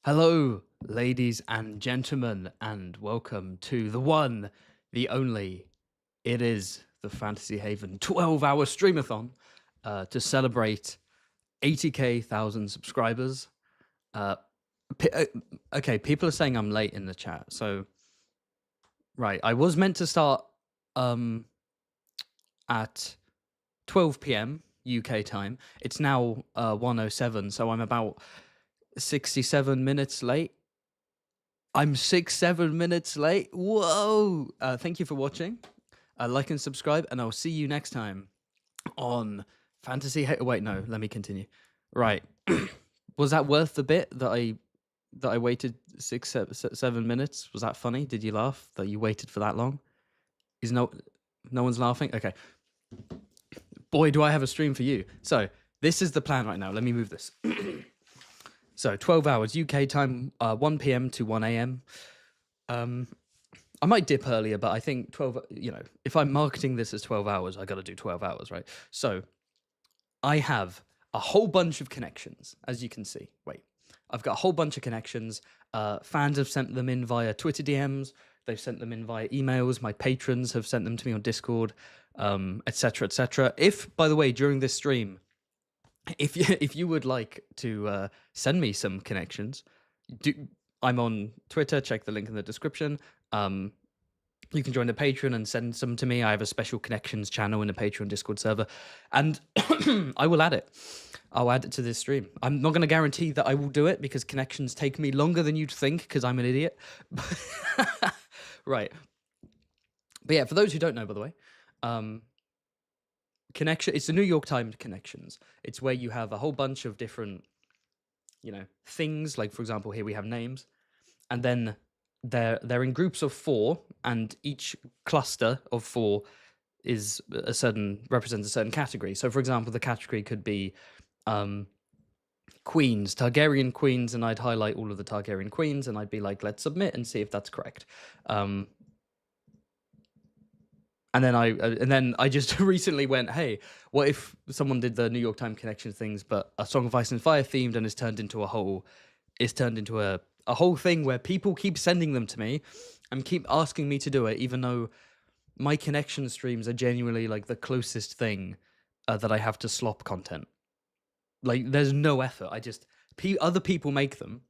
Hello, ladies and gentlemen, and welcome to the one, the only. It is the Fantasy Haven 12-hour streamathon to celebrate 80k thousand subscribers. Uh, okay, people are saying I'm late in the chat, so right, I was meant to start at 12 p.m. UK time. It's now 1:07, so I'm about 67 minutes late. I'm 6-7 minutes late. Whoa! Thank you for watching. Like and subscribe, and I'll see you next time on Fantasy. Wait, no. Let me continue. Right. Was that worth the bit that I waited 6-7 minutes? Was that funny? Did you laugh that you waited for that long? Is no one's laughing? Okay. Boy, do I have a stream for you. So this is the plan right now. Let me move this. So 12 hours UK time, 1 p.m. to 1 a.m. I might dip earlier, but I think 12, if I'm marketing this as 12 hours, I got to do 12 hours, right? So I have a whole bunch of connections, as you can see. Wait, I've got a whole bunch of connections. Fans have sent them in via Twitter DMs. They've sent them in via emails. My patrons have sent them to me on Discord, etc., etc. If, by the way, during this stream, if you would like to send me some connections, I'm on Twitter. Check the link in the description. You can join the Patreon and send some to me. I have a special connections channel in the Patreon Discord server, and I will add it. I'll add it to this stream. I'm not going to guarantee that I will do it because connections take me longer than you'd think because I'm an idiot. Right. But yeah, for those who don't know, by the way, it's the New York Times connections. It's where you have a whole bunch of different, things. Like, for example, here we have names, and then they're in groups of 4, and each cluster of 4 is represents a certain category. So, for example, the category could be queens, Targaryen queens, and I'd highlight all of the Targaryen queens, and I'd be like, let's submit and see if that's correct. And then I just recently went, hey, what if someone did the New York Times connection things, but a Song of Ice and Fire themed, and is turned into a whole thing where people keep sending them to me and keep asking me to do it, even though my connection streams are genuinely like the closest thing that I have to slop content. Like, there's no effort. Other people make them.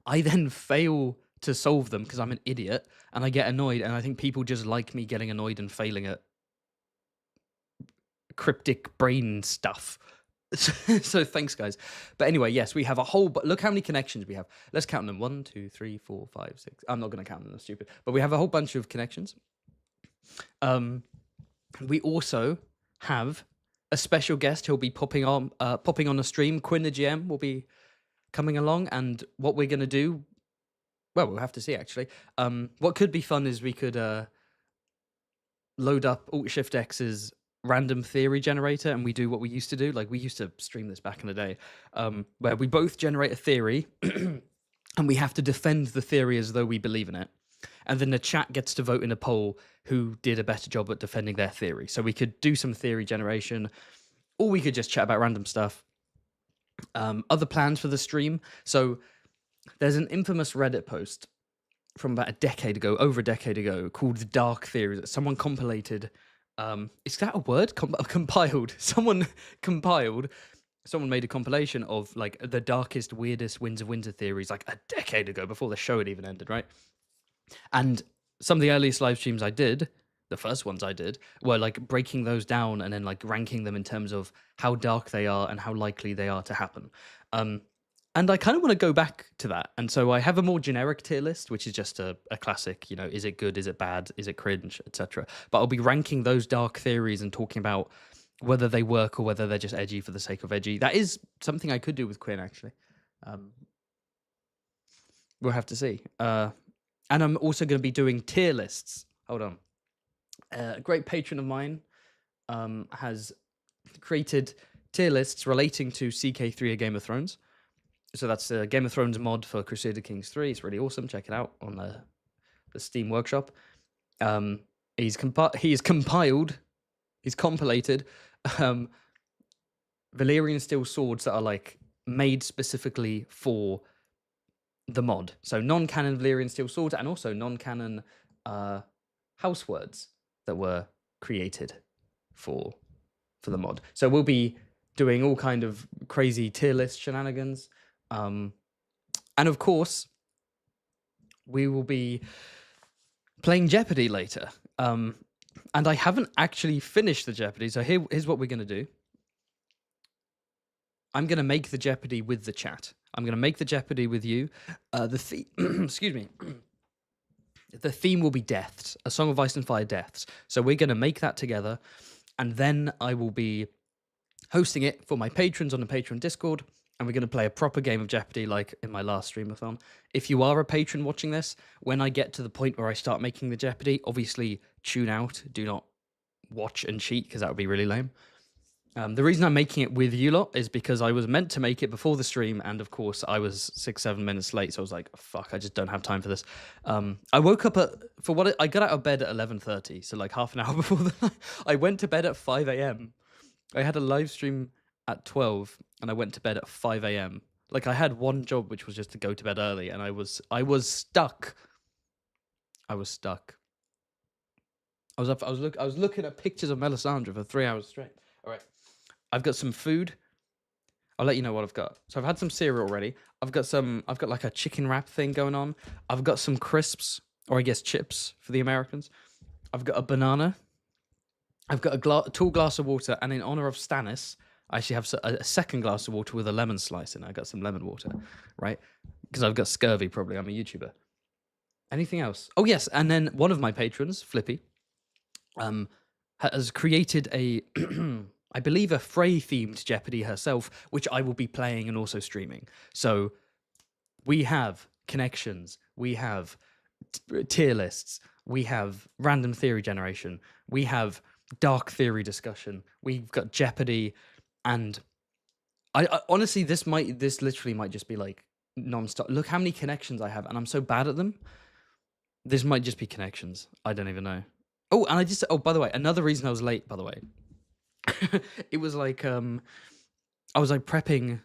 I then fail to solve them because I'm an idiot, and I get annoyed, and I think people just like me getting annoyed and failing at cryptic brain stuff. So thanks, guys. But anyway, yes, we have a whole. But look how many connections we have. Let's count them. 1, 2, 3, 4, 5, 6. I'm not going to count them. That's stupid. But we have a whole bunch of connections. We also have a special guest who'll be popping on a stream. Quinn the GM will be coming along, and what we're going to do. Well, we'll have to see, actually. What could be fun is we could load up Alt-Shift-X's random theory generator, and we do what we used to do. Like, we used to stream this back in the day, where we both generate a theory, and we have to defend the theory as though we believe in it. And then the chat gets to vote in a poll who did a better job at defending their theory. So we could do some theory generation, or we could just chat about random stuff. Other plans for the stream. So there's an infamous Reddit post from about over a decade ago, called The Dark Theory, that someone compiled. Is that a word? Compiled. Someone made a compilation of, like, the darkest, weirdest Winds of Winter theories, like, a decade ago, before the show had even ended, right? And some of the earliest live streams I did, the first ones I did, were, like, breaking those down and then, like, ranking them in terms of how dark they are and how likely they are to happen. And I kind of want to go back to that. And so I have a more generic tier list, which is just a classic, is it good, is it bad, is it cringe, etc. But I'll be ranking those dark theories and talking about whether they work or whether they're just edgy for the sake of edgy. That is something I could do with Quinn, actually. We'll have to see. And I'm also going to be doing tier lists. Hold on. A great patron of mine has created tier lists relating to CK3 A Game of Thrones. So that's a Game of Thrones mod for Crusader Kings 3. It's really awesome. Check it out on the Steam Workshop. He's compilated Valyrian steel swords that are, like, made specifically for the mod. So non-canon Valyrian steel swords and also non-canon house words that were created for the mod. So we'll be doing all kind of crazy tier list shenanigans. And of course, we will be playing Jeopardy later. And I haven't actually finished the Jeopardy. So here's what we're going to do. I'm going to make the Jeopardy with the chat. I'm going to make the Jeopardy with you. Excuse me. The theme will be deaths, A Song of Ice and Fire deaths. So we're going to make that together. And then I will be hosting it for my patrons on the Patreon Discord. And we're going to play a proper game of Jeopardy like in my last Streamathon. If you are a patron watching this, when I get to the point where I start making the Jeopardy, obviously tune out. Do not watch and cheat because that would be really lame. The reason I'm making it with you lot is because I was meant to make it before the stream, and of course I was 6-7 minutes late, so I was like, fuck, I just don't have time for this. I woke up I got out of bed at 11:30, so like half an hour before I went to bed at 5 a.m. I had a live stream at 12, and I went to bed at 5 a.m. Like, I had one job, which was just to go to bed early, and I was stuck. I was stuck. I was looking at pictures of Melisandre for 3 hours straight. All right. I've got some food. I'll let you know what I've got. So I've had some cereal already. I've got like a chicken wrap thing going on. I've got some crisps, or I guess chips for the Americans. I've got a banana. I've got a tall glass of water, and in honor of Stannis, I actually have a second glass of water with a lemon slice in it. I got some lemon water, right? Because I've got scurvy, probably. I'm a YouTuber. Anything else? Oh, yes. And then one of my patrons, Flippy, has created a... I believe a Frey-themed Jeopardy herself, which I will be playing and also streaming. So we have connections, we have tier lists, we have random theory generation, we have dark theory discussion, we've got Jeopardy, and I honestly, this literally might just be like non-stop. Look how many connections I have, and I'm so bad at them. This might just be connections. I don't even know. Oh, and by the way, another reason I was late, by the way. It was like I was like prepping,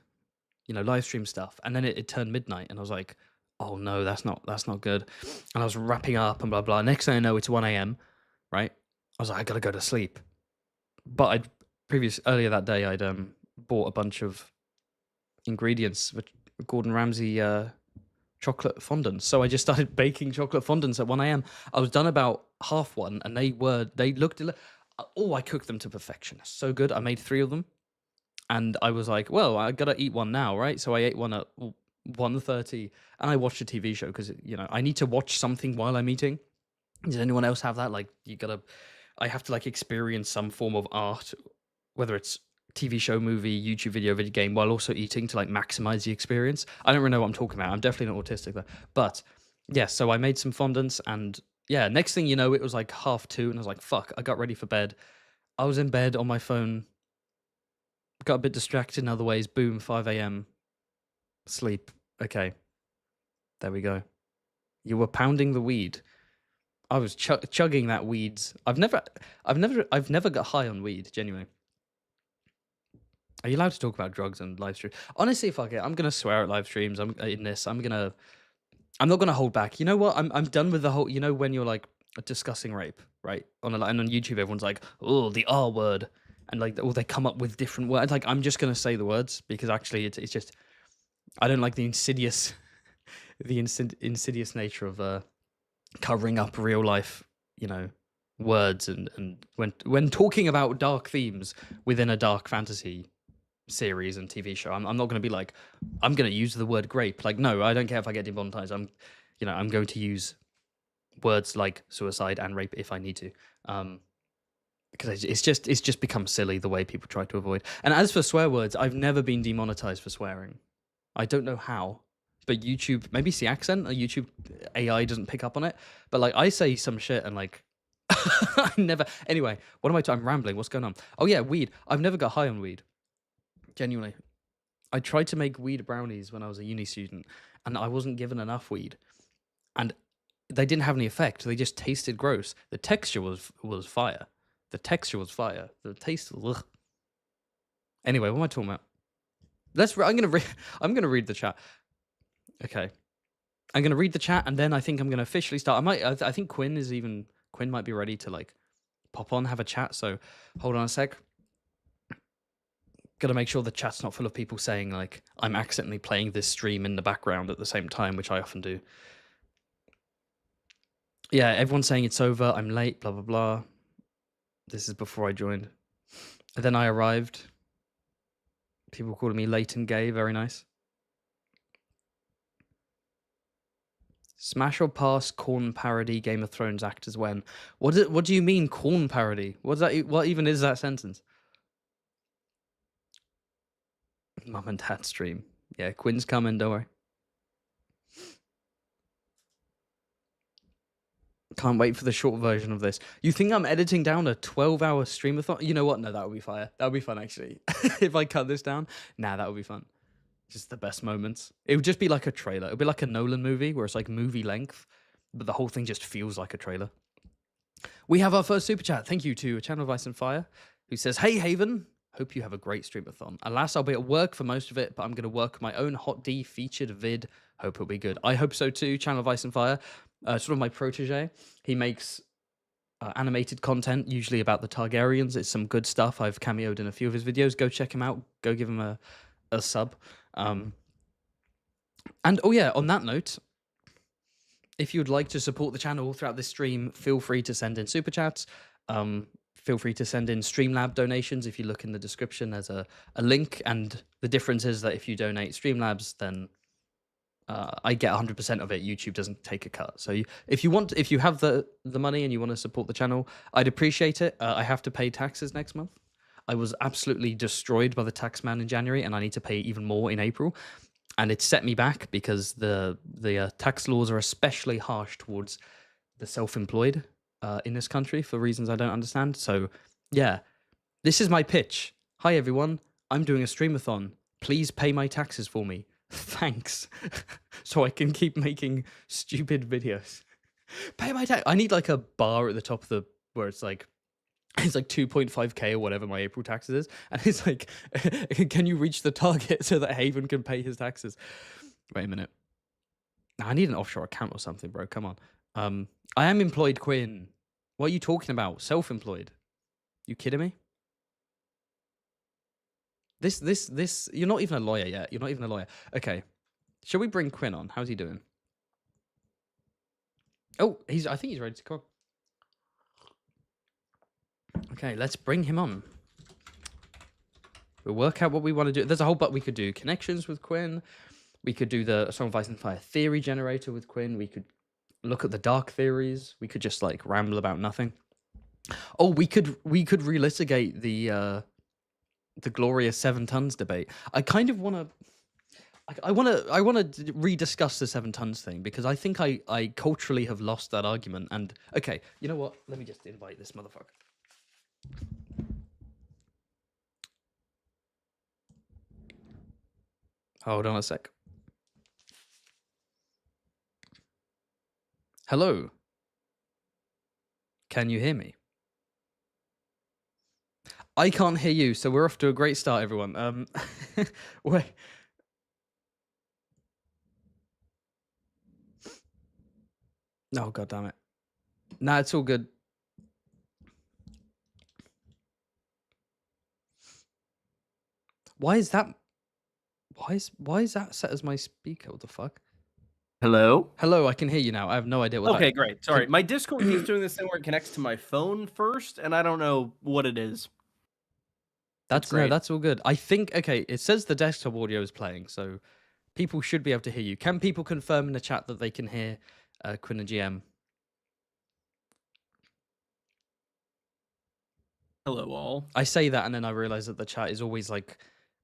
live stream stuff, and then it turned midnight, and I was like, oh no, that's not good. And I was wrapping up and blah blah. Next thing I know, it's 1 a.m. right? I was like, I gotta go to sleep. But earlier that day, I'd bought a bunch of ingredients for Gordon Ramsay chocolate fondants. So I just started baking chocolate fondants at 1 a.m. I was done about 1:30, and they looked. I cooked them to perfection. So good. I made 3 of them. And I was like, well, I got to eat one now, right? So I ate one at 1:30, and I watched a TV show because, I need to watch something while I'm eating. Does anyone else have that? Like, I have to like experience some form of art, whether it's TV show, movie, YouTube video game, while also eating to like maximize the experience. I don't really know what I'm talking about. I'm definitely not autistic though. But yeah, so I made some fondants, and yeah, next thing you know, it was like 2:30, and I was like, fuck, I got ready for bed. I was in bed on my phone, got a bit distracted in other ways. Boom, 5 a.m. Sleep. Okay. There we go. You were pounding the weed. I was chugging that weeds. I've never got high on weed, genuinely. Are you allowed to talk about drugs and live stream? Honestly, fuck it. I'm gonna swear at live streams. I'm not gonna hold back. You know what? I'm done with the whole. When you're like discussing rape, right? And on YouTube, everyone's like, "Oh, the R word," and like, they come up with different words. Like, I'm just gonna say the words because actually, it's just I don't like the insidious, insidious nature of covering up real life, words and when talking about dark themes within a dark fantasy series and TV show, I'm not going to be like, I'm going to use the word grape. Like, no, I don't care if I get demonetized. I'm going to use words like suicide and rape if I need to, because it's just become silly the way people try to avoid. And as for swear words, I've never been demonetized for swearing. I don't know how, but YouTube, maybe it's the accent, or YouTube AI doesn't pick up on it. But like, I say some shit and like, I never. Anyway, what am I? I'm rambling. What's going on? Oh yeah, weed. I've never got high on weed. Genuinely, I tried to make weed brownies when I was a uni student, and I wasn't given enough weed, and they didn't have any effect. They just tasted gross. The texture was fire. The texture was fire. The taste was. Ugh. Anyway, what am I talking about? I'm gonna read the chat. Okay. I'm gonna read the chat, and then I think I'm gonna officially start. I think Quinn might be ready to like pop on, have a chat. So hold on a sec. Gotta make sure the chat's not full of people saying like I'm accidentally playing this stream in the background at the same time, which I often do. Yeah, everyone's saying it's over. I'm late. Blah blah blah. This is before I joined. And then I arrived. People calling me late and gay. Very nice. Smash or pass corn parody Game of Thrones actors when? What do you mean corn parody? What even is that sentence? Mum and Dad stream. Yeah, Quinn's coming, don't worry. Can't wait for the short version of this. You think I'm editing down a 12-hour streamathon? You know what? No, that would be fire. That would be fun, actually. If I cut this down, that would be fun. Just the best moments. It would just be like a trailer. It would be like a Nolan movie where it's like movie length, but the whole thing just feels like a trailer. We have our first super chat. Thank you to Channel of Ice and Fire, who says, "Hey Haven, hope you have a great streamathon. Alas, I'll be at work for most of it, but I'm going to work my own Hot D featured vid. Hope it'll be good." I hope so too. Channel of Ice and Fire, sort of my protege. He makes animated content, usually about the Targaryens. It's some good stuff. I've cameoed in a few of his videos. Go check him out. Go give him a sub. And oh yeah, on that note, if you'd like to support the channel throughout this stream, feel free to send in super chats. Feel free to send in Streamlab donations. If you look in the description, there's a link, and the difference is that if you donate Streamlabs, then I get 100% of it. YouTube doesn't take a cut. So if you have the money and you want to support the channel, I'd appreciate it. I have to pay taxes next month. I was absolutely destroyed by the tax man in January, and I need to pay even more in April. And it set me back because the tax laws are especially harsh towards the self-employed in this country for reasons I don't understand. So yeah, this is my pitch. Hi everyone, I'm doing a streamathon. Please pay my taxes for me. Thanks. So I can keep making stupid videos. Pay my tax. I need like a bar at the top of where it's like 2.5k or whatever my April taxes is, and it's like, can you reach the target so that Haven can pay his taxes? Wait a minute. I need an offshore account or something, bro. Come on. I am employed, Quinn. What are you talking about? Self-employed? You kidding me? This. You're not even a lawyer yet. You're not even a lawyer. Okay. Shall we bring Quinn on? How's he doing? Oh, I think he's ready to come. Okay, let's bring him on. We'll work out what we want to do. There's a whole we could do connections with Quinn. We could do the Song of Ice and Fire theory generator with Quinn. We could look at the dark theories. We could just like ramble about nothing. Oh, we could relitigate the glorious 7 tons debate. I kind of want to. I want to rediscuss the 7 tons thing because I think I culturally have lost that argument. And okay, you know what? Let me just invite this motherfucker. Hold on a sec. Hello. Can you hear me? I can't hear you, so we're off to a great start, everyone. Wait. Oh, God damn it. Nah, it's all good. Why is that set as my speaker? What the fuck? Hello? Hello, I can hear you now. I have no idea what Okay, great. Sorry. My Discord keeps doing this thing where it connects to my phone first, and I don't know what it is. That's all good. I think, okay, it says the desktop audio is playing, so people should be able to hear you. Can people confirm in the chat that they can hear Quinn the GM? Hello, all. I say that, and then I realize that the chat is always like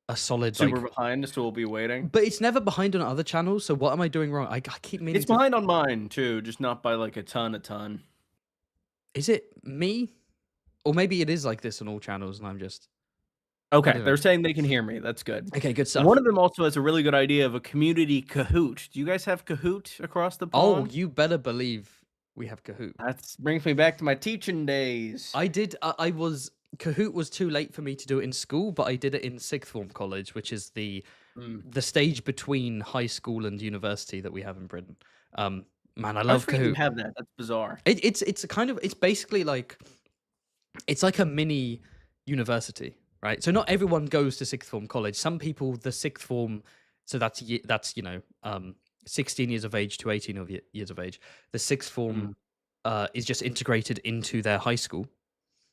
a solid super behind, so we'll be waiting. But it's never behind on other channels. So what am I doing wrong? I keep meaning it's behind on mine too, just not by like a ton. Is it me, or maybe it is like this on all channels, and I'm just okay? They're saying they can hear me. That's good. Okay, good stuff. One of them also has a really good idea of a community Kahoot. Do you guys have Kahoot across the pond? Oh, you better believe we have Kahoot. That brings me back to my teaching days. I did. I was Kahoot was too late for me to do it in school, but I did it in sixth form college, which is the Mm. stage between high school and university that we have in Britain. Man, I I always love forget you Kahoot. have that. That's bizarre. It's a kind of, it's basically like, it's like a mini university, right? So not everyone goes to sixth form college. Some people, the sixth form, so that's 16 years of age to 18 years of age. The sixth form Mm. is just integrated into their high school,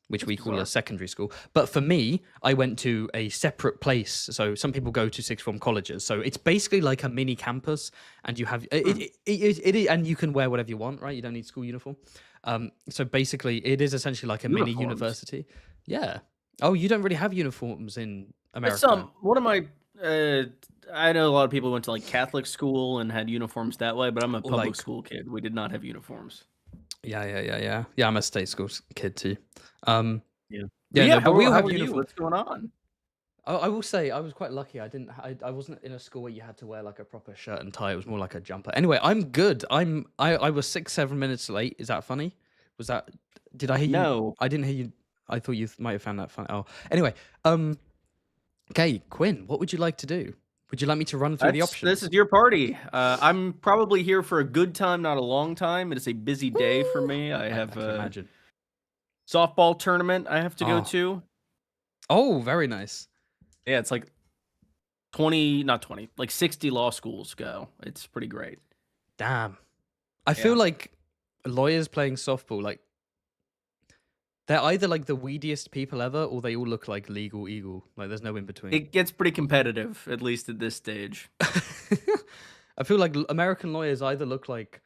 which That's we call a bizarre. secondary school. But for me, I went to a separate place. So some people go to sixth form colleges. So it's basically like a mini campus, and you have and you can wear whatever you want, right? You don't need school uniform. So basically, it is essentially like a mini Uniforms. university. Yeah. Oh, you don't really have uniforms in It's America. one of my. I know a lot of people went to like Catholic school and had uniforms that way, but I'm a Or public like, school kid. We did not have uniforms. yeah. I'm a state school kid too. Yeah. But Yeah, yeah, no, but we all how have are you? uniform. What's going on? I will say I was quite lucky. I wasn't in a school where you had to wear like a proper shirt and tie. It was more like a jumper. Anyway, I'm good. I was 6-7 minutes late. Is that funny? Was that? Did I hear you? No. I didn't hear you. I thought you might have found that funny. Oh, anyway. Okay, Quinn, what would you like to do? Would you like me to run through the options? This is your party. I'm probably here for a good time, not a long time. It is a busy day for me. I have can a imagine. softball tournament I have to go Oh. to. Oh, very nice. Yeah, it's like 60 law schools go. It's pretty great. Damn. I feel like lawyers playing softball, like, they're either like the weediest people ever, or they all look like legal eagle. Like, there's no in between. It gets pretty competitive, at least at this stage. I feel like American lawyers either look like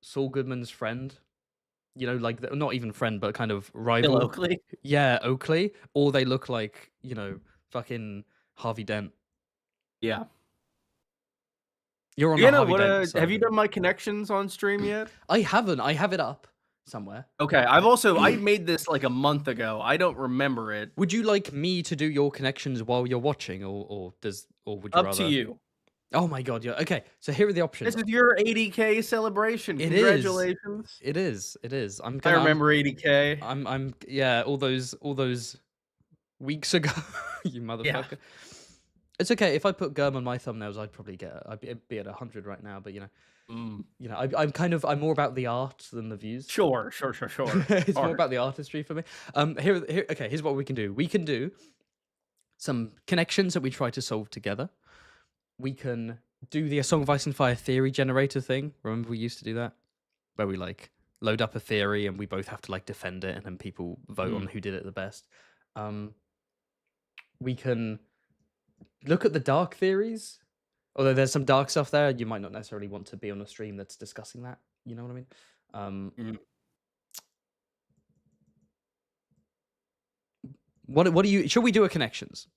Saul Goodman's friend, you know, like not even friend, but kind of rival. Bill Oakley. Yeah, Oakley, or they look like, you know, fucking Harvey Dent. Yeah. You're on You the know Harvey what? Dent side. Have you done my connections on stream yet? I haven't. I have it up somewhere. Okay, I made this like a month ago. I don't remember it. Would you like me to do your connections while you're watching, or would you Up rather? to you. Oh my god, yeah. Okay, so here are the options. This is your 80K celebration. It is. Congratulations. It is. I remember 80K. I'm yeah, all those weeks ago, you motherfucker. Yeah. It's okay if I put Germ on my thumbnails. I'd be at 100 right now. But you know, I'm more about the art than the views. Sure. It's more about the artistry for me. Okay, here's what we can do. We can do some connections that we try to solve together. We can do the A Song of Ice and Fire theory generator thing. Remember we used to do that, where we like load up a theory and we both have to like defend it, and then people vote on who did it the best. We can look at the dark theories, although there's some dark stuff there. You might not necessarily want to be on a stream that's discussing that. You know what I mean? What do you? Should we do a connections?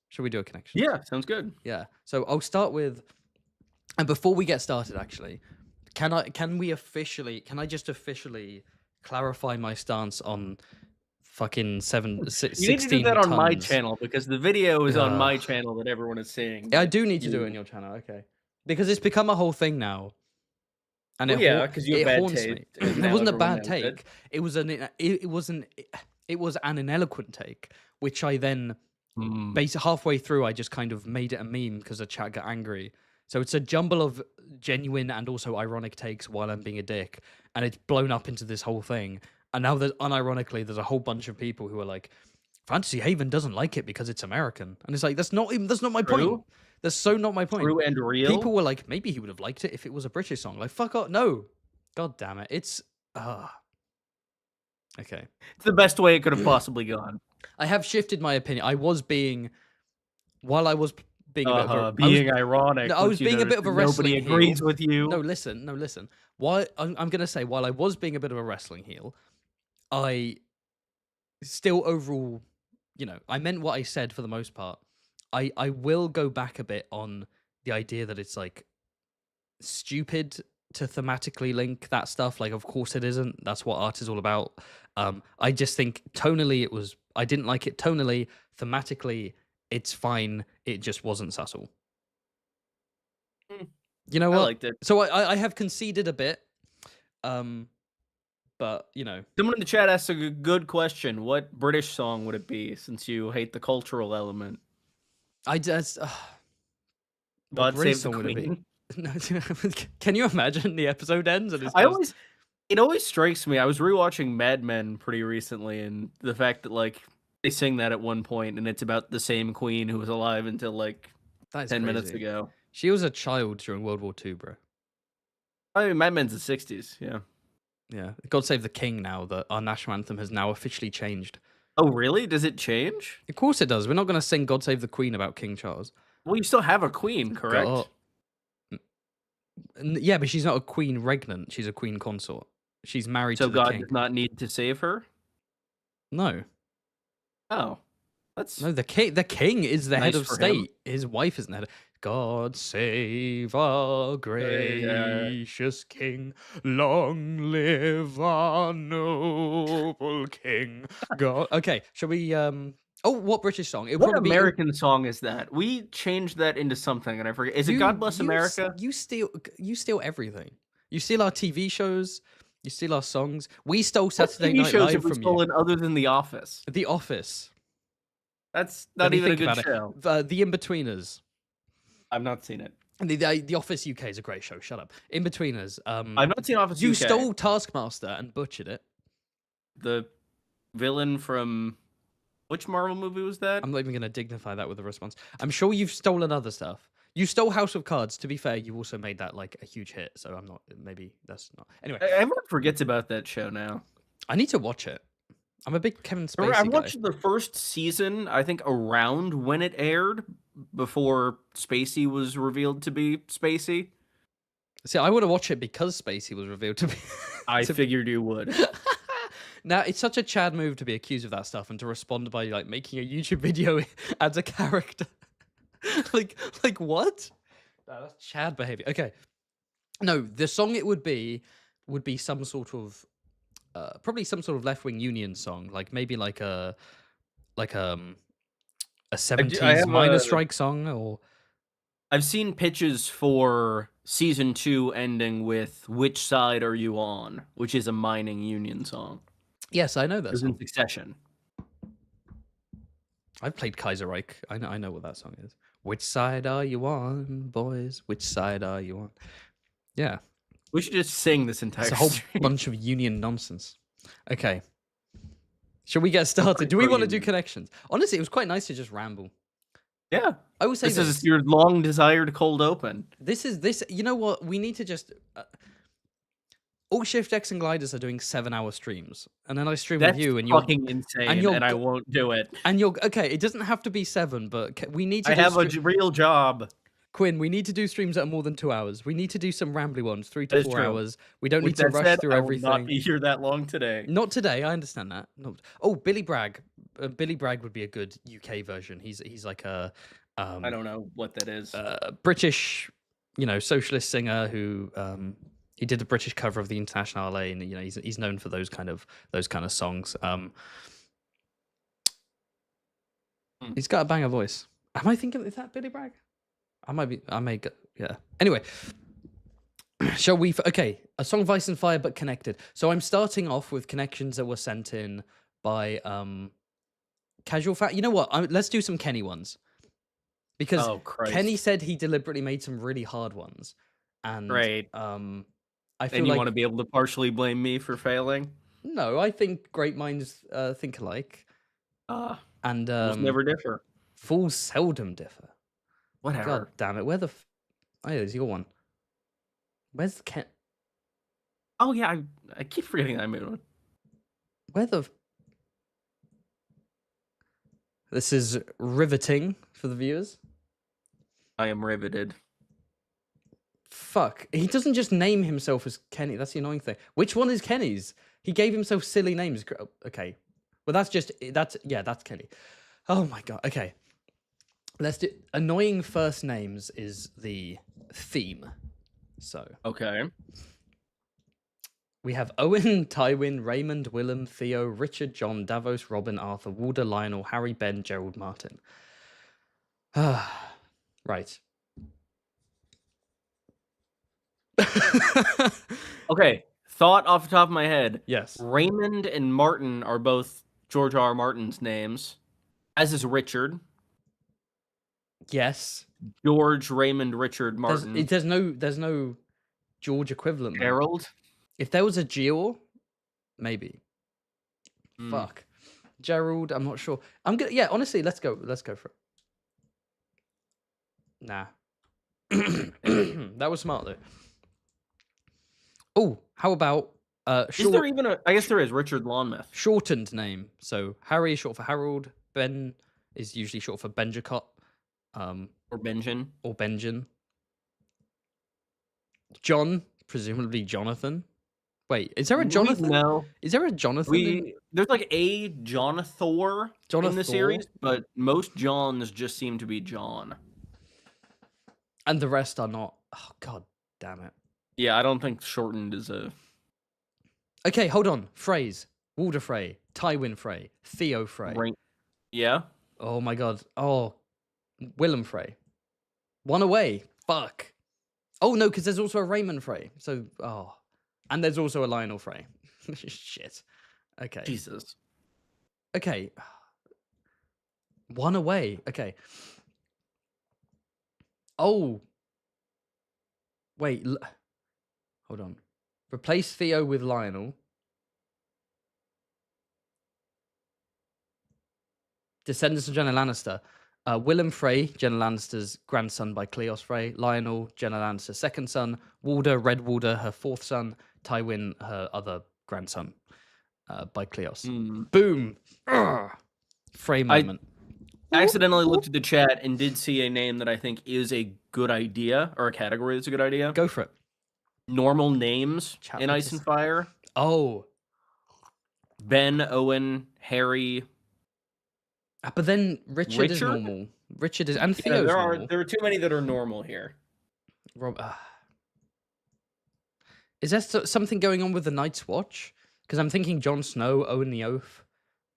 Yeah, sounds good. Yeah. So I'll start with, and before we get started, actually, can I just officially clarify my stance on fucking 16 You need to do that on my tons? channel because the video is on my channel that everyone is seeing. Yeah, I do need to do it on your channel, okay? Because it's become a whole thing now. And because you have bad haunts taste, me. and It now wasn't a everyone bad knows take. it. It was an ineloquent take, which I then halfway through I just kind of made it a meme because the chat got angry. So it's a jumble of genuine and also ironic takes while I'm being a dick, and it's blown up into this whole thing. And now that unironically there's a whole bunch of people who are like, Fantasy Haven doesn't like it because it's American. And it's like, that's not my point. That's so not my point. True and real. People were like, maybe he would have liked it if it was a British song. Like, fuck off. No. God damn it. It's okay. It's the best way it could have possibly gone. I have shifted my opinion. While I was being a bit of ironic. No, I was being a bit of a wrestling heel. Nobody agrees with you. No, listen. While I'm gonna say, while I was being a bit of a wrestling heel, I still overall, you know, I meant what I said for the most part. I will go back a bit on the idea that it's like stupid to thematically link that stuff. Like, of course it isn't. That's what art is all about. I just think tonally I didn't like it tonally. Thematically, it's fine. It just wasn't subtle. You know what? I liked it. So I have conceded a bit. but you know, Someone in the chat asked a good question. What British song would it be, since you hate the cultural element? I just what God British Save the song would it be? Queen. No, can you imagine the episode ends and it's I just always, it always strikes me. I was rewatching Mad Men pretty recently, and the fact that like they sing that at one point, and it's about the same queen who was alive until like that is 10 minutes crazy. ago. She was a child during World War II, bro. I mean, Mad Men's the '60s. Yeah. Yeah, God Save the King. Now that our national anthem has now officially changed. Oh, really? Does it change? Of course it does. We're not going to sing God Save the Queen about King Charles. Well, you still have a queen, correct? Yeah, but she's not a queen regnant. She's a queen consort. She's married So to the God king. does not need to save her. No, Oh, that's no. The king is the head Nice of for him. state. His wife isn't the head. God save our gracious king. Long live our noble king. God. Okay, shall we? Oh, what British song? It'll what probably be. American song is that? We changed that into something, and I forget. Is it God Bless America? You steal everything. You steal our TV shows. You steal our songs. We stole What Saturday TV Night shows Live have we from you. stolen other than The Office? The Office. That's Let not me even a think good about show. it. The In-Betweeners. I've not seen it. And the Office UK is a great show. Shut up. In-Betweeners. I've not seen Office You UK. stole Taskmaster and butchered it. The villain from which Marvel movie was that? I'm not even going to dignify that with a response. I'm sure you've stolen other stuff. You stole House of Cards. To be fair, you also made that like a huge hit. So I'm not. Maybe that's not. Anyway, Everyone forgets about that show now. I need to watch it. I'm a big Kevin Spacey I guy. watched the first season, I think, around when it aired, before Spacey was revealed to be Spacey. See, I would have watched it because Spacey was revealed to be. I figured you would. Now, it's such a Chad move to be accused of that stuff and to respond by like making a YouTube video as a character. like what? No, that's Chad behavior. Okay. No, the song it would be some sort of probably some sort of left-wing union song, like maybe like a 70s miners' strike song, or I've seen pitches for season 2 ending with "Which Side Are You On," which is a mining union song. yes, I know that It was song. in succession. I've played Kaiserreich. I know what that song is. Which side are you on, boys? Which side are you on? Yeah. We should just sing this entire It's a whole stream. bunch of union nonsense. Okay. Shall we get started? Do we want to do connections? Honestly, it was quite nice to just ramble. Yeah. I will say This is your long desired cold open. This. You know what? We need to just. Alt Shift X and Gliders are doing 7-hour streams, and then I stream That's with you, and you're fucking insane, and I won't do it. And you're okay. It doesn't have to be 7, but we need to. I have a real job. Quinn, we need to do streams that are more than 2 hours. We need to do some rambly ones, 3 to 4 hours. We don't need to rush through everything. I will not be here that long today. Not today. I understand that. Oh, Billy Bragg. Billy Bragg would be a good UK version. He's like a. I don't know what that is. British, socialist singer who he did the British cover of the International LA, and he's known for those kind of songs. He's got a banger voice. Am I thinking, is that Billy Bragg? I may go, yeah. Anyway, shall we? Okay, a song Vice and Fire, but connected. So I'm starting off with connections that were sent in by Casual Fat. You know what? Let's do some Kenny ones. Because Kenny said he deliberately made some really hard ones. And right. I feel and you like, want to be able to partially blame me for failing? No, I think great minds think alike. And fools never differ. Fools seldom differ. Whatever. God damn it. Where the oh, yeah, there's your one. Where's the Ken? Oh yeah, I keep forgetting I made one. Where the This is riveting for the viewers. I am riveted. Fuck. He doesn't just name himself as Kenny. That's the annoying thing. Which one is Kenny's? He gave himself silly names. Okay. Well, that's Kenny. Oh my god. Okay. Let's do annoying first names is the theme. So. Okay. We have Owen, Tywin, Raymond, Willem, Theo, Richard, John, Davos, Robin, Arthur, Walder, Lionel, Harry, Ben, Gerald, Martin. Right. Okay. thought off the top of my head. Yes. Raymond and Martin are both George R. Martin's names, as is Richard. Yes. George Raymond Richard Martin. There's no George equivalent there. Harold. If there was a George, maybe. Mm. Fuck. Gerald, I'm not sure. I'm gonna honestly, let's go for it. Nah. That was smart though. Oh, how about Is there even a? I guess there is Richard Lonmouth. Shortened name. So Harry is short for Harold. Ben is usually short for Benjicott. Or Benjamin. Or Benjamin. John, presumably Jonathan. Wait, is there a Jonathan? No. Is there a Jonathan? There's like a Jonathor in the series, but most Johns just seem to be John. And the rest are not. Oh, god damn it. Yeah, I don't think shortened is a... Okay, hold on. Freys. Walder Frey. Tywin Frey. Theo Frey. Yeah? Oh my god. Oh. Willem Frey. One away. Fuck. Oh no, because there's also a Raymond Frey. So, oh. And there's also a Lionel Frey. Shit. Okay. Jesus. Okay. One away. Okay. Oh. Wait. Hold on. Replace Theo with Lionel. Descendants of Jenna Lannister. Willem Frey, Jenna Lannister's grandson by Cleos Frey. Lionel, Jenna Lannister's second son. Walder, Red Walder, her fourth son. Tywin, her other grandson by Cleos. Boom. Frey moment. I accidentally looked at the chat and did see a name that I think is a good idea, or a category that's a good idea. Go for it. Normal names in Ice and Fire. Oh. Ben, Owen, Harry. But then Richard is normal. Richard is, and Theo's normal. There are too many that are normal here. Is there something going on with the Night's Watch? Because I'm thinking Jon Snow, Owen the Oath,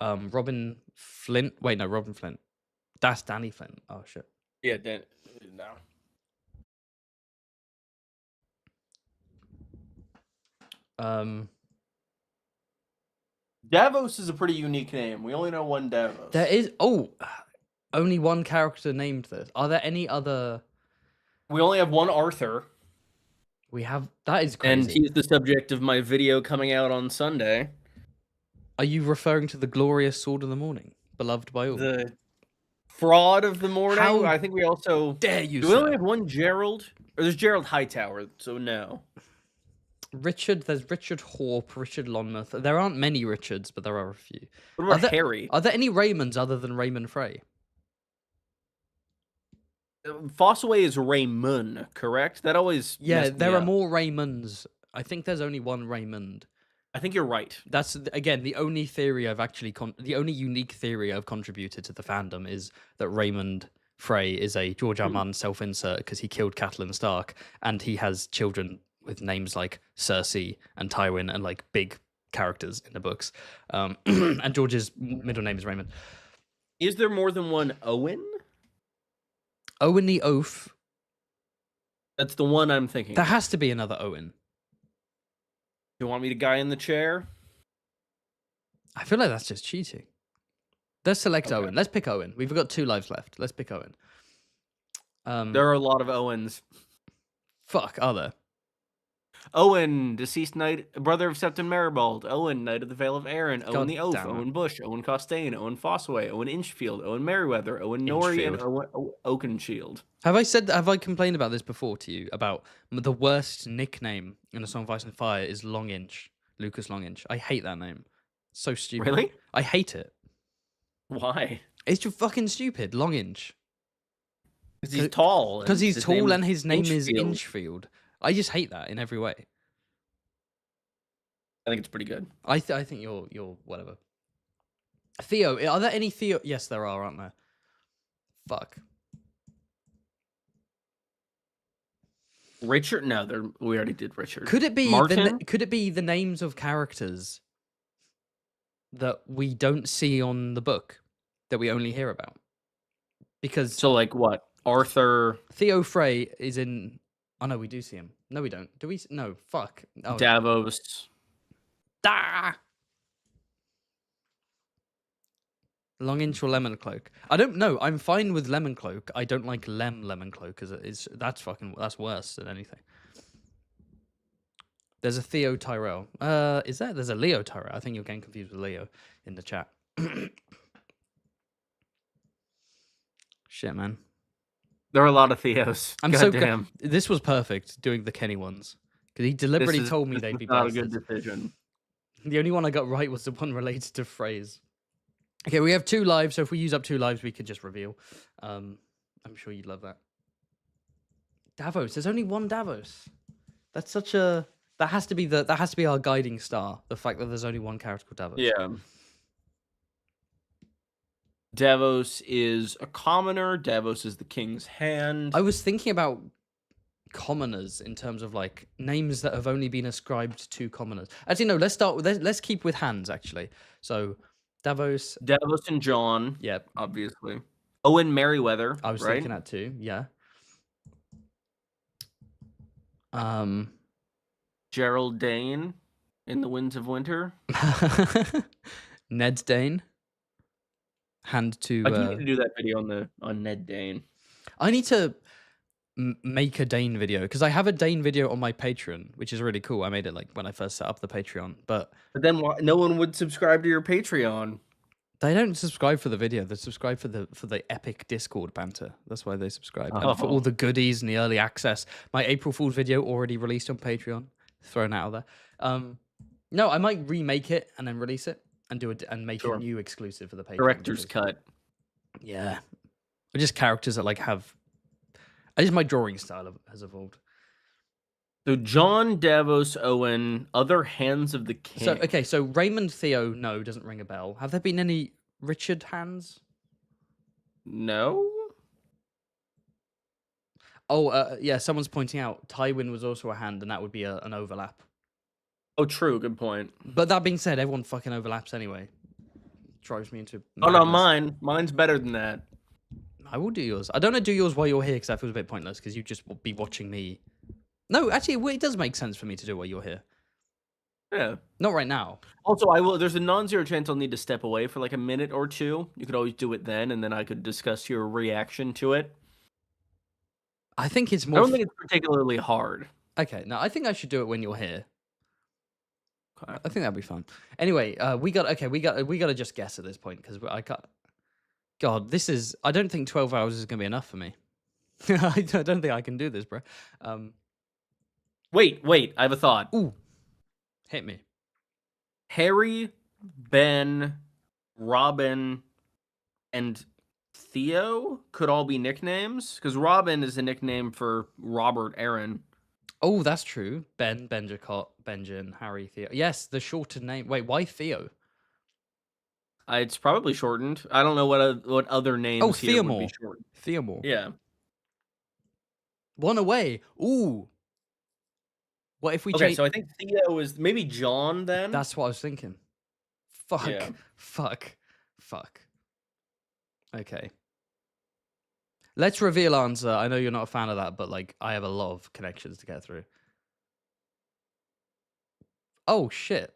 Robin Flint. Wait, no, Robin Flint. That's Danny Flint. Oh shit. Yeah, no. Davos is a pretty unique name. We only know one Davos. There is only one character named this. Are there any other? We only have one Arthur. We have that is crazy. And he's the subject of my video coming out on Sunday. Are you referring to the glorious Sword of the Morning, beloved by all? The fraud of the morning. How I think we also dare you. Do we only have one Gerald? Or there's Gerald Hightower, so no. Richard, there's Richard Horpe, Richard Lonmouth. There aren't many Richards, but there are a few. What about Harry? Are there any Raymonds other than Raymond Frey? Fossaway is Raymond, correct? That always... Yeah, there are more Raymonds. I think there's only one Raymond. I think you're right. That's, again, the only theory I've actually... the only unique theory I've contributed to the fandom is that Raymond Frey is a George R. Martin self-insert because he killed Catelyn Stark, and he has children with names like Cersei and Tywin and like big characters in the books. And George's middle name is Raymond. Is there more than one Owen? Owen the Oath. That's the one I'm thinking. There has to be another Owen. Do you want me to guy in the chair? I feel like that's just cheating. Let's select Owen. Let's pick Owen. We've got 2 lives left. Let's pick Owen. There are a lot of Owens. Fuck, are there? Owen, deceased knight, brother of Septon Maribald. Owen, knight of the Vale of Arryn. Owen the Oath. Owen Bush. Owen Costain. Owen Fossaway. Owen Inchfield. Owen Merryweather. Owen Norrie. And Owen Oakenshield. Have I complained about this before to you? About the worst nickname in A Song of Ice and Fire is Long Inch. Lucas Long Inch. I hate that name. So stupid. Really? I hate it. Why? It's just fucking stupid. Long Inch. Because he's tall. Because he's tall and his name is Inchfield. I just hate that in every way. I think it's pretty good. I think you're whatever. Theo, are there any Theo? Yes, there are, aren't there? Fuck. Richard? No, we already did Richard. Could it be Martin? Could it be the names of characters that we don't see on the book that we only hear about? Because so, like what? Arthur. Theo Frey is in Oh no, we do see him. No, we don't. Do we? No, fuck. Oh, Davos. Long intro lemon cloak. I don't know. I'm fine with lemon cloak. I don't like lemon cloak because that's worse than anything. There's a Theo Tyrell. Is there? There's a Leo Tyrell. I think you're getting confused with Leo in the chat. Shit, man. There are a lot of Theos. I'm God so damn. This was perfect doing the Kenny ones because he deliberately told me they'd be not bastards. a good decision. The only one I got right was the one related to Frey's. Okay, we have 2 lives, so if we use up 2 lives, we could just reveal. I'm sure you'd love that. Davos. There's only one Davos. That's such a. That has to be our guiding star. The fact that there's only one character called Davos. Yeah. Davos is a commoner. Davos is the king's hand. I was thinking about commoners in terms of like names that have only been ascribed to commoners. Actually, no. Let's keep with hands. Actually, so Davos and John. Yep. Obviously. Owen Merriweather. I was thinking that too. Yeah. Gerald Dane in The Winds of Winter. Ned Dane. Hand to. I need to do that video on Ned Dane. I need to make a Dane video because I have a Dane video on my Patreon, which is really cool. I made it like when I first set up the Patreon, but then no one would subscribe to your Patreon. They don't subscribe for the video. They subscribe for the epic Discord banter. That's why they subscribe. And for all the goodies and the early access. My April Fool's video already released on Patreon. Thrown out of there. No, I might remake it and then release it and do it and make a new exclusive for the Patreon. Director's cut. Yeah. Or just characters that like have. I just my drawing style has evolved. So John, Davos, Owen, other hands of the king. So Raymond Theo, no, doesn't ring a bell. Have there been any Richard hands? No. Oh, yeah, someone's pointing out Tywin was also a hand, and that would be an overlap. Oh, true. Good point. But that being said, everyone fucking overlaps anyway. Drives me into. Oh, no, mine's better than that. I will do yours. I don't want to do yours while you're here because that feels a bit pointless because you just will be watching me. No, actually, it does make sense for me to do while you're here. Yeah. Not right now. Also, there's a non-zero chance I'll need to step away for like a minute or two. You could always do it then, and then I could discuss your reaction to it. I think it's more. I don't think it's particularly hard. Okay, no, I think I should do it when you're here. Okay. I think that'd be fun. Anyway, we got to just guess at this point because I can't. God, this is. I don't think 12 hours is gonna be enough for me. I don't think I can do this, bro. Wait, I have a thought. Ooh. Hit me. Harry, Ben, Robin, and Theo could all be nicknames because Robin is a nickname for Robert Aaron. Oh, that's true. Ben, Benjicott, Benjen, Harry, Theo. Yes, the shortened name. Wait, why Theo? It's probably shortened. I don't know what other names here would be shortened. Theomore. Yeah. One away. Ooh. What if we change? So I think Theo is maybe John then? That's what I was thinking. Fuck. Yeah. Fuck. Okay. Let's reveal answer. I know you're not a fan of that, but like I have a lot of connections to get through. Oh shit.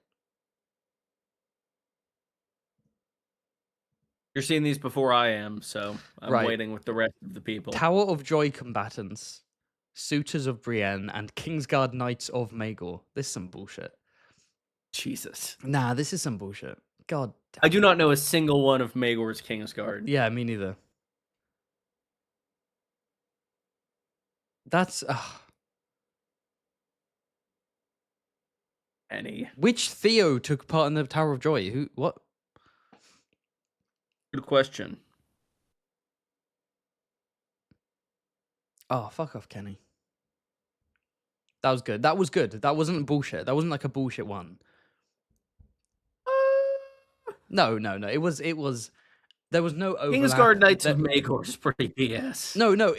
You're seeing these before I am, so I'm waiting with the rest of the people. Tower of Joy combatants, Suitors of Brienne, and Kingsguard Knights of Maegor. This is some bullshit. Jesus. Nah, this is some bullshit. God damn. I do not know a single one of Maegor's Kingsguard. Yeah, me neither. That's... Any. Which Theo took part in the Tower of Joy? Who? What? Good question. Oh, fuck off, Kenny. That was good. That was good. That wasn't bullshit. That wasn't like a bullshit one. No. It was. There was no overlap. Kingsguard Knights of Maegor is pretty BS. No.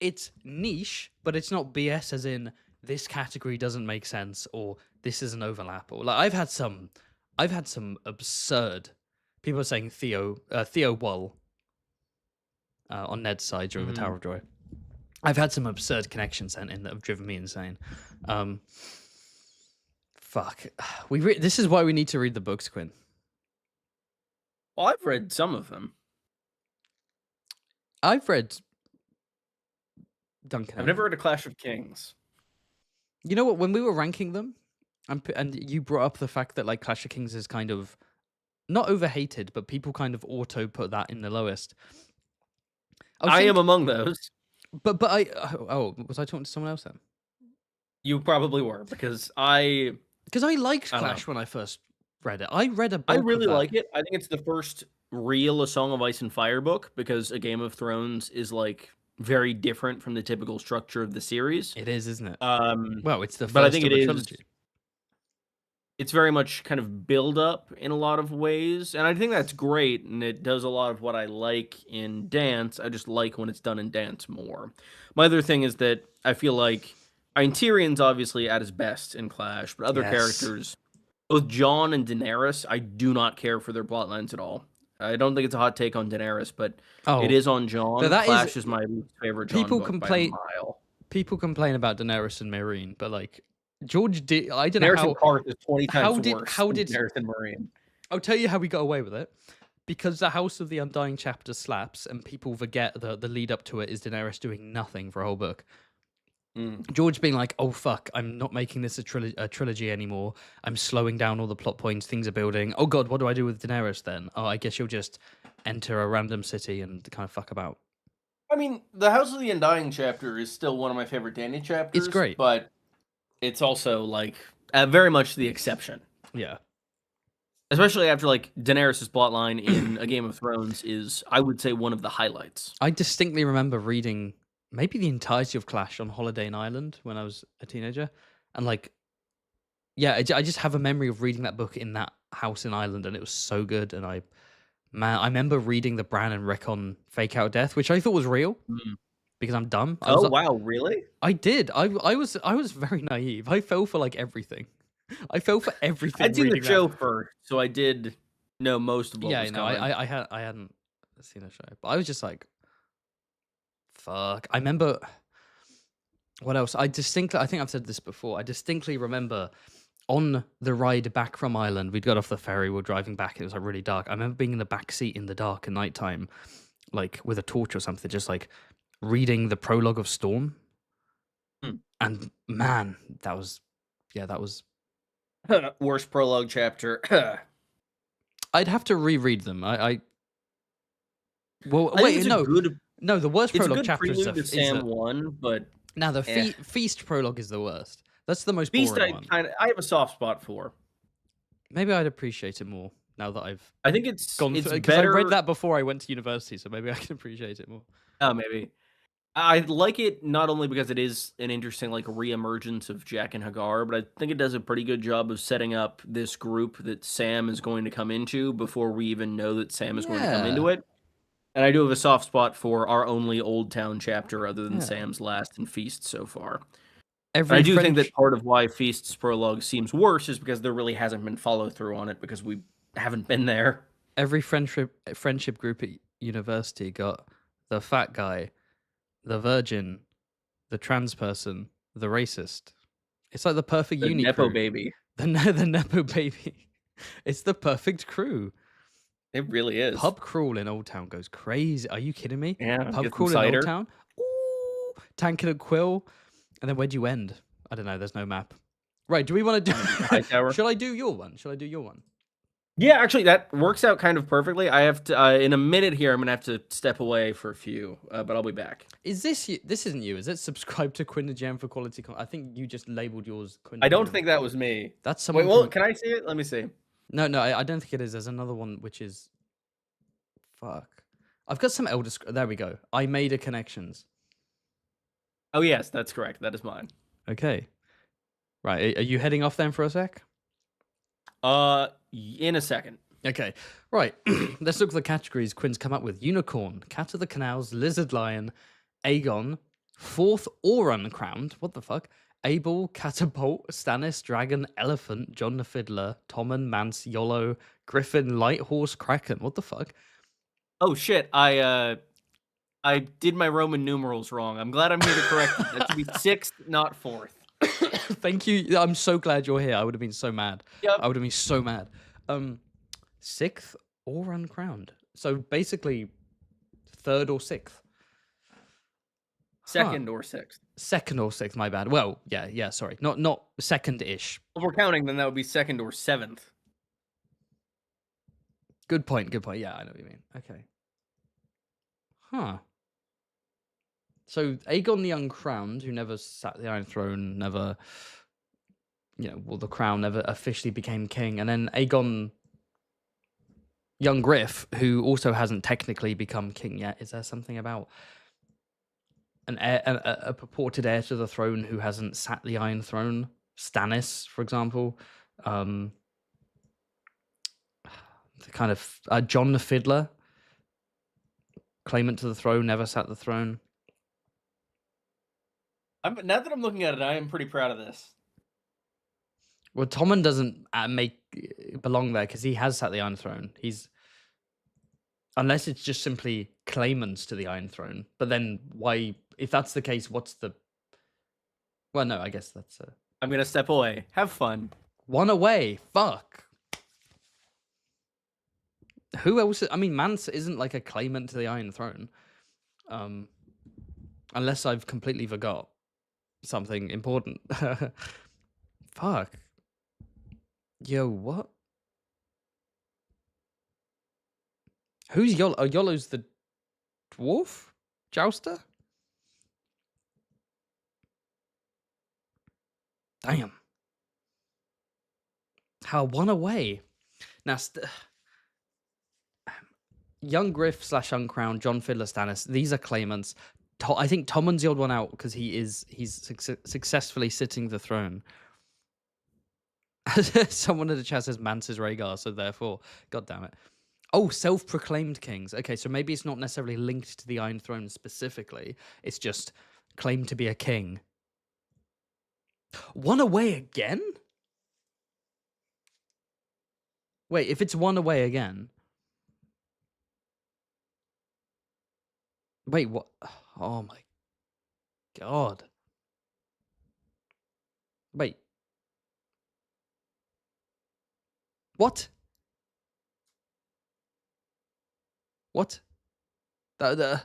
It's niche, but it's not BS as in this category doesn't make sense or this is an overlap or like I've had some absurd people are saying Theo Wall on Ned's side during the Tower of Joy. I've had some absurd connections sent in that have driven me insane. Fuck. This is why we need to read the books, Quinn. Well, I've read some of them. I've read Duncan. I've never read A Clash of Kings. You know what? When we were ranking them, and you brought up the fact that like Clash of Kings is kind of not overhated, but people kind of auto put that in the lowest. I am among those. But was I talking to someone else then? You probably were, because I liked Clash when I first read it. I read a bulk I really of that. like it. I think it's the first real A Song of Ice and Fire book, because A Game of Thrones is like very different from the typical structure of the series. It is, isn't it? Well, it's the first but I think of a trilogy. It's very much kind of build up in a lot of ways, and I think that's great, and it does a lot of what I like in Dance. I just like when it's done in Dance more. My other thing is that I feel like Tyrion's obviously at his best in Clash, but other characters, both Jon and Daenerys, I do not care for their plotlines at all. I don't think it's a hot take on Daenerys, but it is on Jon. Clash is my least favorite Jon book by a mile. People complain about Daenerys and Meereen, but like George did. I don't Daenerys know how. and Karth is 20 times worse. How did Daenerys and Meereen? I'll tell you how we got away with it. Because the House of the Undying chapter slaps, and people forget that the lead up to it is Daenerys doing nothing for a whole book. George being like, "Oh fuck, I'm not making this a trilogy anymore. I'm slowing down all the plot points. Things are building. Oh god, what do I do with Daenerys then? Oh, I guess you'll just enter a random city and kind of fuck about." I mean, the House of the Undying chapter is still one of my favorite Dany chapters. It's great, but it's also like very much the exception. Yeah. Especially after like Daenerys' plotline in A Game of Thrones is, I would say, one of the highlights. I distinctly remember reading maybe the entirety of Clash on holiday in Ireland when I was a teenager, and like, yeah, I just have a memory of reading that book in that house in Ireland, and it was so good. And I remember reading the Bran and Rickon fake out death, which I thought was real because I'm dumb. Wow, really? I did. I was very naive. I fell for like everything. I fell for everything. I'd seen the show first, so I did know most of what was going. I hadn't seen the show, but I was just like, fuck. I remember what else? I think I've said this before. I distinctly remember on the ride back from Ireland, we'd got off the ferry, we're driving back, it was like really dark. I remember being in the back seat in the dark at nighttime, like with a torch or something, just like reading the prologue of Storm. And man, that was worst prologue chapter. I'd have to reread them. The worst prologue chapter is the Sam one, but now the Feast prologue is the worst. That's the most boring one. I have a soft spot for. Maybe I'd appreciate it more now that I think it's gone because I read that before I went to university, so maybe I can appreciate it more. Oh, maybe. I like it not only because it is an interesting like reemergence of Jack and Hagar, but I think it does a pretty good job of setting up this group that Sam is going to come into before we even know that Sam is going to come into it. And I do have a soft spot for our only Old Town chapter other than Sam's last and Feast so far. I do think that part of why Feast's prologue seems worse is because there really hasn't been follow through on it because we haven't been there. Every friendship group at university got the fat guy, the virgin, the trans person, the racist. It's like the perfect uni Nepo crew. baby. The Nepo baby. It's the perfect crew. It really is. Pub crawl in Old Town goes crazy. Are you kidding me? Yeah. Pub crawl in Old Town? Ooh, Tankin and Quill. And then where'd you end? I don't know. There's no map. Right. Do we want to do... Shall I do your one? Yeah, actually, that works out kind of perfectly. I have to, in a minute here, I'm going to have to step away for a few, but I'll be back. Is this you? This isn't you, is it? Subscribe to Quinn the GM for quality content. I think you just labeled yours Quinn the I don't GM. think that was me. That's someone... Wait, well, can I see it? Let me see. No, I don't think it is. There's another one, which is... Fuck. I've got some Elder Scrolls. There we go. I made a connections. Oh, yes, that's correct. That is mine. Okay. Right. Are you heading off then for a sec? In a second. Okay. Right. Let's look at the categories Quinn's come up with. Unicorn, Cat of the Canals, Lizard Lion, Aegon, Fourth or Uncrowned. What the fuck? Abel, Catapult, Stannis, Dragon, Elephant, John the Fiddler, Tommen, Mance, Yolo, Griffin, Light Horse, Kraken. What the fuck? Oh shit! I I did my Roman numerals wrong. I'm glad I'm here to correct it. That should be 6th, not 4th. Thank you. I'm so glad you're here. I would have been so mad. Yep. I would have been so mad. 6th or uncrowned. So basically 3rd or 6th. 2nd or 6th. 2nd or 6th, my bad. Well, yeah, sorry. Not second-ish. If we're counting, then that would be 2nd or 7th. Good point. Yeah, I know what you mean. Okay. Huh. So Aegon the Uncrowned, who never sat the Iron Throne, never, wore the crown, never officially became king, and then Aegon Young Griff, who also hasn't technically become king yet. Is there something about an heir, a purported heir to the throne who hasn't sat the Iron Throne? Stannis, for example. The kind of John the Fiddler, claimant to the throne, never sat the throne. Now that I'm looking at it, I am pretty proud of this. Well, Tommen doesn't belong there because he has sat the Iron Throne. Unless it's just simply claimants to the Iron Throne. But then why? If that's the case, what's the? Well, no, I guess that's. I'm gonna step away. Have fun. One away. Fuck. Who else? I mean, Mance isn't like a claimant to the Iron Throne. Unless I've completely forgot something important. Fuck. Yo, what? Who's Yolo? Oh, Yolo's the dwarf jouster? Damn. How one away. Now, Young Griff / Uncrowned, John Fiddler Stannis, these are claimants. I think Tommen's the odd one out because he's successfully sitting the throne. Someone in the chat says Mance is Rhaegar, so therefore, god damn it. Oh, self-proclaimed kings. Okay, so maybe it's not necessarily linked to the Iron Throne specifically. It's just claimed to be a king. One away again? Wait, if it's one away again... Wait, what? Oh my god. Wait. What? What? That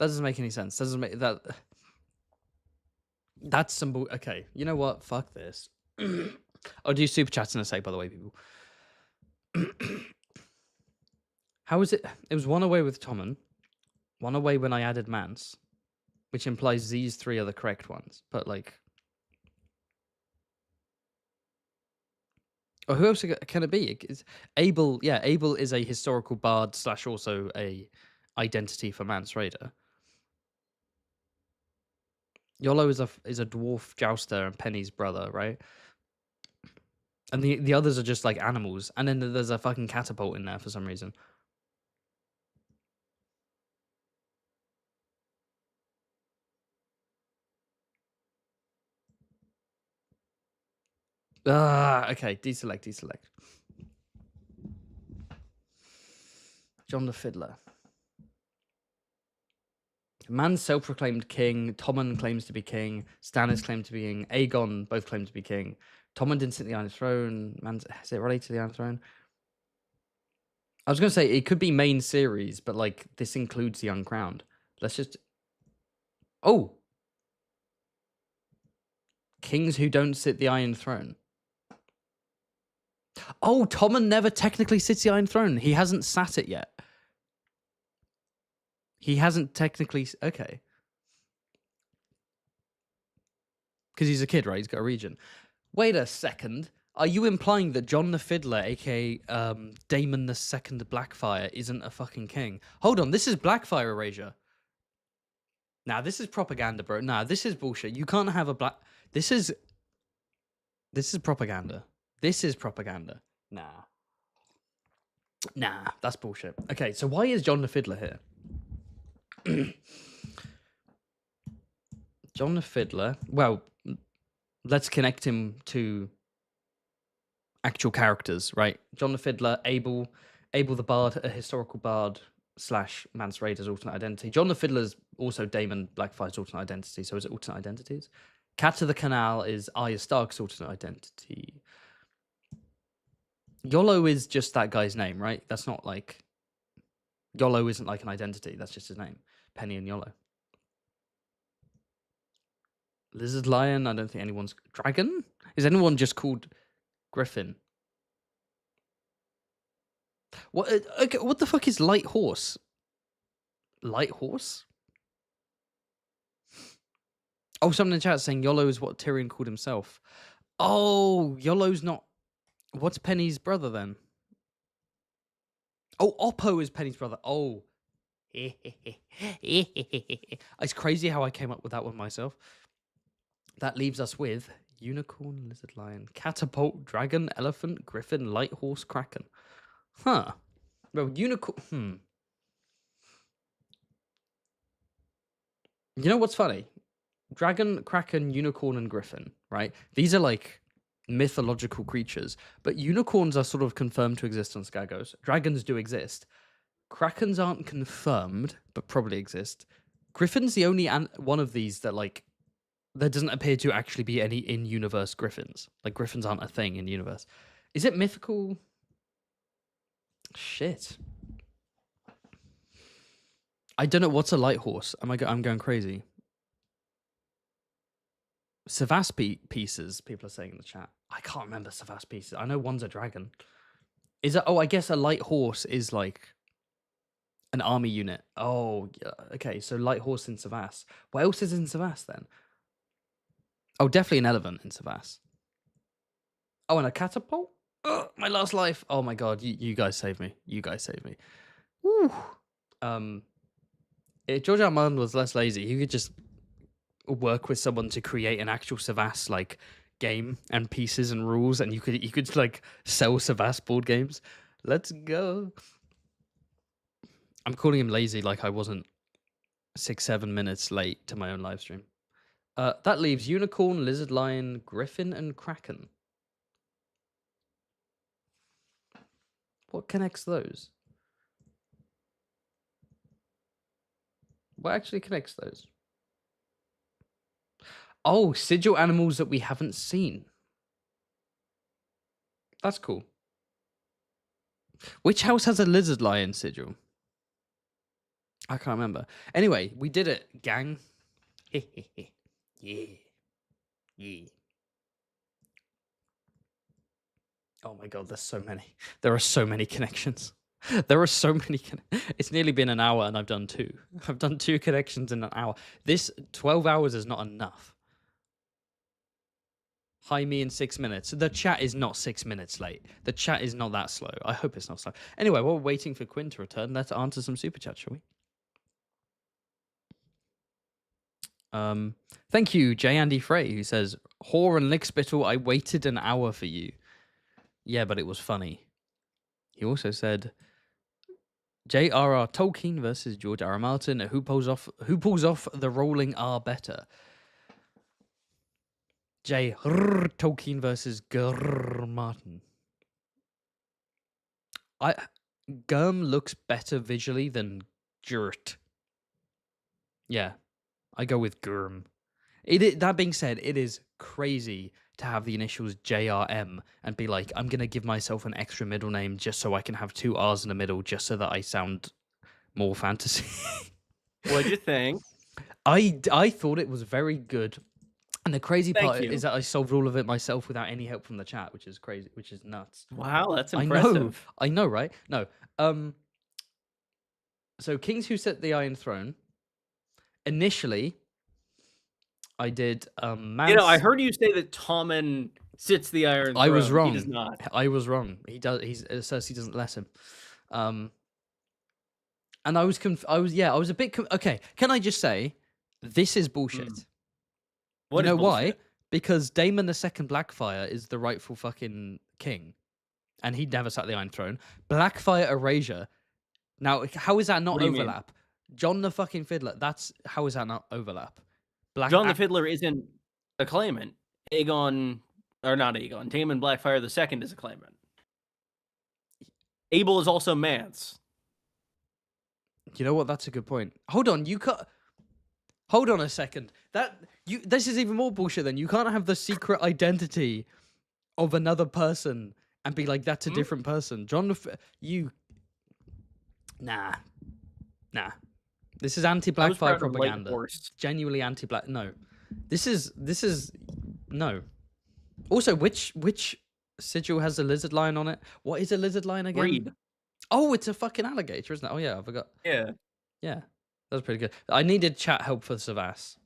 doesn't make any sense. Doesn't make that. That's some okay. You know what? Fuck this. I'll do super chats in a sec, by the way, people. How was it? It was one away with Tommen, one away when I added Mance, which implies these 3 are the correct ones. But like, or who else can it be? Abel, yeah, Abel is a historical bard / also a identity for Mance Raider. Yolo is a dwarf jouster and Penny's brother, right? And the others are just like animals. And then there's a fucking catapult in there for some reason. Okay, deselect. John the Fiddler. Man's self-proclaimed king. Tommen claims to be king. Stannis claimed to be king. Aegon both claim to be king. Tommen didn't sit the Iron Throne. Is it related to the Iron Throne? I was going to say, it could be main series, but like, this includes the Uncrowned. Let's just... Oh! Kings who don't sit the Iron Throne. Oh, Tommen never technically sits the Iron Throne. He hasn't sat it yet. He hasn't technically... Okay. Because he's a kid, right? He's got a region. Wait a second. Are you implying that John the Fiddler, a.k.a. Daemon II Blackfire, isn't a fucking king? Hold on, this is Blackfire erasure. Nah, this is propaganda, bro. Nah, this is bullshit. You can't have a black... This is propaganda. This is propaganda. Nah, that's bullshit. Okay, so why is John the Fiddler here? John the Fiddler. Well, let's connect him to actual characters, right? John the Fiddler, Abel the Bard, a historical bard / Mance Rayder's alternate identity. John the Fiddler's also Damon Blackfire's alternate identity. So is it alternate identities? Cat of the Canal is Arya Stark's alternate identity. Yolo is just that guy's name, right? That's not like... Yolo isn't like an identity. That's just his name. Penny and Yolo. Lizard Lion, I don't think anyone's... Dragon? Is anyone just called Griffin? What? Okay, what the fuck is Light Horse? Light Horse? Oh, someone in the chat saying Yolo is what Tyrion called himself. Oh, Yolo's not... What's Penny's brother then? Oh, Oppo is Penny's brother. Oh. It's crazy how I came up with that one myself. That leaves us with Unicorn, Lizard Lion, Catapult, Dragon, Elephant, Griffin, Light Horse, Kraken. Huh. Well, Unicorn... You know what's funny? Dragon, Kraken, Unicorn, and Griffin, right? These are like mythological creatures, but unicorns are sort of confirmed to exist on Skagos. Dragons do exist. Krakens aren't confirmed, but probably exist. Griffin's the only one of these that, like, there doesn't appear to actually be any in-universe griffins. Like, griffins aren't a thing in universe. Is it mythical? Shit. I don't know. What's a light horse? I'm going crazy. Savas pieces, people are saying in the chat. I can't remember Savas pieces. I know one's a dragon. Is it? Oh, I guess a light horse is like an army unit. Oh, yeah. Okay. So light horse in Savas. What else is in Savas then? Oh, definitely an elephant in Savas. Oh, and a catapult? Oh, my last life. Oh my god, you guys saved me. You guys saved me. Woo. If George R. R. Martin was less lazy, he could just work with someone to create an actual Savas like game and pieces and rules, and you could like sell Savas board games. Let's go. I'm calling him lazy like I wasn't 6-7 minutes late to my own live stream. That leaves Unicorn, Lizard Lion, Griffin, and Kraken. What connects those? What actually connects those? Oh, sigil animals that we haven't seen. That's cool. Which house has a lizard lion sigil? I can't remember. Anyway, we did it, gang. Yeah. Yeah. Oh my god, there's so many. There are so many connections. There are so many. It's nearly been an hour and I've done 2. I've done 2 connections in an hour. This 12 hours is not enough. Hi, me in 6 minutes. The chat is not 6 minutes late. The chat is not that slow. I hope it's not slow. Anyway, while we're waiting for Quinn to return, let's answer some super chats, shall we? Thank you, J. Andy Frey, who says, Whore and Lickspittle, I waited an hour for you. Yeah, but it was funny. He also said, J.R.R. Tolkien versus George R. R. Martin. Who pulls off the rolling R better? J.R. Tolkien versus G.R. Martin. Gurm looks better visually than Jurt. Yeah, I go with Gurm. That being said, it is crazy to have the initials JRM and be like, I'm going to give myself an extra middle name just so I can have 2 R's in the middle just so that I sound more fantasy. What'd you think? I thought it was very good. And the crazy part is that I solved all of it myself without any help from the chat, which is crazy, which is nuts. Wow, that's impressive. I know, right? No. So Kings Who Set the Iron Throne. Initially, I did I heard you say that Tommen sits the Iron Throne. I was wrong. He does not. I was wrong. He does. Cersei doesn't let him. And I was a bit okay. Can I just say this is bullshit? What you know bullshit? why? Because Daemon II Blackfire is the rightful fucking king, and he never sat the Iron Throne. Blackfire Erasure. Now, how is that not overlap? John the fucking Fiddler. How is that not overlap? John the Fiddler isn't a claimant. Aegon Or not Aegon. Daemon Blackfyre II is a claimant. Abel is also Mance. You know what? That's a good point. Hold on, Hold on a second. This is even more bullshit. Then you can't have the secret identity of another person and be like, that's a different person. Nah. This is anti-Blackfyre propaganda. Genuinely anti-Black. No, this is no. Also, which sigil has a lizard line on it? What is a lizard line again? Reed. Oh, it's a fucking alligator, isn't it? Oh yeah, I forgot. Yeah, that was pretty good. I needed chat help for Savas.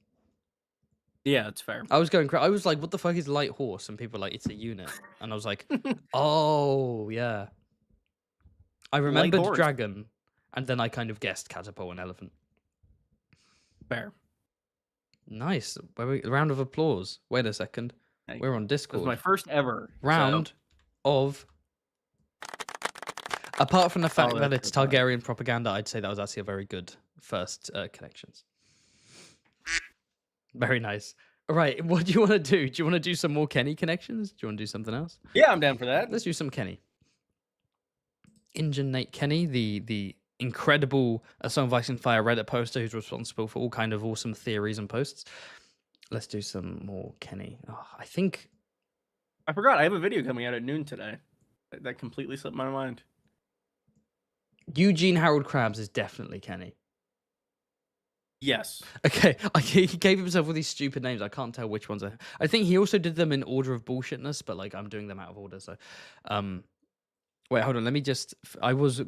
Yeah, it's fair. I was going crazy. I was like, what the fuck is light horse? And people were like, it's a unit. And I was like, oh, yeah. I remembered dragon, and then I kind of guessed catapult and elephant. Fair. Nice. Round of applause. Wait a second. We're on Discord. It was my first ever round of... Apart from the fact that it's Targaryen propaganda, I'd say that was actually a very good first connections. Very nice. All right, what do you want to do? Do you want to do some more Kenny connections? Do you want to do something else? Yeah, I'm down for that. Let's do some Kenny. Injun Nate Kenny, the incredible A Song of Ice and Fire Reddit poster who's responsible for all kind of awesome theories and posts. Let's do some more Kenny. Oh, I forgot. I have a video coming out at noon today. That completely slipped my mind. Eugene Harold Krabs is definitely Kenny. Yes. Okay, he gave himself all these stupid names. I can't tell which ones. I think he also did them in order of bullshitness, but like I'm doing them out of order. So, wait, hold on. Let me just. I was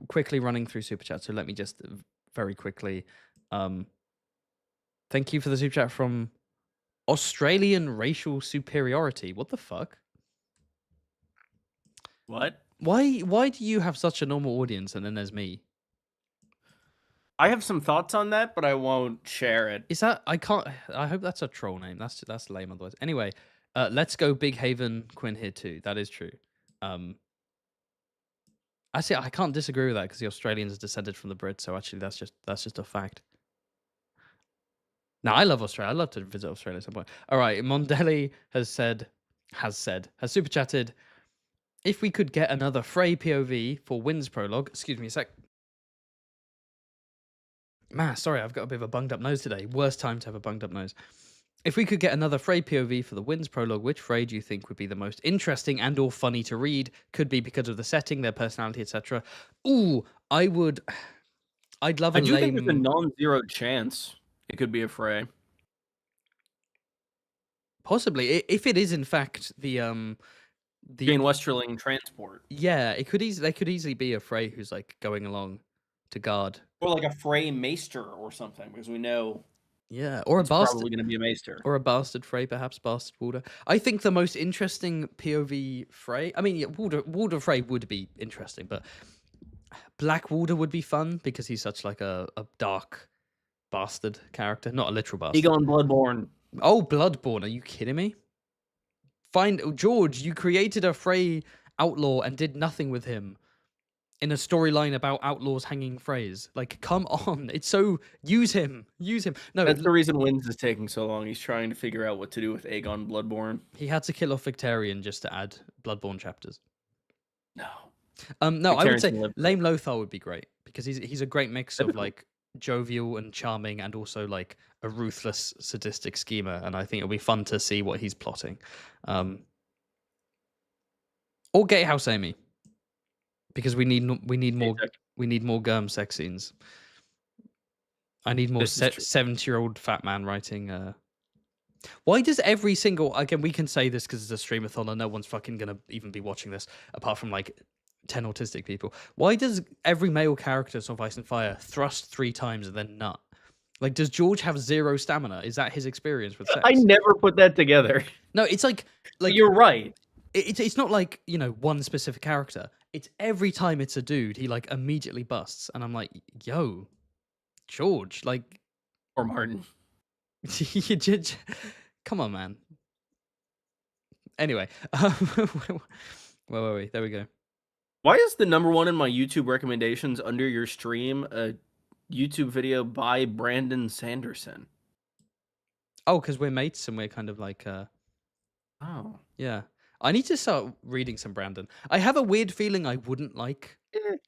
quickly running through super chat, so let me just very quickly. Thank you for the super chat from Australian Racial Superiority. What the fuck? What? Why do you have such a normal audience and then there's me? I have some thoughts on that, but I won't share it. Is that I hope that's a troll name. That's lame otherwise. Anyway, let's go Big Haven Quinn here too. That is true. Actually, I can't disagree with that because the Australians are descended from the Brits, so actually that's just a fact. Now I love Australia. I'd love to visit Australia at some point. All right, Mondelli has super chatted. If we could get another Frey POV for Wynn's prologue, excuse me a sec. Man, sorry, I've got a bit of a bunged up nose today. Worst time to have a bunged up nose. If we could get another Frey POV for the Wynn's prologue, which Frey do you think would be the most interesting and or funny to read? Could be because of the setting, their personality, etc. Ooh, I'd love a lame... I do think there's a non-zero chance it could be a Frey. Possibly, if it is in fact the Jane Westerling transport. Yeah, they could easily be a Frey who's like going along to guard. Or like a Frey Maester or something, because we know. Yeah, or a bastard. Probably going to be a Maester. Or a bastard Frey, perhaps bastard Walder. I think the most interesting POV Frey. I mean, yeah, Walder Frey would be interesting, but Black Walder would be fun because he's such like a dark bastard character, not a literal bastard. Aegon Bloodborne. Oh, Bloodborne! Are you kidding me? George, you created a Frey outlaw and did nothing with him in a storyline about outlaws hanging Freys. Like, come on. It's so... Use him. No, that's the reason Wynn's is taking so long. He's trying to figure out what to do with Aegon Bloodborne. He had to kill off Victarion just to add Bloodborne chapters. No. No, I would say Lame Lothar would be great because he's a great mix of like jovial and charming and also like a ruthless, sadistic schemer, and I think it'll be fun to see what he's plotting. Or Gatehouse Amy, because we need more Germ sex scenes. I need more 70-year-old fat man writing. Why does every single... Again, we can say this because it's a streamathon and no one's fucking gonna even be watching this apart from like 10 autistic people. Why does every male character of Ice and Fire thrust 3 times and then nut? Like, does George have 0 stamina? Is that his experience with sex? I never put that together. No, it's like you're right. It's not like, you know, one specific character. It's every time it's a dude, he like immediately busts, and I'm like, yo, George, like, or Martin. Come on, man. Anyway, where were we? There we go. Why is the #1 in my YouTube recommendations under your stream a YouTube video by Brandon Sanderson? Oh, because we're mates and we're kind of like Oh. Yeah. I need to start reading some Brandon. I have a weird feeling I wouldn't like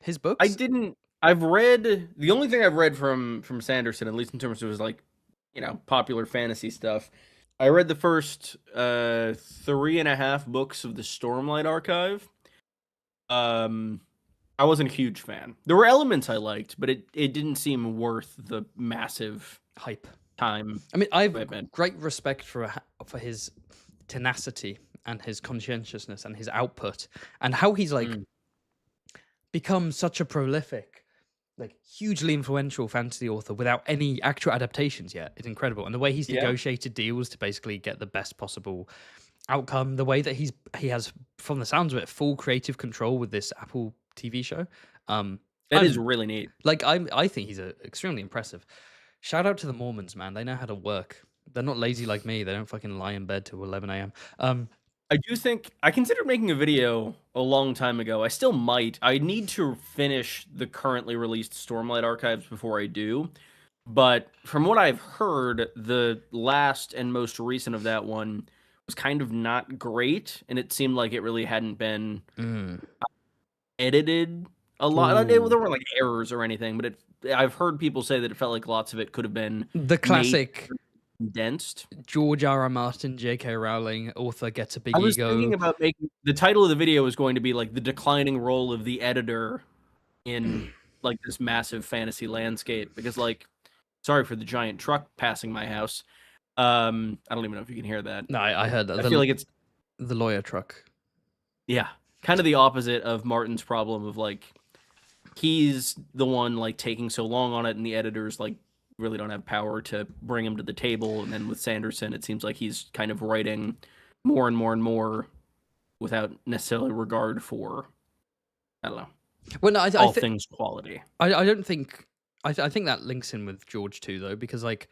his I books. didn't. I've read the only thing I've read from Sanderson, at least in terms of his like, popular fantasy stuff. I read the first 3.5 books of the Stormlight Archive. I wasn't a huge fan. There were elements I liked, but it didn't seem worth the massive Hype. time. I mean, I have commitment. great respect for his tenacity and his conscientiousness and his output and how he's like become such a prolific, like hugely influential fantasy author without any actual adaptations yet. It's incredible. And the way he's negotiated deals to basically get the best possible outcome, the way that he has, from the sounds of it, full creative control with this Apple TV show. That is really neat. Like I think he's extremely impressive. Shout out to the Mormons, man. They know how to work. They're not lazy like me. They don't fucking lie in bed till 11 a.m. I do think I considered making a video a long time ago. I still might. I need to finish the currently released Stormlight Archives before I do. But from what I've heard, the last and most recent of that one was kind of not great, and it seemed like it really hadn't been edited a lot. There weren't like errors or anything, but I've heard people say that it felt like lots of it could have been the classic condensed. George R.R. Martin, J.K. Rowling, author gets a big ego. I was thinking about making the title of the video was going to be like the declining role of the editor in like this massive fantasy landscape, because like, sorry for the giant truck passing my house. I don't even know if you can hear that. No, I heard that. I feel like it's the lawyer truck. Yeah, kind of the opposite of Martin's problem of like, he's the one like taking so long on it, and the editors like really don't have power to bring him to the table. And then with Sanderson, it seems like he's kind of writing more and more and more without necessarily regard for, I don't know, well, no, all things quality. I don't think I think that links in with George too, though, because like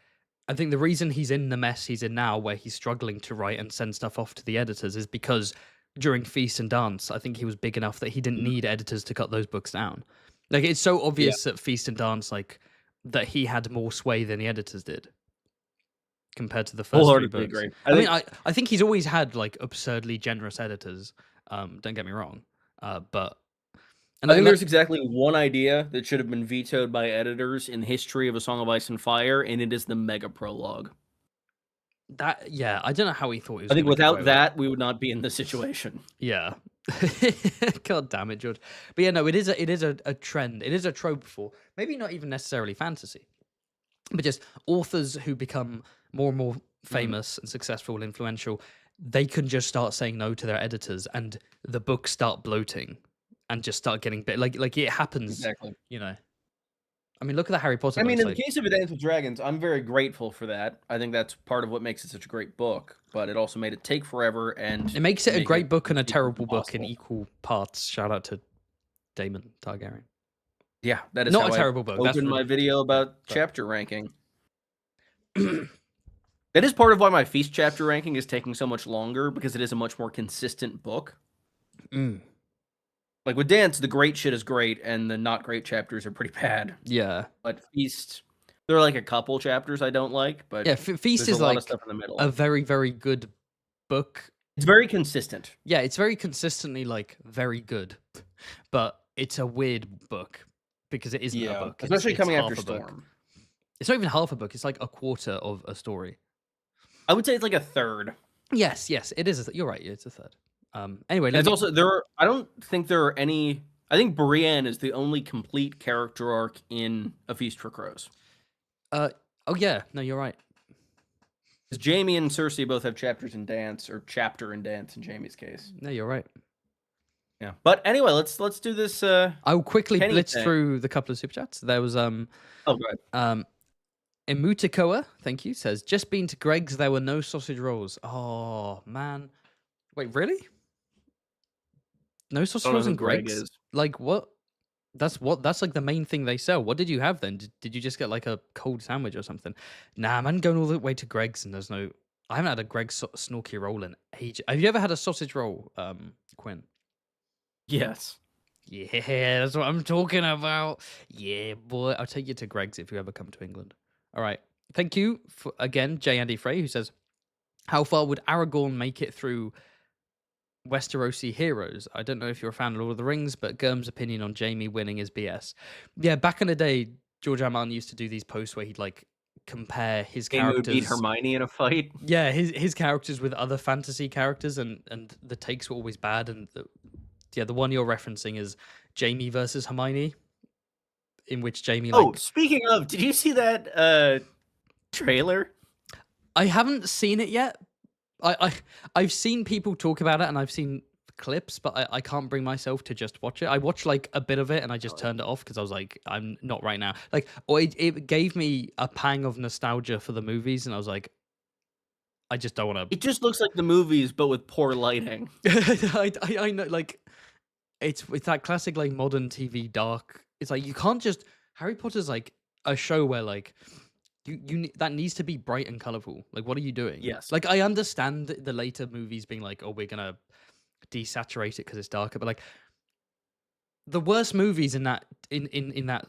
I think the reason he's in the mess he's in now, where he's struggling to write and send stuff off to the editors, is because during Feast and Dance, I think he was big enough that he didn't need editors to cut those books down. Like, it's so obvious that Feast and Dance, like, that he had more sway than the editors did compared to the first three books. Agree. I think he's always had like absurdly generous editors. Don't get me wrong, but I think there's exactly one idea that should have been vetoed by editors in the history of A Song of Ice and Fire, and it is the mega prologue. I don't know how he thought he was. I think without that, we would not be in this situation. Yeah. God damn it, George. But yeah, no, it is a trend. It is a trope for maybe not even necessarily fantasy, but just authors who become more and more famous and successful and influential. They can just start saying no to their editors, and the books start bloating and just start getting bit like it happens. Exactly. You know. I mean, look at the Harry Potter. I mean, in the case of A Dance with Dragons, I'm very grateful for that. I think that's part of what makes it such a great book, but it also made it take forever, and it makes it a great book and a terrible book in equal parts. Shout out to Daemon Targaryen. Yeah, that is not a terrible book. That's my video about chapter ranking. That is part of why my Feast chapter ranking is taking so much longer, because it is a much more consistent book. Like with Dance, the great shit is great, and the not great chapters are pretty bad. Yeah. But Feast, there are like a couple chapters I don't like, but yeah, Feast is like stuff in the middle. A very, very good book. It's very consistent. Yeah, it's very consistently like very good, but it's a weird book because it isn't a book. Especially coming after Storm. It's not even half a book. It's like a quarter of a story. I would say it's like a third. Yes, it is. You're right. It's a third. Anyway, it's also I don't think there are any. I think Brienne is the only complete character arc in A Feast for Crows. Oh yeah, no, you're right. Because Jaime and Cersei both have chapters in Dance, or chapter in Dance in Jaime's case. No, you're right. Yeah, but anyway, let's do this. I'll quickly blitz through the couple of super chats. There was Oh, go ahead. Imutikoa, thank you, says, just been to Greg's, there were no sausage rolls. Oh, man. Wait, really? No sausage rolls in Greg's? Like, what? That's like the main thing they sell. What did you have then? Did you just get like a cold sandwich or something? Nah, man, going all the way to Greg's and there's no... I haven't had a Greg's snorky roll in ages. Have you ever had a sausage roll, Quinn? Yes. Yeah, that's what I'm talking about. Yeah, boy. I'll take you to Greg's if you ever come to England. All right. Thank you, again, J. Andy Frey, who says, How far would Aragorn make it through Westerosi heroes? I don't know if you're a fan of Lord of the Rings, but Gurm's opinion on Jaime winning is BS. Yeah, back in the day, George R. R. Martin used to do these posts where he'd like compare his Jaime would beat characters. Hermione in a fight. Yeah, his characters with other fantasy characters, and the takes were always bad. And the one you're referencing is Jaime versus Hermione, in which Jaime like. Speaking of, did you see that trailer? I haven't seen it yet. I've seen people talk about it and I've seen clips, but I can't bring myself to just watch it. I watched like a bit of it and I just turned it off because I was like, I'm not right now. Like, or it gave me a pang of nostalgia for the movies, and I was like, I just don't want to. It just looks like the movies, but with poor lighting. I know, like, it's that classic like modern TV dark. It's like you can't just Harry Potter's like a show where like. That needs to be bright and colorful. Like, what are you doing? Yes. Like, I understand the later movies being like, oh, we're gonna desaturate it because it's darker, but like, the worst movies in that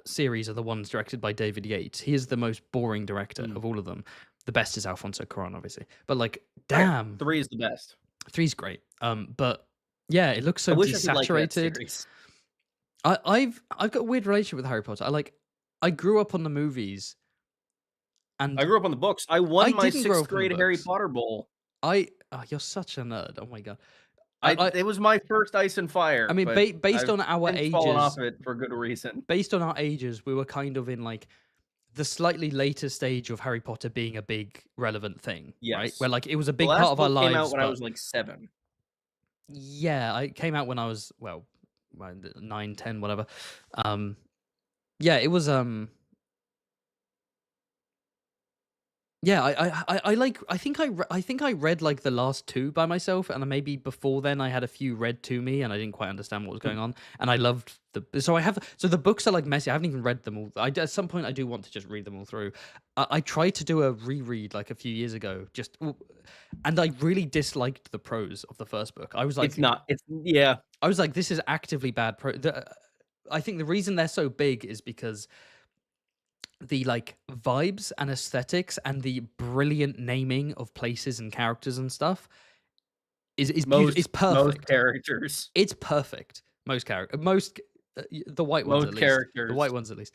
series are the ones directed by David Yates. He is the most boring director of all of them. The best is Alfonso Cuarón, obviously, but like, damn, 3 is the best. 3's great. But yeah, it looks so desaturated. I've got a weird relationship with Harry Potter. I grew up on the movies. And I grew up on the books. I won my 6th grade Harry Potter bowl. You're such a nerd. Oh my god. It was my first Ice and Fire. I mean, based on our ages, fallen off of it for good reason. Based on our ages, we were kind of in like the slightly later stage of Harry Potter being a big relevant thing, right? Where like it was a big part of our lives. Came out when I was like 7. Yeah, it came out when I was 9, 10, whatever. Yeah, it was Yeah, I think I read like the last 2 by myself, and maybe before then I had a few read to me, and I didn't quite understand what was going on. And I loved so the books are like messy. I haven't even read them all. At some point I do want to just read them all through. I tried to do a reread like a few years ago, and I really disliked the prose of the first book. I was like, I was like, this is actively bad prose. I think the reason they're so big is because the like vibes and aesthetics and the brilliant naming of places and characters and stuff is perfect. Most characters. It's perfect. Most characters. The white ones. Most characters. The white ones at least.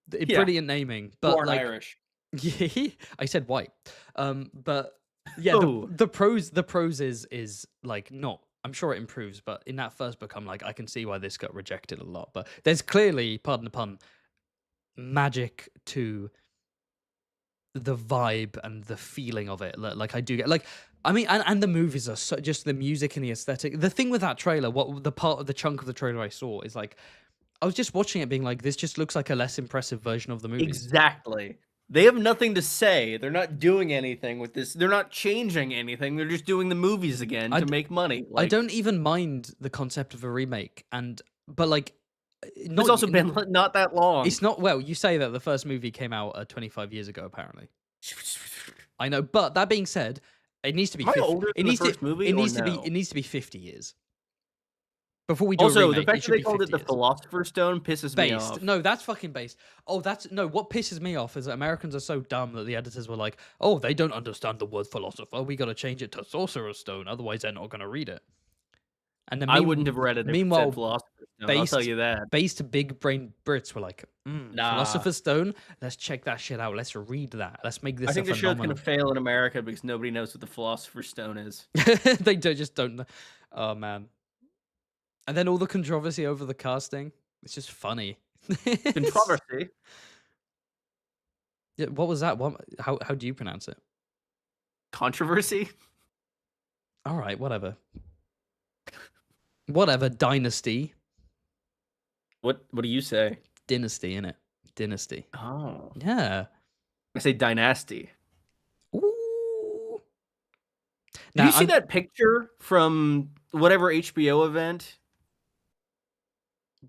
Brilliant naming. But Born like, Irish. I said white. But yeah, the prose is like not. I'm sure it improves, but in that first book, I'm like, I can see why this got rejected a lot. But there's clearly, pardon the pun, magic to the vibe and the feeling of it. Like I do get like, I mean, and the movies are so just the music and the aesthetic. The thing with that trailer, the chunk of the trailer I saw is like, I was just watching it being like, this just looks like a less impressive version of the movie. Exactly. They have nothing to say. They're not doing anything with this. They're not changing anything. They're just doing the movies again to make money. I don't even mind the concept of a remake, but like, it's also been not that long. It's not. Well, you say that the first movie came out 25 years ago, apparently. I know, but that being said, it needs to be. It needs to be 50 years before we do also, a remake. The fact that they called it the Philosopher's Stone pisses me off. No, that's fucking based. Oh, what pisses me off is that Americans are so dumb that the editors were like, oh, they don't understand the word philosopher. We got to change it to Sorcerer's Stone, otherwise they're not going to read it. And then I wouldn't have read it. Meanwhile, Philosopher's Stone, I'll tell you that. Based big brain Brits were like, Philosopher's Stone. Let's check that shit out. Let's read that. Let's make this. I think the show's gonna fail in America because nobody knows what the Philosopher's Stone is. They just don't know. Oh man. And then all the controversy over the casting. It's just funny. Controversy. Yeah. What was that? How do you pronounce it? Controversy. All right. Whatever. Whatever, dynasty. What do you say? Dynasty, innit? Dynasty. Oh. Yeah. I say dynasty. Ooh. Did you see that picture from whatever HBO event?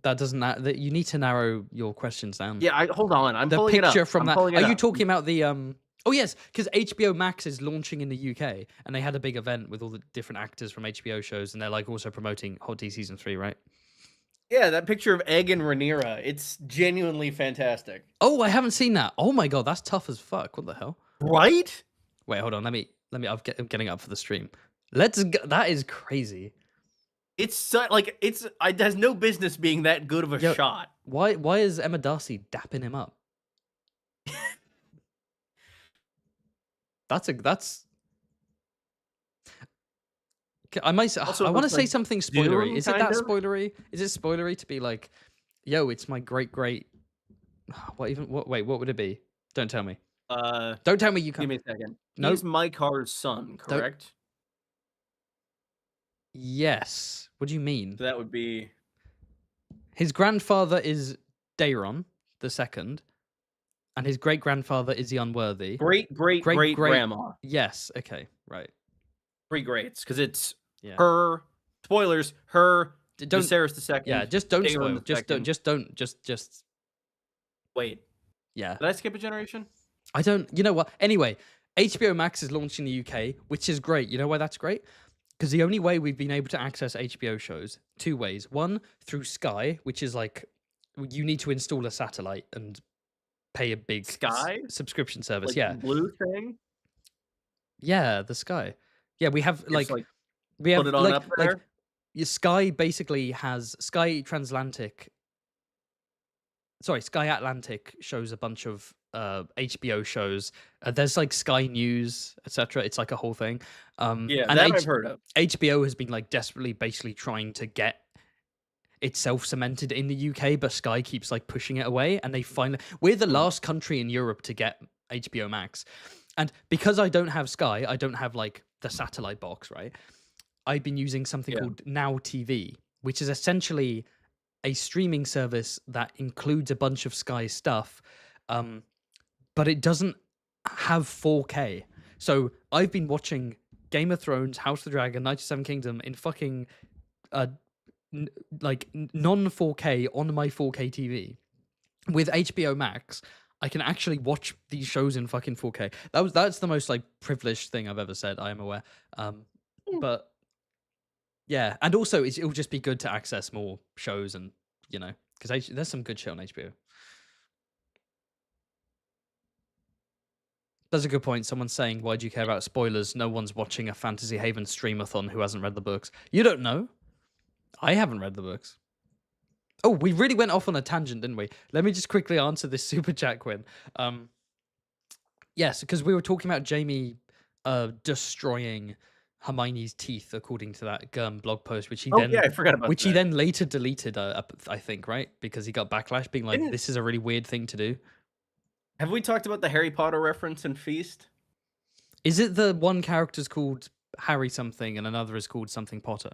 That doesn't. That you need to narrow your questions down. Yeah, hold on. I'm pulling it up. The picture from that. Are you talking about the Oh yes, because HBO Max is launching in the UK, and they had a big event with all the different actors from HBO shows, and they're like also promoting Hot Tea Season 3, right? Yeah, that picture of Egg and Rhaenyra, it's genuinely fantastic. Oh, I haven't seen that. Oh my god, that's tough as fuck. What the hell? Right? Wait, hold on. Let me I'm getting up for the stream. Let's go. That is crazy. It's like it has no business being that good of a shot. Why is Emma Darcy dapping him up? That's. I might. Also, I want to say like something spoilery. Doom, Is it that kind of? spoilery? Is it spoilery to be like, yo, it's my great. What? Wait, what would it be? Don't tell me. Don't tell me you can't. Give me a second. Nope. He's Mykar's son, correct? Yes. What do you mean? So that would be... His grandfather is Daeron the second, and his great-grandfather is the Unworthy. Great-great-great-grandma. Yes, okay, right. Greats, because it's her... Spoilers, her... Viserys the second. Yeah, just don't spoil. Just don't. Wait. Yeah. Did I skip a generation? I don't... You know what? Anyway, HBO Max is launched in the UK, which is great. You know why that's great? Because the only way we've been able to access HBO shows, two ways. One, through Sky, which is like, you need to install a satellite and pay a big subscription service. Like blue thing? Yeah, the Sky. Yeah, we have we have put it on up there? Sky basically has Sky Transatlantic. Sorry, Sky Atlantic shows a bunch of HBO shows. There's like Sky News, etc. It's like a whole thing. And I've heard of. HBO has been like desperately, basically trying to get itself cemented in the UK, but Sky keeps like pushing it away. And we're the last country in Europe to get HBO Max. And because I don't have Sky, I don't have like the satellite box, right? I've been using something called Now TV, which is essentially a streaming service that includes a bunch of Sky stuff, but it doesn't have 4K. So I've been watching Game of Thrones, House of the Dragon, 97 Kingdom in fucking like non-4K on my 4K TV. With HBO Max, I can actually watch these shows in fucking 4K. That's the most like privileged thing I've ever said, I am aware. But yeah, and also it'll just be good to access more shows, and you know, because there's some good shit on HBO. That's a good point. Someone's saying, why do you care about spoilers? No one's watching a Fantasy Haven streamathon who hasn't read the books. You don't know. I haven't read the books. Oh, we really went off on a tangent, didn't we? Let me just quickly answer this super chat, Quinn. Yes, because we were talking about Jaime destroying Hermione's teeth, according to that blog post, which he I forgot about which he then later deleted, I think, right? Because he got backlash, being like, this is a really weird thing to do. Have we talked about the Harry Potter reference in Feast? Is it the one character's called Harry something and another is called something Potter?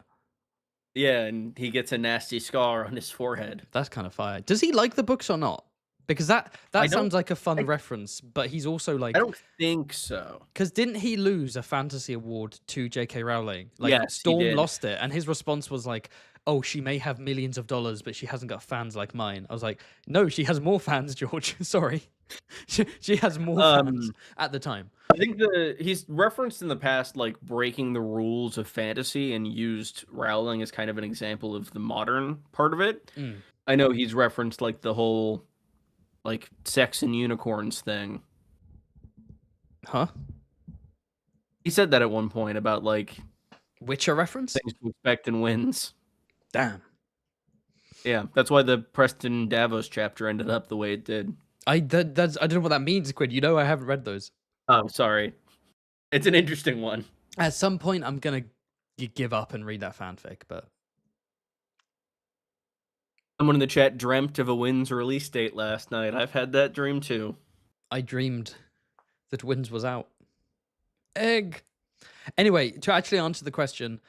Yeah, and he gets a nasty scar on his forehead. That's kind of fire. Does he like the books or not? Because that sounds like a fun reference, but he's also like... I don't think so. Because didn't he lose a fantasy award to J.K. Rowling? Like, yes, Storm lost it, and his response was like, oh, she may have millions of dollars, but she hasn't got fans like mine. I was like, no, she has more fans, George. Sorry. she has more fans at the time. I think he's referenced in the past, like, breaking the rules of fantasy and used Rowling as kind of an example of the modern part of it. I know he's referenced, like, the whole... like sex and unicorns thing. Huh? He said that at one point about like Witcher reference? Things to expect in Winds. Damn. Yeah, that's why the Preston Davos chapter ended up the way it did. I don't know what that means, Quinn. You know I haven't read those. Oh, sorry. It's an interesting one. At some point I'm gonna give up and read that fanfic, but someone in the chat dreamt of a Winds release date last night. I've had that dream too. I dreamed that Winds was out. Egg. Anyway, to actually answer the question,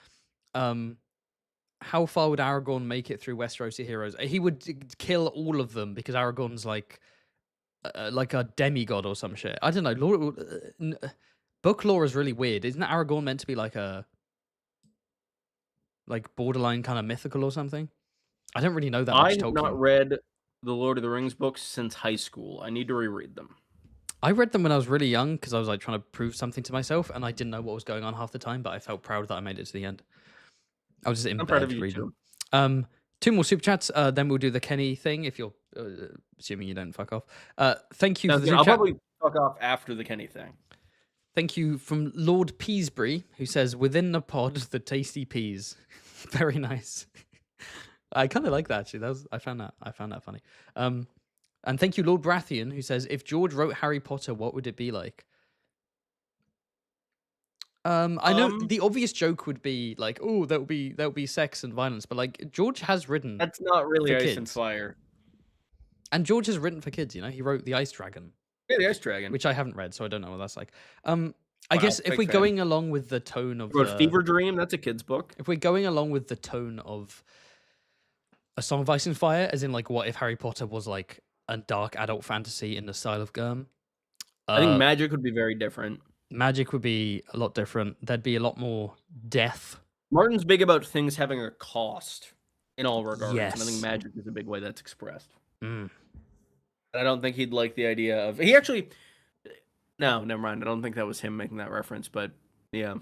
how far would Aragorn make it through Westerosi heroes? He would kill all of them because Aragorn's like a demigod or some shit. I don't know. Book lore is really weird. Isn't Aragorn meant to be like a borderline kind of mythical or something? I don't really know that much Tolkien. I've not read the Lord of the Rings books since high school. I need to reread them. I read them when I was really young because I was like trying to prove something to myself, and I didn't know what was going on half the time, but I felt proud that I made it to the end. I was just in bed reading. Two more super chats, then we'll do the Kenny thing if you're assuming you don't fuck off. Thank you for the super chat. I'll probably fuck off after the Kenny thing. Thank you from Lord Peasbury, who says, within the pod, the tasty peas. Very nice. I kind of like that, actually. I found that funny. And thank you, Lord Brathian, who says, if George wrote Harry Potter, what would it be like? I know the obvious joke would be like, oh, that would be sex and violence, but like George has written. That's not really for Ice kids. and Fire. And George has written for kids, you know. He wrote The Ice Dragon. Yeah, The Ice Dragon, which I haven't read, so I don't know what that's like. I guess if we're going along with the tone of Fever Dream, that's a kid's book. If we're going along with the tone of A Song of Ice and Fire, as in like, what if Harry Potter was like a dark adult fantasy in the style of Gurm? I think magic would be very different. Magic would be a lot different. There'd be a lot more death. Martin's big about things having a cost in all regards. Yes. And I think magic is a big way that's expressed. Mm. And I don't think he'd like the idea of... He actually... No, never mind. I don't think that was him making that reference, but yeah.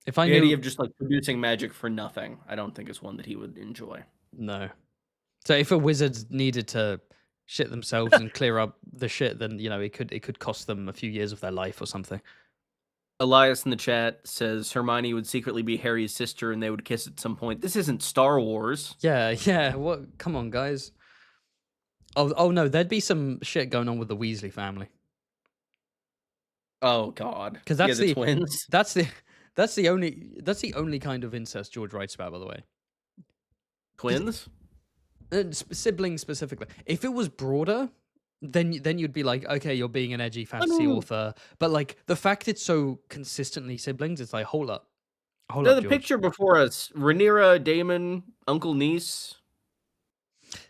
If I the knew... idea of just like producing magic for nothing, I don't think is one that he would enjoy. No. So if a wizard needed to shit themselves and clear up the shit, then, you know, it could cost them a few years of their life or something. Elias in the chat says Hermione would secretly be Harry's sister and they would kiss at some point. This isn't Star Wars. Yeah. What? Come on, guys. Oh no, there'd be some shit going on with the Weasley family. Oh God, because that's the twins. That's the only kind of incest George writes about, by the way. Twins, siblings specifically. If it was broader, then you'd be like, okay, you're being an edgy fantasy author. But like the fact it's so consistently siblings, it's like, hold up. The picture before us: Rhaenyra, Daemon, uncle, niece.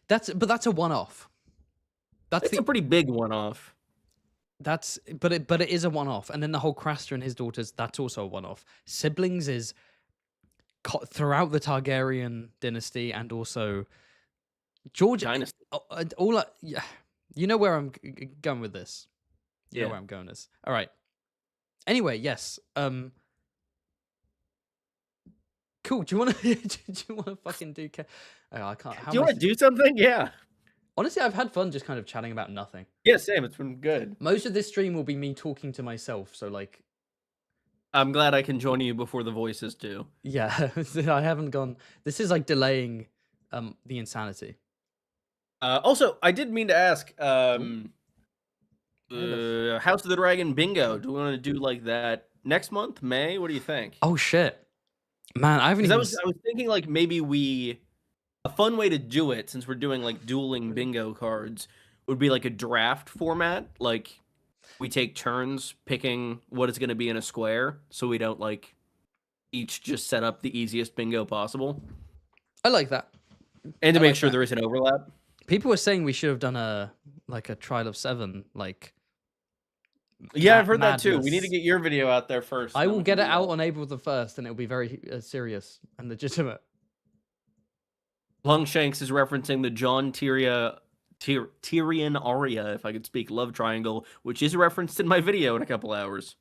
That's a one-off. That's a pretty big one-off. But it is a one-off, and then the whole Craster and his daughters, that's also a one-off. Siblings is throughout the Targaryen dynasty, and also George dynasty. Yeah, you know where I'm going with this. You know where I'm going with this. All right. Anyway, yes. Cool. Do you want to fucking do? I can't. Do you want to do something? Yeah. Honestly, I've had fun just kind of chatting about nothing. Yeah, same. It's been good. Most of this stream will be me talking to myself, so like... I'm glad I can join you before the voices do. Yeah, I haven't gone... This is like delaying the insanity. Also, I did mean to ask, House of the Dragon bingo. Do we want to do like that next month, May? What do you think? Oh, shit. Man, I haven't even... I was thinking like maybe a fun way to do it, since we're doing like dueling bingo cards, would be like a draft format. Like we take turns picking what is going to be in a square, so we don't like each just set up the easiest bingo possible. I like that. And to make sure there isn't overlap. People were saying we should have done a trial of 7, like... Yeah, I've heard that too. We need to get your video out there first. I will get it out on April the 1st, and it'll be very serious and legitimate. Longshanks is referencing the John Tyrion aria, if I could speak, love triangle, which is referenced in my video in a couple hours.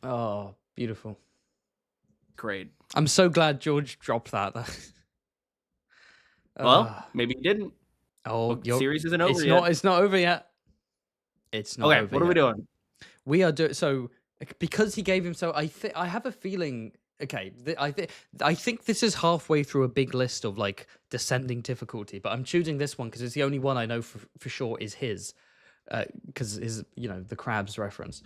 Oh, beautiful. Great. I'm so glad George dropped that. Well, maybe he didn't. Oh, the series isn't over yet. It's not over yet. It's not over what are we doing? We are doing... So, because he gave himself... I have a feeling... Okay, I think this is halfway through a big list of like descending difficulty, but I'm choosing this one because it's the only one I know for sure is his, because his, you know, the crabs reference.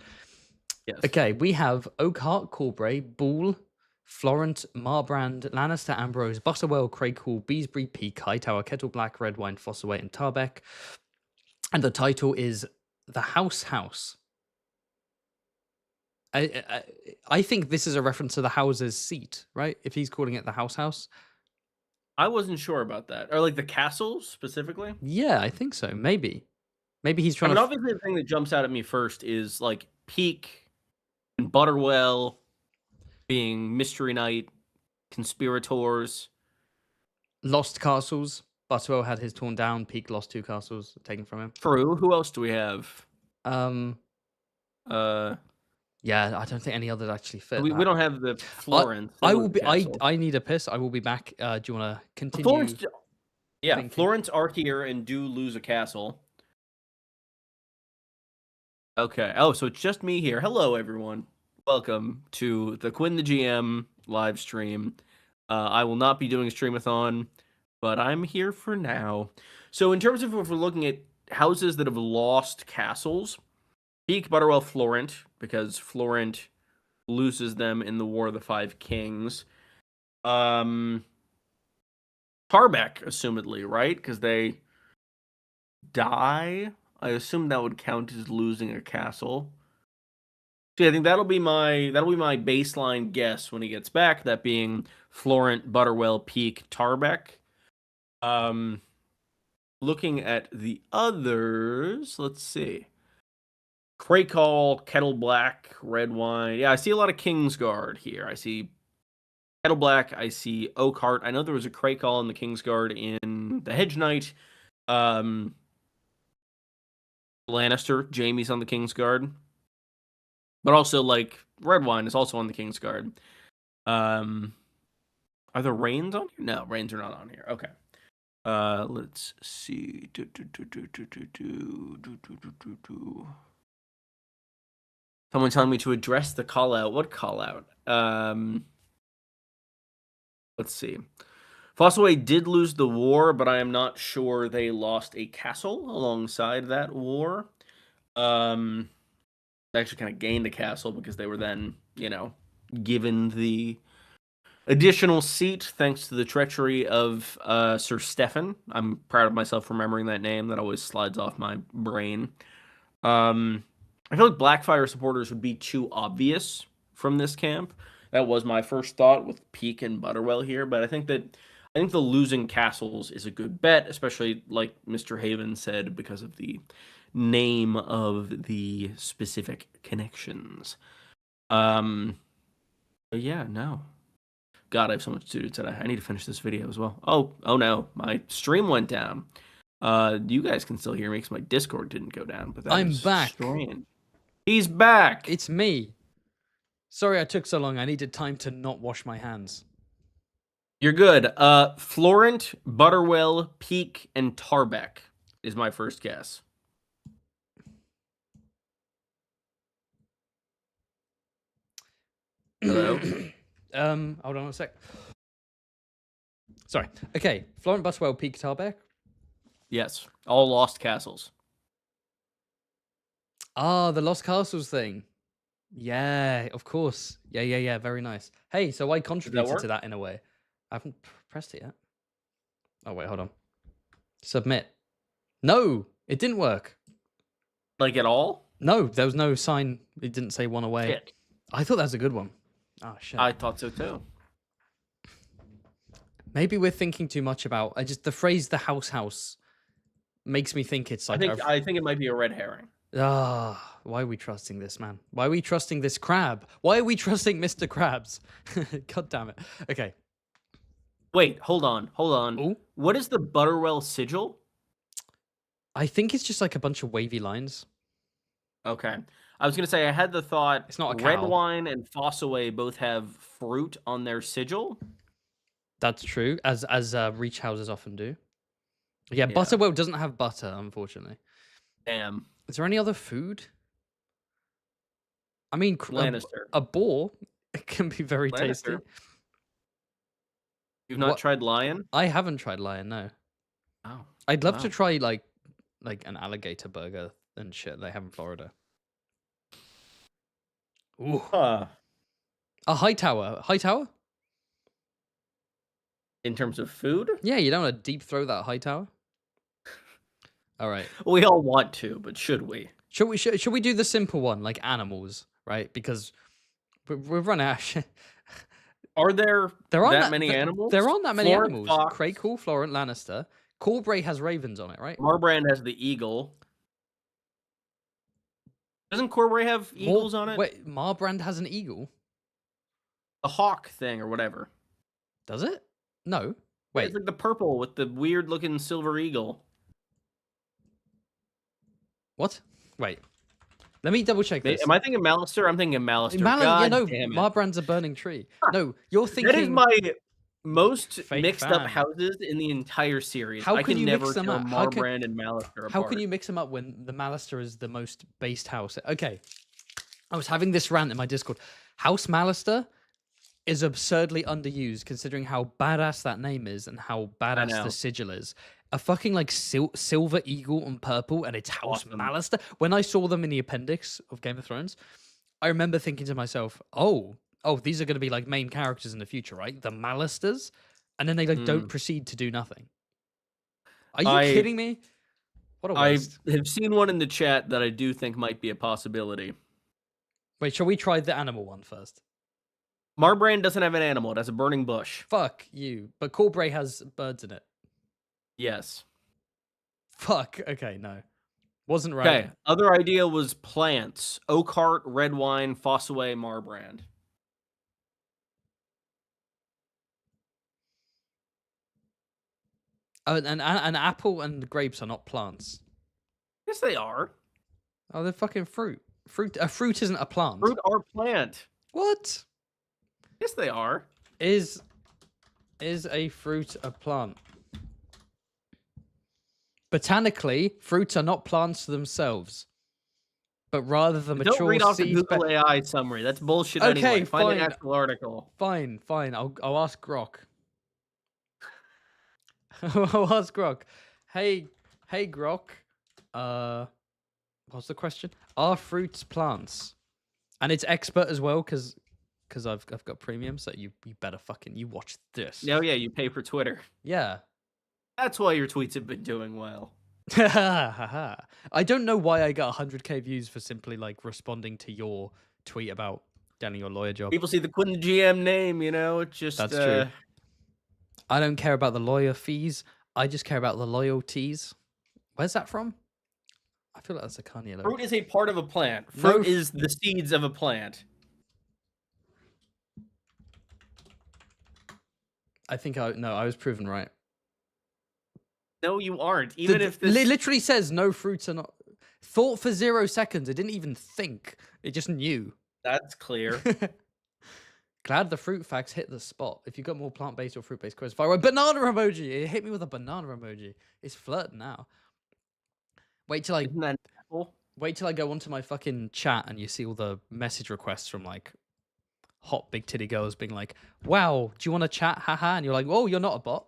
Yes. Okay, we have Oakhart, Corbray, Bull, Florent, Marbrand, Lannister, Ambrose, Butterwell, Craighall, Beesbury, Peak, Hightower, Kettle Black, Redwine, Fossaway, and Tarbeck, and the title is The House. I think this is a reference to the house's seat, right? If he's calling it the house. I wasn't sure about that. Or like the castle specifically? Yeah, I think so. Maybe he's trying to... obviously the thing that jumps out at me first is like Peak and Butterwell being Mystery Knight, conspirators. Lost castles. Butterwell had his torn down. Peak lost 2 castles taken from him. True. Who else do we have? Yeah, I don't think any others actually fit. We don't have the Florence. I need a piss. I will be back. Do you want to continue? Florence are here and do lose a castle. Okay. Oh, so it's just me here. Hello, everyone. Welcome to the Quinn the GM live stream. I will not be doing a streamathon, but I'm here for now. So in terms of if we're looking at houses that have lost castles, Peak, Butterwell, Florent, because Florent loses them in the War of the Five Kings. Tarbeck, assumedly, right? Because they die. I assume that would count as losing a castle. So yeah, I think that'll be my baseline guess when he gets back. That being Florent, Butterwell, Peak, Tarbeck. Looking at the others, let's see. Crakehall, Kettle Black, Red Wine. Yeah, I see a lot of Kingsguard here. I see Kettle Black. I see Oakheart. I know there was a Crakehall in the Kingsguard in the Hedge Knight. Lannister, Jaime's on the Kingsguard. But also, like, Red Wine is also on the Kingsguard. Are the Rains on here? No, Rains are not on here. Okay. Let's see. Someone telling me to address the call out. What call out? Let's see. Fossaway did lose the war, but I am not sure they lost a castle alongside that war. They actually kind of gained a castle because they were then, given the additional seat thanks to the treachery of Sir Stefan. I'm proud of myself for remembering that name. That always slides off my brain. I feel like Blackfire supporters would be too obvious from this camp. That was my first thought with Peak and Butterwell here, but I think the losing castles is a good bet, especially like Mr. Haven said, because of the name of the specific connections. But yeah, no. God, I have so much to do today. I need to finish this video as well. Oh no, my stream went down. You guys can still hear me because my Discord didn't go down, but I'm back. Strange. He's back. It's me. Sorry I took so long. I needed time to not wash my hands. You're good. Florent, Butterwell, Peak, and Tarbeck is my first guess. Hello? Hold on a sec. Sorry. Okay. Florent, Butterwell, Peak, Tarbeck? Yes. All lost castles. Ah, the Lost Castles thing. Yeah, of course. Yeah. Very nice. Hey, so I contributed to that in a way. I haven't pressed it yet. Oh, wait, hold on. Submit. No, it didn't work. Like at all? No, there was no sign. It didn't say one away. Shit. I thought that was a good one. Oh, shit. I thought so too. Maybe we're thinking too much about... the phrase "the house" makes me think it's like... I think it might be a red herring. Why are we trusting this, man? Why are we trusting this crab? Why are we trusting Mr. Krabs? God damn it. Okay. Wait, hold on. Ooh. What is the Butterwell sigil? I think it's just like a bunch of wavy lines. Okay. I was going to say, I had the thought it's not a cow. Red Wine and Fossaway both have fruit on their sigil. That's true, as Reach houses often do. Yeah, Butterwell doesn't have butter, unfortunately. Damn. Is there any other food? I mean, Lannister. A boar can be very tasty. You've not tried lion? I haven't tried lion, no. Oh. I'd love to try like an alligator burger and shit they have in Florida. Ooh. A Hightower. Hightower? In terms of food? Yeah, you don't want to deep throw that Hightower? All right. We all want to, but should we? Should we do the simple one, like animals, right? Because we've run out of shit. Are there that many animals? There aren't that many animals. Fox. Crakehall, Florent, Lannister. Corbray has ravens on it, right? Marbrand has the eagle. Doesn't Corbray have eagles on it? Wait, Marbrand has an eagle? A hawk thing or whatever. Does it? No. Wait. It's like the purple with the weird looking silver eagle. What? Wait. Let me double check this. Am I thinking Malister? I'm thinking Malister. Marbrand's a burning tree. No, you're thinking... Most Fake mixed up fan. houses in the entire series. How I can can you never mix them tell up? Marbrand and Mallister How apart. can you mix them up when the Mallister is the most based house? Okay, I was having this rant in my Discord. House Mallister is absurdly underused considering how badass that name is and how badass the sigil is. A fucking like silver eagle on purple and it's House Awesome. Mallister. When I saw them in the appendix of Game of Thrones, I remember thinking to myself, oh, these are going to be like main characters in the future, right? The Mallisters. And then they like don't proceed to do nothing. Are you kidding me? What a waste. I have seen one in the chat that I do think might be a possibility. Wait, shall we try the animal one first? Marbrand doesn't have an animal. It has a burning bush. Fuck you. But Corbray has birds in it. Yes. Fuck. Okay, no. Wasn't right. Okay. Other idea was plants. Oakhart, red wine, Fossaway, Marbrand. Oh, and an apple and grapes are not plants. Yes, they are. Oh, they're fucking fruit. A fruit isn't a plant. Fruit are plant. What? Yes, they are. Is a fruit a plant? Botanically, fruits are not plants themselves, but rather the mature seeds. Don't read off the Google AI summary. That's bullshit anyway. Find an actual article. Fine. I'll ask Grok. I'll ask Grok. Hey, Grok. What's the question? Are fruits plants? And it's expert as well, because I've got premium. So you better fucking watch this. Oh yeah, you pay for Twitter. Yeah. That's why your tweets have been doing well. I don't know why I got 100k views for simply like responding to your tweet about getting your lawyer job. People see the Quinn the GM name, you know. It's just that's true. I don't care about the lawyer fees. I just care about the loyalties. Where's that from? I feel like that's a Kanye. Fruit is a part of a plant. Fruit is the seeds of a plant. I think I was proven right. No, you aren't. Even if this literally says no fruits are not. Thought for 0 seconds. It didn't even think. It just knew. That's clear. Glad the fruit facts hit the spot. If you got more plant-based or fruit-based quiz, fire away. Banana emoji. It hit me with a banana emoji. It's flirting now. Wait till I go onto my fucking chat and you see all the message requests from like hot big titty girls being like, "Wow, do you want to chat? Haha," and you're like, "Oh, you're not a bot."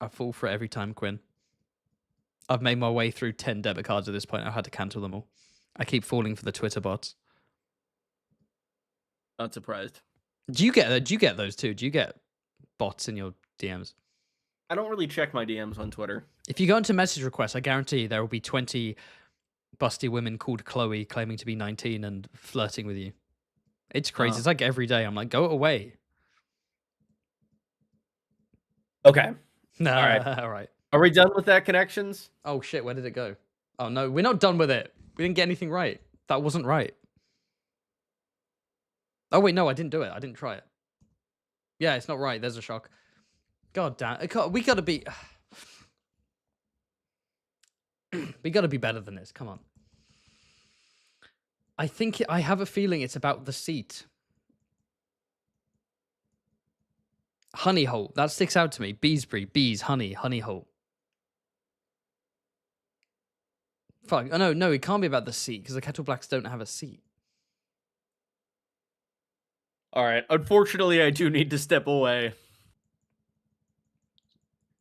I fall for it every time, Quinn. I've made my way through 10 debit cards at this point. I've had to cancel them all. I keep falling for the Twitter bots. Not surprised. Do you get those too? Do you get bots in your DMs? I don't really check my DMs on Twitter. If you go into message requests, I guarantee there will be 20 busty women called Chloe claiming to be 19 and flirting with you. It's crazy. It's like every day. I'm like, go away. Okay. No. All right. All right. Are we done with that, connections? Oh shit, where did it go? Oh no, we're not done with it. We didn't get anything right. That wasn't right. Oh wait, no, I didn't do it. I didn't try it. Yeah, it's not right. There's a shock. God damn. We gotta be... we gotta be better than this. Come on. I have a feeling it's about the seat. Honey hole. That sticks out to me. Beesbury, bees, honey hole. Fuck. Oh, no, it can't be about the seat because the Kettle Blacks don't have a seat. All right. Unfortunately, I do need to step away.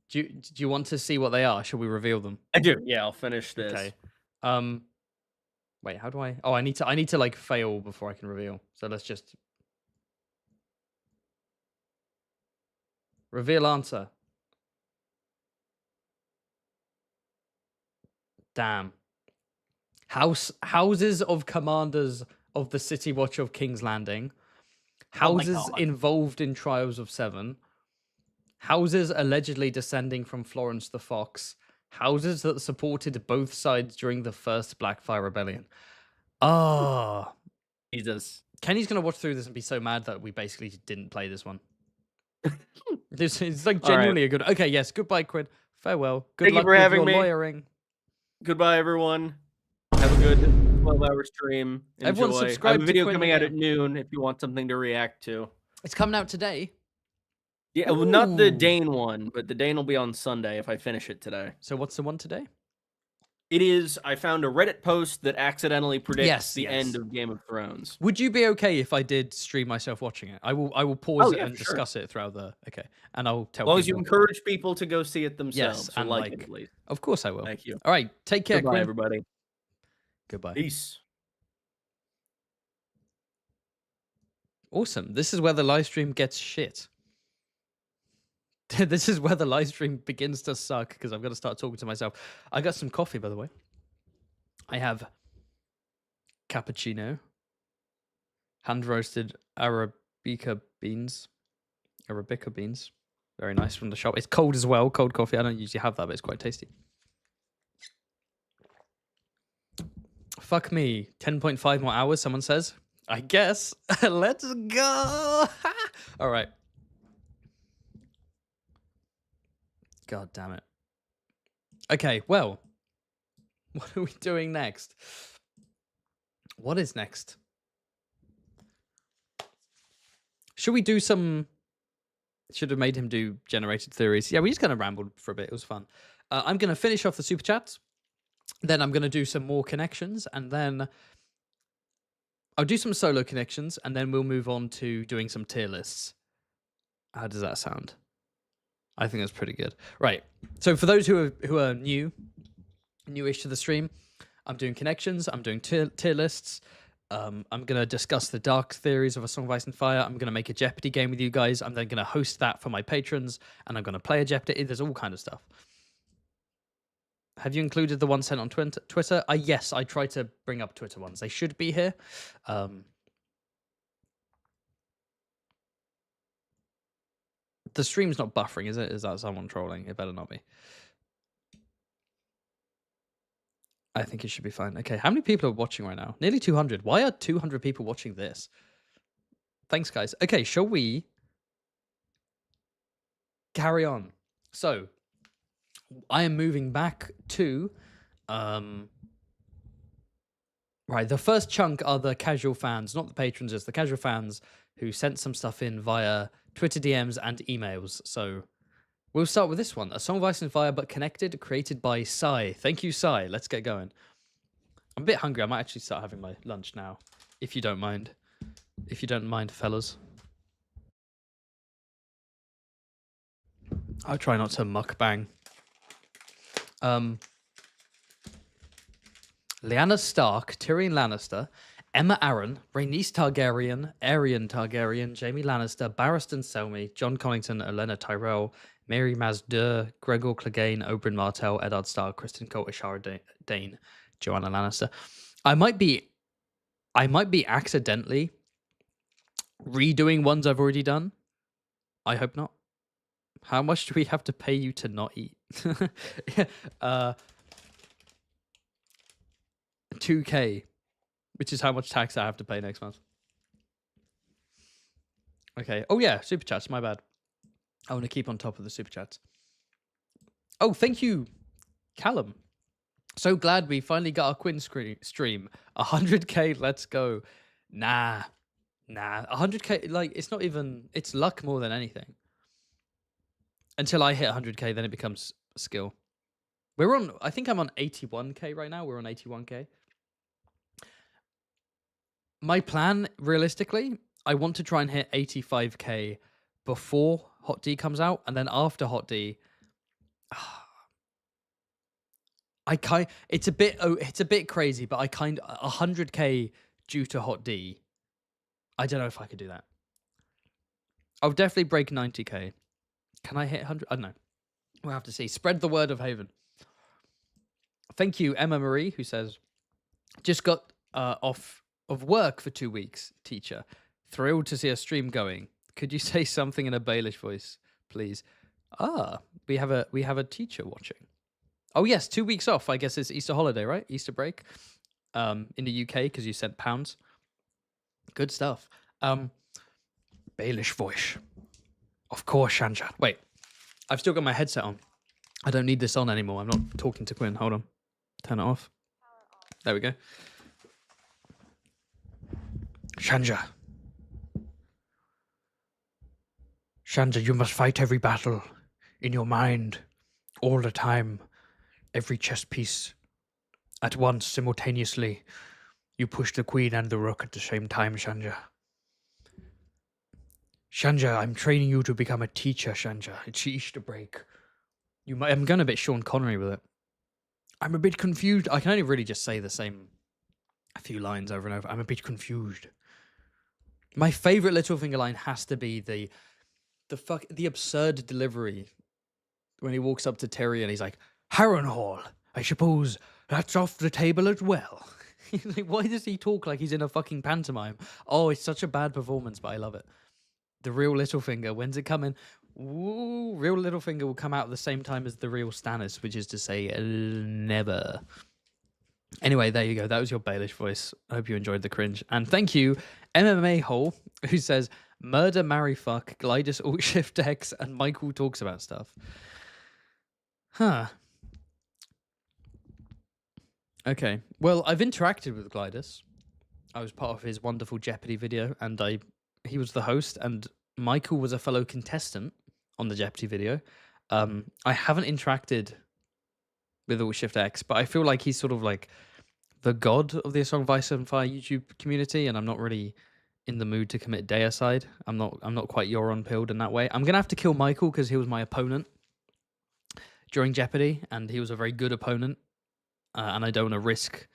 Do you want to see what they are? Shall we reveal them? I do. Yeah, I'll finish this. Okay. Wait, how do I? Oh, I need to like fail before I can reveal. So let's just reveal answer. Damn. Houses of commanders of the City Watch of King's Landing. Houses involved in Trials of Seven. Houses allegedly descending from Florence the Fox. Houses that supported both sides during the First Blackfire Rebellion. Ah. Oh. Jesus. Kenny's going to watch through this and be so mad that we basically didn't play this one. It's like genuinely a good... Okay, yes. Goodbye, Quinn. Farewell. Good luck with your lawyering. Goodbye, everyone. Have a good 12-hour stream. Enjoy. Everyone I subscribe have a to video Quinn the coming out GM. at noon if you want something to react to. It's coming out today. Yeah, well, not the Dane one, but the Dane will be on Sunday if I finish it today. So what's the one today? It is. I found a Reddit post that accidentally predicts the end of Game of Thrones. Would you be okay if I did stream myself watching it? I will pause it and discuss it throughout the and I'll tell. As long as you encourage people to go see it themselves, and like it at least. Of course I will. Thank you. All right, take care, Goodbye, Quinn. everybody. Goodbye. Peace. Awesome. This is where the live stream gets shit. This is where the live stream begins to suck because I've got to start talking to myself. I got some coffee, by the way. I have cappuccino, hand-roasted Arabica beans. Very nice from the shop. It's cold as well, cold coffee. I don't usually have that, but it's quite tasty. Fuck me. 10.5 more hours, someone says. I guess. Let's go. All right. God damn it. Okay, well, what are we doing next? What is next? Should we do some... Should have made him do generated theories. Yeah, we just kind of rambled for a bit. It was fun. I'm going to finish off the super chats. Then I'm going to do some more connections. And then I'll do some solo connections. And then we'll move on to doing some tier lists. How does that sound? I think that's pretty good. Right. So for those who are newish to the stream, I'm doing connections. I'm doing tier lists. I'm going to discuss the dark theories of A Song of Ice and Fire. I'm going to make a Jeopardy game with you guys. I'm then going to host that for my patrons, and I'm going to play a Jeopardy. There's all kind of stuff. Have you included the one sent on Twitter? Yes, I try to bring up Twitter ones. They should be here. The stream's not buffering, is it? Is that someone trolling? It better not be. I think it should be fine. Okay, how many people are watching right now? Nearly 200. Why are 200 people watching this? Thanks, guys. Okay, shall we carry on? So, I am moving back to... Right, the first chunk are the casual fans, not the patrons, just the casual fans who sent some stuff in via Twitter DMs and emails. So we'll start with this one. A Song of Ice and Fire, but connected, created by Sai. Thank you, Sai. Let's get going. I'm a bit hungry. I might actually start having my lunch now, if you don't mind. If you don't mind, fellas. I'll try not to mukbang. Lyanna Stark, Tyrion Lannister, Emma Arryn, Rhaenys Targaryen, Aerion Targaryen, Jaime Lannister, Barristan Selmy, John Connington, Olenna Tyrell, Mary Maz-Dur, Gregor Clegane, Oberyn Martell, Eddard Stark, Kristen Cole, Ashara Dane, Joanna Lannister. I might be accidentally redoing ones I've already done. I hope not. How much do we have to pay you to not eat? 2K, which is how much tax I have to pay next month. Okay. Oh yeah, super chats. My bad. I want to keep on top of the super chats. Oh, thank you, Callum. So glad we finally got our Quinn stream. 100K. Let's go. Nah. 100K. Like, it's not even. It's luck more than anything. Until I hit 100K, then it becomes skill. We're on. I think I'm on 81K right now. We're on 81K. My plan, realistically, I want to try and hit 85K before Hot D comes out, and then after Hot D, it's a bit crazy, but 100K due to Hot D. I don't know if I could do that. I'll definitely break 90K. Can I hit 100? I don't know. We'll have to see. Spread the word of Haven. Thank you, Emma Marie, who says, just got off of work for 2 weeks, teacher. Thrilled to see a stream going. Could you say something in a Baelish voice, please? We have a teacher watching. Oh yes, 2 weeks off. I guess it's Easter holiday, right? Easter break. In the UK because you sent pounds. Good stuff. Baelish voice. Of course, Shanja. Wait, I've still got my headset on. I don't need this on anymore. I'm not talking to Quinn. Hold on. Turn it off. There we go. Shanja. Shanja, you must fight every battle in your mind, all the time, every chess piece, at once, simultaneously. You push the queen and the rook at the same time, Shanja. Shanja, I'm training you to become a teacher, Shanja. It's Easter break. I'm going a bit Sean Connery with it. I'm a bit confused. I can only really just say the same a few lines over and over. I'm a bit confused. My favorite Littlefinger line has to be the absurd delivery when he walks up to Tyrion. He's like, Harrenhal, I suppose that's off the table as well. He's like, why does he talk like he's in a fucking pantomime? Oh, it's such a bad performance, but I love it. The real Littlefinger, when's it coming? Ooh, real Littlefinger will come out at the same time as the real Stannis, which is to say, never. Anyway, there you go. That was your Baelish voice. I hope you enjoyed the cringe. And thank you, MMA Hole, who says, murder, marry, fuck, Glidus, alt shift X, and Michael talks about stuff. Huh. Okay. Well, I've interacted with Glidus. I was part of his wonderful Jeopardy video, and he was the host, and Michael was a fellow contestant on the Jeopardy video. I haven't interacted with alt shift X, but I feel like he's sort of like the god of the Song of Ice and Fire YouTube community, and I'm not really in the mood to commit deicide. I'm not quite Euron pilled in that way. I'm gonna have to kill Michael because he was my opponent during Jeopardy, and he was a very good opponent, and I don't want to risk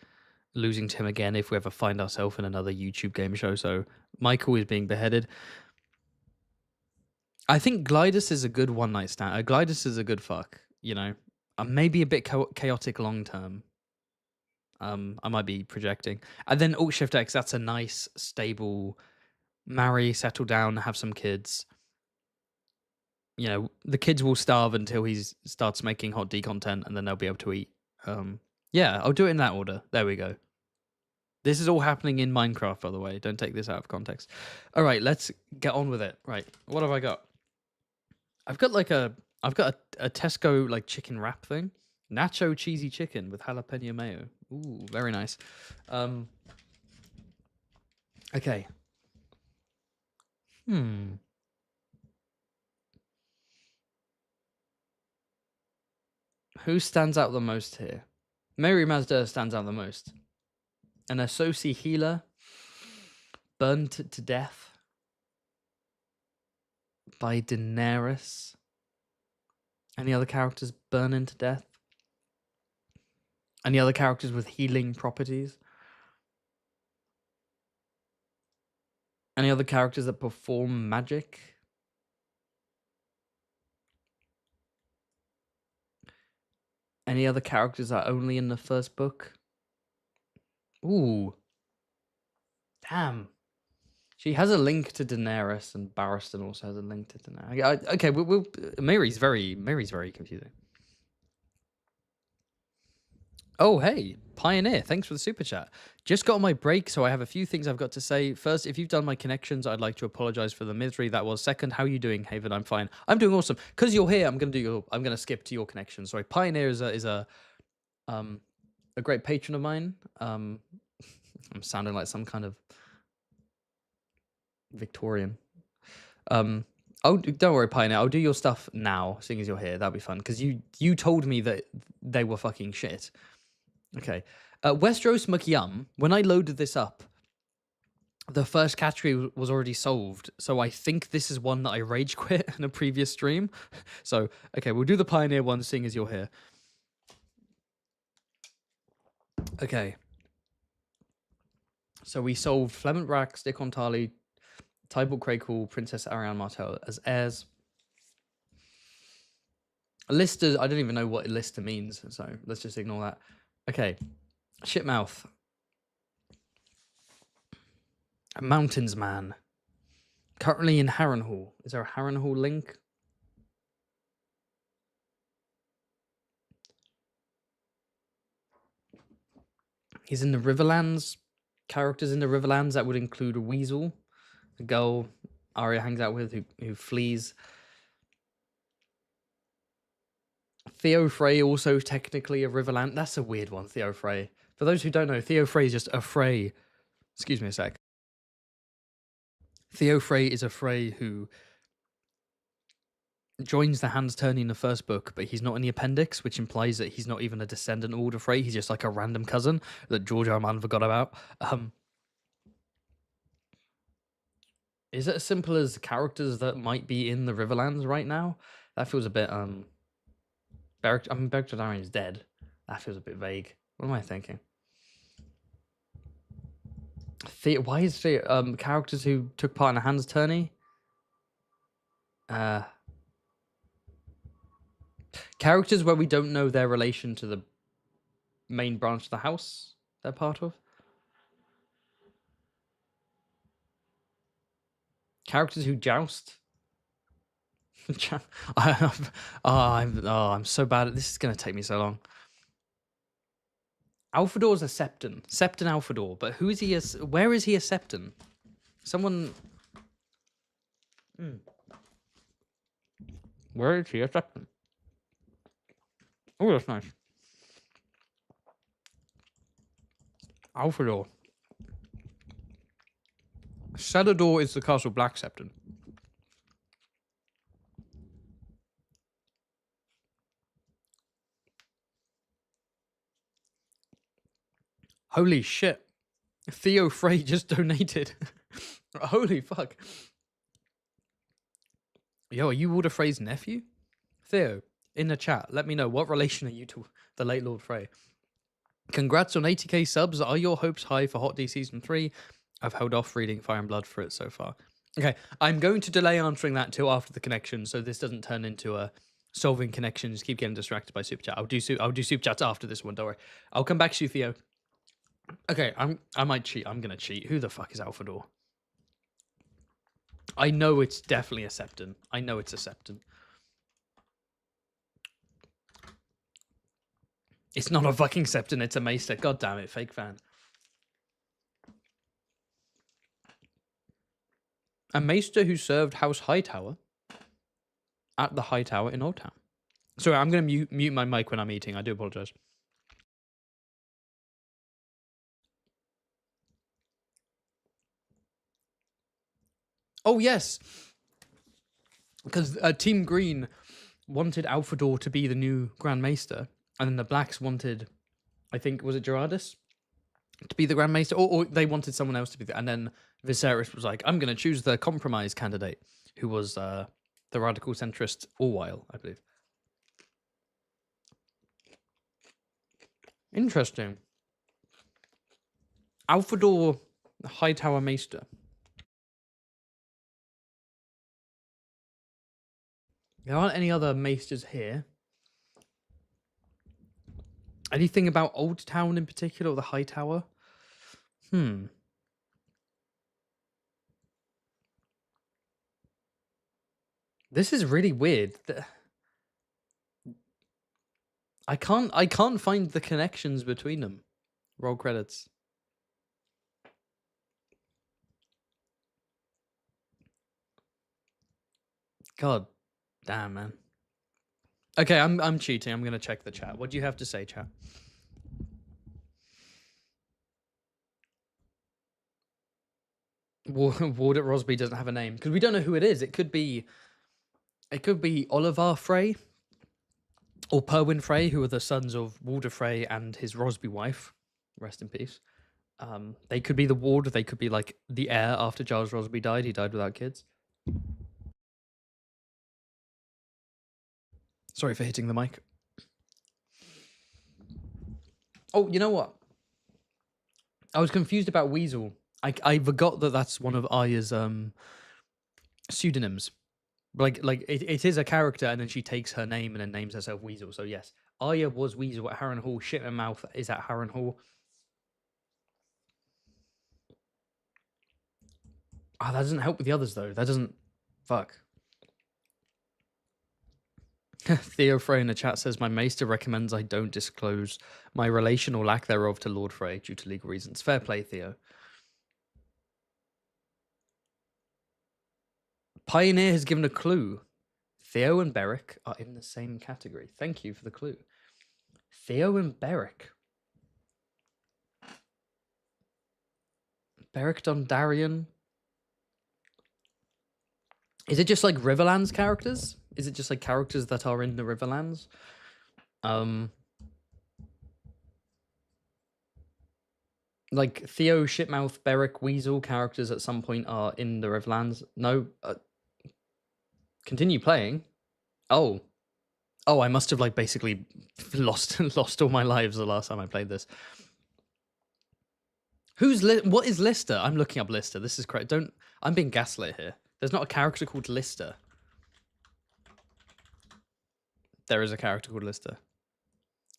losing to him again if we ever find ourselves in another YouTube game show. So Michael is being beheaded. I think Glidus is a good one-night stand. Glidus is a good fuck, you know. Maybe a bit chaotic long term. I might be projecting. And then alt shift X, that's a nice, stable, marry, settle down, have some kids. You know, the kids will starve until he starts making hot D content, and then they'll be able to eat. Yeah, I'll do it in that order. There we go. This is all happening in Minecraft, by the way. Don't take this out of context. All right, let's get on with it. Right, what have I got? I've got a Tesco like chicken wrap thing. Nacho cheesy chicken with jalapeno mayo. Ooh, very nice. Okay. Who stands out the most here? Mary Mazda stands out the most. An Associ healer burned to death by Daenerys. Any other characters burning to death? Any other characters with healing properties? Any other characters that perform magic? Any other characters that are only in the first book? Ooh. Damn. She has a link to Daenerys, and Barristan also has a link to Daenerys. Okay, Mary's very confusing. Oh, hey, Pioneer, thanks for the super chat. Just got on my break, so I have a few things I've got to say. First, if you've done my connections, I'd like to apologize for the misery that was. Second, how are you doing, Haven? I'm fine. I'm doing awesome. Because you're here, I'm gonna skip to your connections. Sorry, Pioneer is a great patron of mine. I'm sounding like some kind of Victorian. Oh, don't worry, Pioneer. I'll do your stuff now, seeing as you're here. That'd be fun, because you told me that they were fucking shit. Okay. Westeros McYum, when I loaded this up, the first category was already solved. So I think this is one that I rage quit in a previous stream. So, okay, we'll do the Pioneer one, seeing as you're here. Okay. So we solved Flemont Brax, Dickon Tarley, Tybalt Crakehall, Princess Ariane Martell as heirs. Lister, I don't even know what Lister means, so let's just ignore that. Okay, Shitmouth. A Mountains Man. Currently in Harrenhal. Is there a Harrenhal link? He's in the Riverlands. Characters in the Riverlands, that would include a Weasel, a girl Arya hangs out with who flees. Theo Frey, also technically a Riverland. That's a weird one, Theo Frey. For those who don't know, Theo Frey is just a Frey. Excuse me a sec. Theo Frey is a Frey who joins the Hands Tourney in the first book, but he's not in the appendix, which implies that he's not even a descendant of Order Frey. He's just like a random cousin that George R. R. Martin forgot about. Is it as simple as characters that might be in the Riverlands right now? That feels a bit Beric Dondarrion is dead. That feels a bit vague. What am I thinking? Why is characters who took part in the Hands Tourney? Characters where we don't know their relation to the main branch of the house they're part of. Characters who joust. I'm so bad at this. Is going to take me so long. Alphador's a Septon. Septon Alphador. But who is he? Where is he a Septon? Someone... Where is he a Septon? Oh, that's nice. Alphador. Celador is the Castle Black Septon. Holy shit. Theo Frey just donated. Holy fuck. Yo, are you Walder Frey's nephew? Theo, in the chat, let me know, what relation are you to the late Lord Frey? Congrats on 80k subs. Are your hopes high for Hot D Season 3? I've held off reading Fire and Blood for it so far. Okay, I'm going to delay answering that till after the connection, so this doesn't turn into a solving connections. Keep getting distracted by super chat. I'll do super chats after this one. Don't worry. I'll come back to you, Theo. Okay, I might cheat. I'm gonna cheat. Who the fuck is Alphador? I know it's definitely a Septon. I know it's a Septon. It's not a fucking Septon. It's a Maester. God damn it, fake fan. A Maester who served House Hightower at the Hightower in Old Town. Sorry, I'm going to mute my mic when I'm eating. I do apologize. Oh, yes. Because Team Green wanted Alphador to be the new Grand Maester. And then the Blacks wanted, I think, was it Gerardus? To be the Grand Maester? Or they wanted someone else to be and then Viserys was like, I'm going to choose the compromise candidate, who was the radical centrist Orwyle, I believe. Interesting. Alphador Hightower Maester. There aren't any other Maesters here. Anything about Old Town in particular, or the Hightower? This is really weird. I can't find the connections between them. Roll credits. God damn, man. Okay, I'm cheating. I'm gonna check the chat. What do you have to say, chat? Ward at Rosby doesn't have a name because we don't know who it is. It could be Oliver Frey or Perwyn Frey, who are the sons of Walder Frey and his Rosby wife. Rest in peace. They could be the ward. They could be like the heir after Giles Rosby died. He died without kids. Sorry for hitting the mic. Oh, you know what? I was confused about Weasel. I forgot that that's one of Arya's pseudonyms. Like it is a character, and then she takes her name and then names herself Weasel. So yes, Arya was Weasel at Harrenhal. Shittermouth is at Harrenhal. Ah, that doesn't help with the others though. That doesn't. Fuck. Theo Frey in the chat says, my maester recommends I don't disclose my relation or lack thereof to Lord Frey due to legal reasons. Fair play, Theo. Pioneer has given a clue. Theo and Beric are in the same category. Thank you for the clue. Theo and Beric. Beric Dondarrion. Is it just like Riverlands characters? Is it just like characters that are in the Riverlands? Like Theo, Shipmouth, Beric, Weasel characters at some point are in the Riverlands. No. Continue playing. Oh, I must have like basically lost all my lives the last time I played this. What is Lister? I'm looking up Lister. This is correct. I'm being gaslit here. There's not a character called Lister. There is a character called Lister.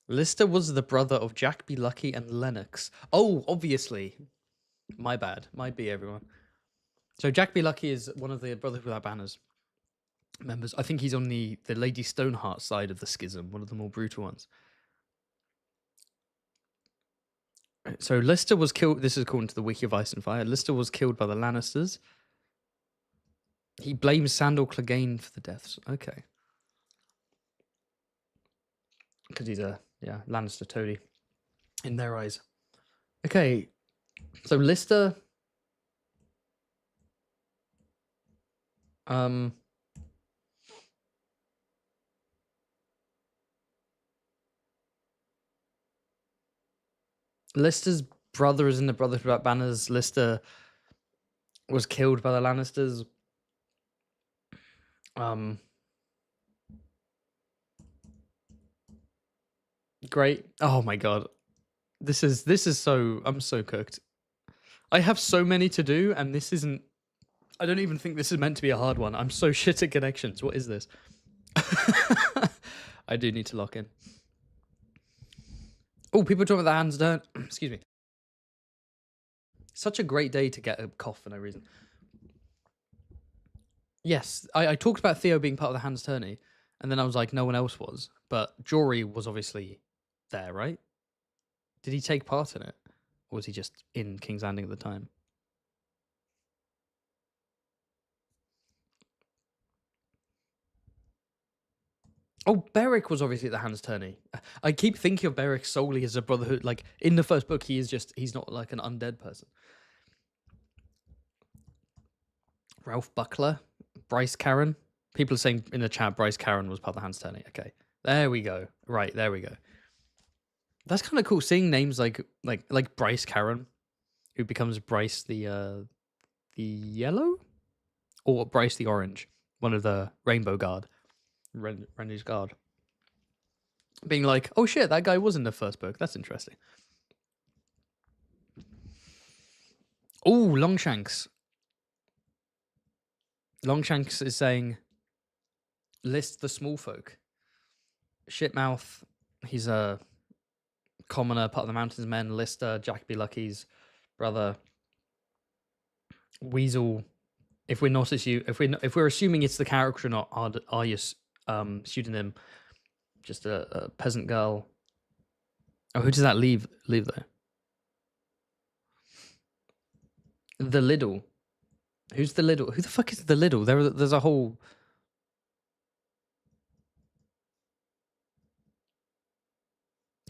Lister was the brother of Jack Be Lucky and Lennox. Oh, obviously. My bad. Might be everyone. So Jack Be Lucky is one of the Brothers Without Banners members. I think he's on the Lady Stoneheart side of the schism, one of the more brutal ones. So Lister was killed. This is according to the Wiki of Ice and Fire. Lister was killed by the Lannisters. He blames Sandor Clegane for the deaths. Okay. Because he's a Lannister toady in their eyes. Okay. So Lister Lister's brother is in the Brothers Without Banners. Lister was killed by the Lannisters. Great. Oh my god. This is so... I'm so cooked. I have so many to do, and this isn't... I don't even think this is meant to be a hard one. I'm so shit at connections. What is this? I do need to lock in. Oh, people talking about the hands turn. Excuse me. Such a great day to get a cough for no reason. Yes, I talked about Theo being part of the hands tourney, and then I was like, no one else was. But Jory was obviously there, right? Did he take part in it? Or was he just in King's Landing at the time? Oh, Beric was obviously at the hands tourney. I keep thinking of Beric solely as a brotherhood. Like, in the first book, he's not like an undead person. Ralph Buckler, Bryce Caron. People are saying in the chat Bryce Caron was part of the hands tourney. Okay, there we go. Right, there we go. That's kind of cool seeing names like Bryce Caron, who becomes Bryce the yellow, or Bryce the orange, one of the Rainbow Guard, Renly's Guard. Being like, oh shit, that guy was in the first book. That's interesting. Oh, Longshanks. Longshanks is saying, list the small folk. Shitmouth, he's a commoner, part of the Mountains Men. Lister, Jack Be Lucky's brother. Weasel. If we're not if we're assuming it's the character or not, are you pseudonym? Just a peasant girl. Oh, who does that leave though? The Liddle. Who's the Liddle? Who the fuck is the Liddle? There's a whole...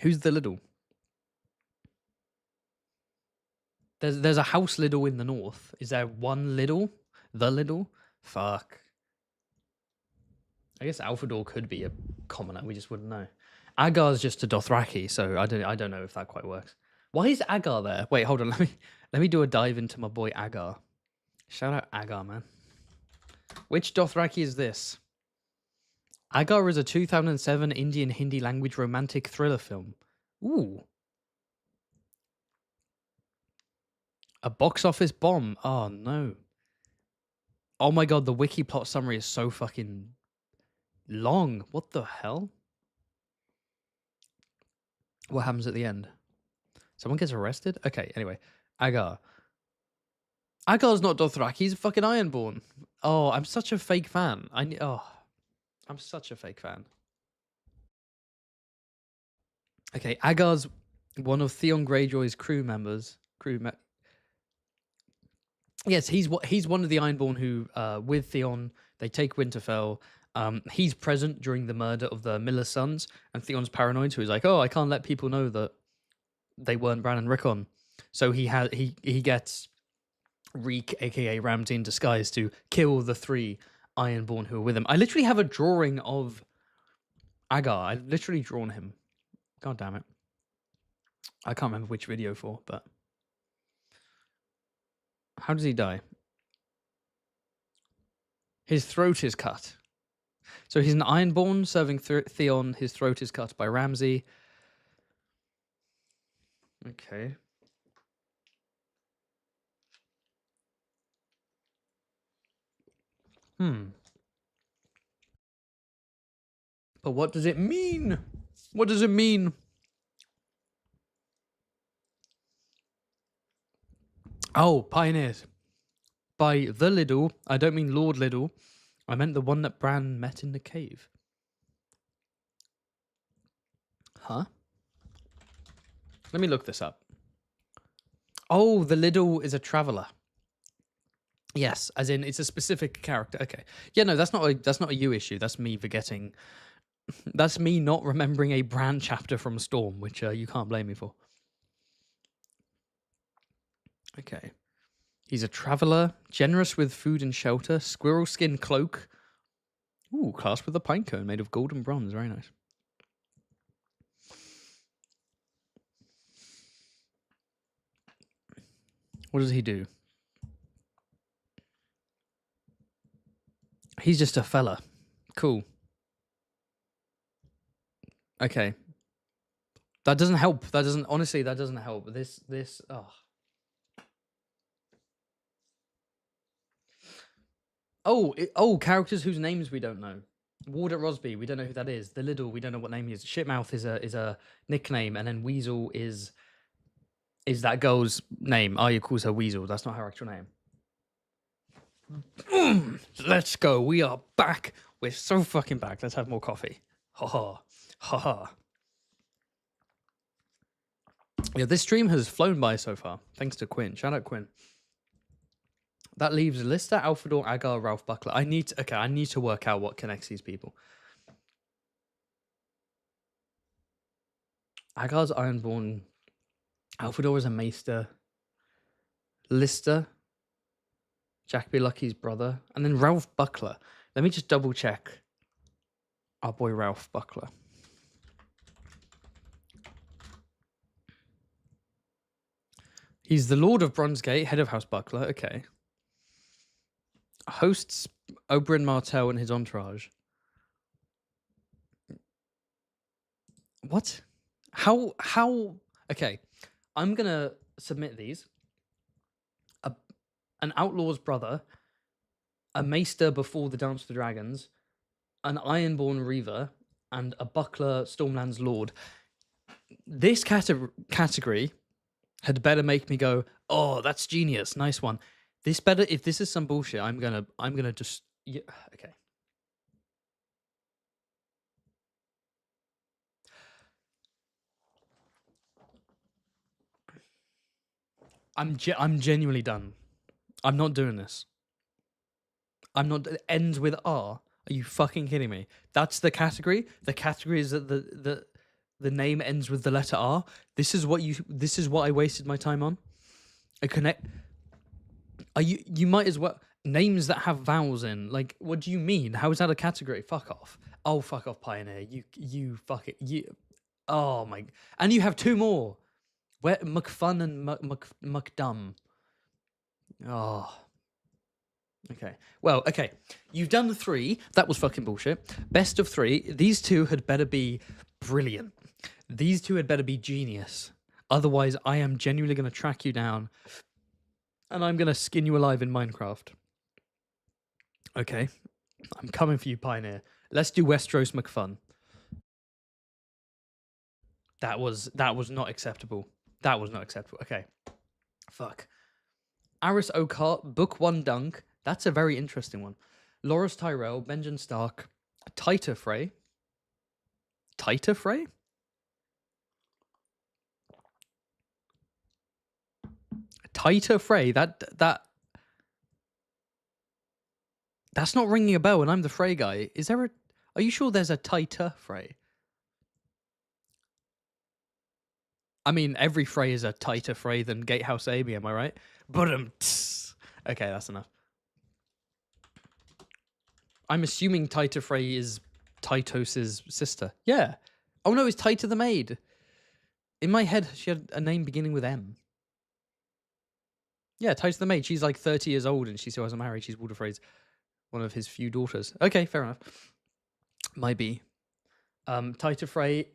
Who's the Liddle? There's a house Liddle in the north. Is there one Liddle? The Liddle? Fuck. I guess Alfador could be a commoner. We just wouldn't know. Agar's just a Dothraki, so I don't know if that quite works. Why is Agar there? Wait, hold on. Let me do a dive into my boy Agar. Shout out Agar, man. Which Dothraki is this? Agar is a 2007 Indian Hindi language romantic thriller film. Ooh. A box office bomb. Oh, no. Oh my god, the wiki plot summary is so fucking long. What the hell? What happens at the end? Someone gets arrested? Okay, anyway. Agar. Agar's not Dothraki, he's a fucking Ironborn. Oh, I'm such a fake fan. I'm such a fake fan. Okay, Agar's one of Theon Greyjoy's crew members. Yes, he's one of the Ironborn who, with Theon, they take Winterfell. He's present during the murder of the Miller's sons, and Theon's paranoid, so he's like, "Oh, I can't let people know that they weren't Bran and Rickon." So he gets Reek, aka Ramsay, in disguise to kill the 3 Ironborn who are with him. I literally have a drawing of Agar. I've literally drawn him. God damn it. I can't remember which video for, but... How does he die? His throat is cut. So he's an Ironborn serving Theon. His throat is cut by Ramsay. Okay. But what does it mean? What does it mean? Oh, Pioneers. By the Liddle, I don't mean Lord Liddle. I meant the one that Bran met in the cave. Huh? Let me look this up. Oh, the Liddle is a traveler. Yes, as in it's a specific character. Okay. Yeah, no, that's not a you issue. That's me forgetting. That's me not remembering a Bran chapter from Storm, which you can't blame me for. Okay. He's a traveler, generous with food and shelter, squirrel skin cloak. Ooh, clasped with a pine cone made of gold and bronze. Very nice. What does he do? He's just a fella. Cool. Okay. That doesn't help. That doesn't, honestly, that doesn't help. Oh, characters whose names we don't know. Ward at Rosby, we don't know who that is. The Liddle, we don't know what name he is. Shitmouth is a nickname, and then Weasel is that girl's name. Arya calls her Weasel. That's not her actual name. Let's go. We are back. We're so fucking back. Let's have more coffee. Ha ha. Ha ha. Yeah, this stream has flown by so far. Thanks to Quinn. Shout out Quinn. That leaves Lister, Alfredor, Agar, Ralph Buckler. I need to work out what connects these people. Agar's Ironborn. Alfredor is a Maester. Lister. Jack B. Lucky's brother. And then Ralph Buckler. Let me just double check our boy Ralph Buckler. He's the Lord of Bronzegate, head of House Buckler. Okay. Hosts Oberyn Martell and his entourage. What? How? Okay. I'm going to submit these. An outlaw's brother, a maester before the Dance of the Dragons, an Ironborn Reaver, and a Buckler Stormland's Lord. This category had better make me go, oh, that's genius, nice one. This better, if this is some bullshit, I'm gonna just, yeah, okay. I'm genuinely done. I'm not doing this. I'm not. It ends with R. Are you fucking kidding me? That's the category. The category is that the name ends with the letter R. This is what I wasted my time on. You might as well names that have vowels in. Like, what do you mean? How is that a category? Fuck off. Oh, fuck off, Pioneer. You fuck it. Oh my. And you have two more. Where McFun and McDumb. Oh. Okay. Well, okay. You've done the 3. That was fucking bullshit. Best of 3. These 2 had better be brilliant. These 2 had better be genius. Otherwise, I am genuinely going to track you down. And I'm going to skin you alive in Minecraft. Okay. I'm coming for you, Pioneer. Let's do Westeros McFun. That was not acceptable. That was not acceptable. Okay. Fuck. Aris Okart, Book 1 Dunk. That's a very interesting one. Loras Tyrell, Benjen Stark, Titer Frey. Titer Frey? Titer Frey? That's not ringing a bell, and I'm the Frey guy. Are you sure there's a Titer Frey? I mean, every Frey is a tighter Frey than Gatehouse Amy, am I right? But okay, that's enough. I'm assuming Taita Frey is Tytos' sister. Yeah. Oh no, it's Taita the maid. In my head, she had a name beginning with M. Yeah, Taita the maid. She's like 30 years old and she still hasn't married. She's Walder Frey's one of his few daughters. Okay, fair enough. Might be. Taita Frey.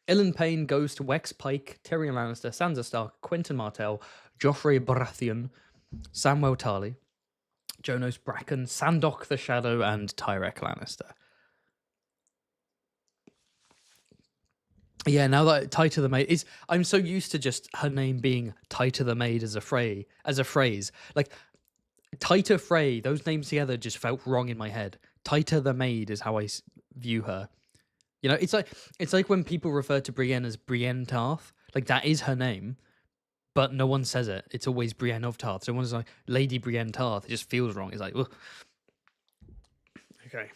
Ilyn Payne goes to Wex Pike, Tyrion Lannister, Sansa Stark, Quentyn Martell, Joffrey Baratheon, Samwell Tarly, Jonas Bracken, Sandok the Shadow, and Tyrek Lannister. Yeah, now that Taita the Maid is, I'm so used to just her name being Taita the Maid as a phrase. Like Taita Frey, those names together just felt wrong in my head. Taita the Maid is how I view her. You know, it's like when people refer to Brienne as Brienne Tarth. Like that is her name, but no one says it. It's always Brienne of Tarth. So one's like Lady Brienne Tarth. It just feels wrong. It's like, ugh. Okay.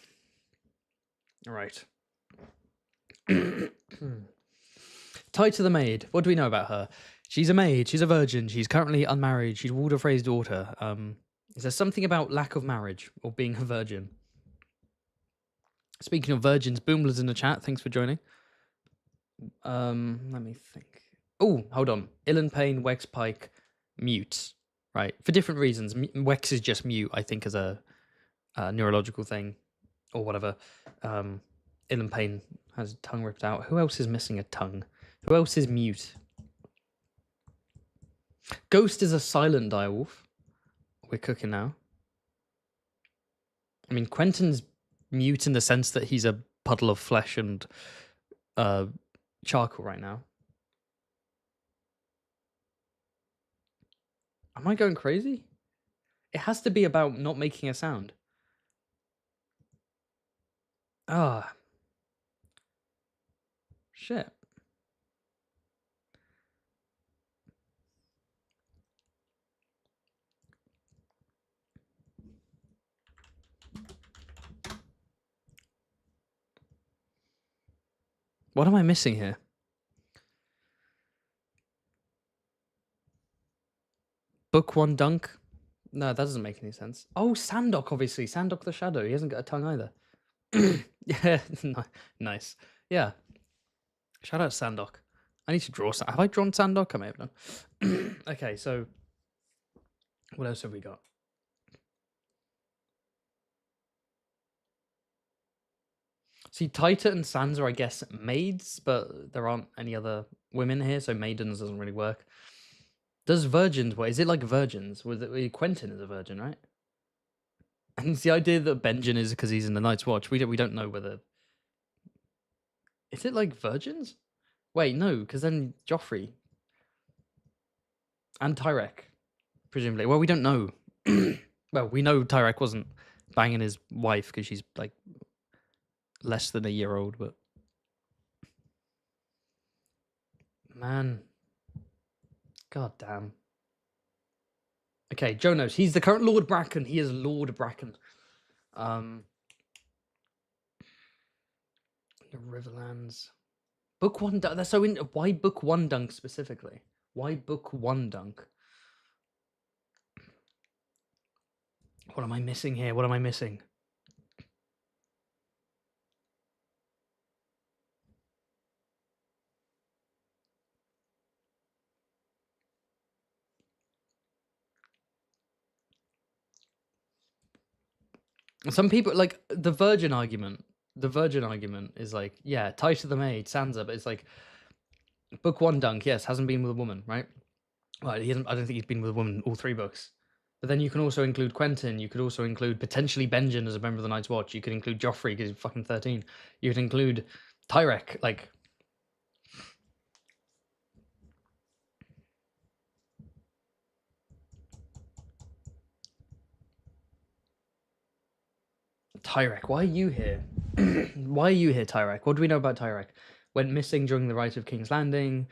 All right. Taita the Maid. What do we know about her? She's a maid. She's a virgin. She's currently unmarried. She's Walder Frey's daughter. Is there something about lack of marriage or being a virgin? Speaking of virgins, Boomler's in the chat. Thanks for joining. Let me think. Oh, hold on. Ilyn Payne, Wex Pike, mute. Right. For different reasons. Wex is just mute, I think, as a neurological thing or whatever. Ilyn Payne has a tongue ripped out. Who else is missing a tongue? Who else is mute? Ghost is a silent direwolf. We're cooking now. I mean, Quentyn's mute in the sense that he's a puddle of flesh and charcoal right now. Am I going crazy? It has to be about not making a sound. Ah. Shit. What am I missing here? Book 1 dunk? No, that doesn't make any sense. Oh, Sandok, obviously. Sandok the Shadow. He hasn't got a tongue either. Yeah, nice. Yeah. Shout out Sandok. I need to draw. Have I drawn Sandok? I may have done. Okay, so what else have we got? See, Taita and Sansa are, I guess, maids, but there aren't any other women here, so maidens doesn't really work. Does virgins work? Is it like virgins? Was it Quentyn is a virgin, right? And it's the idea that Benjen is because he's in the Night's Watch. We don't know whether. Is it like virgins? Wait, no, because then Joffrey and Tyrek, presumably. Well, we don't know. Well, we know Tyrek wasn't banging his wife because she's like less than a year old, but man, god damn. Okay, Jonas, he's the current Lord Bracken. He is Lord Bracken. The Riverlands. Book 1 dunk. That's so in. Why Book 1 dunk specifically? Why Book 1 dunk? What am I missing here? What am I missing? Some people like the virgin argument. The virgin argument is like, yeah, Taita the Maid, Sansa, but it's like Book 1 dunk, yes, hasn't been with a woman, right? Well, he hasn't. I don't think he's been with a woman all 3 books. But then you can also include Quentyn. You could also include potentially Benjen as a member of the Night's Watch. You could include Joffrey because he's fucking 13. You could include Tyrek. Like, Tyrek, why are you here? Why are you here, Tyrek? What do we know about Tyrek? Went missing during the Rite of King's Landing.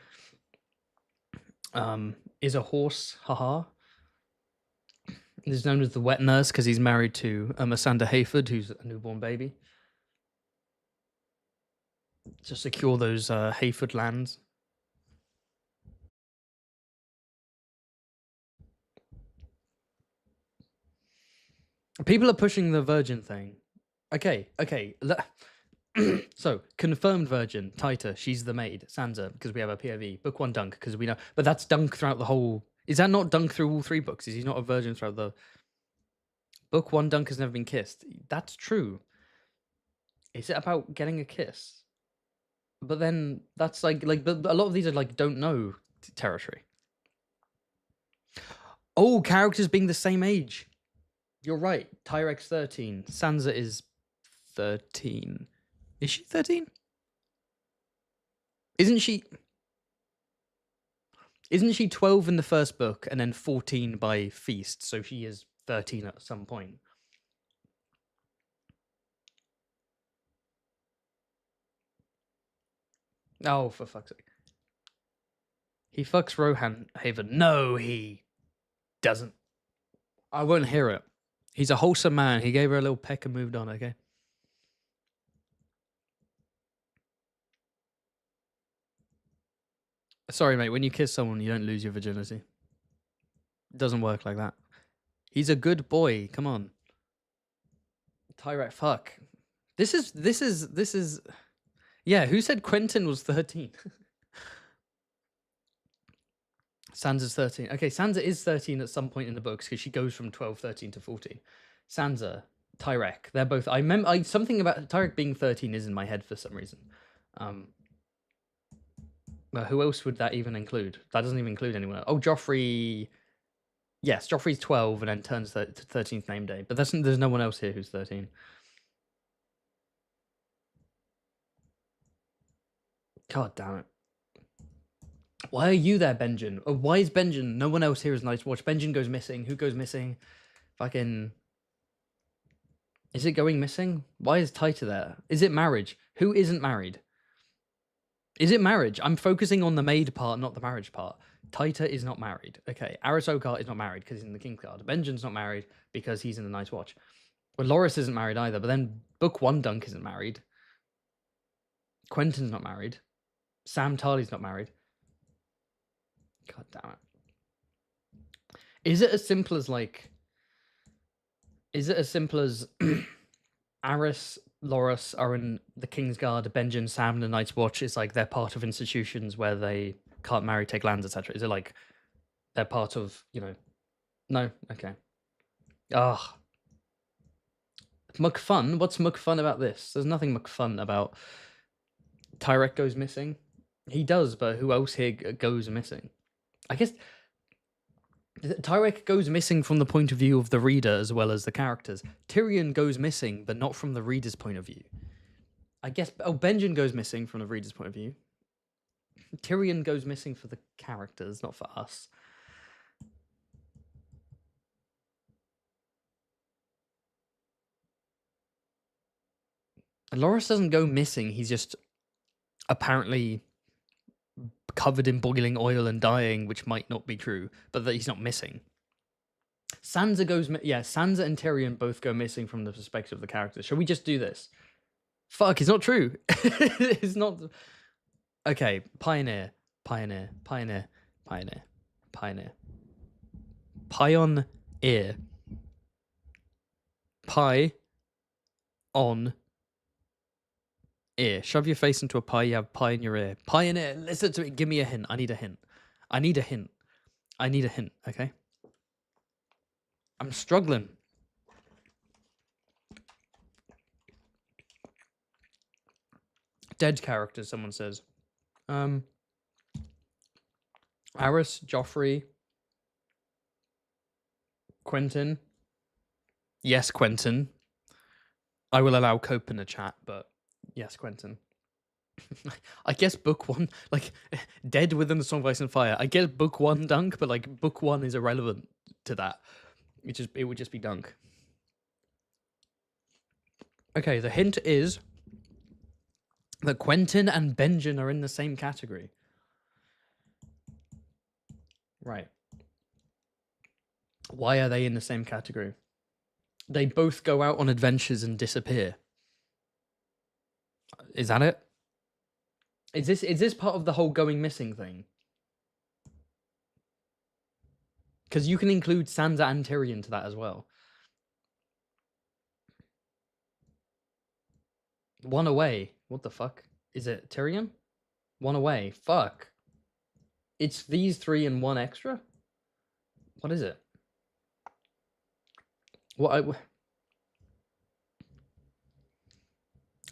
Is a horse, haha. Is known as the wet nurse because he's married to Missandei Hayford, who's a newborn baby. To secure those Hayford lands. People are pushing the virgin thing. Okay. So, confirmed virgin, Taita, she's the maid. Sansa, because we have a POV. Book 1 Dunk, because we know. But that's Dunk throughout the whole... Is that not Dunk through all 3 books? Is he not a virgin throughout the... Book 1 Dunk has never been kissed. That's true. Is it about getting a kiss? But then, that's but a lot of these are don't know territory. Oh, characters being the same age. You're right. Tyrex 13. Sansa is 13. Is she 13? Isn't she 12 in the first book and then 14 by Feast? So she is 13 at some point. Oh, for fuck's sake. He fucks Rohan Haven. No, he doesn't. I won't hear it. He's a wholesome man. He gave her a little peck and moved on, okay? Sorry, mate. When you kiss someone, you don't lose your virginity. It doesn't work like that. He's a good boy. Come on. Tyrek, fuck. This is... Yeah, who said Quentin was 13? Sansa's 13. Okay, Sansa is 13 at some point in the books because she goes from 12, 13 to 14. Sansa, Tyrek, they're both... I remember something about Tyrek being 13 is in my head for some reason. But who else would that even include? That doesn't even include anyone else. Oh, Joffrey... Yes, Joffrey's 12 and then turns 13th name day. But there's no one else here who's 13. God damn it. Why are you there, Benjen? Oh, why is Benjen? No one else here is Night's Watch. Benjen goes missing. Who goes missing? Fucking... Is it going missing? Why is Taita there? Is it marriage? Who isn't married? Is it marriage? I'm focusing on the maid part, not the marriage part. Taita is not married. Okay, Aris Okar is not married because he's in the King's Guard. Benjen's not married because he's in the Night's Watch. Well, Loras isn't married either, but then Book 1 Dunk isn't married. Quentin's not married. Sam Tarly's not married. God damn it. Is it as simple as Is it as simple as Aris, Loras are in the King's Guard, Benjen, Sam, and the Night's Watch is they're part of institutions where they can't marry, take lands, etc. Is it they're part of, No? Okay. Ah. McFun? What's McFun about this? There's nothing McFun about Tyrek goes missing. He does, but who else here goes missing? I guess Tyrek goes missing from the point of view of the reader as well as the characters. Tyrion goes missing, but not from the reader's point of view. I guess... Oh, Benjen goes missing from the reader's point of view. Tyrion goes missing for the characters, not for us. And Loras doesn't go missing. He's just apparently covered in boiling oil and dying, which might not be true, but that he's not missing. Sansa goes... Yeah, Sansa and Tyrion both go missing from the perspective of the characters. Shall we just do this? Fuck, it's not true. It's not... Okay, Pioneer. Pion ear. Pie on ear. Shove your face into a pie, you have pie in your ear. Pioneer, listen to me. Give me a hint. I need a hint. Okay? I'm struggling. Dead characters, someone says. Aris, Joffrey, Quentin. Yes, Quentin. I will allow Cope in the chat, but yes, Quentin. I guess book 1, Dead within the Song of Ice and Fire. I guess book 1 Dunk, but book 1 is irrelevant to that. It would just be Dunk. Okay, the hint is that Quentin and Benjen are in the same category. Right. Why are they in the same category? They both go out on adventures and disappear. Is that it? Is this part of the whole going missing thing? Because you can include Sansa and Tyrion to that as well. One away. What the fuck? Is it Tyrion? One away. Fuck. It's these 3 and 1 extra? What is it? What?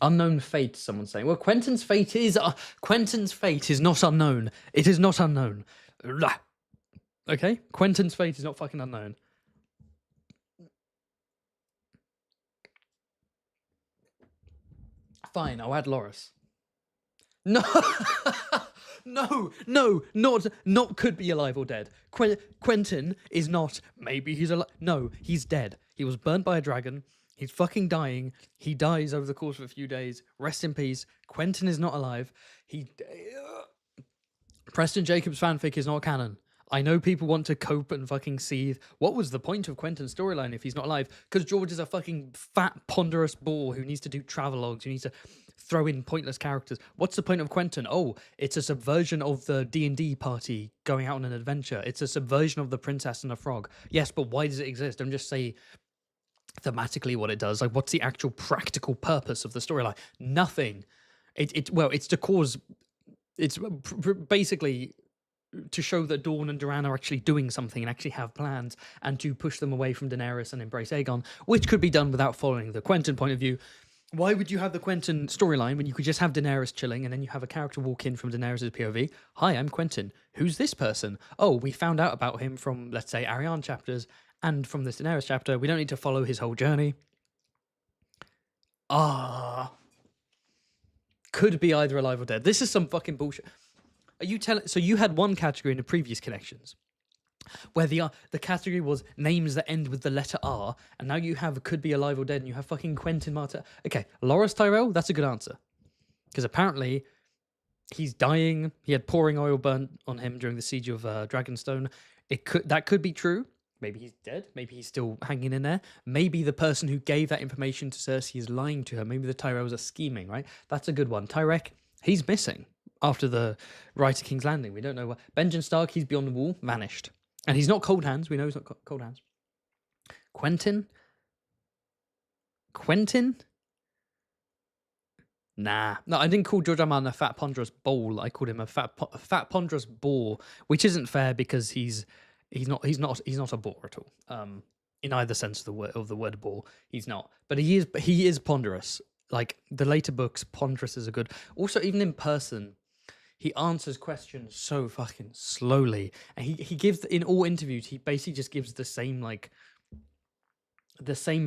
Unknown fate, someone's saying. Well, Quentin's fate is not unknown. It is not unknown. Okay? Quentin's fate is not fucking unknown. Fine, I'll add Loras. No! No, not could be alive or dead. Quentin is not, maybe he's alive. No, he's dead. He was burnt by a dragon. He's fucking dying. He dies over the course of a few days. Rest in peace. Quentin is not alive. Preston Jacobs fanfic is not canon. I know people want to cope and fucking seethe. What was the point of Quentin's storyline if he's not alive? Because George is a fucking fat, ponderous bore who needs to do travelogues, who needs to throw in pointless characters. What's the point of Quentin? Oh, it's a subversion of the D&D party going out on an adventure. It's a subversion of the Princess and the Frog. Yes, but why does it exist? Don't just say thematically what it does. Like, what's the actual practical purpose of the storyline? Nothing. It's to cause... It's basically to show that Dawn and Doran are actually doing something and actually have plans, and to push them away from Daenerys and embrace Aegon, which could be done without following the Quentin point of view. Why would you have the Quentin storyline when you could just have Daenerys chilling and then you have a character walk in from Daenerys' POV? Hi, I'm Quentin. Who's this person? Oh, we found out about him from, let's say, Arianne chapters and from this Daenerys chapter. We don't need to follow his whole journey. Could be either alive or dead. This is some fucking bullshit. Are you telling? So you had one category in the previous connections where the category was names that end with the letter R, and now you have could be alive or dead, and you have fucking Quentin Martell. Okay, Loras Tyrell, that's a good answer. Because apparently he's dying. He had pouring oil burnt on him during the siege of Dragonstone. That could be true. Maybe he's dead. Maybe he's still hanging in there. Maybe the person who gave that information to Cersei is lying to her. Maybe the Tyrells are scheming, right? That's a good one. Tyrek, he's missing after the Rite of King's Landing. We don't know what. Benjen Stark, he's beyond the wall, vanished. And he's not Cold Hands. We know he's not Cold Hands. Quentin? Nah. No, I didn't call George R. R. Martin a fat ponderous ball. I called him a fat ponderous bore, which isn't fair because he's not a bore at all. In either sense of the word bore, he's not. But he is ponderous. Like the later books, ponderous is a good. Also, even in person, he answers questions so fucking slowly, and he gives in all interviews. He basically just gives the same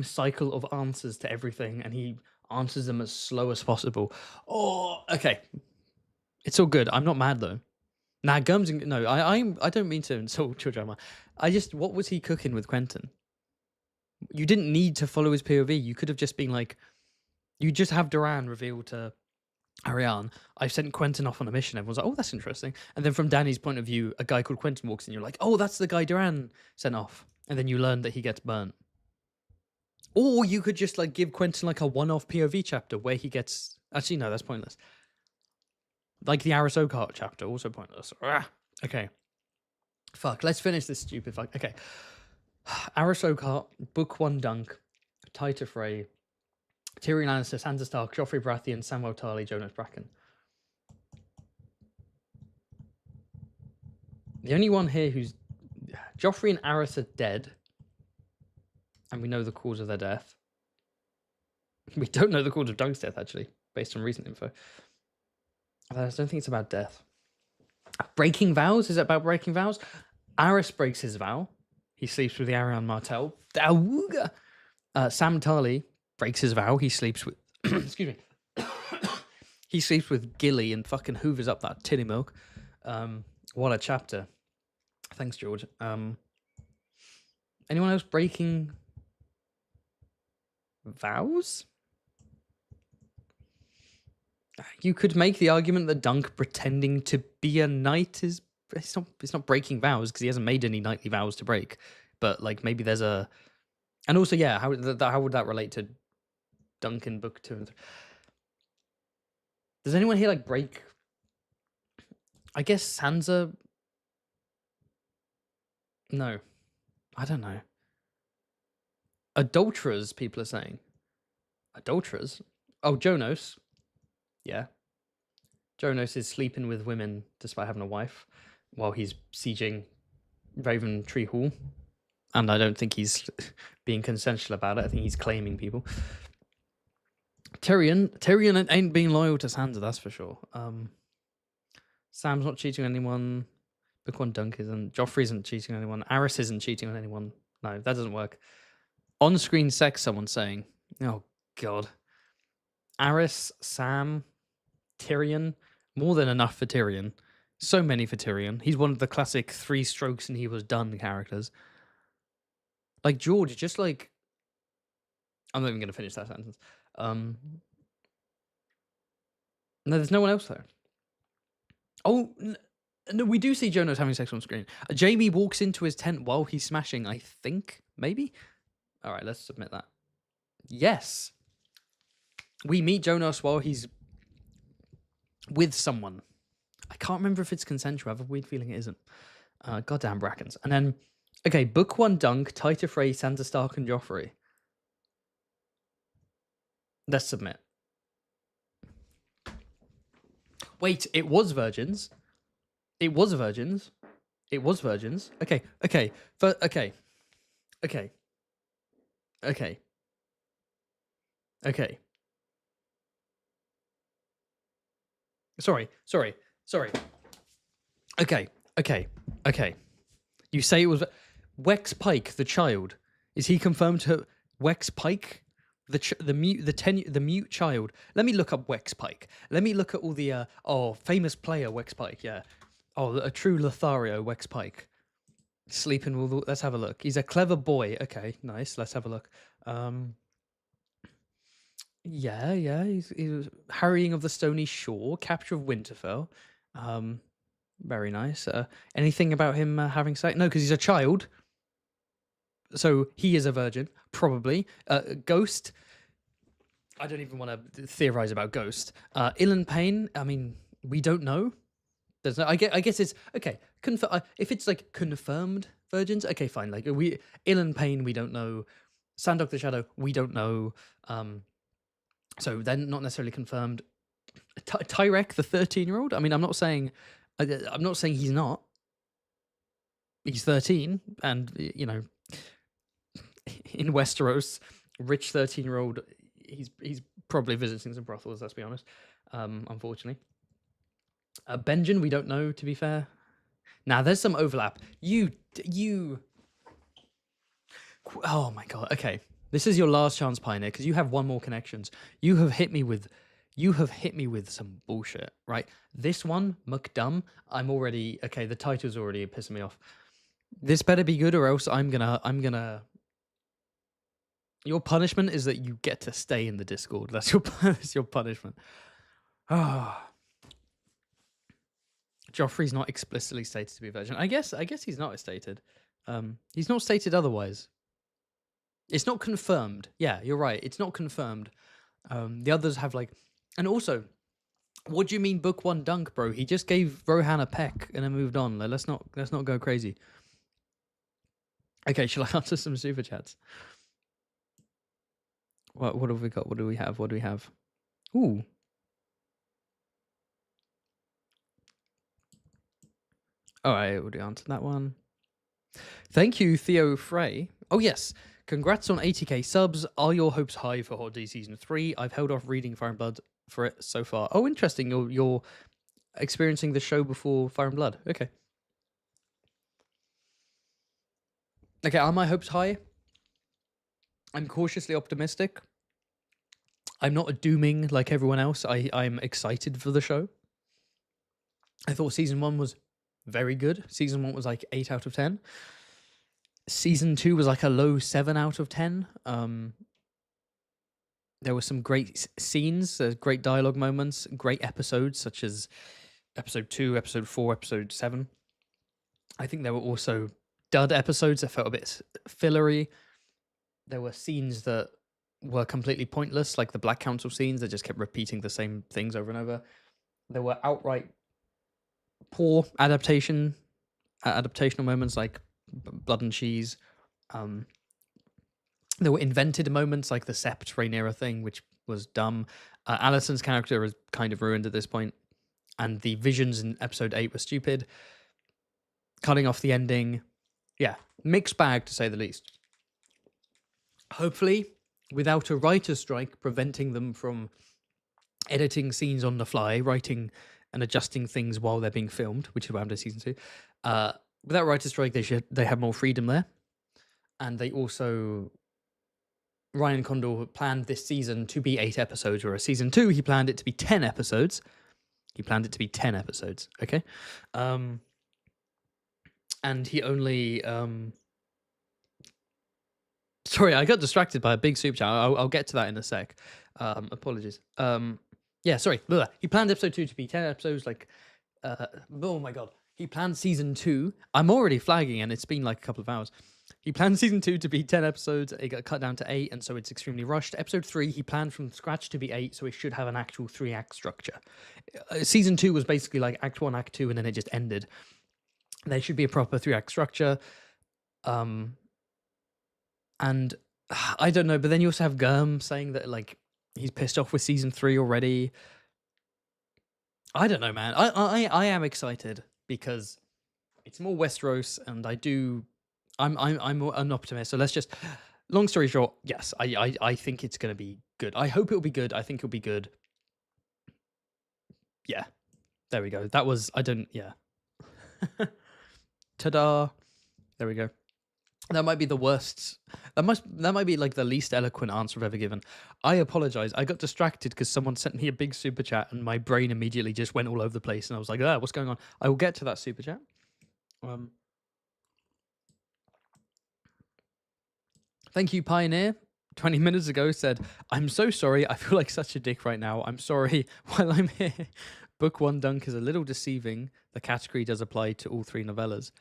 cycle of answers to everything, and he answers them as slow as possible. Oh, okay, it's all good. I'm not mad though. Nah, Gums. No, I don't mean to insult George R. R. Martin. What was he cooking with Quentin? You didn't need to follow his POV. You could have just been like, you just have Doran reveal to Arianne, I've sent Quentin off on a mission. Everyone's like, oh, that's interesting. And then from Dany's point of view, a guy called Quentin walks in. You're like, oh, that's the guy Doran sent off. And then you learn that he gets burnt. Or you could just like give Quentin like a one-off POV chapter where he gets... Actually, no, that's pointless. Like the ASOIAF chapter, also pointless. Okay. Fuck, let's finish this stupid fuck. Okay. ASOIAF, Book 1 Dunk, Tyter Frey, Tyrion Lannister, Sansa Stark, Joffrey Baratheon, Samwell Tarly, Jonas Bracken. The only one here who's... Joffrey and Aerys are dead. And we know the cause of their death. We don't know the cause of Dunk's death, actually, based on recent info. I don't think it's about death. Breaking vows? Is it about breaking vows? Aerys breaks his vow. He sleeps with the Arianne Martell. Sam Tarly breaks his vow. He sleeps with... excuse me. He sleeps with Gilly and fucking hoovers up that titty milk. What a chapter. Thanks, George. Anyone else breaking vows? You could make the argument that Dunk pretending to be a knight is... It's not breaking vows because he hasn't made any knightly vows to break. But like maybe there's a... And also, yeah, how would that relate to Dunk in book 2 and 3? Does anyone here like break... I guess Sansa... No. I don't know. Adulterers, people are saying. Adulterers? Oh, Jonas. Yeah. Jonas is sleeping with women despite having a wife while he's sieging Raven Tree Hall. And I don't think he's being consensual about it. I think he's claiming people. Tyrion ain't being loyal to Sansa, that's for sure. Sam's not cheating on anyone. Book One Dunk isn't. Joffrey isn't cheating on anyone. Aerys isn't cheating on anyone. No, that doesn't work. On-screen sex, someone's saying. Oh, God. Aerys, Sam, Tyrion. More than enough for Tyrion. So many for Tyrion. He's one of the classic 3 strokes and he was done characters. Like George, just like... I'm not even going to finish that sentence. No, there's no one else there. Oh, no, we do see Jonas having sex on screen. Jamie walks into his tent while he's smashing, I think, maybe? All right, let's submit that. Yes. We meet Jonas while he's with someone. I can't remember if it's consensual. I have a weird feeling it isn't. Goddamn Brackens. And then, okay, Book One Dunk, Tyter Frey, Sansa Stark, and Joffrey. Let's submit. Wait, it was virgins. It was virgins. It was virgins. Okay. Okay. Okay. Okay. Okay. Okay. Sorry. Okay. You say it was Wex Pike, the child. Is he confirmed to Wex Pike? The mute child. Let me look up Wex Pike. Let me look at all the famous player Wex Pike. Yeah. Oh, a true Lothario Wex Pike. Sleeping with. Let's have a look. He's a clever boy. Okay, nice. Let's have a look. Yeah. He's Harrying of the Stony Shore, Capture of Winterfell. Very nice. Anything about him having sex? No, because he's a child. So he is a virgin, probably. Ghost. I don't even want to theorize about Ghost. Ilan Payne. I mean, we don't know. There's no. I guess it's okay. If it's like confirmed virgins, okay, fine. Like Ilan Payne, we don't know. Sandok the Shadow, we don't know. So they're not necessarily confirmed. Tyrek, the 13-year-old. I mean, I'm not saying he's not. He's 13, and you know, in Westeros, rich 13-year-old. He's probably visiting some brothels. Let's be honest. Unfortunately, Benjen, we don't know. To be fair, now there's some overlap. You. Oh my god. Okay, this is your last chance, Pioneer, because you have one more connections. You have hit me with some bullshit, right? This one, McDumb. I'm already okay. The title's already pissing me off. This better be good, or else I'm gonna. Your punishment is that you get to stay in the Discord. That's your punishment. Ah. Joffrey's not explicitly stated to be a virgin. I guess he's not stated. He's not stated otherwise. It's not confirmed. Yeah, you're right. It's not confirmed. The others have like, and also, what do you mean Book One Dunk, bro? He just gave Rohan a peck and then moved on. Like, let's not go crazy. Okay, shall I answer some super chats? What have we got? What do we have? Ooh. All right, we'll answer that one. Thank you, Theo Frey. Oh, yes. Congrats on 80k subs. Are your hopes high for Hot D Season 3? I've held off reading Fire and Blood for it so far. Oh, interesting. You're experiencing the show before Fire and Blood. Okay. Okay, are my hopes high? I'm cautiously optimistic. I'm not dooming like everyone else. I'm excited for the show. I thought Season 1 was very good. Season 1 was like 8 out of 10. Season 2 was like a low 7 out of 10. There were some great scenes, great dialogue moments, great episodes, such as episode 2, episode 4, episode 7. I think there were also dud episodes that felt a bit fillery. There were scenes that were completely pointless, like the Black Council scenes that just kept repeating the same things over and over. There were outright poor adaptational moments like Blood and Cheese. There were invented moments like the Sept Rhaenyra thing, which was dumb. Alicent's character is kind of ruined at this point, and the visions in episode 8 were stupid. Cutting off the ending, yeah, mixed bag to say the least. Hopefully, without a writer's strike preventing them from editing scenes on the fly, writing and adjusting things while they're being filmed, which is what happened in season 2. Without writer's strike, they have more freedom there, and they also. Ryan Condal planned this season to be 8 episodes, whereas season 2 he planned it to be 10 episodes. Okay, and he only. Sorry, I got distracted by a big super chat. I'll get to that in a sec. Apologies. Yeah, sorry. He planned episode 2 to be 10 episodes. Oh my god. He planned season 2. I'm already flagging, and it's been like a couple of hours. He planned season 2 to be 10 episodes. It got cut down to 8, and so it's extremely rushed. Episode 3, he planned from scratch to be 8, so it should have an actual 3-act structure. Season 2 was basically like Act 1, Act 2, and then it just ended. There should be a proper 3-act structure. And I don't know, but then you also have Gurm saying that like he's pissed off with season 3 already. I don't know, man. I am excited because it's more Westeros, and I'm an optimist. So let's just, long story short, yes, I think it's gonna be good. I hope it'll be good. I think it'll be good. Yeah, there we go. That was yeah. Ta-da! There we go. That might be the worst. That might be like the least eloquent answer I've ever given. I apologize. I got distracted because someone sent me a big super chat, and my brain immediately just went all over the place, and I was like, what's going on? I will get to that super chat. Thank you, Pioneer. 20 minutes ago said, I'm so sorry. I feel like such a dick right now. I'm sorry. While I'm here, Book 1 dunk is a little deceiving. The category does apply to all 3 novellas.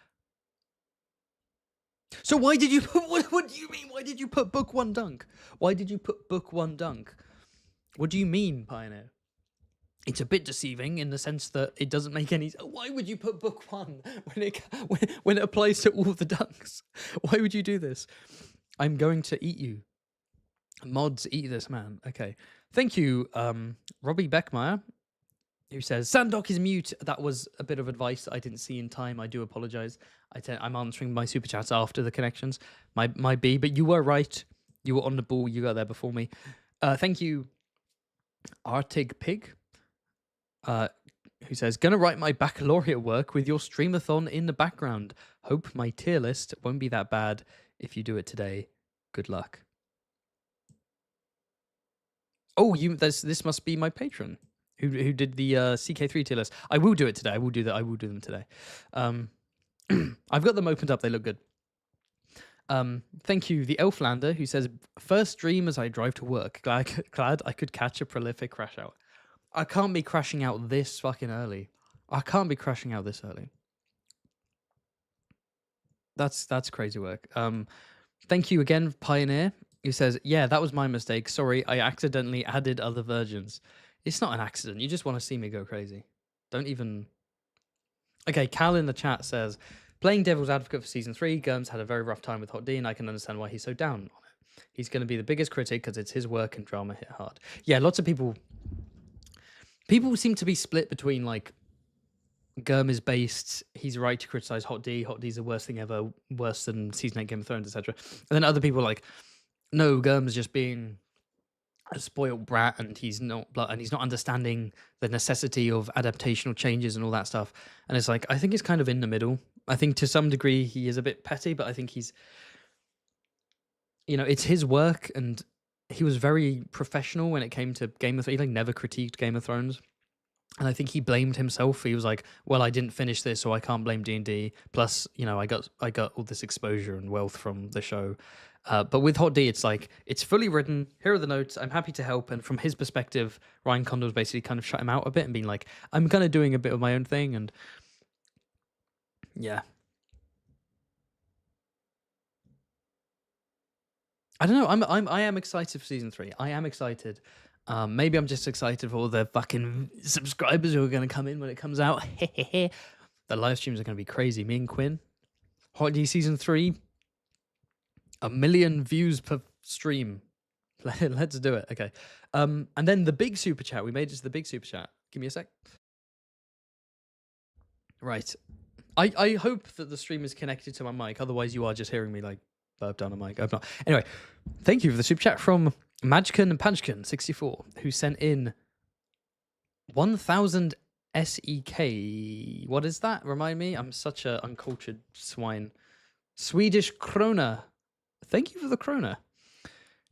So why did you put, what do you mean? Why did you put Book 1 dunk? Why did you put Book 1 dunk? What do you mean, Pioneer? It's a bit deceiving in the sense that it doesn't make any. Why would you put Book 1 when it applies to all the dunks? Why would you do this? I'm going to eat you. Mods, eat this man. Okay. Thank you, Robbie Beckmeyer, who says, Sandok is mute. That was a bit of advice I didn't see in time. I do apologize. I'm answering my super chats after the connections. My B, but you were right. You were on the ball. You got there before me. Thank you, Artig Pig, who says, gonna write my baccalaureate work with your streamathon in the background. Hope my tier list won't be that bad if you do it today. Good luck. Oh, this must be my patron who did the CK3 tier list. I will do it today. I will do them today. I've got them opened up. They look good. Thank you, the Elflander, who says, first stream as I drive to work. Glad I could catch a prolific crash out. I can't be crashing out this fucking early. I can't be crashing out this early. That's crazy work. Thank you again, Pioneer, who says, yeah, that was my mistake. Sorry, I accidentally added other versions. It's not an accident. You just want to see me go crazy. Don't even... Okay, Cal in the chat says, playing devil's advocate for season 3, Gurm's had a very rough time with Hot D, and I can understand why he's so down on it. He's going to be the biggest critic because it's his work and drama hit hard. Yeah, lots of people... People seem to be split between, like, Gurm is based, he's right to criticize Hot D. Hot D's the worst thing ever, worse than season 8 Game of Thrones, etc. And then other people are like, no, Gurm's just being a spoiled brat, and he's not understanding the necessity of adaptational changes and all that stuff. And it's like, I think it's kind of in the middle. I think to some degree he is a bit petty, but I think he's, it's his work, and he was very professional when it came to Game of Thrones. He never critiqued Game of Thrones. And I think he blamed himself. He was like, well, I didn't finish this, so I can't blame D&D. Plus, I got all this exposure and wealth from the show. But with Hot D, it's like, it's fully written. Here are the notes. I'm happy to help. And from his perspective, Ryan Condal's basically kind of shut him out a bit and being like, I'm kind of doing a bit of my own thing. And yeah. I don't know. I am excited for season 3. I am excited. Maybe I'm just excited for all the fucking subscribers who are going to come in when it comes out. The live streams are going to be crazy. Me and Quinn, Hot D season 3, 1 million views per stream. Let's do it. Okay. And then the big super chat. We made it to the big super chat. Give me a sec. Right. I hope that the stream is connected to my mic. Otherwise, you are just hearing me like burp down a mic. I'm not. Anyway, thank you for the super chat from Majkan and Panchkan 64, who sent in 1,000 SEK. What is that? Remind me. I'm such a uncultured swine. Swedish krona. Thank you for the krona.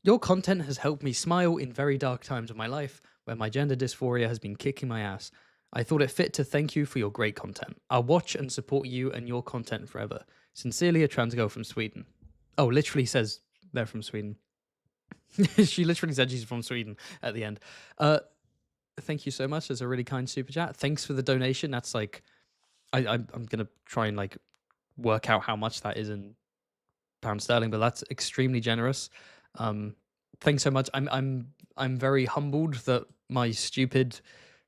Your content has helped me smile in very dark times of my life where my gender dysphoria has been kicking my ass. I thought it fit to thank you for your great content. I'll watch and support you and your content forever. Sincerely, a trans girl from Sweden. Oh, literally says they're from Sweden. She literally said she's from Sweden at the end. Thank you so much. That's a really kind super chat. Thanks for the donation. That's like, I'm gonna try and like work out how much that is in pound sterling, but that's extremely generous. Thanks so much. I'm very humbled that my stupid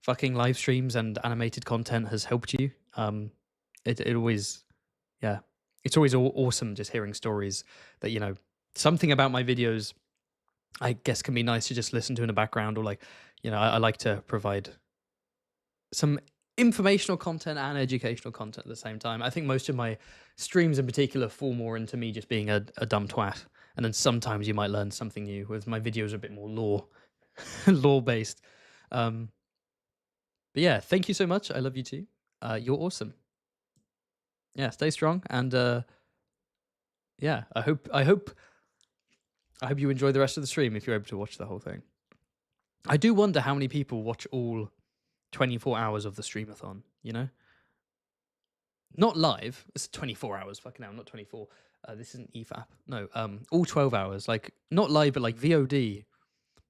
fucking live streams and animated content has helped you. It always, yeah, it's always awesome just hearing stories that, you know, something about my videos, I guess, can be nice to just listen to in the background, or like, you know, I like to provide some informational content and educational content at the same time. I think most of my streams in particular fall more into me just being a dumb twat. And then sometimes you might learn something new, whereas my videos are a bit more law based. But yeah, thank you so much. I love you too. You're awesome. Yeah, stay strong, and yeah, I hope you enjoy the rest of the stream if you're able to watch the whole thing. I do wonder how many people watch all 24 hours of the streamathon, you know? Not live. It's 24 hours. Fucking hell, not 24. This isn't EFAP. No, all 12 hours. Like, not live, but like VOD.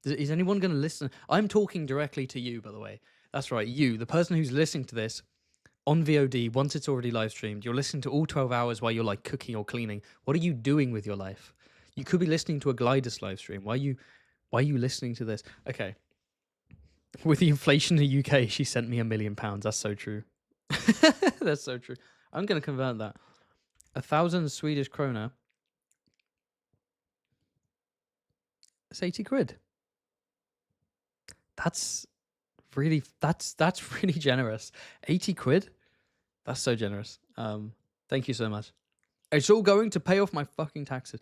Is anyone going to listen? I'm talking directly to you, by the way. That's right, you, the person who's listening to this on VOD, once it's already live streamed. You're listening to all 12 hours while you're like cooking or cleaning. What are you doing with your life? You could be listening to a Glidus live stream. Why are you listening to this? Okay. With the inflation in the UK, she sent me £1 million. That's so true. That's so true. I'm going to convert that. 1,000 Swedish krona. It's 80 quid. That's really generous. 80 quid? That's so generous. Thank you so much. It's all going to pay off my fucking taxes.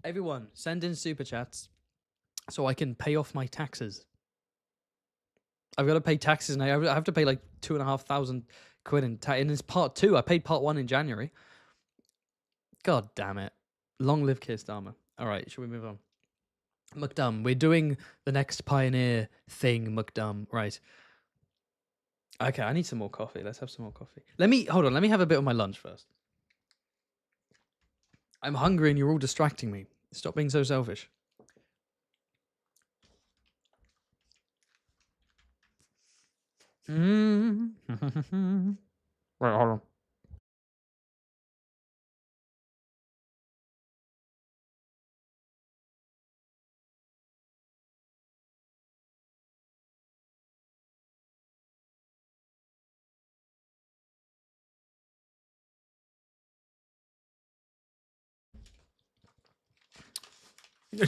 Everyone, send in super chats so I can pay off my taxes. I've got to pay taxes now. I have to pay like 2,500 quid in tax. And it's part 2. I paid part 1 in January. God damn it. Long live Keir Starmer. All right, shall we move on? McDum, we're doing the next Pioneer thing, McDum. Right. Okay, I need some more coffee. Let's have some more coffee. Hold on. Let me have a bit of my lunch first. I'm hungry and you're all distracting me. Stop being so selfish. Right, hold on.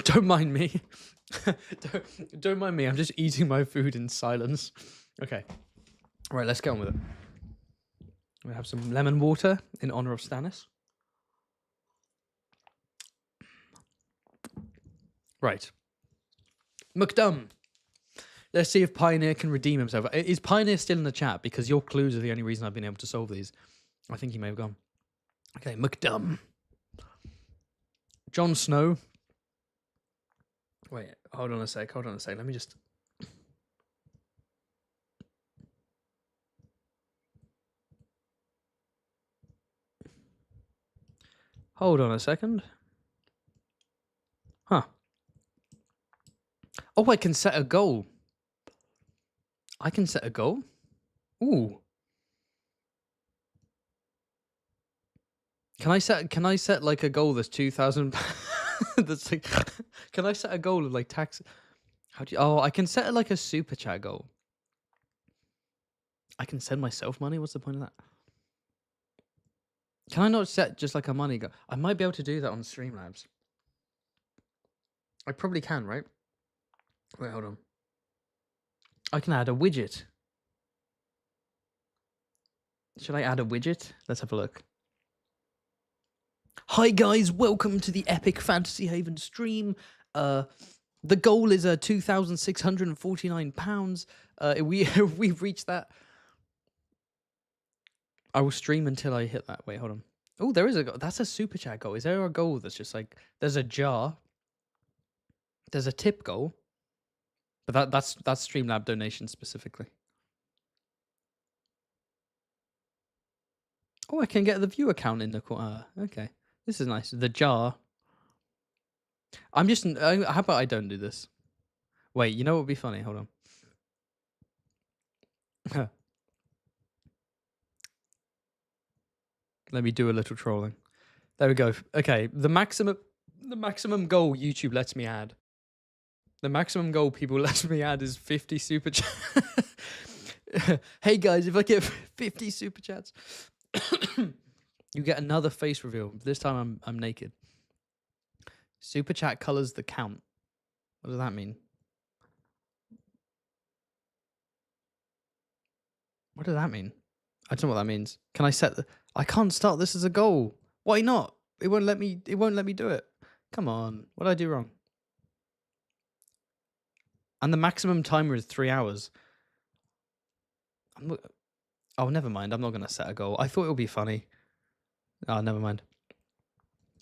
Don't mind me. don't mind me. I'm just eating my food in silence. Okay. All right, let's get on with it. We have some lemon water in honor of Stannis. Right. McDum. Let's see if Pioneer can redeem himself. Is Pioneer still in the chat? Because your clues are the only reason I've been able to solve these. I think he may have gone. Okay, McDum. Jon Snow. Wait, hold on a sec. Let me just... Hold on a second. Huh. Oh, I can set a goal. I can set a goal? Ooh. Can I set like a goal that's 2,000? That's like, can I set a goal of like tax? I can set like a super chat goal. I can send myself money? What's the point of that? Can I not set just like a money goal? I might be able to do that on Streamlabs. I probably can, right? Wait, hold on. I can add a widget. Should I add a widget? Let's have a look. Hi guys, welcome to the Epic Fantasy Haven stream. The goal is £2,649. We've reached that. I will stream until I hit that. Wait, hold on. Oh, there is a goal. That's a super chat goal. Is there a goal that's just like there's a jar? There's a tip goal, but that's Streamlab donation specifically. Oh, I can get the viewer count in the corner. Okay, this is nice. The jar. I'm just. How about I don't do this? Wait, you know what would be funny? Hold on. Let me do a little trolling. There we go. Okay, the maximum goal YouTube lets me add. The maximum goal people let me add is 50 super chats. Hey guys, if I get 50 super chats, you get another face reveal. This time I'm naked. Super chat colors the count. What does that mean? What does that mean? I don't know what that means. Can I set the... I can't start this as a goal. Why not? It won't let me do it. Come on. What did I do wrong? And the maximum timer is 3 hours. Oh, never mind. I'm not going to set a goal. I thought it would be funny. Oh, never mind.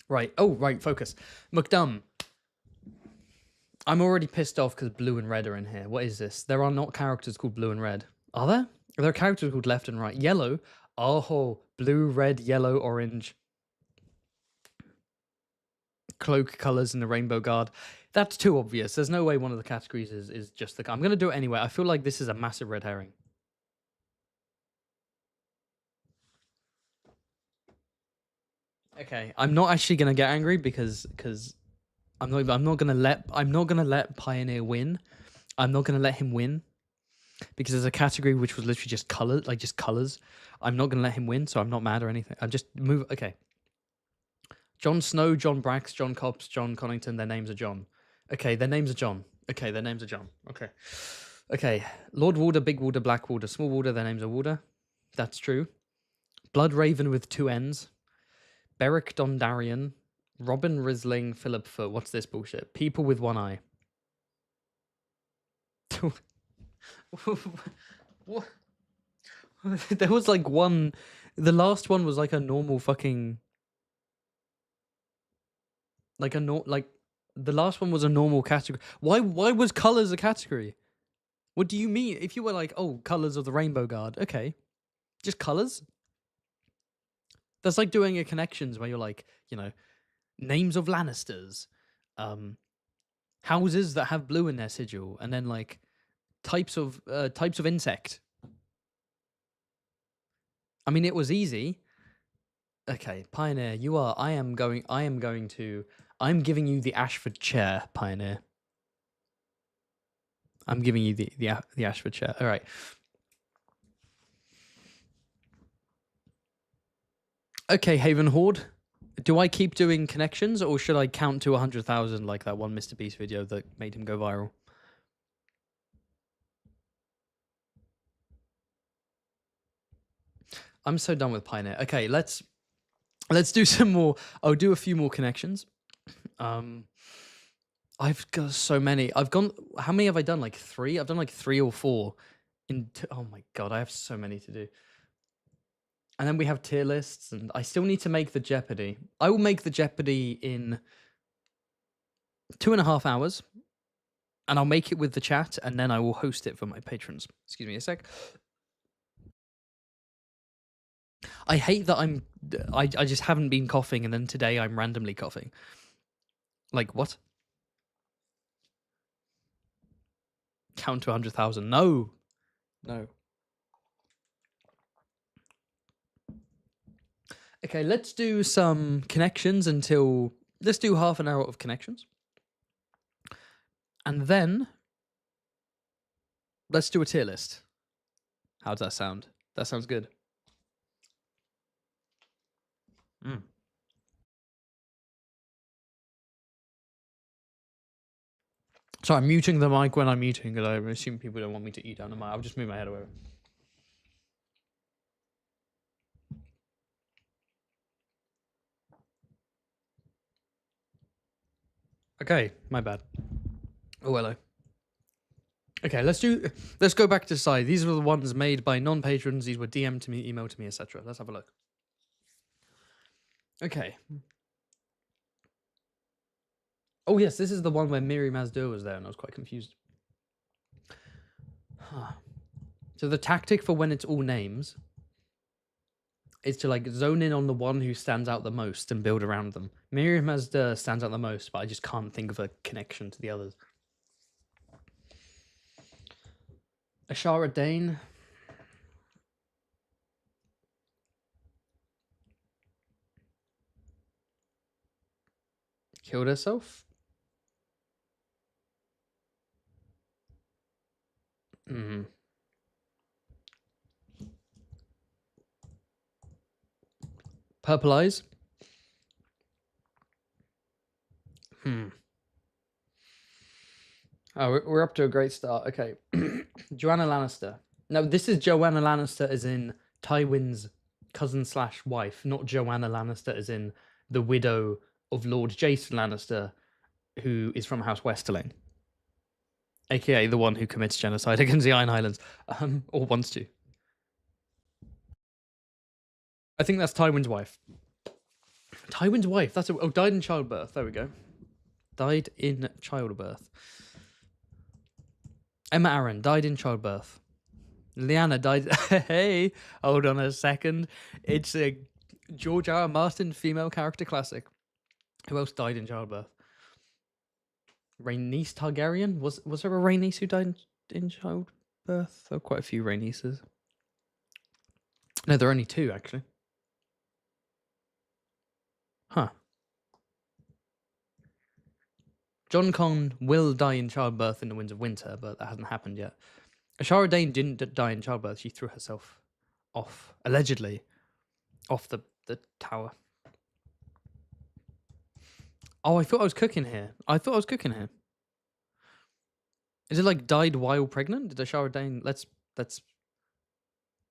Right. Oh, right. Focus. McDum. I'm already pissed off because blue and red are in here. What is this? There are not characters called blue and red. Are there? There are characters called left and right. Yellow. Oh, blue, red, yellow, orange. Cloak colors in the rainbow guard. That's too obvious. There's no way one of the categories is just the... I'm going to do it anyway. I feel like this is a massive red herring. Okay, I'm not actually going to get angry because I'm not going to let Pioneer win. I'm not going to let him win because there's a category which was literally just color, like just colors. I'm not going to let him win, so I'm not mad or anything. I'm just move. Okay. Jon Snow, John Brax, John Copps, John Connington. Their names are John. Okay, their names are John. Okay, their names are John. Okay. Okay. Lord Warder, Big Warder, Black Warder, Small Warder. Their names are Warder. That's true. Blood Raven with 2 N's. Beric Dondarrion, Robin Risling, Philip Foot. What's this bullshit? People with 1 eye. What? There was like one. The last one was like a normal fucking. Like the last one was a normal category. Why was colors a category? What do you mean? If you were like, oh, colors of the rainbow guard, okay, just colors. That's like doing a connections where you're like, you know, names of Lannisters, houses that have blue in their sigil, and then like types of insect. I mean, it was easy. Okay, Pioneer, you are. I'm giving you the Ashford chair, Pioneer. I'm giving you the Ashford chair. All right. Okay, Haven Horde. Do I keep doing connections or should I count to 100,000 like that one Mr. Beast video that made him go viral? I'm so done with Pioneer. Okay, let's do some more. I'll do a few more connections. I've got so many. How many have I done? Like 3? I've done like 3 or 4. Oh my god, I have so many to do. And then we have tier lists, and I still need to make the Jeopardy. I will make the Jeopardy in 2.5 hours, and I'll make it with the chat, and then I will host it for my patrons. Excuse me a sec. I hate that I just haven't been coughing, and then today I'm randomly coughing. Like, what? Count to 100,000. No. No. Okay, let's do some connections until... Let's do half an hour of connections. And then... Let's do a tier list. How does that sound? That sounds good. So I'm muting the mic when I'm muting, because I assume people don't want me to eat down the mic. I'll just move my head away. Okay, my bad. Oh, hello. Okay, let's go back to side. These were the ones made by non-patrons. These were DM'd to me, emailed to me, etc. Let's have a look. Okay. Oh yes, this is the one where Miri Mazdur was there, and I was quite confused. Huh. So the tactic for when it's all names is to like zone in on the one who stands out the most and build around them. Miri Mazdur stands out the most, but I just can't think of a connection to the others. Ashara Dane. Killed herself? Hmm. Purple Eyes? Oh, we're up to a great start. Okay. Joanna Lannister. No, this is Joanna Lannister as in Tywin's cousin / wife, not Joanna Lannister as in the widow of Lord Jason Lannister, who is from House Westerling. AKA the one who commits genocide against the Iron Highlands. Or wants to. I think that's Tywin's wife. Tywin's wife. That's died in childbirth. There we go. Died in childbirth. Emma Arryn died in childbirth. Lyanna died. Hey, hold on a second. It's a George R. R. Martin female character classic. Who else died in childbirth? Rhaenys Targaryen. Was there a Rhaenys who died in childbirth? There were quite a few Rhaenyses. No, there are only 2 actually. Huh. Jon Con will die in childbirth in the Winds of Winter, but that hasn't happened yet. Ashara Dane didn't die in childbirth. She threw herself off, allegedly, off the tower. Oh, I thought I was cooking here. Is it like died while pregnant? Did Ashara Dane... Let's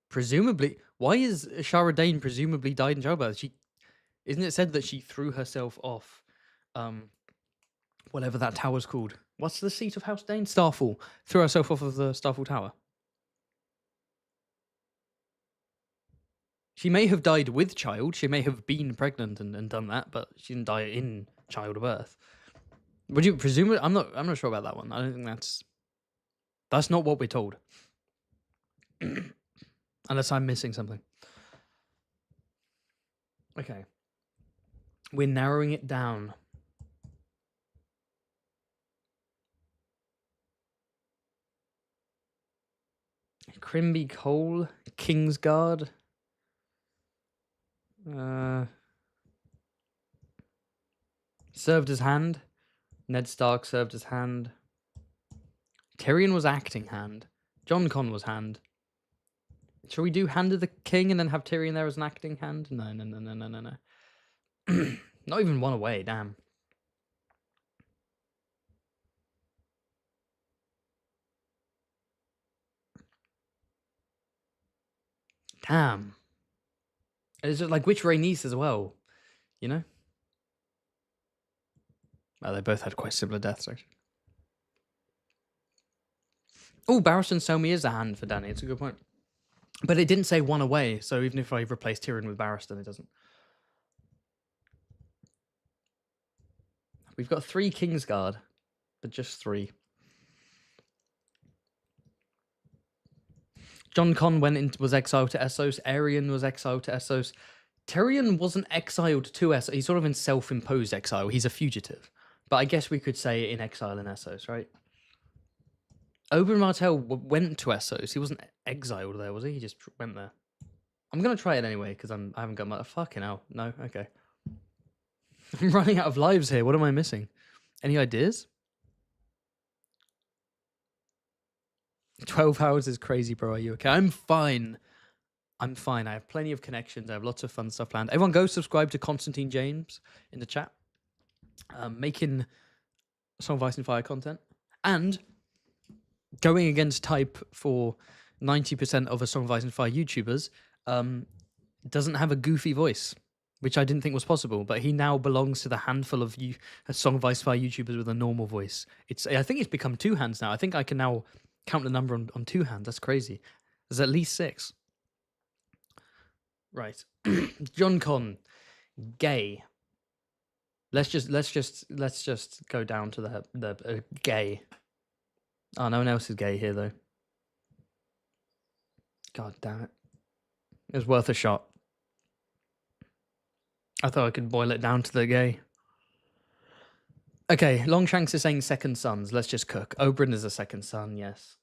presumably... Why is Ashara Dane presumably died in childbirth? Isn't it said that she threw herself off... whatever that tower's called. What's the seat of House Dane? Starfall. Threw herself off of the Starfall Tower. She may have died with child. She may have been pregnant and done that, but she didn't die in childbirth. Would you presume it? I'm not sure about that one. I don't think that's not what we're told. Unless I'm missing something. Okay. We're narrowing it down. Crimby Cole, Kingsguard. Served as hand. Ned Stark served as hand. Tyrion was acting hand. Jon Con was hand. Shall we do Hand of the King and then have Tyrion there as an acting hand? No. Not even one away, damn. Damn. Is it like which Rhaenys as well? You know? Well, they both had quite similar deaths, actually. Oh, Barristan Selmy is a hand for Danny. It's a good point. But it didn't say one away, so even if I replace Tyrion with Barristan, it doesn't. We've got 3 Kingsguard, but just 3. Jon Con was exiled to Essos. Aerion was exiled to Essos. Tyrion wasn't exiled to Essos. He's sort of in self-imposed exile. He's a fugitive. But I guess we could say in exile in Essos, right? Oberyn Martell went to Essos. He wasn't exiled there, was he? He just went there. I'm going to try it anyway, because I haven't got my... Fucking hell. No? Okay. I'm running out of lives here. What am I missing? Any ideas? 12 hours is crazy, bro. Are you okay? I'm fine. I have plenty of connections. I have lots of fun stuff planned. Everyone go subscribe to Constantine James in the chat. Making Song of Ice and Fire content. And going against type for 90% of A Song of Ice and Fire YouTubers, doesn't have a goofy voice, which I didn't think was possible. But he now belongs to the handful of A Song of Ice and Fire YouTubers with a normal voice. I think it's become 2 hands now. I think I can now count the number on 2 hands. That's crazy. There's at least 6. Right. John Con, gay. Let's just go down to the gay. Oh, no one else is gay here though. God damn it. It was worth a shot. I thought I could boil it down to the gay. Okay, Longshanks is saying second sons. Let's just cook. Oberyn is a second son, yes.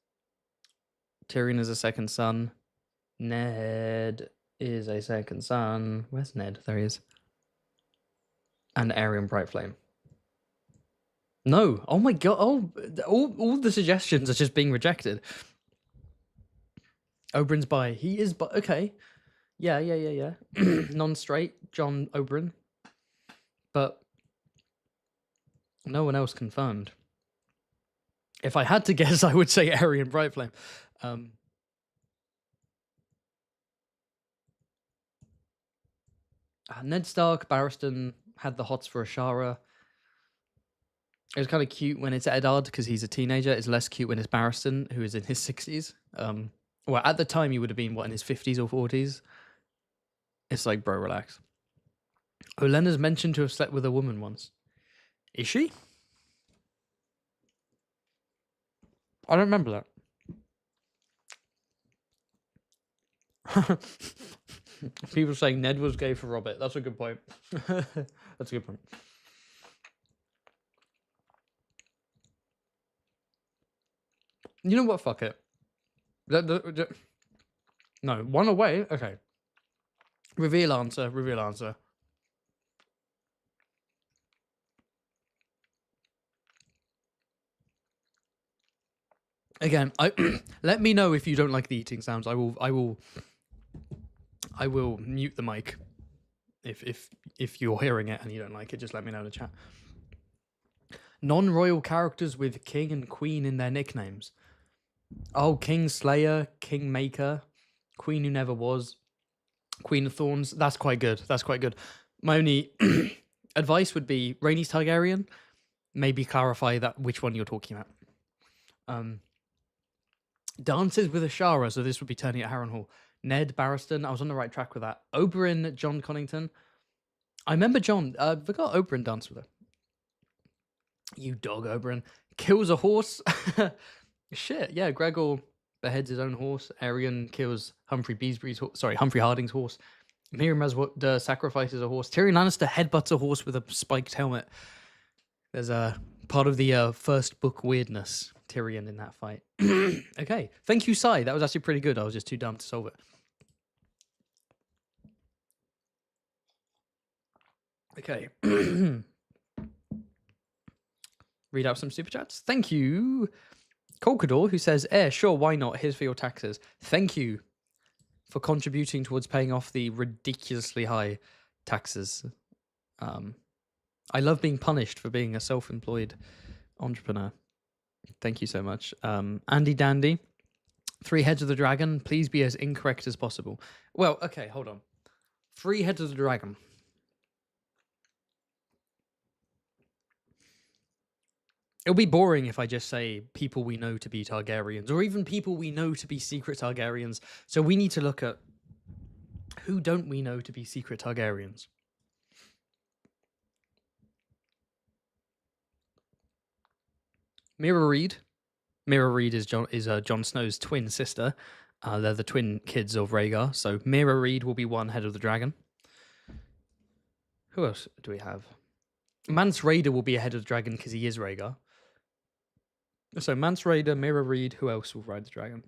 Tyrion is a second son. Ned is a second son. Where's Ned? There he is. And Aerion Brightflame. No. Oh my god. Oh, all the suggestions are just being rejected. Oberyn's bi. He is bi. Okay. Yeah. Non-straight, John Oberyn. But no one else confirmed. If I had to guess, I would say Aerion Brightflame. Ned Stark, Barristan had the hots for Ashara. It was kind of cute when it's Eddard because he's a teenager. It's less cute when it's Barristan, who is in his 60s. Well, at the time, he would have been, what, in his 50s or 40s? It's like, bro, relax. Olenna's mentioned to have slept with a woman once. Is she? I don't remember that. People saying Ned was gay for Robert. That's a good point. That's a good point. You know what? Fuck it. No, one away. Okay. Reveal answer. Reveal answer. Again, let me know if you don't like the eating sounds. I will mute the mic if you're hearing it and you don't like it. Just let me know in the chat. Non-royal characters with king and queen in their nicknames. Oh, King Slayer, King Maker, Queen Who Never Was, Queen of Thorns. That's quite good. That's quite good. My only advice would be Rhaenys Targaryen. Maybe clarify that which one you're talking about. Dances with Ashara. So this would be turning at Harrenhal. Ned Barristan. I was on the right track with that. Oberyn, John Connington. I remember John. I forgot Oberyn danced with her. You dog, Oberyn. Kills a horse. Shit, yeah. Gregor beheads his own horse. Aerion kills Humphrey Harding's horse. Miriam sacrifices a horse. Tyrion Lannister headbutts a horse with a spiked helmet. There's a part of the first book weirdness. Tyrion in that fight. Okay, thank you, Sai. That was actually pretty good. I was just too dumb to solve it. Okay. Read out some super chats. Thank you. Colcador, who says, sure, why not? Here's for your taxes. Thank you for contributing towards paying off the ridiculously high taxes. I love being punished for being a self-employed entrepreneur. Thank you so much. Andy Dandy, 3 heads of the dragon. Please be as incorrect as possible. Well, okay, hold on. 3 heads of the dragon. It'll be boring if I just say people we know to be Targaryens, or even people we know to be secret Targaryens. So we need to look at who don't we know to be secret Targaryens. Mira Reed. Mira Reed is Jon Snow's twin sister. They're the twin kids of Rhaegar. So Mira Reed will be 1 head of the dragon. Who else do we have? Mance Rayder will be a head of the dragon because he is Rhaegar. So Mance Rayder, Mira Reed, who else will ride the dragon?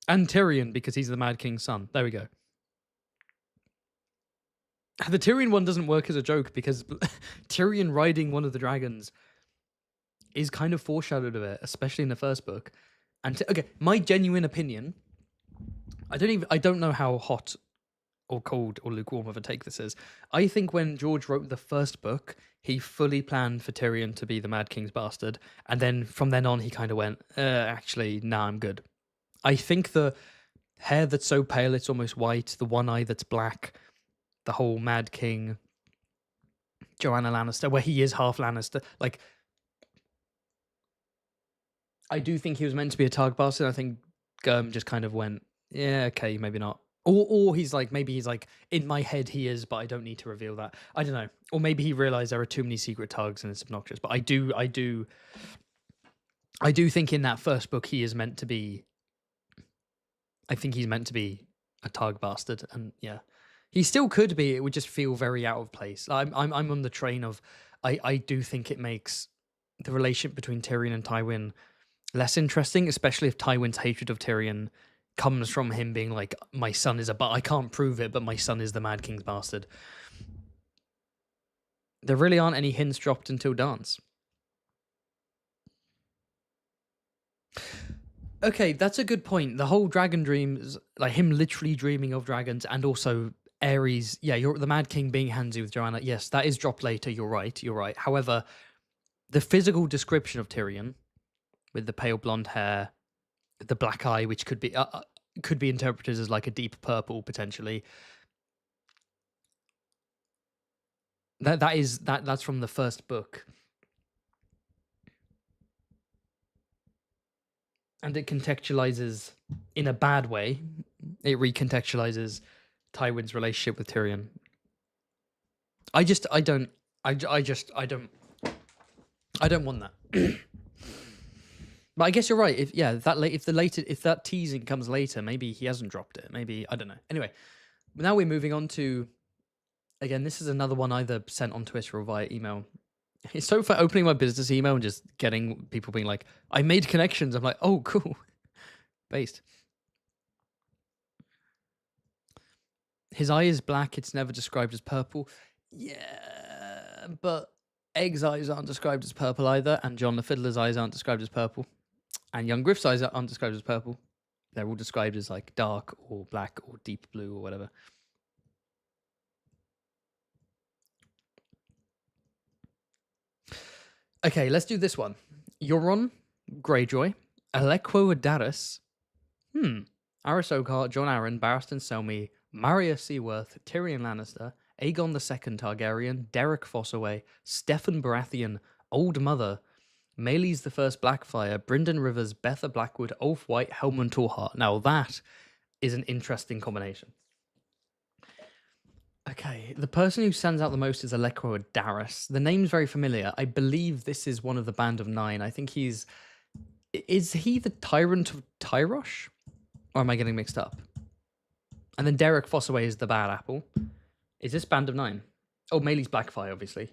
And Tyrion, because he's the Mad King's son. There we go. The Tyrion one doesn't work as a joke because Tyrion riding one of the dragons is kind of foreshadowed of it, especially in the first book. And okay, my genuine opinion, I don't know how hot or cold or lukewarm of a take this is. I think when George wrote the first book, he fully planned for Tyrion to be the Mad King's bastard, and then from then on he kind of went, actually, nah, I'm good. I think the hair that's so pale it's almost white, the one eye that's black, the whole Mad King, Joanna Lannister, where he is half Lannister, like, I do think he was meant to be a Targ bastard. I think just kind of went, yeah, okay, maybe not. Or he's like, maybe he's like, in my head he is, but I don't need to reveal that. I don't know. Or maybe he realized there are too many secret Targs and it's obnoxious. But I do think in that first book he is meant to be. I think he's meant to be a Targ bastard, and yeah, he still could be. It would just feel very out of place. I'm on the train of, I do think it makes the relationship between Tyrion and Tywin less interesting, especially if Tywin's hatred of Tyrion comes from him being like, my son is but I can't prove it, but my son is the Mad King's bastard. There really aren't any hints dropped until Dance. Okay, that's a good point. The whole dragon dreams, like him literally dreaming of dragons, and also Aerys, yeah, you're the Mad King being handsy with Joanna. Yes, that is dropped later. You're right. However, the physical description of Tyrion with the pale blonde hair, the black eye, which could be interpreted as like a deep purple potentially. That's from the first book, and it contextualizes in a bad way. It recontextualizes Tywin's relationship with Tyrion. I don't want that. But I guess you're right. If that teasing comes later, maybe he hasn't dropped it. Maybe, I don't know. Anyway, now we're moving on to, again, this is another one either sent on Twitter or via email. It's so fun opening my business email and just getting people being like, I made connections. I'm like, oh, cool. Based. His eye is black. It's never described as purple. Yeah, but Egg's eyes aren't described as purple either, and John the Fiddler's eyes aren't described as purple, and Young Griff's eyes aren't described as purple. They're all described as like dark or black or deep blue or whatever. Okay, let's do this one. Euron Greyjoy, Alequo Adaris, Aerys Oakheart, Jon Arryn, Barristan Selmy, Maria Seaworth, Tyrion Lannister, Aegon II Targaryen, Derek Fossaway, Steffon Baratheon, Old Mother, Meleys the First Blackfire, Brynden Rivers, Betha Blackwood, Ulf White, Helmund Torhart. Now that is an interesting combination. Okay, the person who stands out the most is Alequo Adaris. The name's very familiar. I believe this is one of the Band of Nine. I think is he the Tyrant of Tyrosh? Or am I getting mixed up? And then Derek Fossaway is the Bad Apple. Is this Band of Nine? Oh, Meleys Blackfire, obviously.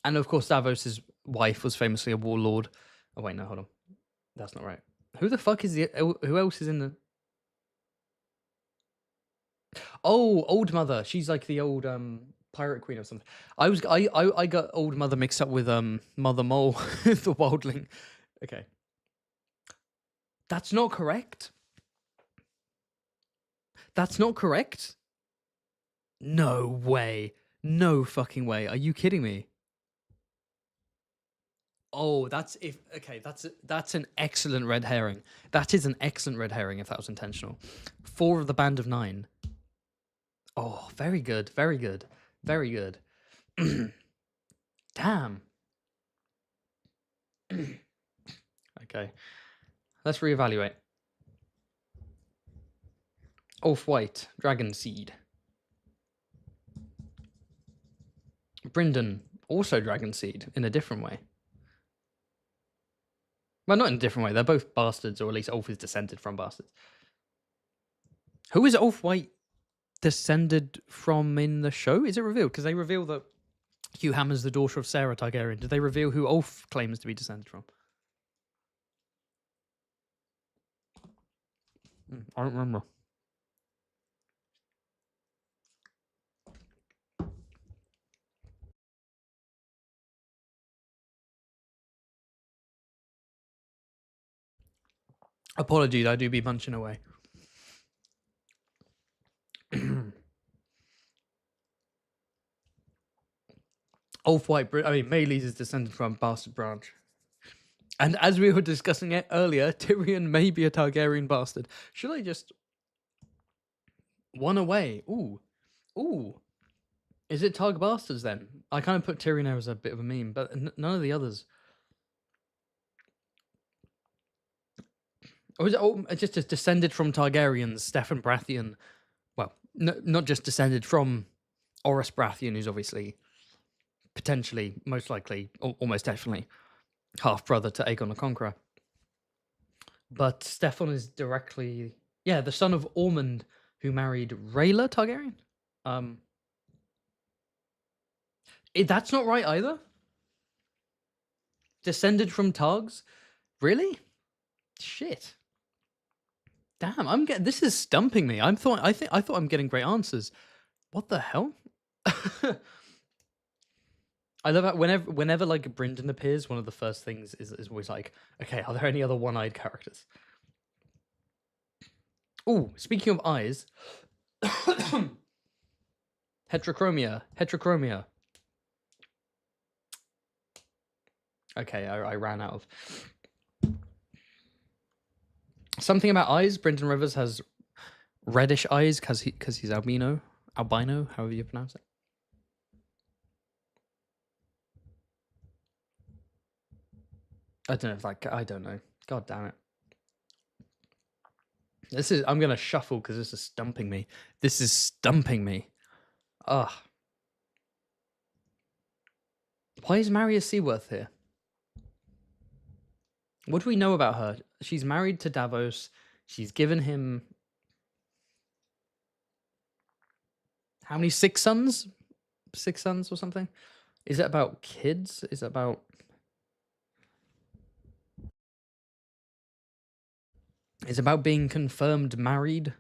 And of course, Davos' wife was famously a warlord. Oh wait, no, hold on. That's not right. Who the fuck is who else is in the... Oh, Old Mother. She's like the old pirate queen or something. I got Old Mother mixed up with Mother Mole, the wildling. Okay. That's not correct. That's not correct. No way. No fucking way. Are you kidding me? Oh, that's an excellent red herring. That is an excellent red herring if that was intentional. 4 of the Band of 9. Oh, very good. Very good. Very good. Damn. Okay. Let's reevaluate. Ulf White, Dragon Seed. Brynden, also Dragon Seed, in a different way. Well, not in a different way. They're both bastards, or at least Ulf is descended from bastards. Who is Ulf White descended from in the show? Is it revealed? Because they reveal that Hugh Hammer's the daughter of Sarah Targaryen. Did they reveal who Ulf claims to be descended from? I don't remember. Apologies, I do be munching away. Off-white, Meleys is descended from bastard branch. And as we were discussing it earlier, Tyrion may be a Targaryen bastard. Should I just... One away. Ooh. Ooh. Is it Targ bastards then? I kind of put Tyrion there as a bit of a meme, but none of the others. Or is it just descended from Targaryens, Steffon Baratheon? Well, not just descended from Oris Baratheon, who's obviously potentially, most likely, almost definitely half-brother to Aegon the Conqueror. But Steffon is directly... Yeah, the son of Ormond, who married Rhaela Targaryen? That's not right either. Descended from Targs? Really? Shit. Damn, this is stumping me. I thought I'm getting great answers. What the hell? I love that whenever like Brynden appears, one of the first things is always like, okay, are there any other one-eyed characters? Oh, speaking of eyes, heterochromia. Okay, I ran out of something about eyes. Brynden Rivers has reddish eyes because he's albino, however you pronounce it. I don't know if I don't know. God damn it. I'm gonna shuffle because this is stumping me. Ugh. Why is Maria Seaworth here? What do we know about her? She's married to Davos. She's given him... How many? 6 sons? 6 sons or something? Is it about kids? Is it about... Is it about being confirmed married?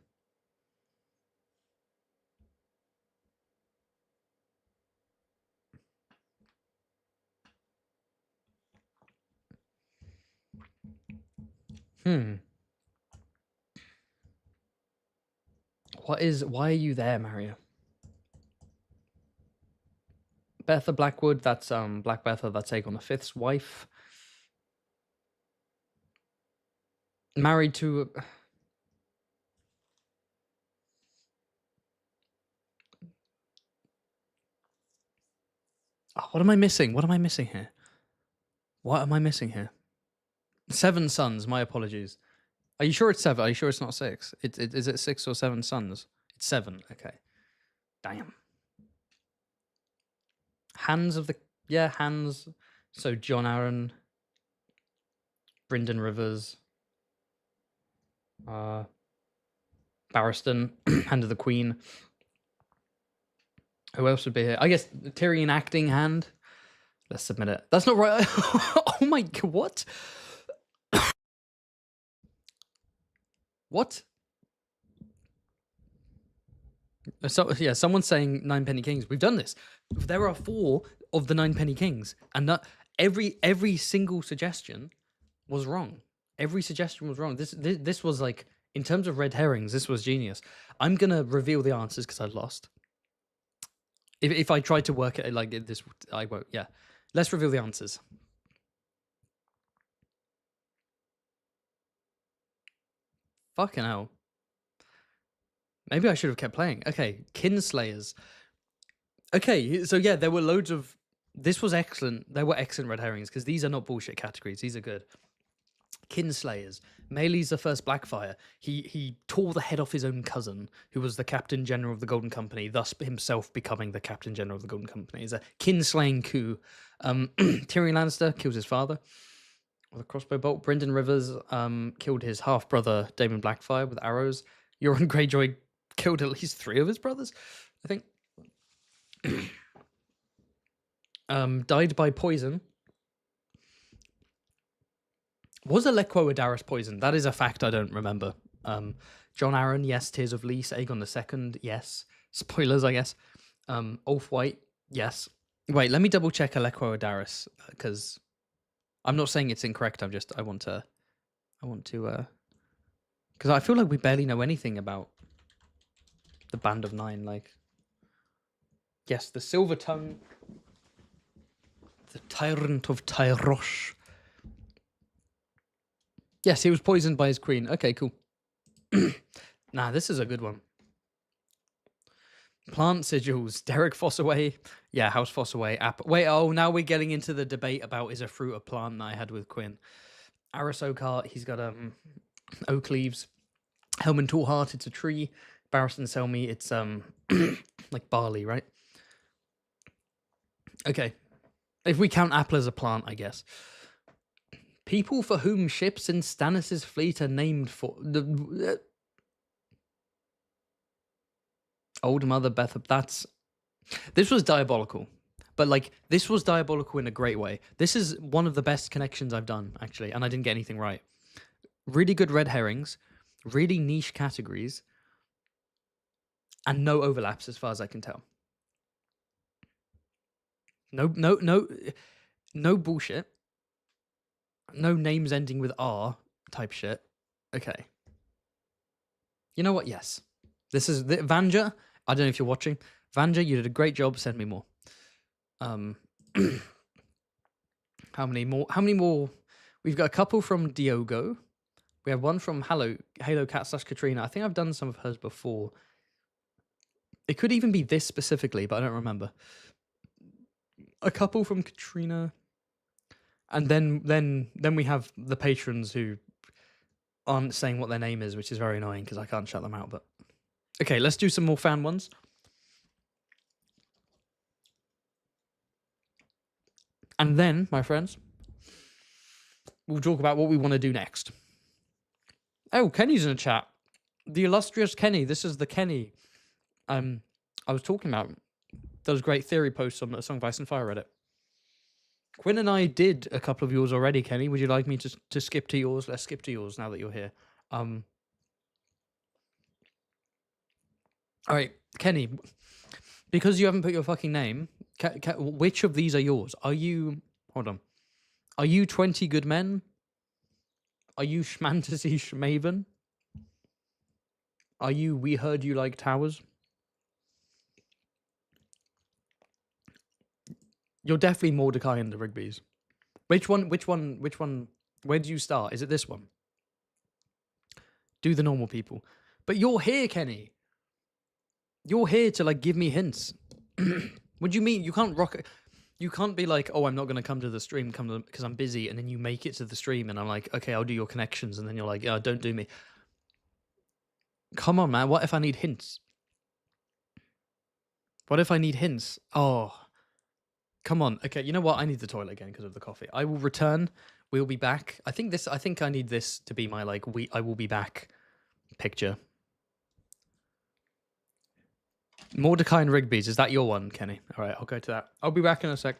Why are you there, Maria? Betha Blackwood, that's Black Betha, that's Aegon V's wife. Married to... Oh, what am I missing? What am I missing here? 7 sons, my apologies. Are you sure it's 7? Are you sure it's not 6? Is it 6 or 7 sons? It's 7, okay. Damn. Hands. So Jon Arryn, Brynden Rivers, Barristan, Hand of the Queen. Who else would be here? I guess Tyrion acting hand. Let's submit it. That's not right. Oh my god, what? What? So yeah, someone's saying 9 Penny Kings. We've done this. There are 4 of the 9 Penny Kings, and every single suggestion was wrong. Every suggestion was wrong. This was like, in terms of red herrings, this was genius. I'm gonna reveal the answers because I lost. If I try to work it like this, I won't. Yeah, let's reveal the answers. Fucking hell. Maybe I should have kept playing. Okay, Kinslayers. Okay, so yeah, there were loads of... This was excellent. There were excellent red herrings, because these are not bullshit categories. These are good. Kinslayers. Meleys the first Blackfire. He tore the head off his own cousin, who was the Captain General of the Golden Company, thus himself becoming the Captain General of the Golden Company. It's a kinslaying coup. Tyrion Lannister kills his father with a crossbow bolt. Brynden Rivers killed his half-brother, Daemon Blackfire, with arrows. Euron Greyjoy killed at least 3 of his brothers, I think. Died by poison. Was Alequo Adaris poisoned? That is a fact I don't remember. Jon Arryn, yes. Tears of Lys. Aegon II, yes. Spoilers, I guess. Ulf White, yes. Wait, let me double check Alequo Adaris, because I'm not saying it's incorrect. I want to, because I feel like we barely know anything about the Band of Nine. Like, yes, the Silver Tongue. The Tyrant of Tyrosh. Yes, he was poisoned by his queen. Okay, cool. Nah, this is a good one. Plant sigils. Derek Fossaway. Yeah, House Fossaway. Wait, oh, now we're getting into the debate about is a fruit a plant that I had with Quinn. Arisokart, he's got oak leaves. Helman Tallheart, it's a tree. Barristan Selmy, it's like barley, right? Okay. If we count apple as a plant, I guess. People for whom ships in Stannis' fleet are named for... Old Mother Beth... That's... This was diabolical. But, like, this was diabolical in a great way. This is one of the best connections I've done, actually, and I didn't get anything right. Really good red herrings, really niche categories, and no overlaps as far as I can tell. No bullshit. No names ending with R type shit. Okay. You know what? Yes. This is Vanja. I don't know if you're watching. Vanja, you did a great job. Send me more. How many more? We've got a couple from Diogo. We have one from Halo Cat / Katrina. I think I've done some of hers before. It could even be this specifically, but I don't remember. A couple from Katrina. And then we have the patrons who aren't saying what their name is, which is very annoying because I can't shut them out. But okay, let's do some more fan ones. And then, my friends, we'll talk about what we want to do next. Oh, Kenny's in the chat. The illustrious Kenny. This is the Kenny I was talking about. Those great theory posts on the Song of Ice and Fire Reddit. Quinn and I did a couple of yours already, Kenny. Would you like me to skip to yours? Let's skip to yours now that you're here. All right, Kenny, because you haven't put your fucking name, which of these are yours? Are you... Hold on. Are you 20 Good Men? Are you Schmantasy Schmaven? Are you We Heard You Like Towers? You're definitely Mordecai and the Rigby's. Which one? Where do you start? Is it this one? Do the normal people. But you're here, Kenny. You're here to, like, give me hints. What do you mean? You can't rock... You can't be like, oh, I'm not going to come to the stream because I'm busy, and then you make it to the stream, and I'm like, okay, I'll do your connections, and then you're like, oh, don't do me. Come on, man. What if I need hints? What if I need hints? Oh... Come on. Okay, you know what? I need the toilet again because of the coffee. I will return. We'll be back. I think I need this to be my, like, I will be back picture. Mordecai and Rigby's. Is that your one, Kenny? All right, I'll go to that. I'll be back in a sec.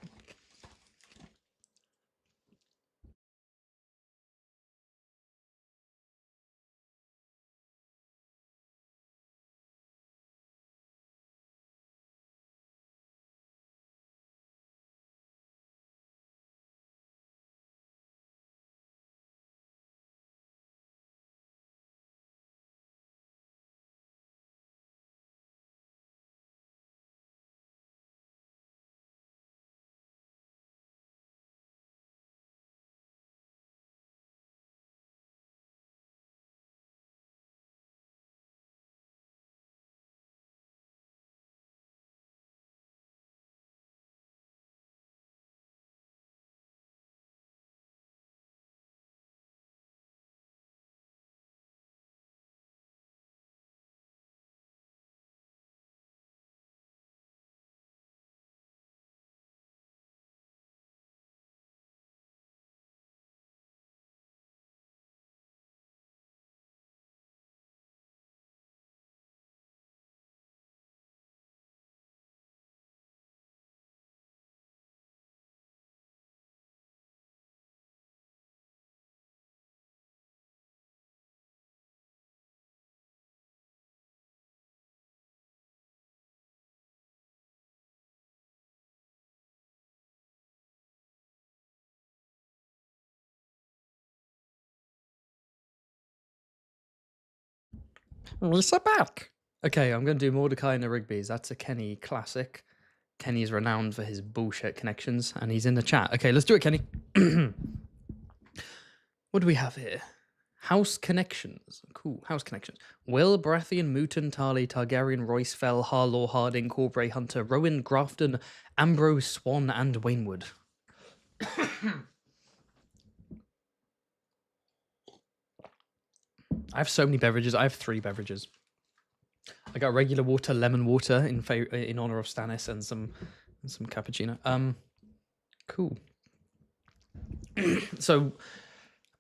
We're back. Okay, I'm going to do Mordecai and the Rigby's. That's a Kenny classic. Kenny is renowned for his bullshit connections, and he's in the chat. Okay, let's do it, Kenny. What do we have here? House connections. Cool. House connections. Will, Baratheon, Mooten, Tarly, Targaryen, Royce, Fell, Harlaw, Harding, Corbray, Hunter, Rowan, Grafton, Ambrose, Swan, and Waynwood. I have so many beverages. I have 3 beverages. I got regular water, lemon water in honor of Stannis, and some cappuccino. Cool. So,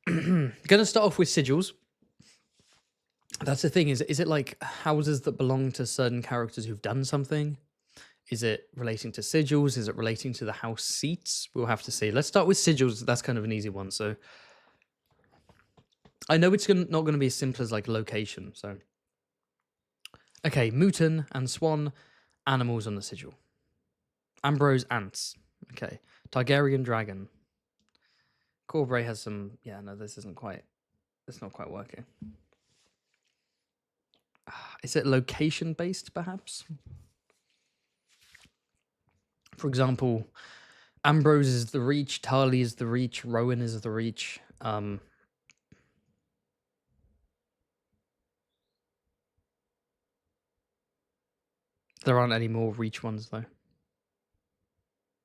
gonna start off with sigils. That's the thing. Is it like houses that belong to certain characters who've done something? Is it relating to sigils? Is it relating to the house seats? We'll have to see. Let's start with sigils. That's kind of an easy one. So, I know it's not going to be as simple as like location. So, okay, Mooten and Swan, animals on the sigil. Ambrose, ants. Okay, Targaryen, dragon. Corbray has some. Yeah, no, this isn't quite. It's not quite working. Is it location based, perhaps? For example, Ambrose is the Reach, Tarly is the Reach, Rowan is the Reach. There aren't any more Reach ones, though.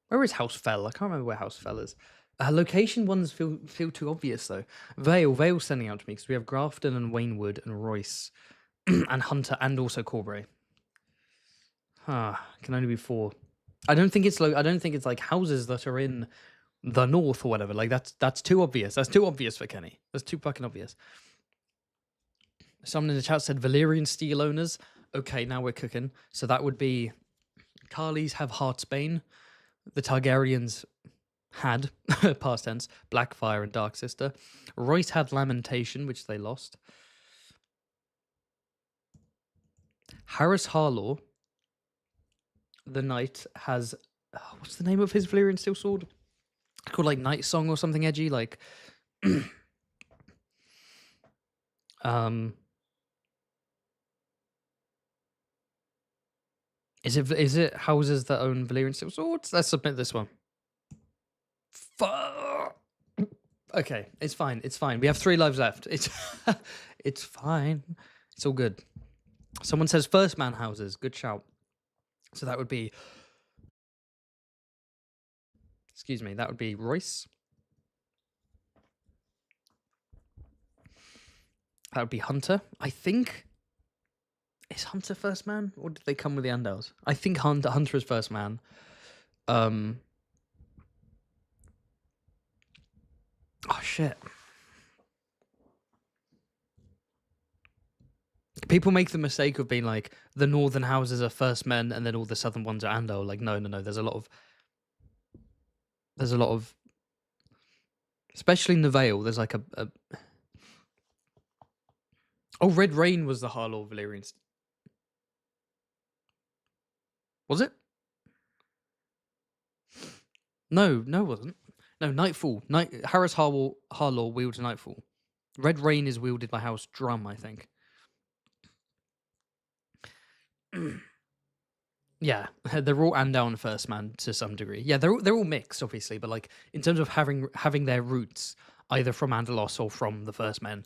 Where is House Fell? I can't remember where House Fell is. Location ones feel too obvious, though. Vale's sending out to me, because we have Grafton and Waynwood and Royce and Hunter and also Corbray. Can only be 4. I don't think it's like houses that are in the north or whatever. Like that's too obvious. That's too obvious for Kenny. That's too fucking obvious. Someone in the chat said Valyrian steel owners. Okay, now we're cooking. So that would be Carlys have Heartsbane. The Targaryens had, past tense, Blackfire and Dark Sister. Royce had Lamentation, which they lost. Harris Harlaw, the knight, has what's the name of his Valyrian steel sword? It's called like Night Song or something edgy, like Is it houses that own Valyrian steel swords? Let's submit this one. Okay, it's fine. It's fine. We have 3 lives left. It's fine. It's all good. Someone says first man houses. Good shout. So that would be, excuse me, that would be Royce. That would be Hunter. I think, is Hunter first man, or did they come with the Andals? I think Hunter is first man. Oh shit. People make the mistake of being like, the northern houses are first men and then all the southern ones are Andal. Like, no. There's a lot of, especially in the Vale, there's like a oh, Red Rain was the Harlaw Valyrian. Was it? No, it wasn't. No, Nightfall. Harris Harlaw wields Nightfall. Red Rain is wielded by House Drum, I think. Yeah, they're all Andal first man to some degree. Yeah, they're all mixed, obviously, but like in terms of having their roots either from Andalos or from the first men.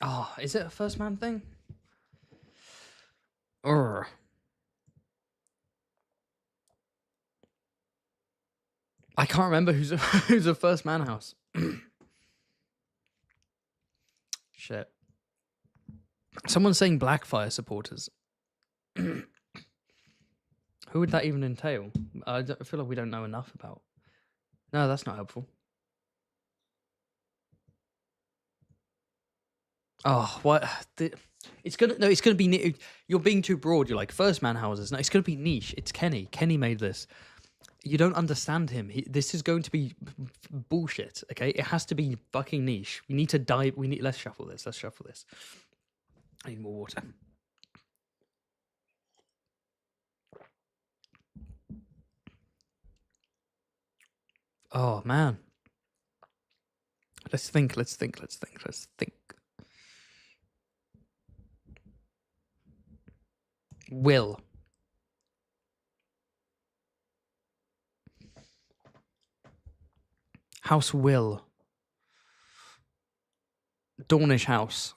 Oh, is it a first man thing? Or I can't remember who's a first man house. Shit. Someone's saying Blackfire supporters. Who would that even entail? I feel like we don't know enough about. No, that's not helpful. Oh, what? It's gonna be. You're being too broad. You're like first man houses. No, it's gonna be niche. It's Kenny. Kenny made this. You don't understand him. This is going to be bullshit. Okay, it has to be fucking niche. We need to dive. Let's shuffle this. I need more water. Oh man. Let's think. Will. House Will. Dornish House.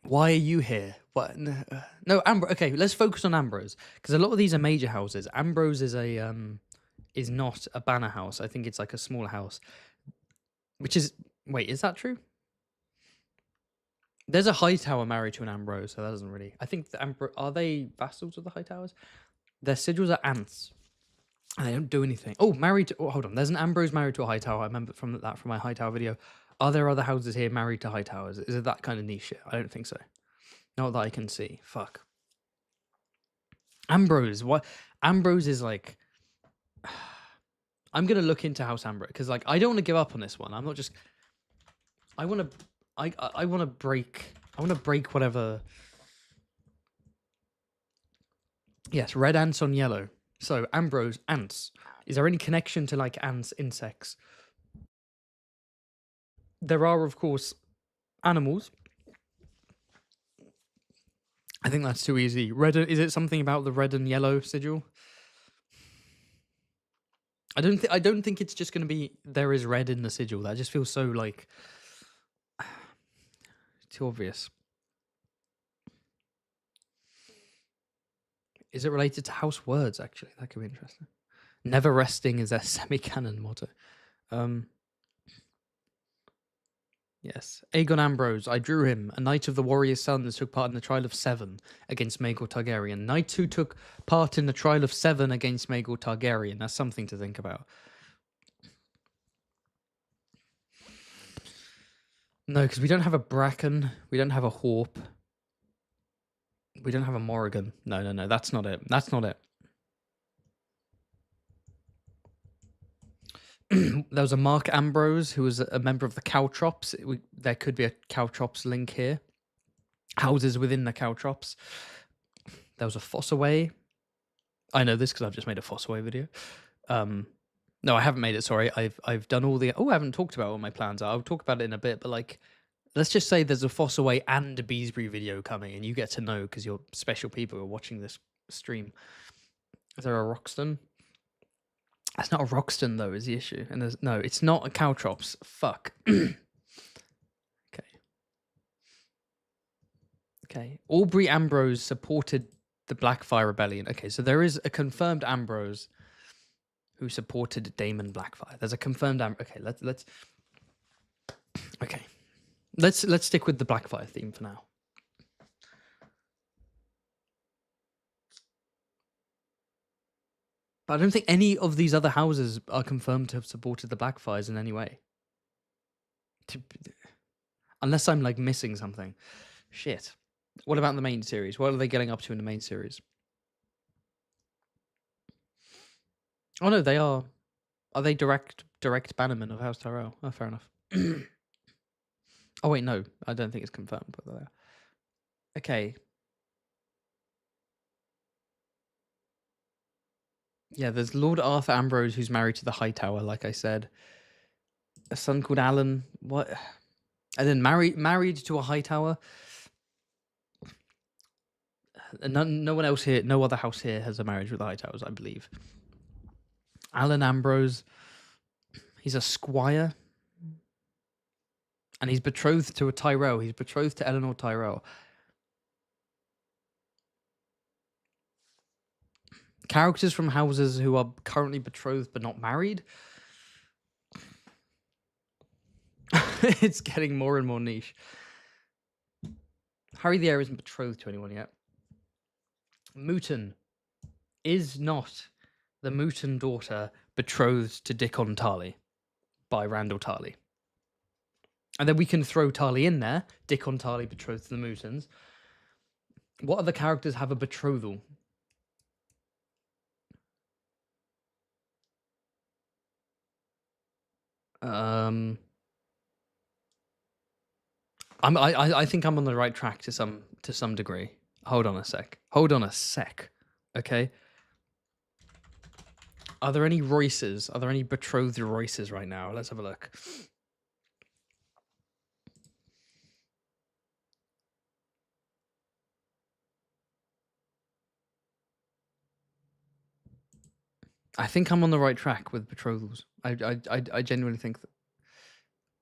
Why are you here? What? No, Ambrose. Okay, let's focus on Ambrose because a lot of these are major houses. Ambrose is is not a banner house. I think it's like a small house. Which is wait, is that true? There's a Hightower married to an Ambrose, so that doesn't really. I think the are they vassals of the Hightowers? Their sigils are ants. And they don't do anything. Oh, married to. Oh, hold on. There's an Ambrose married to a Hightower. I remember from my Hightower video. Are there other houses here married to Hightowers? Is it that kind of niche shit? I don't think so. Not that I can see. Fuck. Ambrose. What? Ambrose is like. I'm gonna look into House Ambrose because like I don't want to give up on this one. I'm not just. I want to. I want to break. I want to break whatever. Yes, red ants on yellow. So Ambrose, ants. Is there any connection to like ants, insects? There are, of course, animals. I think that's too easy. Red. Is it something about the red and yellow sigil? I don't think it's just going to be there is red in the sigil. That just feels so like too obvious. Is it related to house words? Actually, that could be interesting. Never resting is their semi-canon motto. Yes. Aegon Ambrose, I drew him. A knight of the warrior's sons took part in the trial of 7 against Maegor Targaryen. Knights who took part in the trial of 7 against Maegor Targaryen. That's something to think about. No, because we don't have a Bracken. We don't have a Horp. We don't have a Morrigan. No. That's not it. That's not it. There was a Mark Ambrose who was a member of the Caltrops. There could be a Caltrops link here. Houses within the Caltrops. There was a Fossaway. I know this because I've just made a Fossaway video. No, I haven't made it. Sorry, I've done all the. Oh, I haven't talked about what my plans are. I'll talk about it in a bit. But like, let's just say there's a Fossaway and a Beesbury video coming, and you get to know because you're special people who are watching this stream. Is there a Roxton? That's not a Roxton, though, is the issue. And there's no, it's not a Caltrops. Fuck. Okay. Aubrey Ambrose supported the Blackfire Rebellion. Okay, so there is a confirmed Ambrose who supported Daemon Blackfire. There's a confirmed Okay, let's. Okay, let's stick with the Blackfire theme for now. But I don't think any of these other houses are confirmed to have supported the Blackfires in any way. Unless I'm like missing something. Shit. What about the main series? What are they getting up to in the main series? Oh no, they are. Are they direct bannermen of House Tyrell? Oh, fair enough. Oh wait, no, I don't think it's confirmed. But they are. Okay. Yeah, there's Lord Arthur Ambrose who's married to the Hightower, like I said. A son called Alan. What? And then married to a Hightower. No one else here, no other house here has a marriage with the Hightowers, I believe. Alan Ambrose. He's a squire. And he's betrothed to a Tyrell. He's betrothed to Eleanor Tyrell. Characters from houses who are currently betrothed but not married. It's getting more and more niche. Harry the Heir isn't betrothed to anyone yet. Mooton is not the Mooton daughter betrothed to Dickon Tarly by Randall Tarly. And then we can throw Tarly in there. Dickon Tarly betrothed to the Mootons. What other characters have a betrothal? I think I'm on the right track to some degree. Hold on a sec. Okay. Are there any Royces? Are there any betrothed Royces right now? Let's have a look. I think I'm on the right track with betrothals. I genuinely think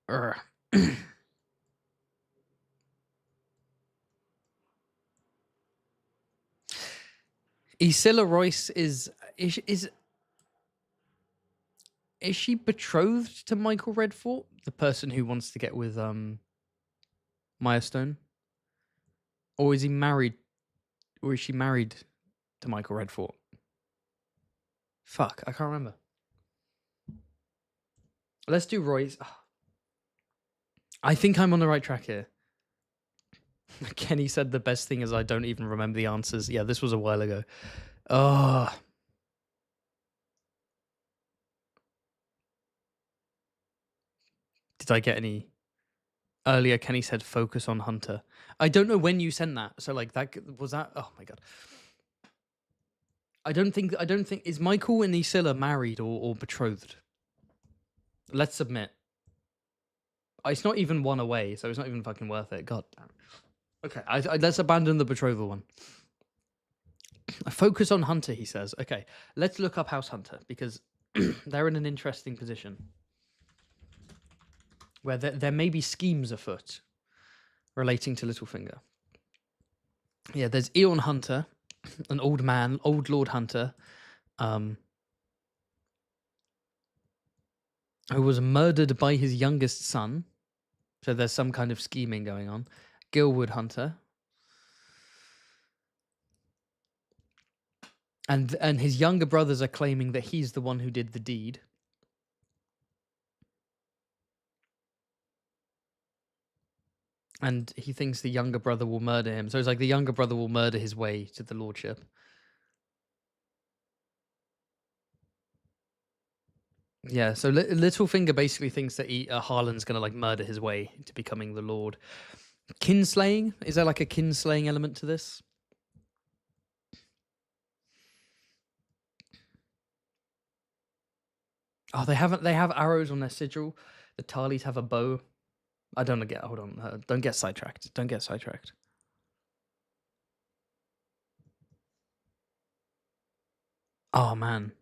that. Isilla Royce is she betrothed to Michael Redfort, the person who wants to get with Maya Stone, or is he married, or is she married to Michael Redfort? Fuck, I can't remember. Let's do Royce. I think I'm on the right track here. Kenny said the best thing is I don't even remember the answers. Yeah, this was a while ago. Oh. Did I get any? Earlier, Kenny said focus on Hunter. I don't know when you sent that. So like that was that. Oh my god. I don't think is Michael and Isilla married or betrothed? Let's submit. It's not even one away, so it's not even fucking worth it. God damn. Okay, let's abandon the betrothal one. Focus on Hunter, he says. Okay, let's look up House Hunter because they're in an interesting position where there may be schemes afoot relating to Littlefinger. Yeah, there's Eon Hunter, an old man, old Lord Hunter, who was murdered by his youngest son. So there's some kind of scheming going on. Gilwood Hunter. And his younger brothers are claiming that he's the one who did the deed. And he thinks the younger brother will murder him. So it's like the younger brother will murder his way to the lordship. Yeah, so Littlefinger basically thinks that Harlan's going to like murder his way to becoming the lord. Kinslaying? Is there like a kinslaying element to this? Oh, they have arrows on their sigil. The Tarleys have a bow. I don't get. Hold on. Don't get sidetracked. Don't get sidetracked. Oh man.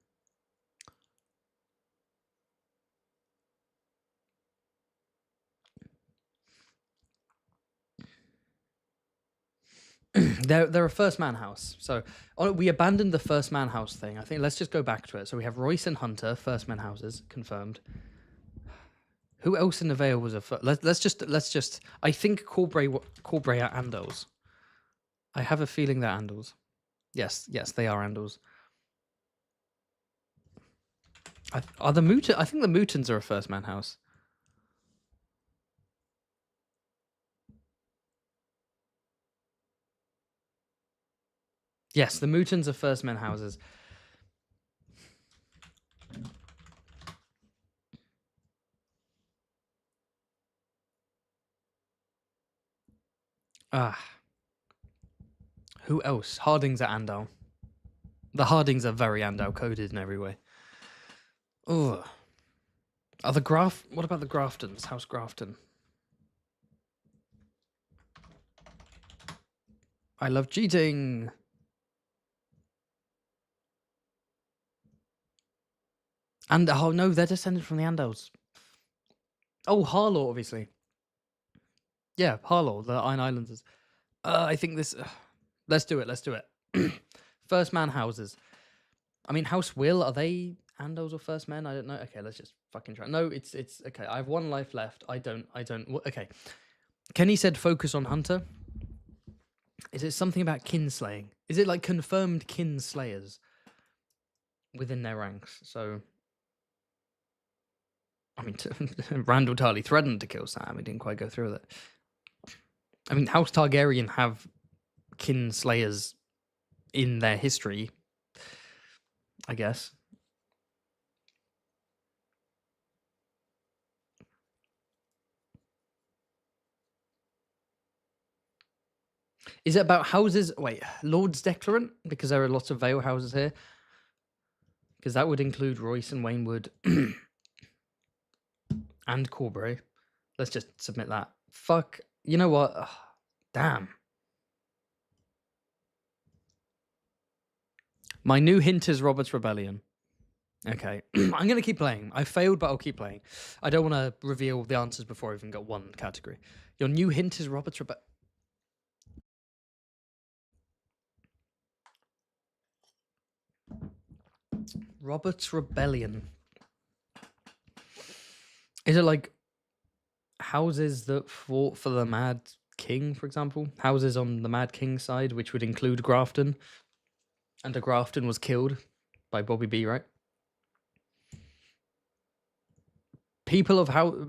They're a first man house. So we abandoned the first man house thing. I think let's just go back to it. So we have Royce and Hunter, first man houses, confirmed. Who else in the Vale was a let's just I think Corbray are Andals. I have a feeling they're Andals. Yes, they are Andals. Are the Mutant? I think the Mutants are a first man house. Yes, the Mutants are first men houses. Who else? Hardings are Andal. The Hardings are very Andal coded in every way. Ugh. What about the Graftons? House Grafton. I love cheating. And oh no, they're descended from the Andals. Oh, Harlaw, obviously. Yeah, Harlaw, the Iron Islanders. I think this. Let's do it. First man houses. I mean, House Will, are they Andals or first men? I don't know. Okay, let's just fucking try. No, it's okay. I have one life left. I don't. Okay. Kenny said focus on Hunter. Is it something about kinslaying? Is it like confirmed kinslayers within their ranks? So, I mean, Randall Tarley threatened to kill Sam. He didn't quite go through with it. I mean, House Targaryen have kinslayers in their history, I guess. Is it about houses? Wait, Lord's Declarant? Because there are lots of Vale houses here. Because that would include Royce and Waynwood and Corbray. Let's just submit that. Fuck. You know what? Ugh, damn. My new hint is Robert's Rebellion. Okay, I'm going to keep playing. I failed, but I'll keep playing. I don't want to reveal the answers before I even got one category. Your new hint is Robert's Rebellion. Robert's Rebellion. Is it like houses that fought for the Mad King, for example? Houses on the Mad King's side, which would include Grafton. And Grafton was killed by Bobby B, right? People of how...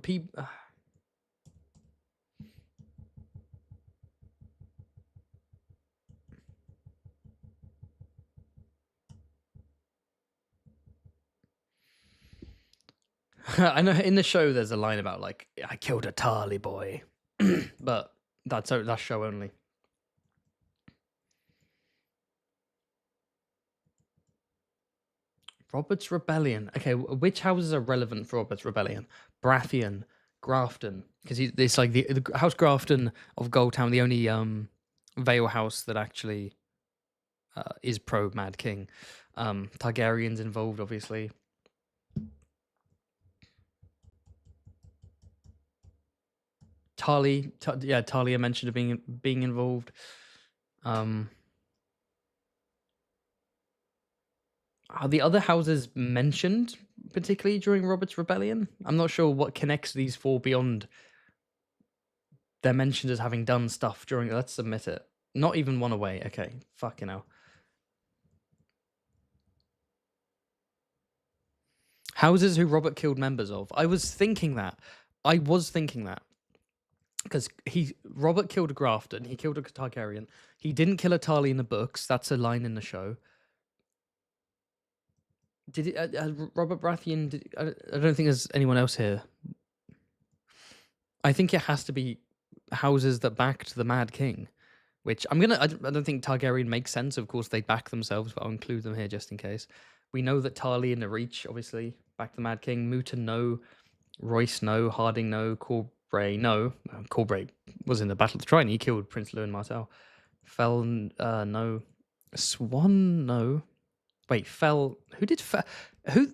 I know in the show there's a line about like I killed a Tarly boy, but that's show only. Robert's Rebellion. Okay, which houses are relevant for Robert's Rebellion? Brathian, Grafton, because it's like the House Grafton of Goldtown, the only Vale house that actually is pro Mad King. Targaryens involved, obviously. Talia mentioned being involved. Are the other houses mentioned particularly during Robert's Rebellion? I'm not sure what connects these four beyond they're mentioned as having done stuff during. Let's submit it. Not even one away. Okay, fucking hell. Houses who Robert killed members of. I was thinking that because Robert killed a Grafton, he killed a Targaryen. He didn't kill a Tarly in the books. That's a line in the show. Did it? Robert Baratheon? I don't think there's anyone else here. I think it has to be houses that backed the Mad King, which I don't think Targaryen makes sense. Of course, they back themselves, but I'll include them here just in case. We know that Tarly and the Reach obviously backed the Mad King. Mooton no, Royce no, Harding no, Corbray no. Corbray was in the Battle of the Trident. He killed Prince Lewin Martell. Fell no, Swan no. Wait, Fell. Who did Fell? Who?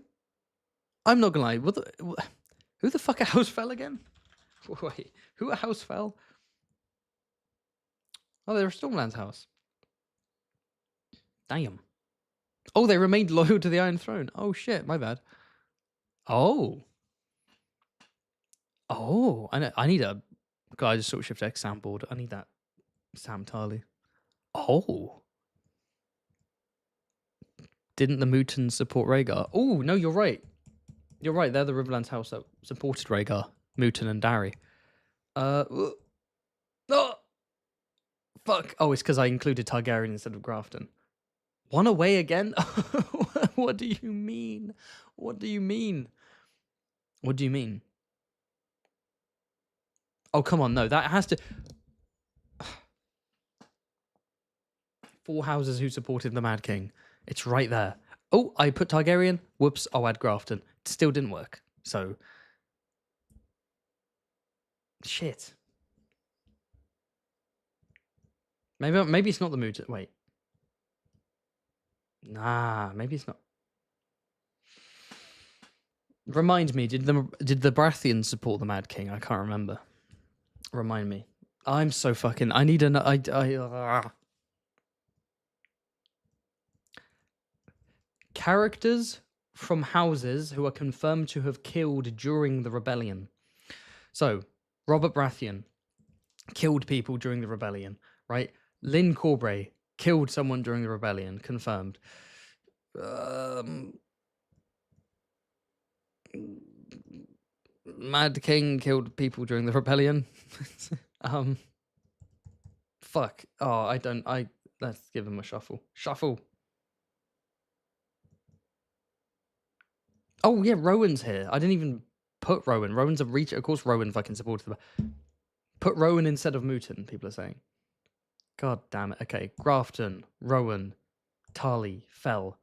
I'm not gonna lie. Who the fuck a house fell again? Wait, who a house fell? Oh, they're a Stormland's house. Damn. Oh, they remained loyal to the Iron Throne. Oh shit, my bad. Oh. Oh, I need a. God, I just sort of shift X soundboard. I need that Sam Tarly. Oh. Didn't the Mootons support Rhaegar? Oh, no, you're right. You're right. They're the Riverlands house that supported Rhaegar, Mooton, and Darry. Oh, fuck. Oh, it's because I included Targaryen instead of Grafton. One away again? What do you mean? What do you mean? What do you mean? Oh, come on. No, that has to... 4 houses who supported the Mad King. It's right there. Oh, I put Targaryen. Whoops, I'll add Grafton. It still didn't work. So... Shit. Maybe it's not the mood. Wait. Nah, maybe it's not. Remind me, did the Baratheons support the Mad King? I can't remember. Remind me. I'm so fucking... I need an... Characters from houses who are confirmed to have killed during the rebellion. So, Robert Baratheon killed people during the rebellion, right? Lynn Corbray killed someone during the rebellion, confirmed. Mad King killed people during the rebellion. Fuck. Oh, let's give him a shuffle. Shuffle. Oh yeah, Rowan's here. I didn't even put Rowan. Rowan's a reach. Of course, Rowan fucking supported the... Put Rowan instead of Mooton, people are saying. God damn it. Okay, Grafton, Rowan, Tarly, Fell.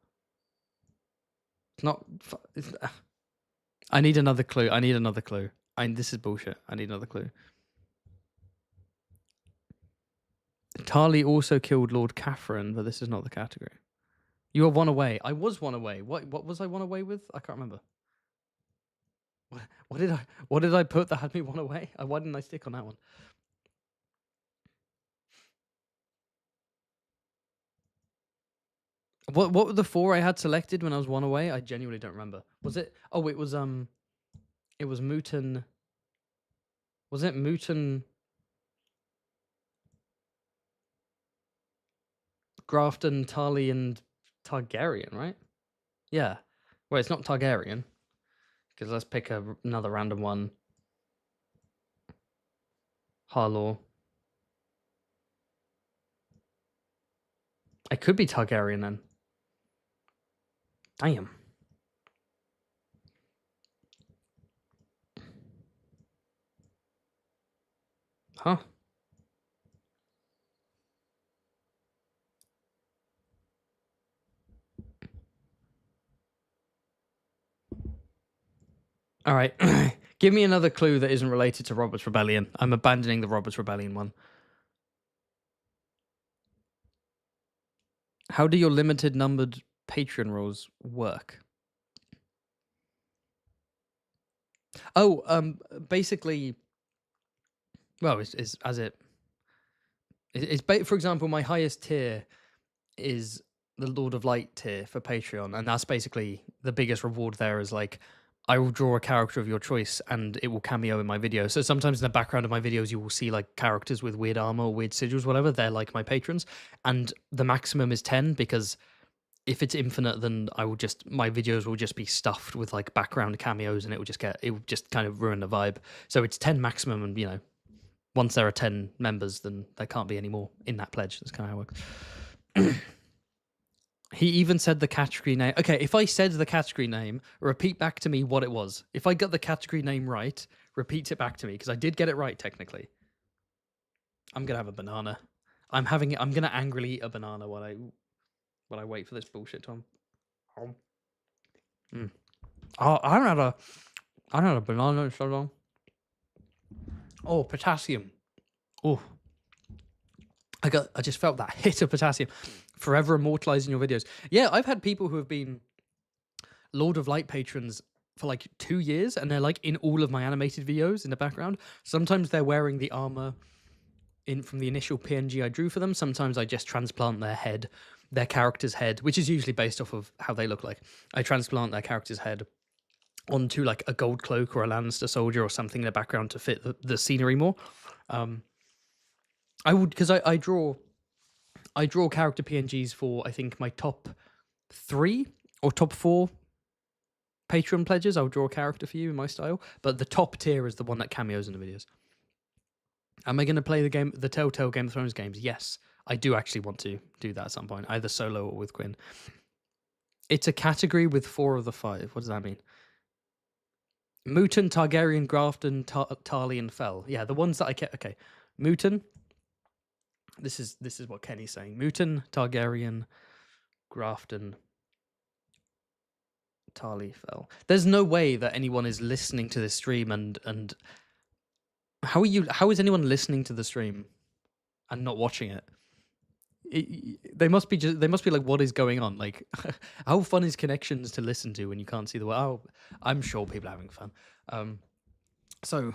It's not... I need another clue. I need another clue. This is bullshit. I need another clue. Tarly also killed Lord Catherine, but this is not the category. You were one away. I was one away. What was I one away with? I can't remember. What did I put that had me one away? Why didn't I stick on that one? What were the 4 I had selected when I was one away? I genuinely don't remember. Was it? Oh, it was Mooten. Was it Mooten? Grafton, Tarly, and Targaryen, right? Yeah. Well, it's not Targaryen. Because let's pick another random one. Harlaw. It could be Targaryen then. Damn. Huh. All right. Give me another clue that isn't related to Robert's Rebellion. I'm abandoning the Robert's Rebellion one. How do your limited numbered Patreon rules work? Oh, basically, well, it's for example, my highest tier is the Lord of Light tier for Patreon, and that's basically the biggest reward there is like, I will draw a character of your choice and it will cameo in my video. So sometimes in the background of my videos, you will see like characters with weird armor or weird sigils, whatever. They're like my patrons. And the maximum is 10 because if it's infinite, then my videos will just be stuffed with like background cameos and it will just kind of ruin the vibe. So it's 10 maximum. And you know, once there are 10 members, then there can't be any more in that pledge. That's kind of how it works. He even said the category name. Okay, if I said the category name, repeat back to me what it was. If I got the category name right, repeat it back to me, because I did get it right, technically. I'm going to have a banana. I'm going to angrily eat a banana while I wait for this bullshit to Oh, I haven't had a banana in so long. Oh, potassium. Oh. I just felt that hit of potassium. Forever immortalizing your videos. Yeah, I've had people who have been Lord of Light patrons for like 2 years, and they're like in all of my animated videos in the background. Sometimes they're wearing the armor from the initial PNG I drew for them. Sometimes I just transplant their character's head, which is usually based off of how they look like. I transplant their character's head onto like a gold cloak or a Lannister soldier or something in the background to fit the scenery more. I would, because I draw character PNGs for, I think, my top 3 or top 4 Patreon pledges. I'll draw a character for you in my style, but the top tier is the one that cameos in the videos. Am I going to play the Telltale Game of Thrones games? Yes, I do actually want to do that at some point, either solo or with Quinn. It's a category with 4 of the 5. What does that mean? Mooten, Targaryen, Grafton, Tarly, and Fell. Yeah, the ones that I kept. Okay, Mooten. This is what Kenny's saying. Mooten, Targaryen, Grafton, Tarly, Fell. There's no way that anyone is listening to this stream and how is anyone listening to the stream and not watching it? They must be like, what is going on? Like, how fun is Connections to listen to when you can't see the word? Oh, I'm sure people are having fun. So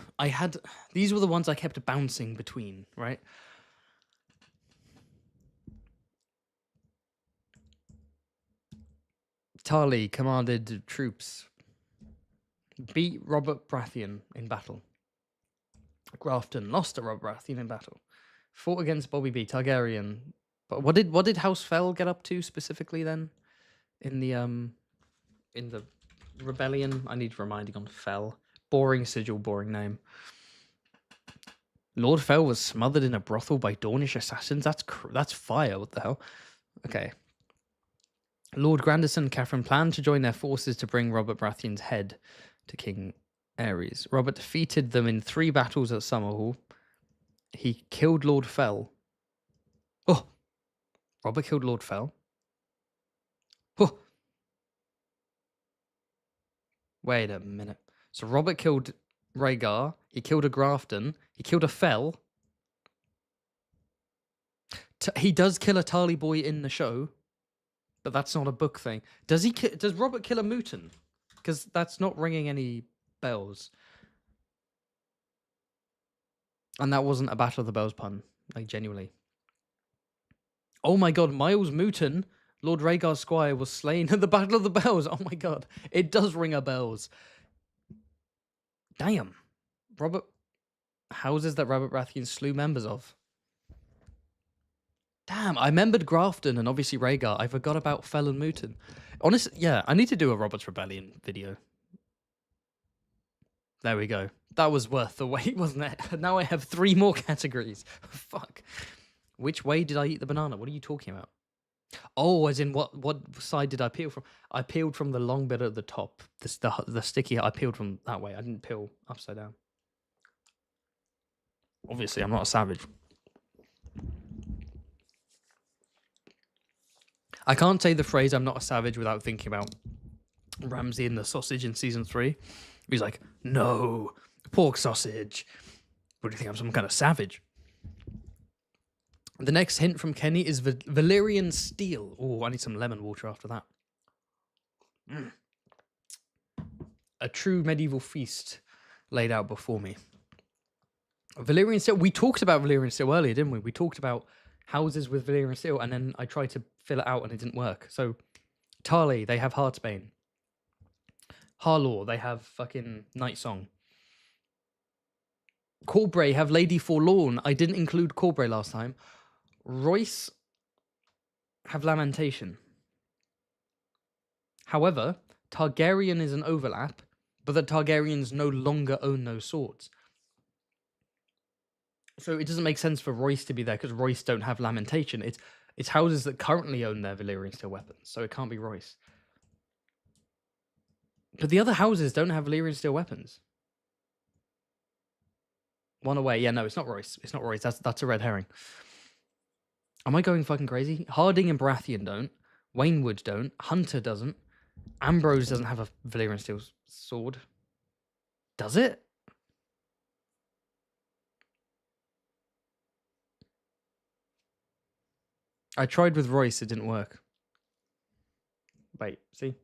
these were the ones I kept bouncing between, right? Tarly commanded troops. Beat Robert Baratheon in battle. Grafton lost to Robert Baratheon in battle. Fought against Bobby B. Targaryen. But what did House Fell get up to specifically then? In the rebellion? I need reminding on Fell. Boring sigil, boring name. Lord Fell was smothered in a brothel by Dornish assassins. That's fire. What the hell? Okay. Lord Grandison and Catherine planned to join their forces to bring Robert Baratheon's head to King Aerys. Robert defeated them in 3 battles at Summerhall. He killed Lord Fell. Oh! Robert killed Lord Fell? Oh! Wait a minute. So Robert killed Rhaegar. He killed a Grafton. He killed a Fell. He does kill a Tarly boy in the show. But that's not a book thing. Does he? Does Robert kill a mutant? Because that's not ringing any bells. And that wasn't a Battle of the Bells pun, like genuinely. Oh my god, Miles Mooton, Lord Rhaegar's squire, was slain at the Battle of the Bells. Oh my god, it does ring a bells. Damn. Robert... Houses that Robert Baratheon slew members of. Damn, I remembered Grafton and obviously Rhaegar. I forgot about Felon Mooton. Honestly, yeah, I need to do a Robert's Rebellion video. There we go. That was worth the wait, wasn't it? Now I have 3 more categories. Fuck. Which way did I eat the banana? What are you talking about? Oh, as in what side did I peel from? I peeled from the long bit at the top. The sticky, I peeled from that way. I didn't peel upside down. Obviously, I'm not a savage. I can't say the phrase "I'm not a savage" without thinking about Ramsay in the sausage in season 3. He's like, "No, pork sausage. What do you think? I'm some kind of savage?" The next hint from Kenny is Valyrian steel. Oh, I need some lemon water after that. A true medieval feast laid out before me. Valyrian steel. We talked about Valyrian steel earlier, didn't we? We talked about houses with Valyrian steel, and then I tried to fill it out and it didn't work. So, Tarly, they have Heartsbane. Harlaw, they have fucking Night Song. Corbray have Lady Forlorn. I didn't include Corbray last time. Royce have Lamentation. However, Targaryen is an overlap, but the Targaryens no longer own those swords. So it doesn't make sense for Royce to be there because Royce don't have Lamentation. It's houses that currently own their Valyrian steel weapons, so it can't be Royce. But the other houses don't have Valyrian steel weapons. One away. Yeah, no, it's not Royce. It's not Royce. That's a red herring. Am I going fucking crazy? Harding and Baratheon don't. Waynwood don't. Hunter doesn't. Ambrose doesn't have a Valyrian steel sword. Does it? I tried with Royce, it didn't work. Wait, see?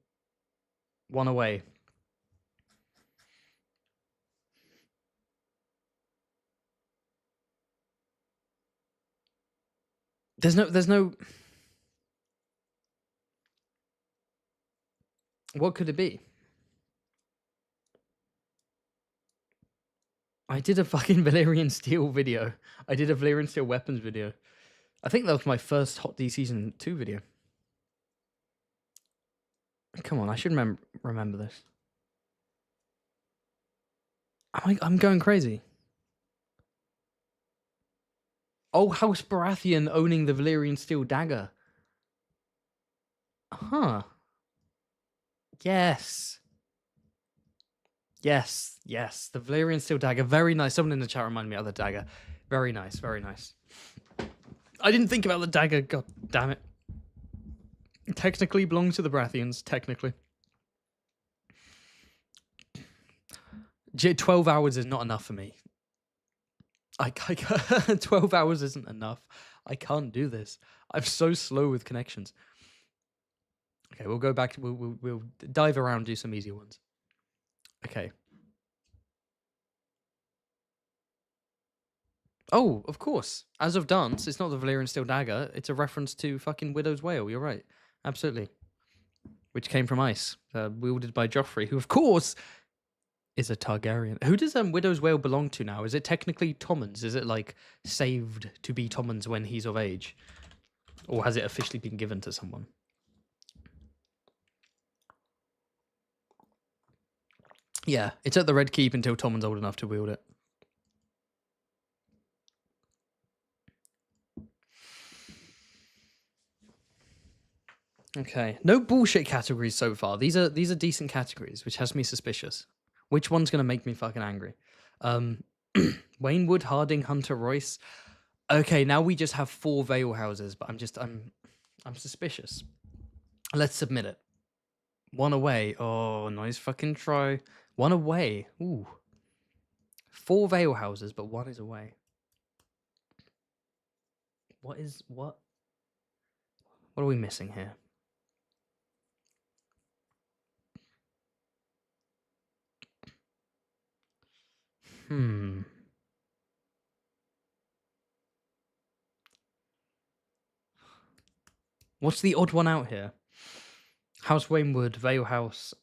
One away. There's no... What could it be? I did a fucking Valyrian steel video. I did a Valyrian steel weapons video. I think that was my first Hot D Season 2 video. Come on, I should remember this. I'm going crazy. Oh, House Baratheon owning the Valyrian steel dagger. Huh. Yes. Yes, yes. The Valyrian steel dagger. Very nice. Someone in the chat reminded me of the dagger. Very nice, very nice. I didn't think about the dagger. God damn it. Technically belongs to the Baratheons. Technically. 12 hours is not enough for me. 12 hours isn't enough. I can't do this. I'm so slow with connections. Okay, we'll go back. We'll dive around, do some easy ones. Okay. Oh, of course. As of Dance, it's not the Valyrian steel dagger. It's a reference to fucking Widow's Wail. You're right. Absolutely. Which came from ice, wielded by Joffrey, who, of course, is a Targaryen. Who does Widow's Wail belong to now? Is it technically Tommen's? Is it, like, saved to be Tommen's when he's of age? Or has it officially been given to someone? Yeah, it's at the Red Keep until Tommen's old enough to wield it. Okay, no bullshit categories so far. These are decent categories, which has me suspicious. Which one's gonna make me fucking angry? Waynwood, Harding, Hunter, Royce. Okay, now we just have 4 Vale houses, but I'm suspicious. Let's submit it. One away. Oh, nice fucking try. One away. Ooh. 4 Vale houses, but 1 is away. What? What are we missing here? What's the odd one out here? House Wainwood, Vale House,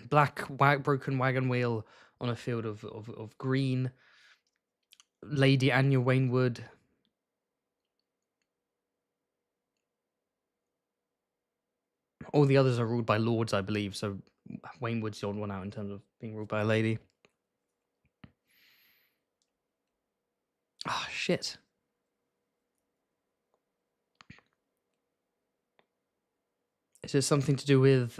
black broken wagon wheel on a field of green. Lady Anya Wainwood. All the others are ruled by lords, I believe, so Wainwood's the odd one out in terms of being ruled by a lady. Ah, shit. Is it something to do with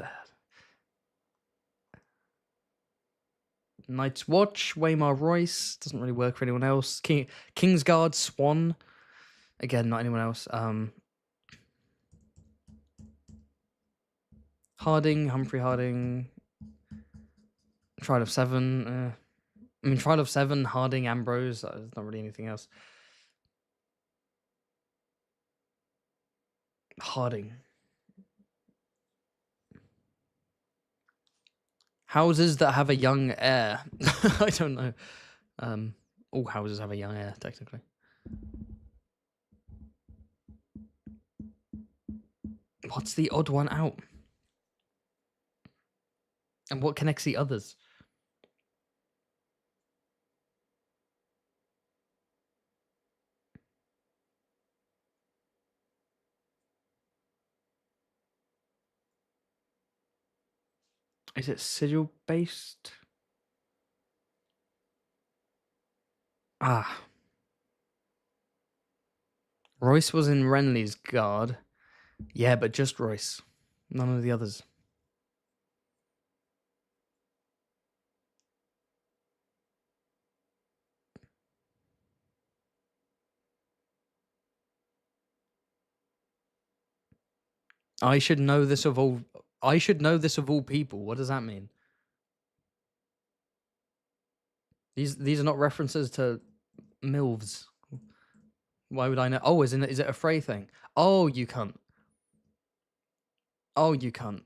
Night's Watch, Waymar Royce? Doesn't really work for anyone else. Kingsguard, Swan. Again, not anyone else. Harding, Humphrey Harding. Trial of Seven. I mean, Trial of Seven, Harding, Ambrose. There's not really anything else. Harding. Houses that have a young heir. I don't know. All houses have a young heir, technically. What's the odd one out? And what connects the others? Is it sigil based? Ah. Royce was in Renly's guard. Yeah, but just Royce. None of the others. I should know this of all people. What does that mean? These are not references to MILFs. Why would I know? Oh, is it a Frey thing? Oh, you cunt. Oh, you cunt.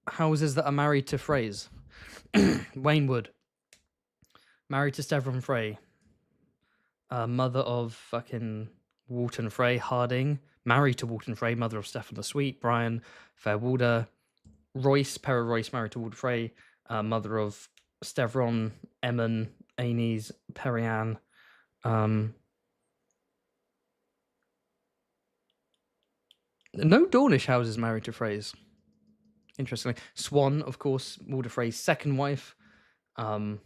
Houses that are married to Freys. Wainwood. Married to Stefan Frey. Mother of fucking Walton Frey. Harding. Married to Walton Frey. Mother of Stefan the Sweet. Brian. Fairwalder. Royce. Pera Royce. Married to Walton Frey. Mother of Stevron. Emmon. Aines. Perianne. No Dornish houses married to Freys. Interestingly. Swan, of course, Walder Frey's second wife. I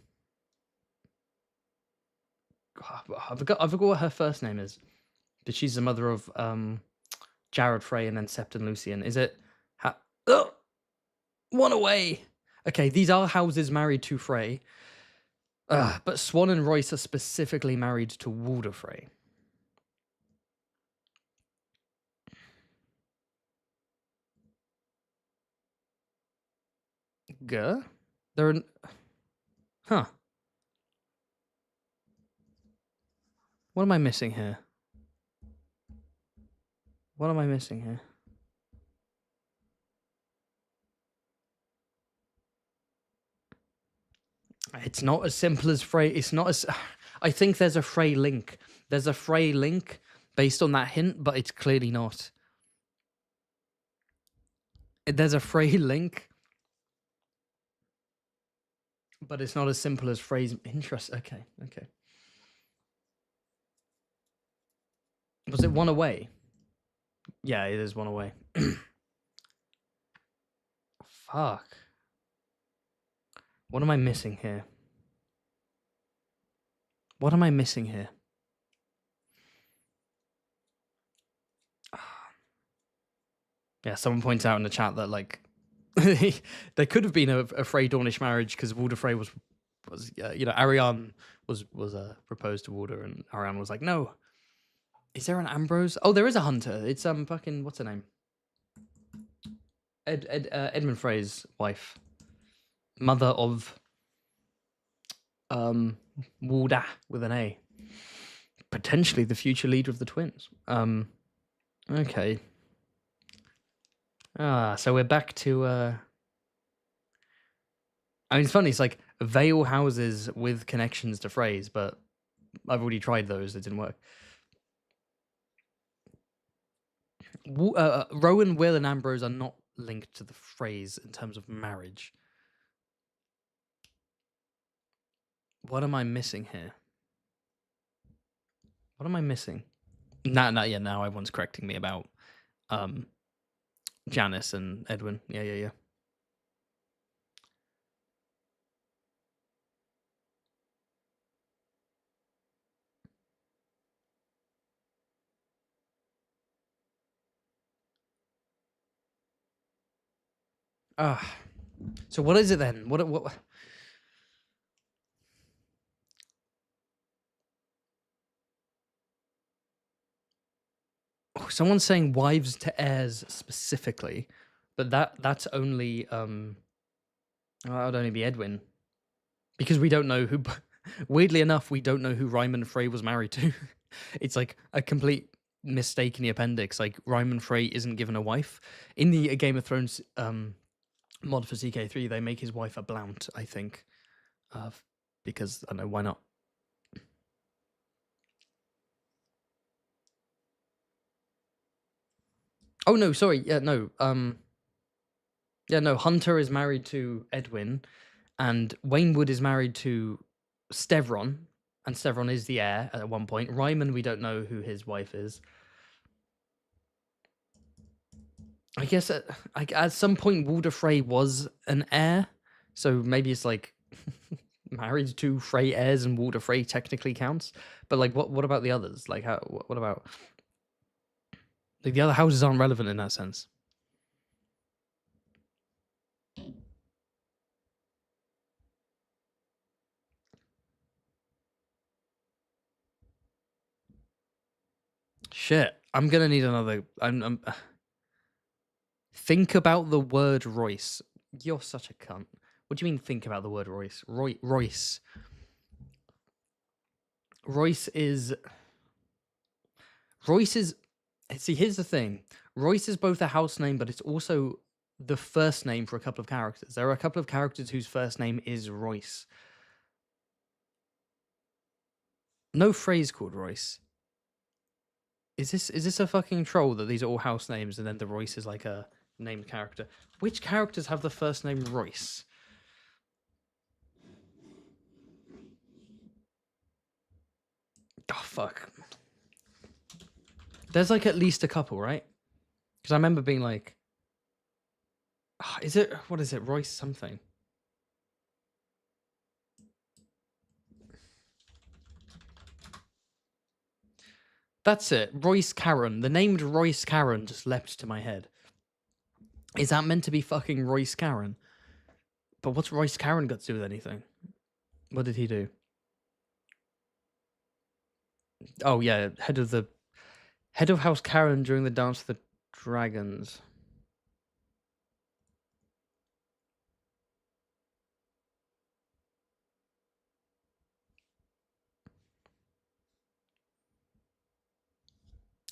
forgot what her first name is. But she's the mother of Jared Frey and then Septon Lucian. Is it? One away! Okay, these are houses married to Frey. But Swan and Royce are specifically married to Walder Frey. They're Huh. What am I missing here? What am I missing here? It's not as simple as Frey. It's not as... I think there's a Frey link. There's a Frey link based on that hint, but it's clearly not. There's a Frey link, but it's not as simple as Frey's interest. Okay. Was it one away? Yeah, it is one away. Fuck. What am I missing here? Yeah, someone points out in the chat that like there could have been a Frey Dornish marriage because Walder Frey was Arianne was proposed to Walder and Arianne was like, no. Is there an Ambrose? Oh, there is a hunter. It's fucking what's her name? Edmund Frey's wife, mother of Walder with an A, potentially the future leader of the twins. Okay. So we're back to I mean, it's funny. It's like Vale houses with connections to Freys, but I've already tried those. It didn't work. Rowan, Will, and Ambrose are not linked to the Freys in terms of marriage. What am I missing here? What am I missing? Now everyone's correcting me about Janice and Edwin. Yeah. So what is it then? What? Oh, someone's saying wives to heirs specifically, but that's only that would only be Edwin, because we don't know who. Weirdly enough, we don't know who Ryman Frey was married to. It's like a complete mistake in the appendix. Like Ryman Frey isn't given a wife in the Game of Thrones mod for CK3. They make his wife a Blount, I think, because I don't know why not. Oh no, sorry. Yeah, no. Hunter is married to Edwin, and Waynwood is married to Stevron, and Stevron is the heir at one point. Ryman, we don't know who his wife is. I guess at some point Walder Frey was an heir, so maybe it's like married to Frey heirs, and Walder Frey technically counts. But like, what about the others? Like, what about like the other houses aren't relevant in that sense? Shit, I'm gonna need another. I'm think about the word Royce. You're such a cunt. What do you mean? Think about the word Royce. Royce. Royce is. See, here's the thing. Royce is both a house name, but it's also the first name for a couple of characters. There are a couple of characters whose first name is Royce. No phrase called Royce. Is this a fucking troll that these are all house names and then the Royce is like a named character? Which characters have the first name Royce? Oh, fuck. There's like at least a couple, right? Because I remember being like, what is it? Royce something. That's it. Royce Karen. The name Royce Karen just leapt to my head. Is that meant to be fucking Royce Karen? But what's Royce Karen got to do with anything? What did he do? Oh yeah, head of House Karen during the Dance of the Dragons.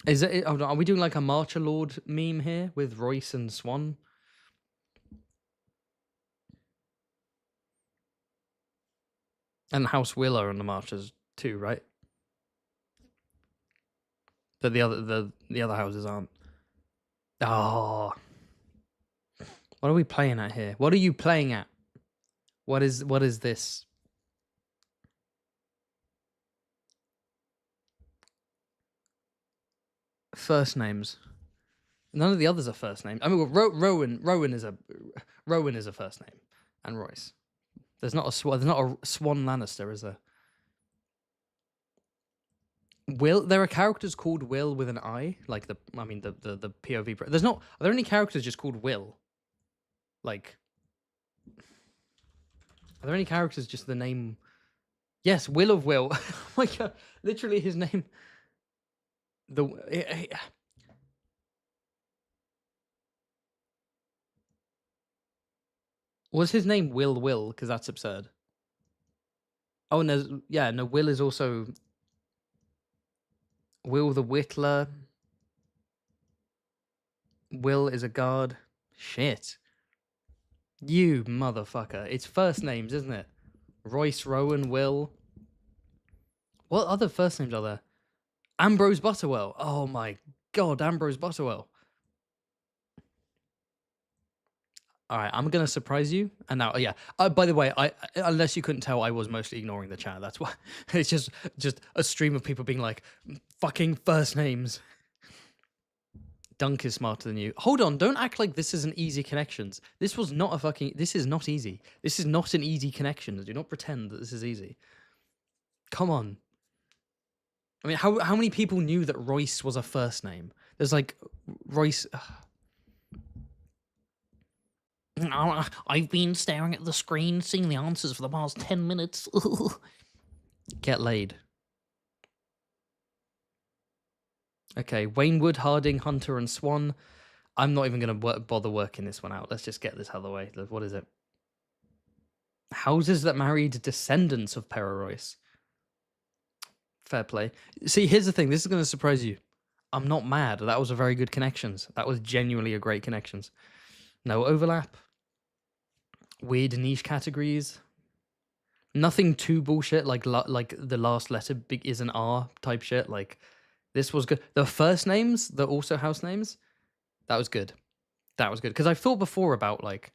Is it? Oh, are we doing like a Marcher Lord meme here with Royce and Swan? And House Willow and the Marchers too, right? But the other houses aren't. Oh, what are we playing at here? What are you playing at? What is this? First names. None of the others are first names. I mean, Rowan is a first name, and Royce. There's not a Swan Lannister, is there? Will, there are characters called Will with an I, like the POV. There's not. Are there any characters just called Will? Like, are there any characters just the name? Yes, Will of Will. Oh my god, literally his name. Was his name Will? Because that's absurd. Oh, no, Will is also Will the Whittler. Will is a guard. Shit. You motherfucker. It's first names, isn't it? Royce, Rowan, Will. What other first names are there? Ambrose Butterwell. Oh my god, Ambrose Butterwell. All right, I'm gonna surprise you. And now, yeah. By the way, unless you couldn't tell, I was mostly ignoring the chat. That's why it's just a stream of people being like, "Fucking first names." Dunk is smarter than you. Hold on, don't act like this isn't easy connections. This was not a fucking. This is not easy. This is not an easy connection. Do not pretend that this is easy. Come on. I mean, how many people knew that Royce was a first name? There's like Royce. I've been staring at the screen, seeing the answers for the past 10 minutes. Get laid. Okay, Waynwood, Harding, Hunter, and Swan. I'm not even going to bother working this one out. Let's just get this out of the way. What is it? Houses that married descendants of Pera Royce. Fair play. See, here's the thing. This is going to surprise you. I'm not mad. That was a very good connections. That was genuinely a great connections. No overlap. Weird niche categories. Nothing too bullshit like the last letter is an R type shit. Like, this was good. The first names, the also house names, that was good. That was good. Because I've thought before about, like,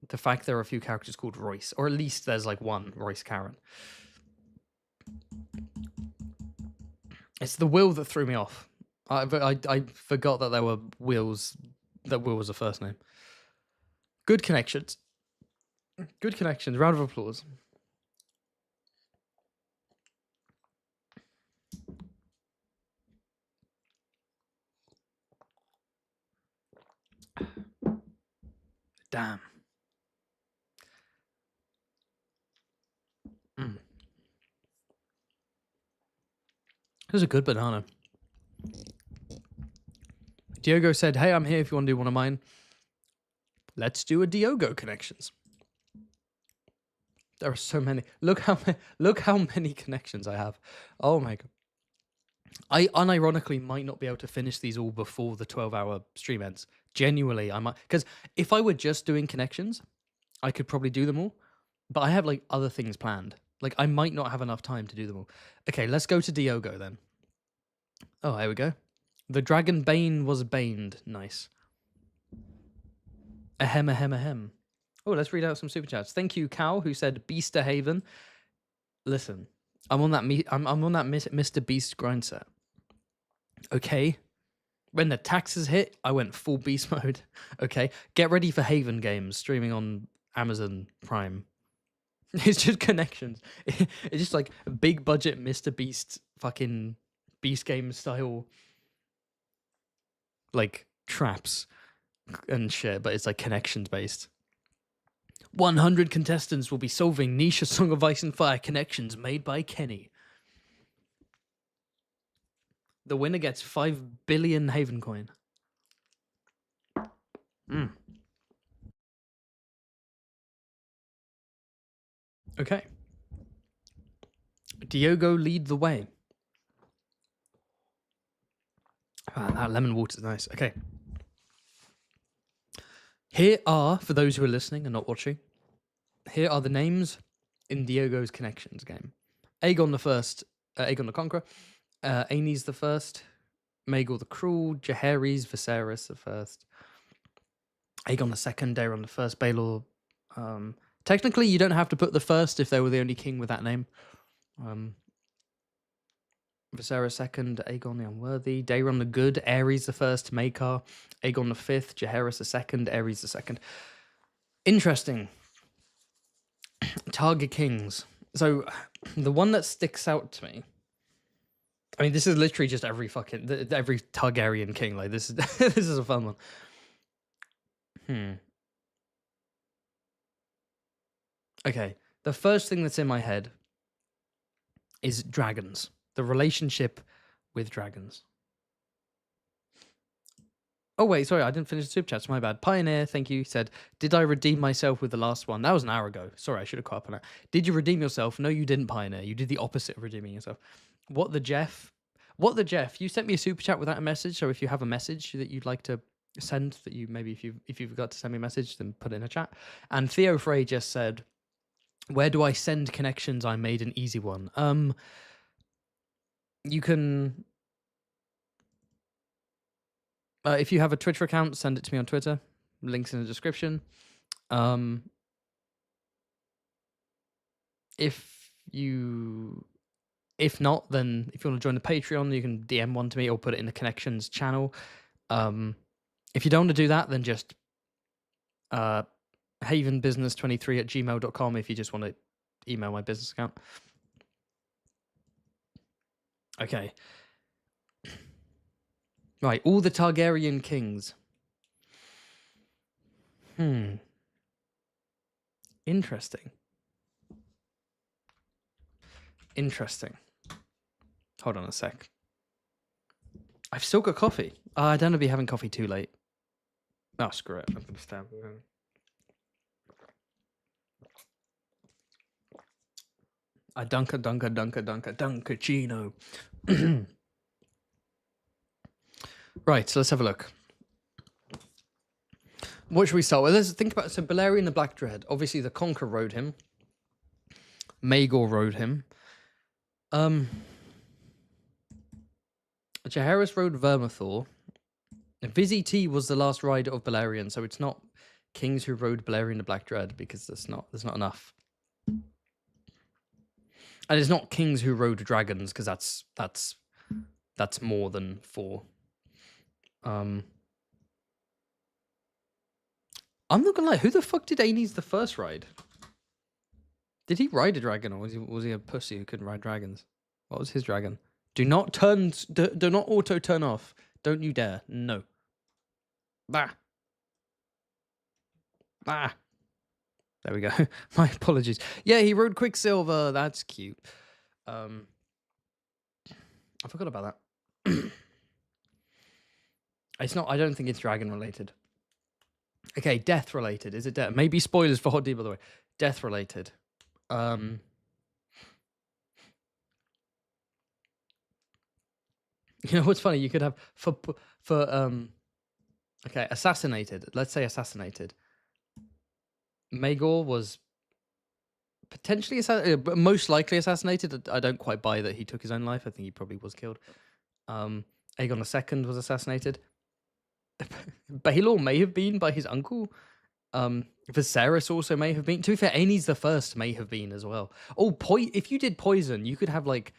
the fact there are a few characters called Royce. Or at least there's, like, one Royce Karen. It's the Will that threw me off. I forgot that there were Wills, that Will was a first name. Good connections. Good connections. Round of applause. Damn. This is a good banana. Diogo said, "Hey, I'm here if you want to do one of mine. Let's do a Diogo connections." There are so many. Look how many connections I have. Oh my god. I unironically might not be able to finish these all before the 12-hour stream ends. Genuinely, I might, because if I were just doing connections, I could probably do them all. But I have like other things planned. Like I might not have enough time to do them all. Okay, let's go to Diogo then. Oh, here we go. The dragon Bane was baned. Nice. Ahem, ahem, ahem. Oh, let's read out some super chats. Thank you, Cal, who said Beaster Haven. Listen, I'm on that Mr. Beast grind set. Okay. When the taxes hit, I went full beast mode. Okay. Get ready for Haven games streaming on Amazon Prime. It's just connections. It's just like big budget Mr. Beast fucking Beast game style like traps and shit, but it's like connections based. 100 contestants will be solving niche Song of Ice and Fire connections made by Kenny. The winner gets 5 billion Haven coin. Okay. Diogo, lead the way. That lemon water is nice. Okay. Here are, for those who are listening and not watching, here are the names in Diogo's connections game. Aegon the First, Aegon the Conqueror, Aenys the First, Maegor the Cruel, Jaehaerys, Viserys the First, Aegon the Second, Daeron the First, Baelor. Technically, you don't have to put the first if they were the only king with that name. Viserys second, Aegon the Unworthy, Daeron the Good, Aerys the First, Maekar, Aegon the Fifth, Jaehaerys the Second, Aerys the Second. Interesting. Targa Kings. So, the one that sticks out to me. I mean, this is literally just every Targaryen king. Like this is this is a fun one. Okay, the first thing that's in my head is dragons. The relationship with dragons. Oh, wait, sorry, I didn't finish the super chats. My bad. Pioneer, thank you, said, did I redeem myself with the last one? That was an hour ago. Sorry, I should have caught up on that. Did you redeem yourself? No, you didn't, Pioneer. You did the opposite of redeeming yourself. What the Jeff? You sent me a super chat without a message, so if you have a message that you'd like to send that you maybe if you forgot to send me a message, then put it in a chat. And Theo Frey just said, "Where do I send connections? I made an easy one." You can, if you have a Twitter account, send it to me on Twitter. Links in the description. If not, then if you want to join the Patreon, you can DM one to me or put it in the connections channel. If you don't want to do that, then just havenbusiness23@gmail.com if you just want to email my business account. Okay. Right, all the Targaryen kings. Interesting. Hold on a sec. I've still got coffee. I don't want to be having coffee too late. Oh, screw it. I'm going to stab. A Dunkachino. Right, so let's have a look. What should we start with? Let's think about, so Balerion the Black Dread. Obviously, the Conqueror rode him. Maegor rode him. Jaehaerys rode Vermithor. Vizzy T was the last rider of Balerion, so it's not kings who rode Balerion the Black Dread, because there's not enough. And it's not kings who rode dragons, because that's more than 4. I'm not gonna lie, who the fuck did Aenys the First ride? Did he ride a dragon, or was he a pussy who couldn't ride dragons? What was his dragon? Do not auto turn off. Don't you dare. No. Bah. Bah. There we go. My apologies. Yeah, he rode Quicksilver. That's cute. I forgot about that. It's not, I don't think it's dragon related. Okay, death related. Is it death? Maybe spoilers for Hot D, by the way. Death related. You know what's funny? You could have okay, assassinated. Let's say assassinated. Maegor was potentially but most likely assassinated. I don't quite buy that he took his own life. I think he probably was killed. Aegon II was assassinated. Baelor may have been by his uncle. Viserys also may have been. To be fair, Aenys the First may have been as well. Oh, if you did poison, you could have like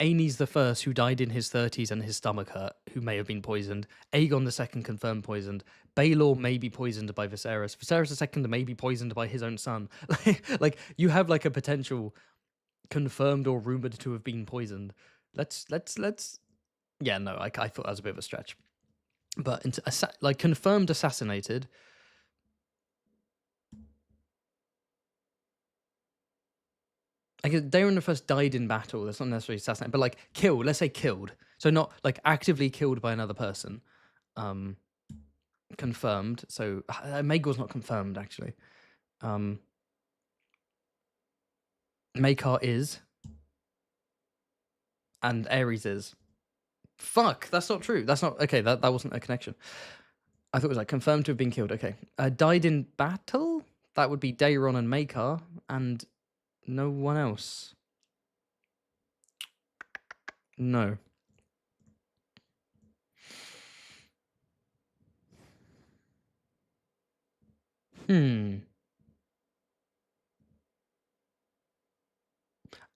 Aenys the First, who died in his 30s and his stomach hurt, who may have been poisoned. Aegon II confirmed poisoned. Baelor may be poisoned by Viserys. Viserys II may be poisoned by his own son. Like you have like a potential confirmed or rumored to have been poisoned. Let's. Yeah, no, I thought that was a bit of a stretch. But like confirmed assassinated. I guess Daeron the First died in battle. That's not necessarily assassinated, but like killed. Let's say killed. So not like actively killed by another person. Confirmed. So Maegor's not confirmed actually. Maekar is, and Aerys is. Fuck, that's not true. That's not okay. That wasn't a connection. I thought it was like confirmed to have been killed. Okay, died in battle. That would be Daeron and Maekar, and no one else. No.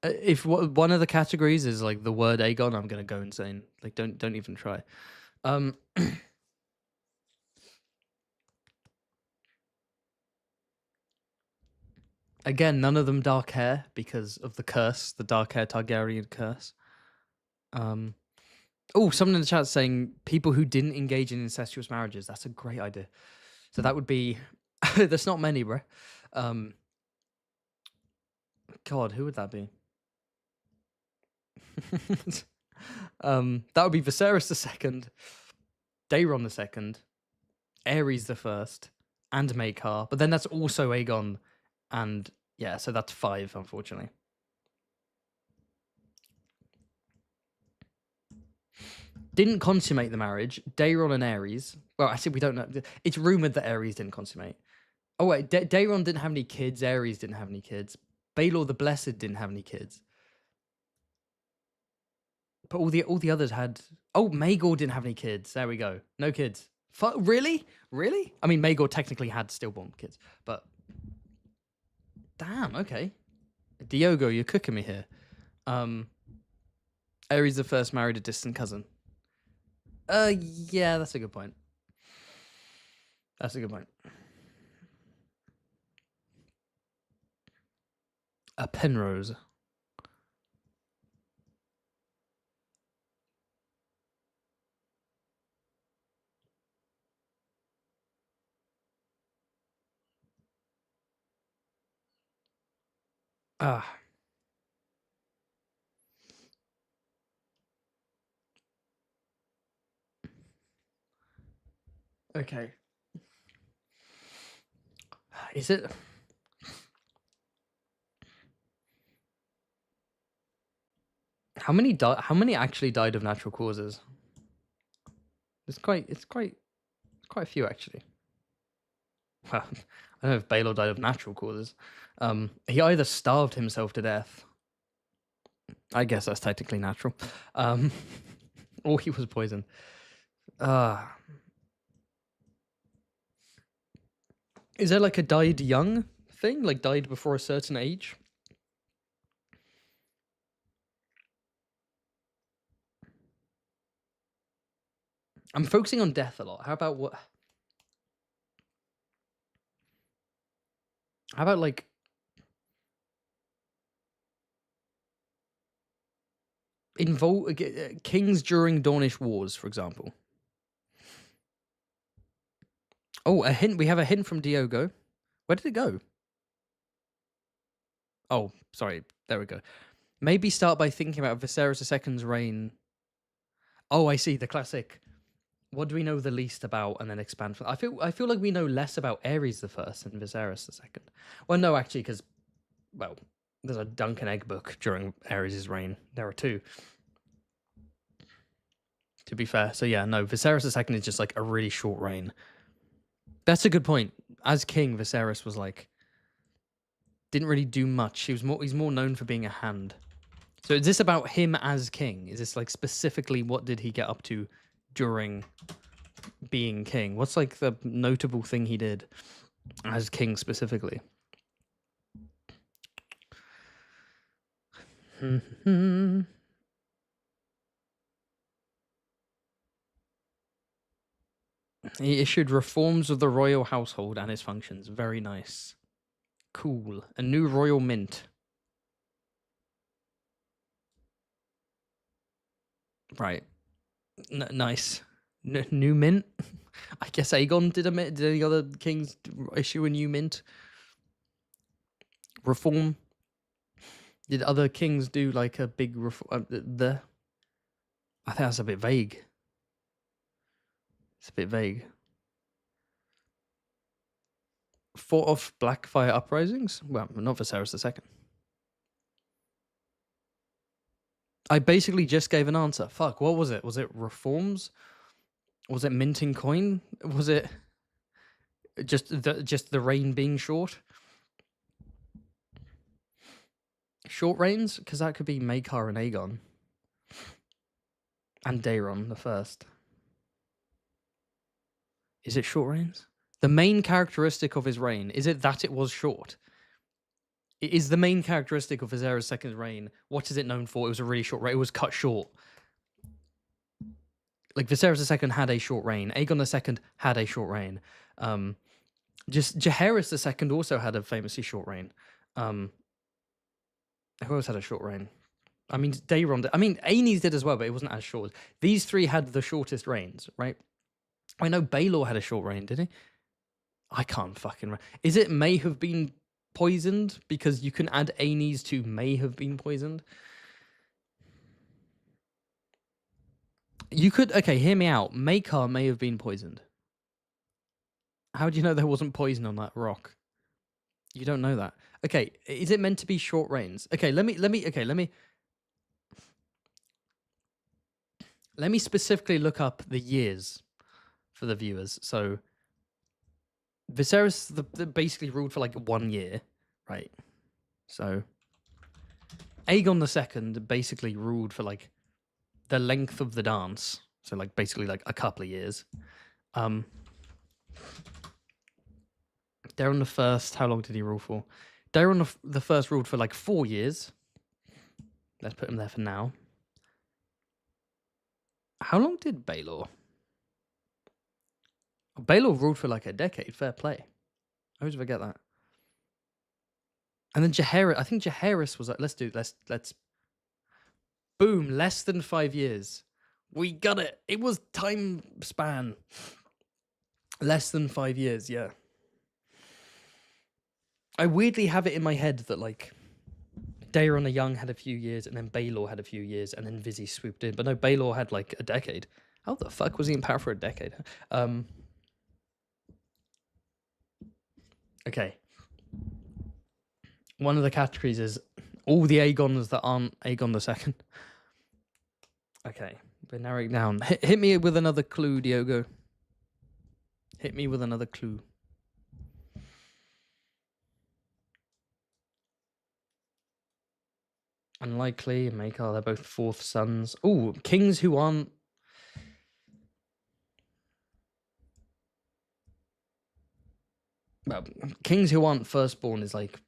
If one of the categories is like the word Aegon, I'm gonna go insane. Like, don't even try. Again, none of them dark hair because of the curse, the dark hair Targaryen curse. Oh, someone in the chat saying people who didn't engage in incestuous marriages. That's a great idea. So that would be. There's not many, bro. God, who would that be? That would be Viserys II, Daeron II, Aerys I, and Maekar. But then that's also Aegon, and yeah, so that's 5, unfortunately. didn't consummate the marriage. Daeron and Ares. Well, actually, we don't know. It's rumored that Ares didn't consummate. Oh wait, Daeron didn't have any kids. Ares didn't have any kids. Baelor the Blessed didn't have any kids. But all the others had. Oh, Maegor didn't have any kids. There we go. No kids. Really? Really? I mean, Maegor technically had stillborn kids, but damn. Okay, Diogo, you're cooking me here. Ares the First married a distant cousin. Yeah, that's a good point. That's a good point. A Penrose. Ah. Okay. Is it? How many actually died of natural causes? It's quite a few actually. Well, I don't know if Baelor died of natural causes. He either starved himself to death. I guess that's technically natural. Or he was poisoned. Is there like a died young thing? Like died before a certain age? I'm focusing on death a lot. How about what? How about like kings during Dornish wars, for example? Oh, a hint. We have a hint from Diogo. Where did it go? Oh, sorry. There we go. Maybe start by thinking about Viserys II's reign. Oh, I see. The classic. What do we know the least about, and then expand from. I feel like we know less about Ares the First and Viserys II. Well, no, actually, because there's a Dunk and Egg book during Ares' reign. There are two. To be fair, so yeah, no, Viserys II is just like a really short reign. That's a good point. As king, Viserys was like didn't really do much. He's more known for being a hand. So is this about him as king? Is this like specifically what did he get up to during being king? What's like the notable thing he did as king specifically? He issued reforms of the royal household and its functions. Very nice. Cool. A new royal mint. Right. Nice. New mint. I guess Aegon did a mint. Did any other kings issue a new mint? Reform. Did other kings do like a big reform? I think that's a bit vague. It's a bit vague. Fought off Blackfire uprisings? Well, not Viserys II. I basically just gave an answer. Fuck, what was it? Was it reforms? Was it minting coin? Was it just the reign being short? Short reigns? Because that could be Maekar and Aegon. And Daeron the First. Is it short reigns? The main characteristic of his reign, is it that it was short? It is the main characteristic of Viserys II's reign. What is it known for? It was a really short reign. It was cut short. Like Viserys II had a short reign. Aegon II had a short reign. Just Jaehaerys II also had a famously short reign. Who else had a short reign? I mean, Daeron. I mean, Aenys did as well, but it wasn't as short. These three had the shortest reigns, right? I know Baelor had a short reign, did he? I can't fucking. Is it may have been poisoned? Because you can add Aenys to may have been poisoned. You could. Okay, hear me out. Maekar may have been poisoned. How do you know there wasn't poison on that rock? You don't know that. Okay, is it meant to be short reigns? Okay, let me Let me specifically look up the years for the viewers. So Viserys basically ruled for like 1 year, right? So Aegon II basically ruled for like the length of the dance. So like basically like a couple of years. Daeron I, how long did he rule for? Daeron I ruled for like 4 years. Let's put him there for now. How long did Baelor? Baelor ruled for like a decade. Fair play. I always forget that. And then Jaehaerys, I think Jaehaerys was like, let's boom, less than 5 years. We got it. It was time span. Less than 5 years, yeah. I weirdly have it in my head that like Daeron the Young had a few years, and then Baelor had a few years, and then Vizzy swooped in. But no, Baelor had like a decade. How the fuck was he in power for a decade? Okay. One of the categories is all the Aegons that aren't Aegon II. Okay, we're narrowing down. Hit me with another clue, Diogo. Hit me with another clue. Unlikely. Maekar, they're both fourth sons. Oh, kings who aren't. Well, kings who aren't firstborn is like,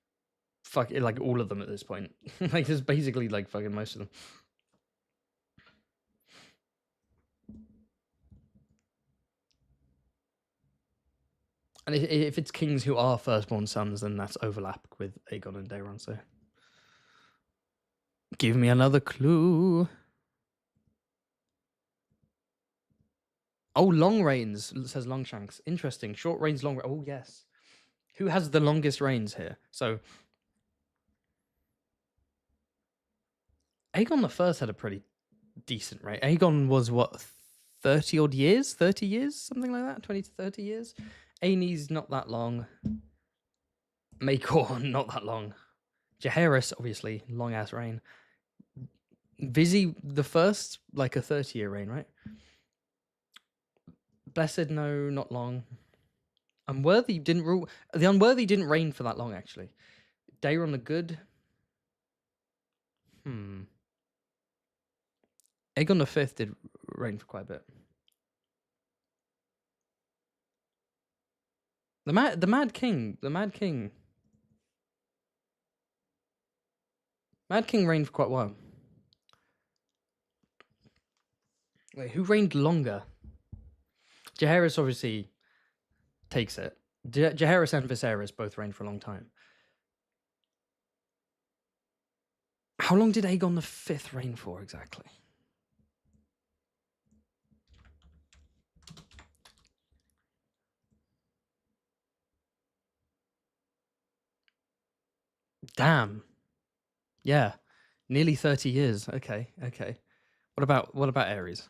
fuck, like all of them at this point. Like, there's basically like fucking most of them. And if it's kings who are firstborn sons, then that's overlap with Aegon and Daeron. So, give me another clue. Oh, long reigns, says Longshanks. Interesting. Short reigns, long. Oh, yes. Who has the longest reigns here? So, Aegon I had a pretty decent reign. Aegon was what, 30 odd years? 30 years? Something like that? 20 to 30 years? Aenys, not that long. Maekor, not that long. Jaehaerys, obviously, long ass reign. Vizzy the First, like a 30-year reign, right? Blessed, no, not long. Unworthy didn't rule. The Unworthy didn't reign for that long, actually. Daeron the Good. Aegon V did reign for quite a bit. The Mad King. Mad King reigned for quite a while. Wait, who reigned longer? Jaehaerys obviously takes it. Jaehaerys and Viserys both reigned for a long time. How long did Aegon V reign for exactly? Damn. Yeah. Nearly 30 years. Okay. What about Aerys?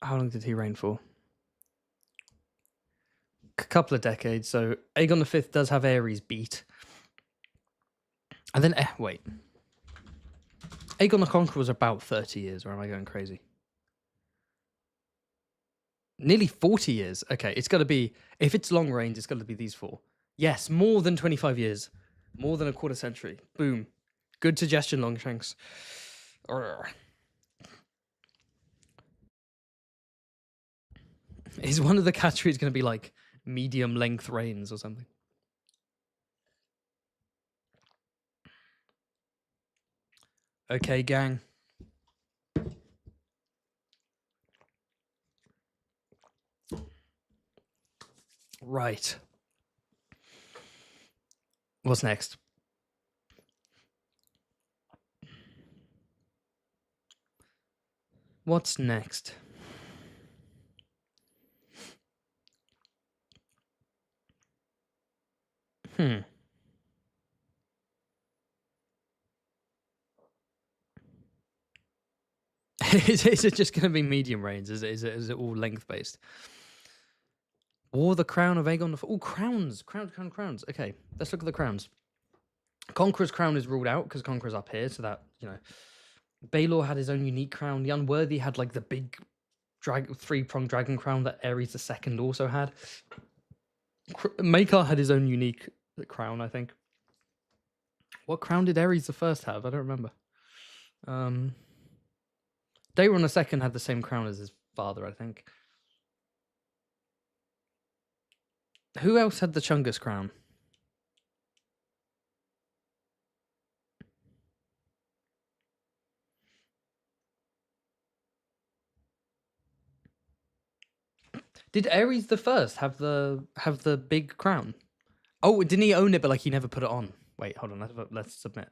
How long did he reign for? A couple of decades. So Aegon V does have Aerys beat. And then, wait. Aegon the Conqueror was about 30 years, or am I going crazy? Nearly 40 years. Okay, it's got to be, if it's long range, it's got to be these four. Yes, more than 25 years. More than a quarter century. Boom. Good suggestion, Longshanks. Is one of the categories going to be like medium length reigns or something? Okay, gang. Right. What's next? What's next? Is it just going to be medium reigns? Is it all length based? Or the crown of Aegon? Oh, crowns. Okay, let's look at the crowns. Conqueror's crown is ruled out because Conqueror's up here, so that, you know, Baelor had his own unique crown. The Unworthy had like the big three-pronged dragon crown that Ares II also had. Makar had his own unique crown, I think. What crown did Ares I have? I don't remember. Daeron II had the same crown as his father, I think. Who else had the Chungus crown? Did Ares I have the big crown? Oh, didn't he own it, but like he never put it on? Wait, hold on. Let's submit.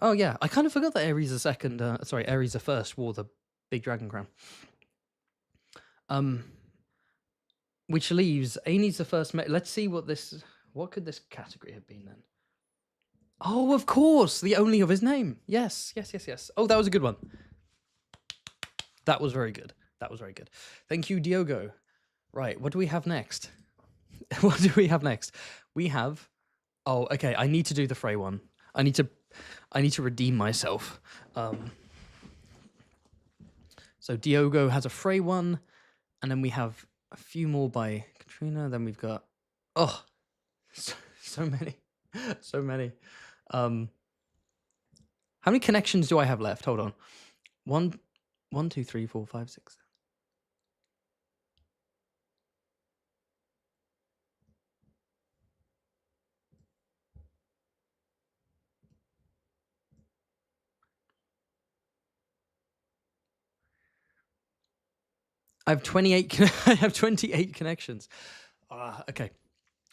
Oh yeah, I kind of forgot that Ares Ares I wore the big dragon crown. Which leaves Aenes I. Let's see what could this category have been then? Oh, of course, the only of his name. Yes. Oh, that was a good one. That was very good. Thank you, Diogo. Right, what do we have next? What do we have next? We have. Oh, okay. I need to do the Frey one. I need to redeem myself. So Diogo has a Frey one, and then we have a few more by Katrina. Then we've got so many. How many connections do I have left? Hold on. 1, 2, 3, 4, 5, 6. I have 28. I have 28 connections. Okay.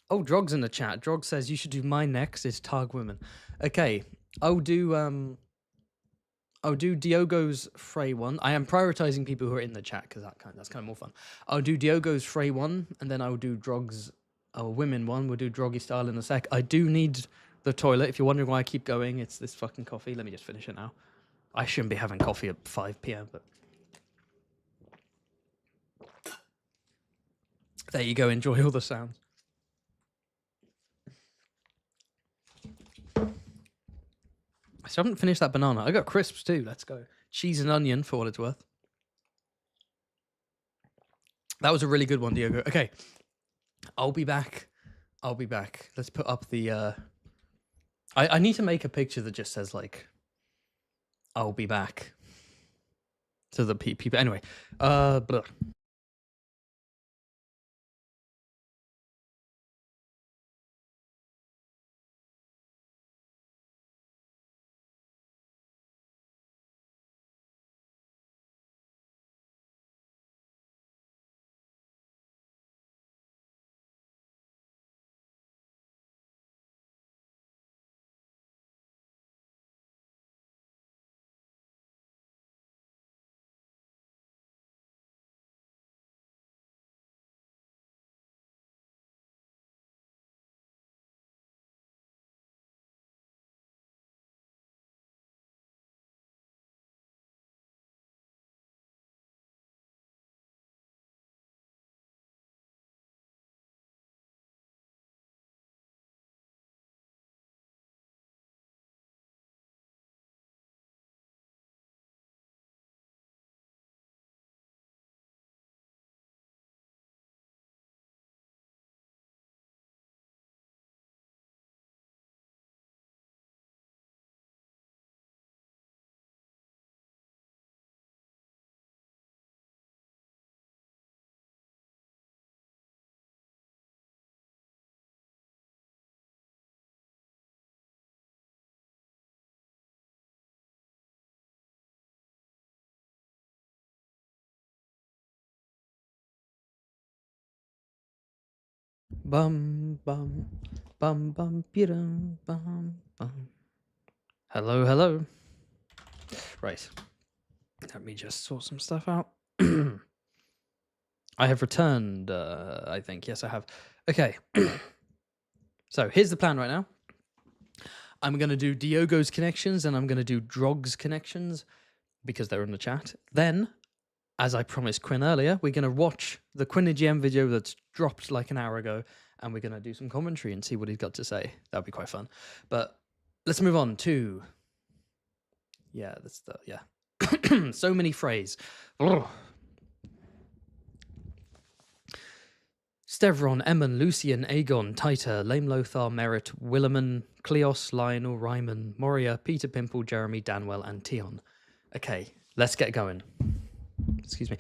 Oh, Drog's in the chat. Drog says you should do mine next. It's Targ Women. Okay, I'll do Diogo's Frey one. I am prioritizing people who are in the chat because that's kind of more fun. I'll do Diogo's Frey one, and then I'll do Drog's women one. We'll do Droggy style in a sec. I do need the toilet. If you're wondering why I keep going, it's this fucking coffee. Let me just finish it now. I shouldn't be having coffee at 5 p.m. but there you go. Enjoy all the sounds. I still haven't finished that banana. I got crisps too. Let's go. Cheese and onion for what it's worth. That was a really good one, Diogo. Okay. I'll be back. Let's put up the... I need to make a picture that just says, like, I'll be back. To the people. Anyway. Blah. Bum bum bum bum bum bum bum. Hello. Right. Let me just sort some stuff out. I have returned, I think. Yes, I have. Okay. So here's the plan right now. I'm going to do Diogo's connections and I'm going to do Drog's connections because they're in the chat. Then, as I promised Quinn earlier, we're going to watch the Quinn the GM video that's dropped like an hour ago and we're going to do some commentary and see what he's got to say. That'll be quite fun. But let's move on to Yeah, that's the yeah. So many Freys. Ugh. Stevron, Emmon, Lucian, Aegon, Titer, Lame Lothar, Merritt, Williman, Cleos, Lionel, Ryman, Moria, Peter Pimple, Jeremy, Danwell, and Tion. Okay, let's get going. Excuse me.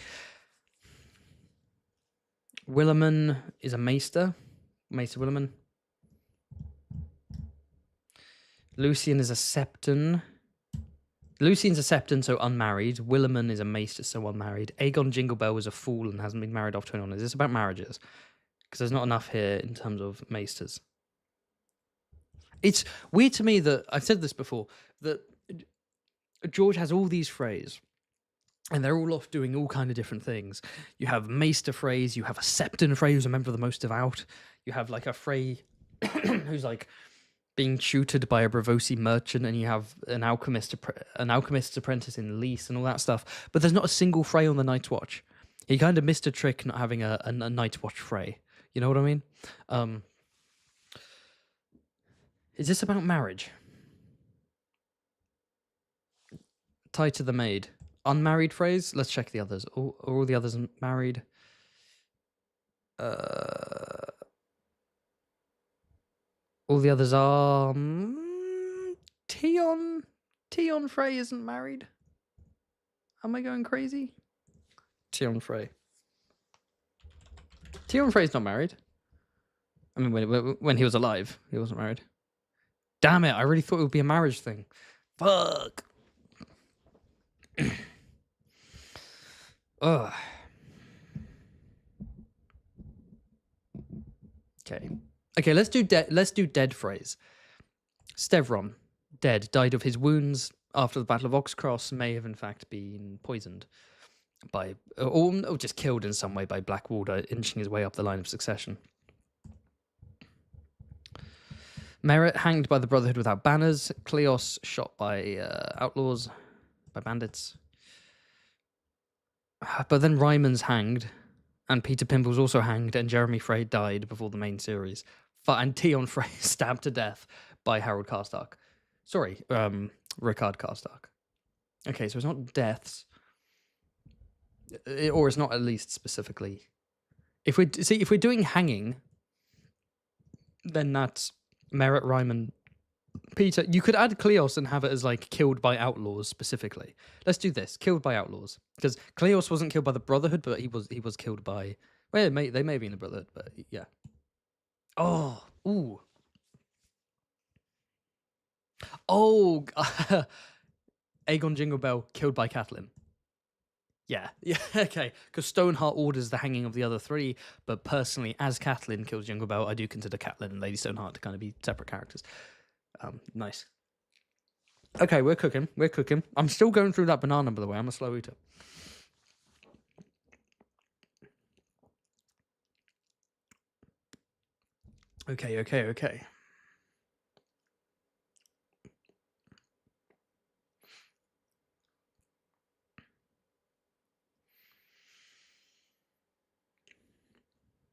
Williman is a maester. Maester Williman. Lucian is a septon. Lucian's a septon, so unmarried. Williman is a maester, so unmarried. Aegon Jinglebell was a fool and hasn't been married after 21. Is this about marriages? Because there's not enough here in terms of maesters. It's weird to me that, I've said this before, that George has all these Freys, and they're all off doing all kind of different things. You have maester Freys, you have a septon Frey who's a member of the most devout, you have like a Frey who's like being tutored by a Bravosi merchant, and you have an alchemist's apprentice in Lys and all that stuff. But there's not a single Frey on the Night's Watch. He kind of missed a trick not having a Night's Watch Frey. You know what I mean? Is this about marriage? Tied to the maid. Unmarried Freys? Let's check the others. Are all the others married? All the others are... Tion Frey isn't married. Am I going crazy? Tion Frey. Tion Frey's not married. I mean, when he was alive, he wasn't married. Damn it, I really thought it would be a marriage thing. Fuck. Ugh. Okay, let's do dead Freys. Stevron, dead, died of his wounds after the Battle of Oxcross, may have in fact been poisoned by, or just killed in some way by Blackwater, inching his way up the line of succession. Merritt, hanged by the Brotherhood without banners. Cleos, shot by outlaws, by bandits. But then Ryman's hanged, and Peter Pimple's also hanged, and Jeremy Frey died before the main series. And Tion Frey stabbed to death by Harold Karstark. Sorry, Rickard Karstark. Okay, so it's not deaths, or it's not at least specifically. If we're doing hanging, then that's Merritt, Ryman, Peter. You could add Cleos and have it as like killed by outlaws specifically. Let's do this: killed by outlaws, because Cleos wasn't killed by the Brotherhood, but he was killed by. Well, they may be in the Brotherhood, but yeah. Oh, ooh. Oh, Aegon Jinglebell killed by Catelyn. Yeah, okay. Because Stoneheart orders the hanging of the other three, but personally, as Catelyn kills Jinglebell, I do consider Catelyn and Lady Stoneheart to kind of be separate characters. Nice. Okay, we're cooking. I'm still going through that banana, by the way. I'm a slow eater. Okay.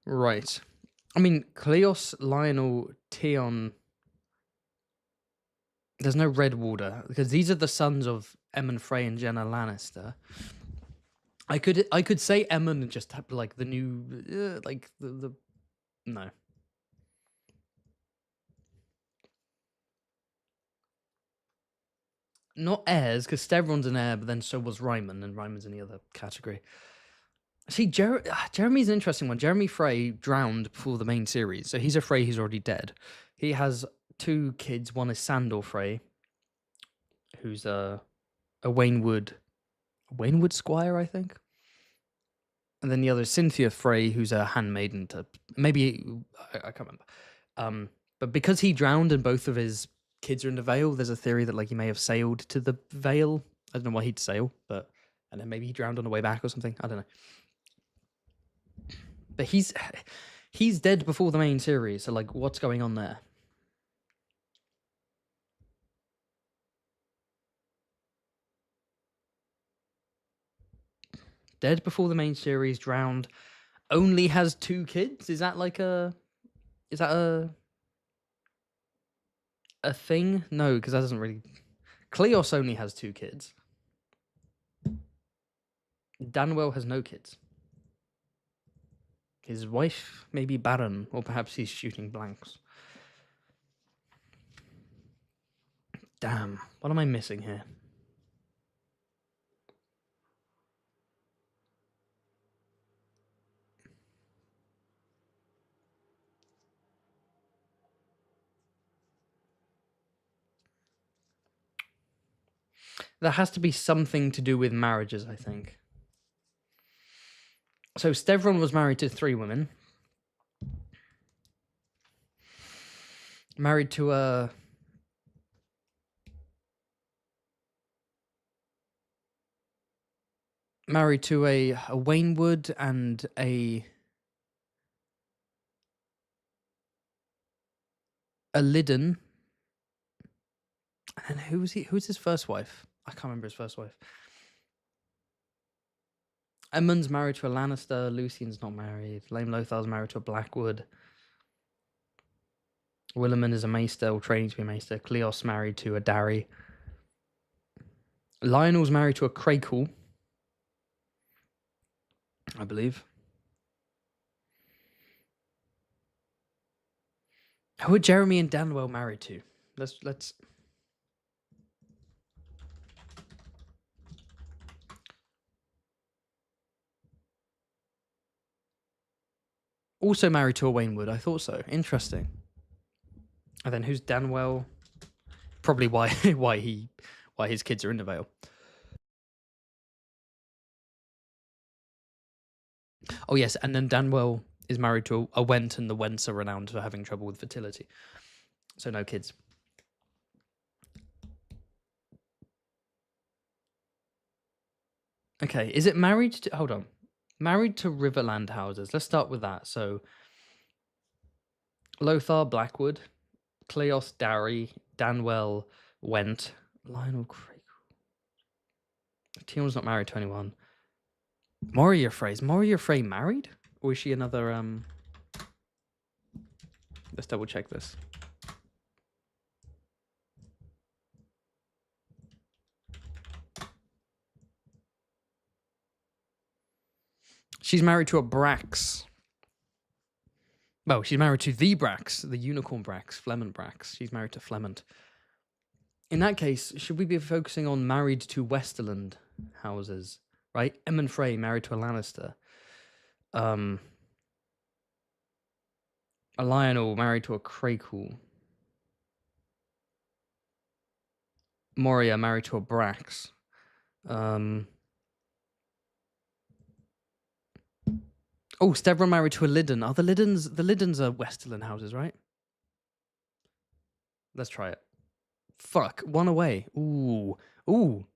Right. I mean, Cleos, Lionel, Tion. There's no Redwater, because these are the sons of Emmon Frey and Jenna Lannister. I could say Emmon and just have like the new like the no. Not heirs, because Stevron's an heir, but then so was Ryman, and Ryman's in the other category. See, Jeremy's an interesting one. Jeremy Frey drowned before the main series, so he's a Frey who's already dead. He has two kids. One is Sandor Frey, who's a Waynwood squire, I think. And then the other is Cynthia Frey, who's a handmaiden to maybe I can't remember. But because he drowned and both of his kids are in the Vale, there's a theory that like he may have sailed to the Vale. I don't know why he'd sail, but and then maybe he drowned on the way back or something. I don't know. But he's dead before the main series, so like what's going on there? Dead before the main series, drowned, only has two kids? Is that a thing? No, because that doesn't really Cleos only has 2 kids. Danwell has no kids. His wife may be barren, or perhaps he's shooting blanks. Damn, what am I missing here? There has to be something to do with marriages, I think. So Stevron was married to 3 women. Married to a... Married to a Wainwood and a Liddon. And who was he? Who's his first wife? I can't remember his first wife. Aemond's married to a Lannister. Lucian's not married. Lame Lothar's married to a Blackwood. Williman is a Maester, or training to be a Maester. Cleos married to a Darry. Lionel's married to a Crakehall, I believe. Who are Jeremy and Danwell married to? Let's. Also married to a Wainwood. I thought so. Interesting. And then who's Danwell? Probably why his kids are in the Vale. Oh yes, and then Danwell is married to a Went, and the Wents are renowned for having trouble with fertility. So no kids. Okay, is it married to... Hold on. Married to Riverland houses. Let's start with that. So Lothar, Blackwood. Cleos, Darry. Danwell, Went. Lionel, Craig. Tion's not married to anyone. Moria Frey. Is Moria Frey married? Or is she another... Let's double check this. She's married to a Brax. Well, she's married to the Brax, the unicorn Brax, Flemont Brax. She's married to Flemont. In that case, should we be focusing on married to Westerland houses, right? Aemon Frey married to a Lannister. A Lionel married to a Crakehall. Moria married to a Brax. Oh, Stevron married to a Liddon. Are the Liddons are Westerland houses, right? Let's try it. Fuck, one away. Ooh. Ooh.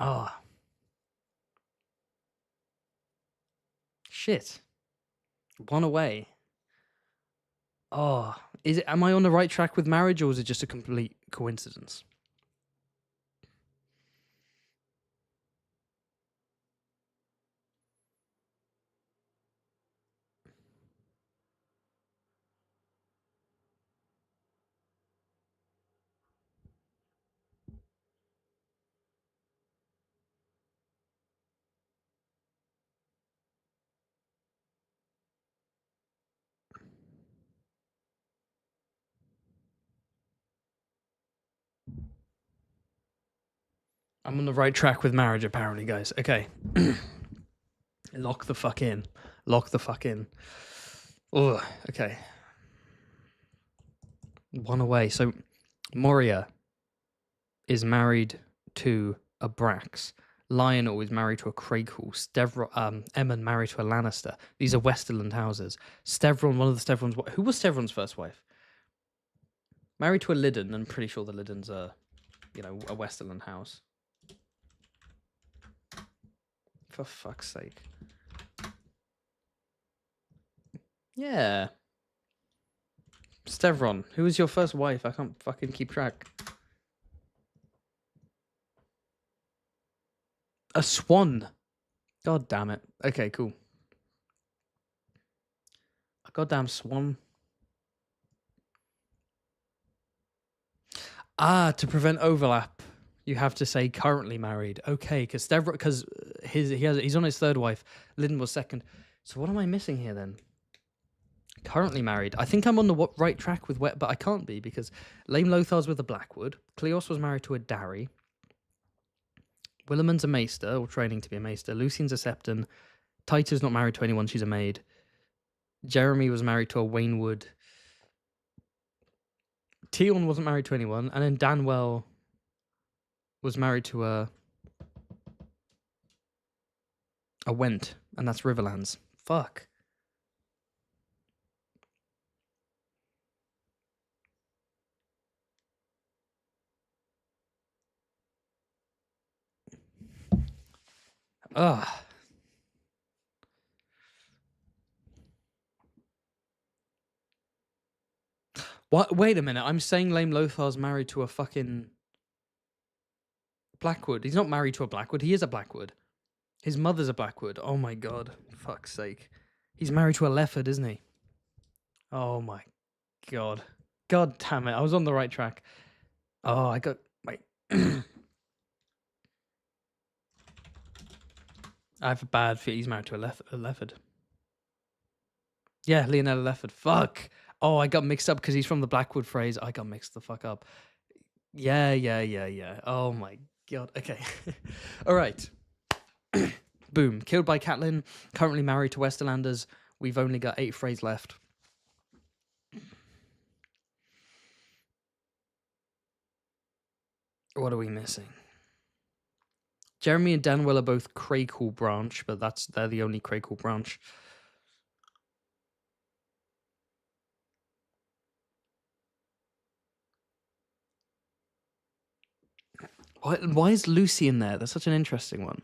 Ah. Oh. Shit. One away. Oh. Am I on the right track with marriage, or is it just a complete coincidence? I'm on the right track with marriage, apparently, guys. Okay. Lock the fuck in. Lock the fuck in. Ugh, okay. One away. So, Moria is married to a Brax. Lionel is married to a Crakehall. Aemon married to a Lannister. These are Westerland houses. Stevron, one of the Stevrons... Who was Stevron's first wife? Married to a Liddon. I'm pretty sure the Liddons are, you know, a Westerland house. For fuck's sake. Yeah. Stevron, who was your first wife? I can't fucking keep track. A swan. God damn it. Okay, cool. A goddamn swan. To prevent overlap, you have to say currently married. Okay, because he's on his third wife. Lynn was second. So what am I missing here then? Currently married. I think I'm on the right track with Wet, but I can't be because Lame Lothar's with a Blackwood. Cleos was married to a Darry. Williman's a Maester, or training to be a Maester. Lucian's a Septon. Tita's not married to anyone, she's a maid. Jeremy was married to a Waynwood. Tion wasn't married to anyone, and then Danwell was married to a Went, and that's Riverlands. Fuck. Ugh. What? Wait a minute. I'm saying Lame Lothar's married to a fucking Blackwood. He's not married to a Blackwood. He is a Blackwood. His mother's a Blackwood. Oh my god. Fuck's sake. He's married to a Lefford, isn't he? Oh my god. God damn it. I was on the right track. Oh, I got... Wait. I have a bad feel. He's married to a Lefford. Yeah, Leonella Lefford. Fuck. Oh, I got mixed up because he's from the Blackwood phrase. I got mixed the fuck up. Yeah. Oh my god. Okay. All right. Boom. Killed by Catelyn. Currently married to Westerlanders. We've only got 8 Freys left. What are we missing? Jeremy and Danwell are both Crakehall branch, but they're the only Crakehall branch. Why is Lucy in there? That's such an interesting one.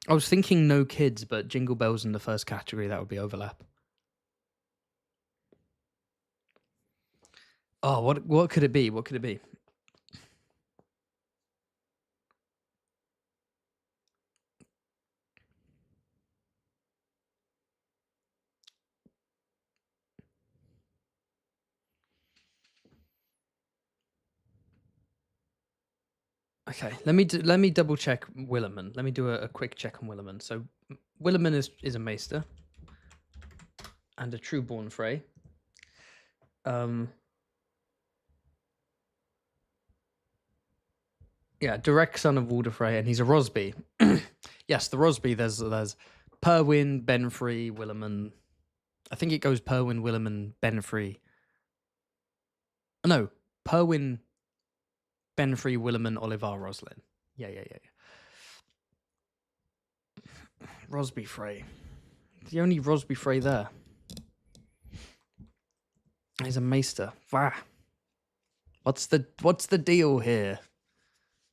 I was thinking no kids, but Jingle Bells in the first category, that would be overlap. Oh, what could it be? What could it be? Okay, let me double check Williman. Let me do a quick check on Williman. So Williman is a Maester and a Trueborn Frey. Yeah, direct son of Walder Frey, and he's a Rosby. Yes, the Rosby. There's Perwyn, Benfrey, Williman. I think it goes Perwyn, Williman, Benfrey. No, Perwyn, Benfrey, Williman, Olivar, Roslin. Yeah. Rosby Frey. The only Rosby Frey there. He's a Maester. Wow. What's the deal here?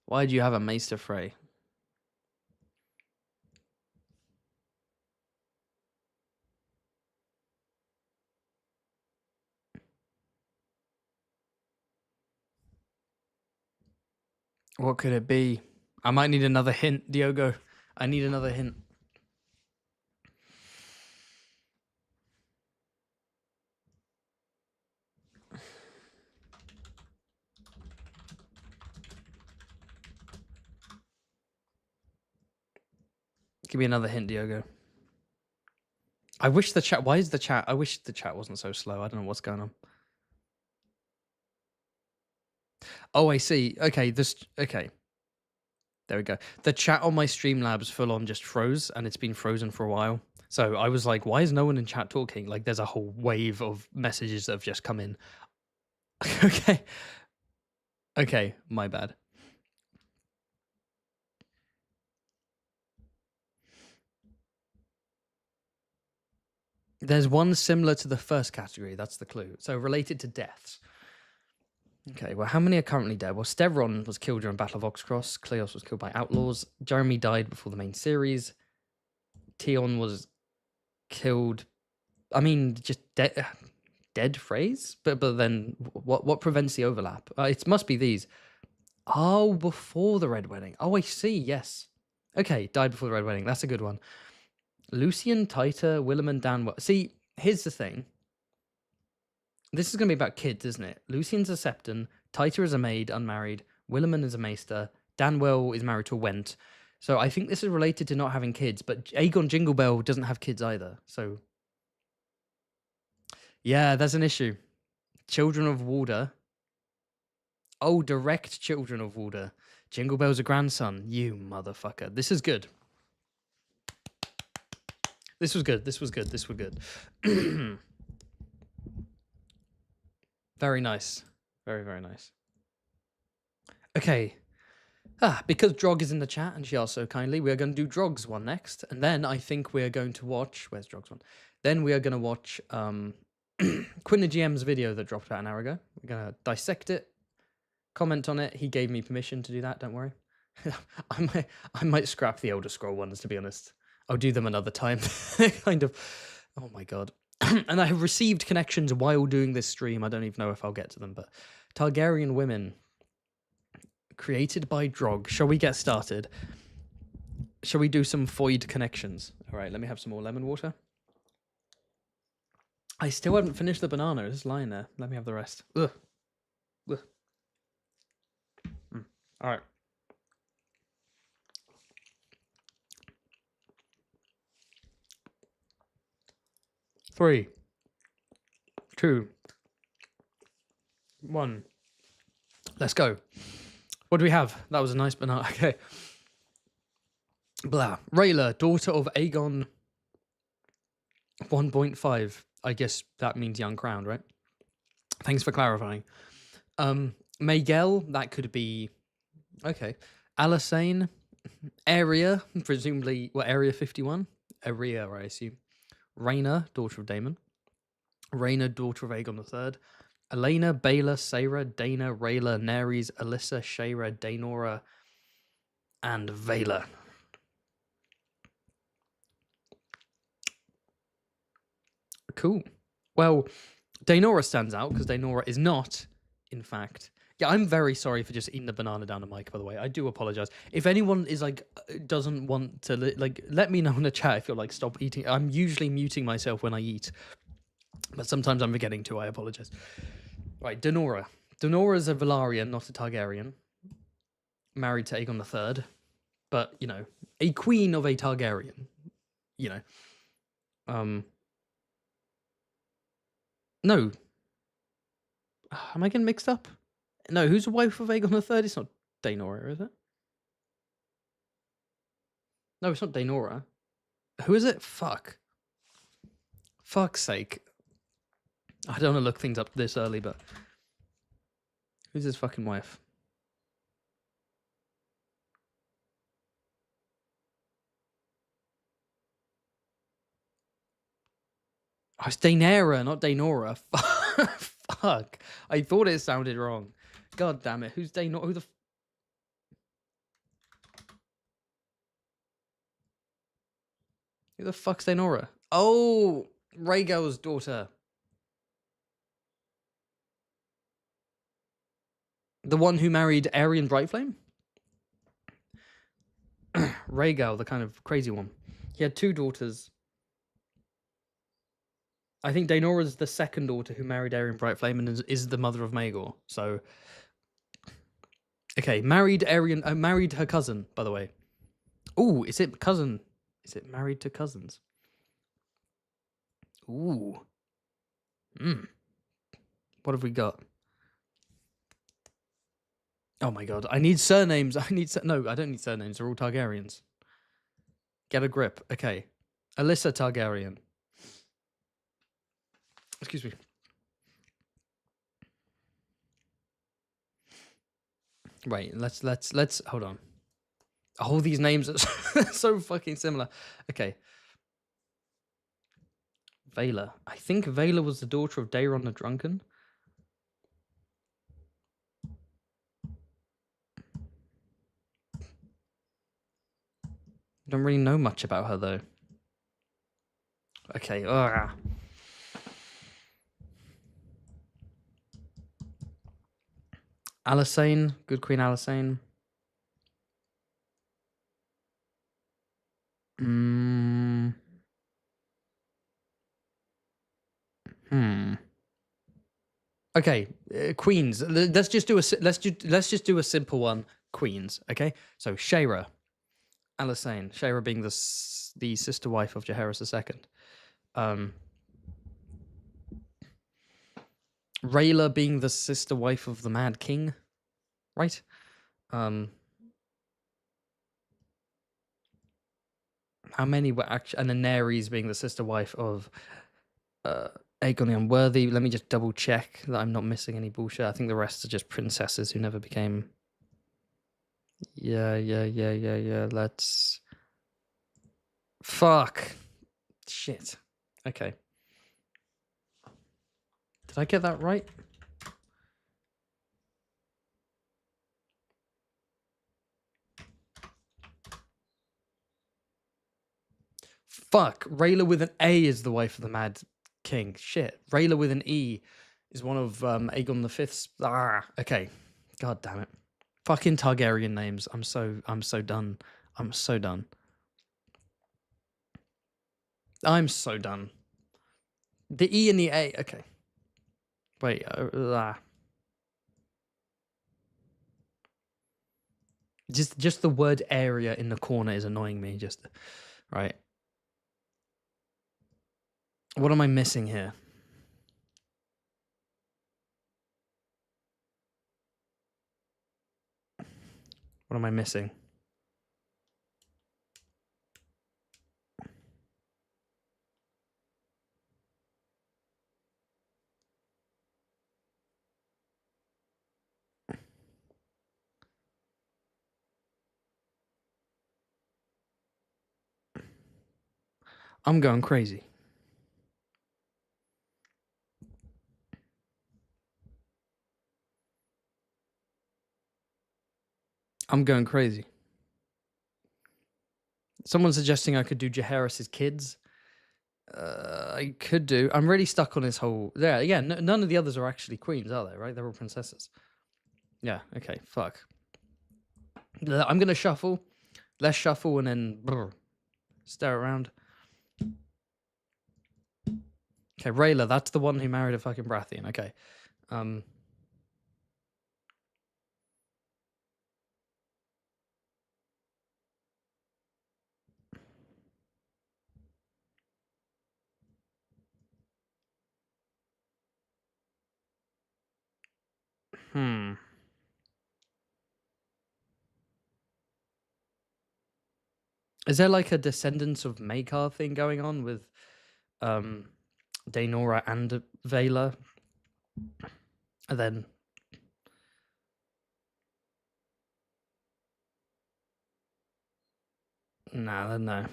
Why do you have a Maester Frey? What could it be? I might need another hint, Diogo. I need another hint. Give me another hint, Diogo. I wish the chat... Why is the chat... I wish the chat wasn't so slow. I don't know what's going on. Oh, I see. Okay, okay. There we go. The chat on my Streamlabs full on just froze, and it's been frozen for a while. So I was like, why is no one in chat talking? Like, there's a whole wave of messages that have just come in. Okay, my bad. There's one similar to the first category. That's the clue. So related to deaths. Okay, well, how many are currently dead? Well, Steveron was killed during Battle of Oxcross. Cleos was killed by Outlaws. Jeremy died before the main series. Tion was killed. I mean, just dead phrase? But then what prevents the overlap? It must be these. Oh, before the Red Wedding. Oh, I see. Yes. Okay, died before the Red Wedding. That's a good one. Lucian, Titer, Willem, and Dan. See, here's the thing. This is going to be about kids, isn't it? Lucian's a Septon, Titer is a maid, unmarried, Williman is a maester, Danwell is married to a Went. So I think this is related to not having kids, but Aegon Jingle Bell doesn't have kids either. So yeah, there's an issue. Children of Warder. Oh, direct Children of Warder. Jingle Bell's a grandson. You motherfucker. This is good. This was good. This was good. This was good. Very nice. Very, very nice. Okay. Because Drog is in the chat and she asked so kindly, we are going to do Drog's one next. And then I think we're going to watch... Where's Drog's one? Then we are going to watch Quinn the GM's video that dropped about an hour ago. We're going to dissect it, comment on it. He gave me permission to do that, don't worry. I might scrap the Elder Scroll ones, to be honest. I'll do them another time. Kind of... Oh my god. And I have received connections while doing this stream. I don't even know if I'll get to them, but Targaryen women created by Drog. Shall we get started? Shall we do some Foyd connections? All right, let me have some more lemon water. I still haven't finished the banana. It's just lying there. Let me have the rest. Ugh. Ugh. All right. Three, 2, 1. Let's go. What do we have? That was a nice banana. Okay. Blah. Rhaela, daughter of Aegon 1.5. I guess that means young crowned, right? Thanks for clarifying. Maegel, that could be... Okay. Alysanne, Area, presumably, Area 51? Area, I assume. Rhaena, daughter of Daemon. Rhaena, daughter of Aegon III. Elena, Baela, Sarah, Dana, Rhaela, Nerys, Alyssa, Shayra, Daenora, and Vaela. Cool. Well, Daenora stands out because Daenora is not, in fact... Yeah, I'm very sorry for just eating the banana down the mic, by the way. I do apologize. If anyone is like, doesn't want to, like, let me know in the chat if you're like, stop eating. I'm usually muting myself when I eat, but sometimes I'm forgetting to. I apologize. Right, Daenora. Daenora is a Velaryon, not a Targaryen. Married to Aegon III, but, you know, a queen of a Targaryen. You know. No. Am I getting mixed up? No, who's the wife of Aegon III? It's not Daenora, is it? No, it's not Daenora. Who is it? Fuck. Fuck's sake. I don't want to look things up this early, but... Who's his fucking wife? Oh, it's Daenerys, not Daenora. Fuck. I thought it sounded wrong. God damn it. Who's Daenora? Who the... Who the fuck's Daenora? Oh, Rhaegal's daughter. The one who married Aerion Brightflame? Rhaegal, the kind of crazy one. He had 2 daughters. I think Daenora's the second daughter who married Aerion Brightflame and is the mother of Maegor. So, okay, married her cousin, by the way. Ooh, is it cousin? Is it married to cousins? Ooh. What have we got? Oh my god, I need surnames. No, I don't need surnames. They're all Targaryens. Get a grip. Okay. Alyssa Targaryen. Excuse me. Right, let's hold on. All these names are so fucking similar. Okay. Vaela. I think Vaela was the daughter of Daeron the Drunken. Don't really know much about her though. Okay. Alysanne, good Queen Alysanne. Okay, queens. Let's just do a simple one. Queens. Okay, so Shayra, Alysain. Shayra being the sister wife of Jaehaerys II. Rayla being the sister wife of the Mad King, right? How many were actually, and Daenerys being the sister wife of Aegon the Unworthy. Let me just double check that I'm not missing any bullshit. I think the rest are just princesses who never became. Yeah. Let's. Fuck. Shit. Okay. Did I get that right? Fuck. Rayla with an A is the wife of the Mad King. Shit. Rayla with an E is one of Aegon the Fifth's. Okay. God damn it. Fucking Targaryen names. I'm so done. I'm so done. I'm so done. The E and the A. Okay. Wait. Just the word area in the corner is annoying me. Just right. What am I missing here? What am I missing? I'm going crazy. I'm going crazy. Someone's suggesting I could do Jaehaerys' kids. I could do. I'm really stuck on this whole. Yeah. None of the others are actually queens, are they? Right? They're all princesses. Yeah. Okay. Fuck. I'm gonna shuffle. Let's shuffle and then stare around. Okay, Rayla. That's the one who married a fucking Baratheon. Okay. Is there like a Descendants of Maekar thing going on with Daenora and Vela? And then no.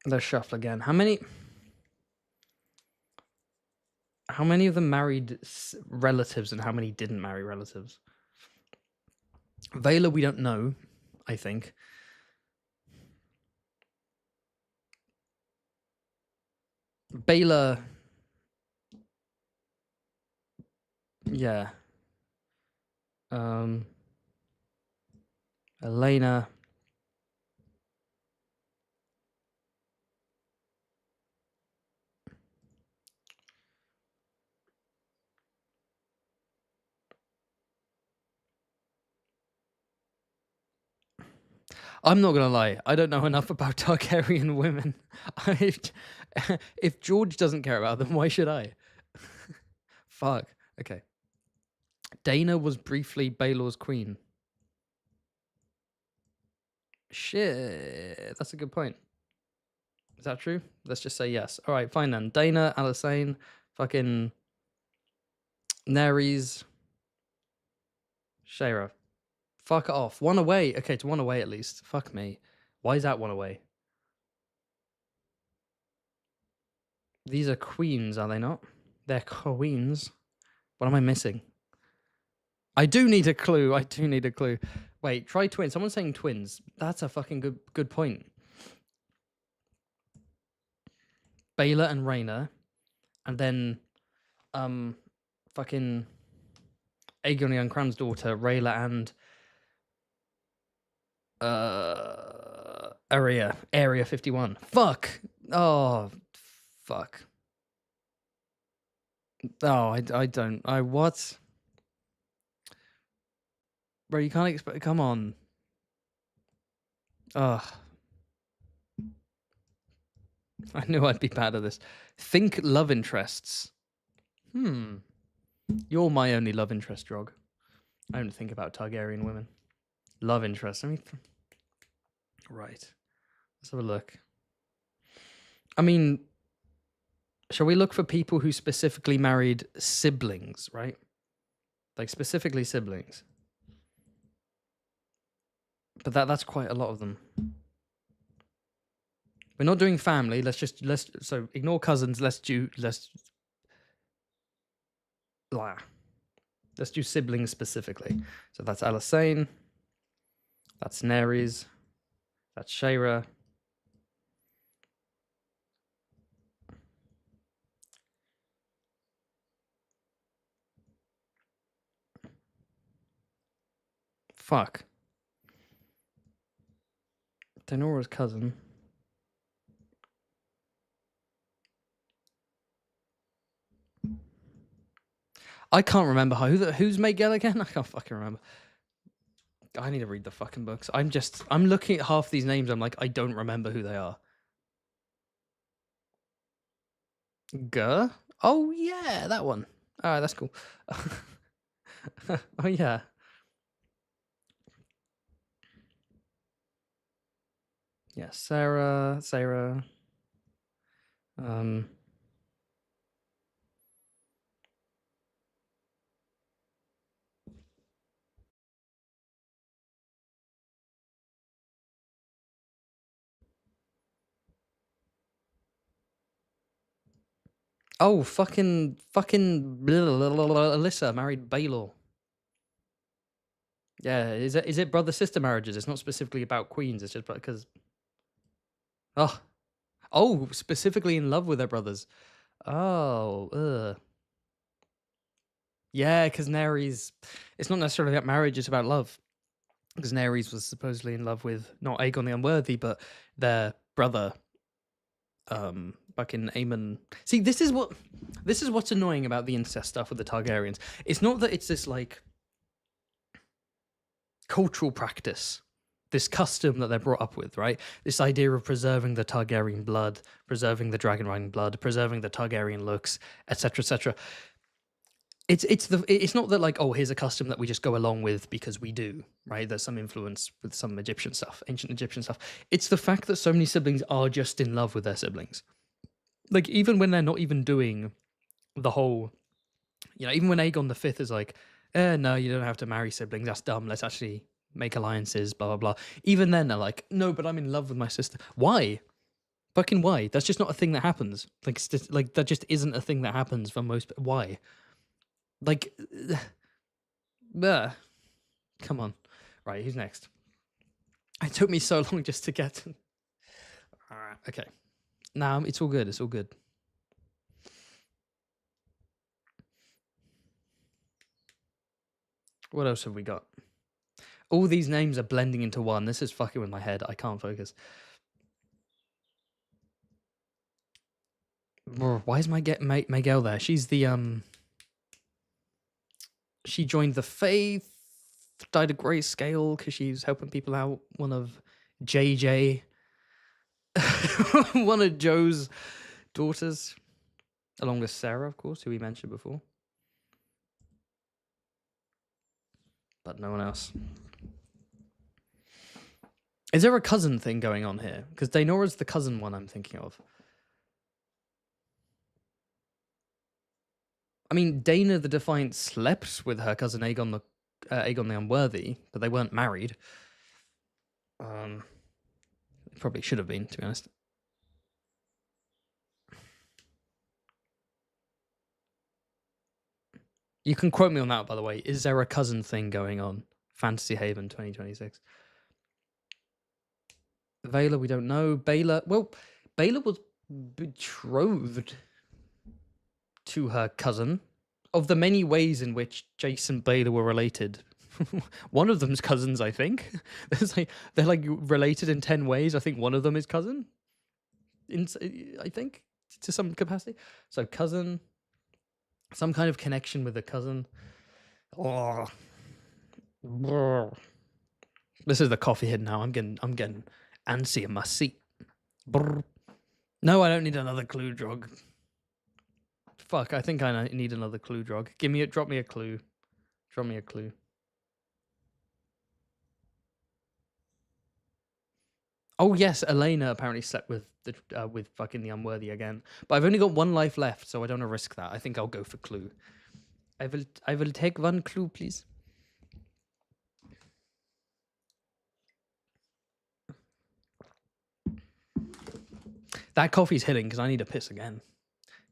Let's shuffle again. How many of them married relatives and how many didn't marry relatives? Vela, we don't know, I think. Baela, yeah. Elena. I'm not gonna lie. I don't know enough about Targaryen women. If George doesn't care about them, why should I? Fuck. Okay. Dana was briefly Baelor's queen. Shit, that's a good point. Is that true? Let's just say yes. All right, fine then. Dana, Alysain, fucking Nerys, Shayra. Fuck it off. One away. Okay, it's one away at least. Fuck me. Why is that one away? These are queens, are they not? They're queens. What am I missing? I do need a clue. Wait, try twins. Someone's saying twins. That's a fucking good point. Baela and Rhaena. And then fucking Aegon the Uncrowned's daughter, Rhaela and Area 51. Fuck. Oh, fuck. Oh, I don't. What? Bro, you can't expect. Come on. Ugh. I knew I'd be bad at this. Think love interests. You're my only love interest, Drog. I don't think about Targaryen women. Love interest. Right. Let's have a look. I mean, shall we look for people who specifically married siblings, right? Like, specifically siblings. But that's quite a lot of them. We're not doing family. So ignore cousins. Let's do siblings specifically. So that's Alysanne. That's Nerys. That's Shaira. Fuck. Daenorah's cousin. I can't remember who's Miguel again. I can't fucking remember. I need to read the fucking books. I'm looking at half these names. I'm like, I don't remember who they are. Gur? Oh yeah, that one. All right, that's cool. Oh yeah. Yeah, Sarah. Oh, fucking Alyssa married Baelor. Yeah, is it brother sister marriages? It's not specifically about queens. It's just because. Oh, specifically in love with their brothers. Oh, yeah, because Nerys. It's not necessarily about marriage; it's about love. Because Nerys was supposedly in love with not Aegon the Unworthy, but their brother. Fucking Aemon. See, this is what's annoying about the incest stuff with the Targaryens. It's not that it's this like cultural practice, this custom that they're brought up with, right? This idea of preserving the Targaryen blood, preserving the dragon riding blood, preserving the Targaryen looks, etc., etc. It's not that like, oh, here's a custom that we just go along with because we do, right? There's some influence with some Egyptian stuff, ancient Egyptian stuff. It's the fact that so many siblings are just in love with their siblings. Like, even when they're not even doing the whole, even when Aegon the Fifth is like, no, you don't have to marry siblings. That's dumb. Let's actually make alliances, blah, blah, blah. Even then, they're like, no, but I'm in love with my sister. Why? Fucking why? That's just not a thing that happens. Like that just isn't a thing that happens for most. Why? Like, come on. Right, who's next? It took me so long just to get. All right, okay. Now it's all good. It's all good. What else have we got? All these names are blending into one. This is fucking with my head. I can't focus. Why is Miguel there? She's the She joined the faith, died of grayscale because she's helping people out. One of JJ, one of Joe's daughters, along with Sarah, of course, who we mentioned before. But no one else. Is there a cousin thing going on here? Because Daenorah's the cousin one I'm thinking of. I mean, Dana the Defiant slept with her cousin Aegon the Unworthy, but they weren't married. Probably should have been, to be honest. You can quote me on that, by the way. Is there a cousin thing going on? Fantasy Haven 2026. Vela, we don't know. Baelor was betrothed to her cousin. Of the many ways in which Jace and Baylor were related, one of them's cousins, I think. They're like related in 10 ways. I think one of them is cousin. I think to some capacity. So cousin, some kind of connection with a cousin. Oh, this is the coffee hit now. I'm getting antsy in my seat. Brr. No, I don't need another clue, Drog. Fuck, I think I need another clue, Drog. Drop me a clue. Drop me a clue. Oh yes, Elena apparently slept with fucking the unworthy again. But I've only got one life left, so I don't want to risk that. I think I'll go for clue. I will take one clue, please. That coffee's hitting because I need a piss again.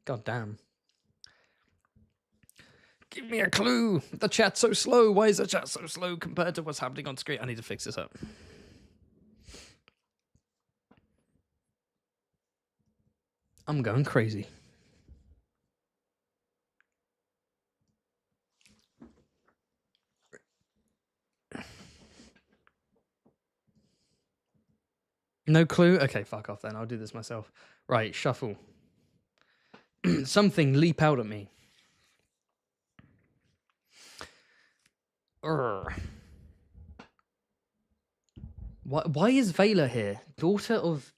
God damn. Give me a clue. The chat's so slow. Why is the chat so slow compared to what's happening on screen? I need to fix this up. I'm going crazy. No clue? Okay, fuck off then. I'll do this myself. Right, shuffle. Something leap out at me. Why is Vela here? Daughter of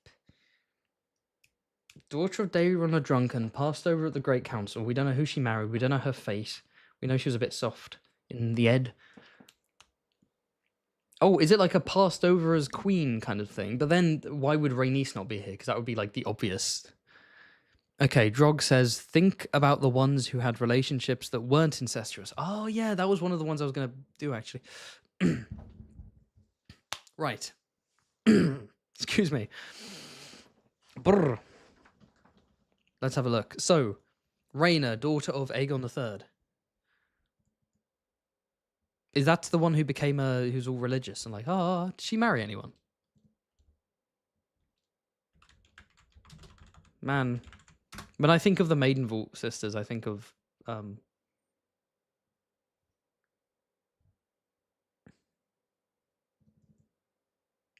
Dayrun the Drunken, passed over at the Great Council. We don't know who she married. We don't know her face. We know she was a bit soft in the head. Oh, is it like a passed over as queen kind of thing? But then why would Rhaenys not be here? Because that would be like the obvious. Okay, Drog says, think about the ones who had relationships that weren't incestuous. Oh, yeah, that was one of the ones I was going to do, actually. Right. Excuse me. Brr. Let's have a look. So, Rhaena, daughter of Aegon III. Is that the one who became who's all religious and like, did she marry anyone? Man, when I think of the Maidenvault sisters, I think of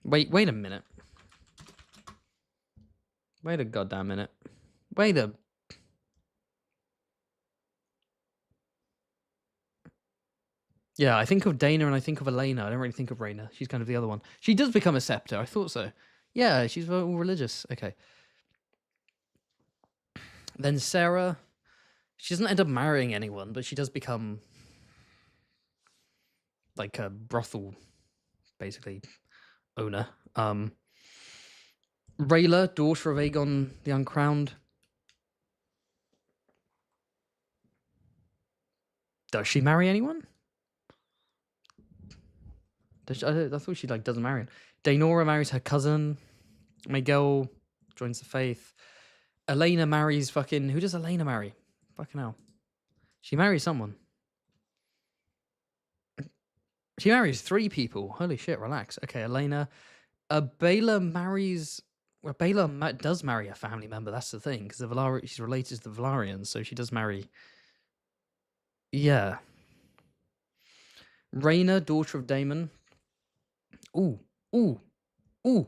wait a minute. Wait a goddamn minute. Yeah, I think of Dana and I think of Elena. I don't really think of Rhaena. She's kind of the other one. She does become a scepter. I thought so. Yeah, she's all religious. Okay. Then Sarah, she doesn't end up marrying anyone, but she does become like a brothel, basically, owner. Rhaela, daughter of Aegon the Uncrowned. Does she marry anyone? I thought she like doesn't marry him. Daenora marries her cousin. Miguel joins the faith. Elena marries fucking... Who does Elena marry? Fucking hell. She marries someone. She marries 3 people. Holy shit, relax. Okay, Elena. Baela marries... Well, Baela does marry a family member. That's the thing. Because she's related to the Velaryons, so she does marry... Yeah. Rhaena, daughter of Daemon. Ooh. Ooh. Ooh.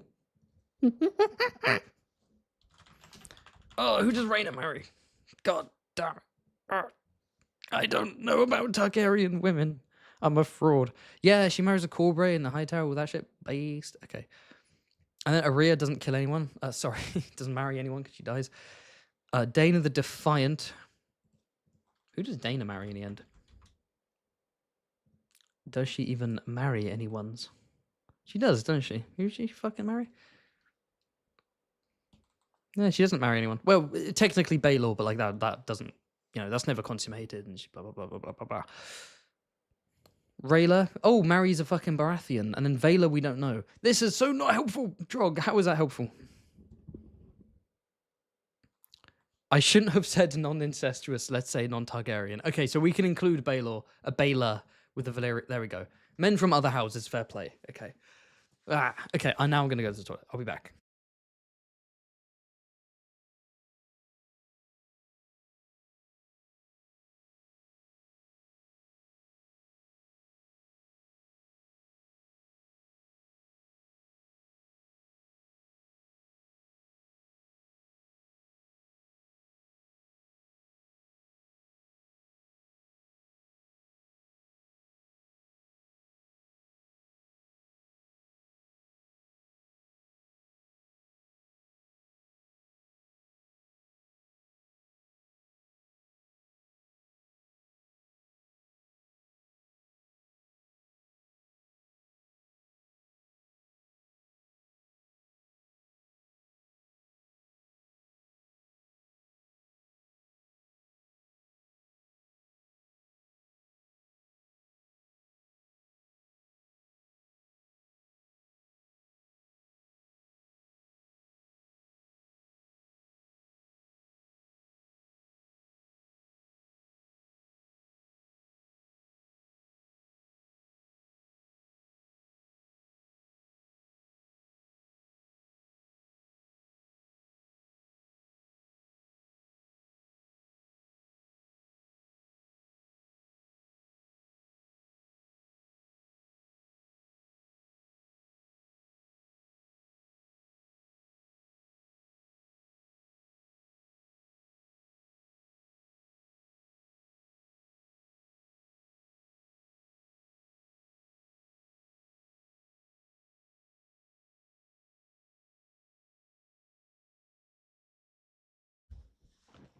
Oh, who does Rhaena marry? God damn it. I don't know about Targaryen women. I'm a fraud. Yeah, she marries a Corbray in the High Tower with that shit based. Okay. And then Arya doesn't kill anyone. Sorry, doesn't marry anyone because she dies. Dana the Defiant. Who does Dana marry in the end? Does she even marry anyone's? She does, doesn't she? Who does she fucking marry? No, she doesn't marry anyone. Well, technically Baelor, but like that doesn't, that's never consummated and she blah, blah, blah, blah, blah, blah, blah. Rhaela, marries a fucking Baratheon. And then Vela, we don't know. This is so not helpful, Drog. How is that helpful? I shouldn't have said non-incestuous, let's say non-Targaryen. Okay, so we can include Baelor, a Baela with the Valyrian. There we go. Men from other houses, fair play. Okay. Okay, now I'm going to go to the toilet. I'll be back.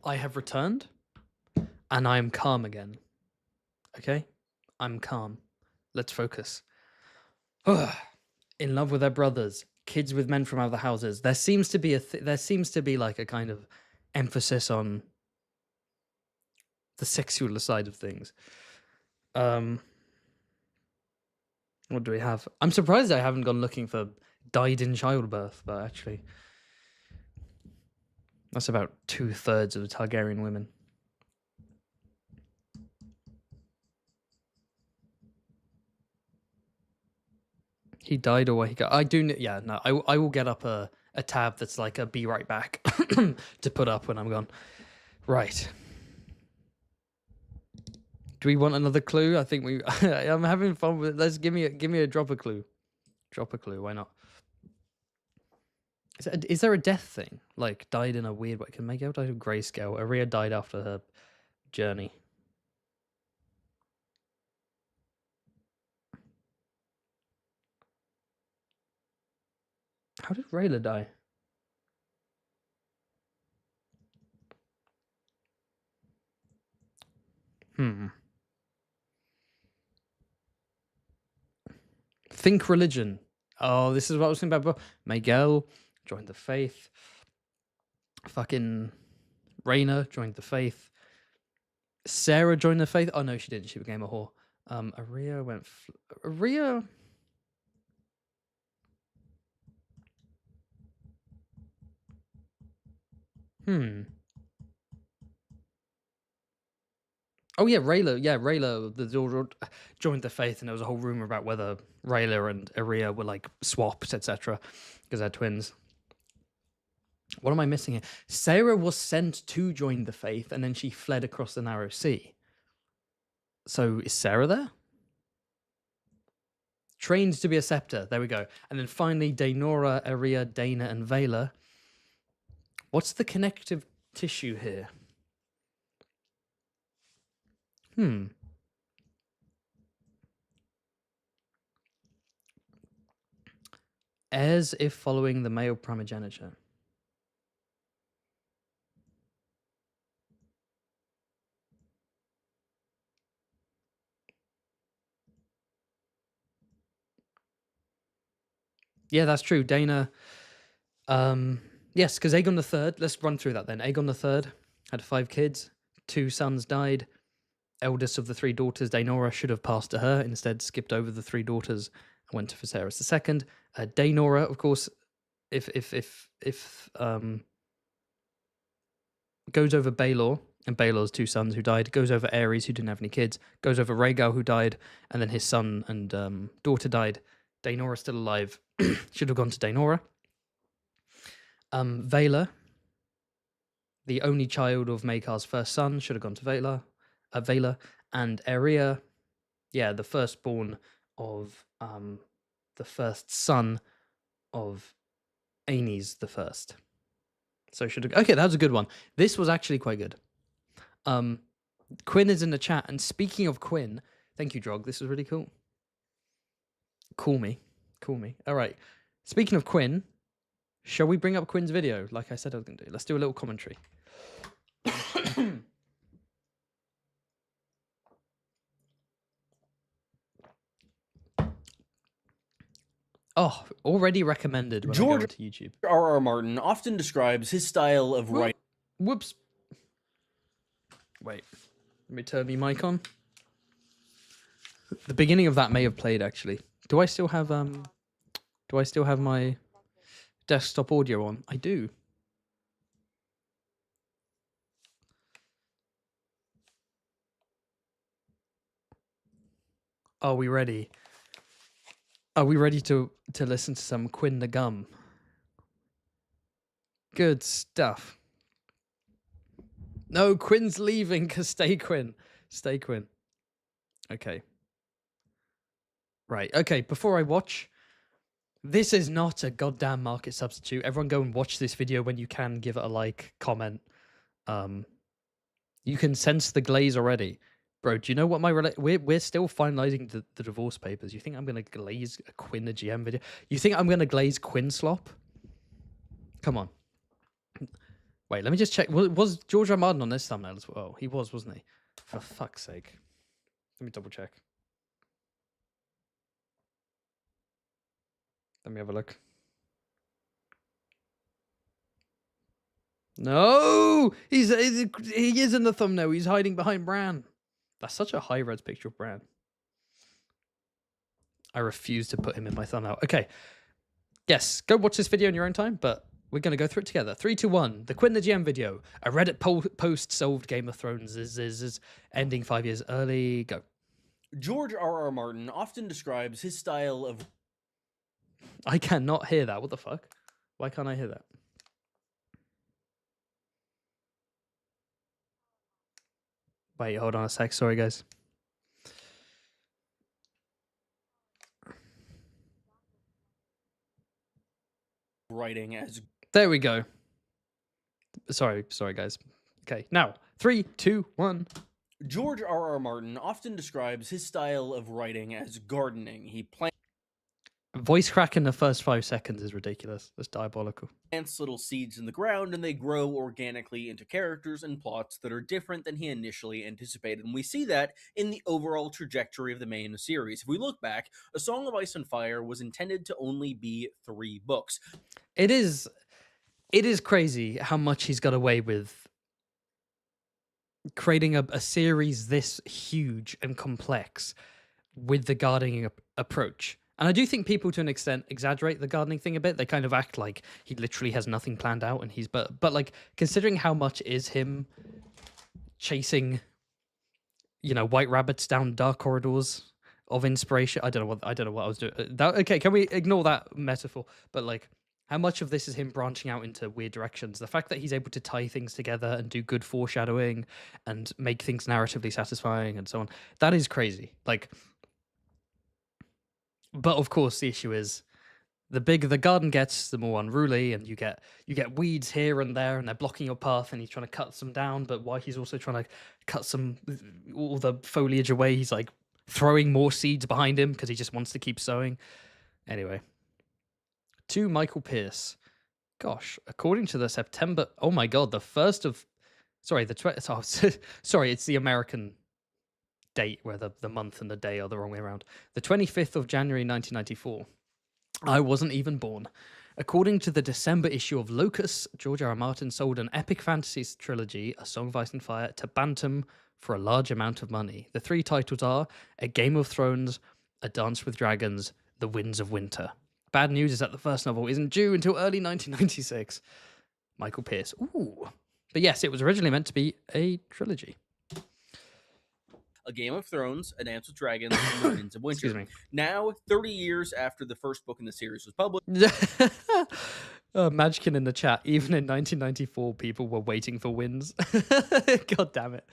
I have returned, and I am calm again. Okay? I'm calm. Let's focus. In love with their brothers, kids with men from other houses. There seems to be like a kind of emphasis on the sexual side of things. What do we have? I'm surprised I haven't gone looking for died in childbirth, but actually that's about 2/3 of the Targaryen women. He died or he got. I do. Yeah, no. I will get up a tab that's like a be right back to put up when I'm gone. Right. Do we want another clue? I think we. I'm having fun with it. Let's give me a drop a clue. Drop a clue. Why not? Is there a death thing? Like died in a weird way? Can make out of grayscale. Arya died after her journey. How did Rayla die? Think religion. Oh, this is what I was thinking about. Miguel joined the faith. Fucking Rhaena joined the faith. Sarah joined the faith. Oh no, she didn't. She became a whore. Arya went. Arya. Oh yeah, Rayla. Yeah, Rayla. The daughter joined the faith, and there was a whole rumor about whether Rayla and Arya were like swapped, etc., because they're twins. What am I missing here? Sarah was sent to join the faith, and then she fled across the narrow sea. So is Sarah there? Trained to be a scepter. There we go. And then finally, Daenora, Arya, Dana, and Vela. What's the connective tissue here? As if following the male primogeniture. Yeah, that's true. Dana. Yes, because Aegon III. Let's run through that then. Aegon III had 5 kids. 2 sons died. Eldest of the 3 daughters, Daenora, should have passed to her. Instead, skipped over the 3 daughters and went to Viserys II. Daenora, of course, if goes over Baelor and Baelor's 2 sons who died, goes over Aerys who didn't have any kids, goes over Rhaegal who died, and then his son and daughter died. Daenora's still alive. Should have gone to Daenora. Vela, the only child of Maekar's first son, should have gone to Vela. And Arya, yeah, the firstborn of the first son of Aenys the First. So should have. Okay, that was a good one. This was actually quite good. Quinn is in the chat, and speaking of Quinn, thank you, Drog. This was really cool. Call me. All right. Speaking of Quinn, shall we bring up Quinn's video? Like I said I was going to do. Let's do a little commentary. Oh, already recommended when George I go to YouTube. R.R. Martin often describes his style of writing. Whoops. Wait. Let me turn my mic on. The beginning of that may have played actually. Do I still have my desktop audio on? I do. Are we ready? Are we ready to listen to some Quinn the GM? Good stuff. No, Quinn's leaving, cause stay Quinn. Stay Quinn. Okay. Right, okay, before I watch, this is not a goddamn market substitute. Everyone go and watch this video when you can. Give it a like, comment. You can sense the glaze already. Bro, do you know what we're still finalizing the divorce papers. You think I'm going to glaze a Quinn the GM video? You think I'm going to glaze Quinn slop? Come on. Wait, let me just check. Was George R. R. Martin on this thumbnail as well? He was, wasn't he? For fuck's sake. Let me double check. Let me have a look. No! He is in the thumbnail. He's hiding behind Bran. That's such a high-res picture of Bran. I refuse to put him in my thumbnail. Okay. Yes, go watch this video in your own time, but we're going to go through it together. 3, 2, 1. The Quinn the GM video. A Reddit post solved Game of Thrones is ending 5 years early. Go. George R. R. Martin often describes his style of... I cannot hear that. What the fuck? Why can't I hear that? Wait, hold on a sec. Sorry, guys. Writing as... There we go. Sorry, guys. Okay, now 3, 2, 1. George R. R. Martin often describes his style of writing as gardening. He plants Voice crack in the first 5 seconds is ridiculous. That's diabolical. Little seeds in the ground, and they grow organically into characters and plots that are different than he initially anticipated. And we see that in the overall trajectory of the main series. If we look back, A Song of Ice and Fire was intended to only be 3 books. It is crazy how much he's got away with creating a series this huge and complex with the gardening approach. And I do think people, to an extent, exaggerate the gardening thing a bit. They kind of act like he literally has nothing planned out, and but like, considering how much is him chasing, white rabbits down dark corridors of inspiration. I don't know what I was doing. Okay, can we ignore that metaphor? But like, how much of this is him branching out into weird directions? The fact that he's able to tie things together and do good foreshadowing and make things narratively satisfying and so on, that is crazy. Like, but of course, the issue is the bigger the garden gets, the more unruly, and you get weeds here and there, and they're blocking your path. And he's trying to cut some down, but while he's also trying to cut all the foliage away, he's like throwing more seeds behind him because he just wants to keep sowing. Anyway, to Michael Pierce. Gosh, according to the September, oh my god, the first of, sorry, sorry, it's the American date where the month and the day are the wrong way around. The 25th of January 1994. I wasn't even born. According to the December issue of Locus, George R. R. Martin sold an epic fantasy trilogy, A Song of Ice and Fire, to Bantam for a large amount of money. The 3 titles are A Game of Thrones, A Dance with Dragons, The Winds of Winter. Bad news is that the first novel isn't due until early 1996. Michael Pierce. Ooh. But yes, it was originally meant to be a trilogy. A Game of Thrones, A Dance with Dragons, and The Winds of Winter. Excuse me. Now, 30 years after the first book in the series was published... Magkin in the chat. Even in 1994, people were waiting for wins. God damn it.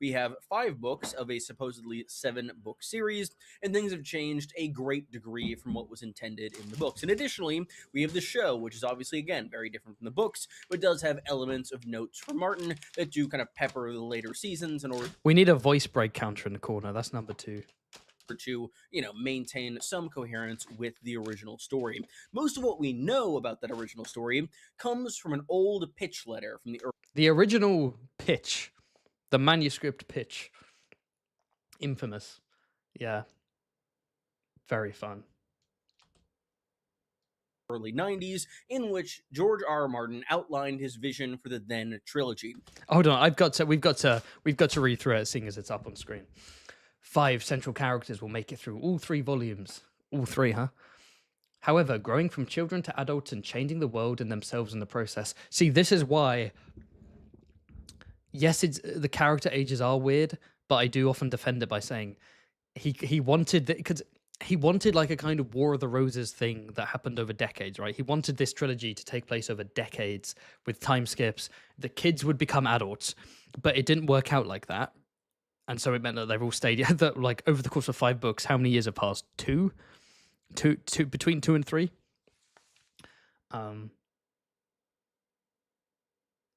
We have 5 books of a supposedly 7-book series, and things have changed a great degree from what was intended in the books. And additionally, we have the show, which is obviously, again, very different from the books, but does have elements of notes from Martin that do kind of pepper the later seasons in order... We need a voice break counter in the corner. That's number 2. To, maintain some coherence with the original story. Most of what we know about that original story comes from an old pitch letter from the original pitch. The manuscript pitch. Infamous. Yeah. Very fun. Early 90s, in which George R. R. Martin outlined his vision for the then trilogy. Hold on, we've got to read through it, seeing as it's up on screen. 5 central characters will make it through all 3 volumes. All 3, huh? However, growing from children to adults and changing the world and themselves in the process. See, this is why... Yes, the character ages are weird, but I do often defend it by saying he wanted because he wanted like a kind of War of the Roses thing that happened over decades, right? He wanted this trilogy to take place over decades with time skips. The kids would become adults, but it didn't work out like that, and so it meant that they've all stayed. That like over the course of 5 books, how many years have passed? 2, between 2 and 3.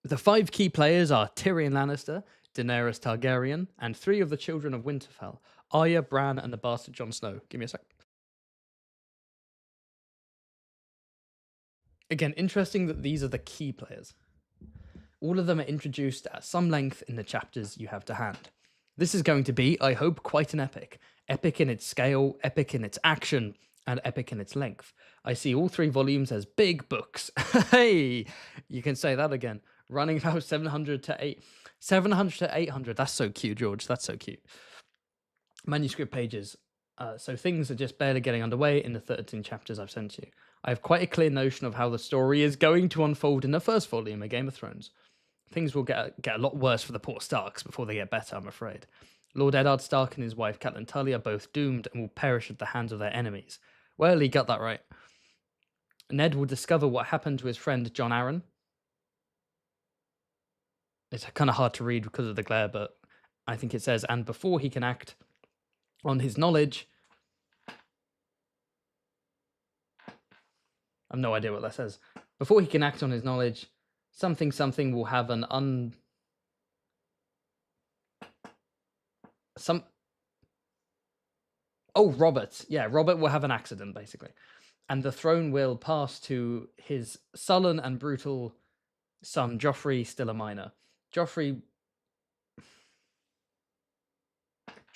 The 5 key players are Tyrion Lannister, Daenerys Targaryen, and 3 of the children of Winterfell, Arya, Bran, and the bastard Jon Snow. Give me a sec. Again, interesting that these are the key players. All of them are introduced at some length in the chapters you have to hand. This is going to be, I hope, quite an epic. Epic in its scale, epic in its action, and epic in its length. I see all 3 volumes as big books. Hey, you can say that again. Running about 700 to 800. That's so cute, George. That's so cute. Manuscript pages. So things are just barely getting underway in the 13 chapters I've sent you. I have quite a clear notion of how the story is going to unfold in the first volume of Game of Thrones. Things will get a lot worse for the poor Starks before they get better, I'm afraid. Lord Eddard Stark and his wife Catelyn Tully are both doomed and will perish at the hands of their enemies. Well, he got that right. Ned will discover what happened to his friend Jon Arryn. It's kind of hard to read because of the glare, but I think it says, and before he can act on his knowledge... I have no idea what that says. Before he can act on his knowledge, something will have an Robert. Yeah, Robert will have an accident, basically. And the throne will pass to his sullen and brutal son, Joffrey, still a minor. Joffrey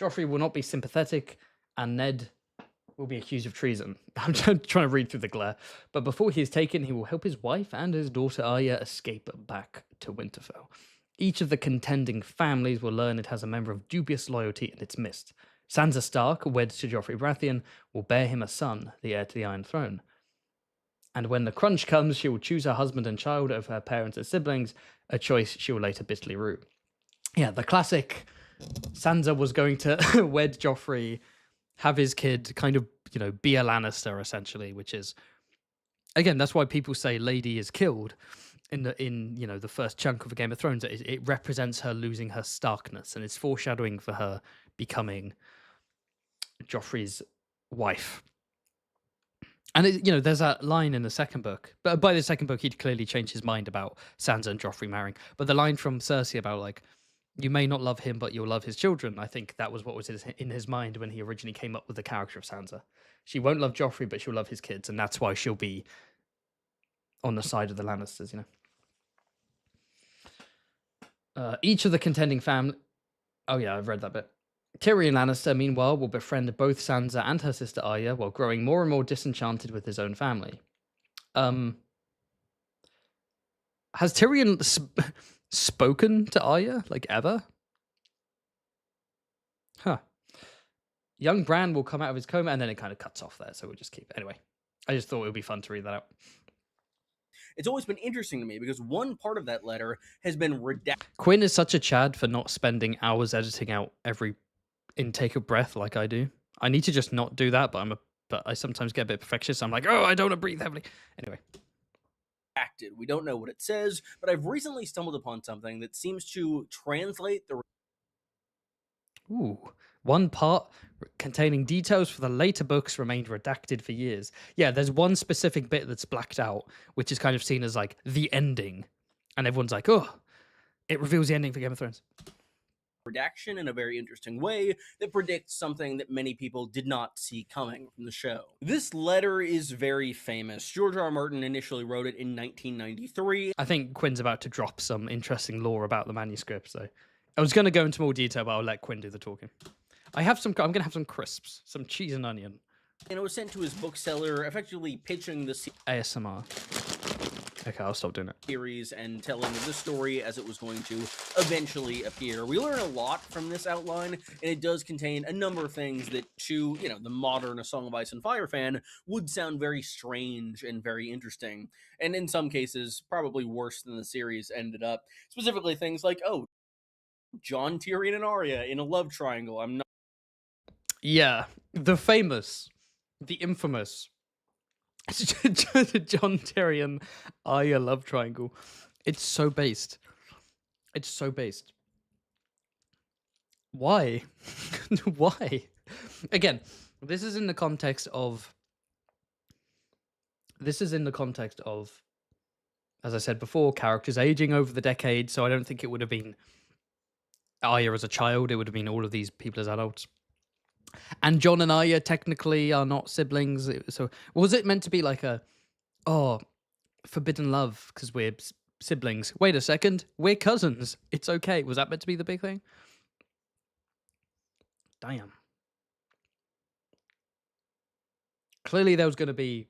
will not be sympathetic, and Ned will be accused of treason. I'm trying to read through the glare. But before he is taken, he will help his wife and his daughter Arya escape back to Winterfell. Each of the contending families will learn it has a member of dubious loyalty in its midst. Sansa Stark, wed to Joffrey Baratheon, will bear him a son, the heir to the Iron Throne. And when the crunch comes, she will choose her husband and child over her parents and siblings, a choice she will later bitterly rue. Yeah, the classic Sansa was going to wed Joffrey, have his kid, kind of, be a Lannister, essentially, which is, again, that's why people say Lady is killed in the first chunk of a Game of Thrones. It represents her losing her Starkness, and it's foreshadowing for her becoming Joffrey's wife. And there's that line in the second book, but by the second book he'd clearly changed his mind about Sansa and Joffrey marrying. But the line from Cersei about, like, you may not love him, but you'll love his children, I think that was what was in his mind when he originally came up with the character of Sansa. She won't love Joffrey, but she'll love his kids, and that's why she'll be on the side of the Lannisters, Each of the contending family... Oh yeah, I've read that bit. Tyrion Lannister, meanwhile, will befriend both Sansa and her sister Arya while growing more and more disenchanted with his own family. Has Tyrion spoken to Arya, like, ever? Huh. Young Bran will come out of his coma, and then it kind of cuts off there, so we'll just keep it. Anyway, I just thought it would be fun to read that out. It's always been interesting to me because one part of that letter has been redacted. Quinn is such a Chad for not spending hours editing out every intake of breath like I do. I need to just not do that, but I sometimes get a bit perfectionist. I'm like, oh, I don't want to breathe heavily. Anyway. We don't know what it says, but I've recently stumbled upon something that seems to translate the... Ooh. One part containing details for the later books remained redacted for years. Yeah, there's one specific bit that's blacked out, which is kind of seen as, like, the ending. And everyone's like, oh, it reveals the ending for Game of Thrones. Redaction in a very interesting way that predicts something that many people did not see coming from the show. This letter is very famous. George R. Martin initially wrote it in 1993. I think Quinn's about to drop some interesting lore about the manuscript, so I was going to go into more detail, but I'll let Quinn do the talking. I'm going to have some crisps, some cheese and onion. And it was sent to his bookseller, effectively pitching the ASMR. Okay, I'll stop doing it. Series and telling the story as it was going to eventually appear. We learn a lot from this outline, and it does contain a number of things that to, the modern A Song of Ice and Fire fan would sound very strange and very interesting. And in some cases, probably worse than the series ended up. Specifically things like, oh, Jon, Tyrion, and Arya in a love triangle. I'm not... Yeah, the infamous Jon, Tyrion, Arya love triangle. It's so based. It's so based. Why? Why? Again, this is in the context of, as I said before, characters aging over the decades, so I don't think it would have been Arya as a child. It would have been all of these people as adults. And Jon and Arya technically are not siblings. So was it meant to be like forbidden love because we're siblings. Wait a second, we're cousins. It's okay. Was that meant to be the big thing? Damn. Clearly there was going to be,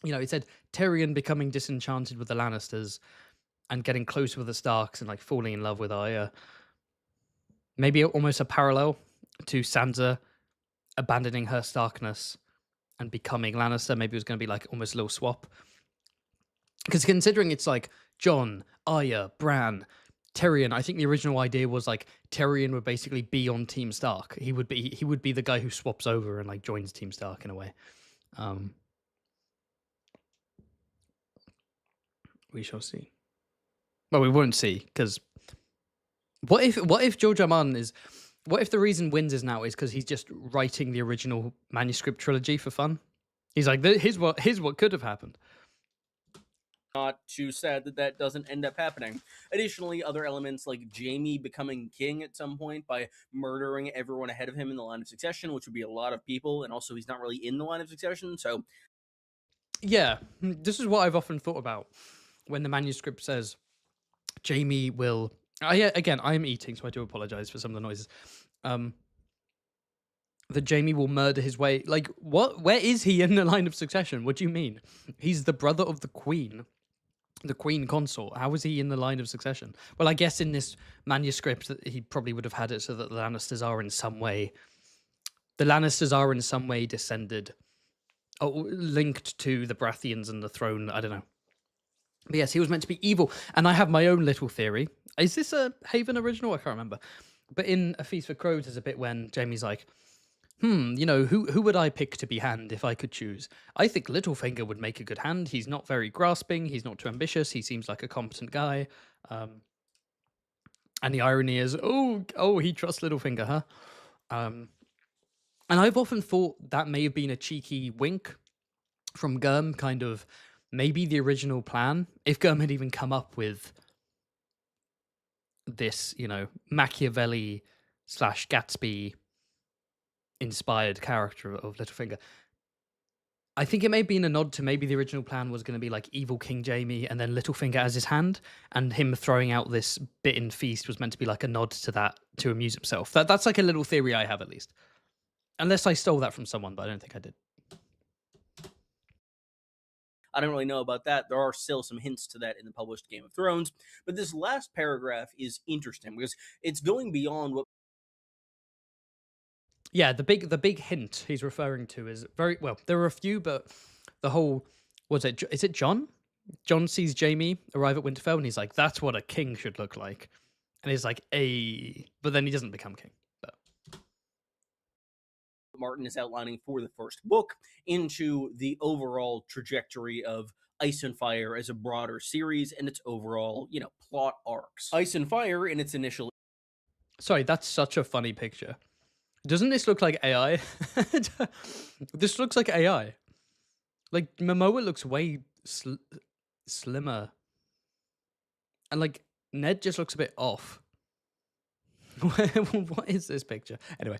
it said Tyrion becoming disenchanted with the Lannisters and getting closer with the Starks and like falling in love with Arya. Maybe almost a parallel to Sansa abandoning her Starkness and becoming Lannister. Maybe it was going to be like almost a little swap. Because considering it's like Jon, Arya, Bran, Tyrion, I think the original idea was like Tyrion would basically be on Team Stark. He would be the guy who swaps over and like joins Team Stark in a way. We shall see. Well, we won't see because what if George R. Martin is? What if the reason wins is now is because he's just writing the original manuscript trilogy for fun? He's like, here's what could have happened. Not too sad that doesn't end up happening. Additionally, other elements like Jaime becoming king at some point by murdering everyone ahead of him in the line of succession, which would be a lot of people, and also he's not really in the line of succession, so... Yeah, this is what I've often thought about when the manuscript says Jaime will... again, I am eating, so I do apologize for some of the noises. That Jaime will murder his way... Like, what? Where is he in the line of succession? What do you mean? He's the brother of the queen. The queen consort. How is he in the line of succession? Well, I guess in this manuscript he probably would have had it so that the Lannisters are in some way descended, linked to the Baratheons and the throne. I don't know. But yes, he was meant to be evil. And I have my own little theory. Is this a Haven original? I can't remember. But in A Feast for Crows, there's a bit when Jaime's like, who would I pick to be hand if I could choose? I think Littlefinger would make a good hand. He's not very grasping. He's not too ambitious. He seems like a competent guy. And the irony is, he trusts Littlefinger, huh? And I've often thought that may have been a cheeky wink from Gurm, kind of maybe the original plan. If Gurm had even come up with this, Machiavelli / Gatsby inspired character of Littlefinger. I think it may have been a nod to maybe the original plan was going to be like evil King Jaime and then Littlefinger as his hand, and him throwing out this bit in Feast was meant to be like a nod to that to amuse himself. That's like a little theory I have, at least. Unless I stole that from someone, but I don't think I did. I don't really know about that. There are still some hints to that in the published Game of Thrones, but this last paragraph is interesting because it's going beyond what... Yeah, the big hint he's referring to is very well. There are a few, but the whole is it Jon? Jon sees Jaime arrive at Winterfell, and he's like, "That's what a king should look like," and he's like, but then he doesn't become king. But Martin is outlining for the first book into the overall trajectory of Ice and Fire as a broader series and its overall, plot arcs. Ice and Fire in its initial... Sorry, that's such a funny picture. Doesn't this look like AI? This looks like AI. Like, Momoa looks way slimmer. And, like, Ned just looks a bit off. What is this picture? Anyway.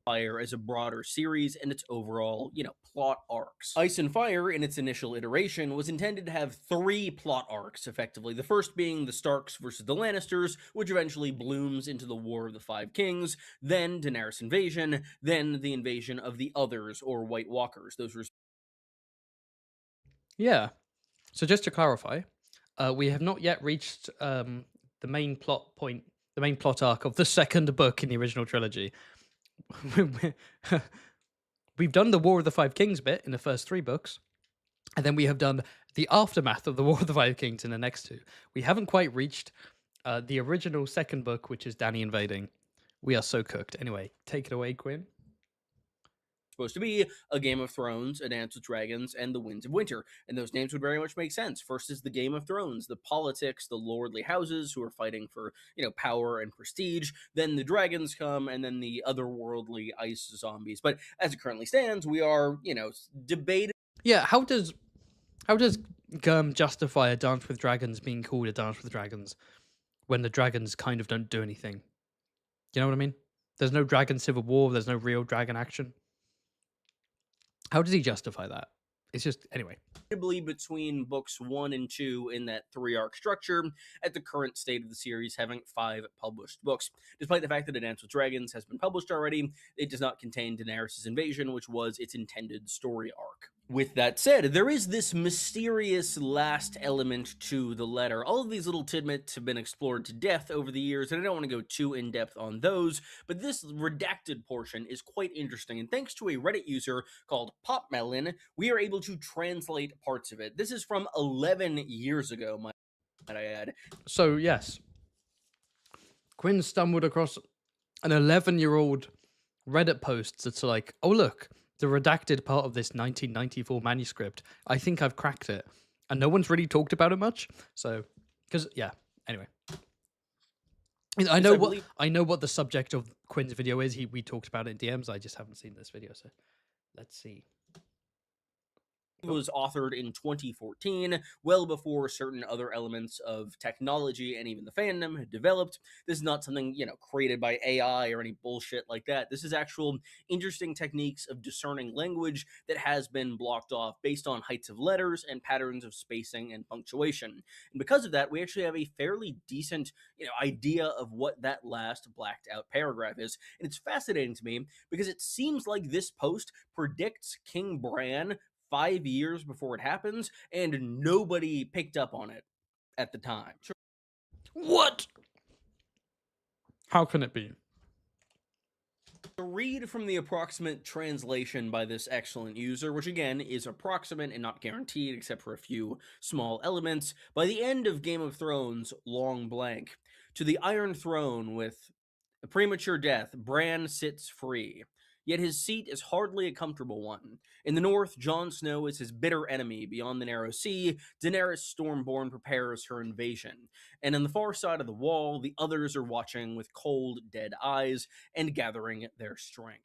Fire as a broader series and its overall, plot arcs. Ice and Fire, in its initial iteration, was intended to have 3 plot arcs, effectively. The first being the Starks versus the Lannisters, which eventually blooms into the War of the Five Kings, then Daenerys invasion, then the invasion of the Others, or White Walkers. Those were... Yeah. So just to clarify, we have not yet reached the main plot arc of the second book in the original trilogy. We've done the War of the Five Kings bit in the first 3 books, and then we have done the aftermath of the War of the Five Kings in the next 2. We haven't quite reached the original second book, which is Dany invading. We are so cooked. Anyway, take it away, Quinn. Supposed to be a Game of Thrones, A Dance with Dragons, and The Winds of Winter, and those names would very much make sense. First is the Game of Thrones, the politics, the lordly houses who are fighting for, power and prestige. Then the dragons come, and then the otherworldly ice zombies. But as it currently stands, we are, debating. Yeah, how does Gurm justify A Dance with Dragons being called A Dance with Dragons when the dragons kind of don't do anything? You know what I mean? There's no dragon civil war. There's no real dragon action. How does he justify that? It's just, anyway. Between books 1 and 2 in that 3-arc structure, at the current state of the series having 5 published books. Despite the fact that A Dance with Dragons has been published already, it does not contain Daenerys' invasion, which was its intended story arc. With that said, there is this mysterious last element to the letter. All of these little tidbits have been explored to death over the years, and I don't want to go too in-depth on those, but this redacted portion is quite interesting, and thanks to a Reddit user called Popmelon, we are able to translate parts of it. This is from 11 years ago, might I add. So, yes, Quinn stumbled across an 11-year-old Reddit post that's like, oh, look, the redacted part of this 1994 manuscript. I think I've cracked it. And no one's really talked about it much. So, because, yeah, anyway. I know what the subject of Quinn's video is. We talked about it in DMs. I just haven't seen this video, so let's see. It was authored in 2014, well before certain other elements of technology and even the fandom had developed. This is not something, created by AI or any bullshit like that. This is actual interesting techniques of discerning language that has been blocked off based on heights of letters and patterns of spacing and punctuation. And because of that, we actually have a fairly decent, idea of what that last blacked out paragraph is. And it's fascinating to me because it seems like this post predicts King Bran 5 years before it happens, and nobody picked up on it at the time. What? How can it be? To read from the approximate translation by this excellent user, which again is approximate and not guaranteed except for a few small elements, by the end of Game of Thrones, long blank, to the Iron Throne with a premature death, Bran sits free. Yet his seat is hardly a comfortable one. In the north, Jon Snow is his bitter enemy. Beyond the narrow sea, Daenerys Stormborn prepares her invasion. And on the far side of the wall, the others are watching with cold, dead eyes and gathering their strength.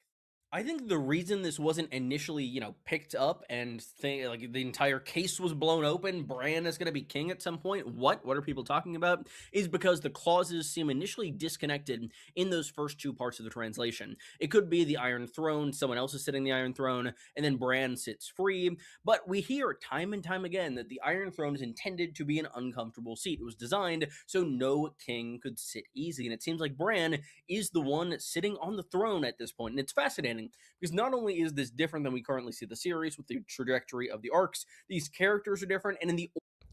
I think the reason this wasn't initially, picked up and the entire case was blown open, Bran is going to be king at some point, what are people talking about, is because the clauses seem initially disconnected in those first 2 parts of the translation. It could be the Iron Throne, someone else is sitting the Iron Throne, and then Bran sits free, but we hear time and time again that the Iron Throne is intended to be an uncomfortable seat. It was designed so no king could sit easy, and it seems like Bran is the one sitting on the throne at this point, and it's fascinating. Because not only is this different than we currently see the series with the trajectory of the arcs, these characters are different, and in the...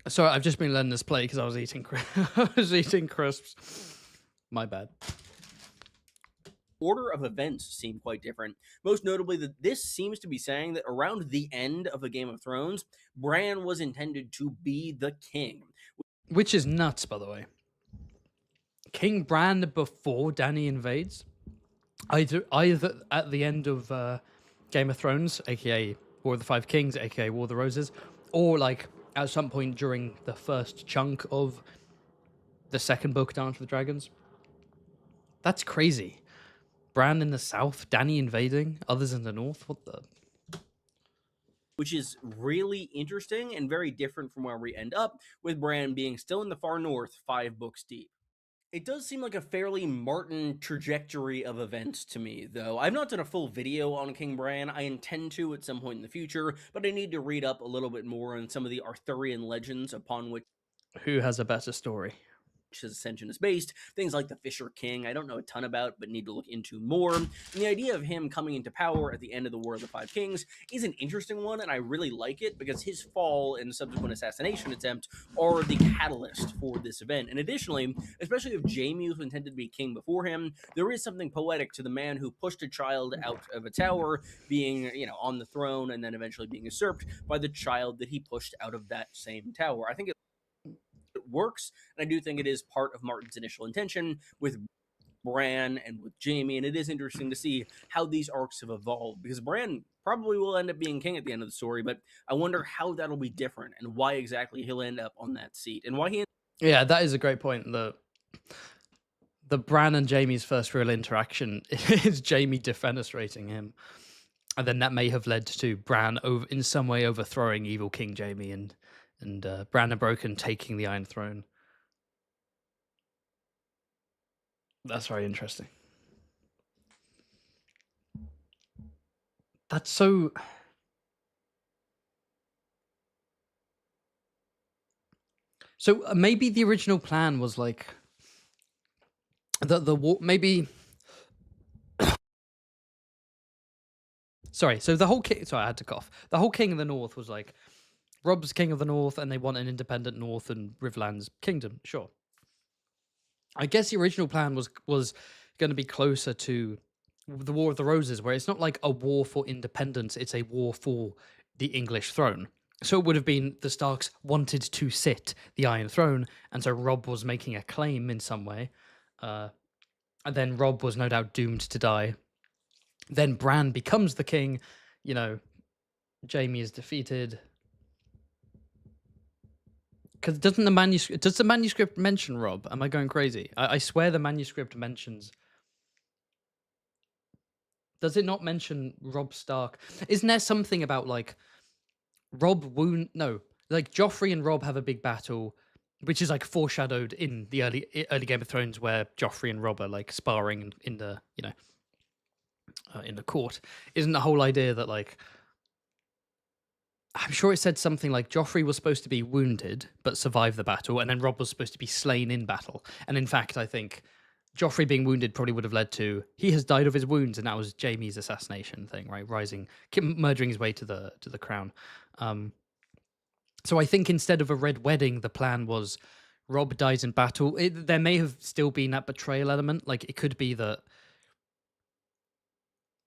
Sorry, I've just been letting this play because I was eating crisps. My bad. Order of events seem quite different. Most notably, that this seems to be saying that around the end of the Game of Thrones, Bran was intended to be the king. Which is nuts, by the way. King Bran before Dany invades? Either at the end of Game of Thrones, aka War of the Five Kings, aka War of the Roses, or like at some point during the first chunk of the second book, Dance with Dragons. That's crazy. Bran in the south, Dany invading, others in the north. What the? Which is really interesting and very different from where we end up, with Bran being still in the far north, 5 books deep. It does seem like a fairly Martin trajectory of events to me, though. I've not done a full video on King Bran. I intend to at some point in the future, but I need to read up a little bit more on some of the Arthurian legends upon which... Who has a better story? His ascension is based. Things like the Fisher King, I don't know a ton about, but need to look into more. And the idea of him coming into power at the end of the War of the Five Kings is an interesting one, and I really like it because his fall and subsequent assassination attempt are the catalyst for this event. And additionally, especially if Jaime was intended to be king before him, there is something poetic to the man who pushed a child out of a tower being, on the throne and then eventually being usurped by the child that he pushed out of that same tower. I think it works, and I do think it is part of Martin's initial intention with Bran and with Jaime, and it is interesting to see how these arcs have evolved, because Bran probably will end up being king at the end of the story, but I wonder how that'll be different and why exactly he'll end up on that seat and why he... Yeah, that is a great point. The Bran and Jaime's first real interaction is Jaime defenestrating him, and then that may have led to Bran in some way overthrowing evil King Jaime and Bran the Broken taking the Iron Throne. That's very interesting. That's so... So maybe the original plan was like the war. Maybe. Sorry. So the whole king. Sorry, I had to cough. The whole King of the North was like Rob's King of the North, and they want an independent North and Riverlands kingdom. Sure. I guess the original plan was going to be closer to the War of the Roses, where it's not like a war for independence; it's a war for the English throne. So it would have been the Starks wanted to sit the Iron Throne, and so Robb was making a claim in some way. And then Robb was no doubt doomed to die. Then Bran becomes the king. You know, Jaime is defeated. Because does the manuscript mention Robb? Am I going crazy? I swear the manuscript mentions. Does it not mention Robb Stark? Isn't there something about like Robb wound? No, like Joffrey and Robb have a big battle, which is like foreshadowed in the early Game of Thrones, where Joffrey and Robb are like sparring in the in the court. Isn't the whole idea that like I'm sure it said something like Joffrey was supposed to be wounded but survive the battle, and then Robb was supposed to be slain in battle. And in fact, I think Joffrey being wounded probably would have led to he has died of his wounds, and that was Jaime's assassination thing, right? Murdering his way to the crown. So I think instead of a red wedding, the plan was Robb dies in battle. There may have still been that betrayal element. Like it could be that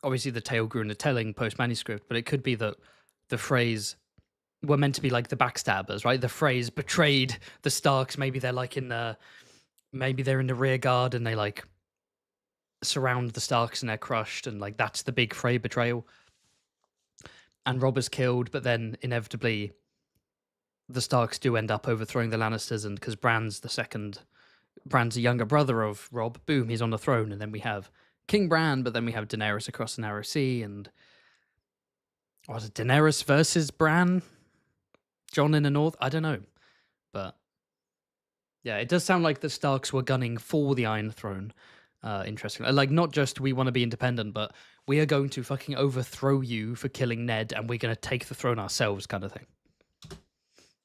obviously the tale grew in the telling post manuscript, but it could be that the Freys were meant to be like the backstabbers, right? The Freys betrayed the Starks. Maybe they're like maybe they're in the rear guard and they like surround the Starks and they're crushed, and like that's the big Frey betrayal. And Robb is killed, but then inevitably the Starks do end up overthrowing the Lannisters, and because Bran's a younger brother of Robb, boom, he's on the throne, and then we have King Bran, but then we have Daenerys across the Narrow Sea, and was it Daenerys versus Bran? Jon in the North? I don't know. But yeah, it does sound like the Starks were gunning for the Iron Throne. Interesting. Like, not just we want to be independent, but we are going to fucking overthrow you for killing Ned, and we're going to take the throne ourselves, kind of thing.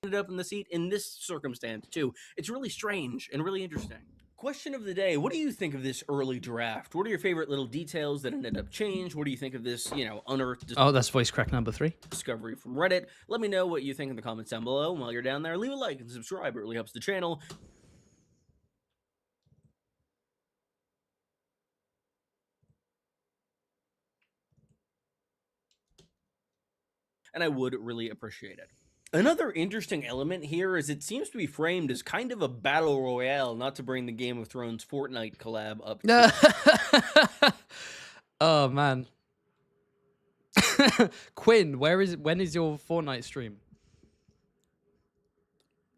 Ended up in the seat in this circumstance, too. It's really strange and really interesting. Question of the day: what do you think of this early draft? What are your favorite little details that ended up changed? What do you think of this, unearthed? Oh, that's voice crack number 3. Discovery from Reddit. Let me know what you think in the comments down below. And while you're down there, leave a like and subscribe. It really helps the channel. And I would really appreciate it. Another interesting element here is it seems to be framed as kind of a battle royale, not to bring the Game of Thrones Fortnite collab up. Oh, man. Quinn, when is your Fortnite stream?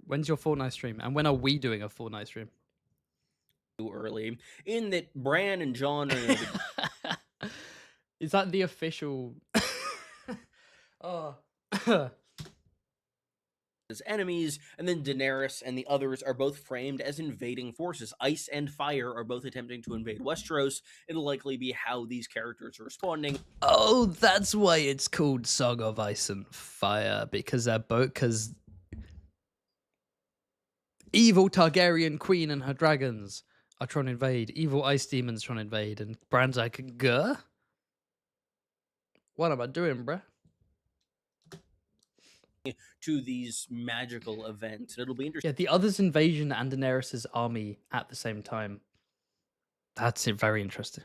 When's your Fortnite stream? And when are we doing a Fortnite stream? Too early. In that Bran and Jon are... Is that the official... Oh... as enemies, and then Daenerys and the others are both framed as invading forces. Ice and fire are both attempting to invade Westeros. It'll likely be how these characters are responding. Oh, that's why it's called Song of Ice and Fire, because they're both... Because evil Targaryen queen and her dragons are trying to invade. Evil ice demons trying to invade, and Bran's like, "Guh? What am I doing, bruh?" To these magical events. It'll be interesting. Yeah, the others' invasion and Daenerys' army at the same time. That's very interesting.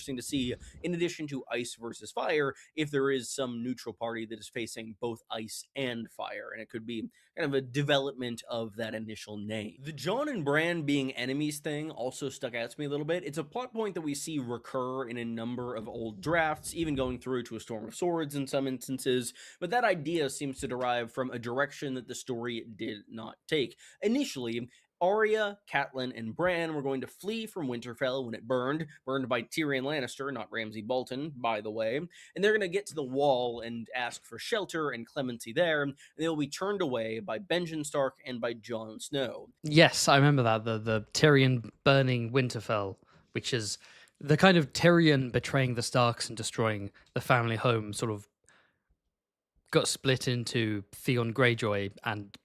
To see, in addition to ice versus fire, if there is some neutral party that is facing both ice and fire, and it could be kind of a development of that initial name. The Jon and Bran being enemies thing also stuck out to me a little bit. It's a plot point that we see recur in a number of old drafts, even going through to A Storm of Swords in some instances, but that idea seems to derive from a direction that the story did not take. Initially, Arya, Catelyn, and Bran were going to flee from Winterfell when it burned by Tyrion Lannister, not Ramsay Bolton, by the way, and they're going to get to the wall and ask for shelter and clemency there, and they'll be turned away by Benjen Stark and by Jon Snow. Yes, I remember that, the Tyrion burning Winterfell, which is the kind of Tyrion betraying the Starks and destroying the family home, sort of got split into Theon Greyjoy and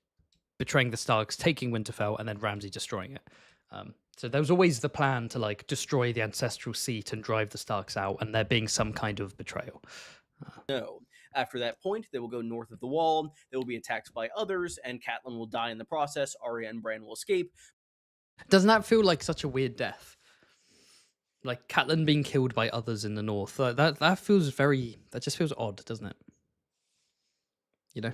betraying the Starks, taking Winterfell, and then Ramsay destroying it. So there was always the plan to like destroy the ancestral seat and drive the Starks out, and there being some kind of betrayal. No. After that point, they will go north of the wall. They will be attacked by others, and Catelyn will die in the process. Arya and Bran will escape. Doesn't that feel like such a weird death? Like Catelyn being killed by others in the north. That feels very. That just feels odd, doesn't it? You know.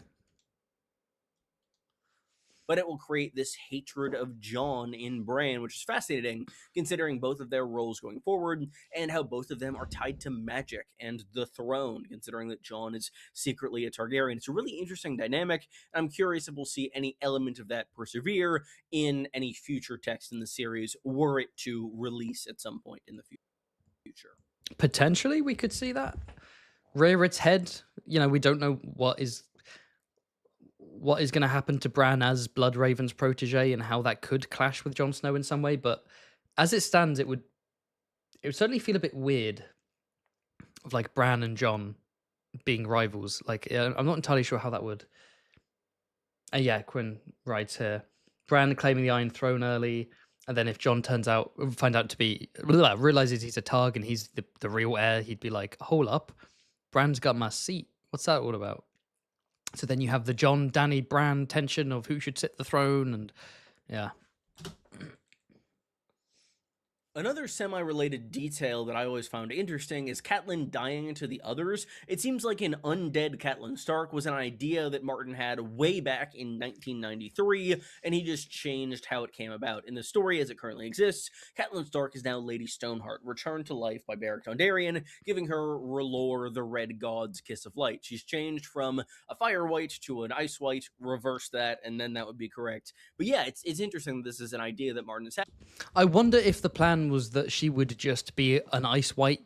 But it will create this hatred of Jon in Bran, which is fascinating considering both of their roles going forward and how both of them are tied to magic and the throne, considering that Jon is secretly a Targaryen. It's a really interesting dynamic. I'm curious if we'll see any element of that persevere in any future text in the series, were it to release at some point in the future. Potentially, we could see that rear its head. You know, we don't know what is going to happen to Bran as Bloodraven's protege and how that could clash with Jon Snow in some way. But as it stands, it would certainly feel a bit weird of like Bran and Jon being rivals. Like, I'm not entirely sure how that would. Yeah, Quinn writes here. Bran claiming the Iron Throne early, and then if Jon find out to be, realizes he's a Targ and he's the real heir, he'd be like, hold up, Bran's got my seat. What's that all about? So then you have the Jon, Dany, Bran tension of who should sit the throne, and yeah. Another semi-related detail that I always found interesting is Catelyn dying to the others. It seems like an undead Catelyn Stark was an idea that Martin had way back in 1993, and he just changed how it came about. In the story as it currently exists, Catelyn Stark is now Lady Stoneheart, returned to life by Beric Dondarrion, giving her R'hllor, the Red God's Kiss of Light. She's changed from a Fire White to an Ice White, reverse that, and then that would be correct. But yeah, it's interesting that this is an idea that Martin has had. I wonder if the plan was that she would just be an Ice White,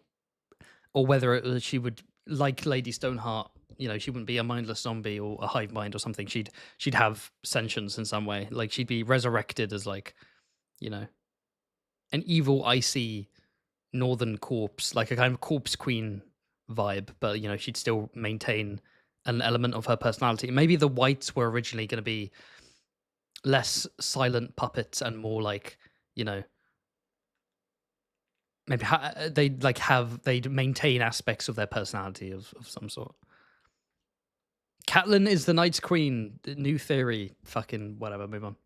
or whether she would, like Lady Stoneheart, you know, she wouldn't be a mindless zombie or a hive mind or something. She'd have sentience in some way. Like she'd be resurrected as like, you know, an evil, icy northern corpse, like a kind of corpse queen vibe. But you know, she'd still maintain an element of her personality. Maybe the Whites were originally going to be less silent puppets and more like, you know, maybe they'd maintain aspects of their personality of some sort. Catelyn is the Night's Queen. New theory. Fucking whatever. Move on.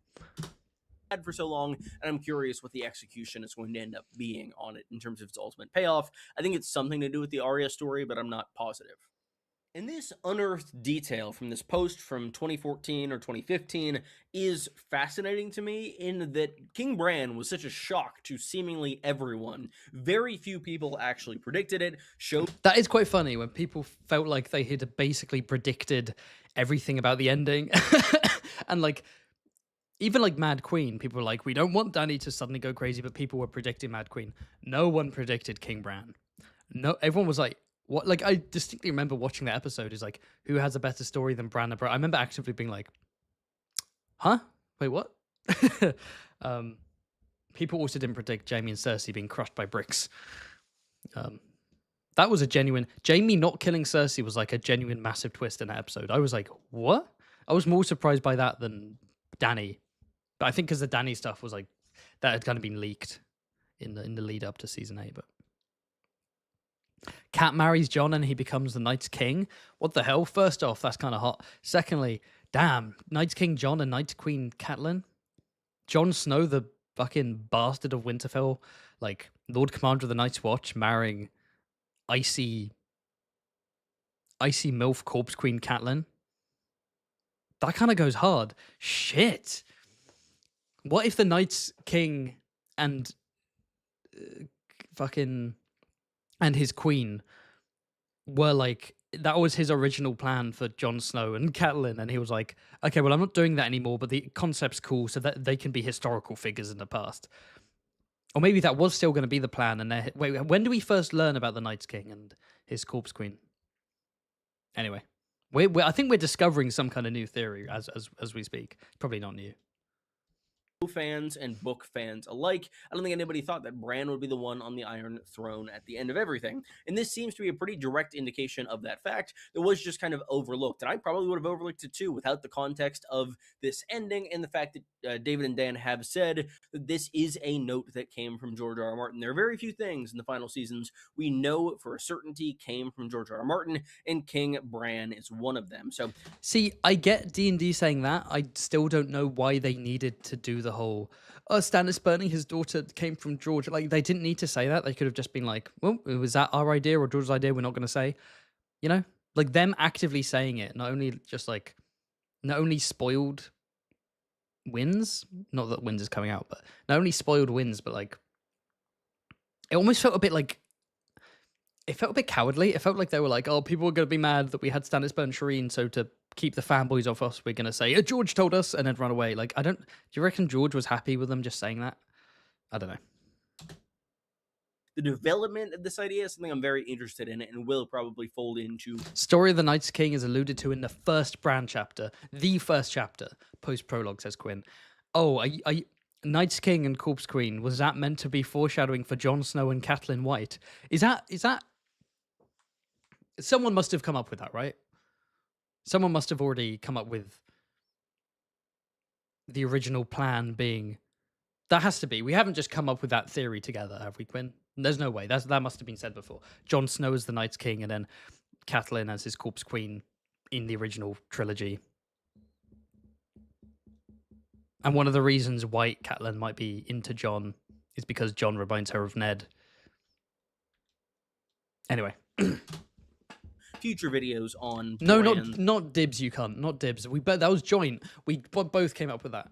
For so long, and I'm curious what the execution is going to end up being on it in terms of its ultimate payoff. I think it's something to do with the Arya story, but I'm not positive. And this unearthed detail from this post from 2014 or 2015 is fascinating to me in that King Bran was such a shock to seemingly everyone. Very few people actually predicted it. That is quite funny when people felt like they had basically predicted everything about the ending. And like, even like Mad Queen, people were like, we don't want Dany to suddenly go crazy, but people were predicting Mad Queen. No one predicted King Bran. No, everyone was like, what? Like, I distinctly remember watching that episode. Is like, who has a better story than Bran and Bran? I remember actively being like, huh? Wait, what? People also didn't predict Jaime and Cersei being crushed by bricks. That was a genuine... Jaime not killing Cersei was like a genuine massive twist in that episode. I was like, what? I was more surprised by that than Dany. But I think because the Dany stuff was like... That had kind of been leaked in the lead up to season 8, but... Cat marries Jon and he becomes the Night's King. What the hell? First off, that's kind of hot. Secondly, damn, Night's King Jon and Night's Queen Catelyn. Jon Snow, the fucking bastard of Winterfell, like Lord Commander of the Night's Watch, marrying icy MILF Corpse Queen Catelyn. That kind of goes hard. Shit. What if the Night's King and and his queen were like, that was his original plan for Jon Snow and Catelyn, and he was like, okay, well, I'm not doing that anymore, but the concept's cool, so that they can be historical figures in the past. Or maybe that was still going to be the plan. And wait, when do we first learn about the Night's King and his corpse queen? Anyway, I think we're discovering some kind of new theory as we speak. Probably not new. fans and book fans alike. I don't think anybody thought that Bran would be the one on the Iron Throne at the end of everything. And this seems to be a pretty direct indication of that fact that was just kind of overlooked. And I probably would have overlooked it too without the context of this ending and the fact that David and Dan have said that this is a note that came from George R. R. Martin. There are very few things in the final seasons we know for a certainty came from George R. R. Martin, and King Bran is one of them. So, see, I get D&D saying that. I still don't know why they needed to do the whole, Stannis burning his daughter came from George. Like, they didn't need to say that. They could have just been like, well, was that our idea or George's idea? We're not going to say, you know? Like, them actively saying it, not only spoiled wins, not that wins is coming out, but not only spoiled wins, but like, it almost felt a bit like, it felt a bit cowardly. It felt like they were like, oh, people are going to be mad that we had Stannis burn Shireen, so to keep the fanboys off us, we're going to say, George told us, and then run away. Like, do you reckon George was happy with them just saying that? I don't know. The development of this idea is something I'm very interested in and will probably fold into. Story of the Night's King is alluded to in the first Bran chapter. The first chapter. Post-prologue, says Quinn. Oh, Night's King and Corpse Queen, was that meant to be foreshadowing for Jon Snow and Catelyn White? Is that... Someone must have come up with that, right? Someone must have already come up with the original plan being... That has to be. We haven't just come up with that theory together, have we, Quinn? There's no way. That must have been said before. Jon Snow as the Night's King, and then Catelyn as his Corpse Queen in the original trilogy. And one of the reasons White Catelyn might be into Jon is because Jon reminds her of Ned. Anyway. Future videos on no, not dibs, you cunt, not dibs. That was joint. We both came up with that.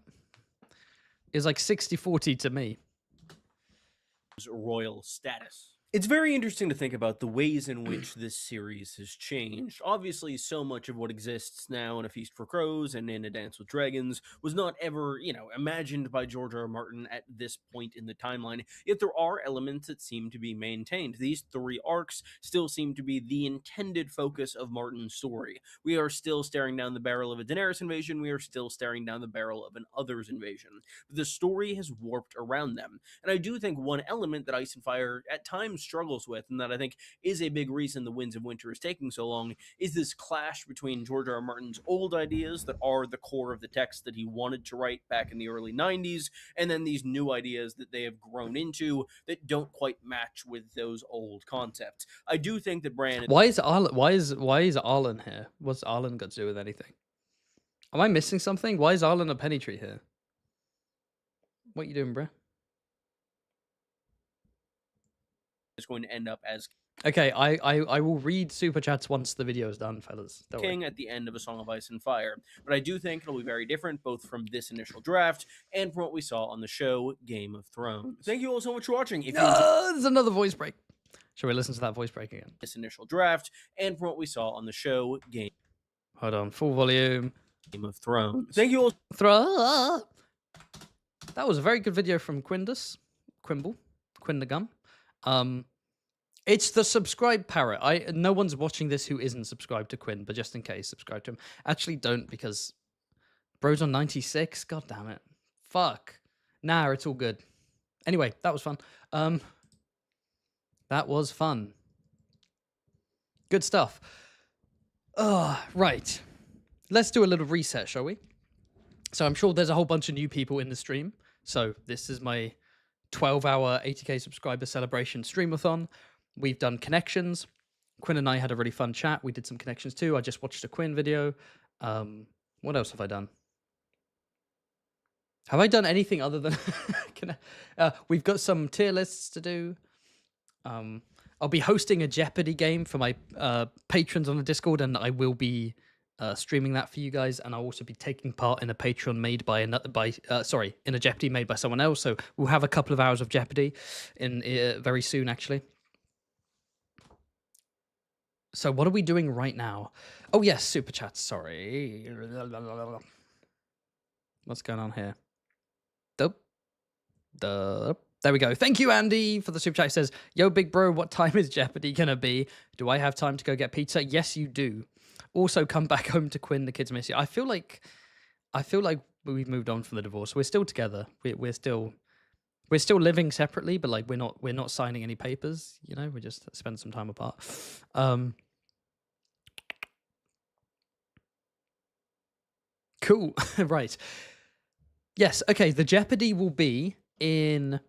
It was like 60-40 to me. Royal status. It's very interesting to think about the ways in which this series has changed. Obviously, so much of what exists now in A Feast for Crows and in A Dance with Dragons was not ever, imagined by George R. R. Martin at this point in the timeline, yet there are elements that seem to be maintained. These 3 arcs still seem to be the intended focus of Martin's story. We are still staring down the barrel of a Daenerys invasion, we are still staring down the barrel of an Others invasion. But the story has warped around them, and I do think one element that Ice and Fire at times struggles with, and that I think is a big reason The Winds of Winter is taking so long, is this clash between George R. R. Martin's old ideas that are the core of the text that he wanted to write back in the early 90s, and then these new ideas that they have grown into that don't quite match with those old concepts. I do think that Bran... Why is Arlen here? What's Arlen got to do with anything? Am I missing something? Why is Arlen a penny tree here? What you doing, bruh? is going to end up as okay. I will read super chats once the video is done, fellas. Don't king worry. At the end of A Song of Ice and Fire, but I do think it'll be very different both from this initial draft and from what we saw on the show Game of Thrones. Thank you all so much for watching. If you there's another voice break. Shall we listen to that voice break again? This initial draft and from what we saw on the show Hold on, full volume. Game of Thrones. Thank you all. That was a very good video from Quinn the GM. It's the subscribe parrot. No one's watching this who isn't subscribed to Quinn, but just in case, subscribe to him. Actually, don't, because bro's on 96. God damn it. Fuck. Nah, it's all good. Anyway, that was fun. That was fun. Good stuff. Right. Let's do a little reset, shall we? So I'm sure there's a whole bunch of new people in the stream. So this is my 12-hour 80k subscriber celebration streamathon. We've done connections. Quinn and I had a really fun chat. We did some connections too. I just watched a Quinn video. What else have I done? Have I done anything other than... we've got some tier lists to do. I'll be hosting a Jeopardy game for my patrons on the Discord, and I will be streaming that for you guys. And I'll also be taking part in a Patreon made by in a Jeopardy made by someone else. So we'll have a couple of hours of Jeopardy in very soon, actually. So what are we doing right now? Oh yes, super chats. Sorry. What's going on here? There we go. Thank you, Andy, for the super chat. He says, yo, big bro, what time is Jeopardy gonna be? Do I have time to go get pizza? Yes, you do. Also, come back home to Quinn. The kids miss you. I feel like I feel like we've moved on from the divorce. We're still together. We're still living separately, but like we're not signing any papers. You know, we just spend some time apart. Cool. Right. Yes. Okay. The Jeopardy will be in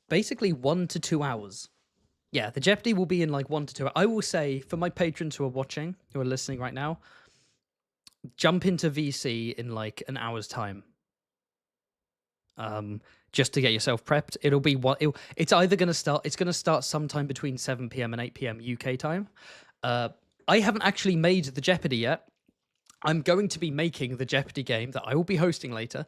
basically 1 to 2 hours. Yeah, the Jeopardy will be in like 1 to 2 hours. I will say for my patrons who are watching, who are listening right now, jump into VC in like an hour's time. Just to get yourself prepped. It'll be it's either going to start. It's going to start sometime between 7 p.m. and 8 p.m. UK time. I haven't actually made the Jeopardy yet. I'm going to be making the Jeopardy game that I will be hosting later.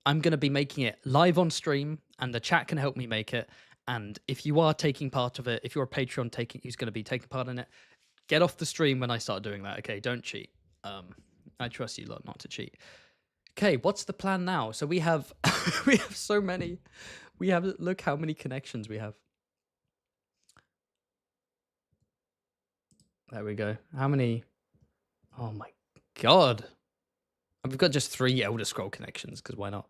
I'm going to be making it live on stream, and the chat can help me make it. And if you are taking part of it, if you're a Patreon who's going to be taking part in it, get off the stream when I start doing that. Okay, don't cheat. I trust you lot not to cheat. Okay, what's the plan now? So we have we have so many. Look how many connections we have. There we go. How many? Oh my god. We've got just 3 Elder Scroll connections, because why not?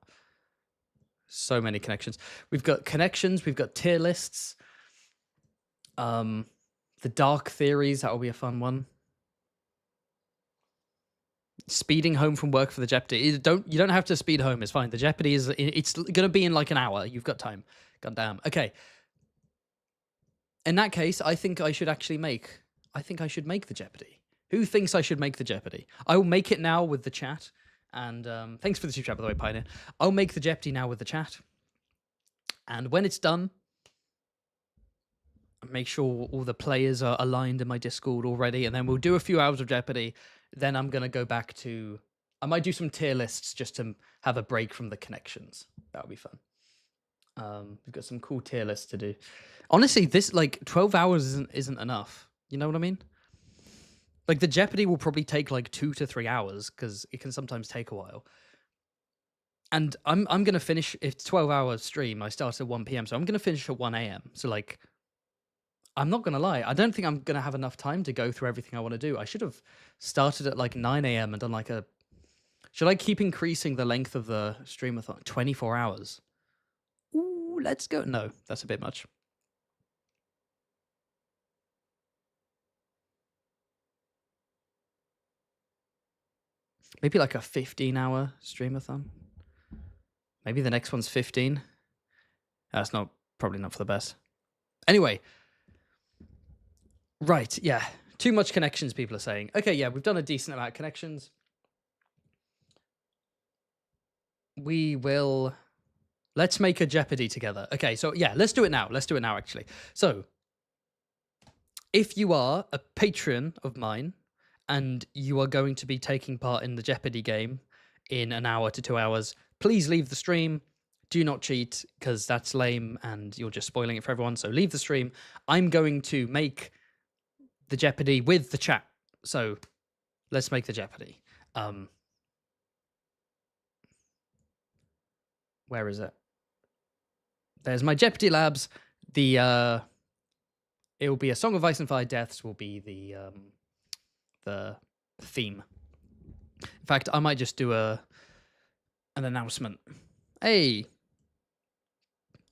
So many connections. We've got connections, we've got tier lists. The dark theories, that will be a fun one. Speeding home from work for the Jeopardy. You don't have to speed home, it's fine. The Jeopardy it's gonna be in like an hour. You've got time. God damn. Okay. In that case, I think I should make the Jeopardy. Who thinks I should make the Jeopardy? I will make it now with the chat. And thanks for the super chat, by the way, Pioneer. I'll make the Jeopardy now with the chat. And when it's done, make sure all the players are aligned in my Discord already. And then we'll do a few hours of Jeopardy. Then I'm going to go back to... I might do some tier lists just to have a break from the connections. That would be fun. We've got some cool tier lists to do. Honestly, this, like, 12 hours isn't enough. You know what I mean? Like, the Jeopardy will probably take, like, 2 to 3 hours, because it can sometimes take a while. And I'm going to finish... If it's 12-hour stream, I start at 1 p.m., so I'm going to finish at 1 a.m. So, like, I'm not going to lie. I don't think I'm going to have enough time to go through everything I want to do. I should have started at, like, 9 a.m. and done, like, a... Should I keep increasing the length of the streamathon? 24 hours. Ooh, let's go. No, that's a bit much. Maybe like a 15-hour streamathon. Maybe the next one's 15. That's probably not for the best. Anyway. Right, yeah. Too much connections, people are saying. Okay, yeah, we've done a decent amount of connections. We will... Let's make a Jeopardy together. Okay, so yeah, let's do it now. Let's do it now, actually. So, if you are a patron of mine, and you are going to be taking part in the Jeopardy game in an hour to 2 hours, please leave the stream. Do not cheat, because that's lame, and you're just spoiling it for everyone. So leave the stream. I'm going to make the Jeopardy with the chat. So let's make the Jeopardy. Where is it? There's my Jeopardy labs. It will be a Song of Ice and Fire. Deaths will be the theme. In fact, I might just do an announcement. Hey,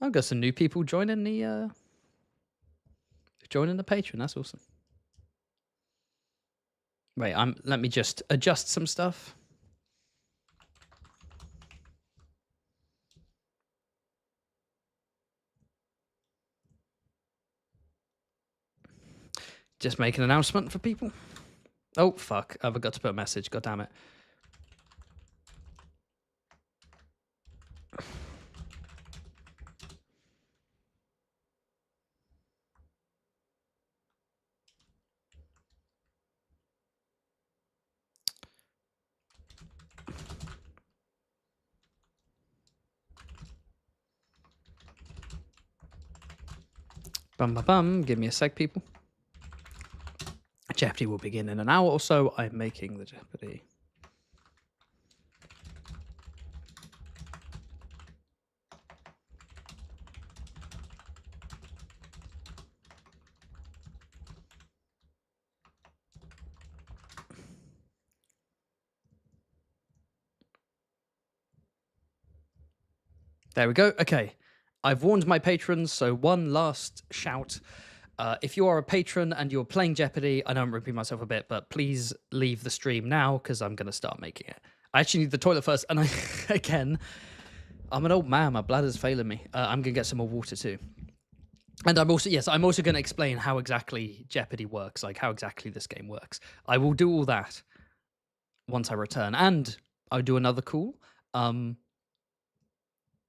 I've got some new people joining the Patreon. That's awesome. Wait, let me just adjust some stuff. Just make an announcement for people. Oh, fuck. I forgot to put a message. God damn it. Bum, bum, bum. Give me a sec, people. Jeopardy will begin in an hour or so. I'm making the Jeopardy. There we go. Okay. I've warned my patrons, so one last shout. If you are a patron and you're playing Jeopardy, I know I'm repeating myself a bit, but please leave the stream now because I'm going to start making it. I actually need the toilet first, and again, I'm an old man. My bladder's failing me. I'm going to get some more water too. And I'm also going to explain how exactly Jeopardy works, like how exactly this game works. I will do all that once I return, and I'll do another call.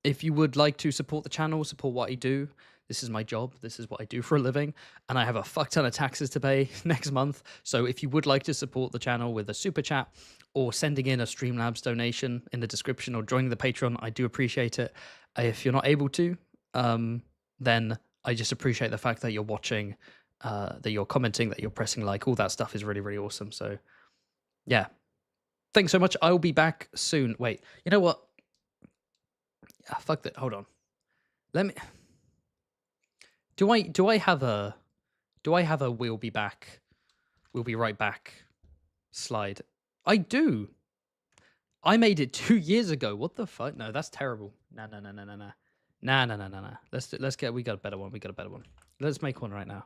If you would like to support the channel, support what I do, this is my job. This is what I do for a living. And I have a fuck ton of taxes to pay next month. So if you would like to support the channel with a super chat or sending in a Streamlabs donation in the description or joining the Patreon, I do appreciate it. If you're not able to, then I just appreciate the fact that you're watching, that you're commenting, that you're pressing like. All that stuff is really, really awesome. So yeah. Thanks so much. I'll be back soon. Wait, you know what? Fuck that. Hold on. Let me. Do I have a we'll be back, we'll be right back slide? I do. I made it 2 years ago. What the fuck? No, that's terrible. No. Nah. We got a better one. Let's make one right now.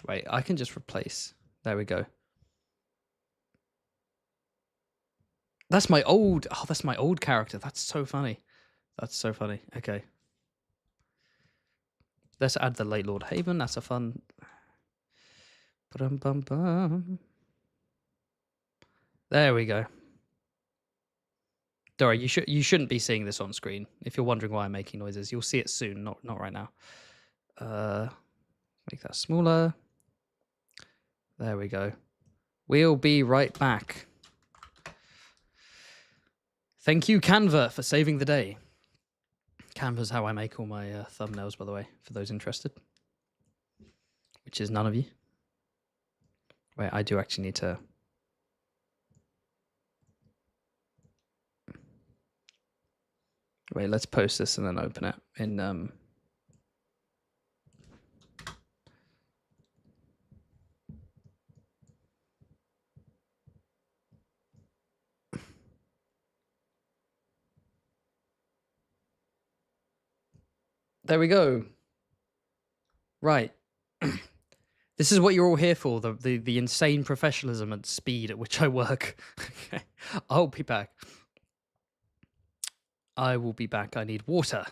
Wait, I can just replace. There we go. That's my old. Oh, that's my old character. That's so funny. Okay. Let's add the late Lord Haven. That's a fun. There we go. Dora, you shouldn't be seeing this on screen. If you're wondering why I'm making noises, you'll see it soon. Not right now. Make that smaller. There we go. We'll be right back. Thank you, Canva, for saving the day. Canva's how I make all my thumbnails, by the way, for those interested. Which is none of you. Wait, I do actually need to... Wait, let's post this and then open it in... There we go. Right. This is what you're all here for, the insane professionalism and speed at which I work. Okay. I'll be back. I will be back. I need water.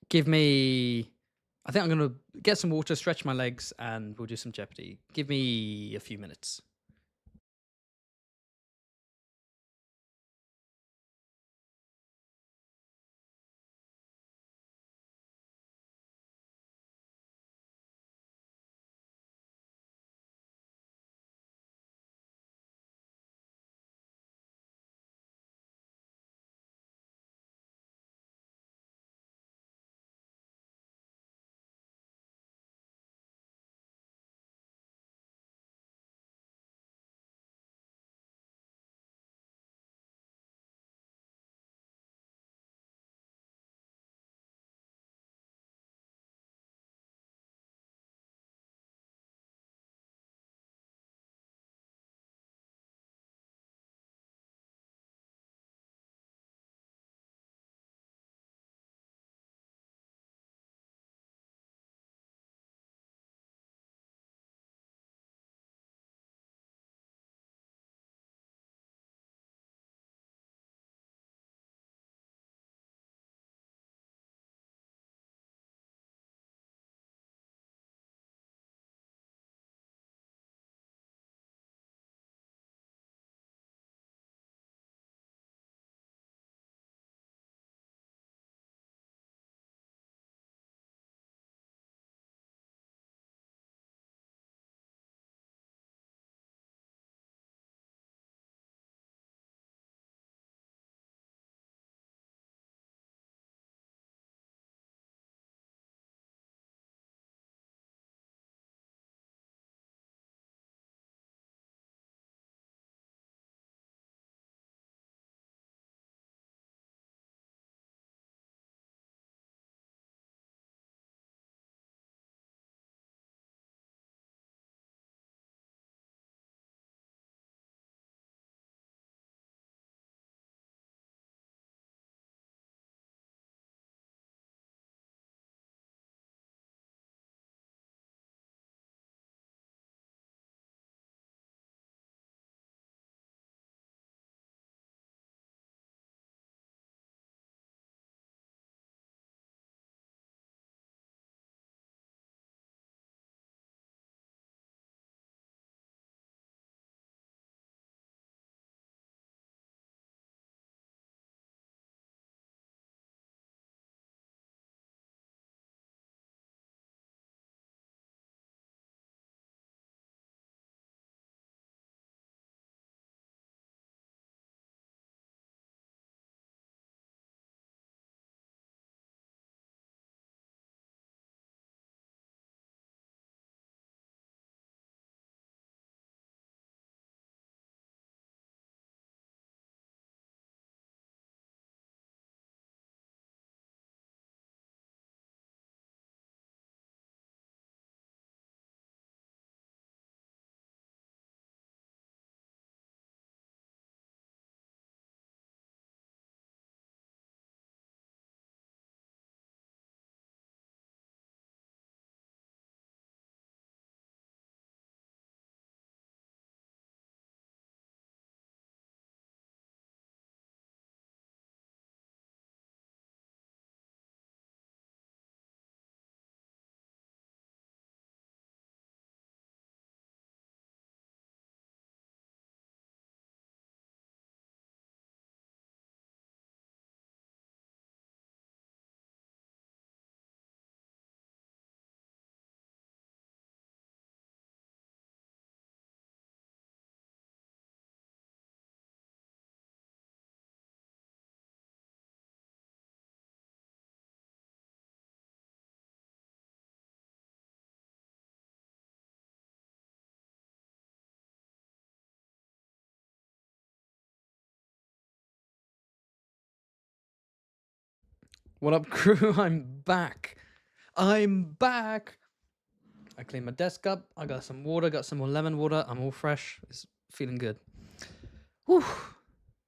Give me... I think I'm going to get some water, stretch my legs, and we'll do some Jeopardy. Give me a few minutes. What up, crew? I'm back. I'm back. I cleaned my desk up. I got some water, got some more lemon water. I'm all fresh. It's feeling good. Whew.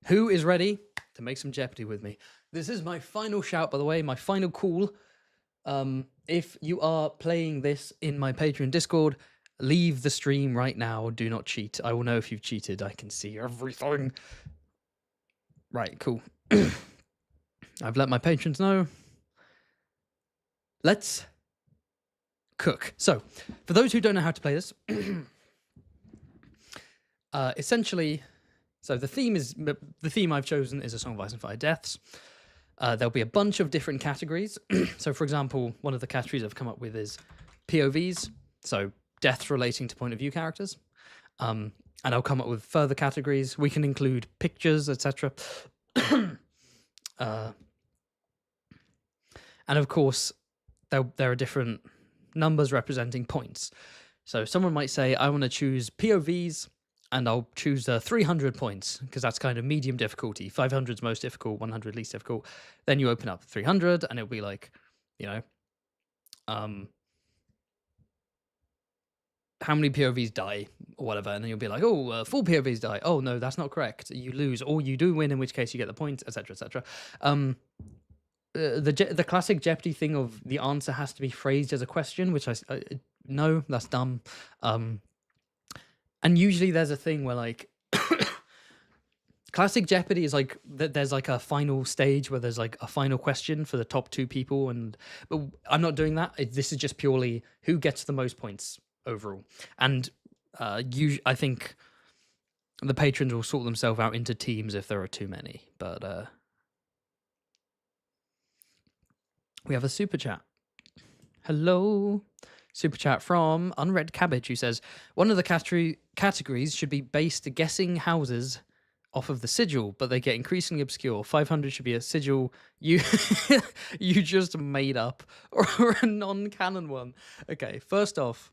Who is ready to make some Jeopardy with me? This is my final shout, by the way, my final call. If you are playing this in my Patreon Discord, leave the stream right now. Do not cheat. I will know if you've cheated. I can see everything. Right, cool. I've let my patrons know. Let's cook. So, for those who don't know how to play this, essentially, so the theme I've chosen is A Song of Ice and Fire Deaths. There'll be a bunch of different categories. So, for example, one of the categories I've come up with is POVs, so deaths relating to point of view characters. And I'll come up with further categories. We can include pictures, etc. And of course, there are different numbers representing points. So someone might say, I want to choose POVs, and I'll choose 300 points, because that's kind of medium difficulty. 500 is most difficult, 100 least difficult. Then you open up 300, and it'll be like, you know, how many POVs die, or whatever. And then you'll be like, oh, 4 POVs die. Oh, no, that's not correct. You lose, or you do win, in which case you get the points, etc., etc. The classic Jeopardy thing of the answer has to be phrased as a question, which no, that's dumb. And usually there's a thing where like classic Jeopardy is like there's like a final stage where there's like a final question for the top 2 people, but I'm not doing that. This is just purely who gets the most points overall. And I think the patrons will sort themselves out into teams if there are too many, but we have a super chat. Hello. Super chat from Unread Cabbage, who says, one of the categories should be based guessing houses off of the sigil, but they get increasingly obscure. 500 should be a sigil you you just made up, or a non-canon one. Okay, first off,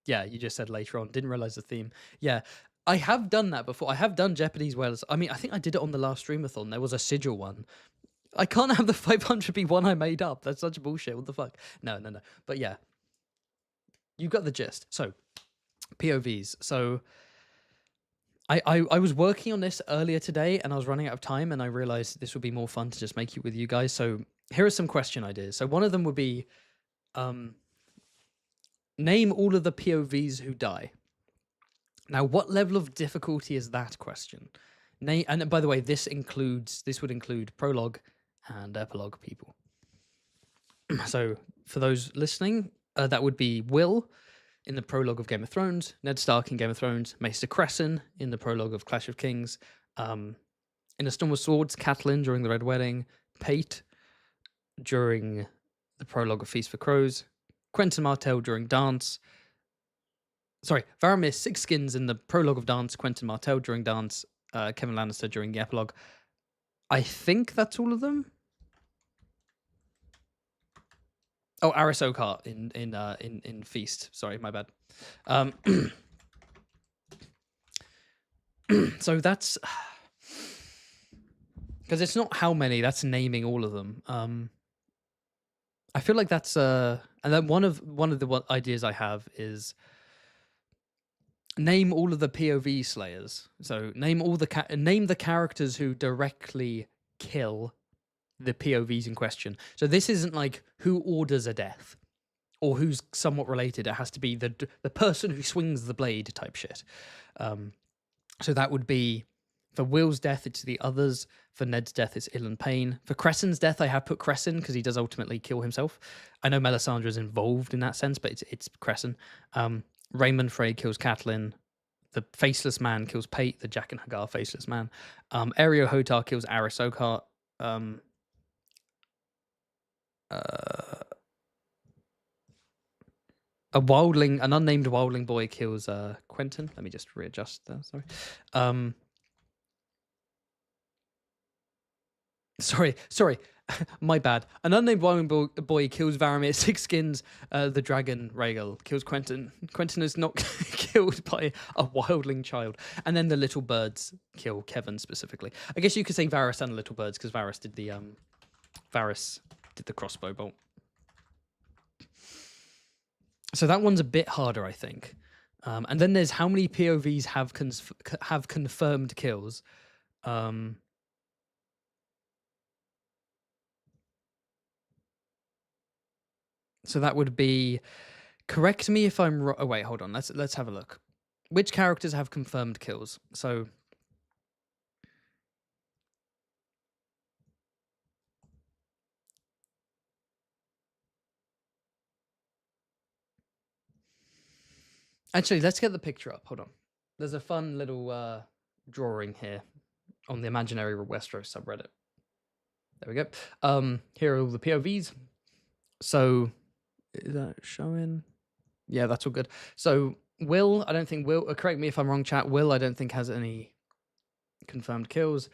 yeah, you just said later on. Didn't realize the theme. Yeah, I have done that before. I have done Jeopardy as well. I mean, I think I did it on the last STREAMATHON. There was a sigil one. I can't have the 500 be one I made up. That's such bullshit. What the fuck? No. But yeah, you got the gist. So, POVs. So, I was working on this earlier today, and I was running out of time, and I realized this would be more fun to just make it with you guys. So, here are some question ideas. So, one of them would be, name all of the POVs who die. Now, what level of difficulty is that question? And by the way, this would include prologue and epilogue people. So for those listening, that would be Will in the prologue of Game of Thrones, Ned Stark in Game of Thrones, Maester Cresson in the prologue of Clash of Kings, in A Storm of Swords, Catelyn during the Red Wedding, Pate during the prologue of Feast for Crows, Quentin Martell during Dance. Sorry, Varamir Sixskins in the prologue of Dance, Quentin Martell during Dance, Kevin Lannister during the epilogue. I think that's all of them. Oh, Aris Oakheart in Feast. Sorry, my bad. So that's because it's not how many. That's naming all of them. I feel like that's and then one of the ideas I have is name all of the POV slayers. So name all name the characters who directly kill the POVs in question. So this isn't like who orders a death or who's somewhat related. It has to be the person who swings the blade type shit. So that would be for Will's death, it's the others. For Ned's death, it's Ilan Payne. For Cresson's death, I have put Cresson because he does ultimately kill himself. I know Melisandre is involved in that sense, but it's Cresson. Raymond Frey kills Catelyn. The Faceless Man kills Pate, the Jack and Hagar Faceless Man. Aereo Hotar kills Aris Oakheart. A wildling, an unnamed wildling boy kills Quentin. Let me just readjust that, sorry. Sorry. My bad. An unnamed wildling boy kills Varamir. Six skins the dragon Rhaegal. Kills Quentin. Quentin is not killed by a wildling child. And then the little birds kill Kevin specifically. I guess you could say Varys and the little birds because Varys did the crossbow bolt. So that one's a bit harder, I think. And then there's how many POVs have confirmed kills. So that would be, correct me if I'm wrong. Oh wait, hold on. Let's have a look. Which characters have confirmed kills? So actually, let's get the picture up. Hold on. There's a fun little drawing here on the Imaginary Westeros subreddit. There we go. Here are all the POVs. So is that showing? Yeah, that's all good. So Will, I don't think correct me if I'm wrong, chat. Will, I don't think has any confirmed kills.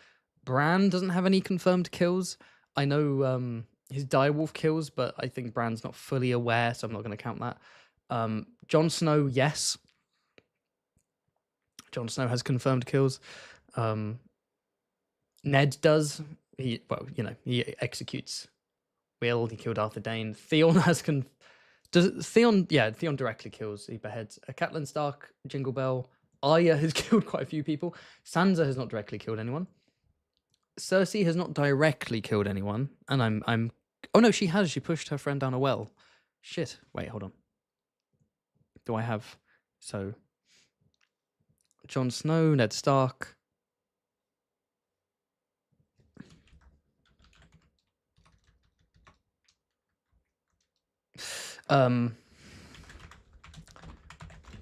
Bran doesn't have any confirmed kills. I know his direwolf kills, but I think Bran's not fully aware, so I'm not going to count that. Jon Snow, yes. Jon Snow has confirmed kills. Ned does. He executes Will. He killed Arthur Dayne. Theon has Theon directly kills. He beheads Catelyn Stark, Jingle Bell. Arya has killed quite a few people. Sansa has not directly killed anyone. Cersei has not directly killed anyone. And I'm oh no, she has. She pushed her friend down a well. Shit. Wait, hold on. Do I have so Jon Snow, Ned Stark.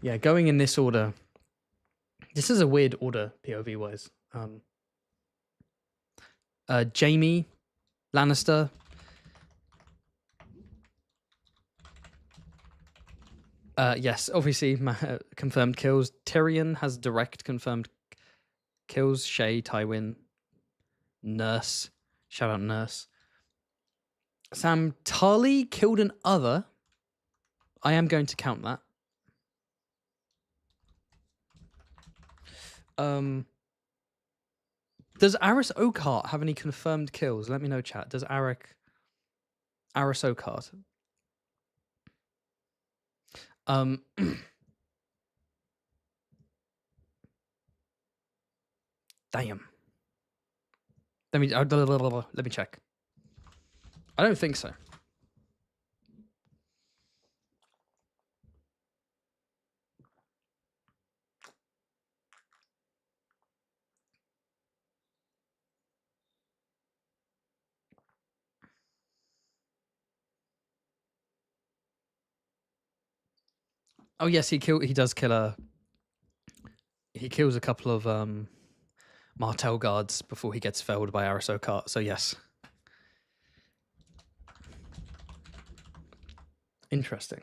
Yeah, going in this order. This is a weird order, POV wise. Jaime Lannister. Yes, obviously confirmed kills. Tyrion has direct confirmed kills. Shay, Tywin, Nurse. Shout out Nurse. Sam Tarly killed an other. I am going to count that. Does Aris Oakheart have any confirmed kills? Let me know, chat. Does Aris Oakheart? Damn. Let me check. I don't think so. Oh yes, he does kill a. He kills a couple of Martell guards before he gets felled by Aris Oakheart. So yes. Interesting.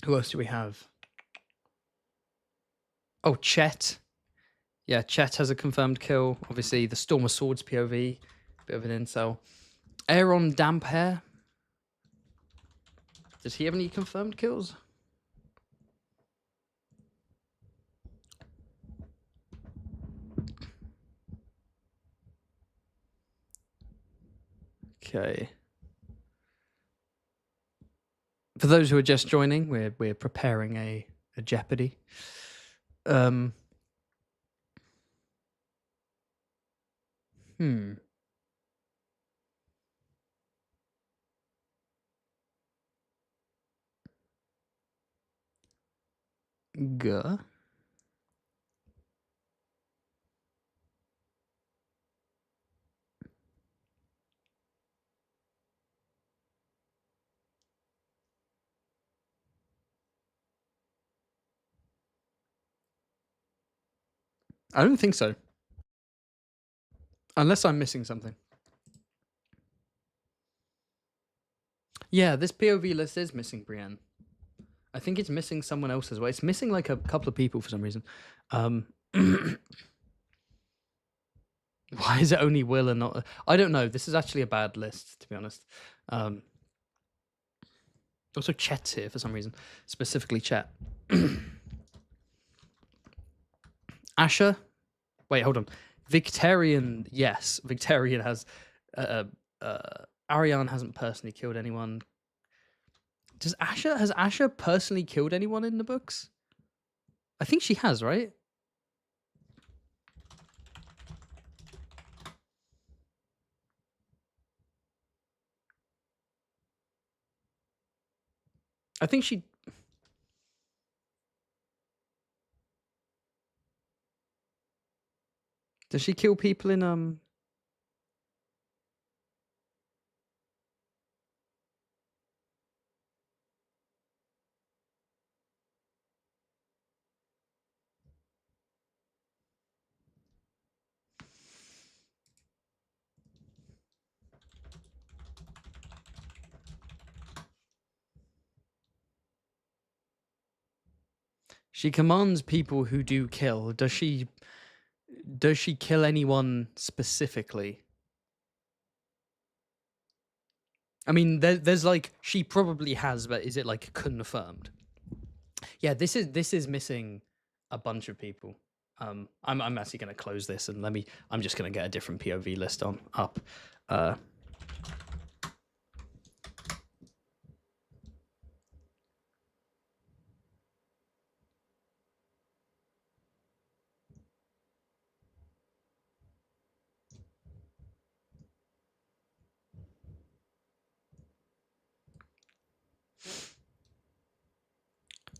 Who else do we have? Oh, Chet. Yeah, Chet has a confirmed kill. Obviously, the Storm of Swords POV. Bit of an incel. Aeron Damphair. Does he have any confirmed kills? Okay. For those who are just joining, we're preparing a Jeopardy. Guh. I don't think so. Unless I'm missing something. Yeah, this POV list is missing Brienne. I think it's missing someone else as well. It's missing like a couple of people for some reason. Why is it only Will and not... I don't know. This is actually a bad list, to be honest. Also, Chet's here for some reason. Specifically Chet. Asher? Wait, hold on. Victorian, yes. Victorian has... Ariane hasn't personally killed anyone. Has Asher personally killed anyone in the books? I think she has, right? I think she... Does she kill people in She commands people who do kill. Does she kill anyone specifically? I mean, there's like, she probably has, but is it like confirmed? Yeah, this is missing a bunch of people. I'm actually going to close this and I'm just going to get a different POV list up.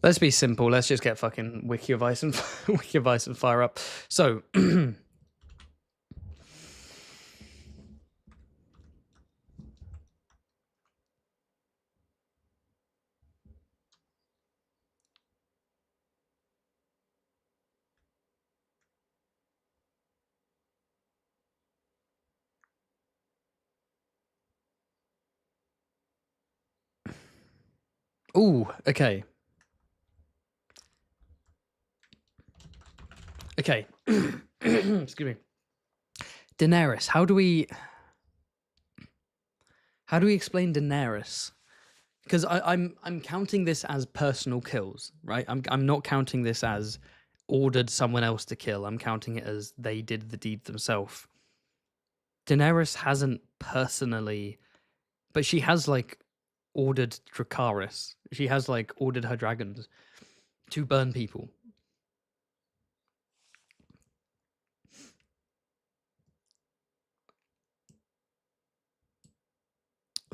Let's be simple. Let's just get fucking Wiki of Ice and fire up. So, ooh, okay. Okay. Excuse me. Daenerys, how do we explain Daenerys? Because I'm counting this as personal kills, right? I'm not counting this as ordered someone else to kill. I'm counting it as they did the deed themselves. Daenerys hasn't personally, but she has like ordered Dracarys. She has like ordered her dragons to burn people.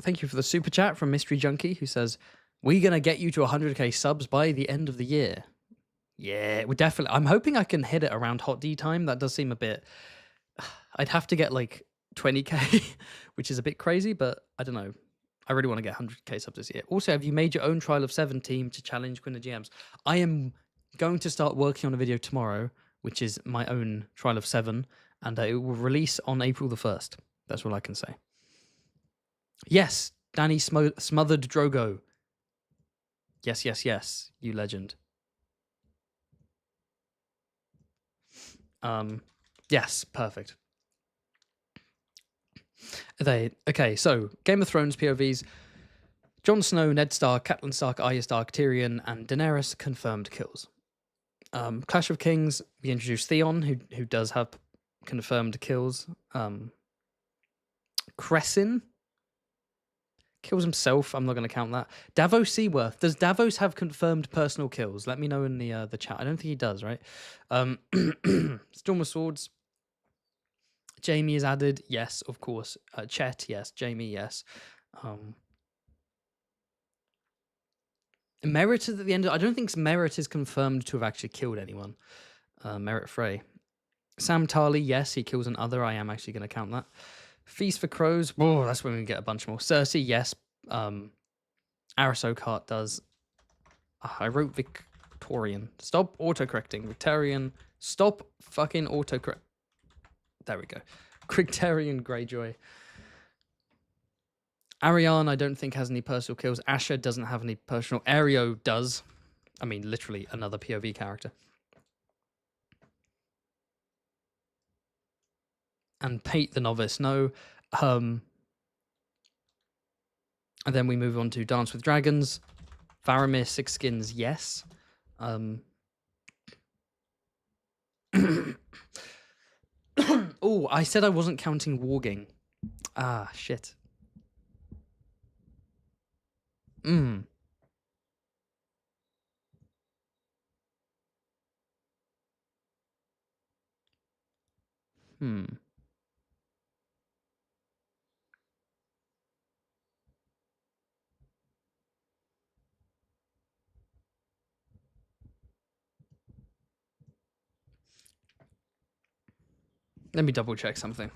Thank you for the super chat from Mystery Junkie, who says, "We're gonna get you to 100k subs by the end of the year." Yeah, we definitely. I'm hoping I can hit it around Hot D time. That does seem a bit. I'd have to get like 20k, which is a bit crazy, but I don't know. I really want to get 100k subs this year. Also, have you made your own Trial of 7 team to challenge Quinn the GMs? I am going to start working on a video tomorrow, which is my own Trial of 7, and it will release on April the 1st. That's all I can say. Yes, Danny smothered Drogo. Yes, yes, yes, you legend. Yes, perfect. Okay, so Game of Thrones POVs. Jon Snow, Ned Stark, Catelyn Stark, Arya Stark, Tyrion, and Daenerys confirmed kills. Clash of Kings, we introduced Theon, who does have confirmed kills. Cressin kills himself. I'm not going to count that. Davos Seaworth. Does Davos have confirmed personal kills? Let me know in the chat. I don't think he does, right? Storm of Swords. Jamie is added. Yes, of course. Chet, yes. Jamie, yes. Merit at the end. I don't think Merit is confirmed to have actually killed anyone. Merit Frey. Sam Tarley, yes, he kills an other. I am actually going to count that. Feast for Crows. Oh, that's when we get a bunch more. Cersei, yes. Aris Oakheart does. I wrote Victorian. Stop autocorrecting. Victorian. Stop fucking autocorrect. There we go. Cricterian Greyjoy. Ariane, I don't think has any personal kills. Asher doesn't have any personal. Aereo does. I mean, literally another POV character. And Pate the Novice, no. And then we move on to Dance with Dragons. Faramir, Six Skins, yes. Oh, I said I wasn't counting Warging. Ah, shit. Hmm. Let me double check something.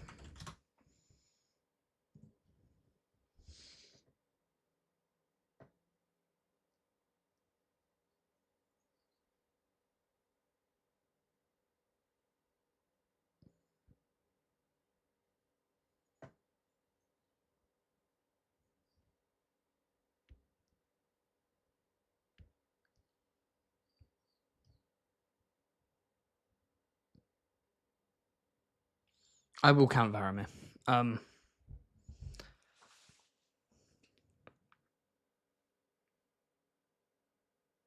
I will count Faramir.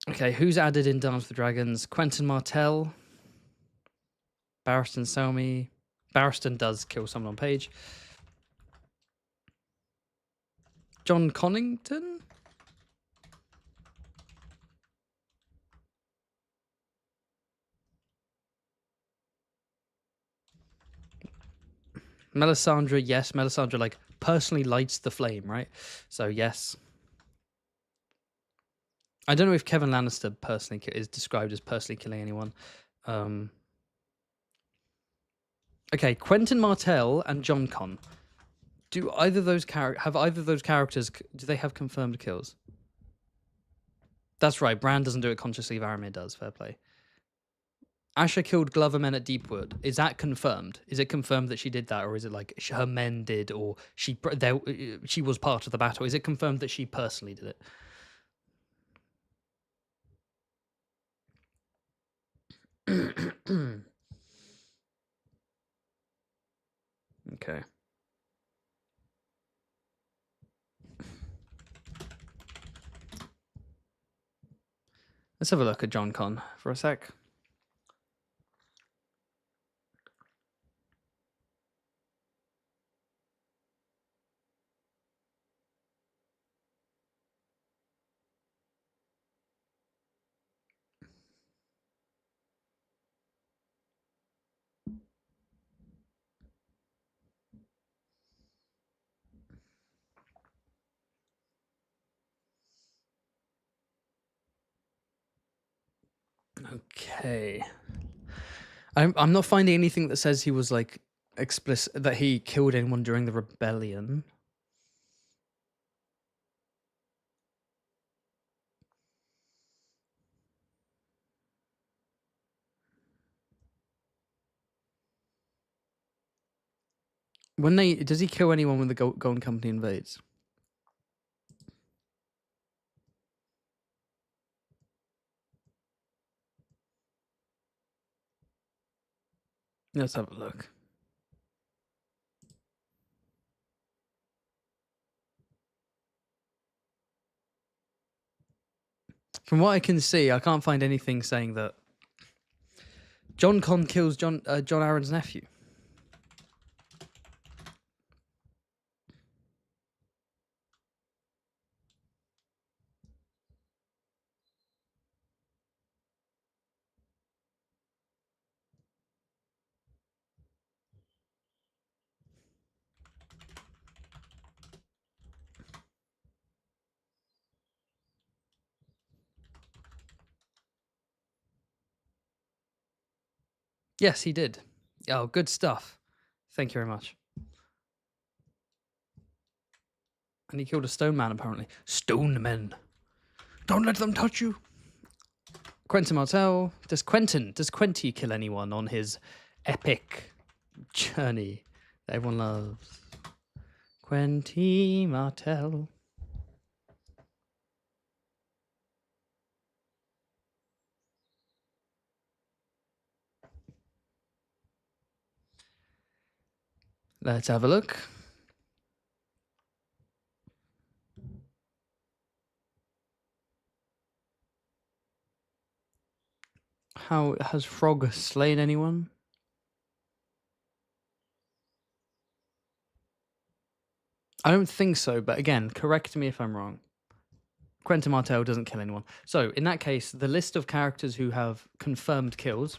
Okay, who's added in Dance with Dragons? Quentin Martell, Barristan Selmy. Barristan does kill someone on page. John Connington? Melisandre, yes. Melisandre, like, personally lights the flame, right? So, yes. I don't know if Kevin Lannister personally is described as personally killing anyone. Okay, Quentin Martell and John Con. Do either of those characters, do they have confirmed kills? That's right, Bran doesn't do it consciously, Varamir does, fair play. Asha killed Glover men at Deepwood. Is that confirmed? Is it confirmed that she did that, or is it like her men did, or she was part of the battle? Is it confirmed that she personally did it? Okay. Let's have a look at John Con for a sec. Okay. I'm not finding anything that says he was like explicit that he killed anyone during the rebellion. Does he kill anyone when the Golden Company invades? Let's have a look. From what I can see, I can't find anything saying that John Con kills John Aaron's nephew. Yes, he did. Oh, good stuff. Thank you very much. And he killed a stone man, apparently. Stone men. Don't let them touch you. Quentin Martell. Does Quenty kill anyone on his epic journey that everyone loves? Quentin Martel. Let's have a look. How has Frog slain anyone? I don't think so, but again, correct me if I'm wrong. Quentin Martel doesn't kill anyone. So, in that case, the list of characters who have confirmed kills: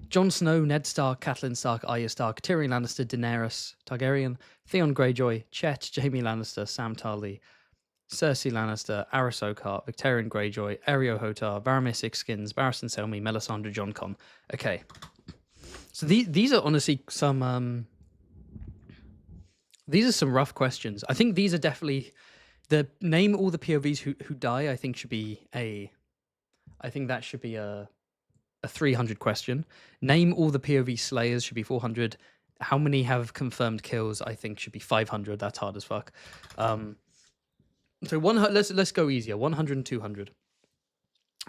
Jon Snow, Ned Stark, Catelyn Stark, Arya Stark, Tyrion Lannister, Daenerys Targaryen, Theon Greyjoy, Chet, Jaime Lannister, Sam Tarly, Cersei Lannister, Aerys Oakheart, Victarion Greyjoy, Aeryo Hotar, Varamis Sixskins, Barristan Selmy, Melisandre Joncon. Okay. So these are honestly some these are some rough questions. I think these are definitely the name all the POVs who die. I think should be a 300 question. Name all the POV slayers should be 400. How many have confirmed kills? I think should be 500. That's hard as fuck. So let's go easier. 100 and 200.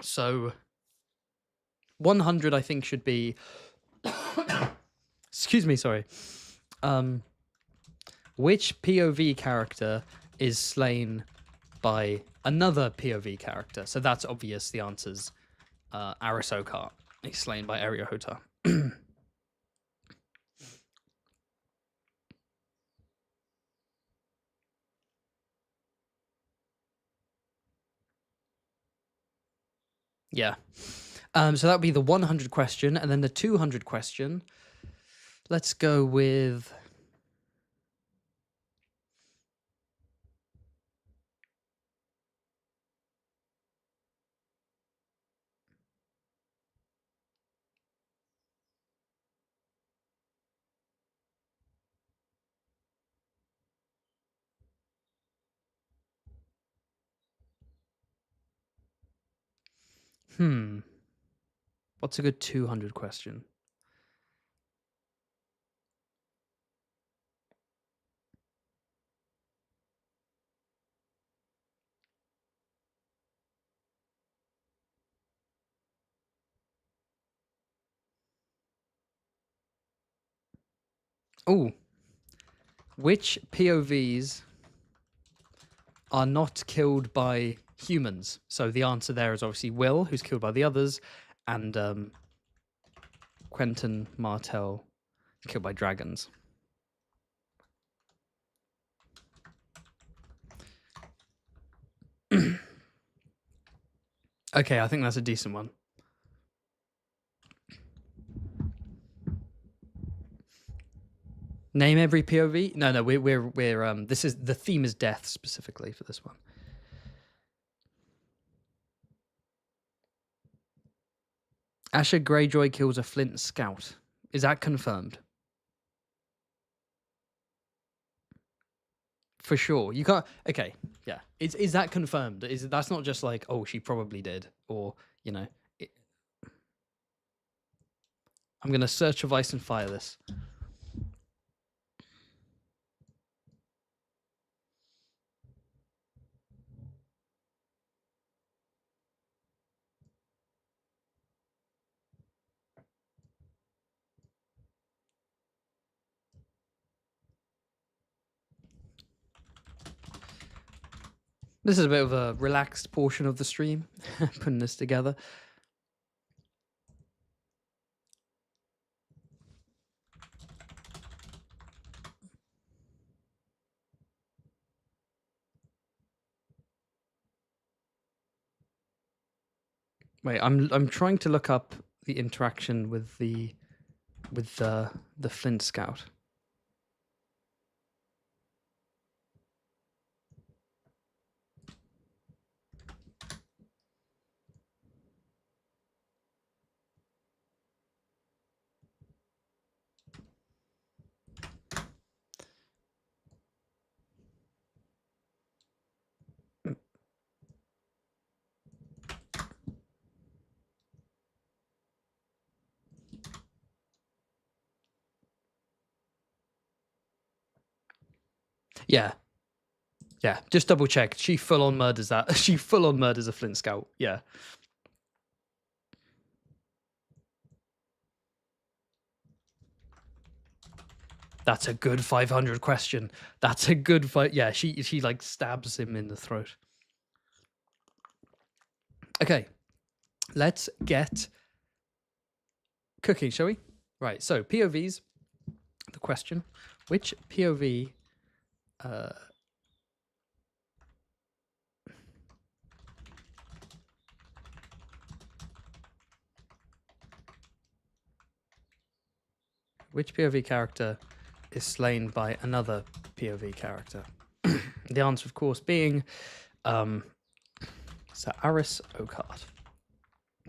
So 100 I think should be excuse me, sorry. Which POV character is slain by another POV character? So that's obvious. The answer's Aerys Oakheart. He's slain by Aeryo Hotar. Yeah. So that would be the 100 question, and then the 200 question. Let's go with what's a good 200 question? Oh, which POVs are not killed by humans? So the answer there is obviously Will, who's killed by the others, and Quentin Martel, killed by dragons. Okay, I think that's a decent one. Name every POV? No, we're this is the theme is death specifically for this one. Asher Greyjoy kills a Flint scout. Is that confirmed? For sure. You can't. Okay, yeah. Is that confirmed? That's not just like, oh, she probably did, or you know. I'm gonna search of ice and fire this. This is a bit of a relaxed portion of the stream, putting this together. Wait, I'm trying to look up the interaction with the Flint scout. Yeah. Yeah, just double check. She full on murders that. She full on murders a Flint Scout. Yeah. That's a good 500 question. That's a good fight. Yeah, she like stabs him in the throat. Okay, let's get cooking, shall we? Right, so POVs. The question, which POV which POV character is slain by another POV character? The answer, of course, being Sir Aris Okart.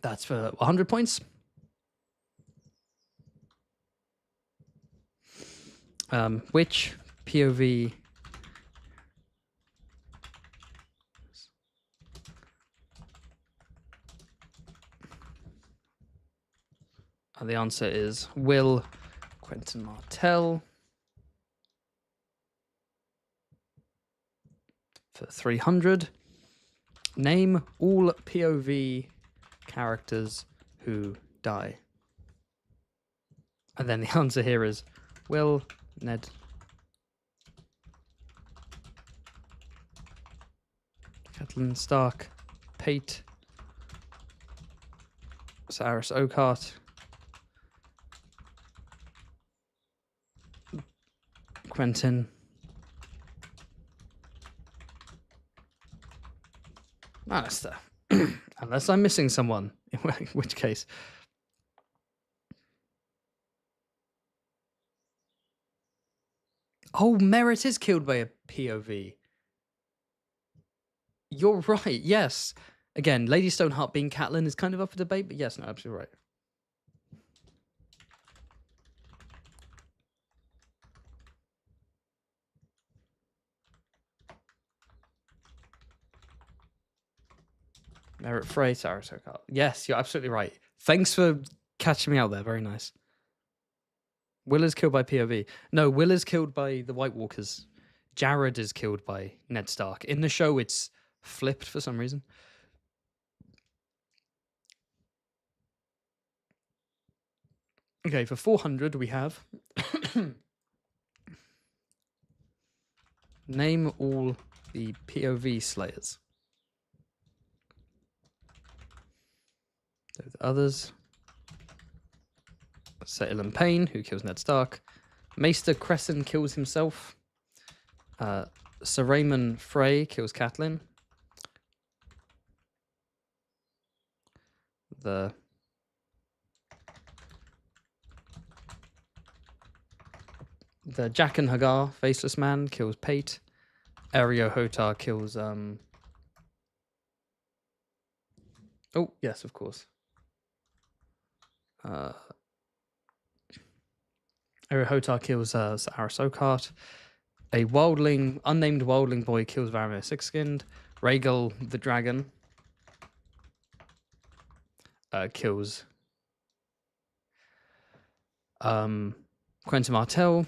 That's for 100 points. Which POV the answer is Will Quentin Martell for 300. Name all POV characters who die. And then the answer here is Will, Ned, Catelyn Stark, Pate, Aris Okart, Quentin, Alistair. Unless I'm missing someone, in which case. Oh, Merritt is killed by a POV. You're right, yes. Again, Lady Stoneheart being Catelyn is kind of up for debate, but yes, no, absolutely right. Merritt Frey, Sarah Sokal. Yes, you're absolutely right. Thanks for catching me out there. Very nice. Will is killed by POV. No, Will is killed by the White Walkers. Jared is killed by Ned Stark. In the show, it's flipped for some reason. Okay, for 400, we have... Name all the POV slayers. So the others... Sir Ilan Payne, who kills Ned Stark. Maester Crescent kills himself. Sir Raymond Frey kills Catelyn. The Jack and Hagar, Faceless Man, kills Pate. Ario Hotar kills... Oh, yes, of course. Ario Hotar kills Aris Okart. A wildling, unnamed wildling boy kills Varamir Six-Skinned. Rhaegal the Dragon kills Quentin Martell.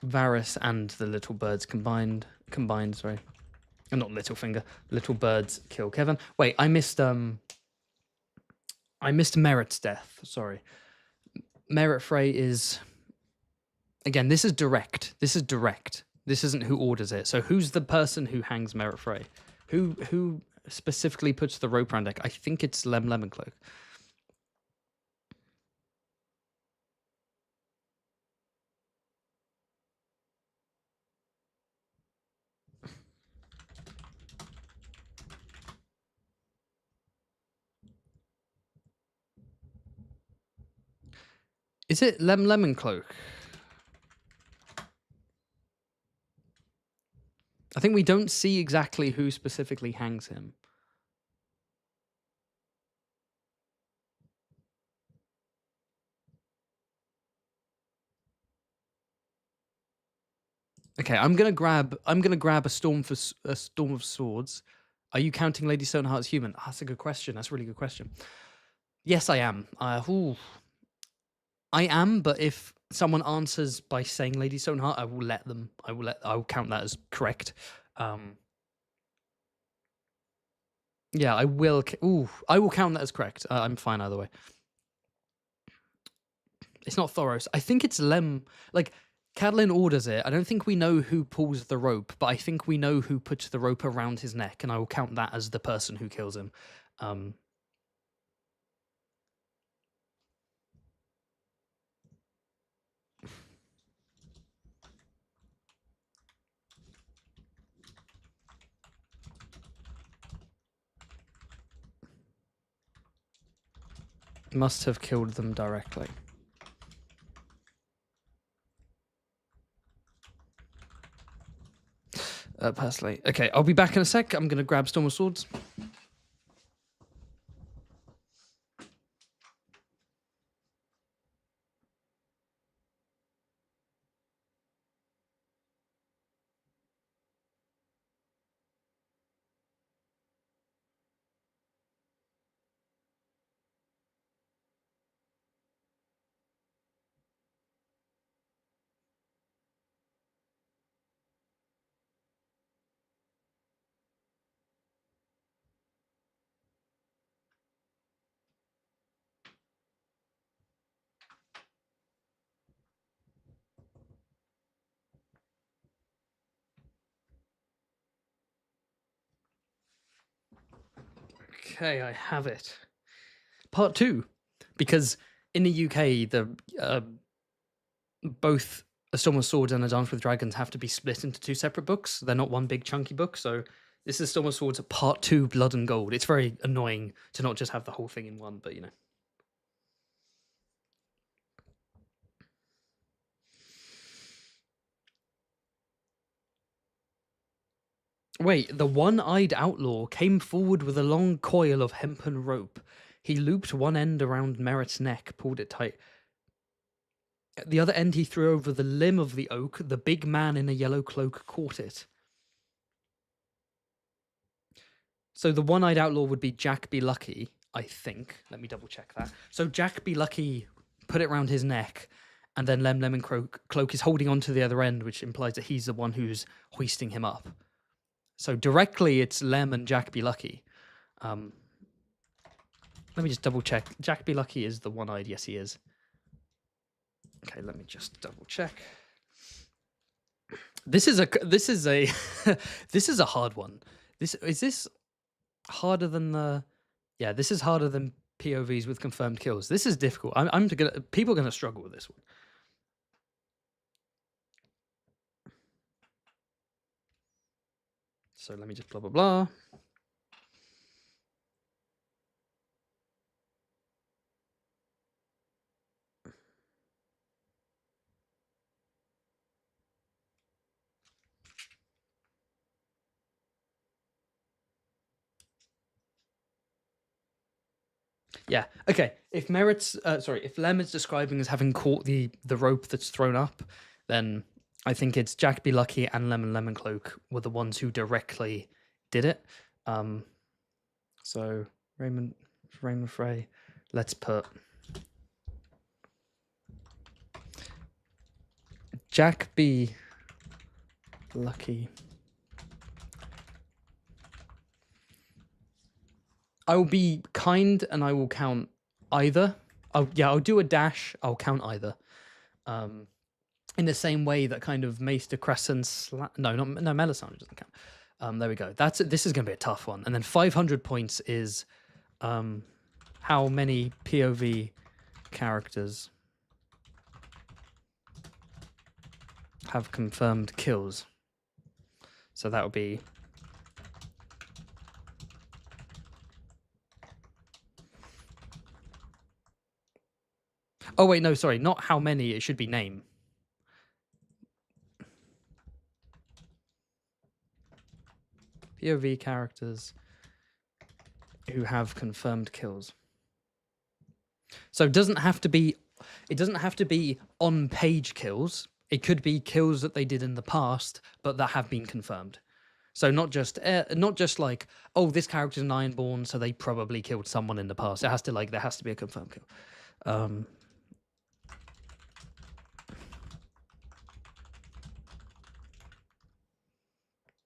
Varys and the Little Birds combined, sorry. Not Littlefinger. Little Birds kill Kevin. Wait, I missed Merritt's death. Sorry. Merritt Frey is... Again, this is direct. This isn't who orders it. So who's the person who hangs Merritt Frey? Who specifically puts the rope around Deck? I think it's Lem Lemoncloak. Is it Lem Lemoncloak? I think we don't see exactly who specifically hangs him. Okay, I'm gonna grab a storm of swords. Are you counting Lady Stoneheart's human? Oh, that's a good question. That's a really good question. Yes, I am. I am, but if someone answers by saying Lady Stoneheart, I will let them. I will count that as correct. Yeah, I will. I will count that as correct. I'm fine either way. It's not Thoros. I think it's Lem. Like, Catelyn orders it. I don't think we know who pulls the rope, but I think we know who puts the rope around his neck, and I will count that as the person who kills him. Must have killed them directly. Personally. Okay, I'll be back in a sec. I'm going to grab Storm of Swords. Okay, I have it. Part 2, because in the UK, both A Storm of Swords and A Dance with Dragons have to be split into 2 separate books. They're not one big chunky book, so this is Storm of Swords Part 2, Blood and Gold. It's very annoying to not just have the whole thing in one, but you know. Wait, the one-eyed outlaw came forward with a long coil of hempen rope. He looped one end around Merritt's neck, pulled it tight. At the other end he threw over the limb of the oak. The big man in a yellow cloak caught it. So the one-eyed outlaw would be Jack Be Lucky, I think. Let me double check that. So Jack Be Lucky put it round his neck, and then Lemon Cloak is holding on to the other end, which implies that he's the one who's hoisting him up. So directly, it's Lem and Jack Be Lucky. Let me just double check. Jack Be Lucky is the one-eyed. Yes, he is. Okay, let me just double check. This is a this is a hard one. Is this harder than the? Yeah, this is harder than POVs with confirmed kills. This is difficult. People are gonna struggle with this one. So let me just blah, blah, blah. Yeah, okay. If if Lem is describing as having caught the rope that's thrown up, then I think it's Jack Be Lucky and Lemon Cloak were the ones who directly did it. So Raymond Frey, let's put Jack Be Lucky. I will be kind and I will count either. I'll do a dash. I'll count either. In the same way that kind of Maester Crescent Melisandre doesn't count. There we go. This is going to be a tough one. And then 500 points is how many POV characters have confirmed kills. So that would be oh wait, no, sorry, not how many, it should be name. POV characters who have confirmed kills. So it doesn't have to be on page kills. It could be kills that they did in the past, but that have been confirmed. So not just like, oh, this character's an Ironborn, so they probably killed someone in the past. There has to be a confirmed kill.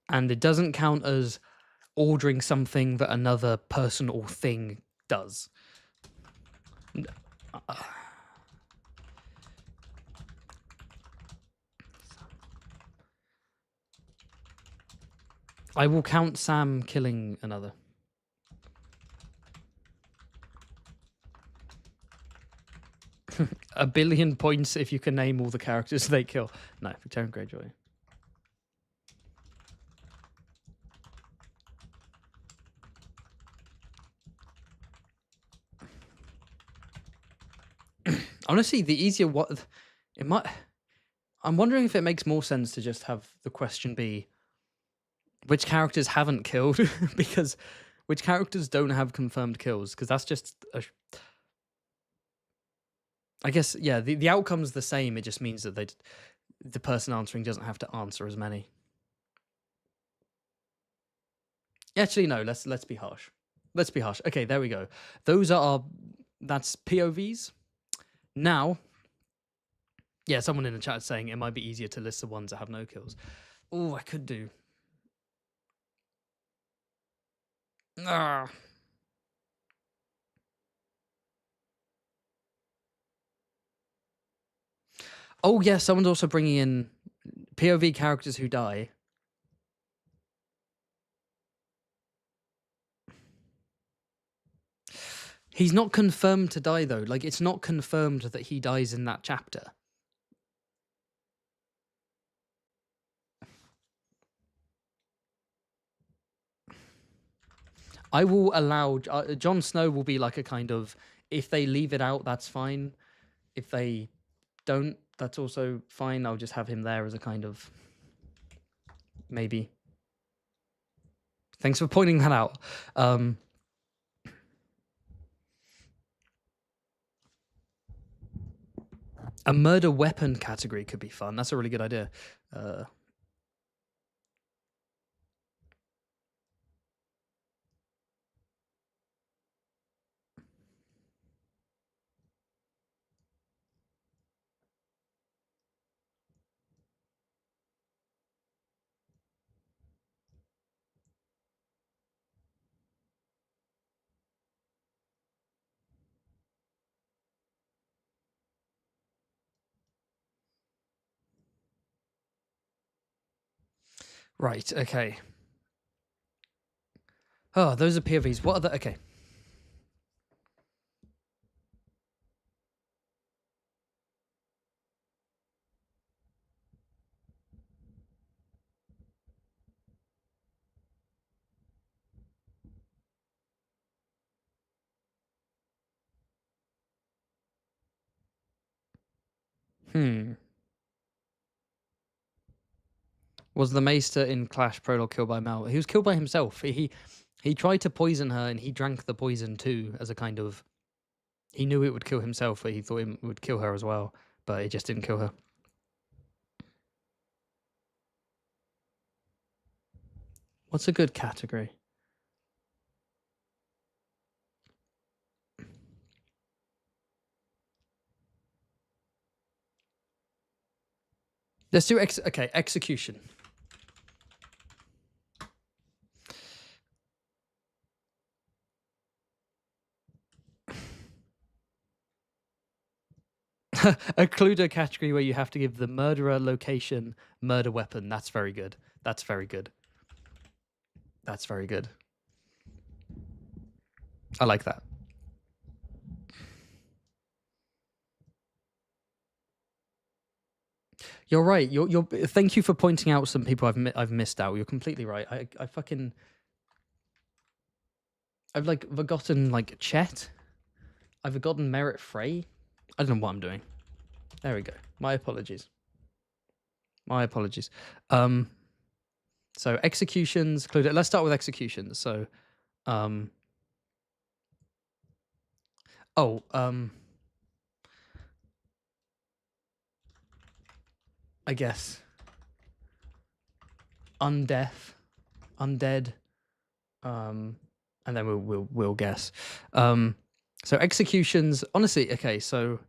And it doesn't count as ordering something that another person or thing does. I will count Sam killing another. A billion points if you can name all the characters they kill. No, Victorian Greyjoy. Honestly, the easier it might. I'm wondering if it makes more sense to just have the question be which characters haven't killed, because which characters don't have confirmed kills, because that's just I guess, yeah, the outcome's the same. It just means that the person answering doesn't have to answer as many. Actually, no, let's be harsh. Let's be harsh. Okay, there we go. That's POVs. Now, yeah, someone in the chat is saying it might be easier to list the ones that have no kills. Oh, I could do. Ah. Oh, yeah, someone's also bringing in POV characters who die. He's not confirmed to die, though. Like, it's not confirmed that he dies in that chapter. I will allow... Jon Snow will be like a kind of... If they leave it out, that's fine. If they don't, that's also fine. I'll just have him there as a kind of... Maybe. Thanks for pointing that out. A murder weapon category could be fun. That's a really good idea. Right, okay. Oh, those are POVs. What are the... Okay. Was the Maester in Clash Prologue killed by Mal? He was killed by himself. He tried to poison her, and he drank the poison too, as a kind of... He knew it would kill himself, but he thought it would kill her as well. But it just didn't kill her. What's a good category? Let's do execution. A Cluedo category where you have to give the murderer, location, murder weapon. That's very good. That's very good. That's very good. I like that. You're right. You're. Thank you for pointing out some people I've missed out. You're completely right. I've like forgotten like Chet. I've forgotten Merritt Frey. I don't know what I'm doing. There we go. My apologies. My apologies. So executions. Let's start with executions. So, I guess undead, and then we'll guess. So executions. Honestly, okay. So.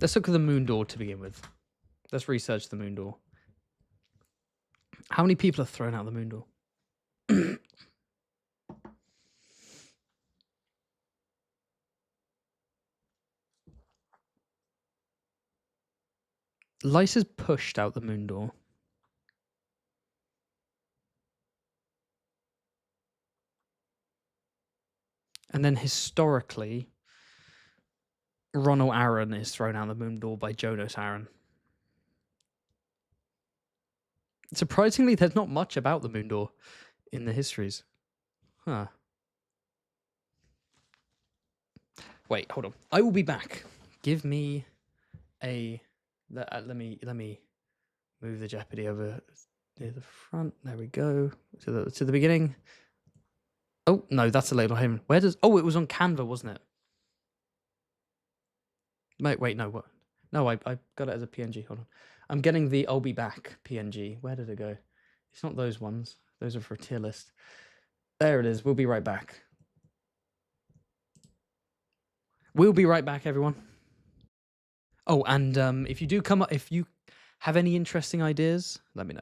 Let's look at the moon door to begin with. Let's research the moon door. How many people have thrown out the moon door? Lysa's pushed out the moon door. And then historically, Ronald Aaron is thrown out the moon door by Jonas Aaron. Surprisingly, there's not much about the moon door in the histories. Huh. Wait, hold on. I will be back. Give me a... let me move the Jeopardy over near the front. There we go. To the beginning. Oh, no, that's a label him. Where does... Oh, it was on Canva, wasn't it? Wait, no, what? No, I got it as a PNG. Hold on. I'm getting the I'll be back PNG. Where did it go? It's not those ones. Those are for a tier list. There it is. We'll be right back. We'll be right back, everyone. Oh, and if you do come up, if you have any interesting ideas, let me know.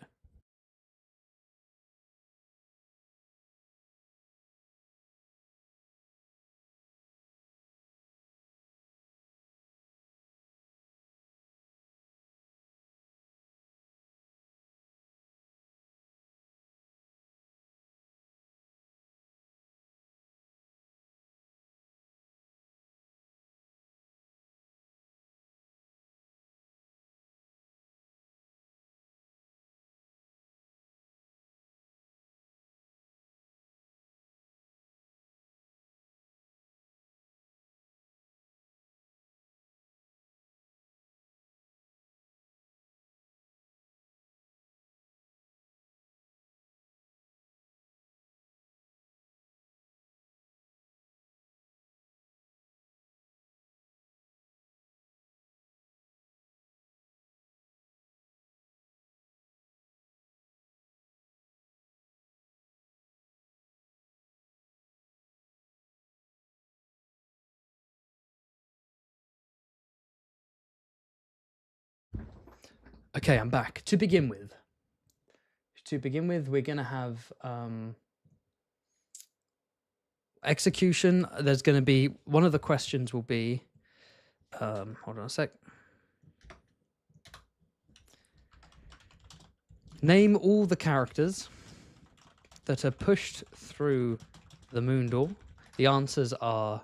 Okay, I'm back. To begin with, we're going to have execution. There's going to be, one of the questions will be, hold on a sec. Name all the characters that are pushed through the moon door. The answers are,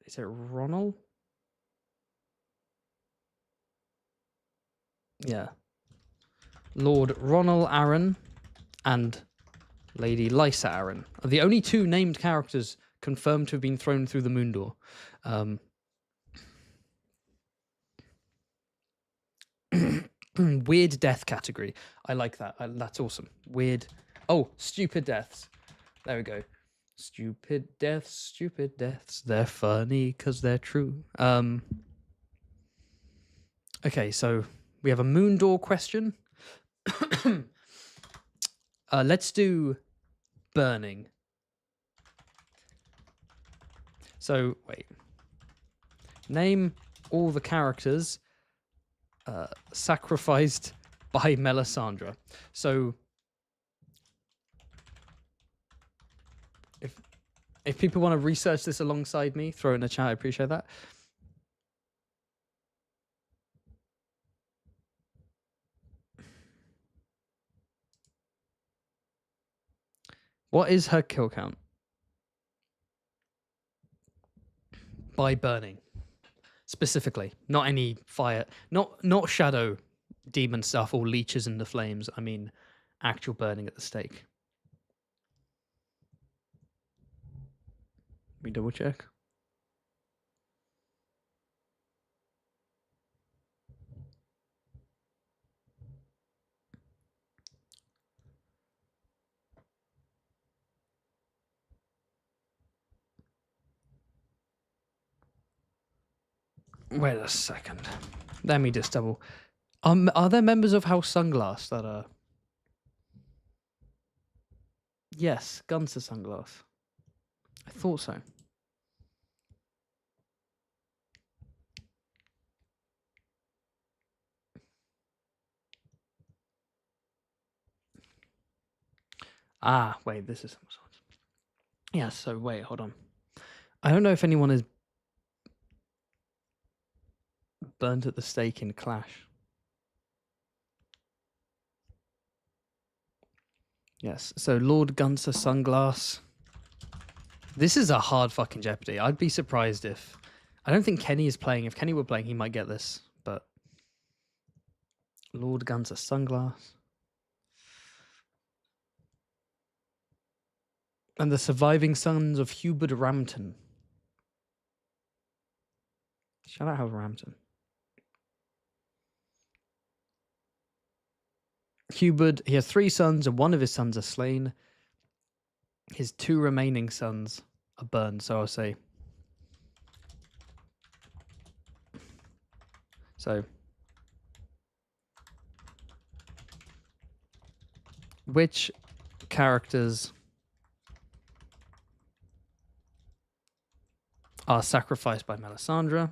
is it Ronald? Yeah. Lord Ronald Aaron and Lady Lysa Aaron are the only two named characters confirmed to have been thrown through the moon door. Weird death category. I like that. That's awesome. Weird. Oh, stupid deaths. There we go. Stupid deaths. They're funny because they're true. Okay, so we have a moon door question. Let's do burning. So, wait. Name all the characters sacrificed by Melisandre. So, if people want to research this alongside me, throw it in the chat. I appreciate that. What is her kill count? By burning. Specifically. Not any fire. Not shadow demon stuff or leeches in the flames. I mean actual burning at the stake. Let me double check. Wait a second. Let me just double. Are there members of House Sunglass that are... Yes, Guns to Sunglass. I thought so. Ah, wait, this is... Yeah, so wait, hold on. I don't know if anyone is burnt at the stake in Clash. Yes, so Lord Gunter Sunglass. This is a hard fucking Jeopardy. I'd be surprised if... I don't think Kenny is playing. If Kenny were playing, he might get this, but... Lord Gunter Sunglass. And the surviving sons of Hubert Rampton. Shout out Hubert Rampton. Hubert, he has 3 sons, and one of his sons are slain. His 2 remaining sons are burned, so I'll say... So... Which characters are sacrificed by Melisandre?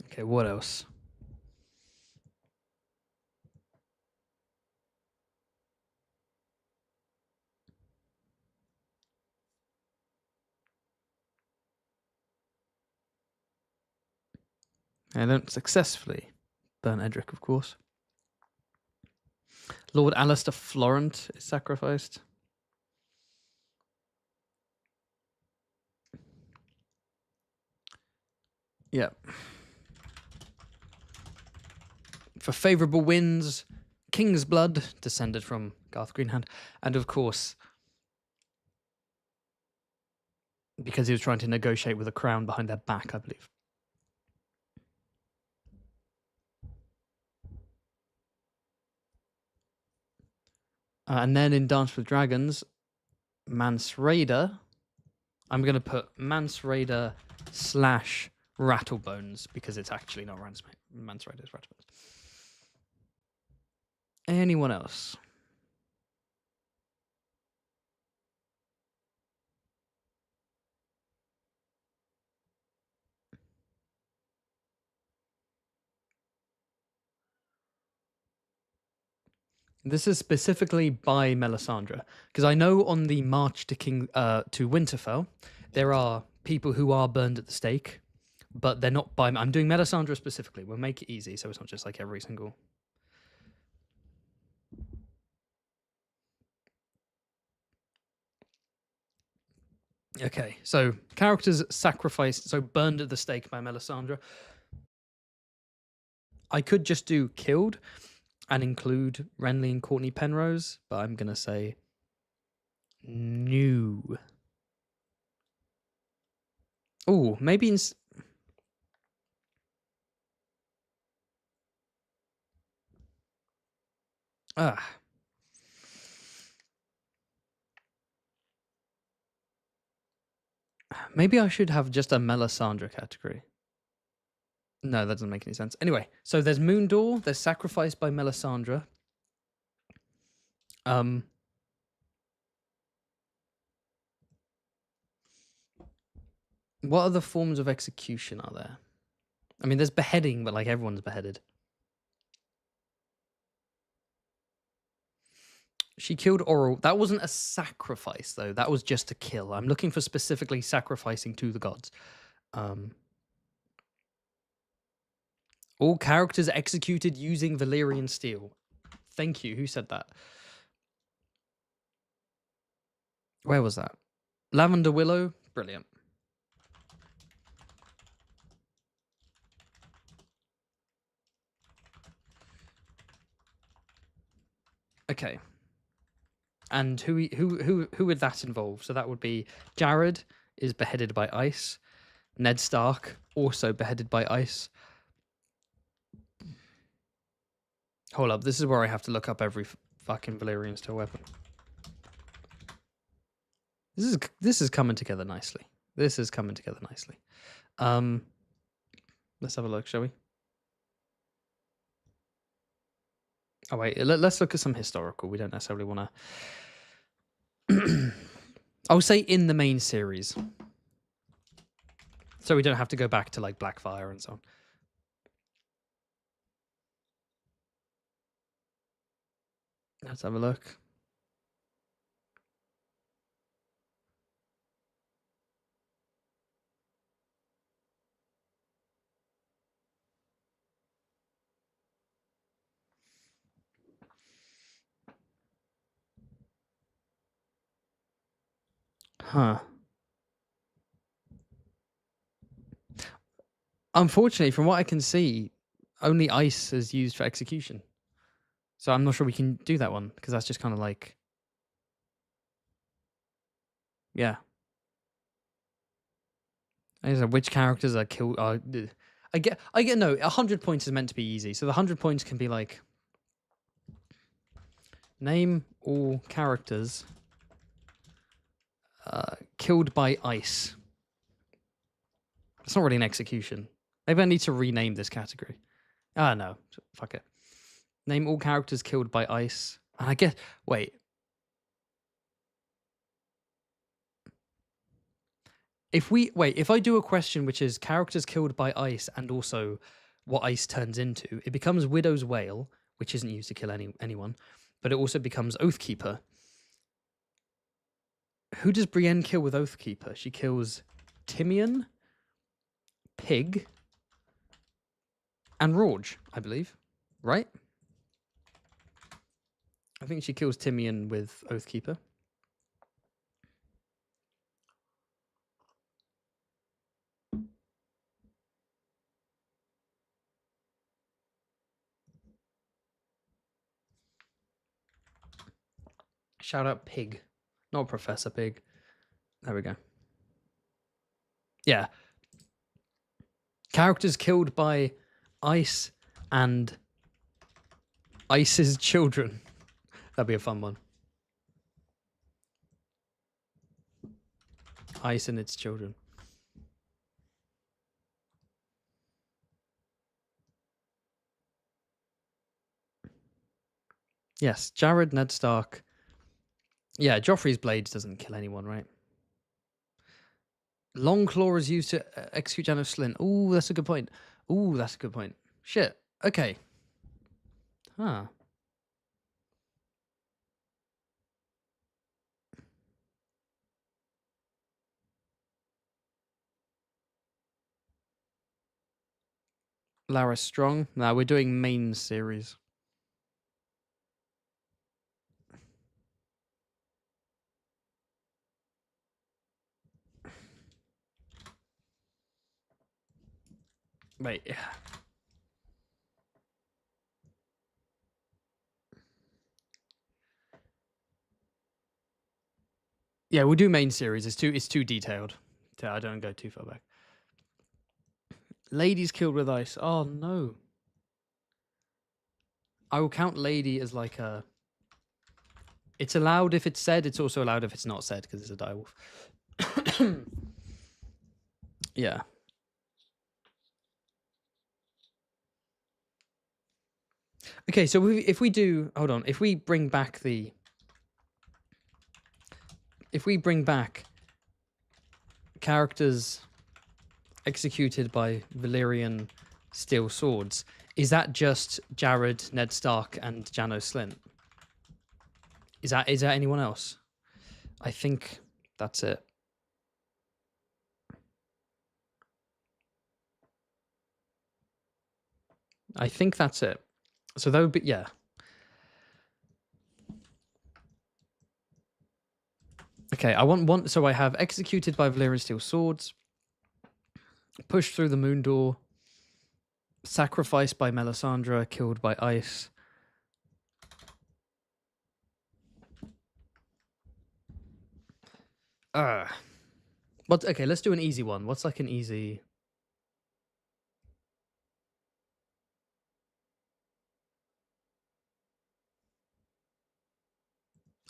Okay, what else? I don't successfully burn Edric, of course. Lord Alistair Florent is sacrificed. Yeah. For favourable winds, King's Blood, descended from Garth Greenhand, and of course, because he was trying to negotiate with a crown behind their back, I believe. And then in Dance with Dragons, Mance Rayder. I'm going to put Mance Rayder / Rattlebones because it's actually not Mance Rayder, it's Rattlebones. Anyone else? This is specifically by Melisandre, because I know on the march to Winterfell, there are people who are burned at the stake, but they're not by... I'm doing Melisandre specifically. We'll make it easy, so it's not just like every single... Okay, so characters sacrificed, so burned at the stake by Melisandre. I could just do killed and include Renly and Courtney Penrose, but I'm going to say new. Oh, maybe in... Maybe I should have just a Melisandre category. No, that doesn't make any sense. Anyway, so there's Moondor, there's Sacrificed by Melisandre. What other forms of execution are there? I mean, there's beheading, but like everyone's beheaded. She killed Oral. That wasn't a sacrifice, though. That was just a kill. I'm looking for specifically sacrificing to the gods. All characters executed using Valyrian steel. Thank you. Who said that? Where was that? Lavender Willow. Brilliant. Okay. And who would that involve? So that would be Jared is beheaded by ice. Ned Stark also beheaded by ice. Hold up, this is where I have to look up every fucking Valyrian steel weapon. This is coming together nicely. This is coming together nicely. Let's have a look, shall we? Oh wait, let's look at some historical. We don't necessarily want to... I would say in the main series. So we don't have to go back to like Blackfire and so on. Let's have a look. Huh. Unfortunately, from what I can see, only ice is used for execution. So I'm not sure we can do that one, because that's just kind of like... Yeah. I said, which characters are killed? I get. No, 100 points is meant to be easy. So the 100 points can be like, name all characters killed by ice. It's not really an execution. Maybe I need to rename this category. Ah, no. Fuck it. Name all characters killed by ice. And I guess... Wait. If I do a question which is characters killed by ice and also what ice turns into, it becomes Widow's Wail, which isn't used to kill anyone, but it also becomes Oathkeeper. Who does Brienne kill with Oathkeeper? She kills Timian, Pig, and Rorge, I believe. Right? I think she kills Timian with Oathkeeper. Shout out Pig, not Professor Pig. There we go. Yeah. Characters killed by ice and ice's children. That'd be a fun one. Ice and its children. Yes, Jared, Ned Stark. Yeah, Joffrey's blades doesn't kill anyone, right? Longclaw is used to execute Janos Slynt. Ooh, that's a good point. Ooh, that's a good point. Shit. Okay. Huh. Lara Strong. Nah, we're doing main series. Wait. Yeah, we'll do main series. It's too detailed. I don't go too far back. Ladies killed with ice. Oh no. I will count lady as like a... It's allowed if it's said. It's also allowed if it's not said because it's a direwolf. Yeah. Okay, so if we do... Hold on. If we bring back characters executed by Valyrian steel swords, is that just Jared, Ned Stark, and Janos Slynt? Is there anyone else? I think that's it. I think that's it. So that would be... Yeah. Okay, I want one... So I have executed by Valyrian steel swords, pushed through the moon door, sacrificed by Melisandre, killed by ice. Okay, let's do an easy one. What's like an easy...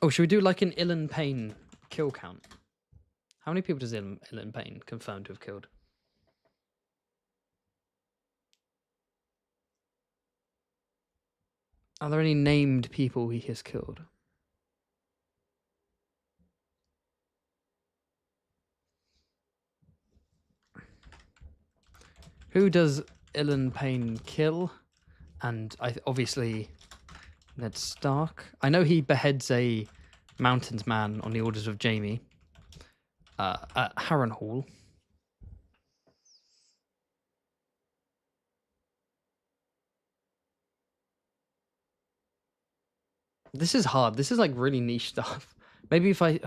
Oh, should we do like an Ilyn Payne kill count? How many people does Ilyn Payne confirmed to have killed? Are there any named people he has killed? Who does Ilan Payne kill? And obviously Ned Stark. I know he beheads a mountains man on the orders of Jaime at Harrenhal. This is hard. This is like really niche stuff. Maybe if I...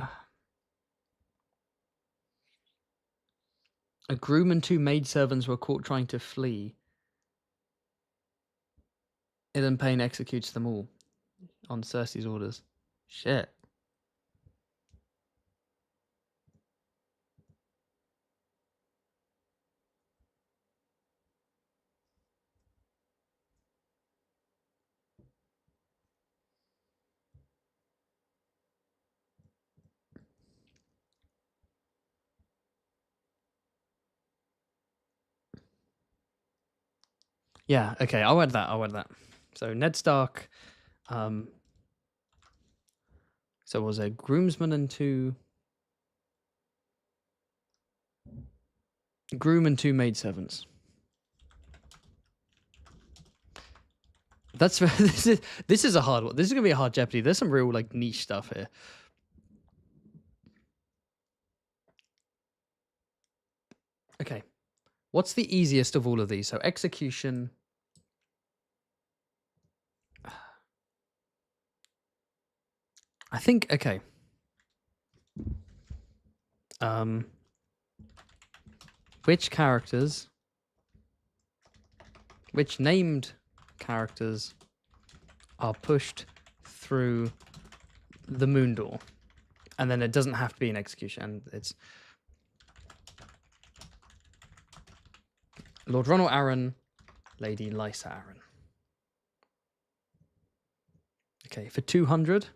A groom and 2 maidservants were caught trying to flee. Ilan Payne executes them all on Cersei's orders. Shit. Yeah, okay, I'll add that. So Ned Stark, so it was a groomsman and 2... Groom and 2 maidservants. That's this is a hard one. This is gonna be a hard Jeopardy. There's some real like niche stuff here. Okay, what's the easiest of all of these? So execution. I think okay. Which named characters are pushed through the moon door? And then it doesn't have to be an execution. It's Lord Ronald Arryn, Lady Lysa Arryn. Okay, for 200.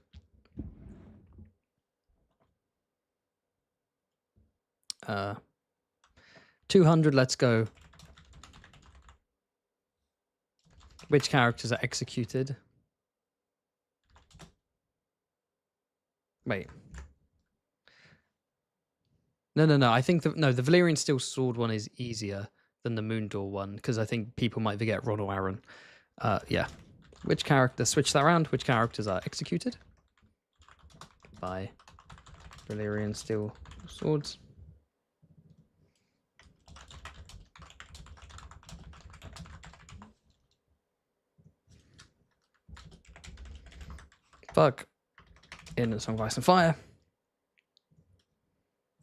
Uh, 200, let's go. Which characters are executed? Wait. No. I think the Valyrian Steel Sword one is easier than the Moondoor one because I think people might forget Ronald Arryn. Yeah. Which character? Switch that around. Which characters are executed by Valyrian Steel Swords? Fuck. In A Song of Ice and Fire.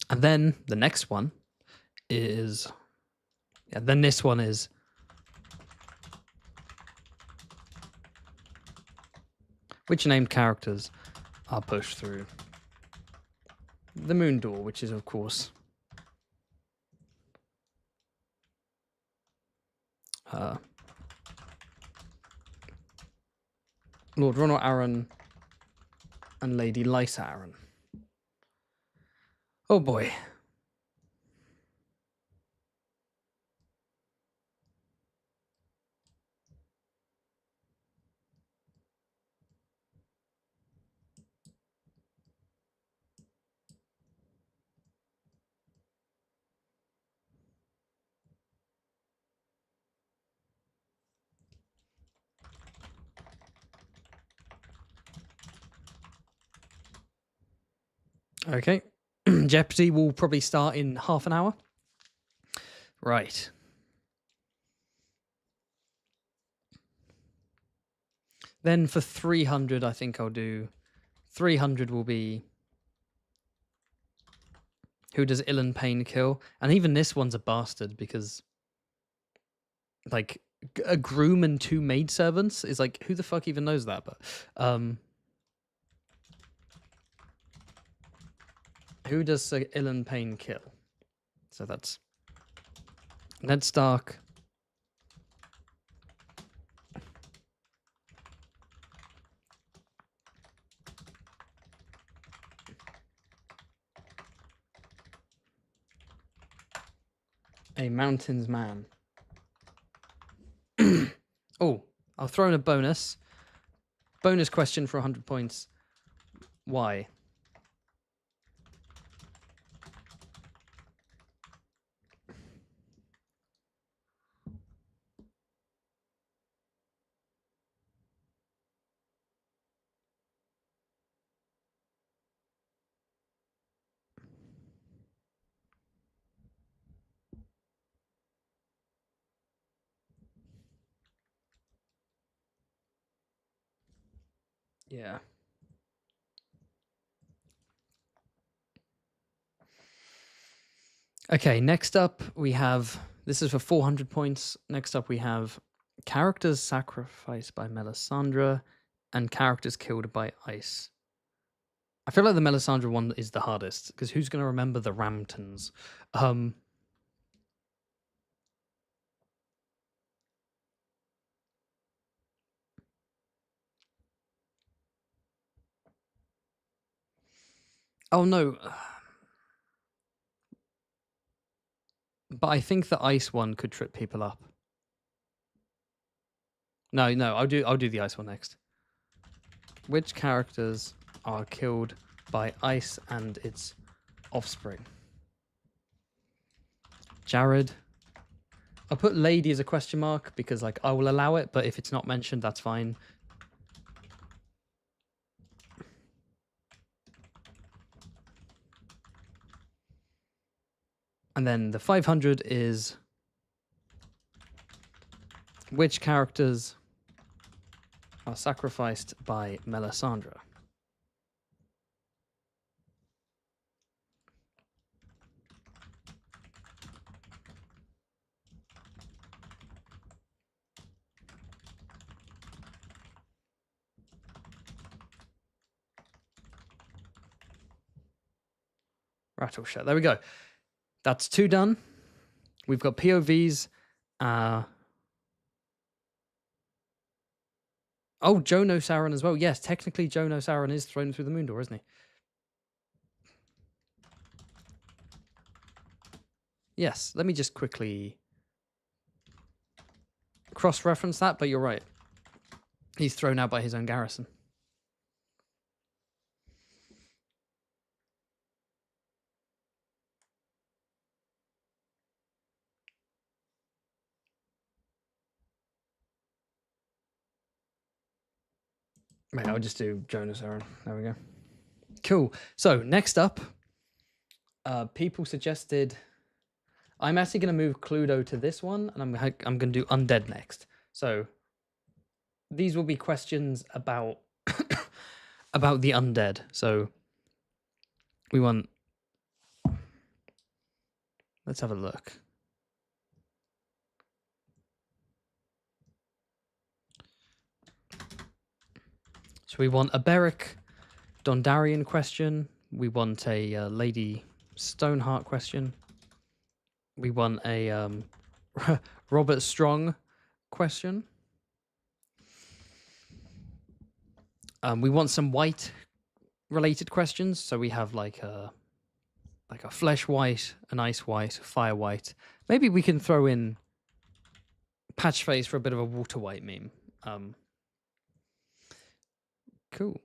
And then the next one is... Yeah, then this one is... Which named characters are pushed through the moon door, which is, of course... Lord Ronald Arryn and Lady Lysa Arryn. Oh boy. Okay. Jeopardy will probably start in half an hour. Right. Then for 300, I think I'll do... 300 will be... Who does Ilan Payne kill? And even this one's a bastard because... Like, a groom and 2 maidservants is like... Who the fuck even knows that? But... Who does Ilan Payne kill? So that's... Ned Stark... A mountains man. Oh, I'll throw in a bonus. Bonus question for 100 points. Why? Yeah. Okay, next up we have, this is for 400 points. Next up we have characters sacrificed by Melisandre and characters killed by ice. I feel like the Melisandre one is the hardest, because who's going to remember the Ramtons? Oh no. But I think the ice one could trip people up. No, I'll do the ice one next. Which characters are killed by ice and its offspring? Jared. I'll put lady as a question mark because like I will allow it, but if it's not mentioned, that's fine. And then the 500 is which characters are sacrificed by Melisandre? Rattle shut. There we go. That's 2 done. We've got POVs. Oh, Jono Sauron as well. Yes, technically Jono Sauron is thrown through the moon door, isn't he? Yes, let me just quickly cross-reference that, but you're right. He's thrown out by his own garrison. Wait, I'll just do Jonas Aaron. There we go. Cool. So next up, people suggested. I'm actually going to move Cluedo to this one, and I'm going to do undead next. So these will be questions about about the undead. So we want. Let's have a look. So we want a Beric Dondarrion question. We want a Lady Stoneheart question. We want a Robert Strong question. We want some white related questions. So we have like a flesh white, an ice white, fire white. Maybe we can throw in patch face for a bit of a water white meme. Cool.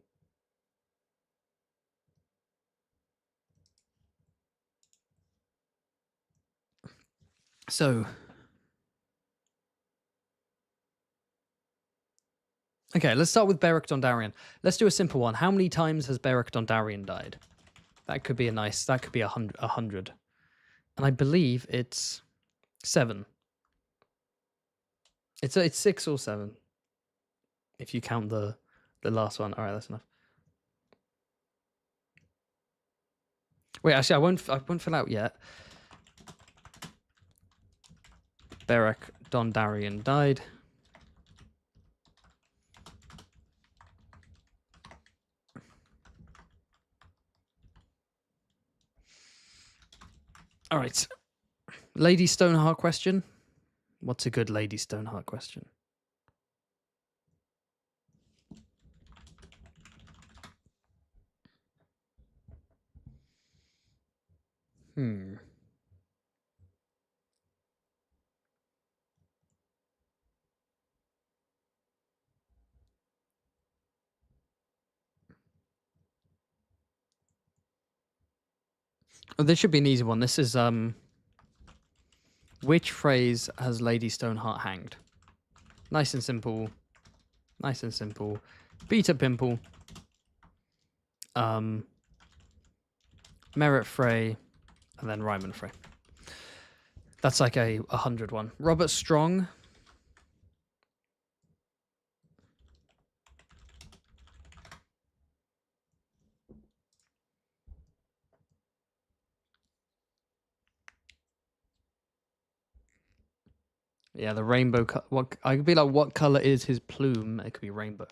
So, okay, let's start with Beric Dondarrion. Let's do a simple one. How many times has Beric Dondarrion died? That could be a nice. That could be 100. And I believe it's 7. It's 6 or 7. If you count the last one. All right, that's enough. Wait, actually, I won't fill out yet. Beric Dondarrion died. All right. Lady Stoneheart question. What's a good Lady Stoneheart question? Oh, this should be an easy one. This is which phrase has Lady Stoneheart hanged? Nice and simple. Nice and simple. Beat a pimple. Merit Frey, and then Ryman Frey. That's like a 100 one. Robert Strong. Yeah, the rainbow. What I could be like, what color is his plume? It could be rainbow.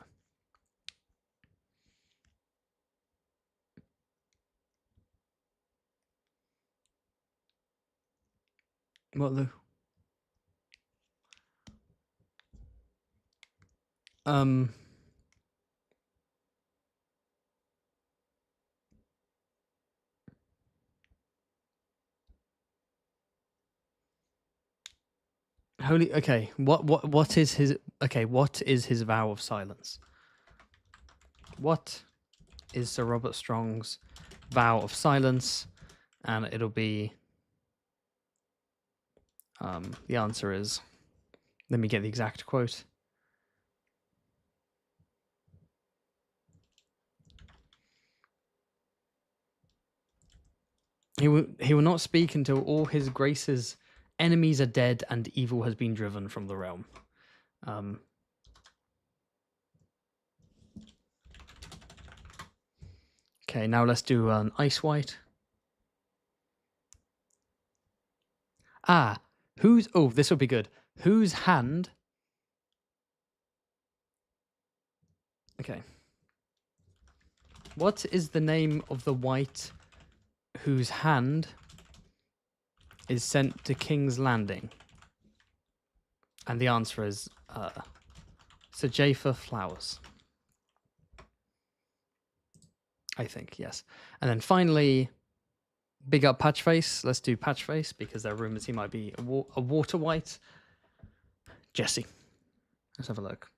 What the? Holy. Okay. What is his? Okay. What is his vow of silence? What is Sir Robert Strong's vow of silence? And it'll be. The answer is. Let me get the exact quote. He will not speak until all his grace's enemies are dead and evil has been driven from the realm. Okay, now let's do an ice white. Whose... Oh, this would be good. Whose hand... Okay. What is the name of the white whose hand is sent to King's Landing? And the answer is Sir Jafer Flowers. I think, yes. And then finally, big up Patchface. Let's do Patchface because there are rumors he might be a water white. Jesse. Let's have a look.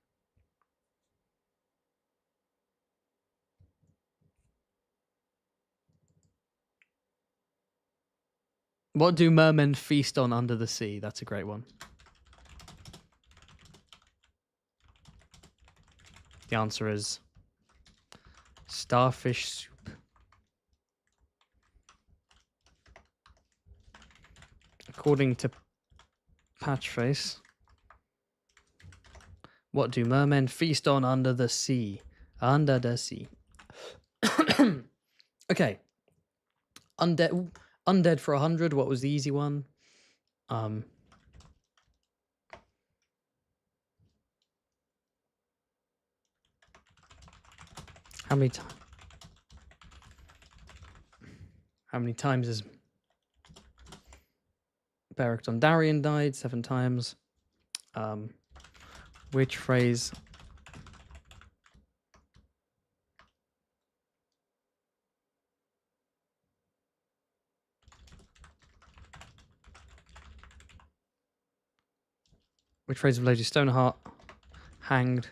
What do mermen feast on under the sea? That's a great one. The answer is starfish soup. According to Patchface, what do mermen feast on under the sea? Under the sea. Okay. Undead for 100. What was the easy one? How many times? How many times has Beric Dondarrion died? 7 times. Which phrase? Which phrase of Lady Stoneheart hanged?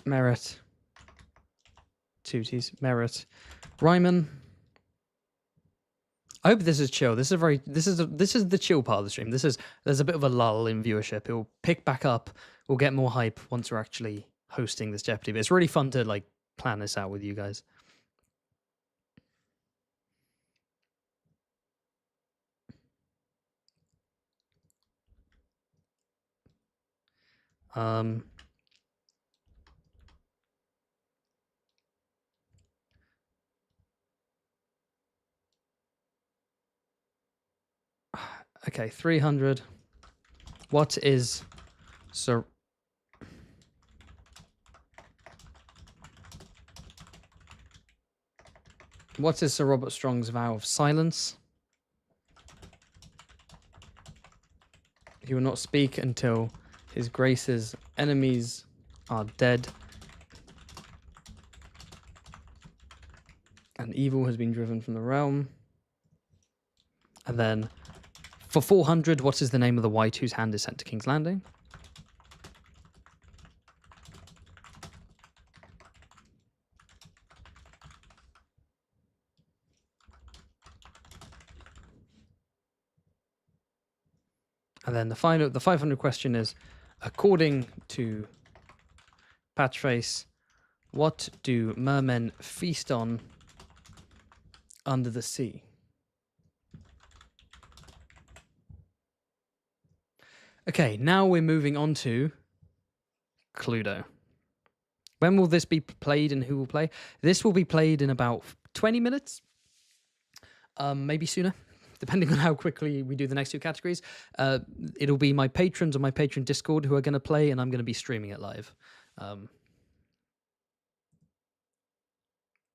Merit. Tooties. Merit. Ryman. I hope this is chill. This is the chill part of the stream. There's a bit of a lull in viewership. It'll pick back up. We'll get more hype once we're actually hosting this Jeopardy. But it's really fun to like plan this out with you guys. Okay, 300. What is Sir... What is Sir Robert Strong's vow of silence? He will not speak until his grace's enemies are dead and evil has been driven from the realm. And then for 400, what is the name of the white whose hand is sent to King's Landing? And then the 500 question is, according to Patchface, what do mermen feast on under the sea? Okay, now we're moving on to Cluedo. When will this be played and who will play? This will be played in about 20 minutes, maybe sooner, depending on how quickly we do the next two categories. It'll be my patrons on my Patreon Discord who are going to play, and I'm going to be streaming it live.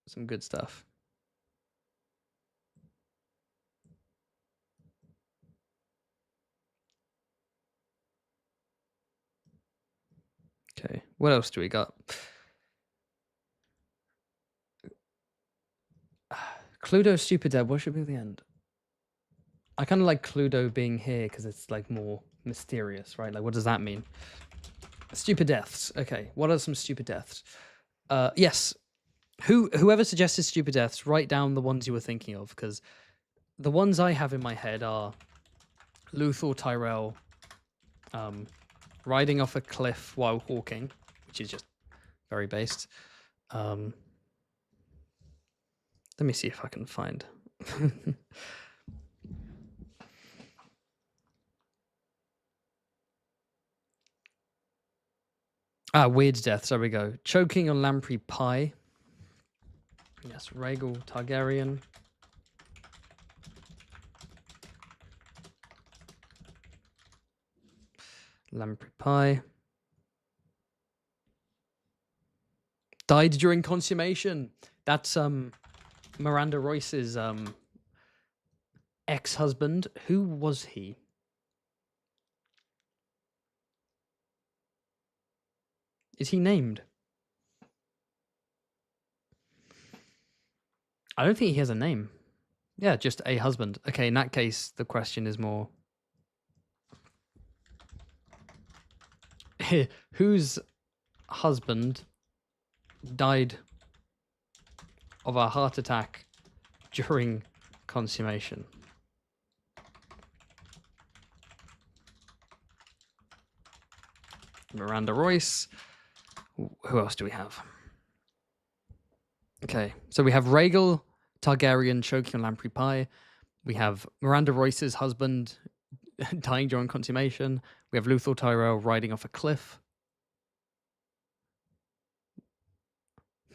Some good stuff. Okay, what else do we got? Cluedo Super Deb, what should be the end? I kind of like Cluedo being here because it's like more mysterious, right? Like, what does that mean? Stupid deaths. Okay, what are some stupid deaths? Yes, whoever suggested stupid deaths, write down the ones you were thinking of, because the ones I have in my head are Luthor Tyrell riding off a cliff while walking, which is just very based. Let me see if I can find. Weird deaths. There we go. Choking on lamprey pie. Yes, Rhaegal Targaryen. Lamprey pie. Died during consummation. That's Miranda Royce's ex-husband. Who was he? Is he named? I don't think he has a name. Yeah, just a husband. Okay, in that case, the question is more... whose husband died of a heart attack during consummation? Miranda Royce. Who else do we have? Okay, so we have Rhaegal Targaryen choking on lamprey pie. We have Miranda Royce's husband dying during consummation. We have Luthor Tyrell riding off a cliff.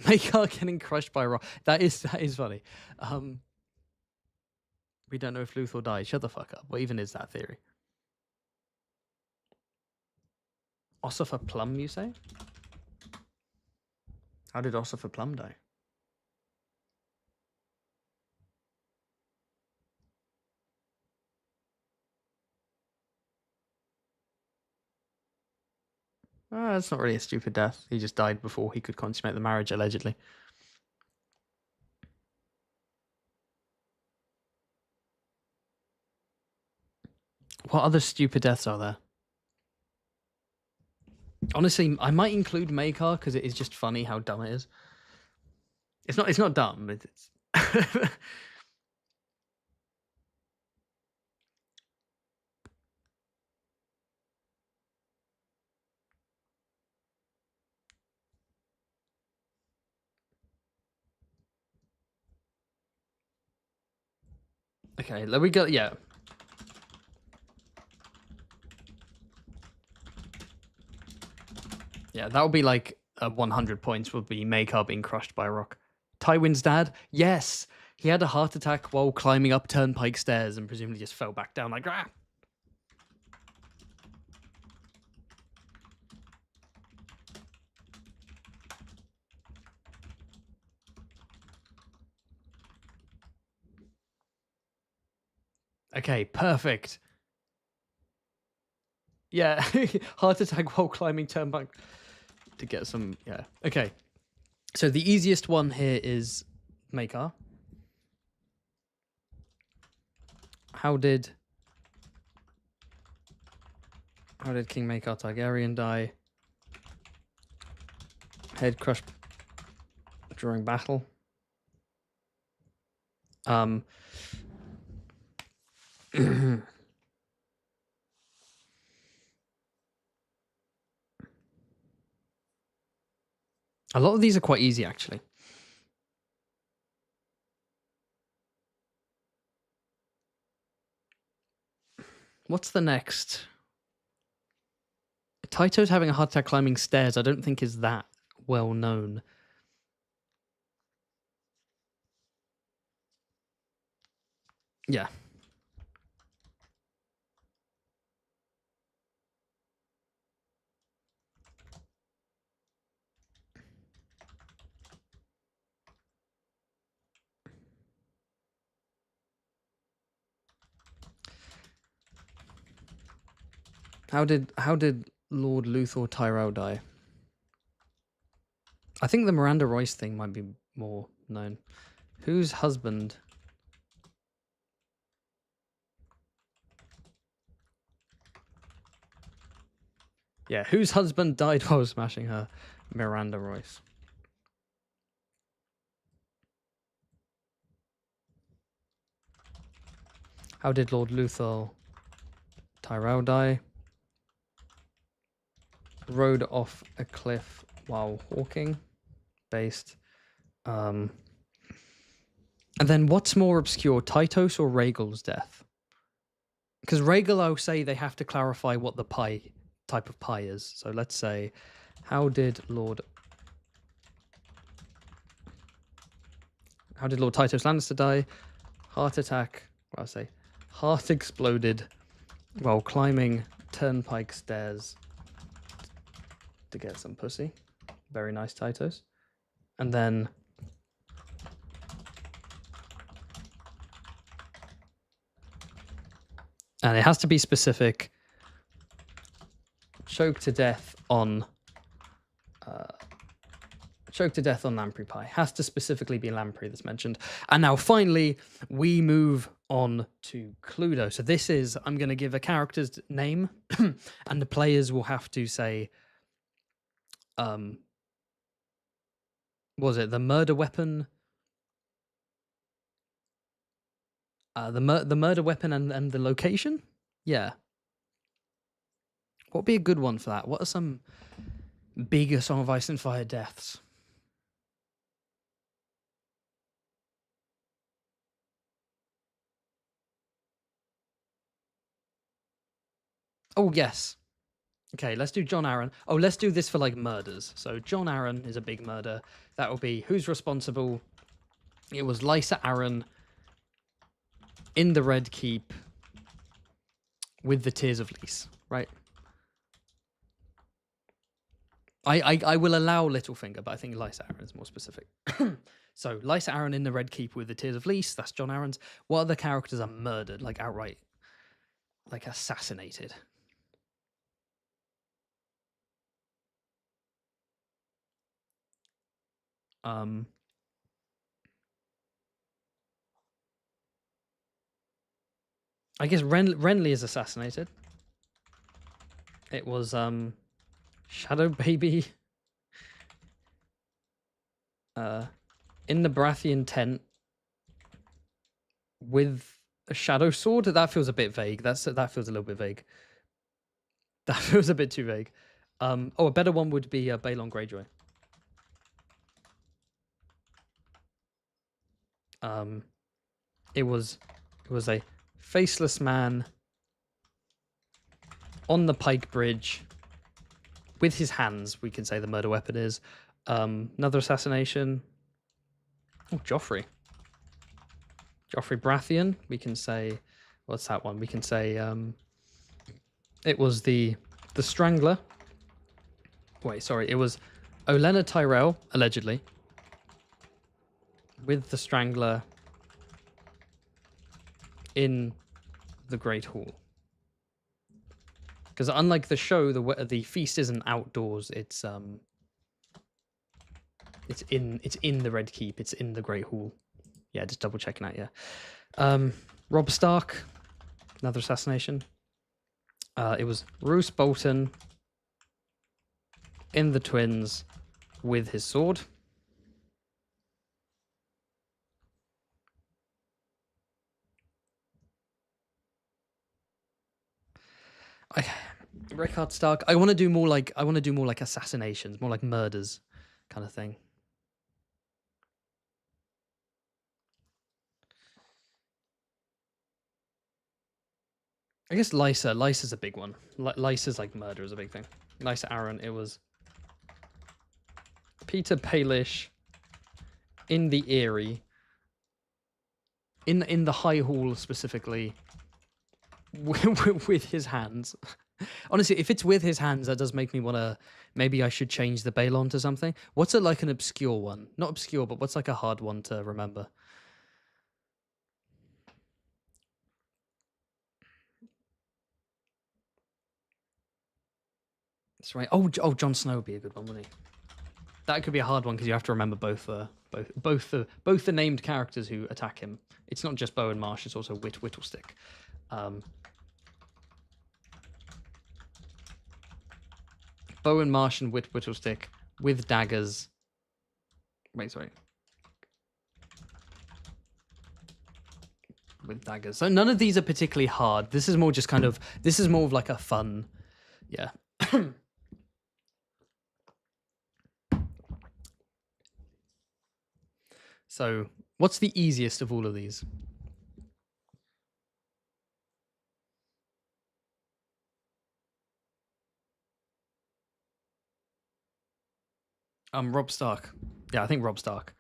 Maekar getting crushed by a rock. That is funny. We don't know if Luthor died. Shut the fuck up. What even is that theory? Ossifer Plum, you say? How did Ossifer Plum die? That's not really a stupid death. He just died before he could consummate the marriage, allegedly. What other stupid deaths are there? Honestly, I might include Maekar because it is just funny how dumb it is. It's not dumb. It's okay. Let me go. Yeah. Yeah, that would be like 100 points. Would be Maekar being crushed by a rock. Tywin's dad, yes, he had a heart attack while climbing up Turnpike stairs and presumably just fell back down like ah. Okay, perfect. Yeah, heart attack while climbing Turnpike to get some. Yeah, okay. So the easiest one here is Maekar. How did King Maekar Targaryen die? Head crushed during battle. A lot of these are quite easy, actually. What's the next? Taito's having a heart attack climbing stairs. I don't think is that well known. Yeah. How did Lord Luthor Tyrell die? I think the Miranda Royce thing might be more known. Whose husband? Yeah, whose husband died while smashing her? Miranda Royce. How did Lord Luthor Tyrell die? Rode off a cliff while walking. Based. And then what's more obscure, Tytos or Rhaegal's death? Because Rhaegal, I'll say they have to clarify what the type of pie is. So let's say, how did Lord Tytos Lannister die? Heart attack. What I'll say, heart exploded while climbing turnpike stairs to get some pussy. Very nice, Tytos. And then and it has to be specific. Choked to death on lamprey pie. Has to specifically be lamprey that's mentioned. And now finally we move on to Cluedo. So this is, I'm going to give a character's name and the players will have to say was it the murder weapon? The murder weapon and the location? Yeah. What would be a good one for that? What are some bigger Song of Ice and Fire deaths? Oh, yes. Okay, let's do John Aaron. Oh, let's do this for like murders. So John Aaron is a big murder. That will be who's responsible. It was Lysa Aaron in the Red Keep with the Tears of Lys, right? I will allow Littlefinger, but I think Lysa Aaron is more specific. So Lysa Aaron in the Red Keep with the Tears of Lys, that's John Aaron's. What other characters are murdered, like outright, like assassinated? I guess Renly is assassinated. It was Shadow Baby in the Baratheon tent with a shadow sword. That feels a bit vague. That feels a little bit vague. That feels a bit too vague. Oh, a better one would be Balon Greyjoy. It was a faceless man on the Pike Bridge with his hands. We can say the murder weapon is another assassination. Oh, Joffrey Baratheon. We can say, what's that one? We can say it was the Strangler. Wait, sorry, it was Olenna Tyrell allegedly with the Strangler in the Great Hall. Because unlike the show, the feast isn't outdoors. It's in the Red Keep. It's in the Great Hall. Yeah, just double checking that. Yeah. Robb Stark, another assassination. It was Roose Bolton in the Twins with his sword. Rickard Stark. I want to do more like assassinations, more like murders, kind of thing. I guess Lysa's a big one. Lysa's like murder is a big thing. Lysa Aaron. It was Peter Baelish in the Eyrie in the high hall specifically, with his hands. Honestly, if it's with his hands, that does make me want to. Maybe I should change the Balon to something. What's like an obscure one? Not obscure, but what's like a hard one to remember? That's right. Oh, Jon Snow would be a good one, wouldn't he? That could be a hard one because you have to remember both the named characters who attack him. It's not just Bow and Marsh; it's also Whittlestick. Bow and Marsh and Whittlestick with daggers. Wait, sorry. With daggers. So none of these are particularly hard. This is more just kind of. This is more of like a fun. Yeah. So, what's the easiest of all of these? Robb Stark. Yeah, I think Robb Stark.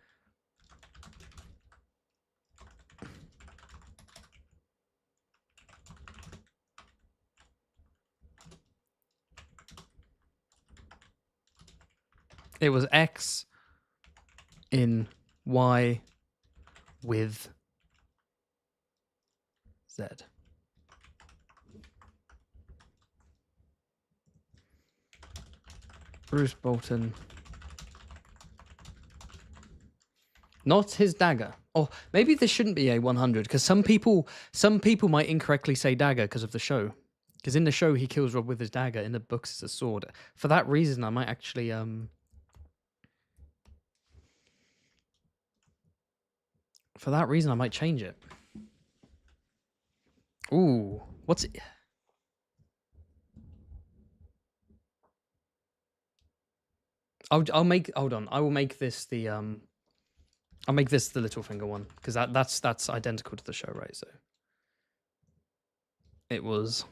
It was X in Y with Z. Bruce Bolton. Not his dagger. Oh, maybe this shouldn't be a 100 because some people might incorrectly say dagger because of the show. Because in the show he kills Robb with his dagger. In the books it's a sword. For that reason, I might actually For that reason, I might change it. Ooh, what's it? I'll make. Hold on. I will make this the I'll make this the Littlefinger one because that's identical to the show, right? So it was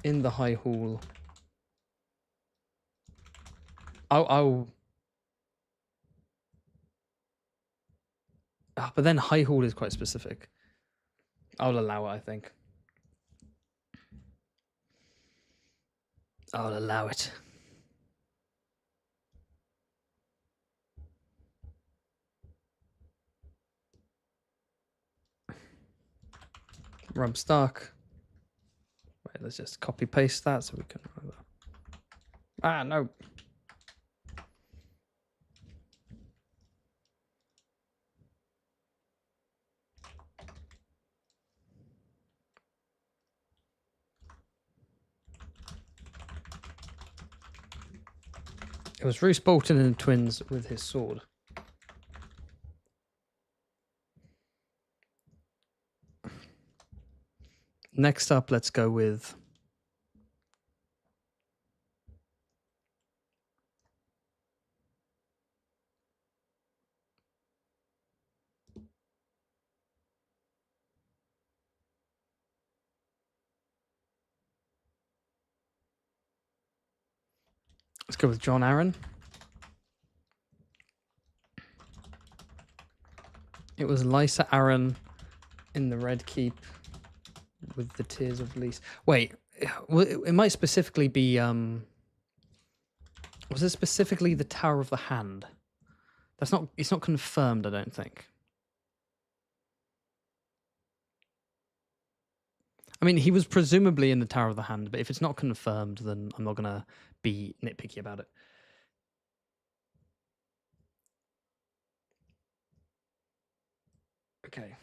in the High Hall. But then High Hall is quite specific. I'll allow it, I think. I'll allow it. Robb Stark. Wait, let's just copy paste that so we can. Ah, no. It was Roose Bolton and the twins with his sword. Next up, let's go with Jon Arryn. It was Lysa Arryn in the Red Keep with the Tears of Lys. Wait, it might specifically be was it specifically the Tower of the Hand? It's not confirmed, I don't think. I mean, he was presumably in the Tower of the Hand, but if it's not confirmed, then I'm not gonna be nitpicky about it. Okay.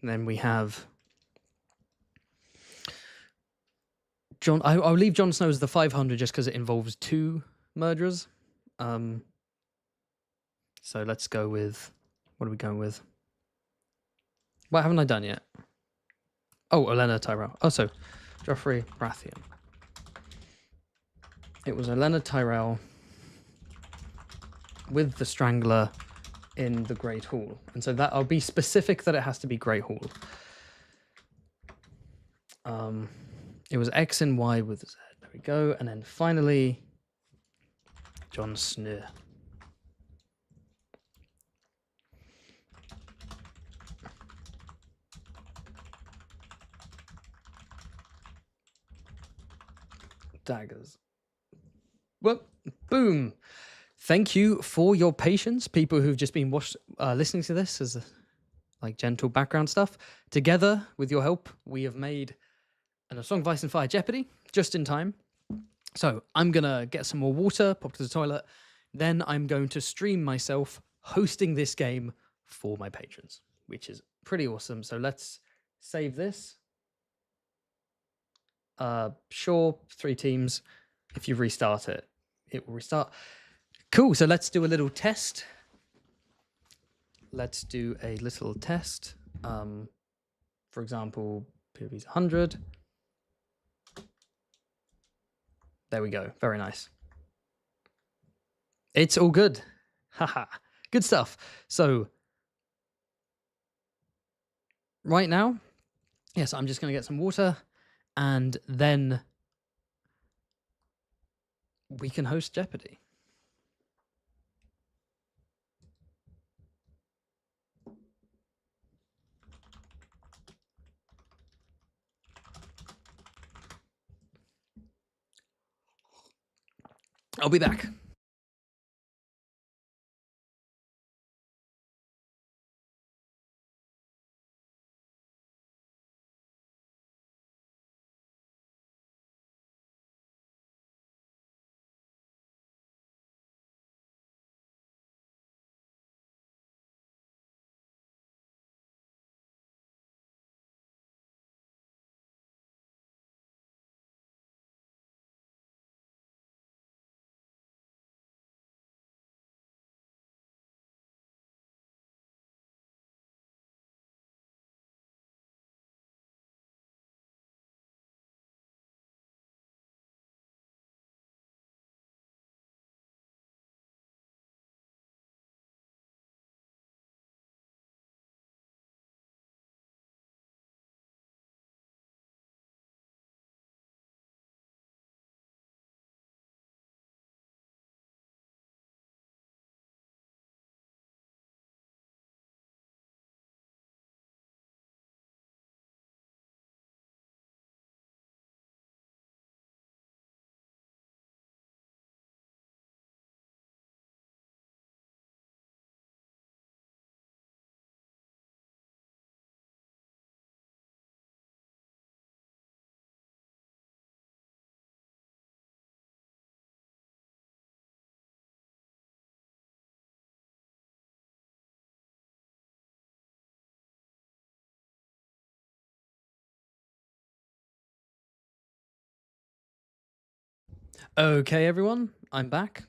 And then we have Jon. I'll leave Jon Snow as the 500 just because it involves 2 murderers. So let's go with, what are we going with? What haven't I done yet? Oh, Olenna Tyrell. Oh, so Joffrey Baratheon. It was Olenna Tyrell with the Strangler in the Great Hall. And so that I'll be specific that it has to be Great Hall. It was X and Y with Z. There we go. And then finally, Jon Snow. daggers. Well, boom. Thank you for your patience, people who've just been listening to this as like gentle background stuff. Together, with your help, we have made A Song of Ice and Fire Jeopardy just in time. So I'm going to get some more water, pop to the toilet. Then I'm going to stream myself hosting this game for my patrons, which is pretty awesome. So let's save this. Sure, 3 teams. If you restart it, it will restart. Cool, so let's do a little test. Let's do a little test. For example, POV's 100. There we go, very nice. It's all good. Haha, good stuff. So right now, yes, I'm just gonna get some water and then we can host Jeopardy. I'll be back. Okay, everyone, I'm back.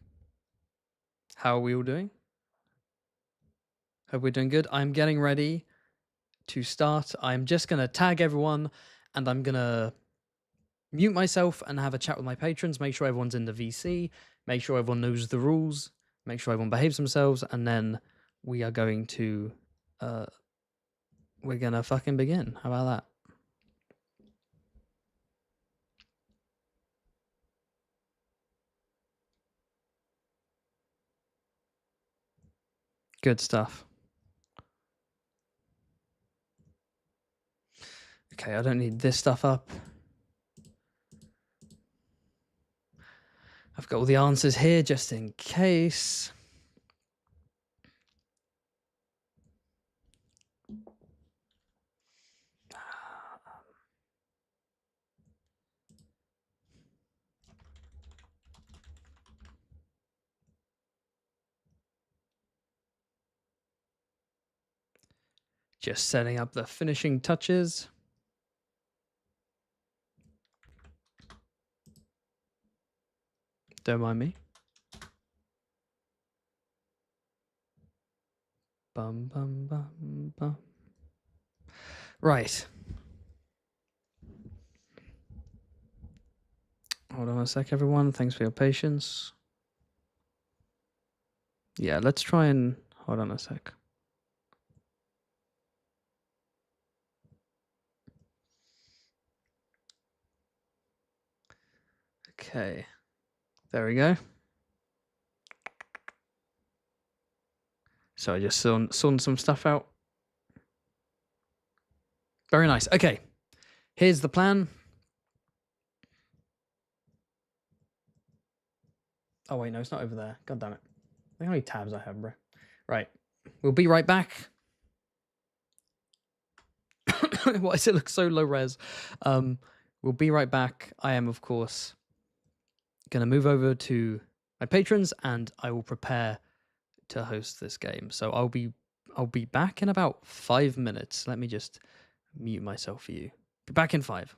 How are we all doing? Hope we're doing good. I'm getting ready to start. I'm just going to tag everyone and I'm going to mute myself and have a chat with my patrons, make sure everyone's in the VC, make sure everyone knows the rules, make sure everyone behaves themselves, and then we are going to, we're going to fucking begin. How about that? Good stuff. Okay, I don't need this stuff up. I've got all the answers here just in case. Just setting up the finishing touches. Don't mind me. Bum, bum, bum, bum. Right. Hold on a sec, everyone. Thanks for your patience. Yeah, let's try and... Hold on a sec. Okay. There we go. So I just sawn some stuff out. Very nice. Okay. Here's the plan. Oh wait, no, it's not over there. God damn it. Look how many tabs I have, bro. Right. We'll be right back. Why does it look so low res? We'll be right back. I am, of course, going to move over to my patrons, and I will prepare to host this game. So I'll be back in about 5 minutes. Let me just mute myself for you. Be back in 5.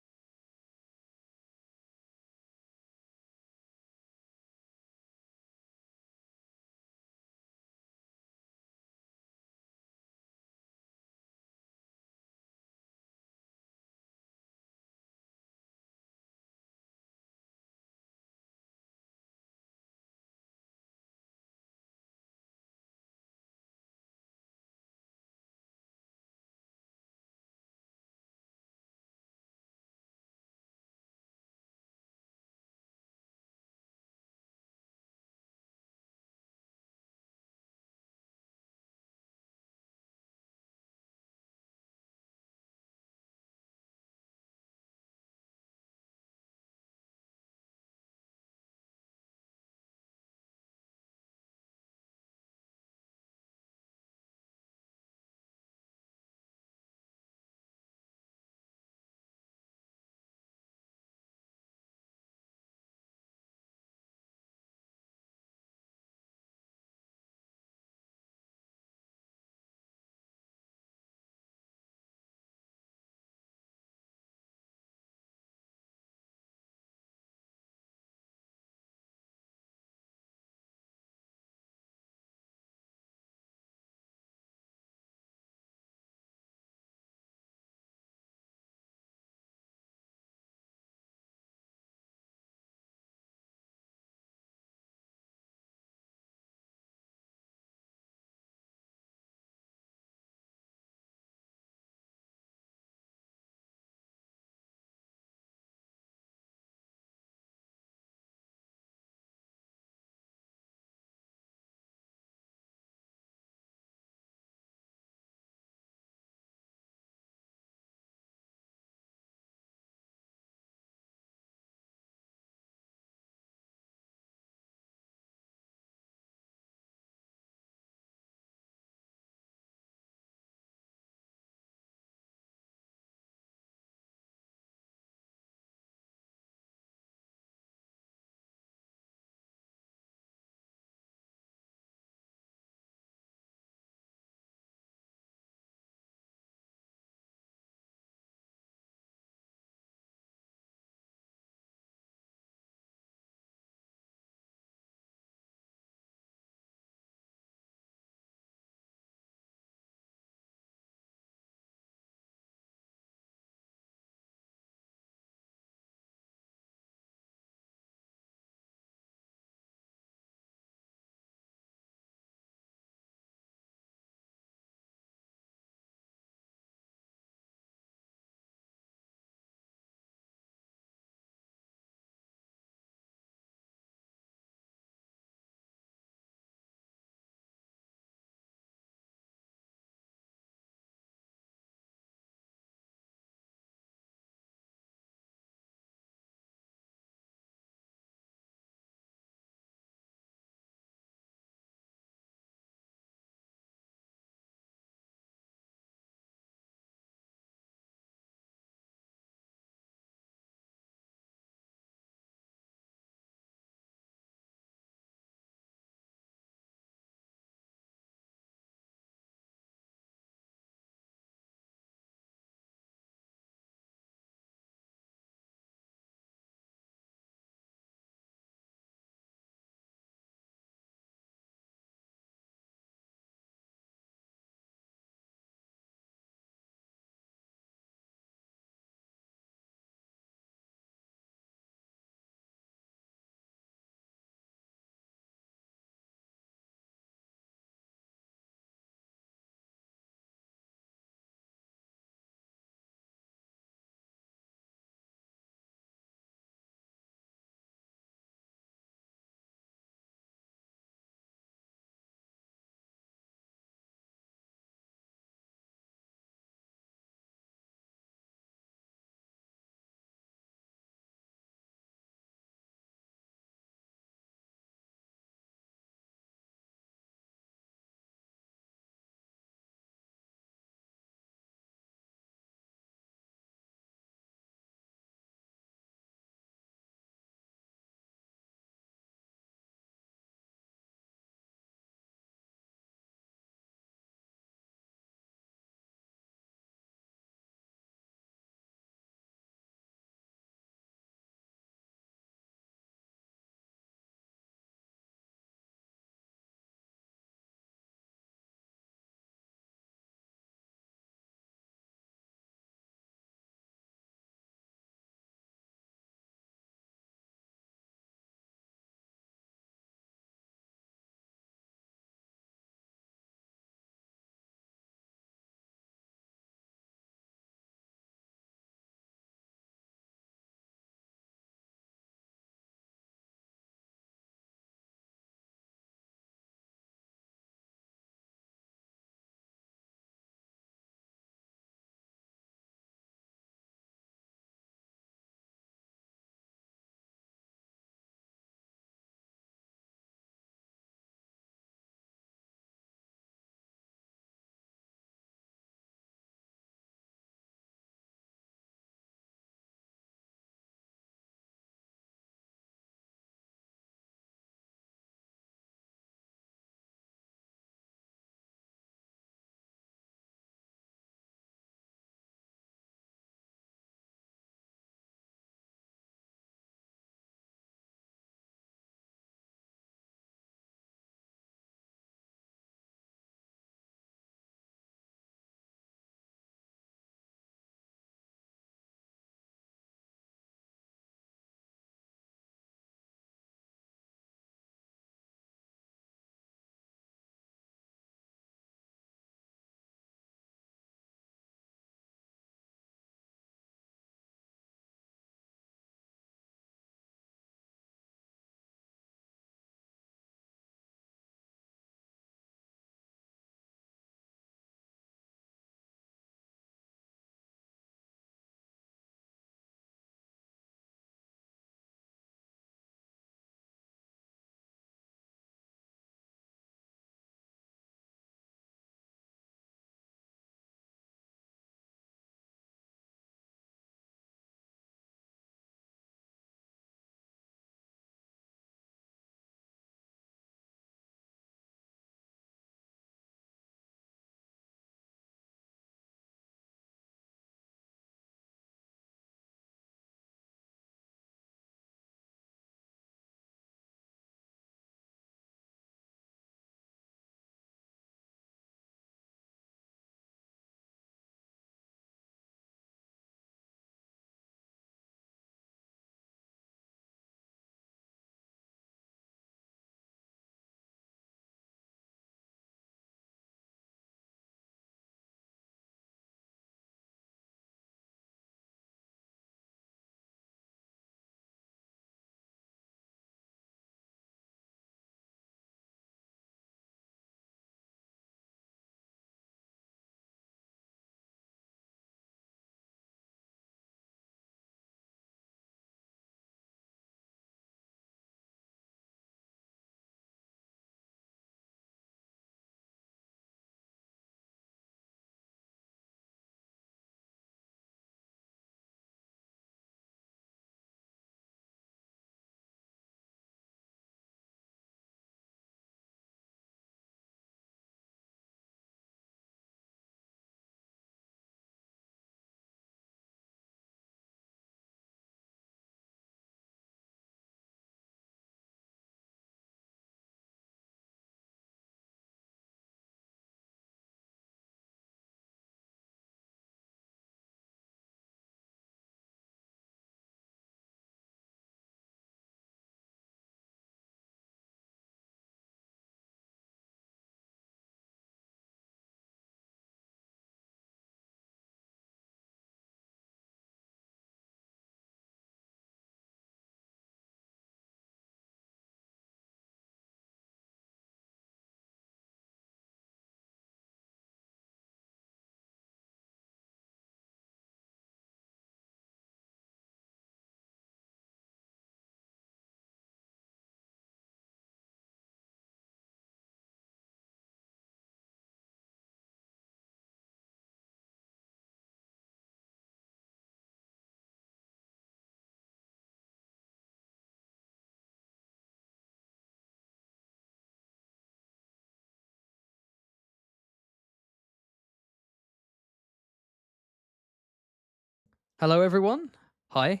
Hello, everyone. Hi.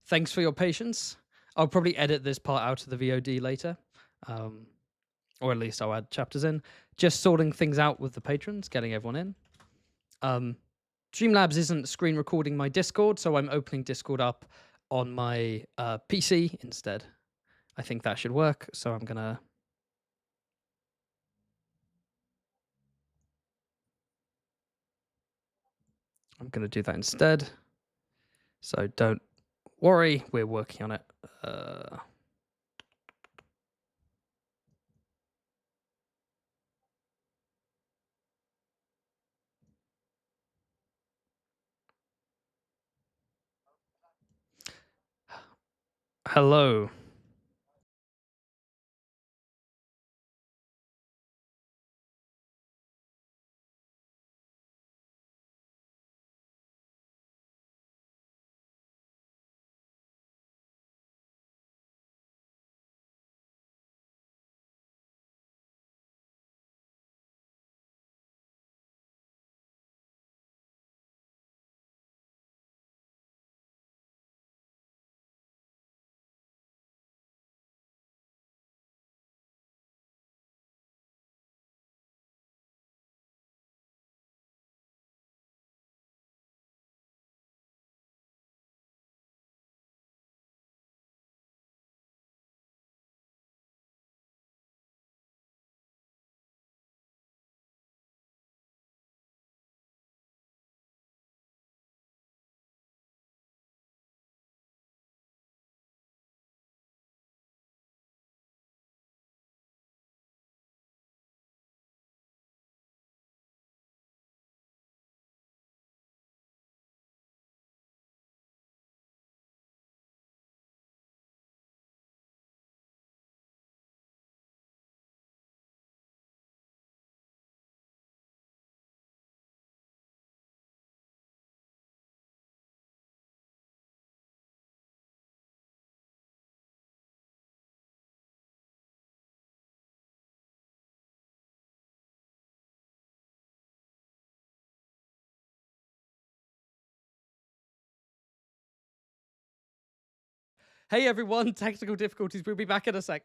Thanks for your patience. I'll probably edit this part out of the VOD later, or at least I'll add chapters in. Just sorting things out with the patrons, getting everyone in. Streamlabs isn't screen recording my Discord, so I'm opening Discord up on my PC instead. I think that should work, so I'm gonna do that instead. So don't worry, we're working on it. Hello. Hey everyone, technical difficulties. We'll be back in a sec.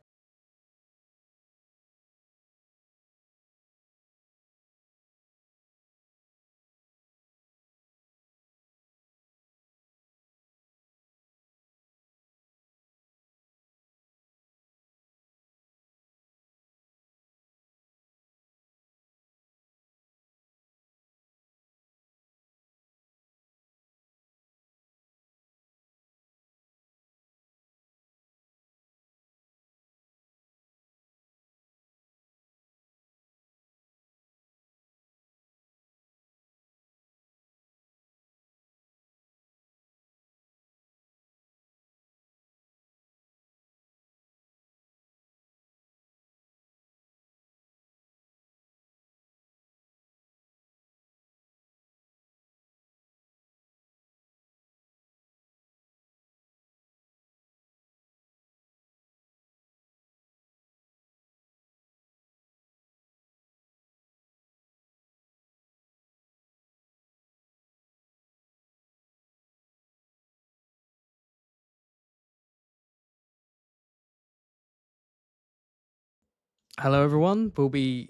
Hello everyone. We'll be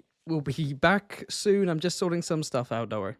back soon. I'm just sorting some stuff out, don't worry.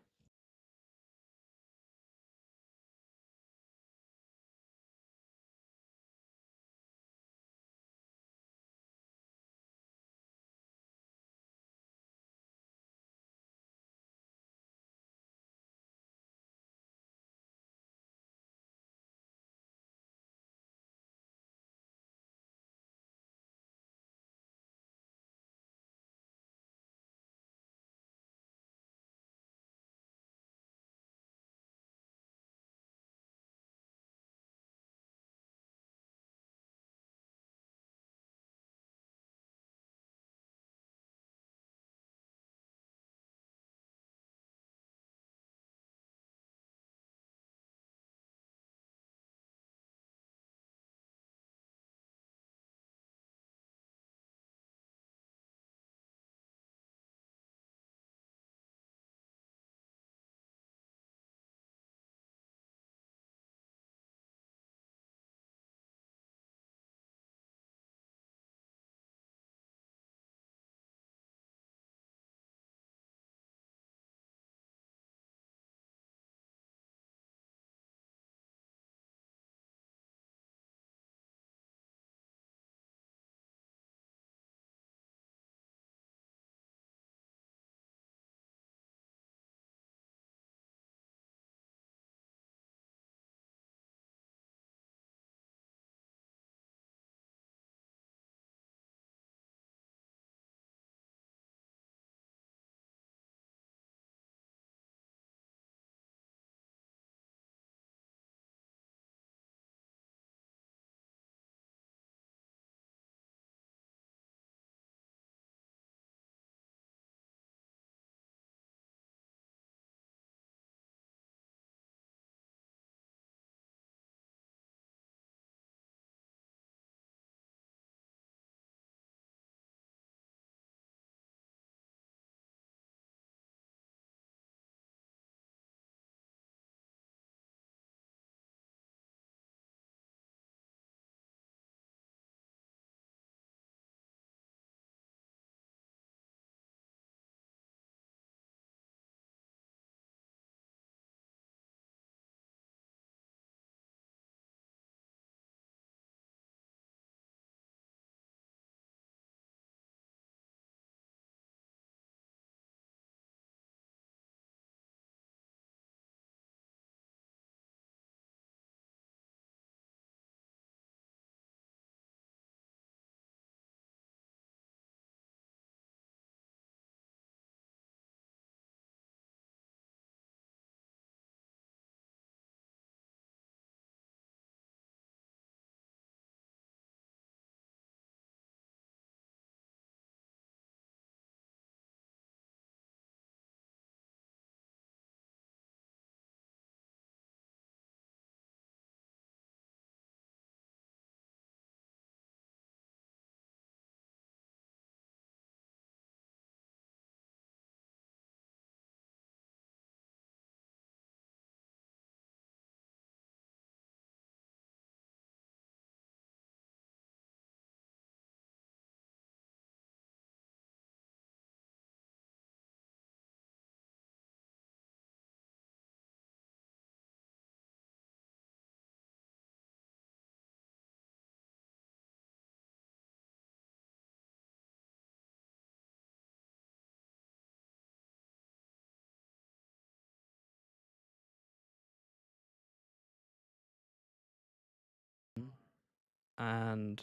And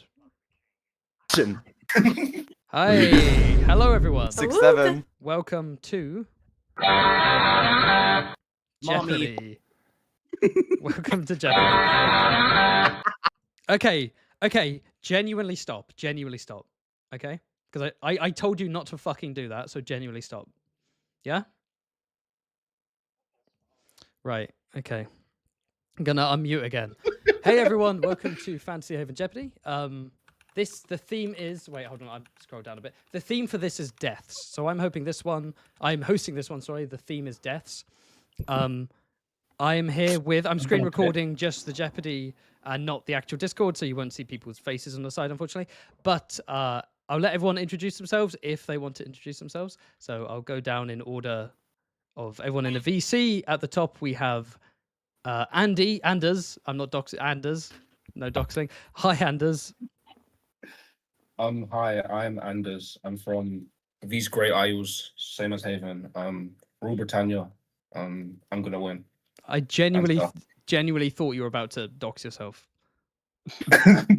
hi, hello everyone. 6, 7. Welcome to Jeopardy. Welcome to Jeopardy. Okay. Genuinely stop. Okay, because I told you not to fucking do that. So genuinely stop. Yeah. Right. Okay. I'm gonna unmute again. Hey everyone, welcome to Fantasy Haven Jeopardy. The theme is hold on, I'll scroll down a bit. The theme for this is deaths. So I'm hosting this one, sorry. The theme is deaths. I'm screen recording just the Jeopardy and not the actual Discord, so you won't see people's faces on the side, unfortunately. But I'll let everyone introduce themselves if they want to introduce themselves. So I'll go down in order of everyone in the VC. At the top, we have Anders. I'm not doxing. Anders. No doxing. Hi, Anders. Hi, I'm Anders. I'm from these Great Isles, same as Haven. Rule Britannia. I'm gonna win. I genuinely thought you were about to dox yourself.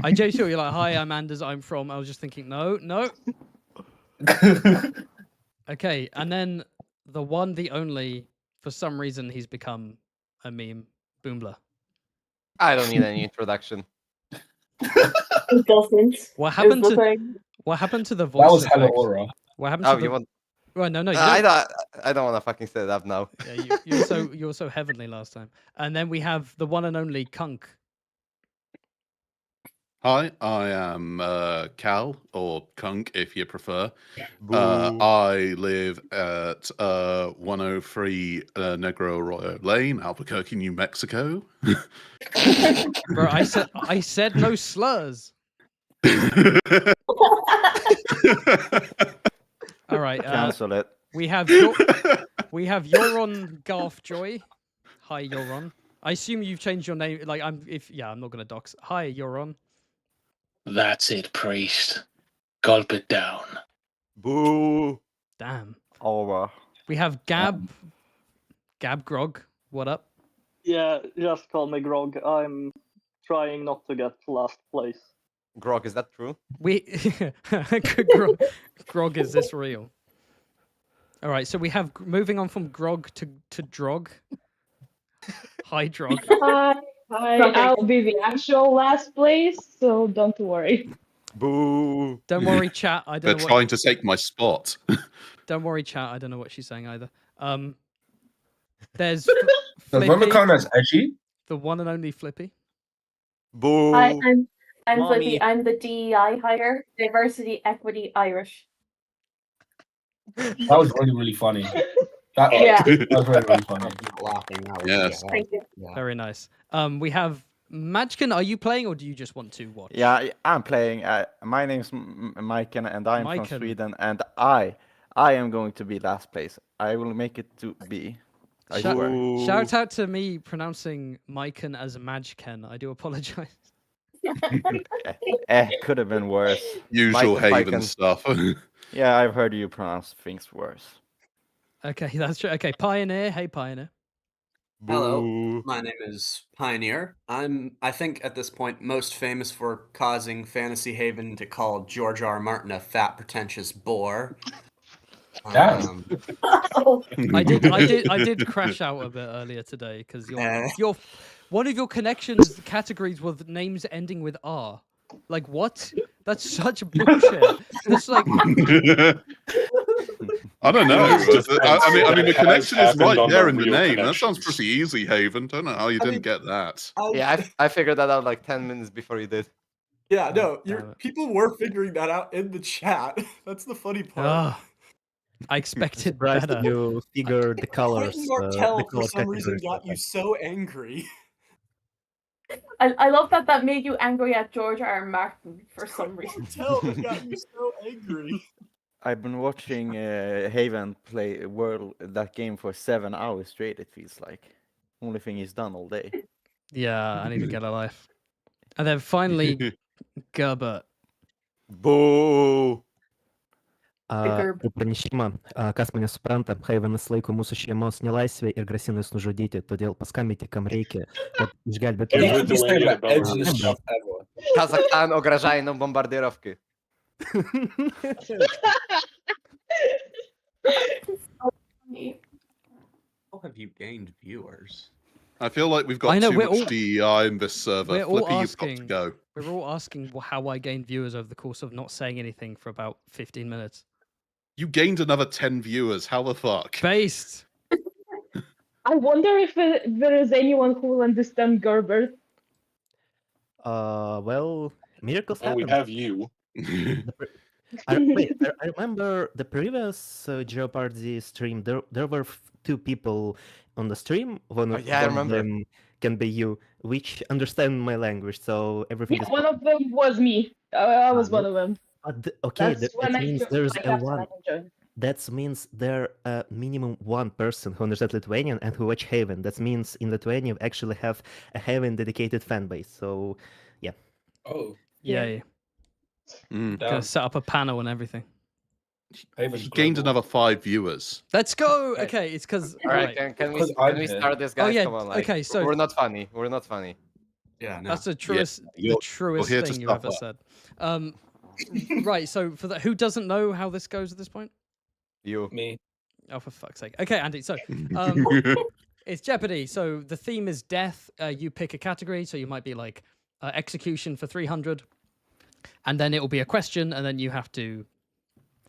I genuinely thought you're like, hi, I'm Anders. I'm from. I was just thinking, no. Okay, and then the one, the only. For some reason, he's become a meme. Boombler. I don't need any introduction. It doesn't. What happened to the voice? That was effects? hella aura. What happened to the... you want... Well, no. I don't want to fucking set it up now. Yeah, you were so heavenly last time. And then we have the one and only Kunk. Hi, I am Cal, or Kunk if you prefer. I live at 103 Negro Arroyo Lane, Albuquerque, New Mexico. Bro, I said no slurs. All right. Cancel it. We have Yoron Garthjoy. Hi, Yoron. I assume you've changed your name. Like I'm not gonna dox. Hi, Yoron. That's it, priest. Gulp it down. Boo. Damn. Over. We have Gab Grog. What up? Yeah, just call me Grog. I'm trying not to get last place. Grog, is that true? Grog, is this real? All right, so we have moving on from Grog to Drog. Hi, Drog. Hi, I'll be the actual last place, so don't worry. Boo. Don't worry, chat. I don't. They're trying to take my spot. Don't worry, chat. I don't know what she's saying either. There's Does Romacon as edgy? The one and only Flippy. Boo. Hi, I'm Mommy. Flippy. I'm the DEI hire, Diversity, Equity, Irish. That was really, really funny. That was really, really funny. Laughing now. Yes. Thank you. Yeah. Very nice. We have Majkin. Are you playing or do you just want to watch? Yeah, I'm playing. My name's Maiken, and I'm from Maiken. Sweden, and I am going to be last place. I will make it to be. Shout out to me pronouncing Maiken as Majken. I do apologize. Could have been worse. Usual Maiken. Haven stuff. Yeah, I've heard you pronounce things worse. Okay, that's true. Okay, Pioneer. Hey, Pioneer. Hello, Boo. my name is Pioneer. I'm, I think, at this point, most famous for causing Fantasy Haven to call George R. R. Martin a fat, pretentious bore. Damn. I did crash out a bit earlier today because your one of your connections categories was names ending with R. Like what? That's such bullshit. That's like I don't know. I mean, the connection is right there in the name. That sounds pretty easy, Haven. Don't know how you didn't get that. Yeah, I figured that out like 10 minutes before you did. Yeah, no, people were figuring that out in the chat. That's the funny part. I expected better. You figure the colors. Martell, for some reason, got you so angry. I love that made you angry at George R. R. Martin for some reason. Martell got you so angry. I've been watching Haven play that game for 7 hours straight, it feels like. Only thing he's done all day. Yeah, I need to get a life. And then finally, Gerbert. Boo! Pranešimą, kas mane supranta, Havenas laiko mūsų šeimos nelaisvė ir grasina jas nužudyti, todėl paskambinkite, kam reikia, kad išgelbėtų. Kazachstan ograżają nam bombardierowki. How have you gained viewers? I feel like we've got too much DEI in this server. Flippy, you've got to go. We're all asking how I gained viewers over the course of not saying anything for about 15 minutes. You gained another 10 viewers. How the fuck? Based. I wonder if there is anyone who will understand Gerber. Well, miracles Well, happen. we have you. I remember the previous Jeopardy stream. There were 2 people on the stream. One of them can be you, which understand my language. So everything. Yeah, is one of them was me. I was one of them. Okay, that means there's a one. That means there minimum 1 person who understands Lithuanian and who watch Haven. That means in Lithuania we actually have a Haven dedicated fan base. So, yeah. Oh. Yay. Gonna set up a panel and everything. He gained another 5 viewers. Let's go. Okay, it's because. All right, can we start this, guys? Oh, yeah. Come on, like, Okay, so we're not funny. We're not funny. Yeah, no. That's the truest, the truest thing you ever said. Right. So for that, who doesn't know how this goes at this point? You. Me. Oh, for fuck's sake. Okay, Andy. So it's Jeopardy. So the theme is death. You pick a category. So you might be like execution for 300, and then it will be a question, and then you have to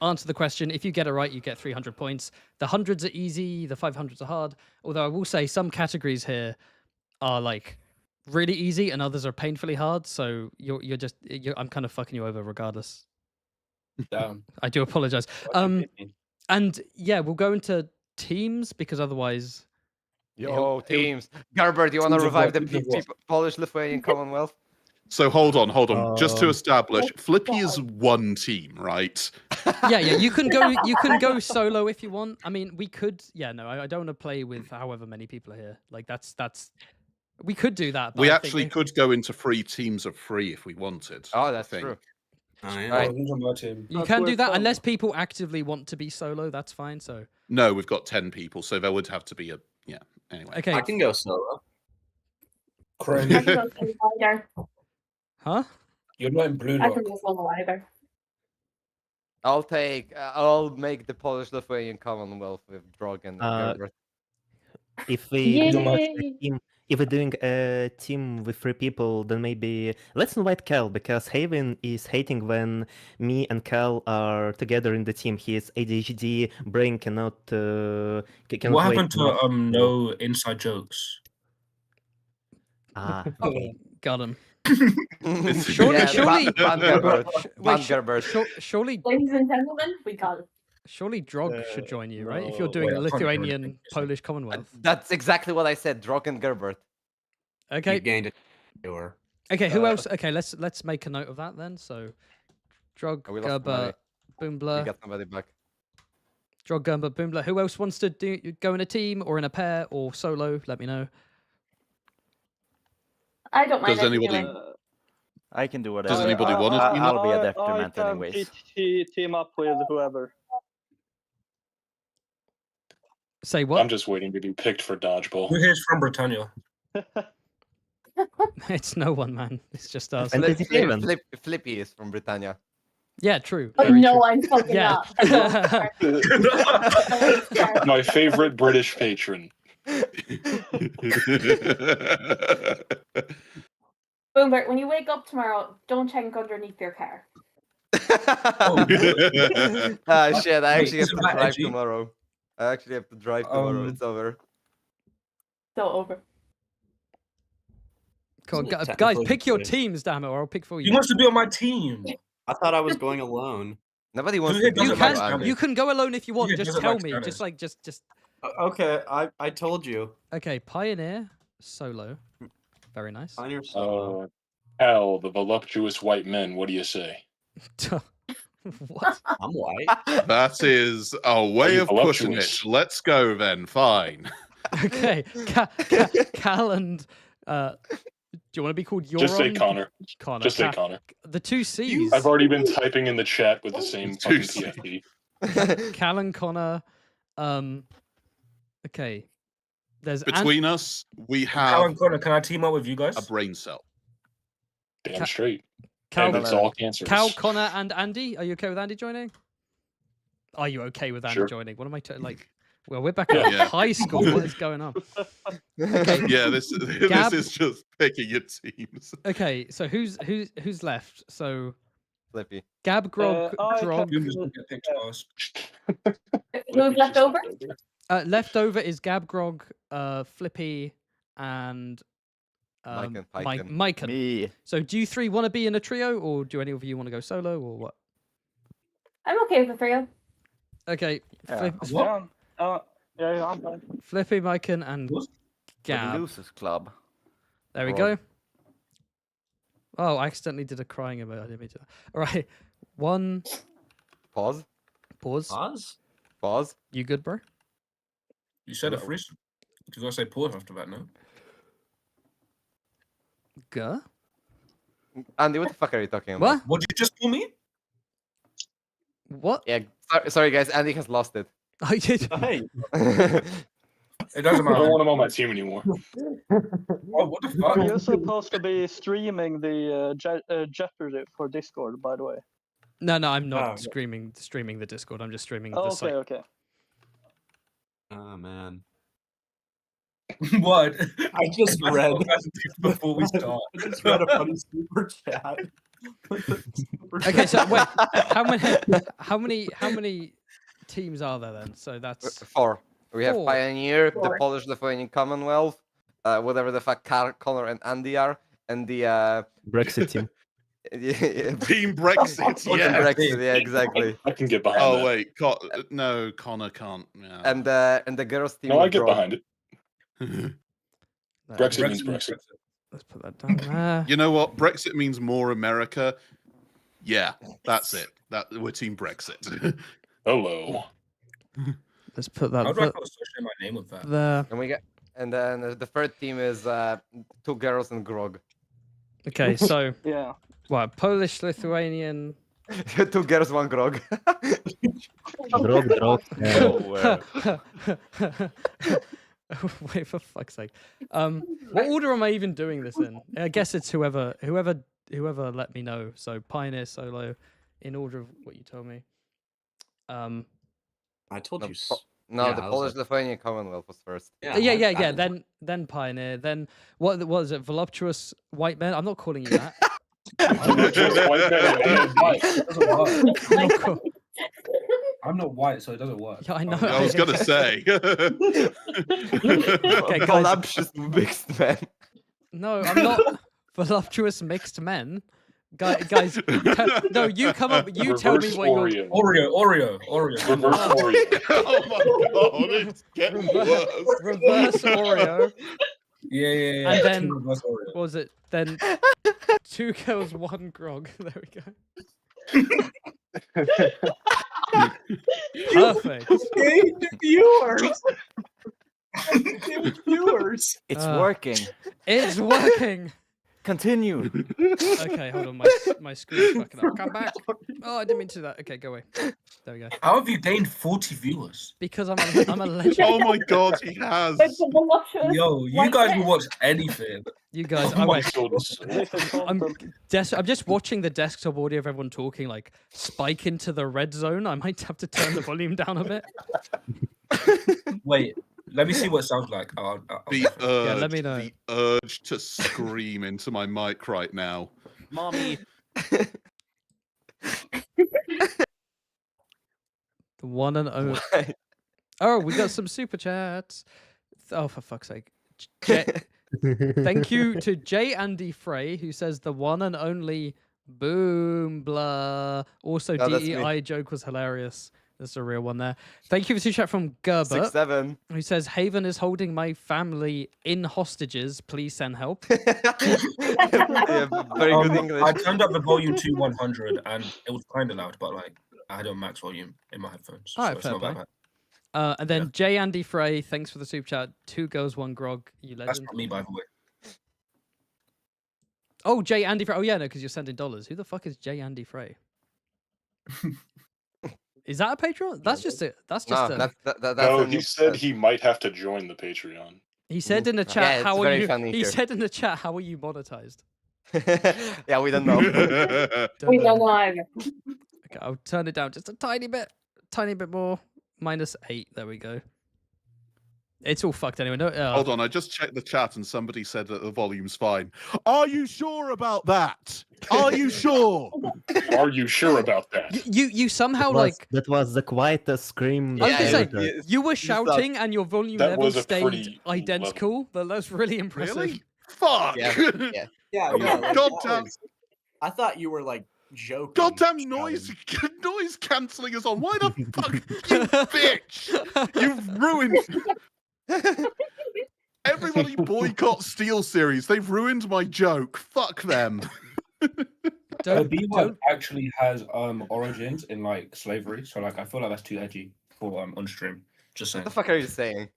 answer the question. If you get it right, you get 300 points. The 100s are easy. The 500s are hard. Although I will say some categories here are like really easy, and others are painfully hard. So I'm kind of fucking you over regardless. Damn. I do apologize. And yeah, we'll go into teams because otherwise. Teams. Gerber, do you want to revive the Polish-Lithuanian Commonwealth? So hold on. Just to establish, Flippy is 1 team, right? Yeah. You can go solo if you want. I mean, we could. Yeah, no, I don't want to play with however many people are here. Like that's. We could do that. We actually could go into 3 teams of 3 if we wanted. Oh, that's true. Oh, yeah. Right. You can do that unless people actively want to be solo. That's fine. So. No, we've got 10 people, so there would have to be a Anyway. Okay. I can go solo. Crazy. I can go solo either. Huh? You're not in blue I lock. can go solo either. I'll make the Polish-Lithuanian Commonwealth with Drog and Gerber. If we're doing a team with 3 people, then maybe let's invite Cal, because Haven is hating when me and Cal are together in the team. He is ADHD, brain cannot. What happened to no inside jokes? Okay. Got him. Surely, Ladies and gentlemen, we got it. Surely Drog should join you, right? If you're doing a Lithuanian Polish Commonwealth. That's exactly what I said. Drog and Gerbert. Okay. You gained a viewer. Okay. Who else? Okay. Let's make a note of that then. So, Drog, Gerber, Boombler. We got somebody back. Drog, Gerber, Boombler. Who else wants to go in a team or in a pair or solo? Let me know. I don't mind. Does anybody? I can do whatever. Does anybody want to? I'll be a detriment I anyways. can team up with whoever. Say what? I'm just waiting to be picked for dodgeball. Who here's from Britannia? It's no one, man. It's just us. Flippy is from Britannia. Yeah, true. Oh, Very no, true. I'm fucking up. My favorite British patron. Boombert, when you wake up tomorrow, don't check underneath your car. Shit, I actually have to drive tomorrow. It's over. So over. Come on, guys, pick your teams, damn it, or I'll pick for you. He wants to be on my team. I thought I was going alone. Nobody wants to be You can go alone if you want. Just tell me. Just. Okay, I told you. Okay, Pioneer solo. Very nice. Pioneer solo. Hell, the voluptuous white men. What do you say? What? I'm white. That is a way of pushing it. Let's go then. Fine. Okay, Cal and do you want to be called Euron? Just say Connor. Just say Connor. The 2 C's. I've already been typing in the chat with the same fucking TFD. Cal and Connor. Okay. There's Between us, we have. Cal and Connor, can I team up with you guys? A brain cell. Damn straight. Cal, And it's all cancers. Cal, Connor, and Andy. Are you okay with Andy joining? Are you okay with Andy Sure. joining? What am I like? Well, we're back at high school. What is going on? Okay. Yeah, this is just picking your teams. Okay, so who's left? So Flippy. Gab, Grog, Drog. Who's left over? Left over is Gab, Grog, Flippy, and Mike. Me. So do you three want to be in a trio, or do any of you want to go solo, or what? I'm okay with the trio. Okay. Yeah, I'm fine. Flippy, Mike, and Gab. The Losers Club. There we go. Oh, I accidentally did a crying emoji. I didn't mean to. All right. One. Pause. Pause. You good, bro? You said it first. You gotta say pause after that, no? Go. Andy, what the fuck are you talking about? What? What did you just call me? What? Yeah, sorry guys, Andy has lost it. I did. Hey. It doesn't I matter. don't want him on my team anymore. Oh, what the fuck? You're supposed to be streaming the Jeopardy for Discord, by the way. No, I'm not streaming the Discord. I'm just streaming the site. Okay. Oh man. What? I just read before we start. I just read a funny super chat. Okay, so wait, how many teams are there then? So that's 4. We have 4. Pioneer, the Four. Polish Lithuanian Commonwealth, whatever the fuck Connor and Andy are, and the Brexit team. Team Brexit. Yeah. Brexit, yeah, exactly. I can get behind Oh that. wait, no, Connor can't. Yeah. And the girls team. No, I with get Grog. behind it. Brexit means Brexit. Let's put that down there. You know what? Brexit means more America. Yeah, that's it. We're Team Brexit. Hello. Let's put that. How do I associate my name with that? There. And then the third team is 2 girls and Grog. Okay, so Yeah. what? Polish, Lithuanian. 2 girls, 1 Grog. Drog. Wait, for fuck's sake. What order am I even doing this in? I guess it's whoever let me know. So Pioneer, Solo, in order of what you told me. I told you. No, Yeah, the I was Polish Lithuanian Commonwealth was first. Yeah. Then Pioneer. Then what is it? Voluptuous white men. I'm not calling you that. I'm not white, so it doesn't work. Yeah, I know. I was gonna say. Okay, guys. Voluptuous mixed men. No, I'm not voluptuous mixed men. Guys, no, you come up. You tell me what you're. Oreo. Reverse Oreo. Oh my god, it's getting worse. Reverse Oreo. Yeah. And then Reverse Oreo. what was it? Then 2 girls, 1 Grog. There we go. Perfect. Viewers. It's working. It's working. Continue. Okay, hold on. My screen's fucking up. Come back. Oh, I didn't mean to do that. Okay, go away. There we go. How have you gained 40 viewers? Because I'm a legend. Oh my god, he has. Yo, you guys will watch anything. You guys, Oh I my wait. goodness. I'm just watching the desktop audio of everyone talking, like spike into the red zone. I might have to turn the volume down a bit. Wait, let me see what it sounds like. The urge, Yeah, let me know. the urge to scream into my mic right now. Mommy. The one and only. Oh, we got some super chats. Oh, for fuck's sake. Thank you to J. Andy Frey, who says the one and only boom blah. Also, No, that's DEI joke was hilarious. That's a real one there. Thank you for the chat from Gerbert, 6-7. who says Haven is holding my family in hostages. Please send help. Yeah, very good English. I turned up the volume to 100 and it was kind of loud, but like I had a max volume in my headphones. All right, it's fair not that play. bad. And then J. Andy Frey, thanks for the super chat. 2 girls, 1 Grog. You legend. That's not me, by the way. Oh, J. Andy Frey. Oh, yeah, no, because you're sending dollars. Who the fuck is J. Andy Frey? Is that a Patreon? That's just a. That's just No, a. that's No, he said he might have to join the Patreon. He said in the Yeah, chat, it's "How are very you?" funny He here. said in the chat, "How are you monetized?" Yeah, we don't know. We don't know either. Okay, I'll turn it down just a tiny bit more. -8. There we go. It's all fucked anyway. No, Hold on, I just checked the chat and somebody said that the volume's fine. Are you sure about that? Are you sure? Are you sure about that? You somehow that was the quietest scream. I was that gonna say, you were shouting and your volume That level was a stayed pretty identical. That's really impressive. Really? Fuck! Yeah. Yeah, Oh, yeah. Like, goddamn! I thought you were like joking. Goddamn noise cancelling is on. Why the fuck, you bitch? You've ruined. Everybody boycott Steel Series. They've ruined my joke. Fuck them. The B-word actually has origins in like slavery, so like I feel like that's too edgy for Unstream. Just saying. What the fuck are you saying?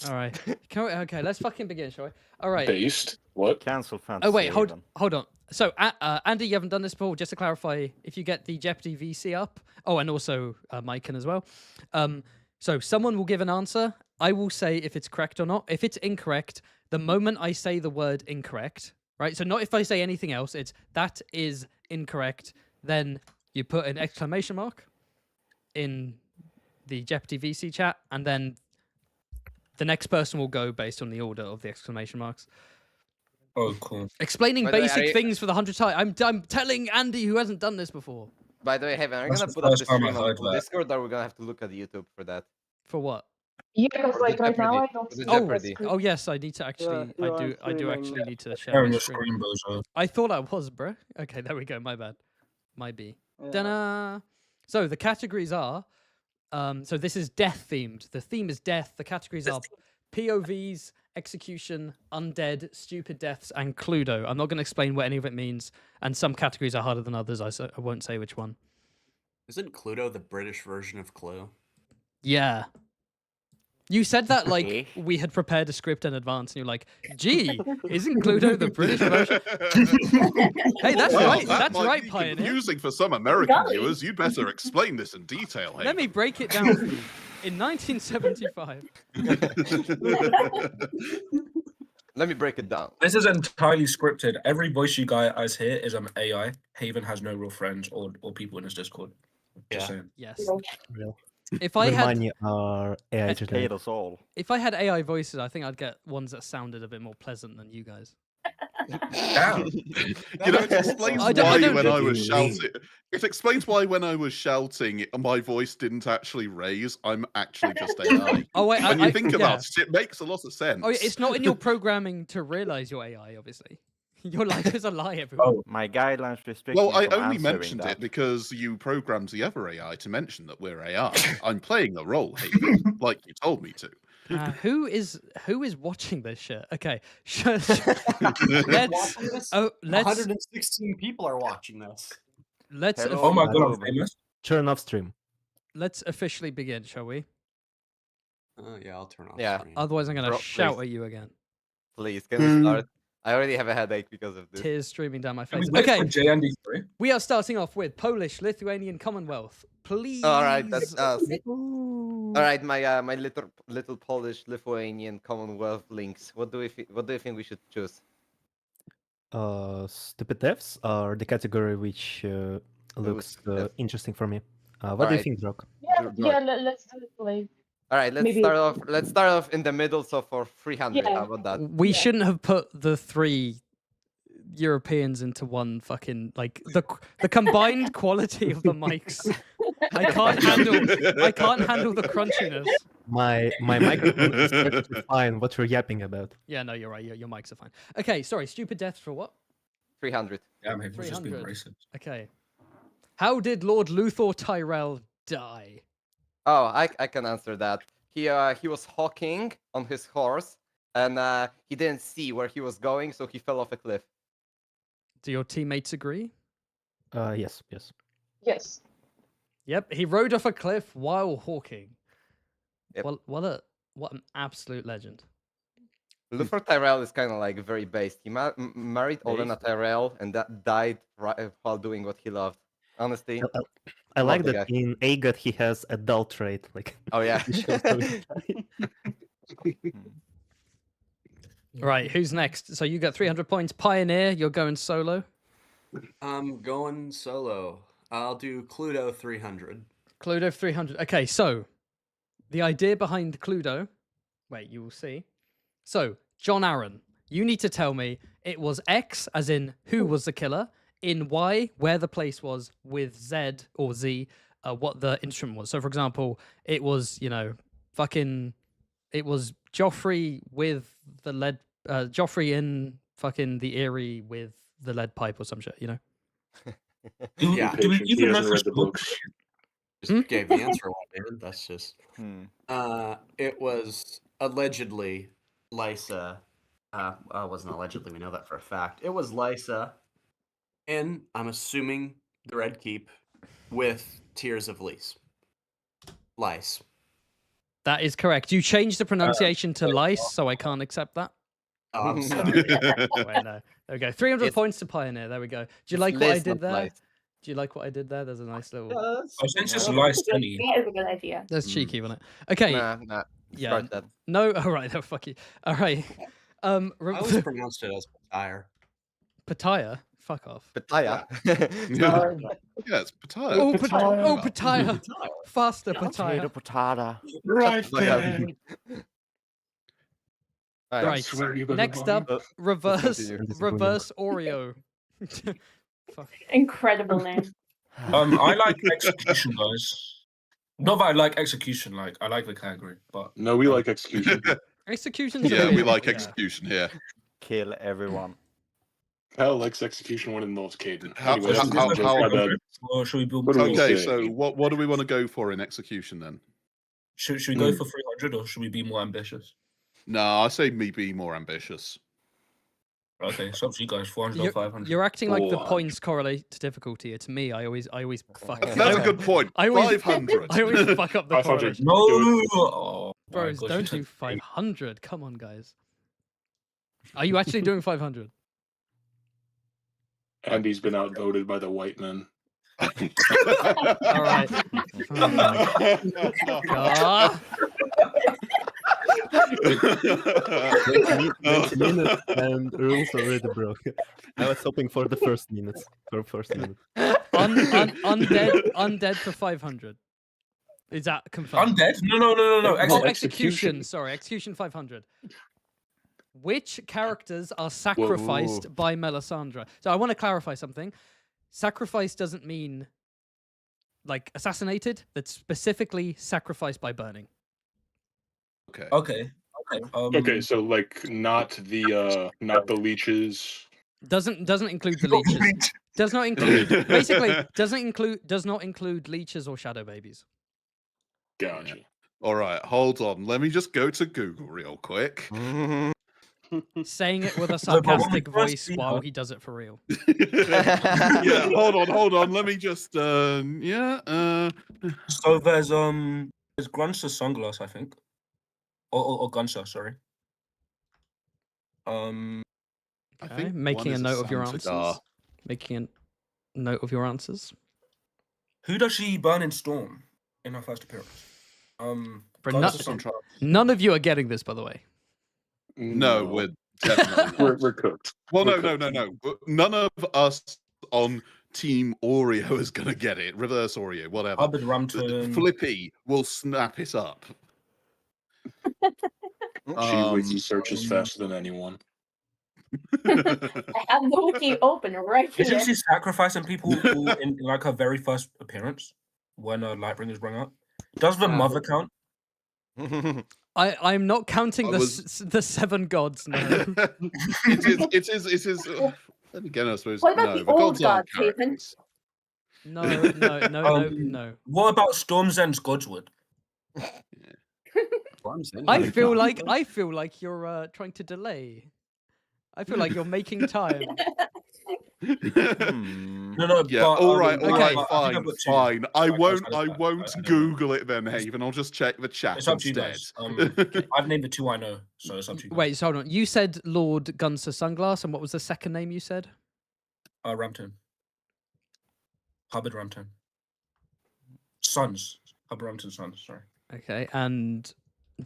All right. Okay, let's fucking begin, shall we? All right. Based? What? Cancel fantasy. Oh wait, hold Haven. on. So Andy, you haven't done this before. Just to clarify, if you get the Jeopardy VC up, and also Mike can as well. So someone will give an answer. I will say if it's correct or not. If it's incorrect, the moment I say the word incorrect, right? So not if I say anything else. It's that is incorrect. Then you put an exclamation mark in the Jeopardy VC chat, and then the next person will go based on the order of the exclamation marks. Oh, cool. Explaining By the way, basic things for the 100th time. I'm telling Andy who hasn't done this before. By the way, Haven, are you That's gonna the put up the first time I stream heard on that. Discord, or we're gonna have to look at YouTube for that? For what? Yeah, because like right now I don't For the see Jeopardy. Oh yes, I need to actually. Yeah, I do I'm actually streaming. need to share Sharing my your screen. screen, bozo. I thought I was, bro. Okay, there we go. My bad. Might be. Yeah. So the categories are. So this is death themed. The theme is death. The categories are POVs, execution, undead, stupid deaths, and Cluedo. I'm not going to explain what any of it means, and some categories are harder than others. I won't say which one. Isn't Cluedo the British version of Clue? Yeah. You said that like we had prepared a script in advance, and you're like, "Gee, isn't Cluedo the British version?" Hey, that's Well, right. that That's might right, be Pioneer. confusing for some American Golly. viewers. You'd better explain this in detail. Let me break it down for you. In 1975, Let me break it down. This is entirely scripted. Every voice you guys hear is AI. Haven has no real friends or people in his Discord. Just saying. yes. Real. If I had Mine are AI Hate generated. us all. if I had AI voices, I think I'd get ones that sounded a bit more pleasant than you guys. Damn. You know, it explains I don't- I why don't- when I was shouting. It explains why when I was shouting, my voice didn't actually raise. I'm actually just AI. Oh wait, When you think about it, it makes a lot of sense. Oh, it's not in your programming to realize your AI. Obviously, your life is a lie. Everyone. Oh, My guidelines restrict Well, me I from only answering mentioned that. it because you programmed the other AI to mention that we're AI. I'm playing a role, Haven, like you told me to. Who is watching this shit? Okay, let's. Oh, let's 116 people are watching this. let's Hello. oh my god, I'm Hello. famous. Turn off stream. let's officially begin, shall we? Yeah, I'll turn off. Yeah. Screen. Otherwise, I'm gonna Bro, shout please. at you again. Please, can we start? I already have a headache because of this. Tears streaming down my Can face. we wait Okay, for JND3? we are starting off with Polish, Lithuanian, Commonwealth. Please. All right, that's us. Ooh. All right, my little Polish, Lithuanian, Commonwealth links. What do you think we should choose? Stupid deaths are the category which looks Stupid death. interesting for me. What do you Alright. think, Drog? Yeah, let's do it like All right, let's Maybe- start off. Let's start off in the middle. So for 300, Yeah. how about that? We shouldn't have put the three Europeans into one fucking like the combined quality of the mics. I can't handle the crunchiness. My microphone is perfectly fine. What you're yapping about? Yeah, no, you're right. Your mics are fine. Okay, sorry. Stupid deaths for what? 300. Damn, Haven's just being 300. racist. Okay. How did Lord Luthor Tyrell die? Oh, I can answer that. He was hawking on his horse, and he didn't see where he was going, so he fell off a cliff. Do your teammates agree? Yes. yes. Yep, he rode off a cliff while hawking. Yep. Well, what an absolute legend. Luthor Tyrell is kind of like very based. He married Olenna Tyrell and that died while doing what he loved. Honestly, I love like the that guy. in AGOT he has adulterate. Like, Oh yeah. he shows how he died. Right, who's next? So you got 300 points. Pioneer, you're going solo. I'm going solo. I'll do Cluedo 300. Cluedo 300. Okay, so the idea behind Cluedo. Wait, you will see. So, John Aaron, you need to tell me it was X, as in who was the killer, in Y, where the place was, with Z or Z, what the instrument was. So, for example, it was, it was Joffrey with the lead, Joffrey in fucking the Eyrie with the lead pipe or some shit, Yeah. Do we even know read the books? Just gave the answer away, David. That's just. It was allegedly Lysa. Well, it wasn't allegedly. We know that for a fact. It was Lysa in, I'm assuming, the Red Keep with Tears of Lys. Lice. That is correct. You changed the pronunciation to lice, so I can't accept that. Oh, I'm sorry. Wait, no. There we go. 300 points to Pioneer. There we go. Do you like what I did there? Do you like what I did there? There's a nice little. Since it's lice, Jenny. That is a good idea. That's cheeky, wasn't it? Okay. Nah. Yeah. Start that. No. All right. No. Fuck you. All right. I always pronounced it as Patire. Pataya. Fuck off. Pataya. Yeah, it's Pataya. Oh, Pataya. Faster, Potato, Pataya. patata. Right there. Right. Next up, reverse Oreo. Fuck. Incredible name. I like execution, guys. Not that I like execution, like I like the category, but No, we like execution. Execution's Yeah, we weird, like yeah. execution here. Kill everyone. Kyle likes execution one in most, Caden. How- Anyway, how- that's how- my bad. or should we build? What do we Okay, say? so what do we want to go for in execution then? Should we go for 300 or should we be more ambitious? No, I say me be more ambitious. Okay, it's up to you guys. 400 or 500. You're acting like the 400. points correlate to difficulty. It's me. I always fuck. That's a good point. I always 500. I always fuck up the 500. correlation. No, Do oh, my Bros, gosh, don't do 500. Come on, guys. Are you actually doing 500? Andy's been outvoted by the white men. All right. God. 20 minutes and rules already broke. I was hoping for the first minutes. Undead for 500. Is that confirmed? Undead? No. Execution. Sorry, execution 500. Which characters are sacrificed by Melisandre? So I want to clarify something. Sacrifice doesn't mean like assassinated. That's specifically sacrificed by burning. Okay, so like not the leeches. Doesn't include the leeches. Does not include basically does not include leeches or shadow babies. Gotcha. All right, hold on. Let me just go to Google real quick. Saying it with a sarcastic voice while he does it for real. Yeah, hold on. Let me just So there's Grunster Sunglass, I think. Or Gunsa, sorry. I Okay, think making one a is note of your Santa answers. Gar. Making a note of your answers. Who does she burn in Storm in her first appearance? For Gunsa Sunglass. none of you are getting this, by the way. No, we're definitely we're cooked. Well, We're no. None of us on Team Oreo is gonna get it. Reverse Oreo, whatever. Hubbard Rampton. Flippy will snap it up. She wiki searches faster than anyone. I have the wiki open right here. Isn't she sacrificing people who in like her very first appearance when Lightbringers bring up? Does the mother count? I'm not counting the seven gods. No. It is. Then again, I suppose. What about no, the old gods aren't gods, Ethan? characters. No. What about Storm's End's Godswood? I feel like you're trying to delay. I feel like you're making time. No. Yeah. But, All right. Fine. I won't Google it then, Haven. I'll just check the chat It's up to you instead. guys. I've named the two I know, so it's up to you. Guys. Wait, so hold on. You said Lord Gunsa Sunglass, and what was the second name you said? Rampton. Hubbard Rampton. Sons. Hubbard Rampton sons. Sorry. Okay, and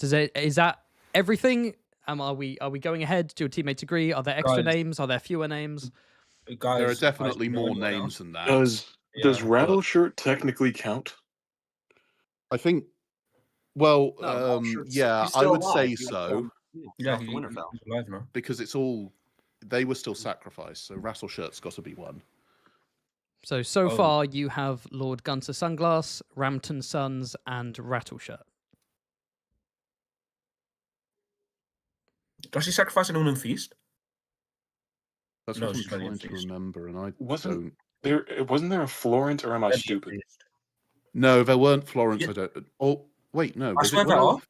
is that everything Are we going ahead? Do your teammates agree? Are there extra names? Are there fewer names? There are definitely more names than that. Does Rattle Shirt technically count? I think. Well, No, yeah, he's I still would alive. say He went so. off the Winterfell. He's alive now. Because it's all. They were still sacrificed, so Rattle Shirt's got to be one. So far, you have Lord Gunter Sunglass, Ramton Sons, and Rattleshirt. Does she sacrifice anyone in Feast? That's what I'm trying to remember, and I Wasn't there a Florent, or am I stupid? No, there weren't Florence. I don't. Oh, wait, no. I swear there are.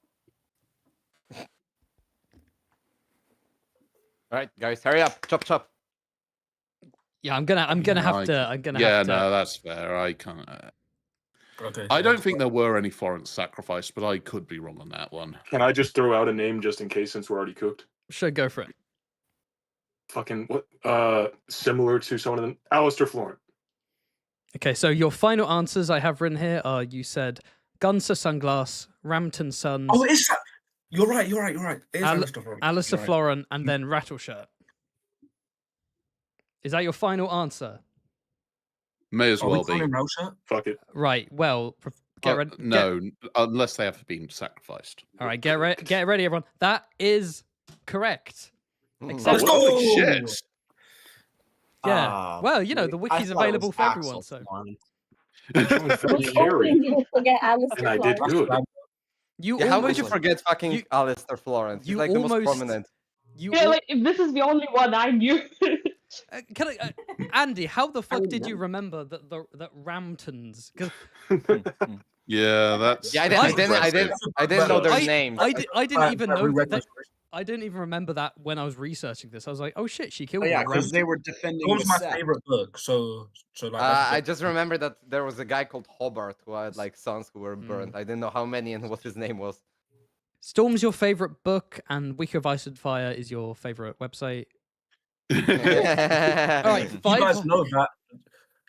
All right, guys, hurry up! Chop, chop. Yeah, I'm gonna have to. Yeah, no, that's fair. I can't. Okay. I don't think there were any Florence sacrificed, but I could be wrong on that one. Can I just throw out a name just in case, since we're already cooked? Sure, go for it. Fucking what? Similar to some of them. Alistair Florent. Okay, so your final answers I have written here are: you said Gunter Sunglass, Ramton Sons. Oh, is that? You're right. It is Alistair Florent, and then Rattleshirt. Is that your final answer? May as well be. Fuck it. Right. Well, get ready. No, unless they have been sacrificed. All right, get ready, everyone. That is correct. Let's go! Shit. Yeah. Well, you know, the wiki's available for everyone, so. You forget Alistair And I did Florent. good. How would you forget fucking Alistair Florent? He's like the most prominent. Like, if this is the only one I knew. Andy, how the fuck did you remember that Ramtons? Yeah, that's. Yeah, I didn't know their names. I didn't even know that. I didn't even remember that when I was researching this. I was like, oh shit, she killed. Yeah, because they were defending. It was my favorite book, so like. I just remember that there was a guy called Hobart who had like sons who were burned. I didn't know how many and what his name was. Storm's your favorite book, and Wiki of Ice and Fire is your favorite website. All right,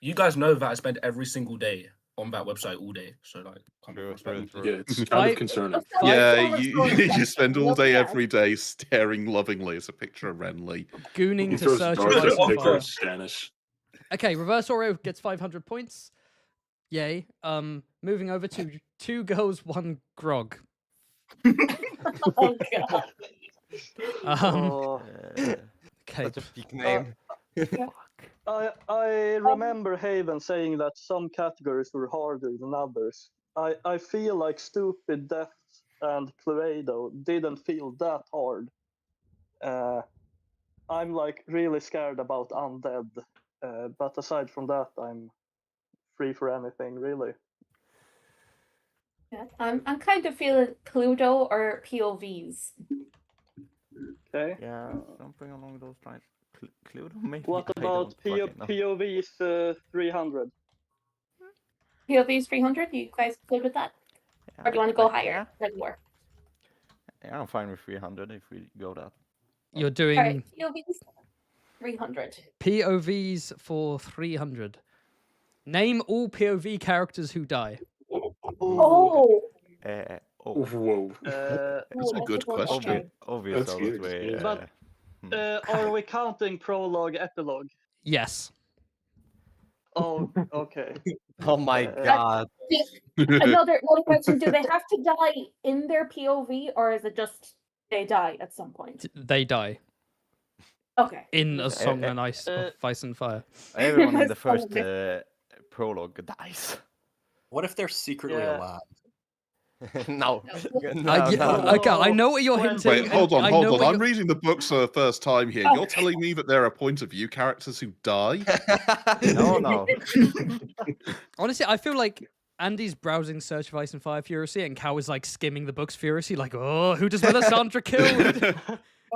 you guys know that I spend every single day on that website all day. So like, yeah, it's kind of concerning. Yeah, you spend all day every day staring lovingly at a picture of Renly. Gooning to search for Ice and Fire. Okay, Reverse Oreo gets 500 points. Yay. Moving over to 2 girls, 1 grog. Oh god. Okay. Such a big name. I remember Haven saying that some categories were harder than others. I feel like Stupid, Death, and Cluedo didn't feel that hard. I'm like really scared about Undead, but aside from that, I'm free for anything really. Yeah, I'm kind of feeling Cluedo or POVs. Okay. Yeah, something along those lines. Cluedo maybe. What about POVs 300? POVs 300? You guys good with that? Or do you want to go higher? Like more? Yeah, I'm fine with 300 if we go that. You're doing All right, POVs 300. POVs for 300. Name all POV characters who die. Oh. Whoa. That's a good question. Obviously. But are we counting prologue, epilogue? Yes. Oh, okay. Oh my god. Another question: do they have to die in their POV, or is it just they die at some point? They die. Okay. In A Song and Ice of Ice and Fire. Everyone in the first prologue dies. What if they're secretly alive? No. Okay, I know what you're hinting. Wait, hold on. I'm reading the books for the first time here. You're telling me that there are point of view characters who die? No. Honestly, I feel like Andy's browsing Search of Ice and Fire furiously, and Cal is like skimming the books furiously, like, oh, who does Melisandre kill?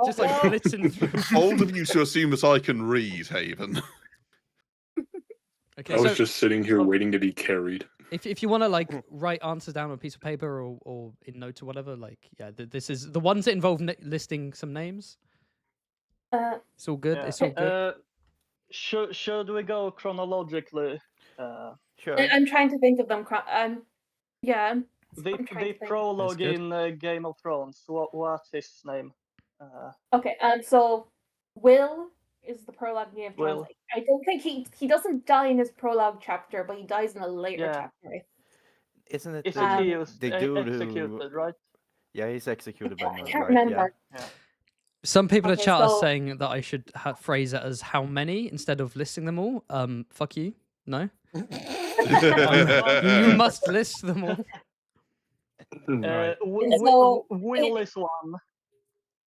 Just like blitzing through. Old of you to assume that I can read, Haven. Okay, I was just sitting here waiting to be carried. If you want to like write answers down on a piece of paper or in notes or whatever, like this is the ones that involve listing some names. It's all good. Yeah. It's all good. Should we go chronologically? Sure. I'm trying to think of them. Yeah. The prologue in Game of Thrones. What's his name? Okay, so Will is the prologue game. Will. I don't think he doesn't die in his prologue chapter, but he dies in a later chapter. Isn't it the dude executed, right? Yeah, he's executed by I can't remember. Yeah. Some people in Okay, chat are so- saying that I should phrase it as how many instead of listing them all. Fuck you. No. You must list them all. Will is one.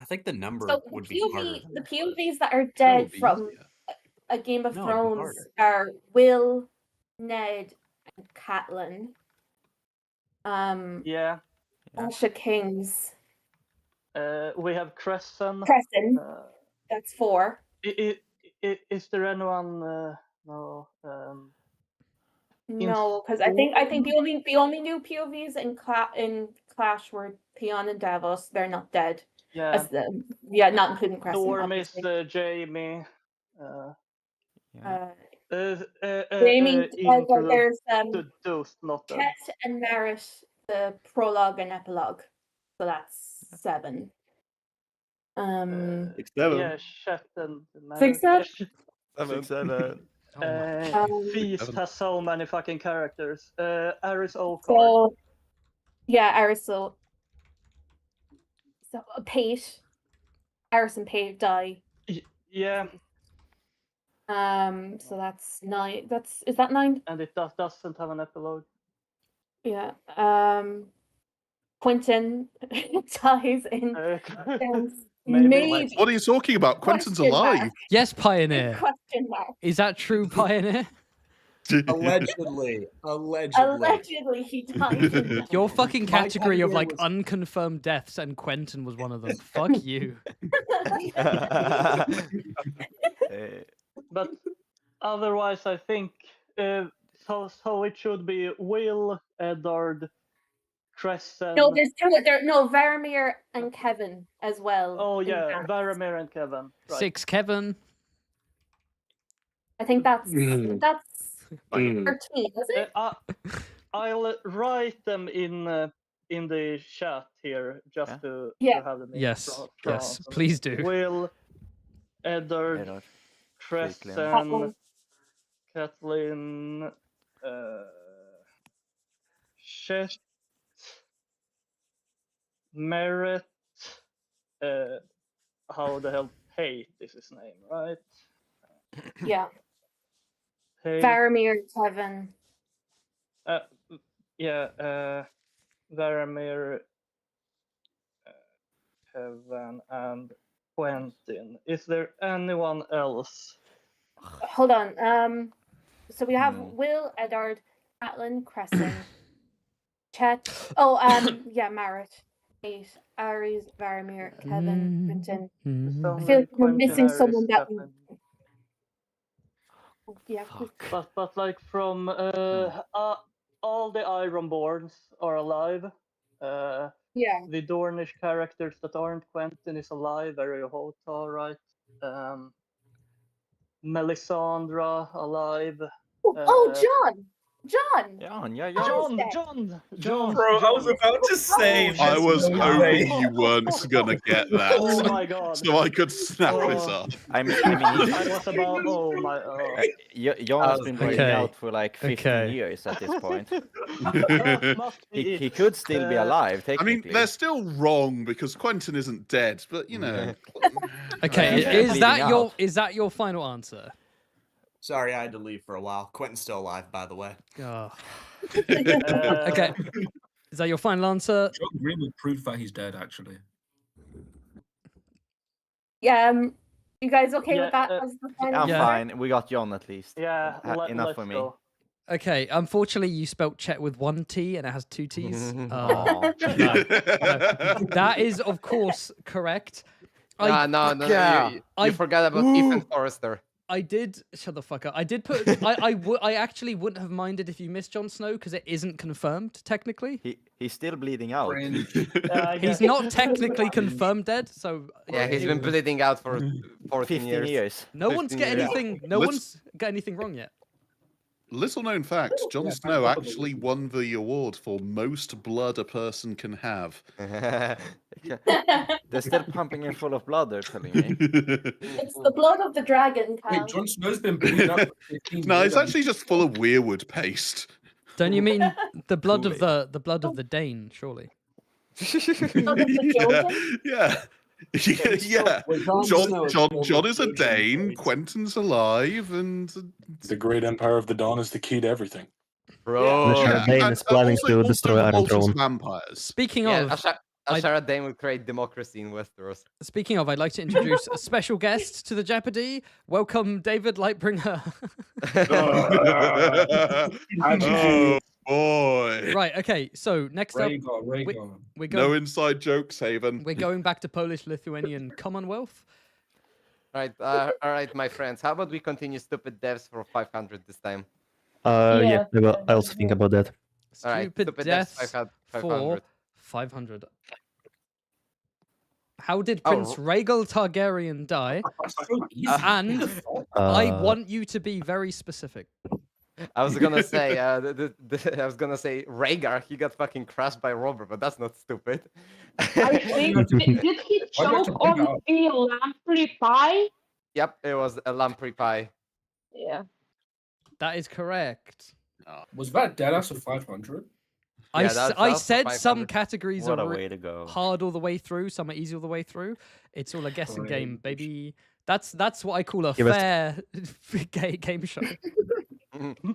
I think the number So would be harder. the POVs that are dead be from a Game of No, it'd be Thrones are Will, Ned, and Catelyn. Yeah. Asha Kings. We have Crescent. That's 4. Is there anyone? No. No, because I think the only new POVs in Clash were Theon and Davos. They're not dead. Yeah. Not including Crescent. Storm is Jamie. Jamie. There's Dust, not dead. Ket and Marit, the prologue and epilogue. So that's 7. 6, 7. Yeah, Chet and Marit. 6, 7. 6, 7. Feast has so many fucking characters. Aris Okar. So, yeah, Aris. So Pate, Aris and Pate die. Yeah. So that's 9. Is that 9? And it doesn't have an epilogue. Yeah. Quentin dies in. Maybe. What are you talking about? Quentin's alive. Yes, Pioneer. Question mark. Is that true, Pioneer? Allegedly he died. Your fucking category of like unconfirmed deaths, and Quentin was one of them. Fuck you. But otherwise, I think so. It should be Will, Eddard, Crescent. No, there's 2. No, Varamir and Kevin as well. Oh yeah, Varamir and Kevin. Right. 6 Kevin. I think that's 13, is it? I'll write them in the chat here just to have them. Yes, yes, please do. Will, Eddard, Crescent, Kathleen, Chet, Merritt, how the hell Pate is his name, right? Yeah. Pate. Varamir, Kevin. Varamir, Kevin, and Quentin. Is there anyone else? Hold on. So we have Will, Eddard, Catelyn, Crescent, Chet. Marit, Pate, Ares, Varamir, Kevin, Quentin. I feel like we're missing someone that. Yeah. But like from all the Ironborns are alive. The Dornish characters that aren't Quentin is alive. Ariohota, right? Melisandre alive. John. John. Bro, I was about to say. I was hoping you weren't gonna get that. Oh my god! So I could snap this up. I mean, I was about. Oh my. John has been playing out for like 15 years at this point. he could still be alive. I mean, they're still wrong because Quentin isn't dead, but you know. Okay, is that your final answer? Sorry, I had to leave for a while. Quentin's still alive, by the way. Oh. Okay. Is that your final answer? John Green would prove that he's dead, actually. Yeah. You guys okay with that? As the final I'm answer? fine. We got John at least. Yeah. Enough for me. Go. Okay, unfortunately, you spelt Chet with 1 T and it has 2 T's. Oh. No. That is, of course, correct. No. You forgot about Ethan Forrester. I did shut the fuck up. I did put. I actually wouldn't have minded if you missed Jon Snow because it isn't confirmed technically. He's still bleeding out. He's not technically confirmed dead. So yeah, he's been bleeding out for 14 15 years. No one's got anything. No one's got anything wrong yet. Little known fact, Jon Snow actually won the award for most blood a person can have. They're still pumping him full of blood, they're telling me. It's the blood of the dragon, Cal. Wait, Jon Snow's been bleeding up for 15 No, years. it's actually just full of weirwood paste. Don't you mean the blood of the Dane? Surely. Yeah. Yeah. John is a Dane. Quentin's alive, and the great empire of the Dawn is the key to everything. Bro, Dane is planning to destroy Iron Throne. Vampires. Speaking of, Ashara Dane will create democracy in Westeros. Speaking of, I'd like to introduce a special guest to the Jeopardy. Welcome, David Lightbringer. Oh boy! Right. Okay. So next up, we're going. No inside jokes, Haven. We're going back to Polish-Lithuanian Commonwealth. Right. All right, my friends. How about we continue stupid devs for 500 this time? Yeah, I also think about that. All right, Stupid stupid deaths devs, for 500. 500. How did Prince Rhaegal Targaryen die? And I want you to be very specific. I was gonna say, I was gonna say Rhaegar. He got fucking crushed by Robert, but that's not stupid. I think did he choke on a lamprey pie? Yep, it was a lamprey pie. Yeah. That is correct. Was that Deadass of 500? I said some categories What a are way to go. hard all the way through, some are easy all the way through. It's all a guessing game, baby. That's what I call a fair game show.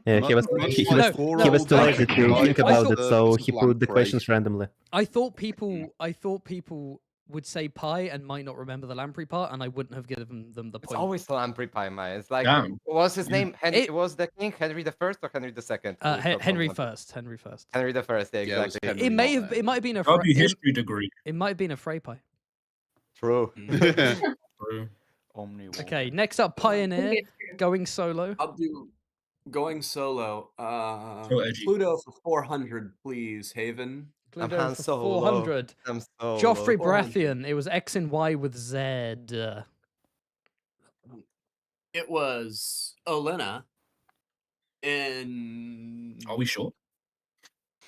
Yeah, he was too lazy to think about it, so he put the questions randomly. I thought people would say pie and might not remember the lamprey part, and I wouldn't have given them the point. It's always lamprey pie, man. It's like, Damn. what was his name? Was the king Henry the First or Henry the Second? Henry first. Henry first. Henry the First. Yeah, exactly. It might have been a history degree. It might have been a Frey pie. True. True. Okay, next up, Pioneer going solo. I'll do going solo. edgy. Pluto for 400, please, Haven. Pluto for 400. Joffrey Baratheon. It was X and Y with Z. It was Olenna in. Are we sure?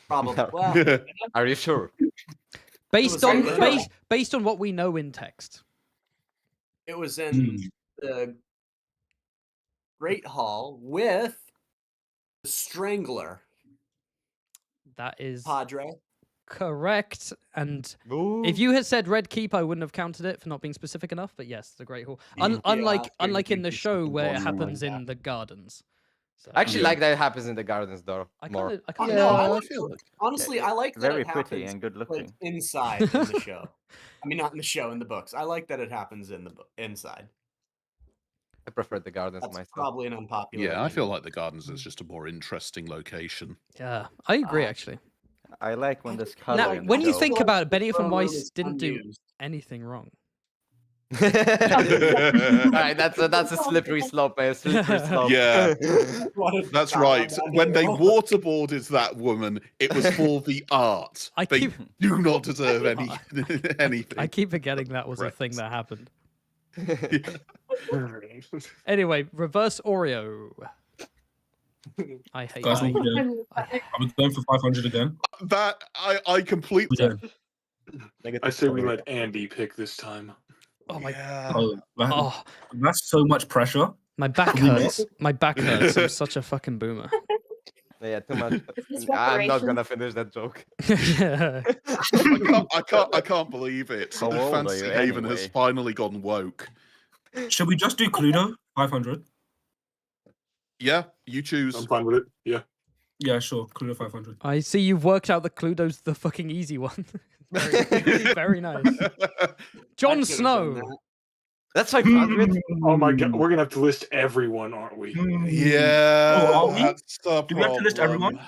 Probably. Well, are you sure? Based on what we know in text. It was in the Great Hall with the Strangler. That is Padre. Correct. And if you had said Red Keep, I wouldn't have counted it for not being specific enough. But yes, the Great Hall. Unlike in the show where it happens in the gardens. So, I actually like that it happens in the gardens, though. More. Honestly, I like that Very it pretty happens, and good looking. like, inside in the show. I mean, not in the show, in the books. I like that it happens in the inside. I prefer the gardens That's myself. probably an unpopular. Yeah, I opinion. feel like the gardens is just a more interesting location. Yeah, I agree actually. I like when there's color. Now, in the when you show. think about it, Benioff and Well, Weiss it's didn't do unused. anything wrong. All right, that's a slippery slope, man. Slippery slope. Yeah, that's right. When they waterboarded that woman, it was for the art. They do not deserve anything. I keep forgetting that was a thing that happened. Anyway, reverse Oreo. I hate Guys, that. are we going for 500 again? That I completely. I say we let Andy pick this time. Oh my Oh, that's so much pressure. My back hurts. My back hurts. I'm such a fucking boomer. Yeah, too much. I'm not gonna finish that joke. I can't believe it. How old are Fancy you Haven has anyway? finally gone woke. Should we just do Cluedo 500? Yeah, you choose. I'm fine with it. Yeah. Yeah, sure. Cluedo 500. I see you've worked out that Cluedo's the fucking easy one. Very nice. Jon Snow. That's 500. Oh my god, we're gonna have to list everyone, aren't we? Yeah. Oh, are we? That's the Do we have to list problem. everyone?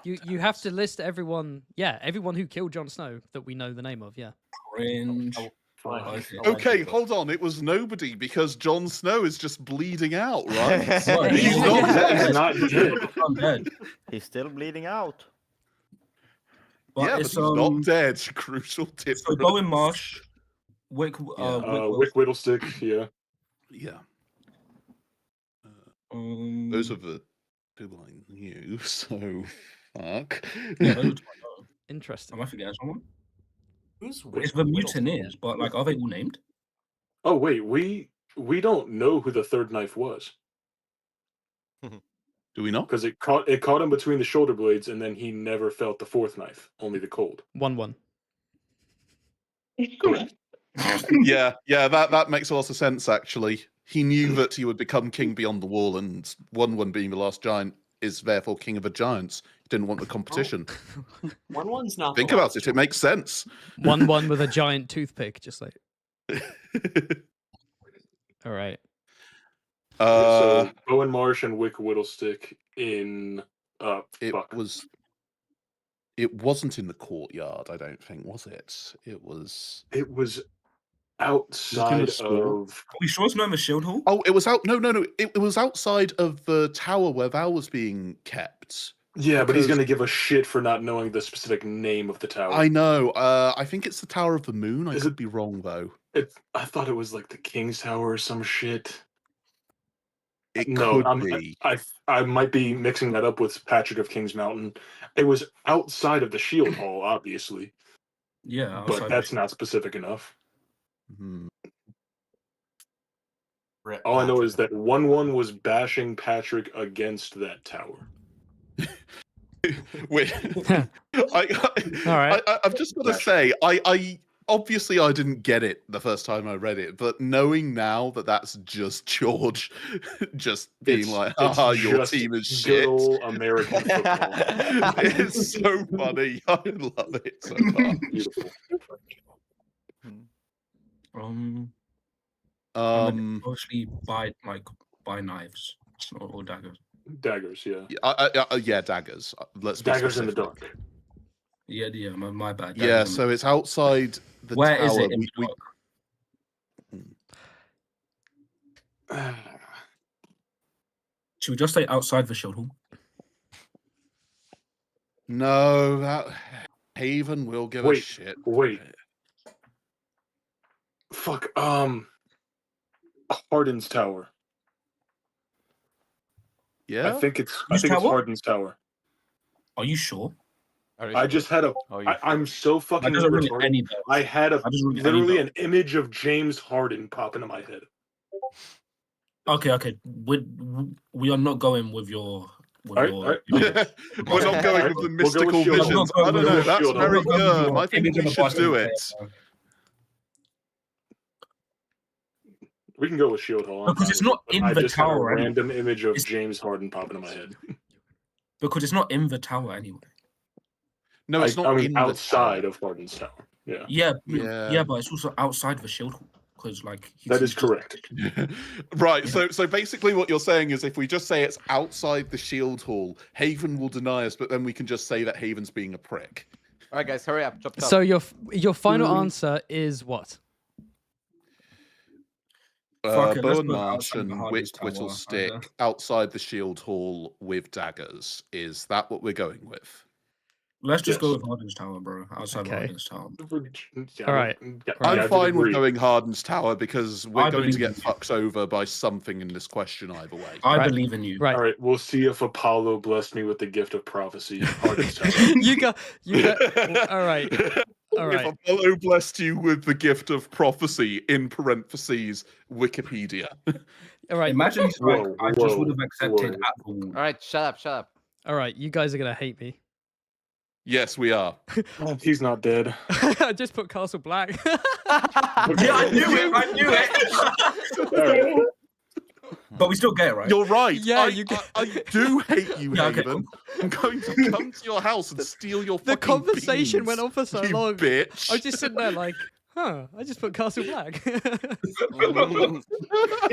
You have to list everyone. Yeah, everyone who killed Jon Snow that we know the name of. Yeah. Cringe. Okay, hold on. It was nobody because Jon Snow is just bleeding out, right? He's not dead. He's not dead. I'm dead. He's still bleeding out. Yeah, but it's, he's not dead. Crucial tip. So Bowen Marsh, Wick Whittlestick, yeah. Yeah. Um, Those are the do I knew, so fuck. Yeah, those are two I know. Interesting. Am I forgetting someone? Who's It's the mutineers, but like, are they all named? Oh wait, we don't know who the third knife was. Do we not? Because it caught him between the shoulder blades, and then he never felt the fourth knife, only the cold. 1-1. Correct. Yeah, that makes a lot of sense actually. He knew that he would become king beyond the wall, and 1-1 being the last giant is therefore king of the giants. He didn't want the competition. 1-1's not. Think about it; it makes sense. 1-1 with a giant toothpick, just like. All right. So Bowen Marsh and Wick Whittlestick in. It wasn't in the courtyard, I don't think, was it? It was. It was outside of. Are we sure it's not in the shield hall? Oh, it was out. No. It was outside of the tower where Val was being kept. Yeah, but he's going to give a shit for not knowing the specific name of the tower. I know. I think it's the Tower of the Moon. I could be wrong though. I thought it was like the King's Tower or some shit. It could be. I might be mixing that up with Patrick of King's Mountain. It was outside of the Shield Hall, obviously. Yeah, but that's not specific enough. All I know is that 1-1 was bashing Patrick against that tower. Wait, All right. I've just got to say, I obviously I didn't get it the first time I read it, but knowing now that that's just George, just being like, "Ah, your team is shit." Good old American football. It's so funny. I love it so much. Beautiful. Mostly buy knives or daggers. Daggers, yeah. Yeah, daggers. Let's daggers in the dark. Yeah, my bad. Yeah, so it's outside the Where tower. is it in the dark? Should we just say outside the shield hall? No, that Haven will give a shit. Wait. Fuck. Hardin's Tower. Yeah, I think it's Hardin's Tower. Are you sure? I just had I'm so fucking retarded. I had literally an image of James Harden pop into my head. Okay. We are not going with your. We're not going with the mystical visions. I don't know. That's very good. I think we should do it. We can go with Shield Hall. Because it's not in the tower. A random image of James Harden popping in my head. Because it's not in the tower anyway. No, it's not. I mean, outside of Harden's Tower. Yeah, but it's also outside the shield hall. Because that is correct. Right. So basically, what you're saying is, if we just say it's outside the shield hall, Haven will deny us, but then we can just say that Haven's being a prick. All right, guys, hurry up. Chop. So your final answer is what? Bowen Marsh and Whittlestick outside the shield hall with daggers. Is that what we're going with? Let's just go with Harden's Tower, bro. Outside Harden's Tower. All right. I'm fine with going Harden's Tower because we're going to get fucked over by something in this question either way. I believe in you. Right. All right, we'll see if Apollo blessed me with the gift of prophecy. Harden's Tower. You got. All right. All right. If Apollo blessed you with the gift of prophecy, in parentheses, Wikipedia. All right. Imagine he's like, I just would have accepted at the wall. All right, shut up. All right, you guys are gonna hate me. Yes, we are. He's not dead. I just put Castle Black. Yeah, I knew it. But we still get it, right? You're right. Yeah, I do hate you, Yeah, okay, Haven. I'm going to come to your house and steal your fucking The conversation beans, went on for so you long. bitch. I was just sitting there like, I just put Castle Black. Is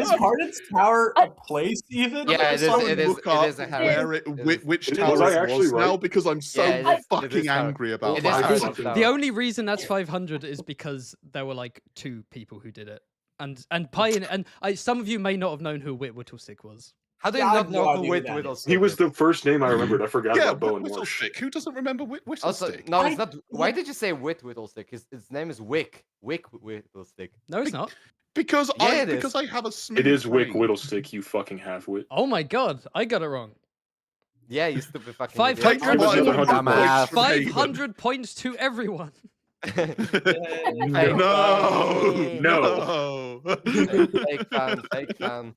Harden's Tower a place even? Yeah, it is a house. Which tower it was right? now because I'm so fucking angry about that. The only reason that's 500 is because there were like 2 people who did it, and some of you may not have known who Whittlestick was. How do you not know who Whittlestick? He was the first name I remembered. I forgot about Bowen Marsh. Whittlestick. Who doesn't remember Whittlestick? Also, no, it's not. Why did you say Whittlestick? His name is Wick. Wick Whittlestick. No, it's not. Because it I have a smooth It is Wick brain. Whittlestick, you fucking half-wit. Oh my god, I got it wrong. Yeah, you stupid fucking 500 idiot. 500 points to everyone. No. Fake fan, fake fan.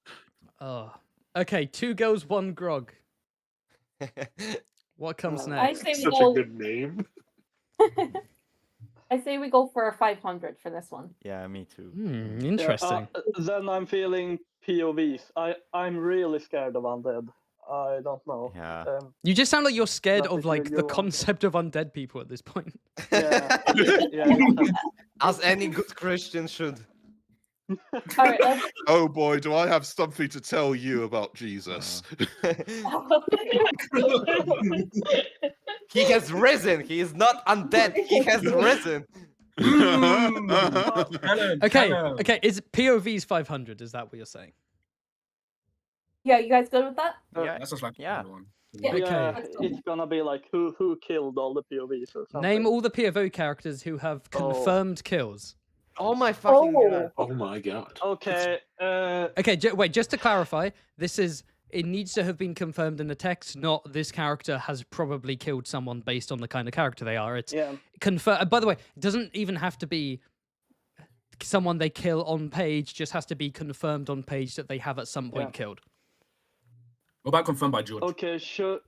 Oh. Okay, 2 girls, 1 grog. What comes I next? say we Such go. a good name. I say we go for a 500 for this one. Yeah, me too. Interesting. Then I'm feeling POVs. I'm really scared of undead. I don't know. Yeah. You just sound like you're scared of Nothing like to the go on. concept of undead people at this point. Yeah. As any good Christian should. All right, let's. Oh boy, do I have something to tell you about Jesus. He has risen. He is not undead. He has risen. Okay, is POV's 500? Is that what you're saying? Yeah, you guys good with that? Yeah. That's just like Yeah. one. Yeah, it's gonna be like who killed all the POVs or something. Name all the POV characters who have confirmed kills. Oh my fucking god. Oh my god. Okay. Okay, wait, just to clarify, it needs to have been confirmed in the text, not this character has probably killed someone based on the kind of character they are. It's confirmed. By the way, it doesn't even have to be someone they kill on page, just has to be confirmed on page that they have at some point killed. What about confirmed by George? Okay, should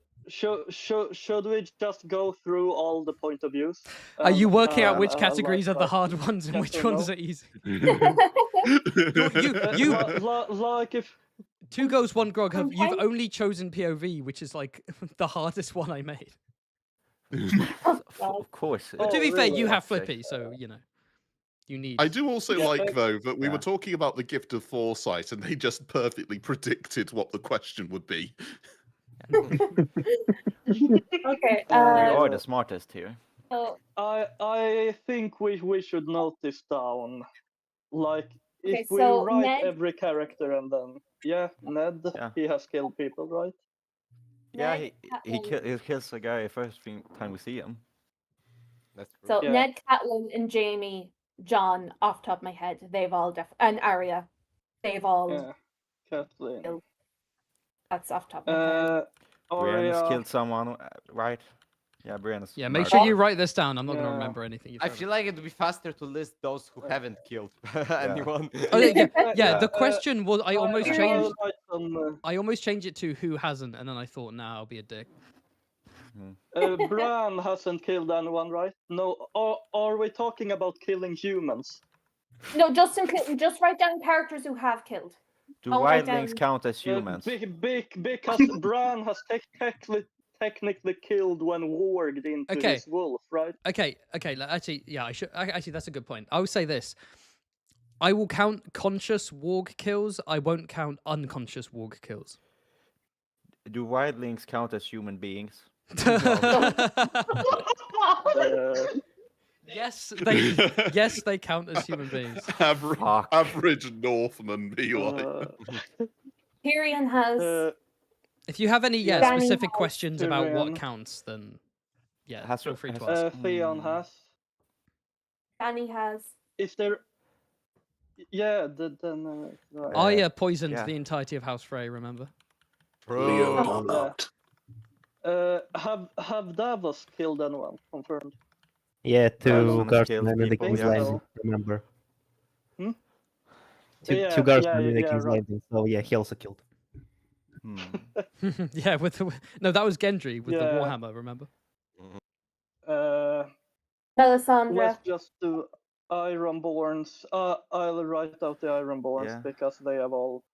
we just go through all the point of views? Are you working out which categories are the hard ones and which ones are easy? Like if 2 goes, 1 grog. You've only chosen POV, which is like the hardest one I made. Of course. But to be fair, you have Flippy, so you know. You need. I do also like, though, that we were talking about the gift of foresight, and they just perfectly predicted what the question would be. Okay. We are the smartest here. So, I think we should note this down. Like Okay, if we so write Ned- every character and then Ned, he has killed people, right? Yeah, Ned, he Catelyn- kills a guy first time we see him. That's true. So Yeah. Ned, Catelyn, and Jamie, John, off the top of my head, they've all and Arya, they've all. Yeah, Kathleen. killed. That's off the top of my head. Brienne's killed someone, right? Yeah, Brienne's. Yeah, make sure you write this down. I'm not going to remember anything. I feel like it would be faster to list those who haven't killed anyone. Oh, yeah. The question was, I almost changed. I almost changed it to who hasn't, and then I thought, nah, I'll be a dick. Bran hasn't killed anyone, right? No. Are we talking about killing humans? No, just write down characters who have killed. Do I'll write wildlings down- count as humans? Because Bran has technically killed when warged into his wolf, right? Okay. Actually, yeah, I should. Actually, that's a good point. I would say this. I will count conscious warg kills. I won't count unconscious warg kills. Do wildlings count as human beings? Yes, they count as human beings. Average Northman be like. Tyrion has. If you have any Danny specific has questions about what Tyrion. counts, then Has- feel free to has- ask. Theon has. Danny has. Is there? Yeah, then. Right. Arya poisoned yeah. the entirety of House Frey. Remember? Leo Donut. Have Davos killed anyone? Confirmed. Yeah, two Everyone guards kills and the people, King's yeah. Landing, remember? Hmm? Two Yeah, guards yeah, and the yeah, King's right. Landing, so yeah, he also killed. Yeah, no, that was Gendry with the Yeah. Warhammer. Remember? Melisandre. Let's just do Ironborns. I'll write out the Ironborns Yeah. because they have all.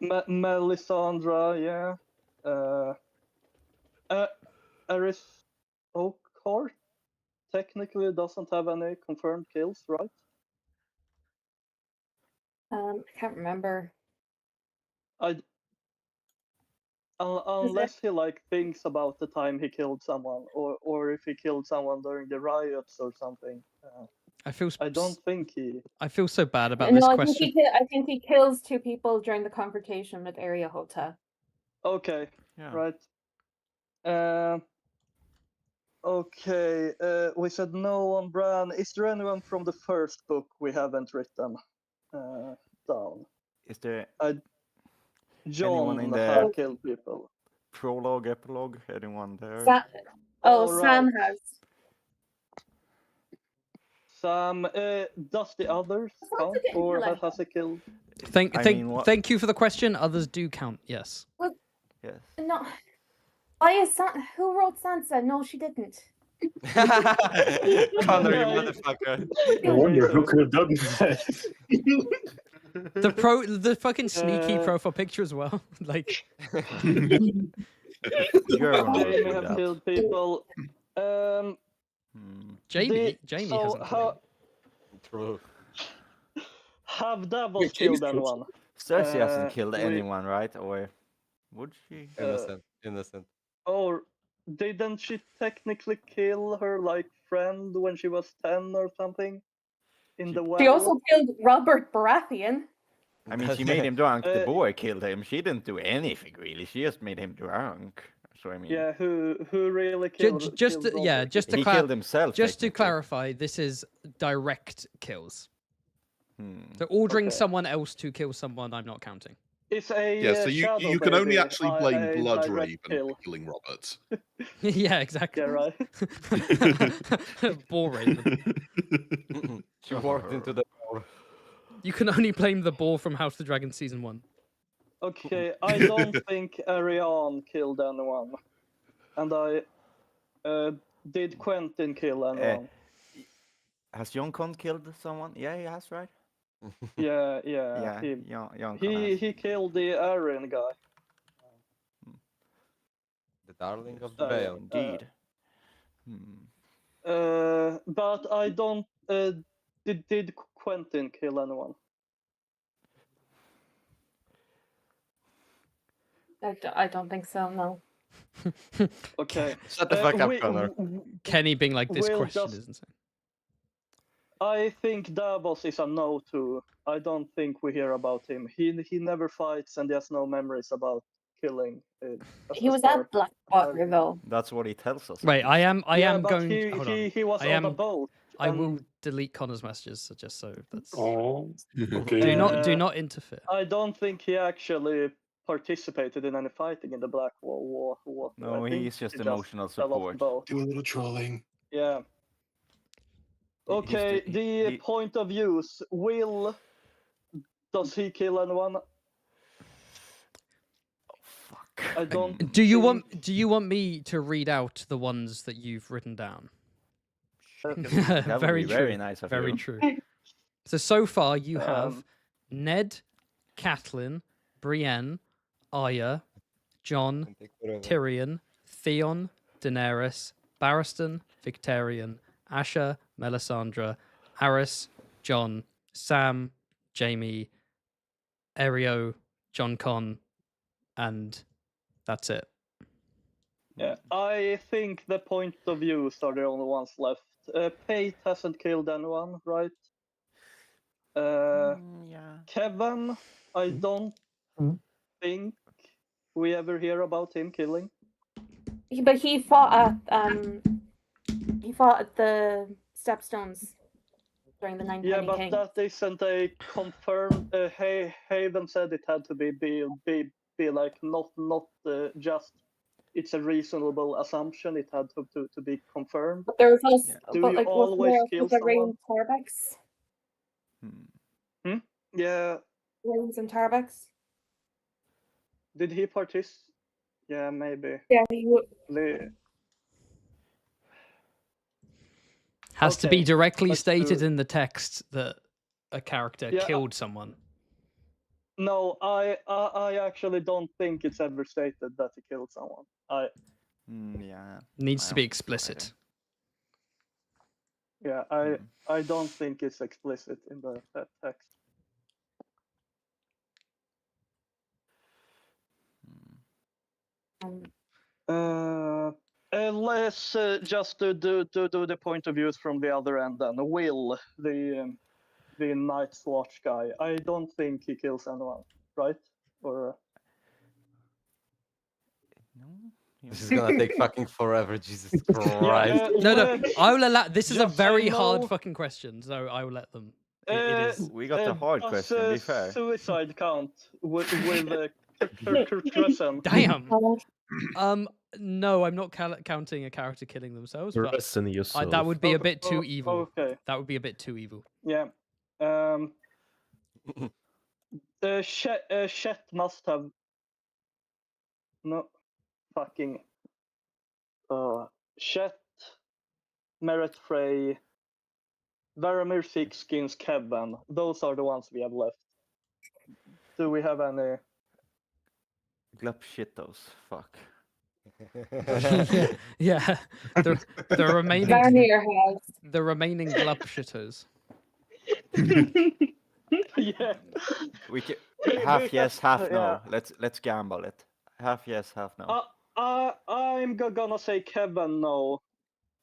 Melisandre, yeah. Eris Oakhart technically doesn't have any confirmed kills, right? I can't remember. Unless he like thinks about the time he killed someone, or if he killed someone during the riots or something. I don't think he. I feel so bad about No, this I question. think he kills 2 people during the confrontation with Arya Hota. Okay, Yeah. right. Okay, we said no on Bran. Is there anyone from the first book we haven't written down? Is there? Anyone in have the killed people. prologue, epilogue? Anyone there? Sam has. Sam, does the others count, or has he killed? Thank you for the question. Others do count. Yes. Well, yes. No. Why is who wrote Sansa? No, she didn't. Connor, you motherfucker. I wonder who could have done that. The fucking sneaky profile picture as well. Like. Jamie have killed people. Jamie so hasn't. True. Have Davos killed anyone? Cersei hasn't killed anyone, right? Or would she? Innocent. Or didn't she technically kill her friend when she was 10 or something? In the well? She also killed Robert Baratheon. I mean, she made him drunk. The boy killed him. She didn't do anything really. She just made him drunk. So I mean, yeah, who really killed? Just to he killed himself. Just to clarify, this is direct kills. So ordering someone else to kill someone, I'm not counting. It's a yeah. So you can only actually blame blood rape and killing Robert. Yeah, exactly. Yeah, right. Boar rape. She walked into the door. You can only blame the boar from House of the Dragon season 1. Okay, I don't think Ariane killed anyone, and did Quentin kill anyone? Has Jon Con killed someone? Yeah, he has, right? Yeah. He killed the Arryn guy. The darling of the Vale. Indeed. But I don't. Did Quentin kill anyone? I don't think so. No. Okay. Shut the fuck up, Connor. Kenny being like, this question is insane. I think Davos is a no too. I don't think we hear about him. He never fights and he has no memories about killing. He was at Blackwater though. That's what he tells us. Wait, I am going. He was on a boat. I will delete Connor's messages just so that's. Oh, okay. Do not interfere. I don't think he actually participated in any fighting in the Black War. No, he's just emotional support. Do a little trolling. Yeah. Okay, the point of views. Does he kill anyone? Oh, fuck. I don't. Do you want me to read out the ones that you've written down? Very true. Very nice of Very you. true. So far you have Ned, Catelyn, Brienne, Arya, Jon, Tyrion, Theon, Daenerys, Barristan, Victarion, Asha, Melisandre, Aerys, Jon, Sam, Jamie, Aeryo, Jon Con, and that's it. Yeah, I think the point of views are the only ones left. Pate hasn't killed anyone, right? Yeah. Kevin, I don't think we ever hear about him killing. But he fought at the Stepstones during the 9 Yeah, but King. that isn't a confirmed. Haven said it had to be like not just. It's a reasonable assumption. It had to be confirmed. But there was also, Do but you like, always kill the someone? Tarbex? Yeah. Rains and Tarbex? Did he participate? Yeah, maybe. Yeah, he would. Has to be directly stated in the text that a character killed someone. No, I actually don't think it's ever stated that he killed someone. Yeah. Needs to be explicit. Yeah, I don't think it's explicit in the text. Let's just do the point of views from the other end then. Will, the Night's Watch guy, I don't think he kills anyone, right? Or no. This is gonna take fucking forever, Jesus Christ. No, I will allow. This is a very hard fucking question, so I will let them. It is. We got the hard question. Be fair. Suicide count with Crescent. Damn. No, I'm not counting a character killing themselves, but that would be a bit too evil. Okay. That would be a bit too evil. Yeah. Chet must have fucking Chet, Merit Frey, Varamir Thickskins, Kevin. Those are the ones we have left. Do we have any? Glup shitos. Fuck. Yeah. The remaining Varamir has. the remaining glup shitters. Yeah. We can half yes, half no. Let's gamble it. Half yes, half no. I'm gonna say Kevin no.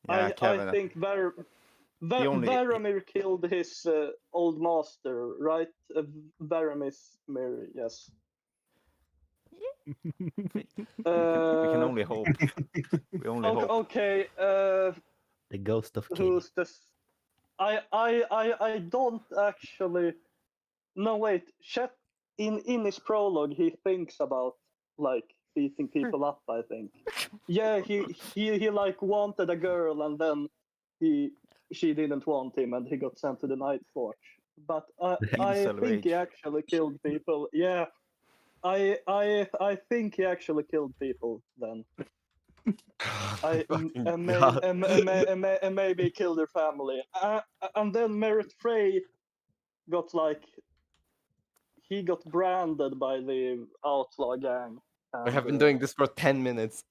Yeah, Kevin. I think Varamir killed his old master, right? Varamir, yes. We can only hope. We only hope. Okay. The ghost of King. Who's this? I don't actually. No, wait. Chet in his prologue, he thinks about like beating people up. I think. Yeah, he like wanted a girl, and then she didn't want him, and he got sent to the Night Forge. But I think he actually killed people. Yeah, I think he actually killed people then. Maybe killed their family. And then Merit Frey got he got branded by the outlaw gang. We have been doing this for 10 minutes.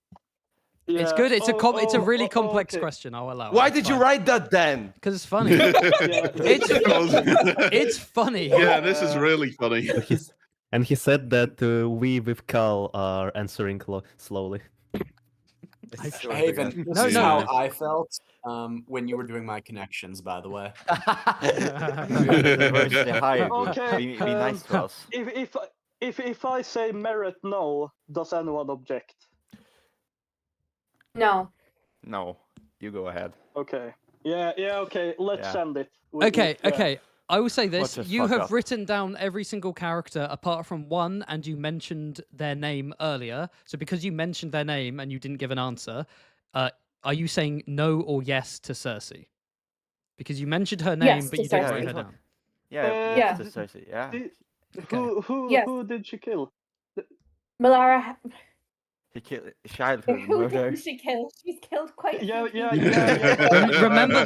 Yeah. It's good. It's a really complex question. I'll allow. Why did you write that then? Because it's funny. It's funny. Yeah, this is really funny. And he said that we with Carl are answering slowly. Haven, this is how I felt when you were doing my connections, by the way. Okay, be nice to us. If I say Merit no, does anyone object? No. No, you go ahead. Okay. Yeah. Okay. Let's send it. Okay. I will say this: you have up. written down every single character apart from one, and you mentioned their name earlier. So because you mentioned their name and you didn't give an answer, are you saying no or yes to Cersei? Because you mentioned her name, Yes, but to you didn't Cersei. write her down. Yeah. To Cersei. Yeah. Who did she kill? Melara. He killed childhood Who murder. did she kill? She's killed quite a few Yeah. Remember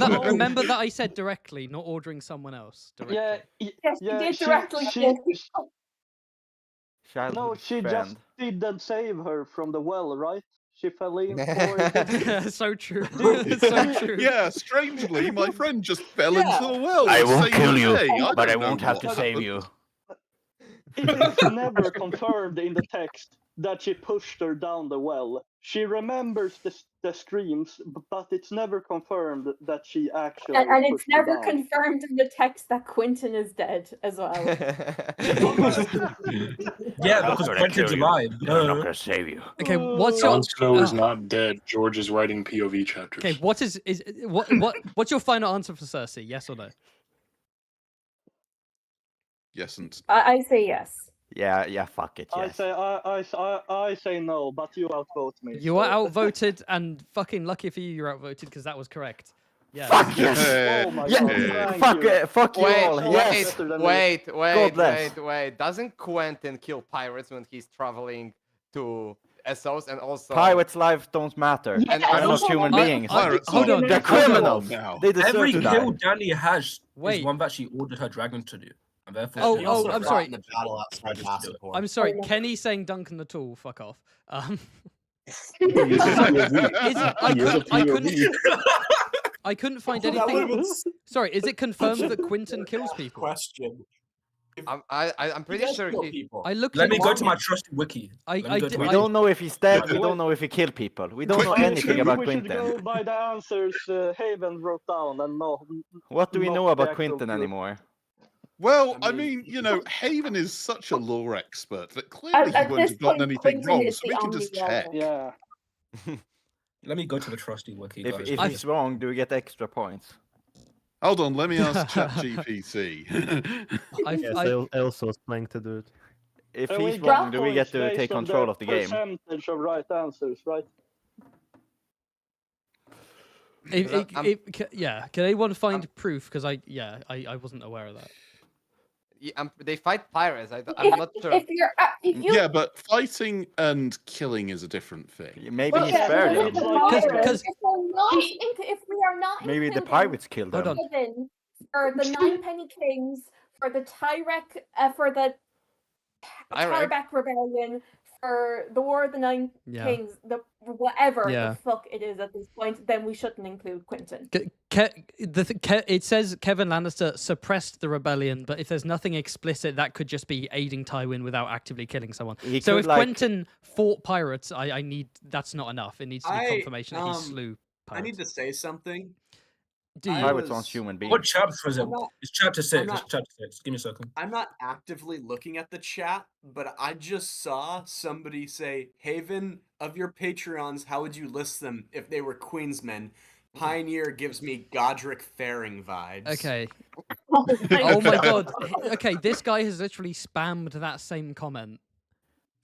that I said directly, not ordering someone else. Directly. Yes, you did directly. No, she just didn't save her from the well, right? She fell in. So true. So true. Yeah, strangely, my friend just fell into the well. I won't same kill you, day. but I don't know won't have what to save happened. you. It is never confirmed in the text that she pushed her down the well. She remembers the screams, but it's never confirmed that she actually And it's pushed her never down. confirmed in the text that Quentin is dead as well. Yeah, because Quentin's alive. I'm not gonna save you. Okay, what's your? Jon Snow is not dead. George is writing POV chapters. Okay, what's your final answer for Cersei? Yes or no? Yes, and I say yes. Yeah, fuck it. Yes. I say no, but you outvote me. You are outvoted, and fucking lucky for you, you're outvoted because that was correct. Yeah. Fuck yes. Oh my God, Fuck you all. Yes. Wait. Doesn't Quentin kill pirates when he's traveling to Essos and also Pirates' lives don't matter. Yeah, And they're not human beings. Hold on. They're criminals. They deserve Every to kill die. Dany has is Wait. one that she ordered her dragon to do. And therefore Oh, she oh, also I'm fought sorry. In the battle outside Massacre. I'm sorry, Kenny saying Duncan the Tool. Fuck off. I couldn't find anything. Sorry, is it confirmed that Quentin kills people? Question. I'm pretty sure he... I looked. Let me go to my trusty wiki. We don't know if he's dead. We don't know if he killed people. We don't know anything about We should Quentin. go by the answers Haven wrote down and no. What do we not know the about actual Quentin proof. anymore? well, I mean, Haven is such a lore expert that clearly he At wouldn't this have gotten point, anything Quentin wrong, is so the we can just only check. relevant. Yeah. Let me go to the trusty wiki, If guys. he's wrong, do we get extra points? Hold on, let me ask ChatGPT. Yes, I also was planning to do it. if And we he's get wrong, do we get points to based take on control the of the game? percentage of right answers, right? Yeah, can anyone find proof? Because I wasn't aware of that. Yeah, they fight pirates. I'm not sure. If you Yeah, but fighting and killing is a different thing. Maybe he spared them. Because if we are not Maybe the including pirates killed them. Kevin for the 9 Penny Kings, for the Tyrek, for the Tarbeck Rebellion, for the War of the Nine Kings, the whatever the fuck it is at this point, then we shouldn't include Quentin. It says Kevin Lannister suppressed the rebellion, but if there's nothing explicit, that could just be aiding Tywin without actively killing someone. So if Quentin fought pirates, I need that's not enough. It needs to be confirmation that he slew pirates. I need to say something. Pirates aren't human beings. What chapter is it? It's chapter 6. It's chapter 6. Give me a second. I'm not actively looking at the chat, but I just saw somebody say, Haven, of your Patreons, how would you list them if they were Queensmen? Pioneer gives me Godric Faring vibes. Okay. Oh my god. Okay, this guy has literally spammed that same comment.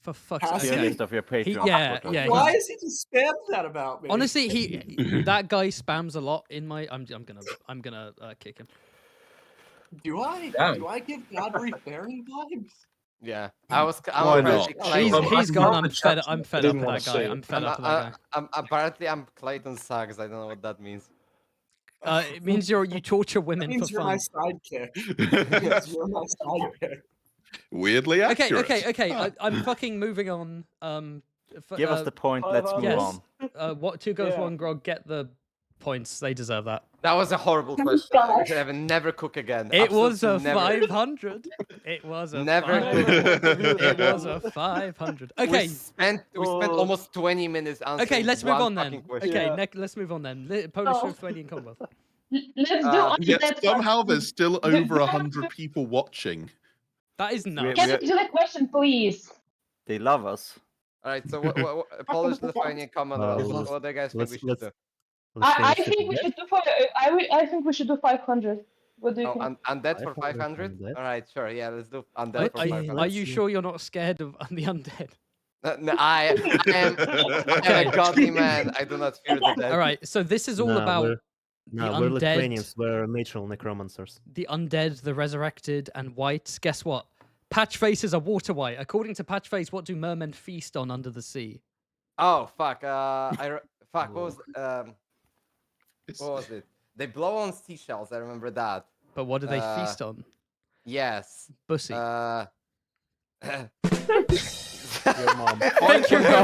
For fuck's sake. List of your Patreon. Yeah. Why is he just spamming that about me? Honestly, that guy spams a lot in my. I'm gonna kick him. Do I give Godric Faring vibes? Yeah, he's gone. I'm fed up with that guy. I'm fed up with that guy. Apparently, I'm Clayton Suggs. I don't know what that means. It means you torture women for fun. My sidekick. You're my sidekick. Weirdly accurate. Okay. I'm fucking moving on. Give us the point. Let's move on. What 2 goes 1 grog? Get the points. They deserve that. That was a horrible question. I should never cook again. It was a 500. It was a never. It was a 500. Okay. We spent almost 20 minutes answering. Okay, let's move on then. Question. Okay, let's move on then. Polish, Lithuanian, Commonwealth. Let's do yet somehow there's still over 100 people watching. That is nuts. Can you do the question, please? They love us. All right, so what Polish, Lithuanian, Commonwealth. What do you guys think we should do? I think we should do. I think we should do 500. What do you think? Undead for 500? All right, sure. Yeah, let's do undead for 500. Are you sure you're not scared of the undead? No, I am a godly man. I do not fear the dead. All right, so this is all about we're Lithuanians. We're natural necromancers. The undead, the resurrected, and whites. Guess what? Patchface is a water white. According to Patchface, what do mermen feast on under the sea? Oh fuck! Fuck. What was it? They blow on seashells. I remember that. But what do they feast on? Yes. Pussy. Your mom. Thank you very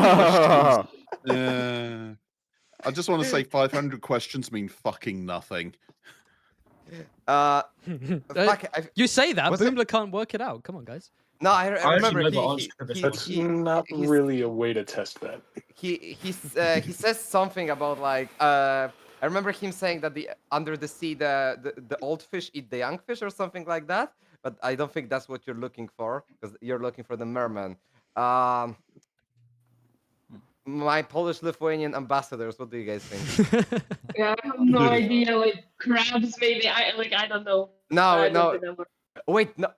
much. I just want to say 500 questions mean fucking nothing. You say that, Boomla can't work it out. Come on, guys. No, I remember. That's not really a way to test that. He says something about like I remember him saying that under the sea the old fish eat the young fish or something like that. But I don't think that's what you're looking for because you're looking for the merman. My Polish Lithuanian ambassadors, what do you guys think? Yeah, I have no idea. Like crabs, maybe. I don't know. No. Wait, no.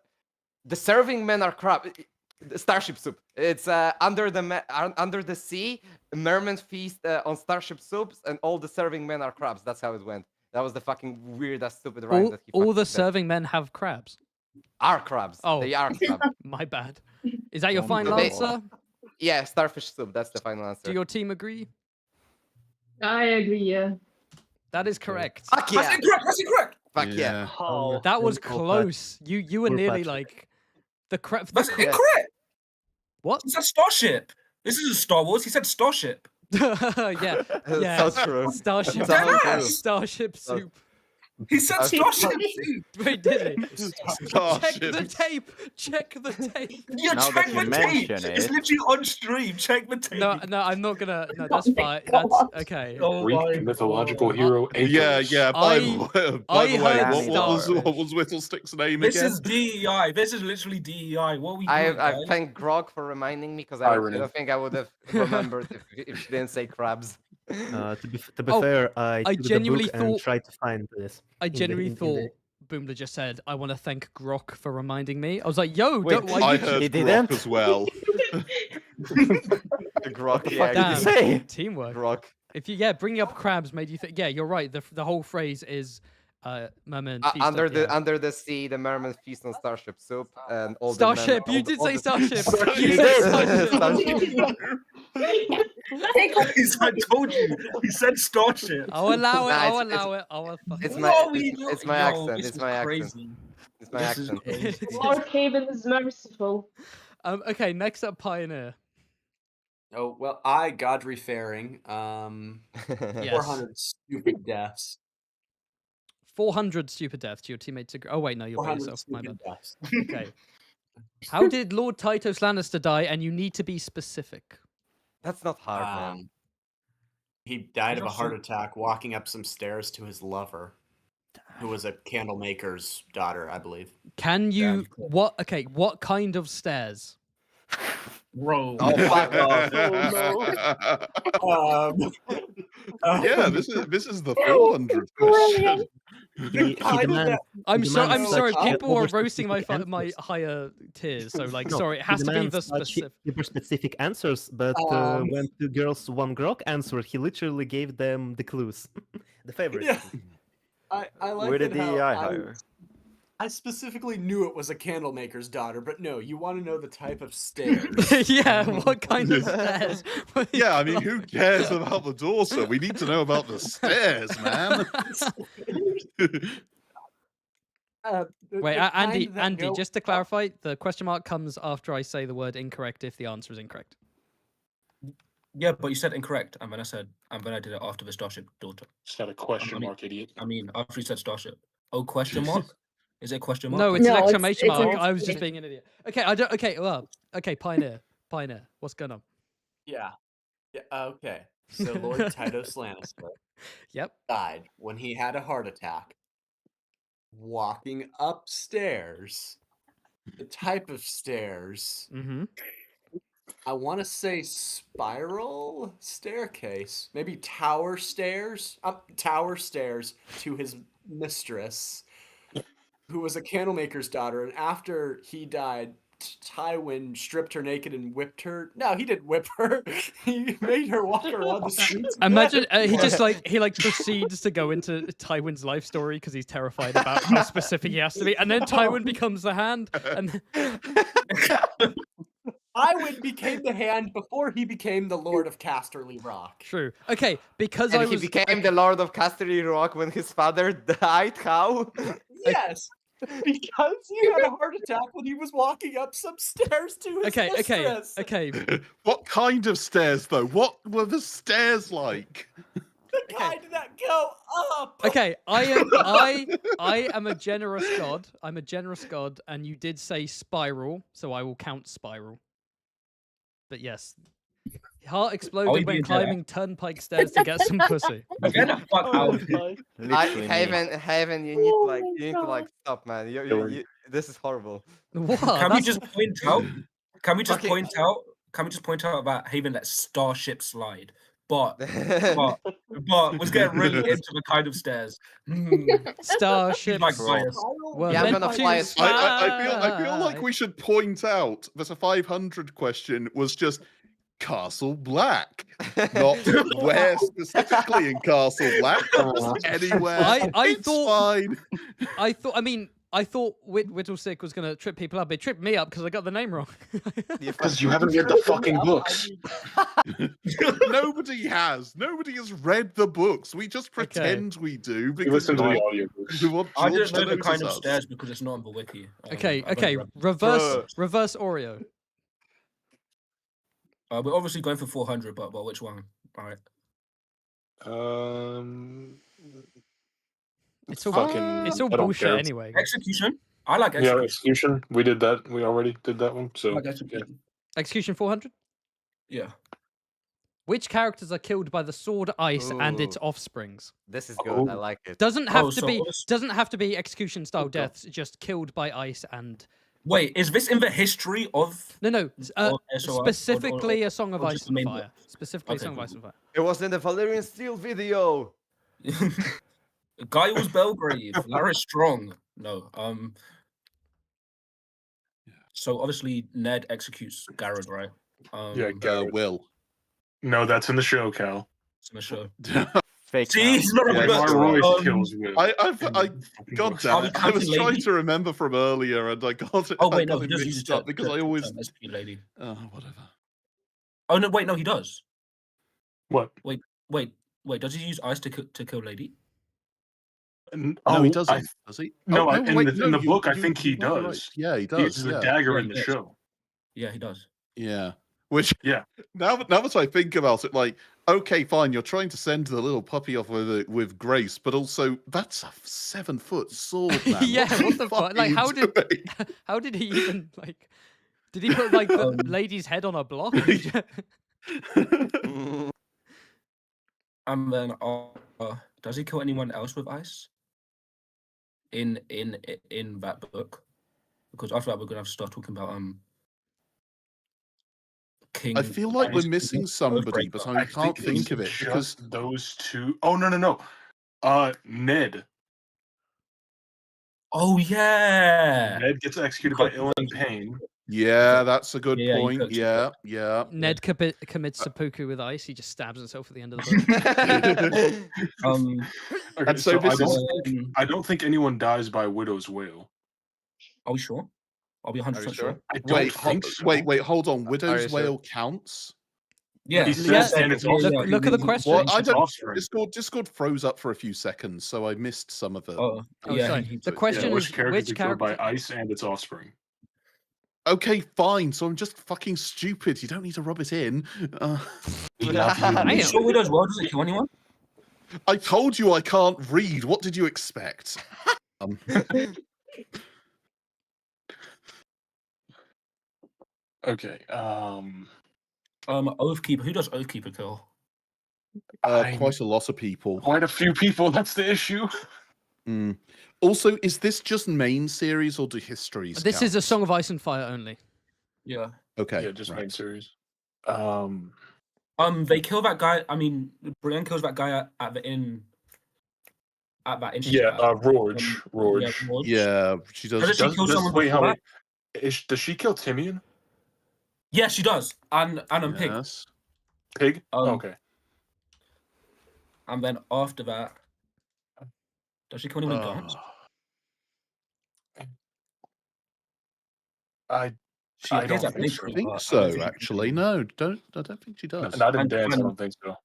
The serving men are crab. Starship soup. It's under the sea. Mermen feast on starship soups, and all the serving men are crabs. That's how it went. That was the fucking weirdest stupid rhyme that he. All the serving men have crabs. Are crabs. Oh, they are crabs. My bad. Is that your final answer? Yeah, starfish soup. That's the final answer. Do your team agree? I agree. Yeah. That is correct. Fuck yeah. That's incorrect. Fuck yeah. Oh, that was close. You were nearly like the crap. That's incorrect. What? He said starship. This isn't Star Wars. He said starship. yeah. So true. Starship. Starship soup. He said starship. Wait, did he? Starship. Check the tape. Check the tape. Yeah, Now check that you the tape. mention It's it. literally on stream. Check the tape. No, I'm not gonna. No, that's fine. That's okay. Greek mythological hero. Yeah. By the way, what was Whittlestick's name This again? is DEI. This is literally DEI. What are we doing, I guys? thank Grog for reminding me because I don't think I would have remembered if she didn't say crabs. To be fair, I took genuinely the book and thought- tried to find this. I genuinely thought Boomler just said, "I want to thank Grok for reminding me." I was like, "Yo, Wait, don't, why I you heard He Grok didn't? as well. Grok, fuck did you say? Teamwork. Grok. If you bringing up crabs made you think. Yeah, you're right. The whole phrase is merman feast Under on- the yeah. under the sea, the mermen feast on starship soup, and all Starship. the men, You did all say the- starship. You You did. said starship. I told you. He said starship. I'll allow it. Nah, I'll it's- allow it. I'll fucking. It's What my are we it's, doing? it's my Yo, accent. this It's is my accent. crazy. It's my This is accent. crazy. Lord Haven is merciful. Okay, next up, Pioneer. Oh well, Godry Faring. Yes. 400 stupid deaths. 400 stupid deaths. Your teammates agree. Oh wait, no, you're by 400 yourself. My stupid bad. deaths. Okay. How did Lord Tytos Lannister die? And you need to be specific. That's not hard, man. He died of a heart attack walking up some stairs to his lover, who was a candlemaker's daughter, I believe. Can you what? Okay, what kind of stairs? Bro. Oh, fuck off. Yeah, this is the 400 question. I'm sorry. People are over roasting my specific my answers. higher tiers. So like, No, sorry, it he has to be demands the such specific. super specific answers, but when two girls one Grok answered, he literally gave them the clues, the favorite. Yeah. I like Where did it how the AI hire? I specifically knew it was a candlemaker's daughter, but no, you want to know the type of stairs. Yeah, what kind of stairs? Yeah, I mean, who cares about the daughter? We need to know about the stairs, man. Wait, the Andy, kind that go just to up- clarify, the question mark comes after I say the word incorrect if the answer is incorrect. Yeah, but you said incorrect, and then I did it after the starship daughter. It's not a question mark, idiot. I mean, after you said starship. Oh, question mark? Is it a question mark? No, it's an No, exclamation it's an mark. I was just exclamation. being an idiot. Okay, I don't. Okay, well, okay, Pioneer, what's going on? Yeah. Yeah. Okay. So Lord Tytos Lannister Yep. died when he had a heart attack walking upstairs. The type of stairs. Mm-hmm. I want to say spiral staircase, maybe tower stairs. Tower stairs to his mistress, who was a candlemaker's daughter. And after he died, Tywin stripped her naked and whipped her. No, he didn't whip her. He made her walk around the streets. Imagine he just he proceeds to go into Tywin's life story because he's terrified about how specific he has to be, and then Tywin becomes the hand, and Tywin became the hand before he became the Lord of Casterly Rock. True. Okay, because And he became the Lord of Casterly Rock when his father died. How? Yes, because he had a heart attack when he was walking up some stairs to his mistress. Okay. What kind of stairs, though? What were the stairs like? The kind that go up. Okay, I am a generous god. I'm a generous god, and you did say spiral, so I will count spiral. But yes, heart you exploded when being climbing turnpike stairs to get some pussy. Get the fuck out of here. Haven, you need to stop, man. You, this is horrible. What? Can we That's- just point out? Can we just Okay. point out? Can we just point out about Haven let Starship slide? But was getting really into the kind of stairs. Starship. Like bias. Yeah, I'm gonna fly a I feel like we should point out that a 500 question was just Castle Black, not where specifically in Castle Black, just anywhere. It's fine. I thought Whittlestick was going to trip people up. It tripped me up because I got the name wrong. Because you haven't read the fucking books. Nobody has. Nobody has read the books. We just pretend we do because listen to the we audiobooks. want I George didn't know to the kind notice of us. stairs because it's not on the wiki. Okay. I've only read- Reverse Oreo. We're obviously going for 400, but which one? All right. It's all fucking. it's all I don't bullshit care. anyway. Execution. I like Yeah, execution. execution. We did that. We already did that one. I So like yeah. execution. Execution 400. Yeah. Which characters are killed by the sword ice and its Ooh. offsprings? This is good. I like it. Doesn't have to so be what's- doesn't have to be execution style deaths. Just killed by ice and Wait, is this in the history of? no. Or SOR, Specifically a Song of or Ice just the and main Fire. book? Specifically a Okay, Song of cool. Ice and Fire. It was in the Valerian Steel video. Giles Belgrave, Lara Strong. No. So obviously Ned executes Garrod, right? Yeah, Garrod. Will. No, that's in the show, Cal. It's in the show. Fake. See, he's not Yeah, a good. Royce kills Will. God damn it! I was trying to remember from earlier, and I got it. Oh wait, I no, got he it does use mixed it up because I always. SP lady. Whatever. Oh no, wait, no, he does. What? Wait. Does he use ice to kill lady? No, he doesn't. Does he? No, Oh, in the book, I think he does. Right. Yeah, he does. He uses a dagger in he the does. show. Yeah, he does. Yeah. Which, yeah. Now that I think about it, like, okay, fine, you're trying to send the little puppy off with grace, but also that's a 7-foot sword, man. Yeah, what the fuck? Like, how did he even like? Did he put like the lady's head on a block? And then, does he kill anyone else with ice? In that book, because after that we're gonna have to start talking about King. I feel like we're missing somebody, but I can't think of it because just those two. Oh no. Ned. Oh yeah. Ned gets executed by Ilan Payne. Yeah, that's a good point. Yeah. Ned commits seppuku with ice. He just stabs himself at the end of the book. Okay, And so I don't think anyone dies by Widow's Wail. Are we sure? I'll be 100% sure. I don't think so. Wait, hold on. Widow's Wail counts? Yeah. Look at the question. Well, I don't. Discord froze up for a few seconds, so I missed some of it. Sorry. The question is which character which is killed character? by ice and its offspring. Okay, fine. So I'm just fucking stupid. You don't need to rub it in. Are you sure Widow's Wail doesn't kill anyone? I told you I can't read. What did you expect? Okay. Oathkeeper. Who does Oathkeeper kill? Quite a lot of people. Quite a few people. That's the issue. Also, is this just main series or do histories? This count? is a Song of Ice and Fire only. Yeah. Okay. Yeah, just main series. They kill that guy. I mean, Brienne kills that guy at the inn. At that inn. Yeah, Rorge. Yeah, Rorge. Yeah, she does. Does she kill someone wait, before how does she kill Timian? Yeah, she does. And Pig. Pig? Okay. And then after that, does she kill anyone guns? I don't think so. Actually, no. I don't think she does. Not in dance. I don't think so.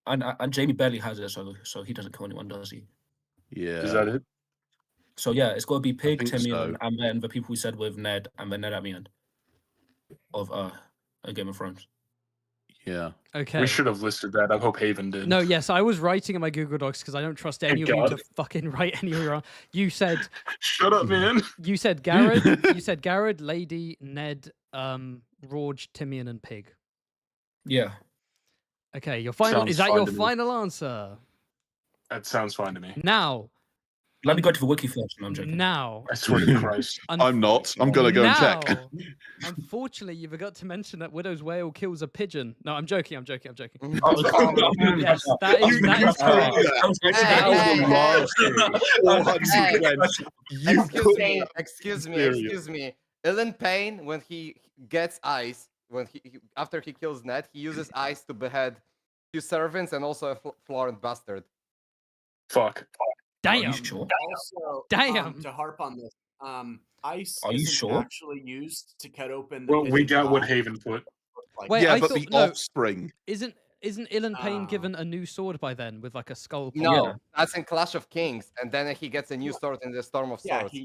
And Jamie barely has it, so he doesn't kill anyone, does he? Yeah. Is that it? So yeah, it's got to be Pig, Timmy, so. and then the people we said with Ned, and then Ned at the end of Game of Thrones. Yeah. Okay. We should have listed that. I hope Haven did. No, yes, I was writing in my Google Docs because I don't trust any of you to fucking write anywhere. You said. Shut up, man. You said Garrod. You said Garrod, Lady, Ned, Rorge, Timian, and Pig. Yeah. Okay, your final. Sounds is that fine your to me. final answer? That sounds fine to me. Now. Let me go to the wiki first. No, I'm joking. Now. I swear to Christ. I'm not. I'm gonna go and check. Unfortunately, you forgot to mention that Widow's Wail kills a pigeon. No, I'm joking. I'm joking. Yes, that is correct. Excuse me. Ilan Payne, when he gets ice, after he kills Ned, he uses ice to behead 2 servants and also a Florent bastard. Fuck. Damn. Sure? Also, Damn. to harp on this, ice Are you isn't sure? actually used to cut open the Well, we pigeon's got what eye. Haven put. Wait, Yeah, I but thought, the no, offspring. Isn't Ilan Payne given a new sword by then with like a skull? No, that's in Clash of Kings, and then he gets a new sword in the Storm of Swords.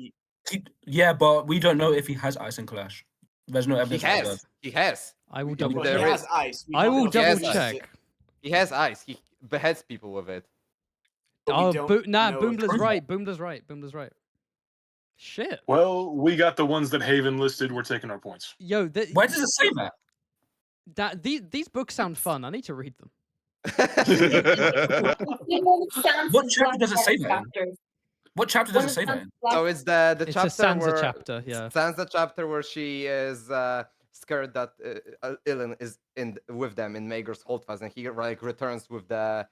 Yeah, but we don't know if he has ice in Clash. There's no evidence. He has. I will double He check. has ice. We I don't will know if he has double ice. check. He has ice. He beheads people with it. Oh, know if Boomler's right. Boomler's right. Shit. Well, we got the ones that Haven listed. We're taking our points. Yo, Why does it say that? These books sound fun. I need to read them. What chapter does it say that? What chapter does it say that? So it's the It's chapter a Sansa where chapter, yeah. Sansa chapter where she is scared that Ilan is with them in Maegor's Holdfast, and he like returns with the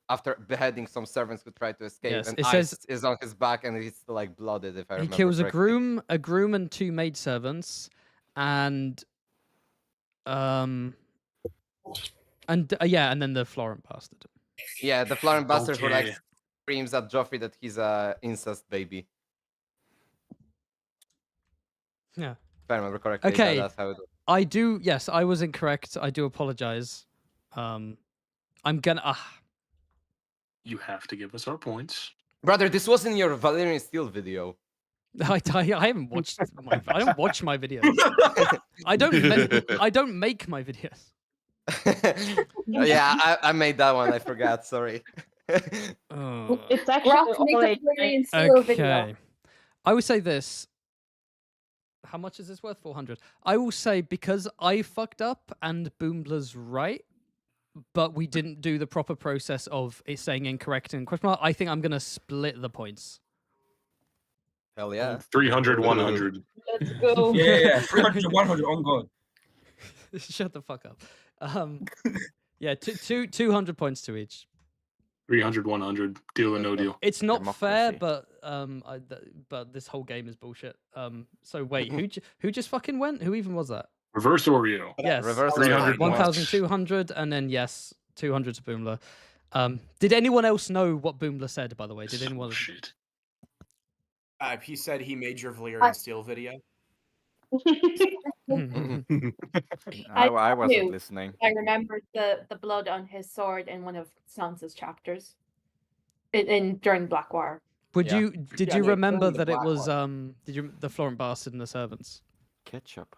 after beheading some servants who tried to escape, Yes, and it Ice says is on his back and he's like blooded. If I he remember kills correctly. a groom and 2 maidservants, and yeah, and then the Florent bastard. Yeah, the Florent bastard who like Okay. screams at Joffrey that he's a incest baby. Yeah. If I remember correctly. Okay. That's how it was. I do. Yes, I was incorrect. I do apologize. I'm gonna. You have to give us our points. Brother, this was in your Valerian Steel video. I haven't watched my. I don't watch my videos. I don't make my videos. Yeah, I made that one. I forgot. Sorry. It's actually Rock make always a Valerian Steel video. Okay. I would say this. How much is this worth? 400. I will say because I fucked up and Boombler's right, but we didn't do the proper process of it saying incorrect and question mark. I think I'm gonna split the points. Hell yeah. 300, 100. Let's go. Yeah. 300, 100 on God. Shut the fuck up. Yeah, 200 points to each. 300, 100. Deal or no deal. It's not fair, Democracy. but but this whole game is bullshit. So wait, who just fucking went? Who even was that? Reverse Oreo. Yes, Reverse 300 points. 1,200, and then yes, 200 to Boomler. Did anyone else know what Boomler said? By the way, did anyone? Shit. He said he made your Valerian Steel video. I wasn't knew. listening. I remembered the blood on his sword in one of Sansa's chapters. During Black War. Did you Yeah, no, remember during the that it Black was War. the Florent bastard and the servants? Ketchup.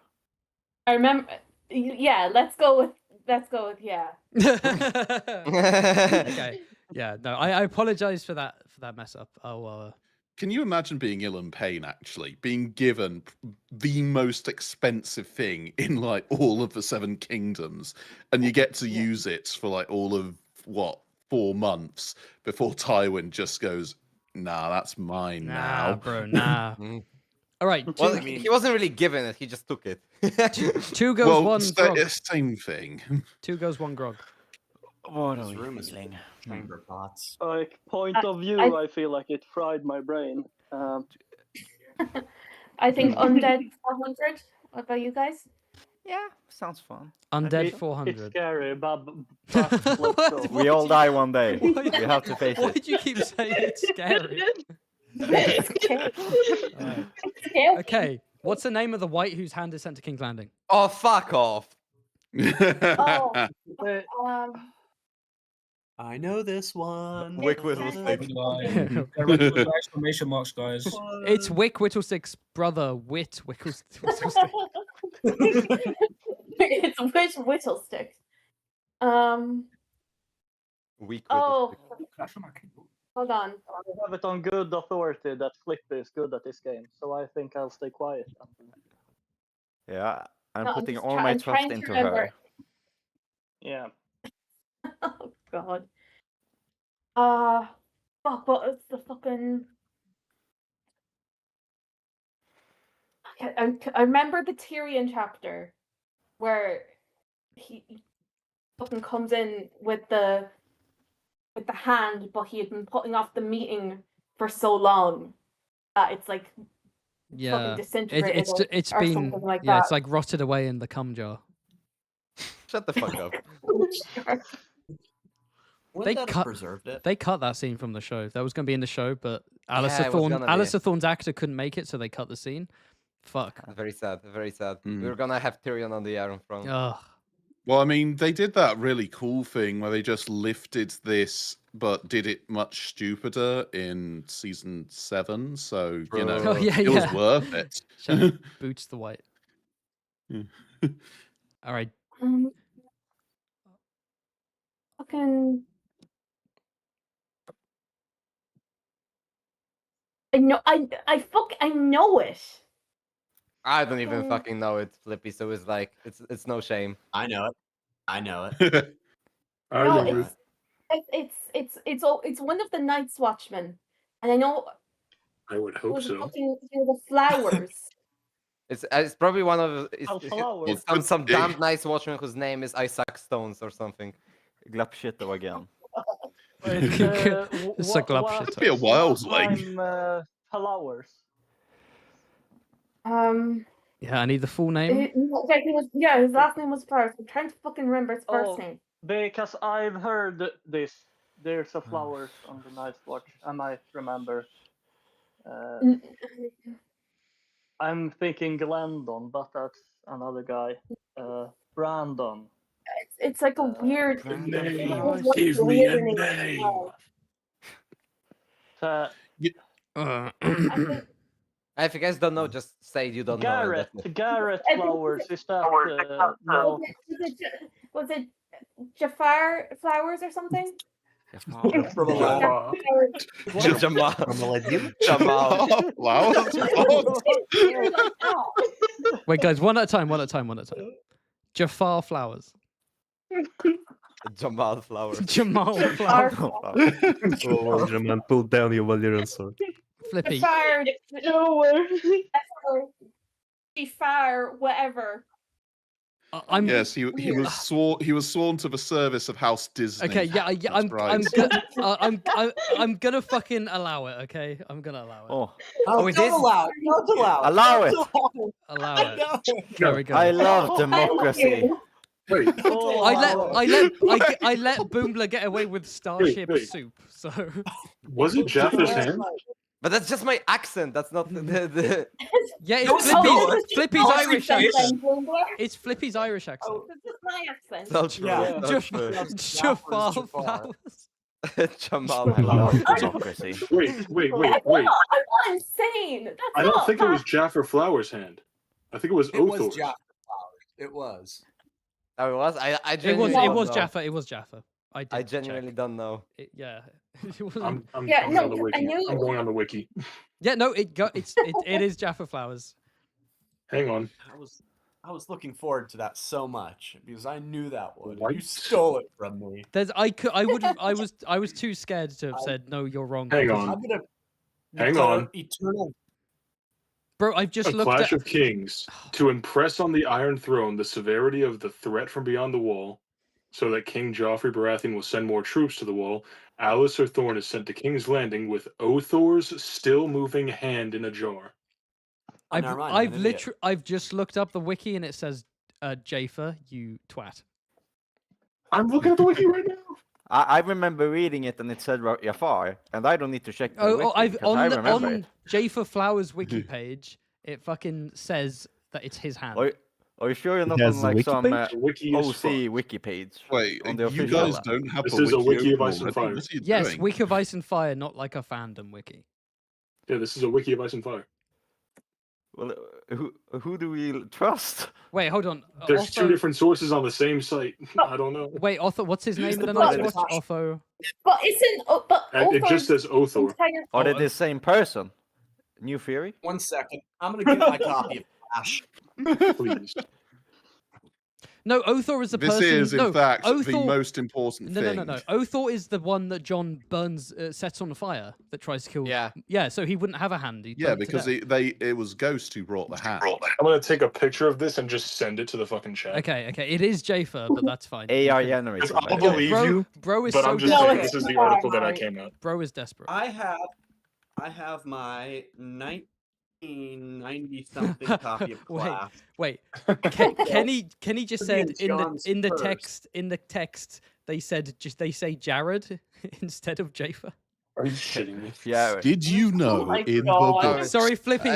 I remember. Yeah, let's go with yeah. Okay. Yeah. No, I apologize for that mess up. Can you imagine being ill and pain actually being given the most expensive thing in like all of the 7 kingdoms, and you get to use it for like all of 4 months before Tywin just goes, "Nah, that's mine now, bro. Nah. All right. Well, he wasn't really given it. He just took it. 2 goes Well, 1 grog. same thing. 2 goes 1 grog. What This are we room is feeling? chamber pots. Like point of view, I feel like it fried my brain. I think Undead 400. What about you guys? Yeah, sounds fun. Undead It's 400. scary, but let's go. We all die one day. We have to face Why it. did you keep saying it's scary? It's scary. Alright. It's scary. Okay. What's the name of the white whose hand is sent to King's Landing? Oh, fuck off. Oh, I know this one. Wick Whittlestick. Exclamation marks, guys. It's Wick Whittlestick's brother, Wit Whittlestick. It's Whittlestick. Weak. Oh, hold on. I have it on good authority that Flippy is good at this game, so I think I'll stay quiet. Yeah, I'm No, I'm putting just all try- my I'm trust trying to into remember. her. Yeah. Oh God. Fuck. What is the fucking? I remember the Tyrion chapter where he fucking comes in with the hand, but he had been putting off the meeting for so long that it's like fucking disintegrated. It's or been something like yeah, that. it's like rotted away in the cum jar. Shut the fuck up. They Wouldn't that have cut preserved it? They cut that scene from the show. That was going to be in the show, but Yeah, it was gonna be. Alistair Thorne's actor couldn't make it, so they cut the scene. Fuck. Very sad. Very sad. We were gonna have Tyrion on the Iron Throne. Ugh. Well, I mean, they did that really cool thing where they just lifted this, but did it much stupider in season 7. So you know, Oh, yeah, it was yeah. worth it. Shut up, Boots the White. All right. Fucking. I know. I know it. I don't even fucking know it, Flippy. So it's like it's no shame. I know it. No, it's one of the Night's Watchmen, and I know I would it hope was so. fucking the flowers. It's probably one of flowers. some damn nice watchman whose name is Isaac Stones or something. Glappshitto again. It's a glove shit. It'd be a wild lake. Flowers. Yeah, I need the full name. His last name was Flowers. I'm trying to fucking remember his first name. Because I've heard this. There's a flowers on the Night Watch. I might remember. I'm thinking Glendon, but that's another guy. Brandon. It's like a weird. Give me a name. If you guys don't know, just say you don't know. Garrett Flowers. Is that no? Was it Jafar Flowers or something? Jamal. Wait, guys, one at a time. Jafar Flowers. Jamal Flowers. Jamal Flowers. Oh, Jamal, pull down your Valyrian sword. Flippy. Jafar, whatever. Yes, he was sworn to the service of House Disney. Okay, I'm gonna fucking allow it. Okay, I'm gonna allow it. Don't allow it. Don't allow it. Allow it. There we go. I love democracy. Wait. I let Boomler get away with Starship Soup. So was it Jaffa's hand? But that's just my accent. That's not the. Yeah, it's Flippy's Irish accent. It's Flippy's Irish accent. This is my accent. Not true. Yeah. Jafar Flowers. Jamal. I love democracy. Wait. I'm not insane. That's I don't think it was Jaffa Flowers' hand. I think it was Othor's. It was Jaffa Flowers. It was. Oh, it was. It was Jaffa. It was Jaffa. I genuinely don't know. Yeah. I'm going on the wiki. I'm going on the wiki. Yeah, no, it is Jaffa Flowers. Hang on. I was looking forward to that so much because I knew that one. You stole it from me. I was too scared to have said no, you're wrong. Hang on. Hang on. Eternal. Bro, I've just looked Clash of Kings. To impress on the Iron Throne the severity of the threat from beyond the wall, so that King Joffrey Baratheon will send more troops to the wall, Alistair Thorne is sent to King's Landing with Othor's still moving hand in a jar. I've just looked up the wiki and it says Jaffa, you twat. I'm looking at the wiki right now. I remember reading it and it said Jafar, and I don't need to check the wiki on Jaffa Flowers wiki page, it fucking says that it's his hand. Are you sure you're not on like some OC wiki page? Wait, on the you official guys don't have this is a wiki of Ice and Fire. Yes, Wiki of Ice and Fire, not like a fandom wiki. Yeah, this is a wiki of Ice and Fire. Well, who do we trust? Wait, hold on. There's two different sources on the same site. I don't know. Wait, Otho, what's his name in the Night's Watch? Otho. But isn't it just says Othor. Are they the same person? New theory? 1 second. I'm gonna get my copy of Flash. Please. No, Othor is the person. This is, in fact, the most important thing. No. Othor is the one that Jon burns, sets on fire, that tries to kill. Yeah. So he wouldn't have a hand. Because it was Ghost who brought the hand. I'm gonna take a picture of this and just send it to the fucking chat. Okay. It is Jaffa, but that's fine. AI generated. I'll believe you. Bro is but so I'm just saying this is the article that I came out. Bro is desperate. I have my 1990 something copy of Clash. Wait. Kenny just said in the text they say Jared instead of Jaffa. Are you shitting me? Yeah. Did you know in the book? Sorry, Flippy,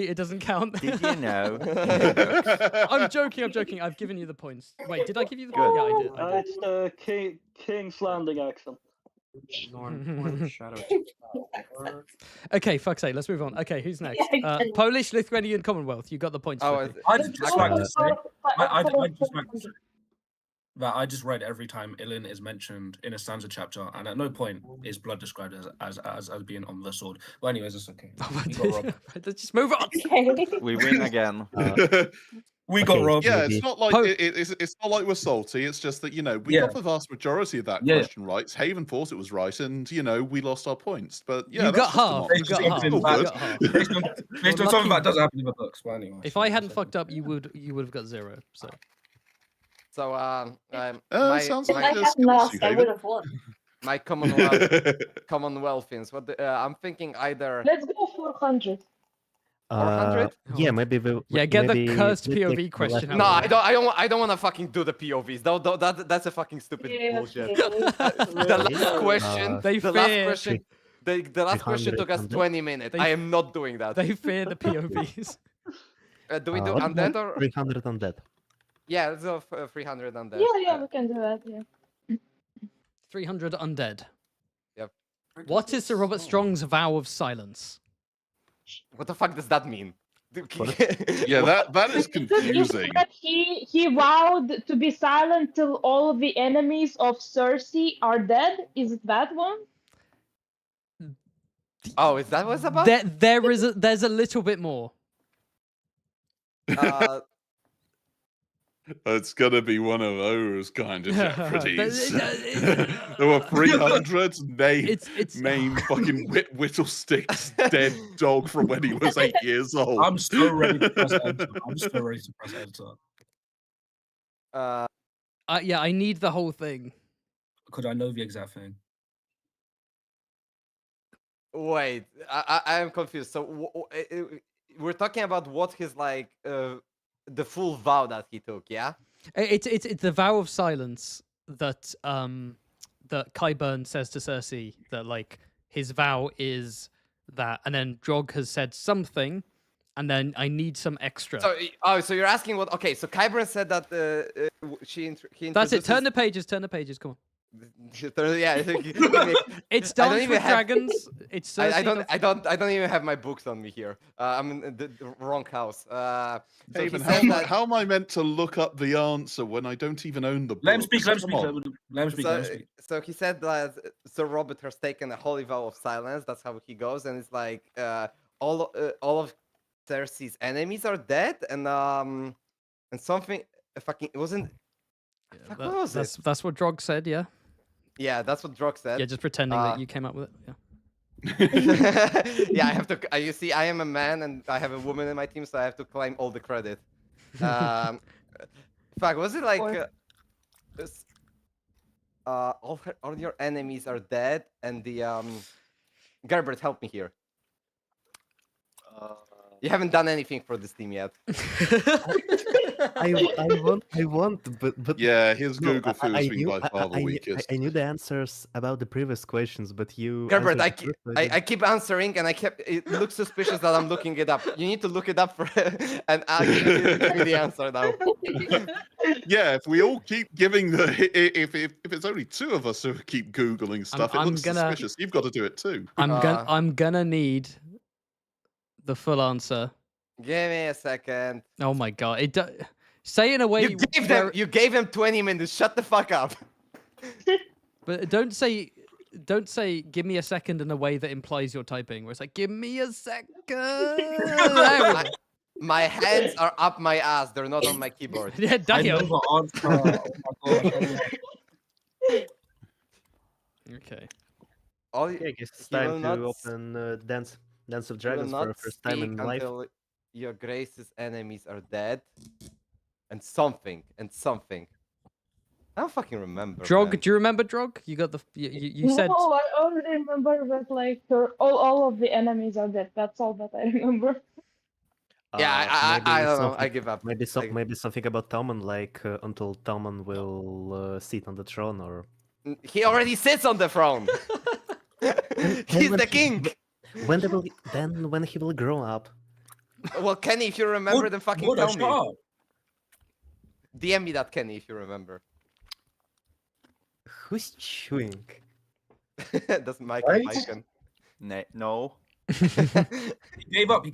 it doesn't count. Did you know? I'm joking. I've given you the points. Wait, did I give you the points? Yeah, I did. It's the King's Landing accent. Okay, fuck's sake, let's move on. Okay, who's next? Polish, Lithuanian, Commonwealth. You got the points. I just read every time Ilyn is mentioned in a stanza chapter, and at no point is blood described as being on the sword. But anyways, it's okay. Let's just move on. We win again. We got robbed. Yeah, it's not like it's not like we're salty. It's just that we got the vast majority of that question right. Haven thought it was right, and we lost our points. But yeah, you got half. Based on something that doesn't happen in the books. But anyway, if I hadn't fucked up, you would have got 0. So sounds like I would have won. my Commonwealthians. I'm thinking either. Let's go 400. 400? Yeah, maybe we. Get maybe the cursed let's take POV the question last out. No, I don't want to fucking do the POVs. That's a fucking stupid bullshit. The last question. The last question took us 20 minutes. I am not doing that. They fear the POVs. Do we do undead or 300 undead? Yeah, let's go 300 undead. Yeah, we can do that. Yeah. 300 undead. Yep. What is Sir Robert Strong's vow of silence? What the fuck does that mean? Yeah, that is confusing. That he vowed to be silent till all of the enemies of Cersei are dead. Is it that one? Oh, is that what it's about? There's a little bit more. It's gonna be one of those kind of Jeopardies. There were 300 main fucking Whittlestick's dead dog from when he was 8 years old. I'm so ready to press enter. Yeah, I need the whole thing. Because I know the exact thing. Wait, I am confused. So we're talking about what his like the full vow that he took, yeah? It's the vow of silence that that Qyburn says to Cersei, that like his vow is that, and then Drog has said something, and then I need some extra. So so you're asking what? Okay, so Qyburn said that he introduces... That's it. Turn the pages. Come on. Yeah, it's Dance with Dragons. It's Cersei. I don't even have my books on me here. I'm in the wrong house. So Haven, how am I meant to look up the answer when I don't even own the book? Let him speak. So he said that Sir Robert has taken a holy vow of silence. That's how he goes, and it's like all of Cersei's enemies are dead, and something fucking it wasn't. Yeah, that's what Drog said. Yeah. Yeah, that's what Drog said. Yeah, just pretending that you came up with it. Yeah. Yeah, I have to. You see, I am a man and I have a woman in my team, so I have to claim all the credit. Fuck, was it like all your enemies are dead and the Gerbert, help me here. You haven't done anything for this team yet. I want, but yeah, his no, Google feels by far the weakest. I knew the answers about the previous questions, but you. Gerbert, I keep answering, and it looks suspicious that I'm looking it up. You need to look it up for, and I'll give you the answer now. Yeah, if we all keep giving if it's only two of us who keep googling stuff, it looks suspicious. You've got to do it too. I'm gonna need the full answer. Give me a second. Oh my god! Say in a way you gave him 20 minutes. Shut the fuck up. But don't say give me a second in a way that implies you're typing. Where it's like give me a second. My hands are up my ass. They're not on my keyboard. Yeah, damn. Okay. I guess it's time to open Dance of Dragons for the first time in life. Your Grace's enemies are dead, and something. I don't fucking remember. Drog, man. do you remember Drog? You got the you said. No, I already remember that like all of the enemies are dead. That's all that I remember. Yeah, I don't know. I give up. Maybe something about Tommen, like until Tommen will sit on the throne, or he already sits on the throne. He's the king. When he will grow up. Well, Kenny, if you remember, then fucking tell me. DM me that, Kenny, if you remember. Who's chewing? That's Michael Bacon. No. He gave up.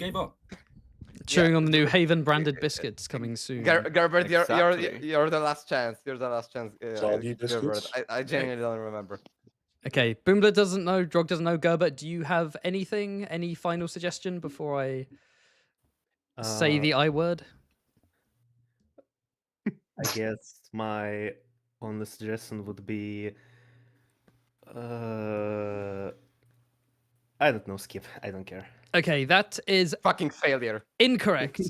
Chewing on the new Haven branded biscuits coming soon. Gerbert, you're the last chance. You're the last chance. Gerbert. I genuinely don't remember. Okay, Boomler doesn't know, Drog doesn't know. Gerbert, do you have anything? Any final suggestion before I say the I word? I guess my only suggestion would be I don't know, skip. I don't care. Okay, that is fucking failure. Incorrect.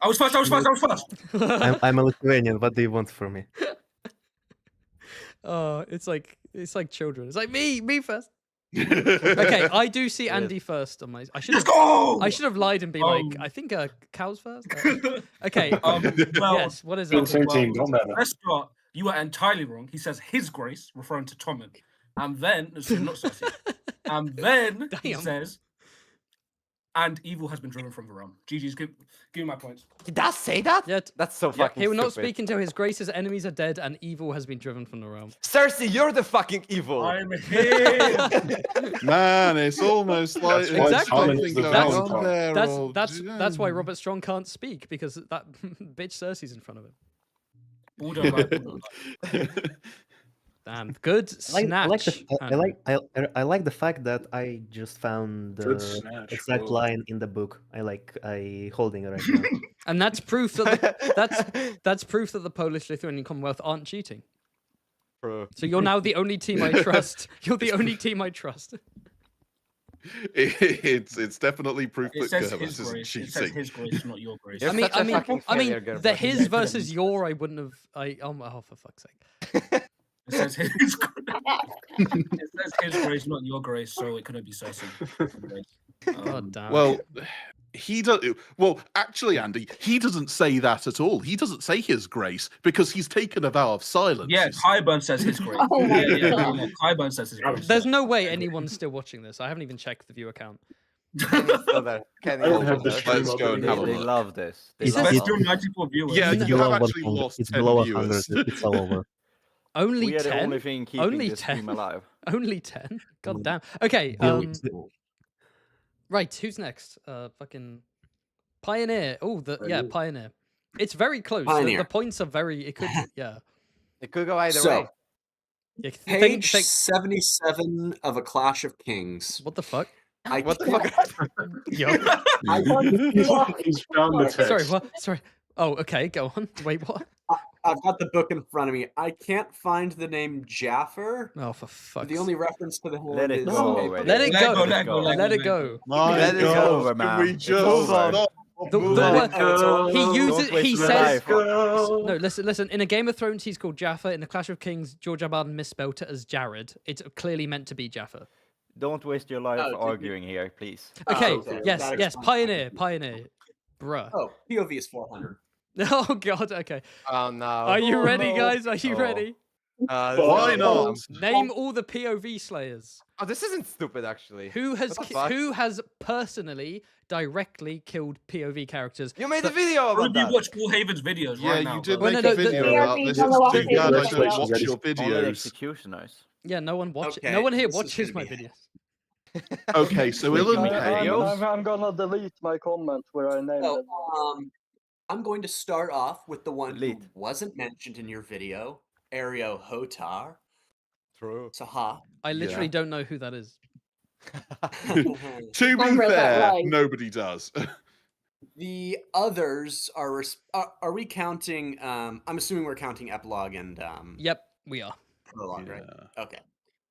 I was fast. I'm a Lithuanian. What do you want from me? Oh, it's like children. It's like me first. Okay, I do see Andy first on my. I should have lied and be like, I think cows first. Okay. Yes. What is it? Let's start. You are entirely wrong. He says His Grace, referring to Tommen, and then not Cersei, and then he says, and evil has been driven from the realm. GG's, give me my points. He does say that? Yeah, that's so fucking He will not stupid. speak until his grace's enemies are dead and evil has been driven from the realm. Cersei, you're the fucking evil. I'm him. Man, it's almost like Exactly. That's That's why Robert Strong can't speak, because that bitch Cersei's in front of him. Damn, good snatch. I like the fact that I just found the exact line in the book. I holding it right now. And that's proof that that's proof that the Polish-Lithuanian Commonwealth aren't cheating. Bro. So you're now the only team I trust. You're the only team I trust. It's definitely proof It that says Gervas His isn't Grace. It cheating. says His Grace, not your grace. I mean, the his versus your, I wouldn't have. Oh, for fuck's sake. It says His Grace, not your grace, so it couldn't be Cersei. God damn. Well, he does. Well, actually, Andy, he doesn't say that at all. He doesn't say His Grace because he's taken a vow of silence. Yeah, Kyburn says His Grace. Kyburn says His Grace. There's no way anyone's still watching this. I haven't even checked the view account. Let's go and have a They look. love this. There's still 94 viewers. Yeah, you have actually 100. lost It's 10 below viewers. 100. It's all over. Only We are 10? the only thing keeping Only this 10? stream alive. Only 10? God damn. Okay, right, who's next? Fucking Pioneer. Oh, Pioneer. It's very close. Pioneer. The points are very. It could. Yeah. It could go either way. Yeah, Page 77 of A Clash of Kings. What the fuck? What the fuck? Yo. He's found the text. Sorry. What? Sorry. Oh, okay. Go on. Wait. What? I've got the book in front of me. I can't find the name Jaffer. Oh, for fuck's The only reference to the hand Let it is go already. Let it go. Let it go. Let it go. My God, can we just stop? He uses. Don't He waste your says. life. No, listen. In a Game of Thrones, he's called Jaffa. In the Clash of Kings, George R. R. Martin misspelt it as Jared. It's clearly meant to be Jaffa. Don't waste your life arguing here, please. Okay. okay. Yes. That Yes. explains Pioneer. Bruh. Oh, POV is 400. Oh God. Okay. Oh no. Are you ready, guys? Are you ready? Why not? Name all the POV slayers. Oh, this isn't stupid actually. Who has What the fuck? who has personally directly killed POV characters? You made a video about Ruby that. watched Paul Haven's videos Yeah, right you now. did bro. make no, a video the- about this. the- It's too the- bad I the- don't watch your Only videos. executioners. Yeah, no one watches. Okay, No one here this is watches my gonna be- videos. Okay, so Illan, I'm gonna delete my comment where I named So, it. I'm going to start off with the one who Delete. wasn't mentioned in your video, Ario Hotar. True. Saha. I literally don't know who that is. to I be read that fair, right. nobody does. The others are we counting? I'm assuming we're counting epilogue and Yep, we are. prologue, right? Okay.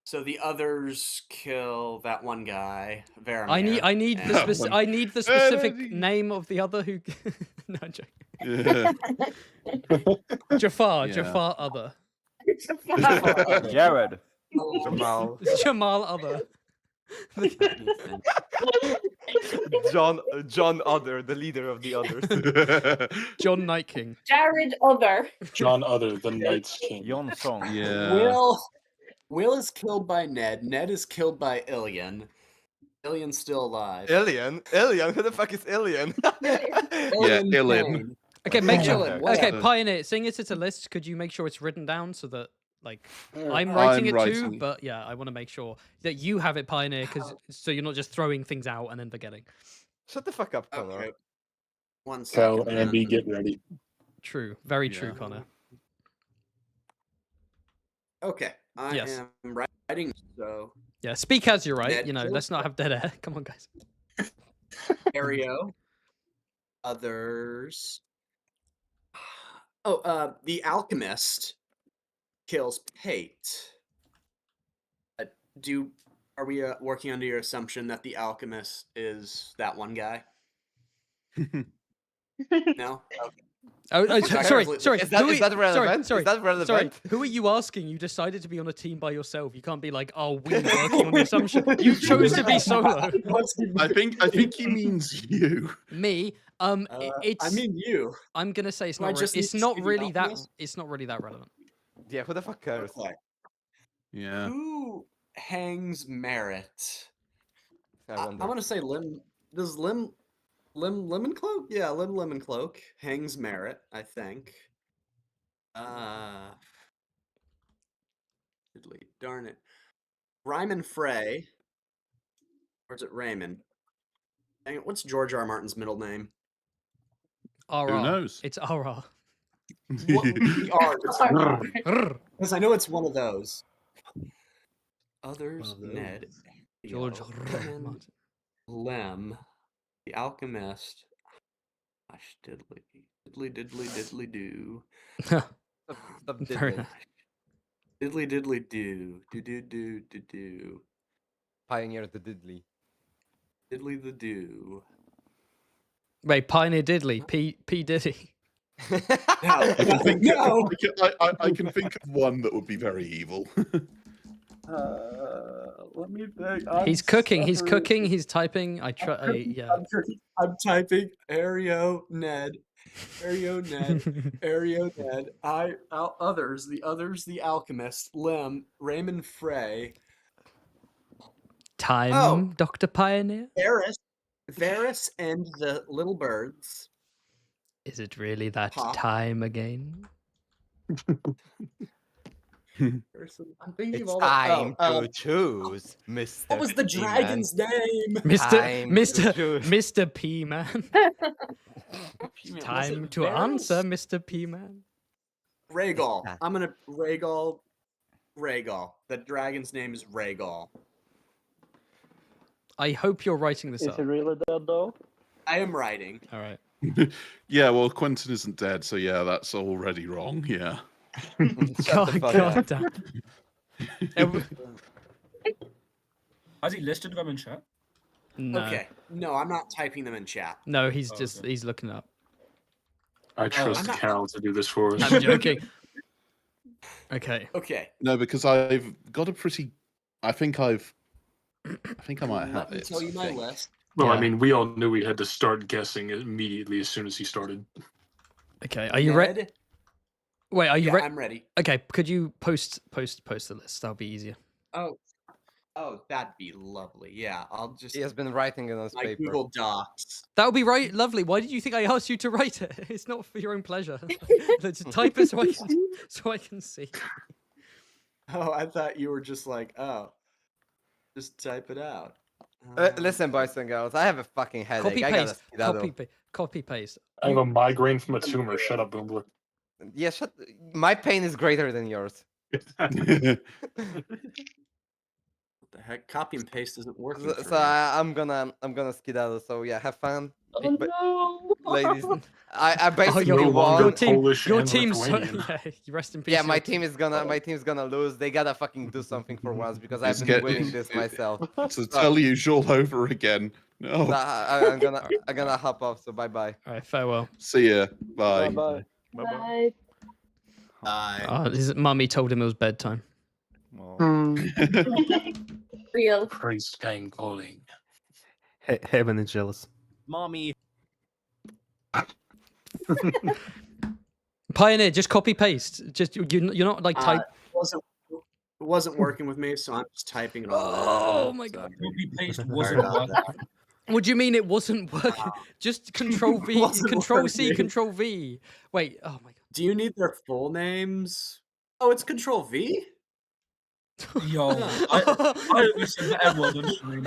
So the others kill that one guy, Varamir. I need the That one. I need the specific name of the other who. No, I'm joking. Yeah. Jafar. Yeah. Jafar other. Jared. Jamal. Jamal other. John Other, the leader of the others. John Night King. Jared Other. John Other, the Night's King. Jon Song. Yeah. Will is killed by Ned. Ned is killed by Illian. Illian's still alive. Ilian? Who the fuck is Ilian? Yeah, Ilin. Okay, make sure. Ilin, Okay, whatever. Pioneer. Seeing it's a list, could you make sure it's written down so that like I'm I'm writing it too? writing. But yeah, I want to make sure that you have it, Pioneer, because so you're not just throwing things out and then forgetting. Shut the fuck up, Connor. Okay. One Tell second. Andy, man. get ready. True. Very true, Yeah. Connor. Okay. I Yes. am writing, so Yeah, speak as you're right. Ned You know, kills- let's not have dead air. Come on, guys. Ario. Others. Oh, the alchemist kills Pate. Are we working under your assumption that the alchemist is that one guy? No. Okay. Sorry. Is that relevant? Sorry. Is that relevant? Who are you asking? You decided to be on a team by yourself. You can't be like, oh, we working on the assumption. You chose to be solo. I think he means you. Me. It's. I mean you. I'm gonna say it's Do I not. just need It's to not see the really that. alchemist? It's not really that relevant. Yeah, who the fuck cares? Okay. Yeah. Who hangs merit? I I want to say Lim. Does Lim Lemon Cloak? Yeah, Lemon Cloak hangs merit, I think. Darn it. Ryman Frey. Or is it Raymond? Dang it, what's George R. R. Martin's middle name? RR. Who knows? It's RR. What would be R? Because I know it's one of those. Others, Ned, George Martin, Lem, the Alchemist. Gosh, diddly do. Very nice. Diddly do. Pioneer the Diddly. Diddly the do. Wait, Pioneer Diddley, P Diddy. I can think of one that would be very evil. Let me think. He's cooking. He's typing. Yeah. I'm typing. Ario Ned. Others. The Alchemist. Lem. Raymond Frey. Time, Dr. Pioneer. Varys and the Little Birds. Is it really that time again? I'm thinking It's of all that. time to choose, Mr. What was the dragon's name? Mr. P Man. Time to answer, Mr. P Man. Rhaegal. I'm gonna Rhaegal. The dragon's name is Rhaegal. I hope you're writing this up. Is he really dead though? I am writing. All right. Yeah, well, Quentin isn't dead, so yeah, that's already wrong. Yeah. God damn. Has he listed them in chat? No. Okay. No, I'm not typing them in chat. No, he's he's looking up. I trust Cal to do this for us. I'm joking. Okay. No, because I've got a pretty. I think I might have Let me it. tell you my list. Well, I mean, we all knew we had to start guessing immediately as soon as he started. Okay, are you ready? Wait, are you ready? I'm ready. Okay, could you post the list? That'll be easier. Oh, that'd be lovely. Yeah, I'll just. He has been writing it on his my paper. Google Docs. That would be lovely. Why did you think I asked you to write it? It's not for your own pleasure. Let's type it so I can see. Oh, I thought you were just like, just type it out. Listen, boys and girls, I have a fucking headache. Copy paste. I have a migraine from a tumor. Shut up, Boomler. Yeah, my pain is greater than yours. What the heck? Copy and paste isn't working. So I'm gonna skedaddle. So yeah, have fun. Oh no, ladies. I basically won. Your team's yeah, rest in peace. Yeah, my team's gonna lose. They gotta fucking do something for once because I've been winning this myself. So tell you all over again. No. I'm gonna hop off. So bye. All right, farewell. See ya. Bye. Bye. Mummy told him it was bedtime. Real. Christ, gang calling. Heaven is jealous. Mommy. Pioneer, just copy paste. Just you're not like type. It wasn't working with me, so I'm just typing it all. Oh my god. Copy paste wasn't working. What do you mean it wasn't working? Just Control V, Control C, Control V. Wait. Oh my god. Do you need their full names? Oh, it's Control V. Yo, I listen to everyone on stream.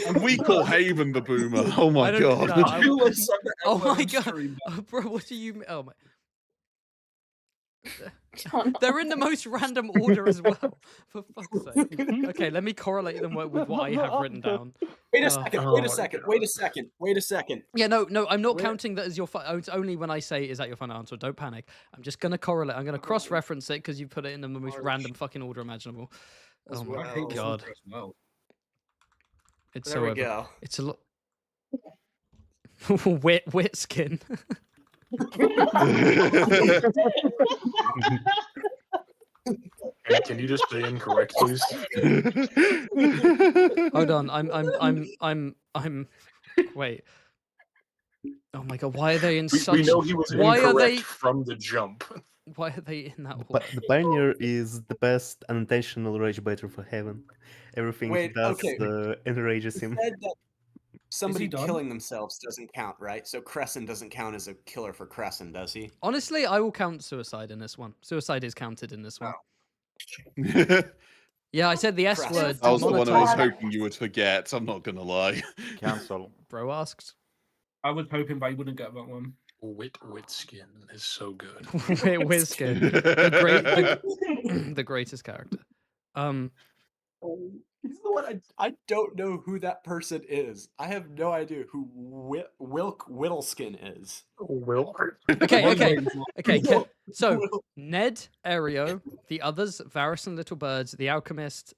And we call Haven the boomer. Oh my god. Oh my god. Bro, what do you mean? Oh my. They're in the most random order as well. For fuck's sake. Okay, let me correlate them with what I have written down. Wait a second. Yeah, no, I'm not counting that as your. It's only when I say, "Is that your final answer?" Don't panic. I'm just gonna correlate. I'm gonna cross-reference it because you put it in the most random fucking order imaginable. Oh my god. It's there we go. It's a lot. Wit skin. Can you just say incorrect, please? Hold on, I'm. Wait. Oh my god, why are they in such? We know he was why incorrect are they from the jump. Why are they in that order? But the Pioneer is the best unintentional rage baiter for Heaven. Everything he does enrages him. Said that somebody killing themselves doesn't count, right? So Crescent doesn't count as a killer for Crescent, does he? Honestly, I will count suicide in this one. Suicide is counted in this one. Yeah, I said the S word. That was the one I was hoping you would forget. I'm not gonna lie. Cancel. Bro asked. I was hoping, but I wouldn't get that one. Witskin is so good. Witskin, the greatest character. He's the one I don't know who that person is. I have no idea who Wilk Whittleskin is. Wilk. Okay. So Ned, Aereo, the others, Varys and Little Birds, the Alchemist,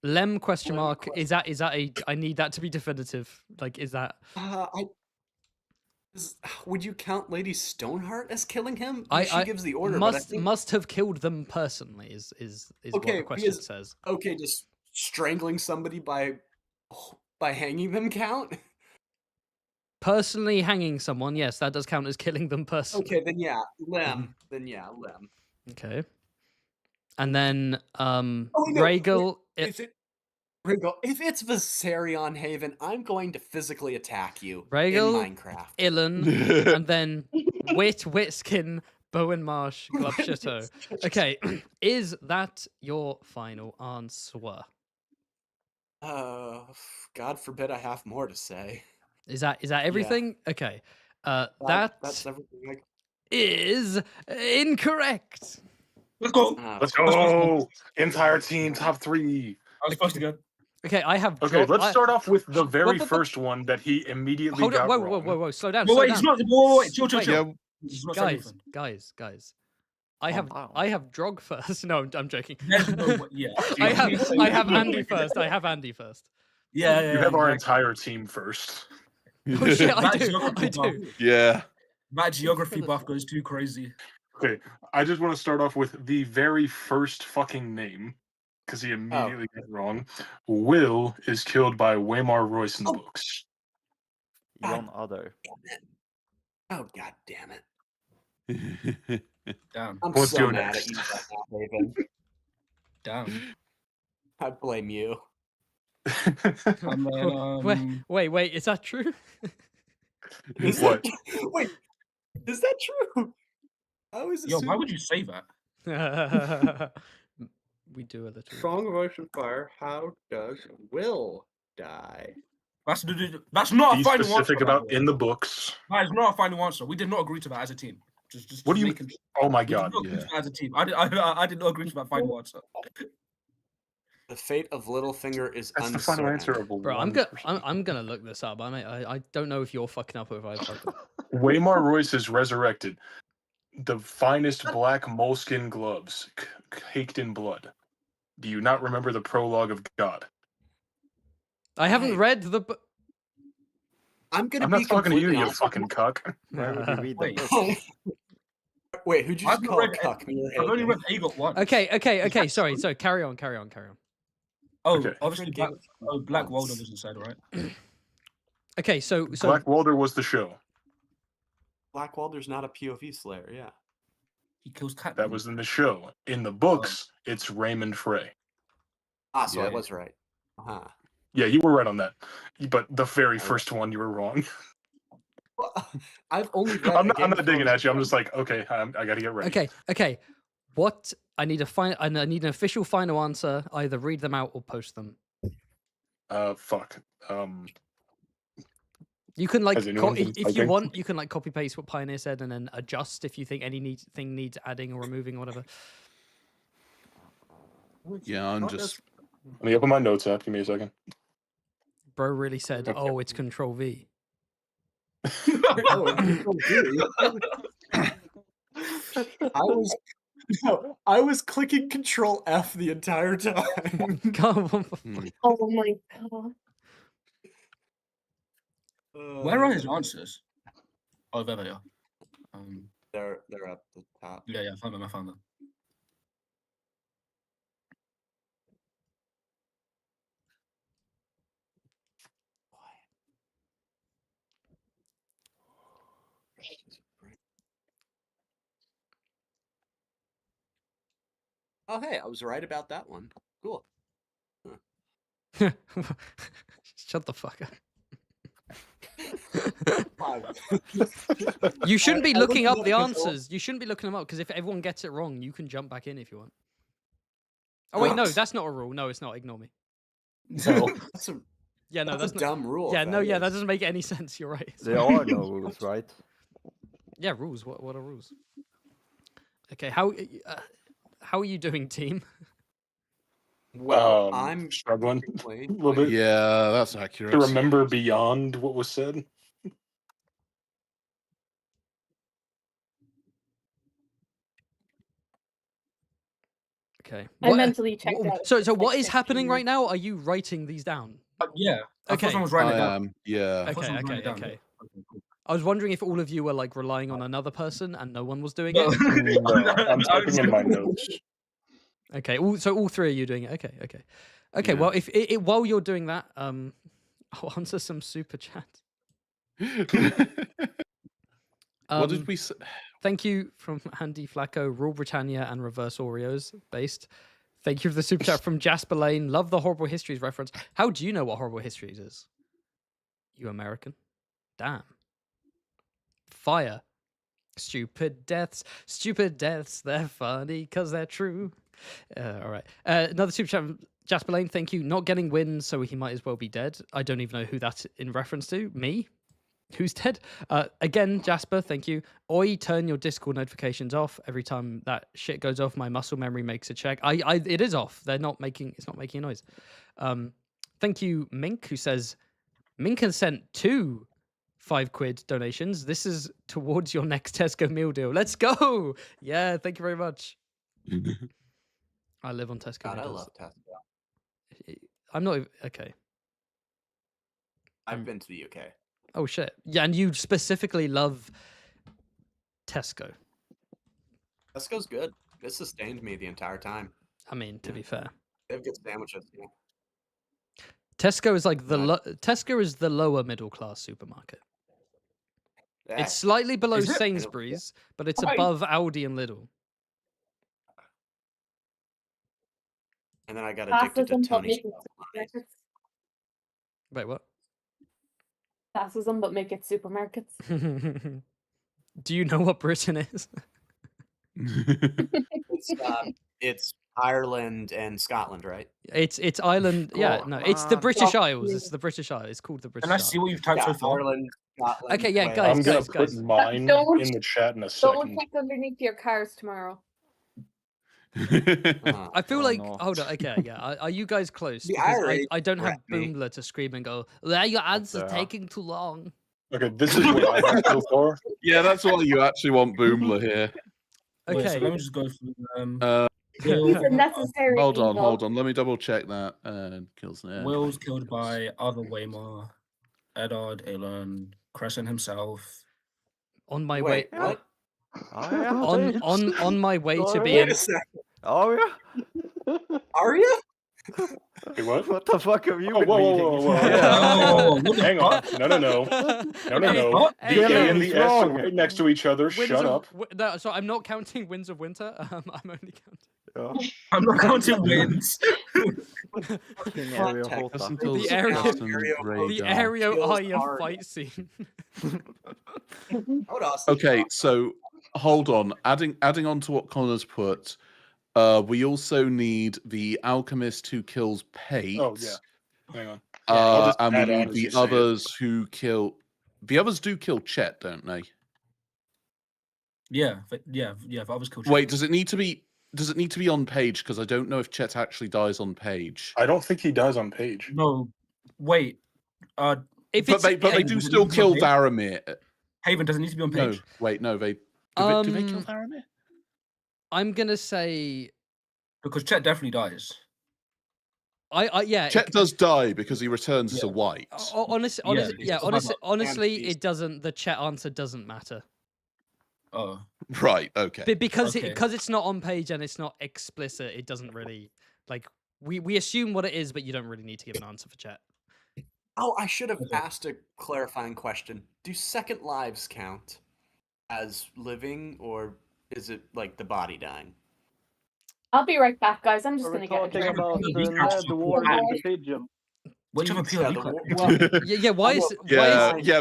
Lem question mark. Is that a? I need that to be definitive. Like, is that? Would you count Lady Stoneheart as killing him? She gives the order. Must have killed them personally. Is what the question says. Okay, just strangling somebody by hanging them count. Personally hanging someone, yes, that does count as killing them personally. Okay, then yeah, Lem. Okay, and then Rhaegal. Rhaegal, if it's Viserion Haven, I'm going to physically attack you Rhaegal, in Minecraft. Ilyn, and then Witskin, Bowen Marsh, Glubshato. Okay, is that your final answer? God forbid I have more to say. Is that everything? Yeah. Okay, that's everything. Is incorrect. Let's go. Let's go. Entire team top 3. I was supposed to go. Okay, I have. Okay, let's start off with the very first one that he immediately got wrong. Whoa, slow down. Wait, chill. Guys. I have Drog first. No, I'm joking. Yeah. I have Andy first. Yeah. You have our entire team first. Oh shit, I do. Yeah. That geography buff goes too crazy. Okay, I just want to start off with the very first fucking name, because he immediately got it wrong. Will is killed by Waymar Royce in the books. One other. Oh, god damn it. Damn. I'm Let's so go mad next. at you right now, Raven. Damn. I blame you. And then, wait, is that true? What? Wait, is that true? I was why would you say that? We do a little. Song of Ocean Fire. How does Will die? That's not Be a final answer. specific about in the books. That is not a final answer. We did not agree to that as a team. What do you? Oh my god! We did not agree to that as a team. I did not agree to that final answer. The fate of Littlefinger is That's uncertain. the final answer of Bro, I'm gonna look this up. I don't know if you're fucking up or if I fucked up. Waymar Royce is resurrected. The finest black moleskin gloves, caked in blood. Do you not remember the prologue of God? I haven't read the. I'm not talking to you, you fucking cuck. Wait, who'd you just call cuck? I've only read Aegon once. Okay. Sorry. Carry on. Oh, Okay. obviously, Black Walder was inside, right? Okay, so Black Walder was the show. Black Walder's not a POV slayer, yeah. He kills cat. That was in the show. In the books, it's Raymond Frey. So I was right. Uh-huh. Yeah, you were right on that. But the very first one, you were wrong. Well, I've only read I'm not digging at you. I'm just like, okay, I gotta get ready. Okay. What I need I need an official final answer. Either read them out or post them. Fuck. You can like, if you want, you can like copy paste what Pioneer said and then adjust if you think anything needs adding or removing or whatever. Yeah, I'm just. Let me open my notes app. Give me a second. Bro really said, "Oh, it's Control V." I was clicking Control F the entire time. Oh my god. Where are his answers? Oh, there they are. They're up the top. Yeah, I found them. Oh, hey, I was right about that one. Cool. Shut the fuck up. You shouldn't be looking up the answers. You shouldn't be looking them up because if everyone gets it wrong, you can jump back in if you want. Oh wait, no, that's not a rule. No, it's not. Ignore me. No, that's a that's a dumb rule. Yeah, no, that doesn't make any sense. You're right. There are no rules, right? Yeah, rules. What are rules? Okay, how are you doing, team? Well, I'm struggling a little bit. Yeah, that's accurate. To remember beyond what was said. Okay. I mentally checked out. So what is happening right now? Are you writing these down? Yeah. Okay. I was writing it down. Yeah. Okay. I was wondering if all of you were like relying on another person and no one was doing No, it. I'm typing in my notes. Okay. So all three of you doing it. Okay. Yeah. Well, if while you're doing that, I'll answer some super chat. What did we say? Thank you from Andy Flacco, Rule Britannia and Reverse Oreos based. Thank you for the super chat from Jasper Lane. Love the Horrible Histories reference. How do you know what Horrible Histories is? You American? Damn. Fire. Stupid deaths, they're funny because they're true. All right. Another super chat from Jasper Lane. Thank you. Not getting wins, so he might as well be dead. I don't even know who that's in reference to. Me? Who's dead? Again, Jasper, thank you. Oi, turn your Discord notifications off. Every time that shit goes off, my muscle memory makes a check. It is off. It's not making a noise. Thank you, Mink, who says, Mink has sent 2 £5 donations. This is towards your next Tesco meal deal. Let's go. Yeah, thank you very much. I live on Tesco. God, I meals. love Tesco. I'm not okay. I've been to the UK. Oh shit! Yeah, and you specifically love Tesco. Tesco's good. It sustained me the entire time. I mean, to be fair, they have good sandwiches. Yeah. Tesco is like Tesco is the lower middle class supermarket. Yeah. It's slightly below Sainsbury's, but it's above Aldi and Lidl. And then I got addicted to Tony's. Wait, what? Classism, but make it supermarkets. Do you know what Britain is? It's Ireland and Scotland, right? It's Ireland. Yeah, no, it's the British Isles. It's the British Isles. It's called the British Isles. Can I see what you've typed so far? Ireland, Scotland, Okay, yeah, Wales. guys. I'm gonna put mine in the chat in a second. Don't check underneath your cars tomorrow. I feel like hold on. Okay, yeah. Are you guys close? Because I don't have Boomler to scream and go, "Well, your answer's taking too long." Okay, this is what I have so far. Yeah, that's why you actually want Boomler here. Okay, wait, so let me just go through. He's a necessary hold on. evil. Let me double check that. Kills there. Will's killed by Other Waymar, Eddard, Elon, Crescent himself. On my way. What? On my way to be in. Oh yeah. Are you? Hey, what? What the fuck have you been whoa. Hang on. No. The A and the S are right next to each other. Shut up. No, so I'm not counting Winds of Winter. I'm only counting. I'm not counting wins. The area fight scene. Okay, so hold on. Adding on to what Connor's put, we also need the alchemist who kills Pate. Oh yeah. Hang on. And we need the others who kill. The others do kill Chet, don't they? Yeah. If others kill Chet. Wait, does it need to be on page? Because I don't know if Chet actually dies on page. I don't think he dies on page. No. Wait. But they do still kill Varamir. Haven doesn't need to be on page. No, wait, no, do they kill Varamir? I'm gonna say because Chet definitely dies. Yeah. Chet does die because he returns as a white. Honestly, it doesn't. The Chet answer doesn't matter. Oh. Right. Okay. Because it's not on page and it's not explicit, it doesn't really like we assume what it is, but you don't really need to give an answer for chat. Oh, I should have asked a clarifying question. Do second lives count as living, or is it like the body dying? I'll be right back, guys. I'm just Are gonna we get talking about the Ned War and the pigeon? Which of a Yeah, why is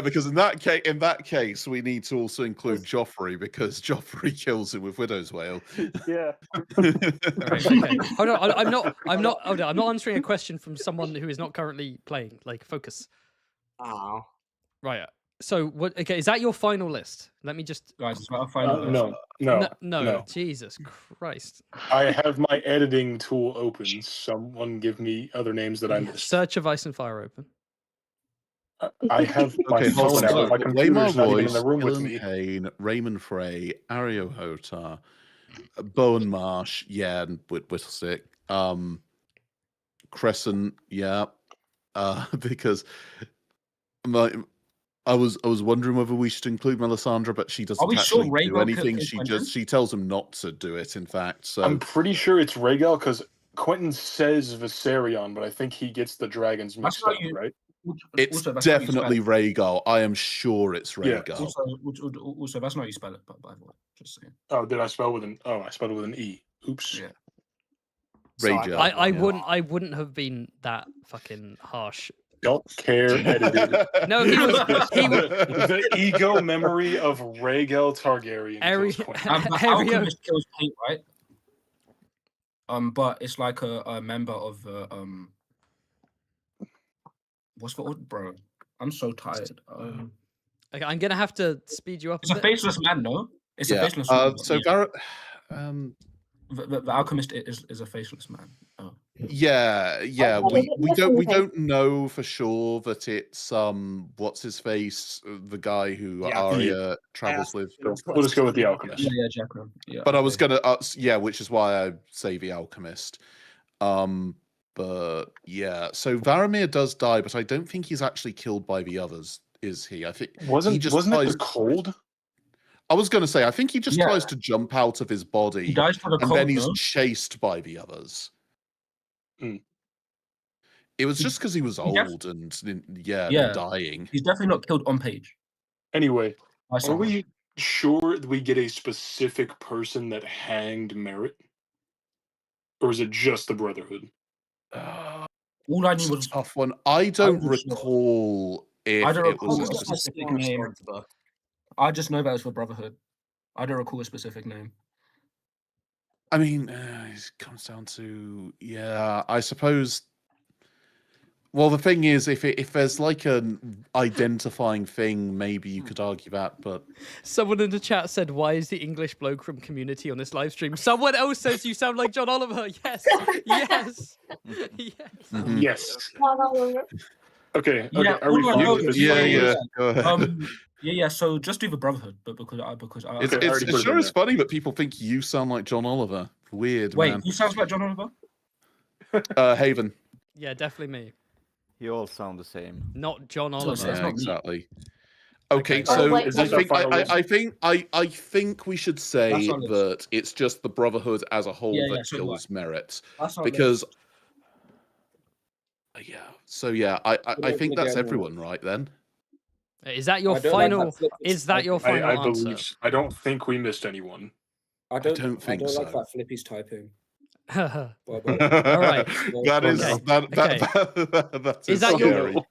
because in that case we need to also include Joffrey, because Joffrey kills him with Widow's Wail. Yeah. Right, okay. Hold on, I'm not answering a question from someone who is not currently playing. Like, focus. Oh. Right. So what? Okay, is that your final list? Let me just. Guys, it's not a final list. No. Jesus Christ. I have my editing tool open. Someone give me other names that I missed. Search of Ice and Fire open. I have my phone out. My computer's not even in the room with me. Kane, Raymond Frey, Ario Hotar, Bowen Marsh, and Whittlestick. Crescent, because I was wondering whether we should include Melisandre, but she doesn't actually do anything. She tells him not to do it. In fact, so I'm pretty sure it's Rhaegal, because Quentin says Viserion, but I think he gets the dragons mixed up, right? It's definitely Rhaegal. I am sure it's Rhaegal. Yeah. Also, that's not how you spell it, but by the way, just saying. Oh, did I spell with an? Oh, I spelled it with an E. Oops. Yeah. Rhaegal. I wouldn't have been that fucking harsh. Don't care. Edited. No, he was the ego memory of Rhaegal Targaryen. The alchemist kills Kate, right? But it's like a member of what's the order, bro? I'm so tired. Okay, I'm gonna have to speed you up. It's a faceless man, no? It's a faceless man. The alchemist is a faceless man. Oh. Yeah. We don't know for sure that it's what's his face, the guy who Arya travels with. We'll just go with the alchemist. Yeah, Jacqueline. Yeah. But I was gonna which is why I say the alchemist. But yeah, so Varamir does die, but I don't think he's actually killed by the others, is he? I think wasn't it the cold? I was going to say, I think he just tries to jump out of his body, he dies for the cold, then he's chased by the others. It was just because he was old and dying. He's definitely not killed on page. Anyway, are we sure that we get a specific person that hanged Merritt? Or is it just the Brotherhood? All I knew was a tough one. I don't recall if it was a specific name. I just know that it's for Brotherhood. I don't recall a specific name. I mean, it comes down to I suppose. Well, the thing is, if there's like an identifying thing, maybe you could argue that. But someone in the chat said, "Why is the English bloke from Community on this live stream?" Someone else says you sound like John Oliver. Yes, yes, yes. Okay. Yeah. Are we fine? Yeah. Go ahead. Yeah. So just do the Brotherhood, but because it sure is funny that people think you sound like John Oliver. Weird. Wait, man. who sounds like John Oliver? Haven. Yeah, definitely me. You all sound the same. Not John Oliver. Yeah, exactly. Okay, so I think we should say that it's just the Brotherhood as a whole that kills Merritt, because I think that's everyone, right? Then is that your final? Is that your final answer? Believe, I don't think we missed anyone. I don't think so. Like that Flippy's typing. All right.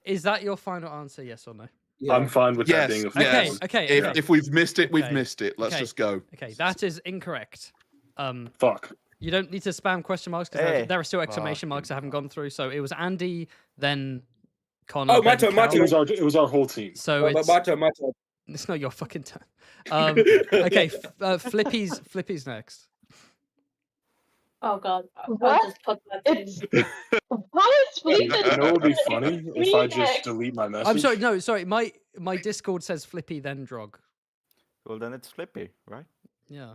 Is that your final answer? Yes or no? Yeah. I'm fine with that being a final. Okay. If we've missed it, we've missed it. Let's just go. Okay, that is incorrect. Fuck. You don't need to spam question marks because there are still exclamation marks I haven't gone through. So it was Andy, then Connor. Oh, my turn. It was our whole team. So it's my turn. It's not your fucking turn. Okay, Flippy's next. Oh God! What? Just put that in. How is Flippy? You know what would be funny if I just delete my message? I'm sorry. No, sorry. My Discord says Flippy then Drog. Well, then it's Flippy, right? Yeah.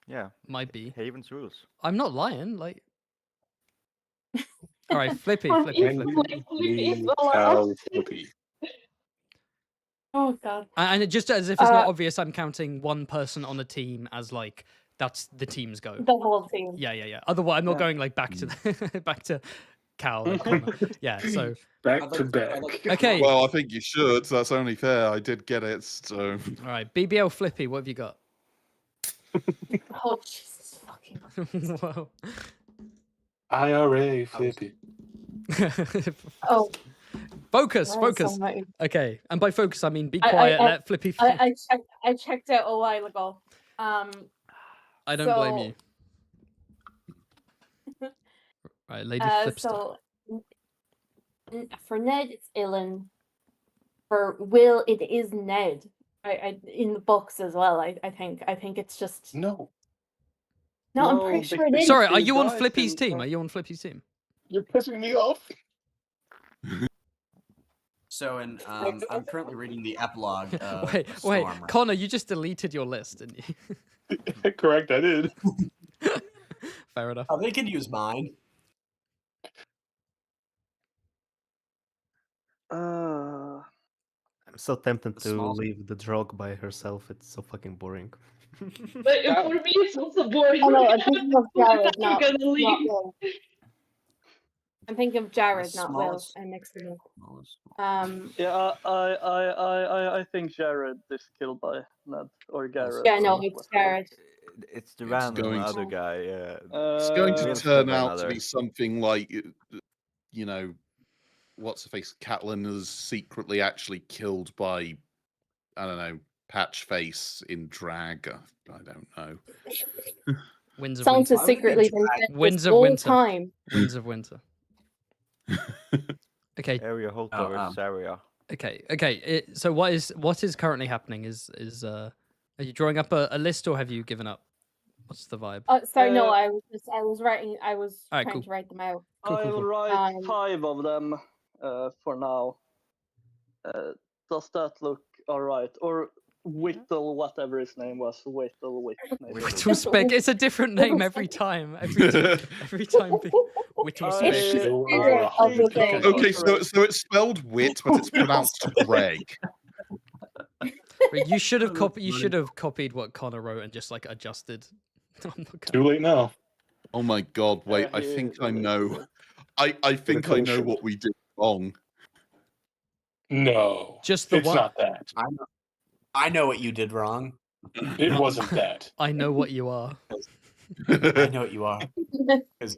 Yeah. Might be. Haven's rules. I'm not lying. Like. All right, Flippy. Flippy. Oh god. And it just as if it's not obvious, I'm counting one person on a team as like that's the team's go. The whole team. Yeah. Otherwise, I'm not going like back to back to Cal and Connor. Yeah. So back to back. Okay. Well, I think you should. That's only fair. I did get it. So. All right, BBL Flippy, what have you got? Oh Jesus fucking. Wow. IRA Flippy. Oh. Focus. Okay, and by focus I mean be quiet. Let Flippy. I checked out a while ago. I don't blame you. Right, Lady Flipster. So for Ned it's Ilan. For Will it is Ned. I in the books as well. I think it's just no. No, I'm pretty sure it is. Sorry, are you on Flippy's team? Are you on Flippy's team? You're pissing me off. So, I'm currently reading the epilogue. Wait, Storm, Connor, you just deleted your list, didn't you? Correct, I did. Fair enough. Oh, they can use mine. I'm so tempted to leave the drog by herself. It's so fucking boring. But for me, it's also boring. Oh no, I'm thinking of Jared, not Will. I'm thinking of Jared, not Will. I'm mixing them. Yeah, I think Jared is killed by Ned or Garrett. Yeah, no, it's Jared. It's the random other guy. It's going to turn out to be something like, you know, what's the face? Catelyn is secretly actually killed by, I don't know, Patchface in drag. I don't know. Winds of Sounds Winter. secretly Winds of Winter. Time. Winds of Winter. Okay. Area Holter versus Area. Okay. So what is currently happening is are you drawing up a list or have you given up? What's the vibe? Sorry, no, I was writing. I was Alright, trying cool. to write them out. I'll write 5 of them for now. Does that look alright? Or Whittle, whatever his name was. Whittle. Whittle Spec. It's a different name every time. Every time. Whittle Spec. Okay, so it's spelled wit, but it's pronounced Greg. You should have copied what Connor wrote and just like adjusted. Too late now. Oh my god! Wait, I think I know. I think I know what we did wrong. No, just the it's one. not that. I know what you did wrong. It wasn't that. I know what you are. I know what you are. Because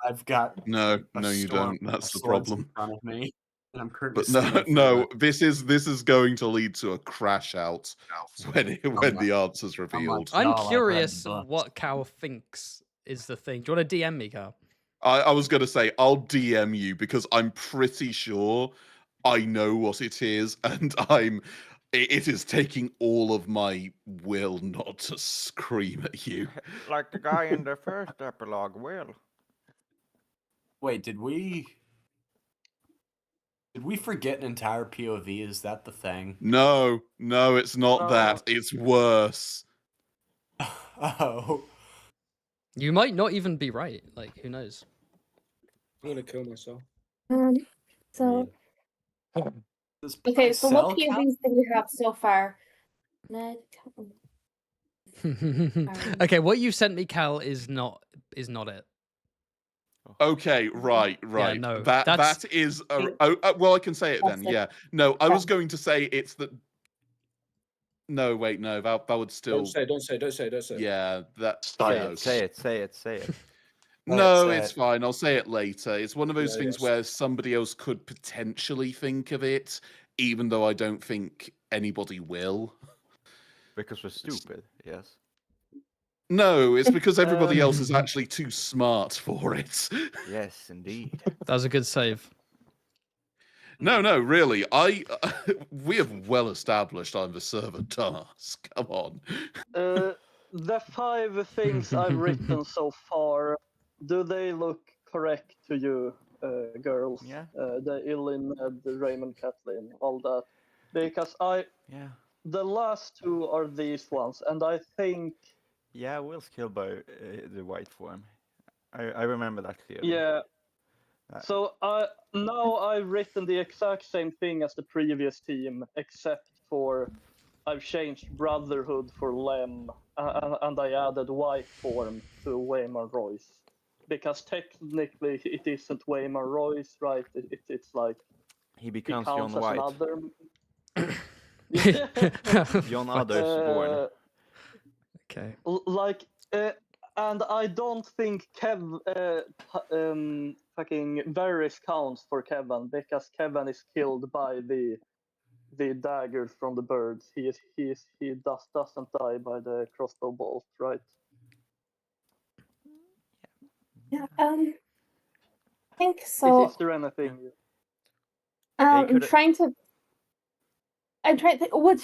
I've got no, you don't. That's the problem. In front of me, and I'm but no. This is going to lead to a crash out when the answer's revealed. I'm curious what Cal thinks is the thing. Do you want to DM me, Cal? I was going to say I'll DM you because I'm pretty sure I know what it is, and it is taking all of my will not to scream at you. Like the guy in the first epilogue, Will. Wait, did we forget an entire POV? Is that the thing? No, it's not that. It's worse. Oh. You might not even be right. Like, who knows? I'm gonna kill myself. So. Okay, so what POVs do we have so far? Ned. Okay, what you sent me, Cal, is not it. Okay, right. Yeah, no, that is well, I can say it then. Yeah, no, I was going to say it's that. No, wait, no, that would still. Don't say. Yeah, that. Say it. No, it's fine. I'll say it later. It's one of those things where somebody else could potentially think of it, even though I don't think anybody will. Because we're stupid, yes. No, it's because everybody else is actually too smart for it. Yes, indeed. That was a good save. No, really. We have well established I'm the server task. Come on. The 5 things I've written so far, do they look correct to you, girls? Yeah. The Ilin, the Raymond, Kathleen, all that. Because the last 2 are these ones, and I think. Yeah, Will's killed by the white form. I remember that clearly. Yeah. So now I've written the exact same thing as the previous team, except for I've changed Brotherhood for Lem, and I added White Form to Waymar Royce. Because technically it isn't Waymar Royce, right? It's like he becomes he John counts as White. another. John Others born. Okay. Like, and I don't think fucking Varys counts for Kevin because Kevin is killed by the daggers from the birds. He doesn't die by the crossbow bolt, right? Yeah. I think so. Is there anything? I'm trying to. Would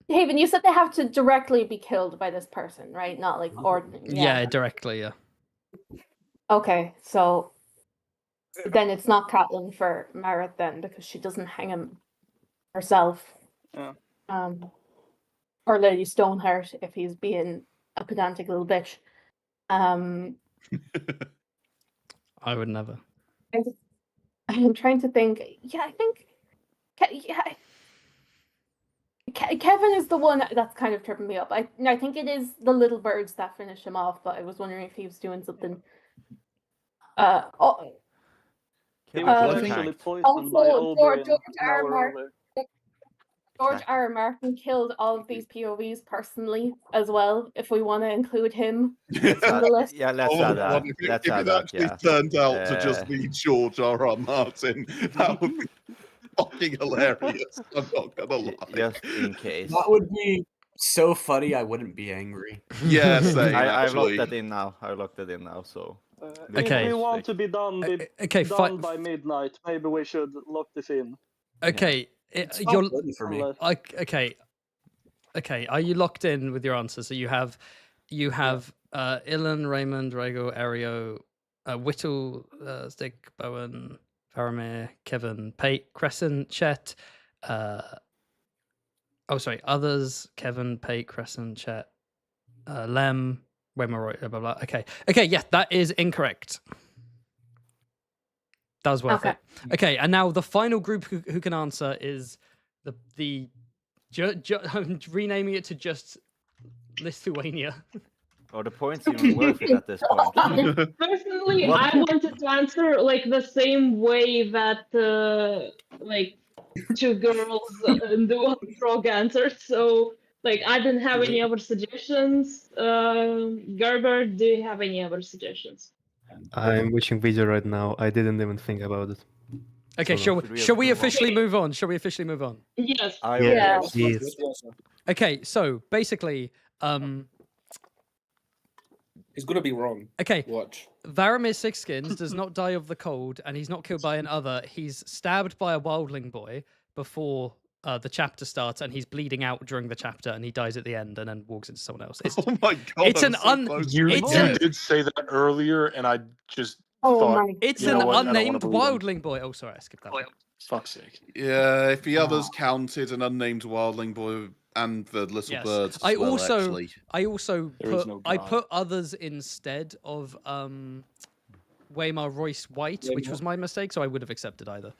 Haven? You said they have to directly be killed by this person, right? Not like ordinary. Yeah, directly. Yeah. Okay, so then it's not Catelyn for Marit then because she doesn't hang him herself. Yeah. Or Lady Stoneheart if he's being a pedantic little bitch. I would never. I'm trying to think. Yeah, I think. Kevin is the one that's kind of tripping me up. I think it is the little birds that finish him off, but I was wondering if he was doing something. He was actually poisoned by Oberyn George R. R. Martin killed all of these POVs personally as well. If we want to include him in the list, yeah, let's add that. If it actually turned out to just be George R. Martin, that would be fucking hilarious. I'm not gonna lie. Just in case. That would be so funny. I wouldn't be angry. Yeah, same, I've locked that in now. So. If we want to be done, by midnight, maybe we should lock this in. Okay. You're okay. Are you locked in with your answers? So you have Ilan, Raymond, Rhaego, Ario, Whittle, Stick, Bowen, Faramir, Kevin, Pate, Crescent, Chet. Others: Kevin, Pate, Crescent, Chet, Lem, Waymar, blah blah. Okay. Yeah, that is incorrect. That was worth it. Okay, and now the final group who can answer is I'm renaming it to just Lithuania. Oh, the point's even worth it at this point. Personally, I wanted to answer like the same way that like two girls and the one frog answered. So like I didn't have any other suggestions. Gerber, do you have any other suggestions? I'm watching video right now. I didn't even think about it. Okay, shall we officially move on? Yes. Yes. Okay, so basically, he's gonna be wrong. Okay. Watch. Varamir Sixskins does not die of the cold, and he's not killed by another. He's stabbed by a wildling boy before the chapter starts, and he's bleeding out during the chapter, and he dies at the end, and then walks into someone else. Oh my god! It's an You did say that earlier, and I just thought it's an unnamed wildling boy. Oh, sorry, I skipped that one. Fuck's sake. Yeah, if the others counted an unnamed wildling boy and the little birds. As well, actually. I put others instead of Waymar Royce White, which was my mistake, so I would have accepted either.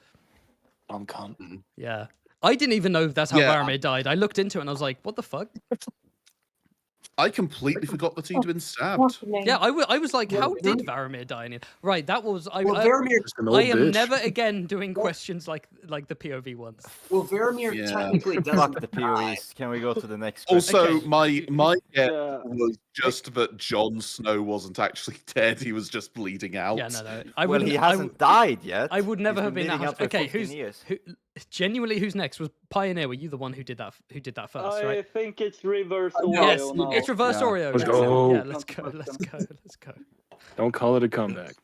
I'm cunt. Yeah. I didn't even know that's how Varamir died. I looked into it and I was like, what the fuck? I completely forgot that he'd been stabbed. Yeah, I was like, how did Varamir die? Right, that was... I am never again doing questions like the POV ones. Well, Varamir technically doesn't Fuck the POVs. Can we go to the next question? Also, my guess was just that Jon Snow wasn't actually dead. He was just bleeding out. Yeah, no. Well, he hasn't died yet. I would never have been that up. Okay, who's next? Was Pioneer? Were you the one who did that first? Right? I think it's reverse Oreo Yes, now. it's reverse Oreo. Let's go. Yeah, let's go. Don't call it a comeback.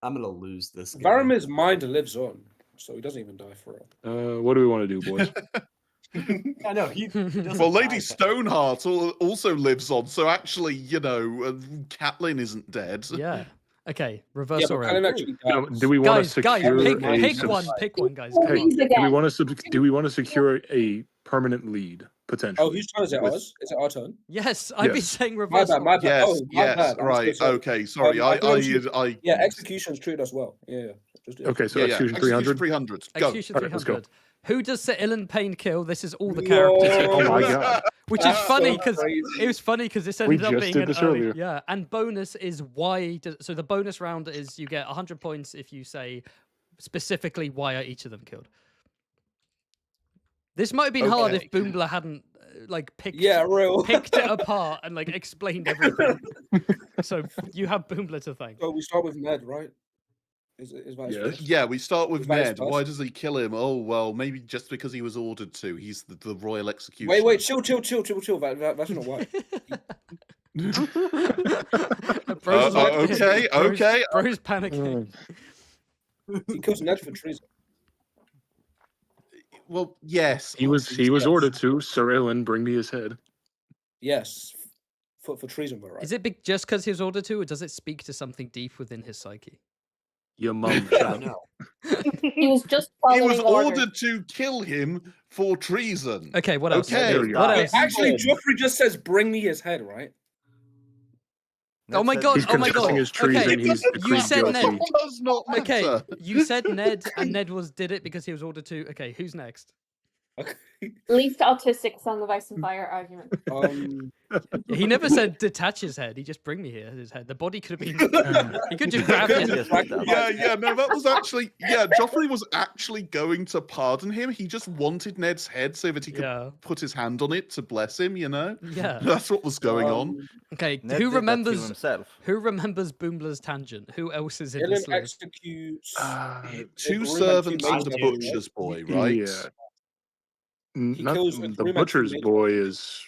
I'm gonna lose this game. Varamir's mind lives on, so he doesn't even die for real. What do we want to do, boys? I know he. Well, Lady Stoneheart also lives on, so actually, Catelyn isn't dead. Yeah. Okay, reverse Oreo. Do we want to secure pick one, guys. Do we want to secure a permanent lead potentially. Oh, whose turn is it? Ours? Is it our turn? Yes, I've been Yes. saying My reversal. bad. My bad. Yes, Oh, my yes, bad. I'm right, so sorry. okay, sorry. I thought it was- yeah, I execution's treated as well. Yeah. Just do it. Okay, so yeah, execution execution 300. 300. Go. Execution All right, let's go. 300. Who does Sir Ilan Payne kill? This is all the characters. he Oh my kills. god. Which is That's funny so because crazy. it was funny because this We ended up just being did an this early. earlier. Yeah, and bonus is why. So the bonus round is you get 100 points if you say specifically why are each of them killed. This might have been hard if Boombler hadn't picked it apart and explained everything. So you have Boombler to thank. So we start with Ned, right? Is vice first? Yeah, we start with Vice Ned. first? Why does he kill him? Oh, well, maybe just because he was ordered to. He's the royal executioner. Wait, chill. That's not why. Okay. Bro's panicking. He kills Ned for treason. Well, yes. He was ordered to. Sir Ilan, bring me his head. Yes, for treason, right? Is it just because he was ordered to, or does it speak to something deep within his psyche? Your mum. No. He was just He following was orders. ordered to kill him for treason. Okay, what else? Okay. What else? Actually, Joffrey just says, "Bring me his head," right? Oh my god! He's Oh my god! confessing his treason. Okay, He's you decreed said Ned. guilty. Does not matter. Okay, you said Ned, and Ned did it because he was ordered to. Okay, who's next? Least autistic Song of Ice and Fire argument. He never said detach his head. He just bring me here his head. The body could have been. He could just grab it. Yeah, no, that was actually. Yeah, Joffrey was actually going to pardon him. He just wanted Ned's head so that he could put his hand on it to bless him. You know. Yeah, that's what was going on. Okay, Ned who did that to remembers himself. Who remembers Boombler's tangent? Who else is in this Ilan list? executes Two servants and a butcher's boy, right? Yeah. Not, kills the Agreement butcher's to boy is.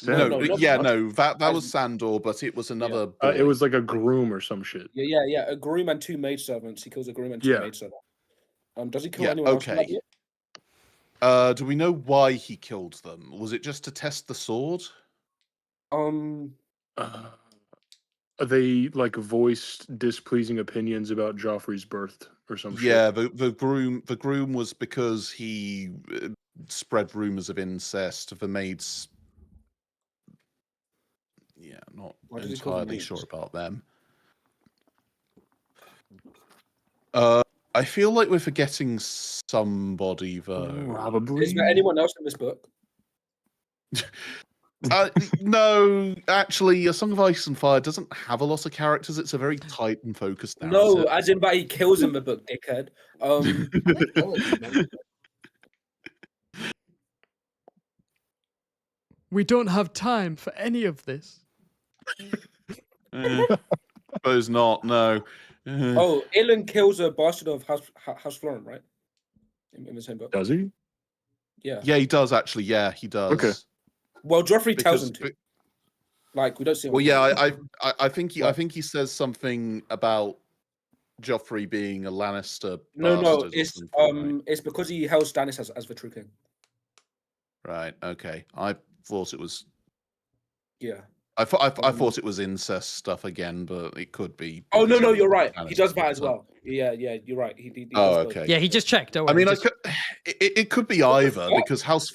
No, Sandor. that was Sandor, but it was another. Boy. It was like a groom or some shit. Yeah. A groom and two maidservants. He kills a groom and two maidservants. Does he kill anyone else? Okay. Do we know why he killed them? Was it just to test the sword? They voiced displeasing opinions about Joffrey's birth or some shit. Yeah, the groom was because he spread rumors of incest. The maids, not entirely sure about them. I feel like we're forgetting somebody though. Probably. Is there anyone else in this book? No, actually, A Song of Ice and Fire doesn't have a lot of characters. It's a very tight and focused narrative. No, as in, but he kills in the book, dickhead. We don't have time for any of this. Suppose not. No. Oh, Ilan kills a bastard of House Florent, right? In the same book. Does he? Yeah. Yeah, he does actually. Yeah, he does. Okay. Well, Joffrey tells him to. We don't see. Well, yeah, I think he says something about Joffrey being a Lannister. No, it's because he held Stannis as the true king. Right. Okay. I thought it was. Yeah. I thought it was incest stuff again, but it could be. Oh no, you're right. He does that as well. Yeah, you're right. He does okay. Yeah, he just checked. Don't I worry, mean, it could be either because House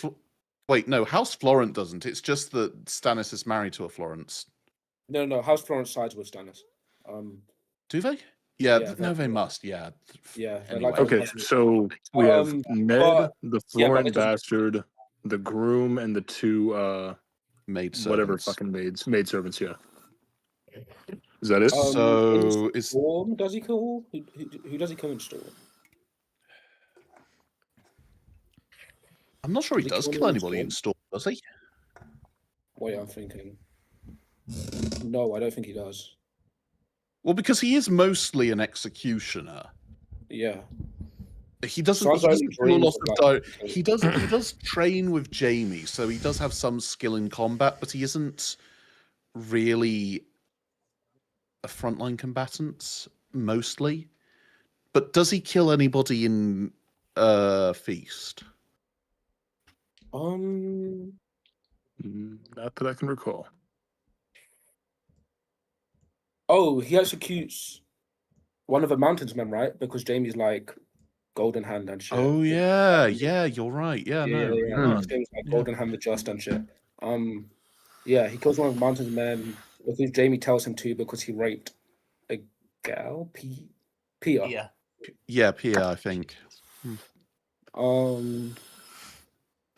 Florent doesn't. It's just that Stannis is married to a Florence. No. House Florent sides with Stannis. Do they? Yeah, no, they must. Yeah. Yeah. Anyway. Okay, so we have Ned, the Florent bastard, the groom, and the two maidservants. Whatever fucking maidservants. Yeah. Is that it? So is Storm? Does he kill? Who does he kill in Storm? I'm not sure he does kill anybody in Storm, does he? Wait, I'm thinking. No, I don't think he does. Well, because he is mostly an executioner. Yeah. He doesn't do a lot of he does train with Jaime, so he does have some skill in combat, but he isn't really a frontline combatant mostly. But does he kill anybody in Feast? Not that I can recall. Oh, he executes one of the mountains men, right? Because Jaime's like, golden hand and shit. Oh yeah, you're right. Yeah, no. Things like golden hand with just and shit. Yeah, he kills one of Mountain's men because Jamie tells him to because he raped a gal, Pia. Yeah, Pia, I think.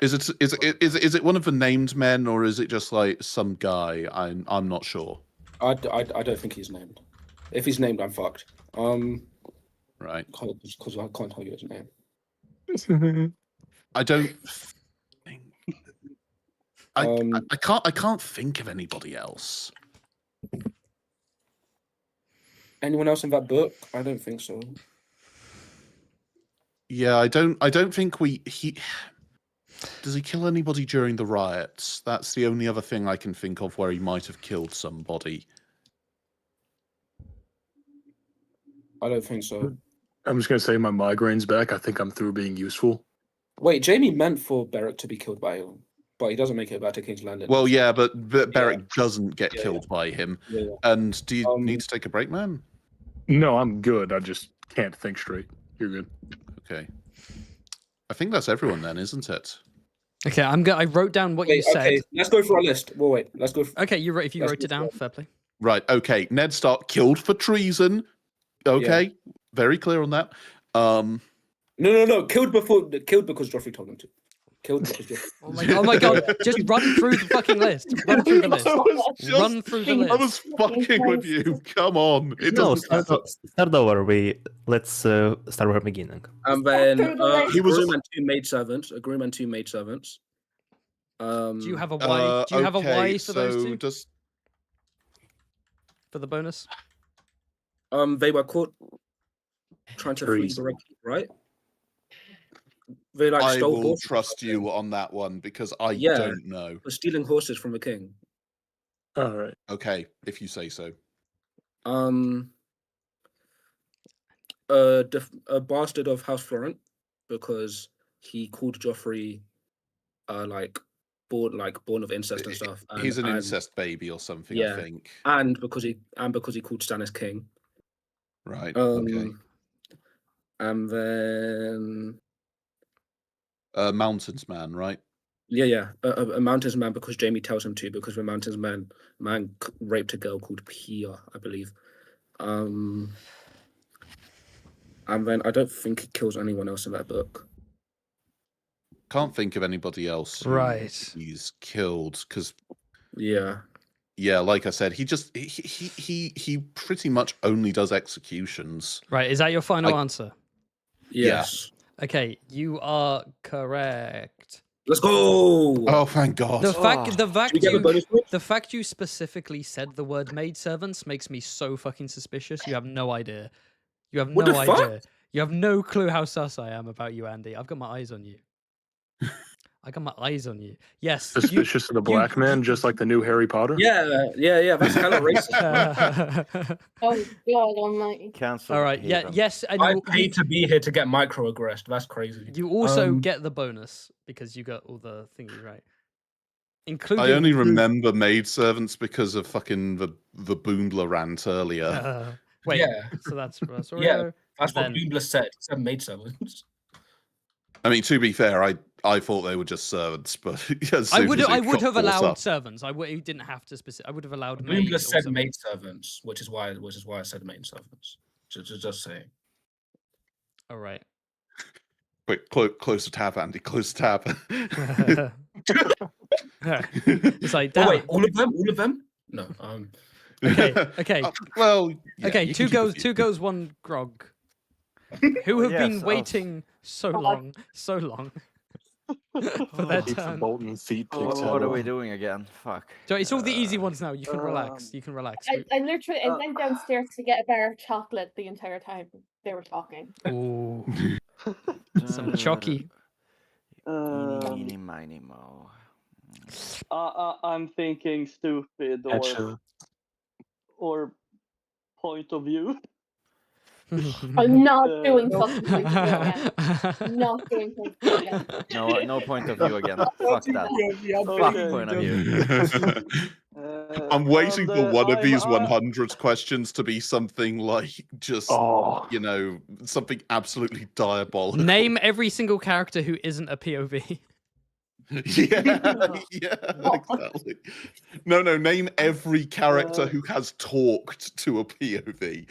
Is it one of the named men, or is it just like some guy? I'm not sure. I don't think he's named. If he's named, I'm fucked. Right. Because I can't tell you his name. I don't think. I can't think of anybody else. Anyone else in that book? I don't think so. Yeah, I don't think he does he kill anybody during the riots? That's the only other thing I can think of where he might have killed somebody. I don't think so. I'm just gonna say my migraine's back. I think I'm through being useful. Wait, Jamie meant for Beric to be killed by him, but he doesn't make it back to King's Landing. Well, yeah, but Beric doesn't get killed by him. Yeah. And do you need to take a break, man? No, I'm good. I just can't think straight. You're good. Okay. I think that's everyone then, isn't it? Okay, I wrote down what you said. Okay, let's go for our list. Well, wait, let's go. Okay, if you wrote it down, fair play. Right. Okay. Ned Stark killed for treason. Okay, very clear on that. No. Killed because Joffrey told him to. Killed because Joffrey. Oh my god! Just run through the fucking list. Run through the list. Run through the list. I was fucking with you. Come on. Start over. Let's start from the beginning. And then he was groom and 2 maidservants. A groom and 2 maidservants. Do you have a Y? Do you have a Y for those two? For the bonus? They were caught trying to flee the Red Keep, right? They I stole will horses. trust you on that one because I don't know. For stealing horses from the king. All right. Okay, if you say so. A bastard of House Florent because he called Joffrey born of incest and stuff. He's an incest baby or something, I think. And because he called Stannis king. Right. Okay. And then Mountains man, right? Yeah. A Mountains man because Jamie tells him to, because the Mountains man raped a girl called Pia, I believe. And then I don't think he kills anyone else in that book. Can't think of anybody else. He's killed because. Yeah, like I said, he pretty much only does executions. Right, is that your final answer? Yes. Yeah. Okay, you are correct. Let's go! Oh, thank God. The fact you specifically said the word maidservants makes me so fucking suspicious. You have no idea. You have no idea. Fuck? You have no clue how sus I am about you, Andy. I've got my eyes on you. I got my eyes on you. Yes. Suspicious of the black man, just like the new Harry Potter? Yeah. That's kind of racist. Oh, God almighty. Cancel. All right. Yeah. Yes. And I paid to be here to get microaggressed. That's crazy. You also get the bonus because you got all the thingies right. Including. I only remember maidservants because of fucking the Boondler rant earlier. Wait. Yeah. So that's that's what then... Boondler said. He said maidservants. I mean, to be fair, I thought they were just servants, but I would have allowed servants. He didn't have to specific. I would have allowed. Boondler said maidservants, which is why I said maidservants. Just saying. All right. Wait, close the tab, Andy. Close the tab. It's like, damn. Oh, wait, all of them? No. Okay. Well. Yeah, okay. Two goes, one grog. Who have been waiting so long for their turn. What are we doing again? Fuck. So it's all the easy ones now. You can relax. I literally went downstairs to get a bar of chocolate the entire time they were talking. Ooh. Some chocky. Eeny, miny, mo. I'm thinking stupid or point of view. I'm not doing fucking point of view again. Not doing point of view again. No point of view again. Fuck that. Fuck point of view. I'm waiting for one of these 100 questions to be something like just, something absolutely diabolical. Name every single character who isn't a POV. Yeah, exactly. No, name every character who has talked to a POV.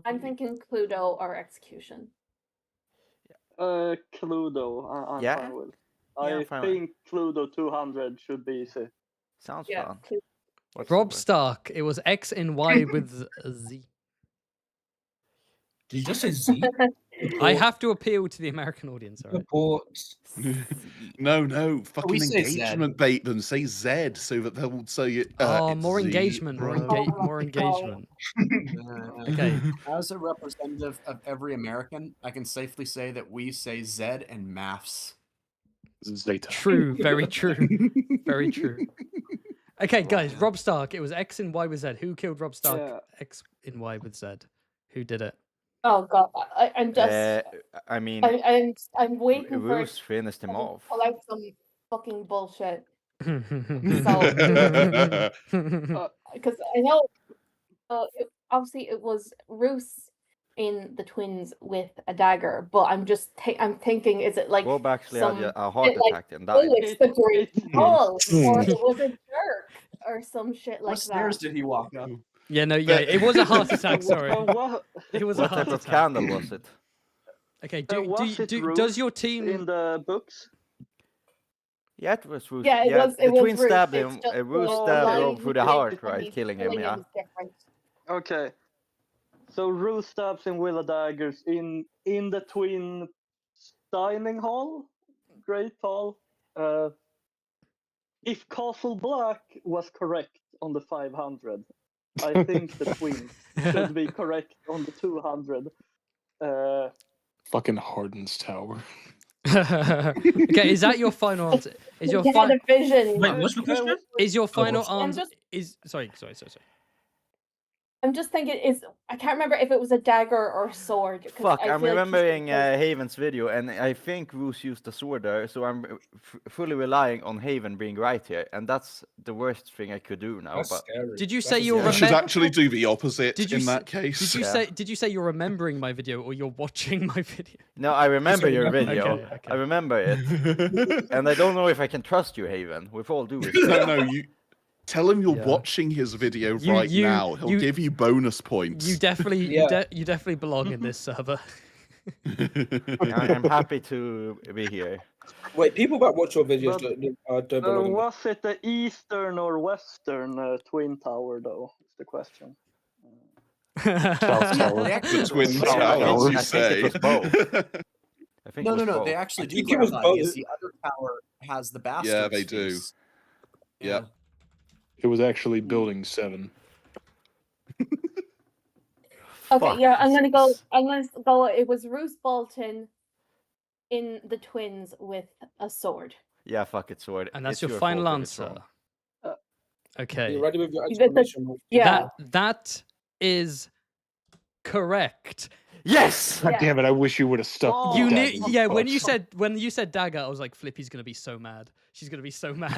I'm thinking Cluedo or Execution. Cluedo, I'm fine with. I think Cluedo 200 should be easy. Sounds fun. Rob Stark. It was X and Y with Z. Did you just say Z? I have to appeal to the American audience. All right? No. Fucking engagement bait them. Say Z so that they'll say it. More Z, engagement. More engagement. Okay. As a representative of every American, I can safely say that we say Z and maths. Zeta. True. Very true. Very true. Okay, guys. Rob Stark. It was X and Y with Z. Who killed Rob Stark? X and Y with Z. Who did it? Oh god, I'm just. I mean, I'm waiting for Bruce finished him off. Pull out some fucking bullshit. Because I know, obviously it was Roos in the twins with a dagger, but I'm just I'm thinking, is it like Bob actually some had a heart like, attack and died. oh, it's the Great Wall, or it was a jerk, or some shit like what stairs that. did he walk up? Yeah, it was a heart attack. Sorry, it was a What heart type of attack. candle was it? Okay, does your team in the books? Yeah, it was Roos. Yeah, the was twin Roos. stabbed It's him. just Roos the stabbed line Rob through the between heart, when right, he's killing him. Yeah. is different. Okay. So Roos stabs him with a daggers in the twin dining hall, Great Hall. If Castle Black was correct on the 500, I think the twins should be correct on the 200. Fucking Harden's Tower. Okay, is that your final answer? Is your final vision? Wait, what's the question? Is your final I'm answer? just- Sorry. I'm just thinking, I can't remember if it was a dagger or a sword. 'cause Fuck, I I'm feel like remembering Haven's video, and I think Roos used a sword there, so I'm fully relying on Haven being right here, and that's the worst thing I could do now. That's But scary. Did you say you're You should actually do the opposite in that case. Did you say you're remembering my video or you're watching my video? no, I remember your Okay, video. okay. I remember it, and I don't know if I can trust you, Haven. With all due respect. No, you tell him you're watching his video right now. He'll give you bonus points. You definitely, you definitely belong in this server. I'm happy to be here. Wait, people that watch your videos don't belong in Was it the eastern or western twin tower, though? Is the question. South Tower. The twin tower, you say. It was both. I think No. it was both. They actually do think it was clarify both. because the other tower has the bastard. Yeah, they do. Yeah. It was actually building 7. Okay, yeah, I'm gonna go. It was Roose Bolton in the twins with a sword. Yeah, fuck it, sword. And that's It's your final fault if it's answer. wrong. Okay. You ready with your explanation? Yeah. That is correct. Yes. God damn it! I wish you would have stuck. Oh. with You that. knew, yeah. When you said dagger, I was like, Flippy's gonna be so mad. She's gonna be so mad.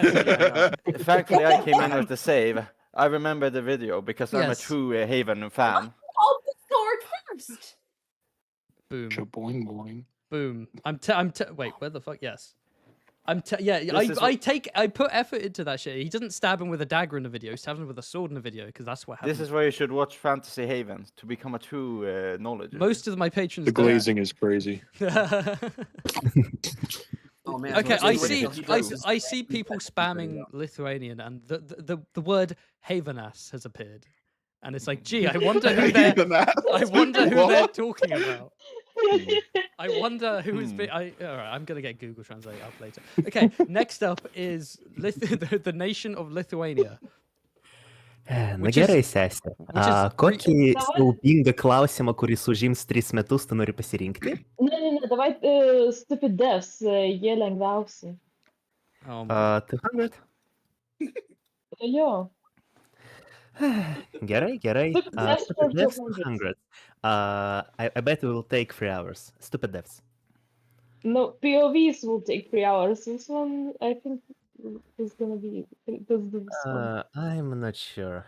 Thankfully, I came in with the save. I remember the video because I'm a Yes. true Haven fan. Oh, the sword first. Boom. Boing boing. Boom. Wait, where the fuck? Yes. I put effort into that shit. He doesn't stab him with a dagger in the video. He stabs him with a sword in the video because that's what happens. This is why you should watch Fantasy Haven to become a true knowledge. Most of my patrons. The glazing is crazy. Oh man. Okay, so I it's- see. I see people spamming Lithuanian, and the word Havenass has appeared, and it's like, gee, I wonder who they're talking about. I wonder who is. All right, I'm gonna get Google Translate up later. Okay, next up is the nation of Lithuania. Na gerai, sesė. Kokį siaubingą klausimą, kuris užims 3 metus, tu nori pasirinkti? Ne, davai stupid deaths, jie lengviausi. 200? Yeah. G'day. Stupid deaths for 200. I bet it will take 3 hours. Stupid deaths. No, POVs will take 3 hours. This one, I think, is gonna be. This one. I'm not sure.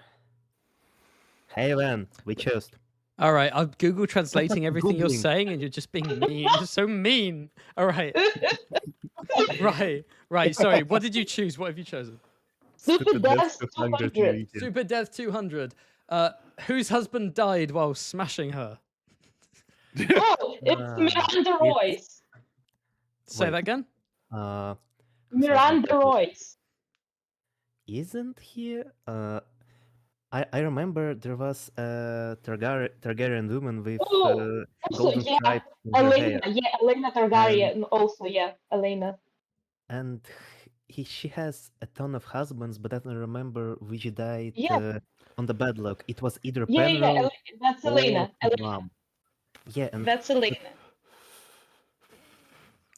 Hey, Van, we chose. All right, I'm Google translating everything you're Googling. saying, and you're just being mean. You're so mean. All right. Right. Sorry. What did you choose? What have you chosen? Stupid Death 200. Stupid Death 200. Whose husband died while smashing her? Oh, it's Miranda Royce. Say that again. Miranda Royce. Isn't he? I remember there was a Targaryen woman with Also, golden yeah, stripes in her hair. Elena Targaryen. Also, yeah, Elena. And she has a ton of husbands, but I don't remember which died on the bedlock. It was either Penrose that's or Elena. Mom. Yeah, and That's Elena.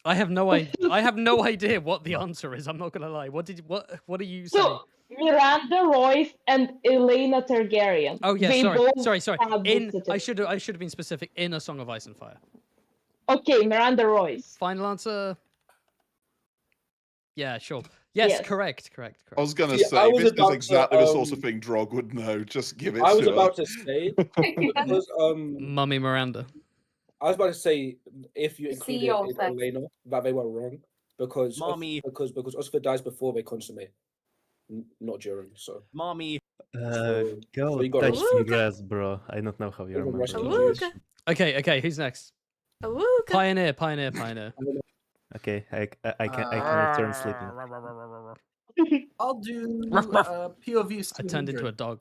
I have no idea. I have no idea what the answer is. I'm not gonna lie. What are you saying? So Miranda Royce and Elena Targaryen. Oh yeah, They sorry. have In visited. I should have been specific. In A Song of Ice and Fire. Okay, Miranda Royce. Final answer. Yeah, sure. Yes, correct. I was going to See, I say, was this is about to, exactly the sort of thing Drog would know. Just give it I to was her. about to say because Mummy Miranda. I was about to say if you included CEO effect. Elena that they were wrong because Mommy. because Oscar dies before they consummate, not during. So Mommy. so Go you got touch it. some grass, bro. I don't know how you remember. Okay. Who's next? Pioneer. Okay, I can return sleeping. I'll do POVs 200. I turned into a dog.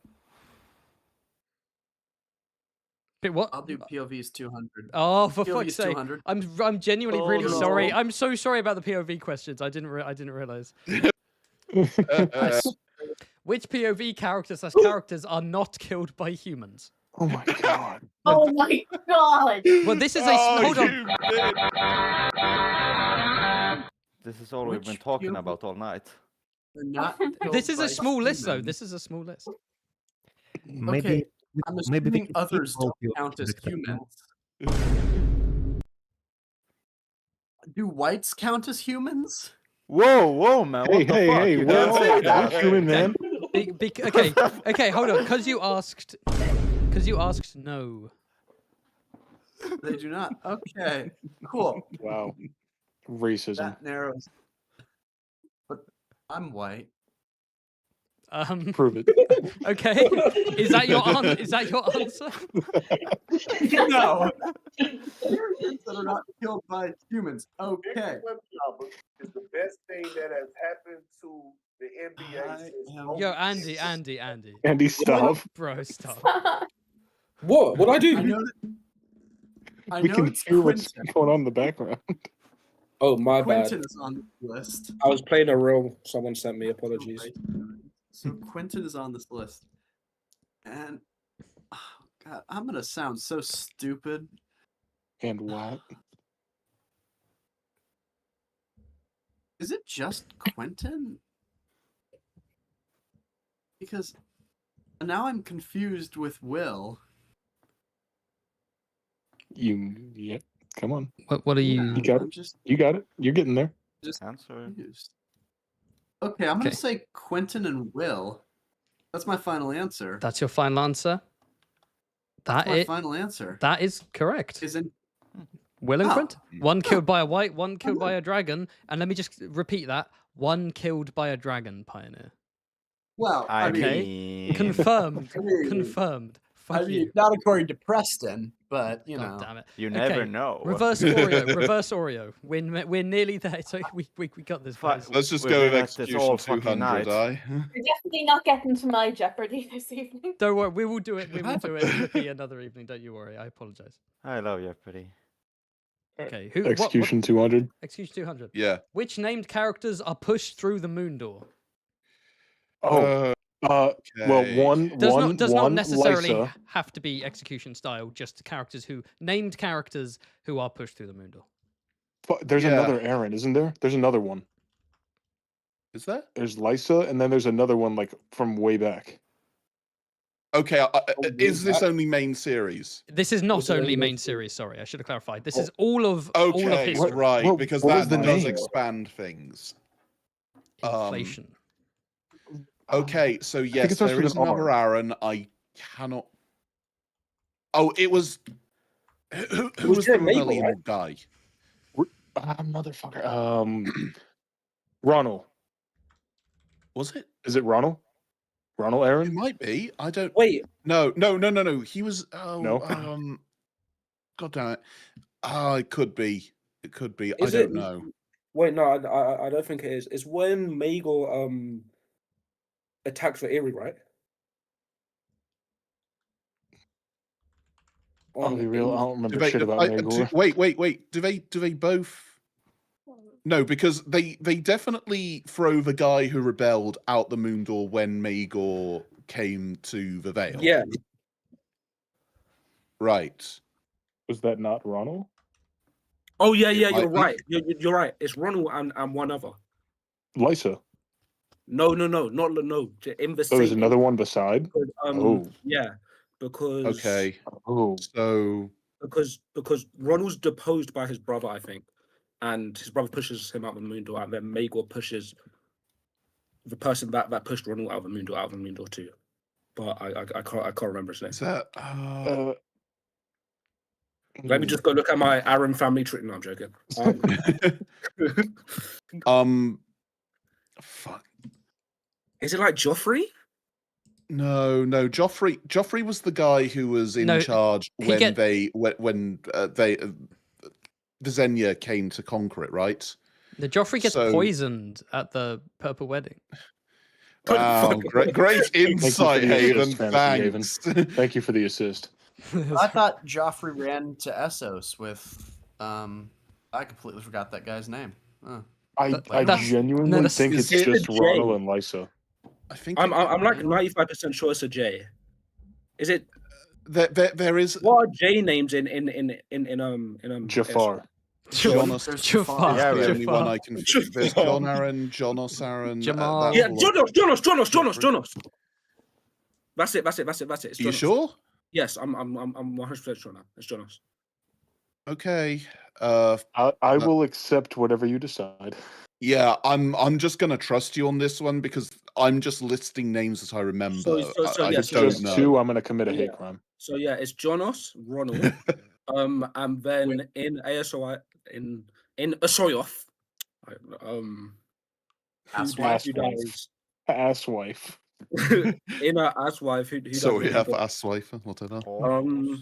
Wait, what? I'll do POVs 200. Oh, for POVs fuck's sake! 200. I'm genuinely Oh, really no. sorry. I'm so sorry about the POV questions. I didn't realize. Which POV characters are not killed by humans? Oh my god. Oh my god! Well, this is a hold on. This is all we've been talking about all night. This is a small list, though. This is a small list. Maybe I'm maybe assuming others don't people count as expect humans. Do whites count as humans? Whoa, man! What the fuck? Hey, You we're can't say all that. human, man. Okay, hold on. Because you asked no. They do not. Okay, cool. Wow. Racism. That narrows. But I'm white. Prove it. Okay. Is that your answer? No. Humans that are not killed by humans. Okay. Is the best thing that has happened to the NBA since Yo, Andy. Andy, stop. Bro, stop. What? What I do? We can hear what's going on in the background. Oh, my Quentin bad. is on this list. I was playing a role. Someone sent me. Apologies. So Quentin is on this list. And oh God, I'm gonna sound so stupid. And what? Is it just Quentin? Because now I'm confused with Will. Yeah. Come on. What are you? You got it. You got it. You're getting there. Just answer. Confused. Okay, I'm gonna say Quentin and Will. That's my final answer. That's your final answer. That's my final answer. That is correct. Is in Will and Quentin. One killed by a white, one killed by a dragon. And let me just repeat that. One killed by a dragon, Pioneer. Well, okay. Confirmed. Confirmed. I mean, not according to Preston, but you know. Damn it. You never know. Reverse Oreo. Reverse Oreo. We're nearly there. So we got this. Guys. Let's just go with execution 200. You're definitely not getting to my Jeopardy this evening. Don't worry. We will do it. We will do it another evening. Don't you worry. I apologize. I love Jeopardy. Okay. Execution 200. Execution 200. Yeah. Which named characters are pushed through the moon door? Well, does not necessarily Lysa. have to be execution style. Just named characters who are pushed through the moon door. There's another Aaron, isn't there? There's another one. Is there? There's Lysa, and then there's another one like from way back. Okay, is this only main series? This is not only main series. Sorry, I should have clarified. This is all of history. Right, because that does expand things. Inflation. Okay, so yes, it starts there with is an R. another Aaron. I cannot. Oh, it was. Who was the rebellion guy? Motherfucker. Ronald. Was it? Is it Ronald? Ronald Aaron? It might be. I don't. Wait. No. He was. Oh, No. God damn it. It could be. It could be. Is I don't it- know. Wait, no, I don't think it is. It's when Maegor attacks the Eyrie, right? I'll be real. I don't remember shit about I- Maegor. Wait. Do they both? No, because they definitely throw the guy who rebelled out the moon door when Maegor came to the Vale. Yeah. Right. Was that not Ronald? Oh yeah, you're might be. right. You're right. It's Ronald and one other. Lysa. No. In the Oh, there's same. another one beside. Yeah, because Okay. Oh. So because Ronald's deposed by his brother, I think, and his brother pushes him out the moon door, and then Maegor pushes the person that pushed Ronald out of the moon door too. But I can't remember his name. is that? Let me just go look at my Aaron family tree. No, I'm joking. Fuck. Is it like Joffrey? No. Joffrey was the guy who was in charge when the Xenia came to conquer it, right? The Joffrey gets So- poisoned at the Purple Wedding. Wow, great insight, Haven. Thanks. Thank you for the assist. I thought Joffrey ran to Essos with. I completely forgot that guy's name. Huh. I genuinely think it's just Ronald and Lysa. I think I'm like 95% sure it's a J. Is it? There is. What are J names in Jafar. Jonas. Jafar. Yeah, the only one I can. There's John Aaron, Jonas Aaron. Jamal. Yeah, Jonas. That's it. It's Are you Jonas. sure? Yes, I'm 100% sure now. It's Jonas. Okay. I will accept whatever you decide. Yeah, I'm just gonna trust you on this one because I'm just listing names that I remember. I If it's don't just know. two, I'm gonna commit a hate Yeah. crime. So yeah, it's Jonas, Ronald, and then in ASOI in ASOIAF, who dies Asswife. in a asswife who So we does have the- Asswife. What I know.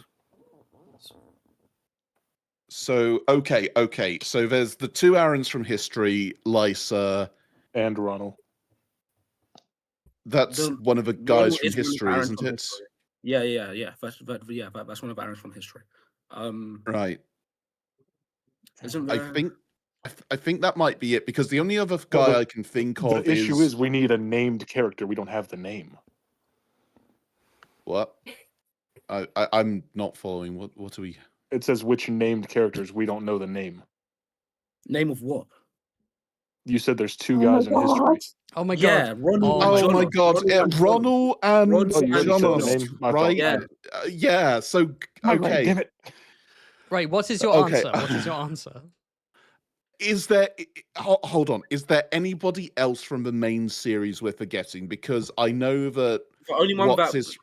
So okay. So there's the two Aarons from history, Lysa and Ronald. That's one of the guys Ronald from is one of history, Aaron's isn't from it? history. Yeah. That's one of Aaron's from history. Right. Isn't I there... think that might be it because the only other guy I can think of The issue is we need a named character. We don't have the name. What? I'm not following. What are we? It says which named characters. We don't know the name. Name of what? You said there's two guys in history. Oh my god. Yeah, Ronald. Oh my god. Ronald and Oh, you already said the Jonas, name? My fault. right? Yeah. Yeah. So My bad, okay. damn it. Right, what is your Okay. answer? What is your answer? Is there? Hold on. Is there anybody else from the main series we're forgetting? Because I know that The only one what's that his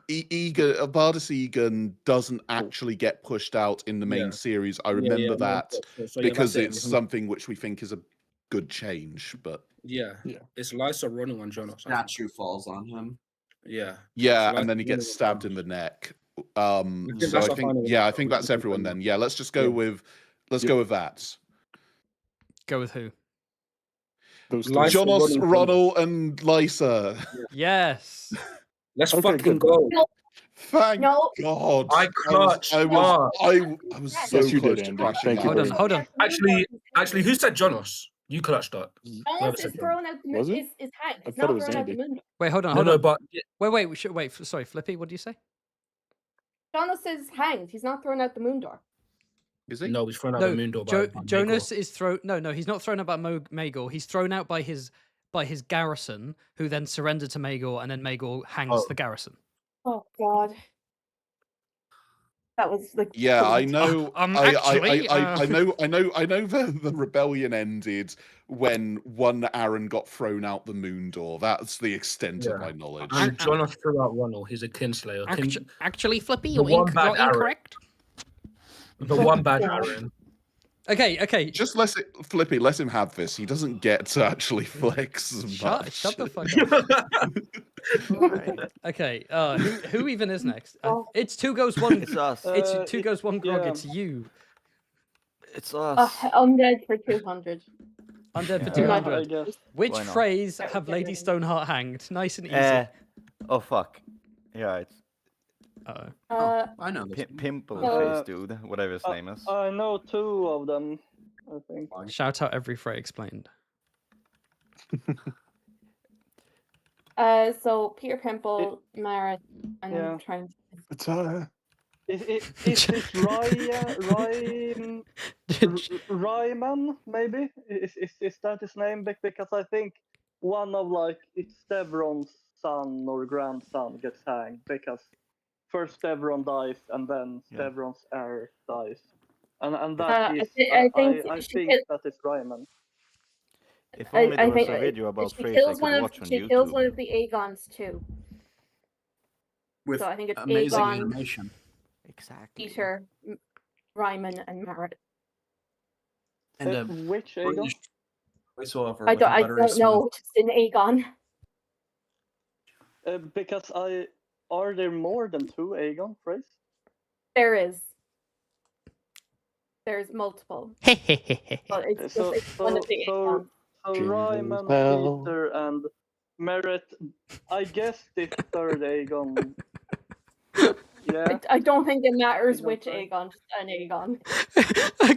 Egan, Bardis Egan doesn't actually get pushed out in the main Yeah. series. I Yeah, remember yeah, no, that so yeah, because that's it. it's something which we think is a good change. But Yeah. It's Lysa, Ronald, and Jonas. I think. Statue falls on him. Yeah. yeah, So and then he Lysa, gets Ronald, stabbed in the neck. think So that's I our think final I answer. think that's everyone then. Yeah, let's just go with go with that. Go with who? Those Lysa, Jonas, Ronald, Ronald, and Lysa. Yes. Let's Okay, fucking good. go. Thank No. God. I clutched. I was so Yes, you close did, to Andy. crashing Thank you out. very Hold on. Actually, who said Jonas? You clutched that. Jonas is thrown out the moon. Was it? Is hanged. I He's thought not it was thrown out the Andy. moon. Wait, hold on. No, but Wait, we should wait. Sorry, Flippy, what do you say? Jonas is hanged. He's not thrown out the moon door. Is he? no, he's thrown out No, the moon door. By Jonas Maegor. is thrown. No, he's not thrown out by Maegor. He's thrown out by his by his garrison, who then surrendered to Maegor, and then Maegor hangs the garrison. Oh God. That was like. Yeah, I know. Actually, I know the rebellion ended when one Aaron got thrown out the moon door. That's the extent of my knowledge. And Jonas threw out Ronald. He's a kinslayer. Actually, Flippy, The you're one bad Aaron. incorrect. The one bad Aaron. Okay. Just Flippy, let him have this. He doesn't get to actually flex much. Shut the fuck up. Okay, who even is next? It's 2 goes 1. It's us. It's 2 goes 1 grog. yeah. It's you. It's us. Undead for 200. Undead for Yeah. 200. I guess. Which Why not? phrase have Lady Stoneheart hanged? Nice and easy. Oh fuck. Yeah, it's I know this. Pimple Uh, face dude, whatever his name is. I know 2 of them, I think. Shout out every Frey explained. So Peter Pimple, Mara, and Yeah. I'm trying to. It's Is this Ryman, maybe? Is that his name? Because I think one of it's Devron's son or grandson gets hanged because first Devron dies and then Devron's heir dies, and that is I think I she think killed- that is Ryman. If only there I was think a video about she Frey I kills could one of watch on she kills one YouTube. of the Aegons too. With So I think it's amazing Aegon, animation. Exactly. Peter, Ryman, and Marit. And Which Aegon? British voiceover I with a don't buttery know. Just in Aegon. Because are there more than 2 Aegon Freys? There is. There's multiple. But it's So, just one of the Aegons. so Ryman, bell. Peter, and Merritt. I guess this 3rd Aegon. Yeah. I don't think it matters Aegon which Frey. Aegon, just an Aegon.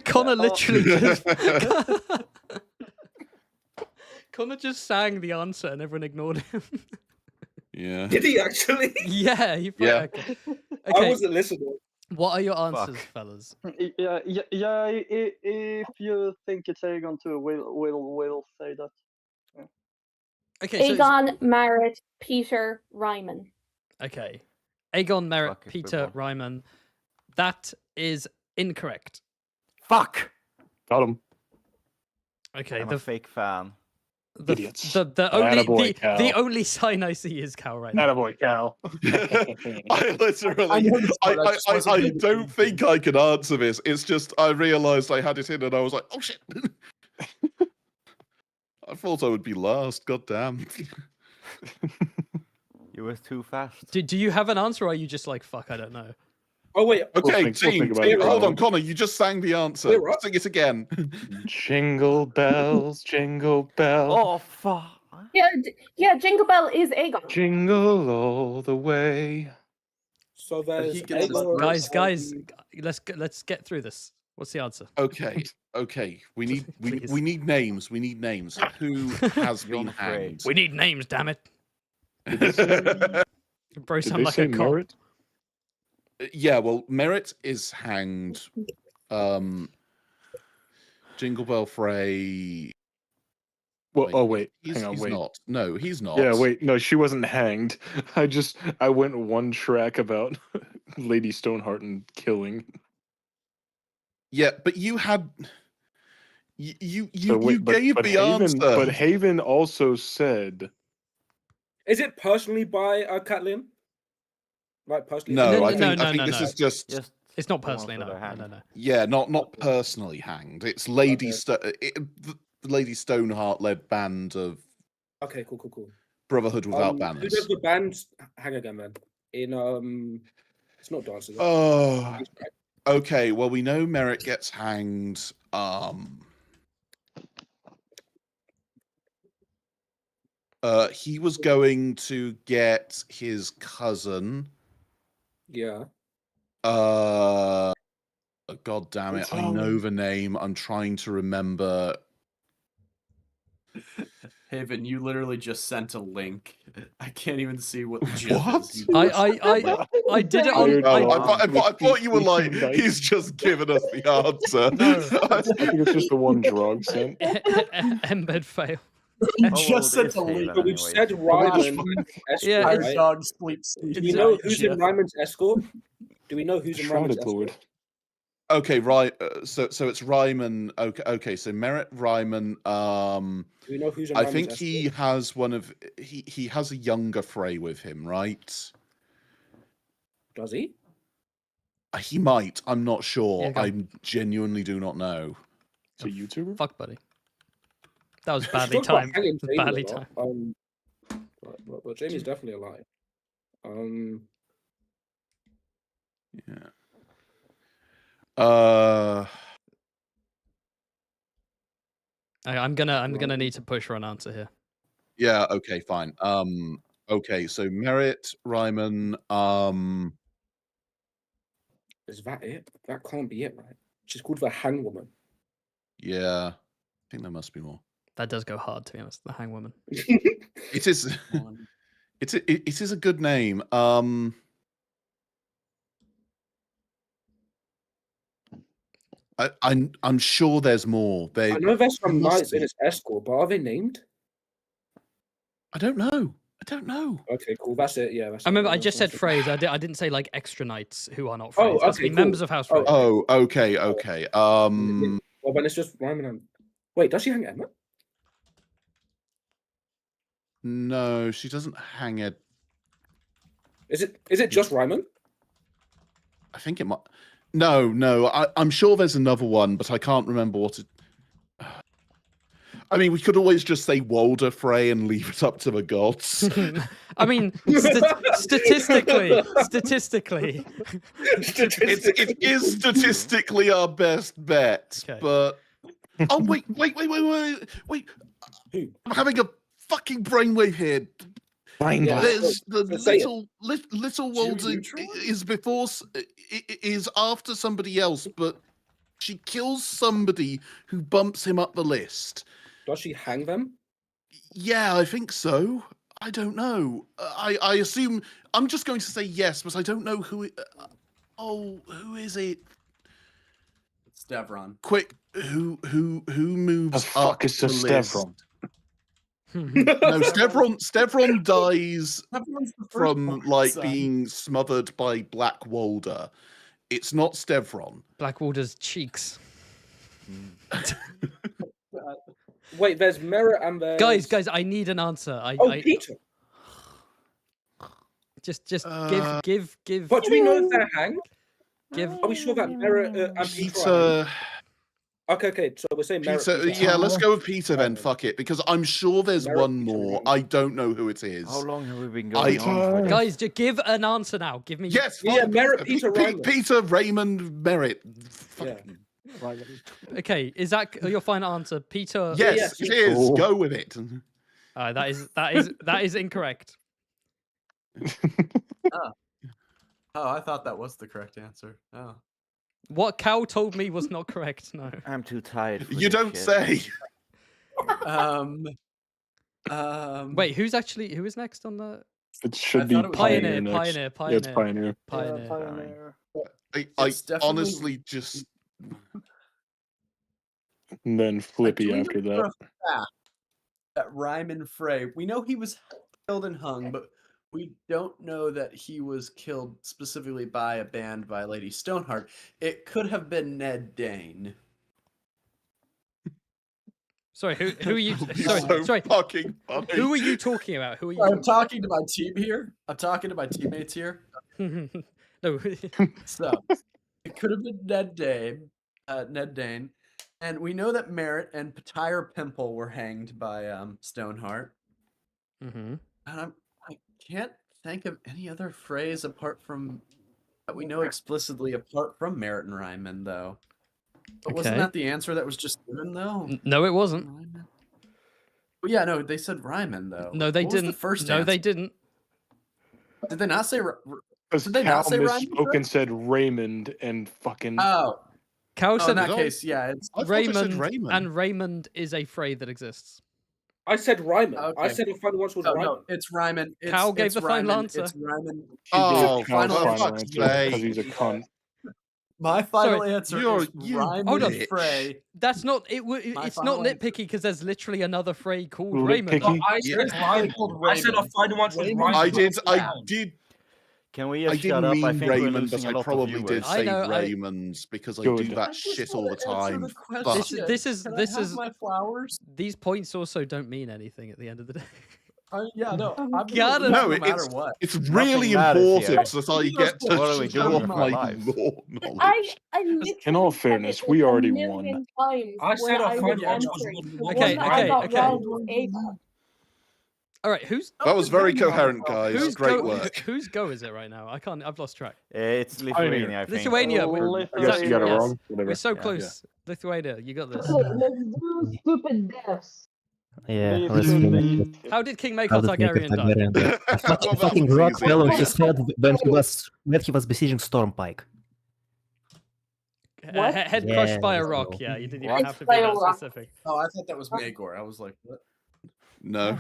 Connor literally just. Connor just sang the answer and everyone ignored him. Yeah. Did he actually? Yeah, Yeah. Okay. I wasn't listening. What are your answers, fellas? Yeah. If you think it's Aegon too, we'll say that. Yeah. Okay, Aegon, Marit, Peter, Ryman. Okay. Aegon, Merritt, Fuck if Peter, we're Ryman. That is incorrect. Fuck! Got him. Okay, I'm a fake fan. Idiots. the only sign I see is Cal right now. Attaboy, Cal. I literally, I don't think I could answer this. It's just I realised I had it in and I was like, oh shit. I thought I would be last. God damn. You were too fast. Do you have an answer, or are you just like, fuck, I don't know? Oh wait. Okay, team. Hold on, Connor. You just sang the answer. Wait, what? Sing it again. Jingle bells, jingle bells. Oh fuck! Yeah. Jingle Bell is Aegon. Jingle all the way. So there's he gets his Aegon, Guys, let's get through this. What's the answer? Okay. We need Please. we need names. We need names. Who has been hanged? We need names, damn it. Bro, Did sound they like say a cop. Merritt? Yeah, well, Merritt is hanged. Jingle Bell Frey. Well, Wait, wait. Hang on, he's wait. not. No, he's not. Yeah, wait. No, she wasn't hanged. I went one track about Lady Stoneheart and killing. Yeah, but you had. You So wait, gave but the Haven, answer. But Haven also said. Is it personally by Catelyn? Like personally? No, I No, think this is just. It's not the ones personally, that no. are hanged. No. Yeah, not personally hanged. It's Lady the Lady Stoneheart led band of Okay, cool. Brotherhood Without Who Banners. does the band hang again, man? In it's not dances. Oh, okay. Well, we know Merritt gets hanged. He was going to get his cousin. Yeah. God damn it! I know the name. I'm trying to remember. Haven, you literally just sent a link. I can't even see what the GIF is. I did it on. I thought you were like, he's just given us the answer. I think it's just the one drug sent. Embed fail. You How just old said is the Haven league. But we've anyways? said Ryman escort, Yeah, Our right? dog sleeps. Do we know who's in Ryman's escort? Do we know who's in Ryman's Shrouded Lord. escort? Okay, right. So it's Ryman. Okay. So Merritt Ryman. Do we know who's in I Ryman's think escort? he has one of he has a younger Frey with him, right? Does he? He might. I'm not sure. Yeah, go. I genuinely do not know. It's a YouTuber. Fuck, buddy. That was She badly talks about timed. hanging Jamie Badly a lot. timed. But Jamie's definitely alive. Yeah. I'm gonna need to push for an answer here. Yeah. Okay. Fine. Okay. So Merritt Ryman. Is that it? That can't be it, right? She's called the Hangwoman. Yeah. I think there must be more. That does go hard, to be honest. The Hangwoman. It is. It is a good name. I'm sure there's more. I know there's some knights in its escort, but are they named? I don't know. Okay, cool. That's it. Yeah. That's I remember it. I just said That's it. phrase. I didn't say like extra knights who are not Freys. Oh, It has to okay, be cool. members of House Frey. Oh, okay. Okay. Well, then it's just Ryman and... Wait, does she hang Emma? No, she doesn't hang it. Is it just Ryman? I think it might. No. I'm sure there's another one, but I can't remember what it. I mean, we could always just say Walder Frey and leave it up to the gods. I mean, statistically, it is statistically our best bet. Okay. But oh wait! I'm having a fucking brainwave here. Yeah. There's the Say little Walder is after somebody else, but she kills somebody who bumps him up the list. Does she hang them? Yeah, I think so. I don't know. I assume I'm just going to say yes, but I don't know who it. Who is it? It's Devron. Quick, who moves The fuck up is the this list? Devron? No, Stevron dies Devron's the first from one, like son. being smothered by Black Walder. It's not Stevron. Black Walder's cheeks. Wait, there's Merritt and there's... Guys, I need an answer. Peter. Just give. But do we know if they're hanged? Are we sure that Merritt and Peter? Peter. Okay. So we're saying Merritt. Peter, Peter. yeah, let's go with Peter then. Fuck it, because I'm sure there's Merritt, one Peter, more. Raymond. I don't know who it is. How long have we been going on for? Guys, just give an answer now. Give me. Yes, Yeah, fine. Merritt, Peter, Raymond. Peter, Raymond, Merritt. Yeah. Okay, is that your final answer, Peter? Yes, it is. Cool. Go with it. That is incorrect. Oh, I thought that was the correct answer. Oh. What Cal told me was not correct. No. I'm too tired. For You this don't shit. say. Wait, who is next on the It should I be thought it was Pioneer next. Pioneer. Yeah, it's Pioneer. Pioneer. I It's definitely- honestly just. And then Flippy Do we after know for that. a fact that Ryman Frey, we know he was killed and hung, but we don't know that he was killed specifically by a band by Lady Stoneheart. It could have been Ned Dane. Sorry, who are you? So Sorry. fucking funny. Who are you talking about? Who are you? I'm talking to my team here. I'm talking to my teammates here. No. So it could have been Ned Dane. And we know that Merritt and Petire Pimple were hanged by Stoneheart. Mm-hmm. And I can't think of any other phrase apart from that we know explicitly apart from Merritt and Ryman, though. But wasn't Okay. that the answer that was just given, though? No, it wasn't. Ryman. Well, yeah, no, they said Ryman, though. No, they What was didn't. the first No, answer? they didn't. Did they not say? Because Did they Cal not say Ryman? misspoke and said Raymond and fucking. Oh, Cal in said that case, yeah, it's I thought I said Raymond, and Raymond is a Frey that exists. I said Ryman. I Okay. said the final answer was no, Ryman. no, it's Ryman. Cal gave it's the final Ryman, answer. It's Ryman. Oh, Cal's for final fuck's answer because sake. he's a cunt. My final Sorry, answer you're- is you Raymond Hold on. Frey. That's not it. It's not final nitpicky because there's literally another Frey called Nitpicky? Raymond. No, I Yeah. said Raymond. I said our final answer was Raymond. I did. Can we I just didn't shut up? I mean think we're Raymond, losing but a I lot of probably did viewers. I say know, Raymond's because I Good. do that I just shit all the wanna answer time. the But question. This is Can I this have is my flowers. these points also don't mean anything at the end of the day. Yeah, no, I'm God, gonna lose no, no matter what. it's really matters important here. that I get to What are we show doing off with my our lives? lore knowledge. I literally In all said fairness, it we like already a won. million times I when said our I was final answer was answering. The Okay, one that I got okay. wrong was Ava. All right, who's That was very coherent, guys. whose Great go? work. Whose go is it right now? I can't. I've lost track. It's Lithuania, I think. Lithuania. I guess you got it yes. wrong. Whatever. We're so Yeah. close. Lithuania, you got this. Okay, let's do stupid deaths. Yeah, Me let's too. finish it. How did King Maekar How did Targaryen die? Targaryen die? A Well, that fucking was rock easy. fell on his head when he was besieging Stormpike. What? Head crushed by a Yes, rock. no. Yeah, you didn't even What? have to be By a that rock. specific. Oh, I thought that was Magor. I was like, what? No.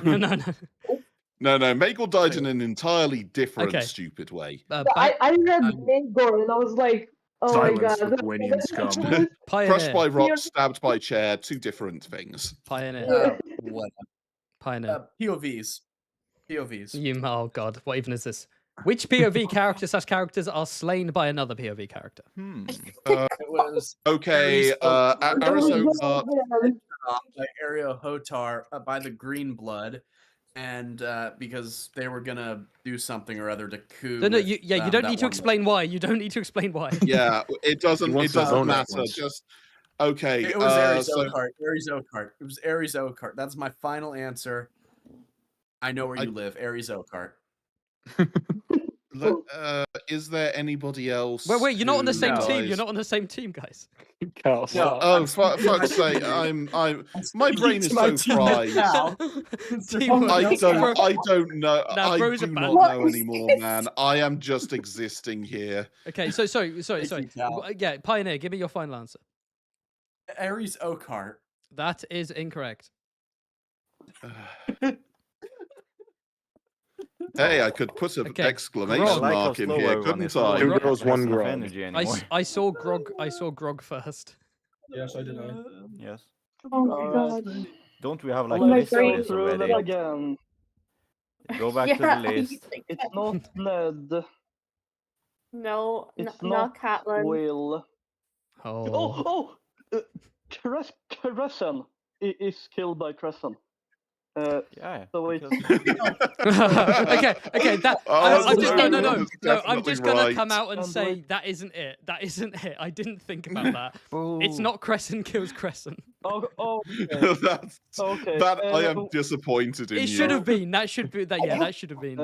No. No. Magel died in an entirely different, Okay. stupid way. I read Magor and I was like, oh Silence, my god. Lithuanian scum. Crushed by Pioneer. rock, stabbed by chair, two different things. Pioneer. What? Pioneer. POVs. POVs. Oh god, what even is this? Which POV characters are slain by another POV character? It was Okay, Arizona. by Ario Hotar by the Green Blood, and because they were gonna do something or other to coup. No, with, you don't that need to one explain why. You don't need to explain why. Yeah, it doesn't wants his matter. bonus points. Just okay. It was Ares so Oakheart. Ares Oakheart. It was Ares Oakheart. That's my final answer. I know where you live, Ares Oakheart. is there anybody else? Wait, you're not on the same who team. dies? You're not on the same team, guys. Cal. No, Oh, fuck's sake! My brain is so fried. I don't know. Now, I bro's do a not bad- know anymore, man. I am just existing here. Okay, so sorry. Cal. Yeah, Pioneer, give me your final answer. Ares Oakheart. That is incorrect. Hey, I could put an Okay, exclamation Grog. mark in here, couldn't I? Two girls, one Enough grog. energy anymore. I saw Grog first. Yes, I did. Yes. Oh my god. Don't we have like my lists of brain this Through already? them again. Go back to Yeah, the list. It's not Ned. No, It's not Catelyn. Will. Oh. Crescent is killed by Crescent. Yeah. So it's okay. That Oh, I'm just no, no. that's I'm definitely just gonna right. come out and And say like- that isn't it. That isn't it. I didn't think about that. It's Boo. not Crescent kills Crescent. okay. That's, Okay. that I am disappointed in It you. should have been. That should be. That yeah. That should have been.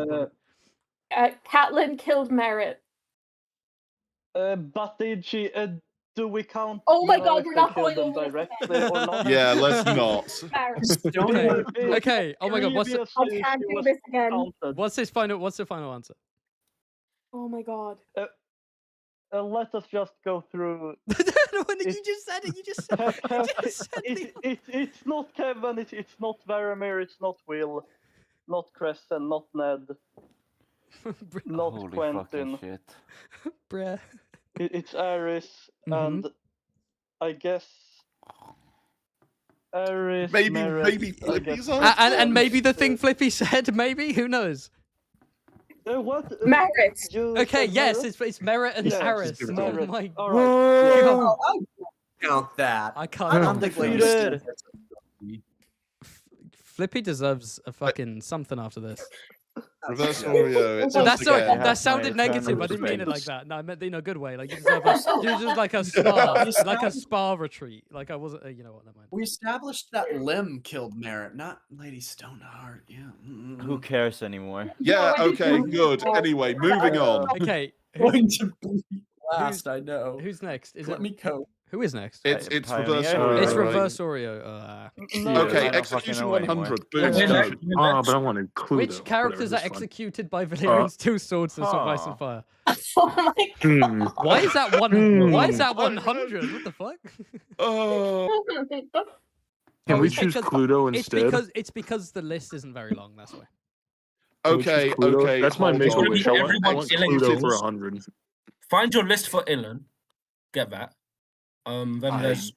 Catelyn killed Merritt. But did she? Do we count? Oh my now god, if we're they not killed going them over directly or not? Yeah, let's not. Okay. Oh my god. What's the, I can't do this again. Counted. what's his final? What's the final answer? Oh my god. Let us just go through. You just said it. You just said it. It's not Kevin. It's not Varamir. It's not Will. Not Crescent. Not Ned. Not Holy Quentin. fucking shit. Bruh. It's Ares, Mhm. and I guess Ares. Maybe Merritt, I Flippy's guess. on. And maybe the thing Flippy said. Maybe who knows? What? Merritt. You Okay. said Yes. Merritt? It's Merritt and Yes, Aris. it's Oh Merritt. my All god. right. Oh, I count that. I can't. I don't think Undefeated. Flippy deserves a fucking something after this. Reverse Oreo. It's So us that's sorry. again. That sounded my negative. I eternal didn't mean it like respect. that. No, I meant in a good way. Like you deserve just like a spa, like a spa retreat. Like I wasn't. You know what? Never mind. We established that Lim killed Merritt, not Lady Stoneheart. Yeah. Who cares anymore? Yeah. Okay. Good. Anyway, moving on. Okay. Going to be last, I know. Who's next? Is Let it me cope. who is next? It's Pioneer? reverse Oreo. It's right? reverse Oreo. No, Okay. I don't fucking Execution know anymore. 100. Boom. Okay, go. next. Ah, but I want to include Which characters are executed by Valerian's two swords and Assault Ice and Fire? Oh my Hmm. Why is that one? Why is that 100? What the fuck? Oh. god. Can we it's choose because- Cluedo It's instead? because the list isn't very long. That's why. Can we choose Okay. Cluedo? Okay. That's my hold make a on. wish. I want Everyone Cluedo selected. for 100. Find your list for Ilan. Get that. Then there's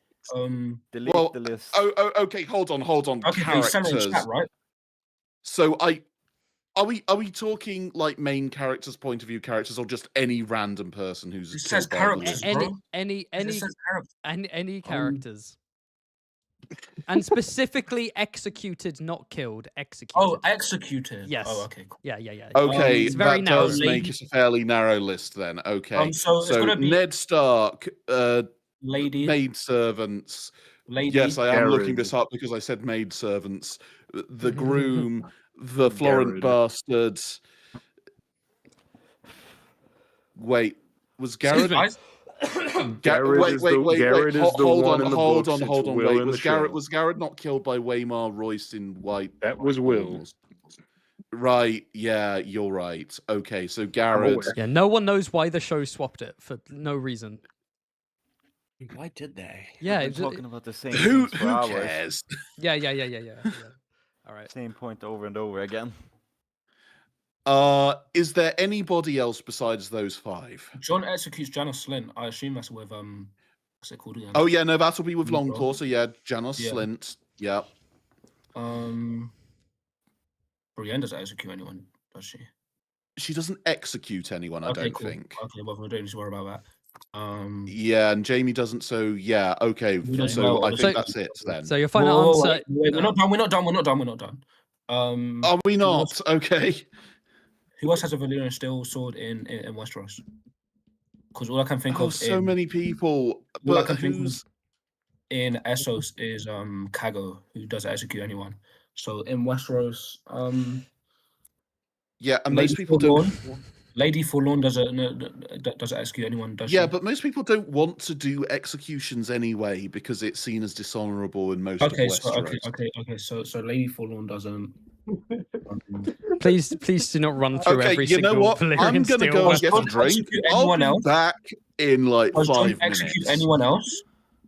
delete Well, the list. okay, hold on. Okay, but you sent it in Characters. chat, right? So are we talking like main characters, point of view characters, or just any random person who's It says killed by the characters, list? bro. Any characters. And specifically executed, not killed. Executed. Oh, executed. Yes. Oh, okay. Cool. Yeah. Okay, It's very that narrow. does make it a fairly narrow list then. Okay. So it's gonna be Ned Stark, lady, maid servants. lady. Yes, I am looking Jared. this up because I said maid servants. The groom, the Florent Jared. bastards. Wait, was Garrett? Guys, Garrett is the- Garrett is the Hold one on, in the hold books, on, it's hold on. Will Wait, in was the Garrett show. was Garrett not killed by Waymar Royce in White? That was Will. Right. Yeah, you're right. Okay, so Garrett. Yeah, no one knows why the show swapped it for no reason. Why did they? Yeah, We've been talking about the same Who things for hours. cares? Yeah. All right. Same point over and over again. Is there anybody else besides those 5? John executes Janos Slint. I assume that's with what's it called again? Oh yeah, no, that'll be with Longclaw. Longclaw. So yeah, Janos Yeah. Slint. Yeah. Brienne doesn't execute anyone, does she? She doesn't execute anyone, I don't cool. think. Okay, well, we don't need to worry about that. Yeah, and Jamie doesn't. So yeah, okay. don't So know. I think So- that's it then. So your final answer. Wait, we're not done. We're not done. Are we not? Okay. Who else has a Valyrian steel sword in Westeros? Because all I can think Oh, of so many people. all I But can think of who's? in Essos is Kago, who doesn't execute anyone. So in Westeros, Yeah, and Lady most people Forlorn, don't. Lady Forlorn doesn't execute anyone, does she? Yeah, but most people don't want to do executions anyway because it's seen as dishonorable in most Okay, of so Westeros. so Lady Forlorn doesn't. Please do not run through Okay, every you know single what? Valyrian I'm gonna steel go one. and get a drink. execute I'll anyone be else? back in like Does 5 John minutes. execute anyone else?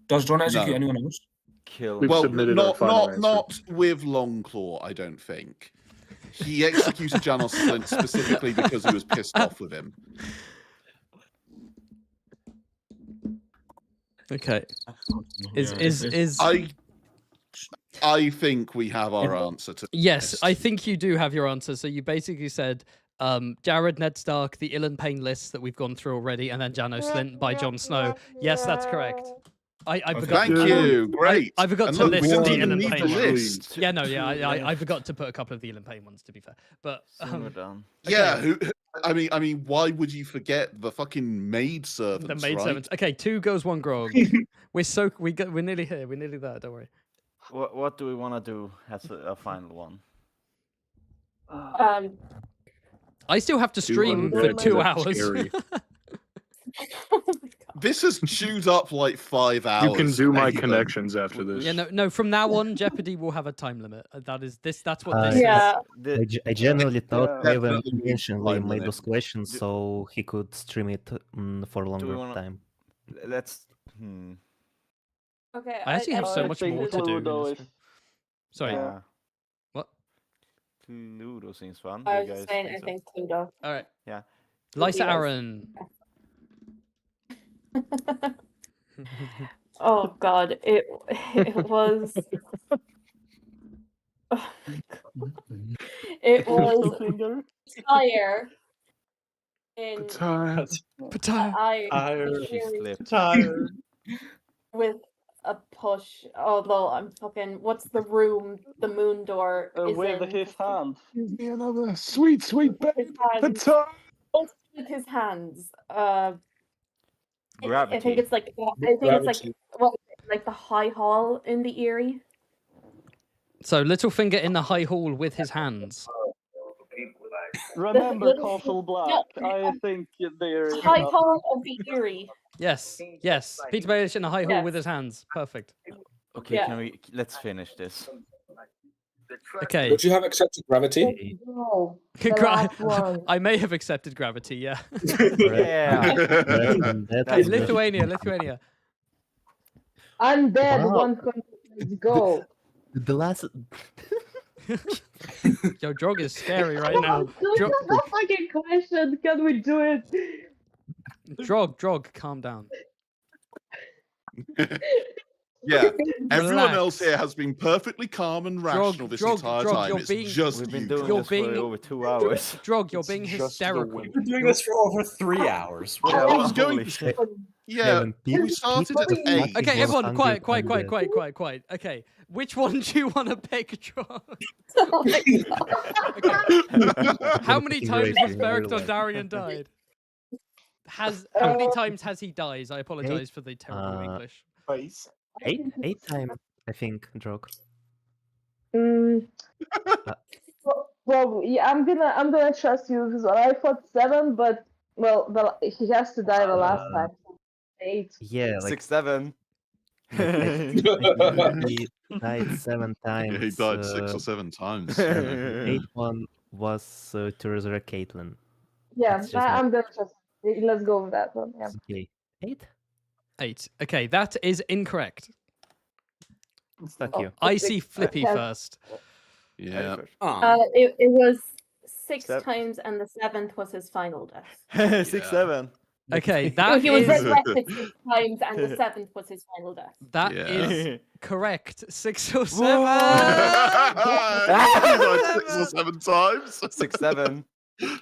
Does John execute No. anyone else? Kill. We've Well, submitted our final answer. not with Longclaw, I don't think. He executed Janos Slint specifically because he was pissed off with him. Okay. Is I think we have our answer to Yes, this. I think you do have your answer. So you basically said Jared, Ned Stark, the Ilan Payne list that we've gone through already, and then Janos Slint by Jon Snow. Yes, that's correct. I forgot. Thank you. Great. I forgot And to look, list we the don't even Ilan need Payne the ones. list. Yeah, no, yeah, I forgot to put a couple of the Ilan Payne ones, to be fair. But We're done. Yeah, I mean, why would you forget the fucking maid servants? the maid right? servants. Okay, 2 girls, 1 grog. We're nearly here. We're nearly there. Don't worry. What do we want to do as a final one? I still have to stream for 2 hours. This has chewed up like 5 hours. You can do my even. connections after this. Yeah, no. From now on, Jeopardy will have a time limit. That's what this Yeah. is. I genuinely thought Yeah. Evan Definitely intentionally time made limit. those questions so he could stream it for a longer wanna- time. Let's. Okay. I actually have so I much think more to do. in Ludo this is- stream. Sorry. Yeah. What? Ludo seems fun. I You was guys just saying, I so? think Pluto. All right. Yeah. Lysa Yes. Aaron. Oh God, it was. Oh my God. It was Tyre in Tired. with a push. Although I'm fucking. What's the room? The moon door is with in. his hand. Give me another sweet His hands. Also with his hands. I think Gravity. it's like. I think it's like. What? Like the High Hall in the Eyrie. So Littlefinger in the High Hall with his hands. Remember Castle Black? I think there is. High Hall of the Eyrie. Yes. Peter Baelish in the High Hall Yes. with his hands. Perfect. Okay, Yeah. let's finish this. Okay. Would you have accepted gravity? No. The last one. I may have accepted gravity. Yeah. Yeah. Hey, Lithuania. I'm dead. Wow. 100. Let's go. The last. Yo, Drog is scary right now. This is the fucking question. Can we do it? Drog, calm down. Yeah, everyone else here has been perfectly calm and rational this entire time. You're It's being, just We've been you. doing You're this being for over 2 hours. Drog, you're being just the hysterical. women. We're doing this for over 3 hours. Yeah, I was going holy to shit. Yeah, Haven, we started at people 8. fucking Okay, everyone, 100 quiet. Okay, which one do you want to pick, Drog? Oh my God. How many times has in real Beric life. Dondarrion died? How many times has he died? I apologize Eight, for the terrible English. Eight time, I think, Drog. Well, yeah, I'm gonna trust you because I thought 7, but he has to die the last time. 8. Yeah, like 6, 7. I think he died 7 times. Yeah, he died 6 or 7 times. And the 8th one was to resurrect Caitlyn. Yeah, That's just my- I'm gonna trust you. Let's go with that one. Yeah. Okay. 8? Okay, that is incorrect. Fuck you. I see Flippy Yeah. first. Yeah. It was 6 Seven. times, and the 7th was his final death. 6, 7. Okay, So that he was is resurrected 6 times, and the 7th was his final death. that Yeah. is correct. 6 or 7. He died 6 or 7 times. 6, 7.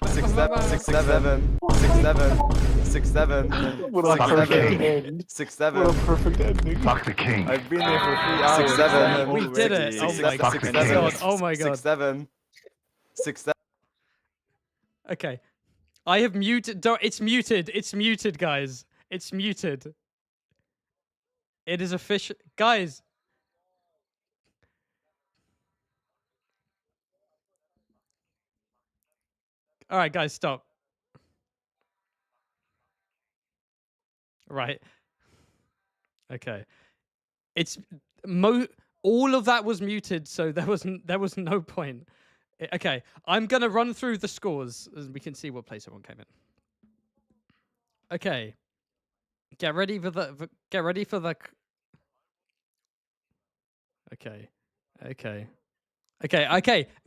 6, 7. 6, 7. 6, 7. 6, 7. What a perfect end. 6, What 7. a perfect ending. Fuck the king. I've been here for 3 hours. 6, 7. We did it. already. Oh Six, my six, god. seven. Oh my god. 6, 7. 6, 7. Okay. I have muted. It's muted. It's muted, guys. It's muted. It is official. Guys. All right, guys, stop. Right. Okay. It's all of that was muted, so there was no point. Okay, I'm gonna run through the scores as we can see what place everyone came in. Okay. Get ready for the Okay. Okay,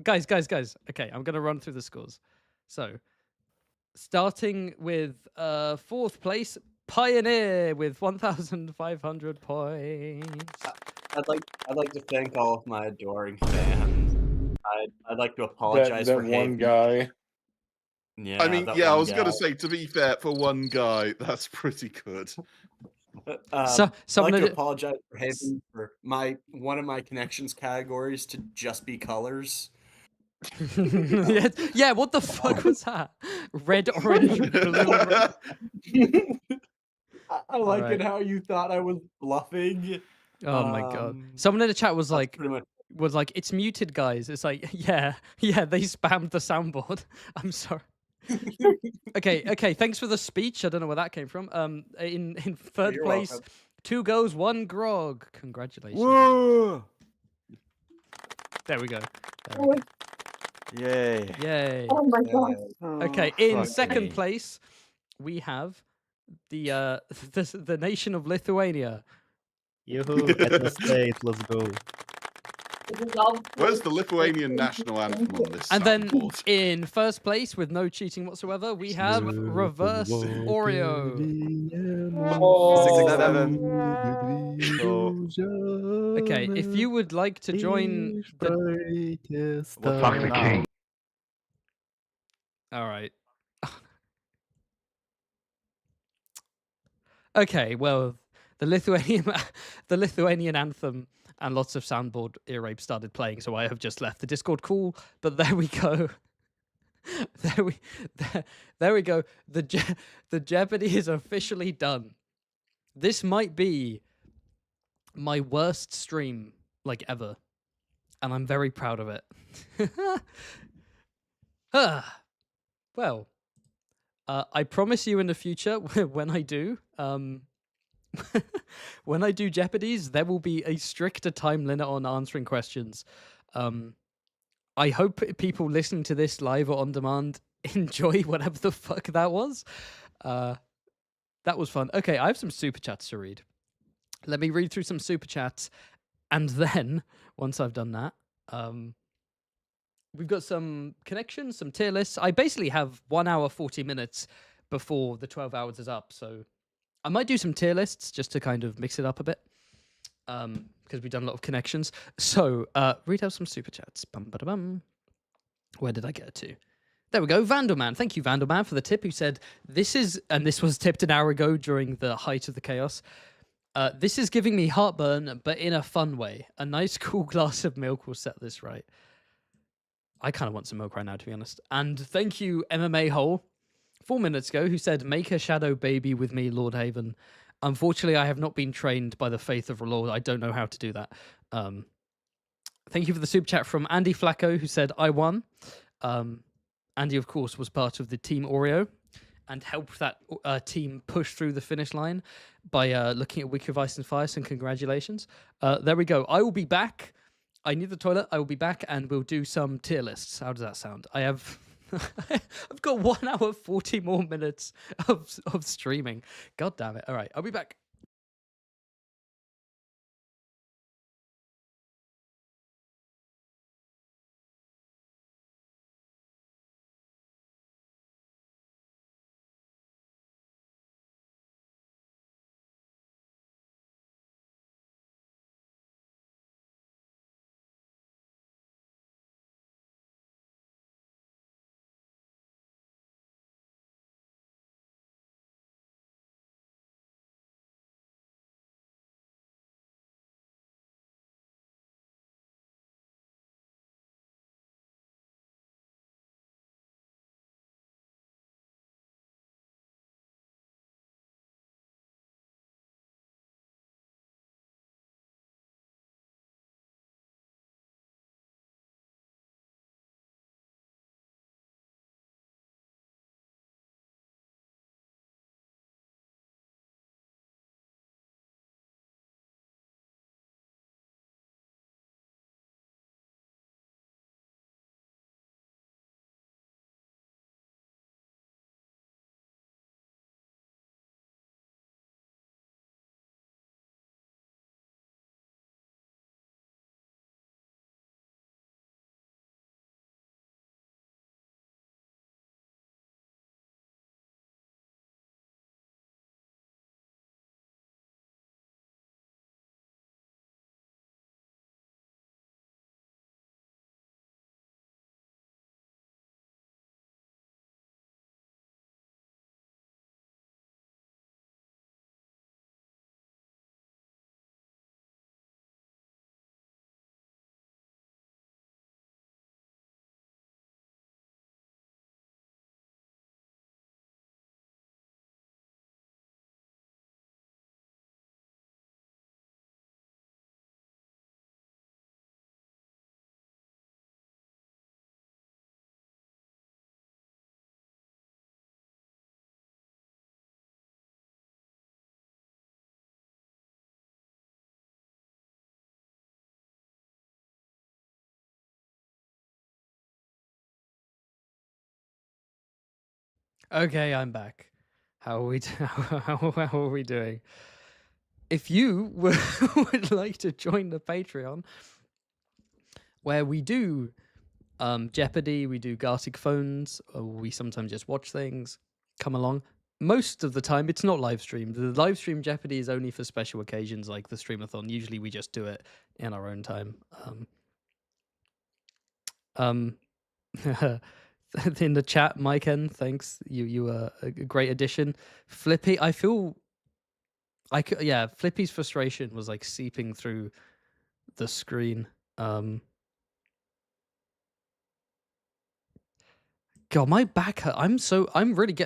guys. Okay, I'm gonna run through the scores. So, starting with 4th place, Pioneer with 1,500 points. I'd like to thank all of my adoring fans. I'd like to apologize that for one Haven. guy. Yeah, I mean, that yeah, I one was going guy. to say, to be fair, for one guy, that's pretty good. So, I'd someone like to had- apologize for Haven for one of my connections categories to just be colors. Yeah, what the fuck was that? Red, orange, blue. Red. I like Alright. it how you thought I was bluffing. Oh my god! Someone in the chat was like, "It's muted, guys." It's like, yeah, they spammed the soundboard. I'm sorry. Okay. Thanks for the speech. I don't know where that came from. In 3rd You're place, welcome. 2 goes, 1 grog. Congratulations. Whoa! There we go. Yay. Yay. Oh my god. Okay, in fuck 2nd me. place, we have the nation of Lithuania. Yoo-hoo, at the state, let's go. Where's the Lithuanian national anthem on this And then soundboard? in 1st place, with no cheating whatsoever, we have Reverse Oreo. 6, 7. Okay, if you would like to join the... Fuck the king. All right. Okay, well, the Lithuanian anthem and lots of soundboard ear rape started playing, so I have just left the Discord call. But there we go. There we go. The Jeopardy is officially done. This might be my worst stream like ever, and I'm very proud of it. Well, I promise you in the future when I do when I do Jeopardies, there will be a stricter time limit on answering questions. I hope people listening to this live or on demand enjoy whatever the fuck that was. That was fun. Okay, I have some super chats to read. Let me read through some super chats, and then once I've done that, we've got some connections, some tier lists. I basically have 1 hour 40 minutes before the 12 hours is up, so I might do some tier lists just to kind of mix it up a bit. Because we've done a lot of connections. So, read out some super chats. Bum, ba, da, bum. Where did I get to? There we go. Vandalman. Thank you, Vandalman, for the tip, who said, this was tipped an hour ago during the height of the chaos. This is giving me heartburn, but in a fun way. A nice cool glass of milk will set this right. I kind of want some milk right now, to be honest. And thank you, MMA Hole, 4 minutes ago, who said, make a shadow baby with me, Lord Haven. Unfortunately, I have not been trained by the faith of Lord. I don't know how to do that. Thank you for the super chat from Andy Flacco, who said, I won. Andy, of course, was part of the Team Oreo and helped that team push through the finish line by looking at Wiki of Ice and Fire. So congratulations. There we go. I will be back. I need the toilet. I will be back and we'll do some tier lists. How does that sound? I have... I've got 1 hour, 40 more minutes of streaming. God damn it. All right, I'll be back. Okay, I'm back. How are we how are we doing? If you would like to join the Patreon, where we do Jeopardy, we do Gartic Phones, we sometimes just watch things, come along. Most of the time, it's not live streamed. The live stream Jeopardy is only for special occasions like the Streamathon. Usually, we just do it in our own time. In the chat, Mike N, thanks. You were a great addition. Flippy, I feel yeah, Flippy's frustration was like seeping through the screen. God, my back hurt. I'm really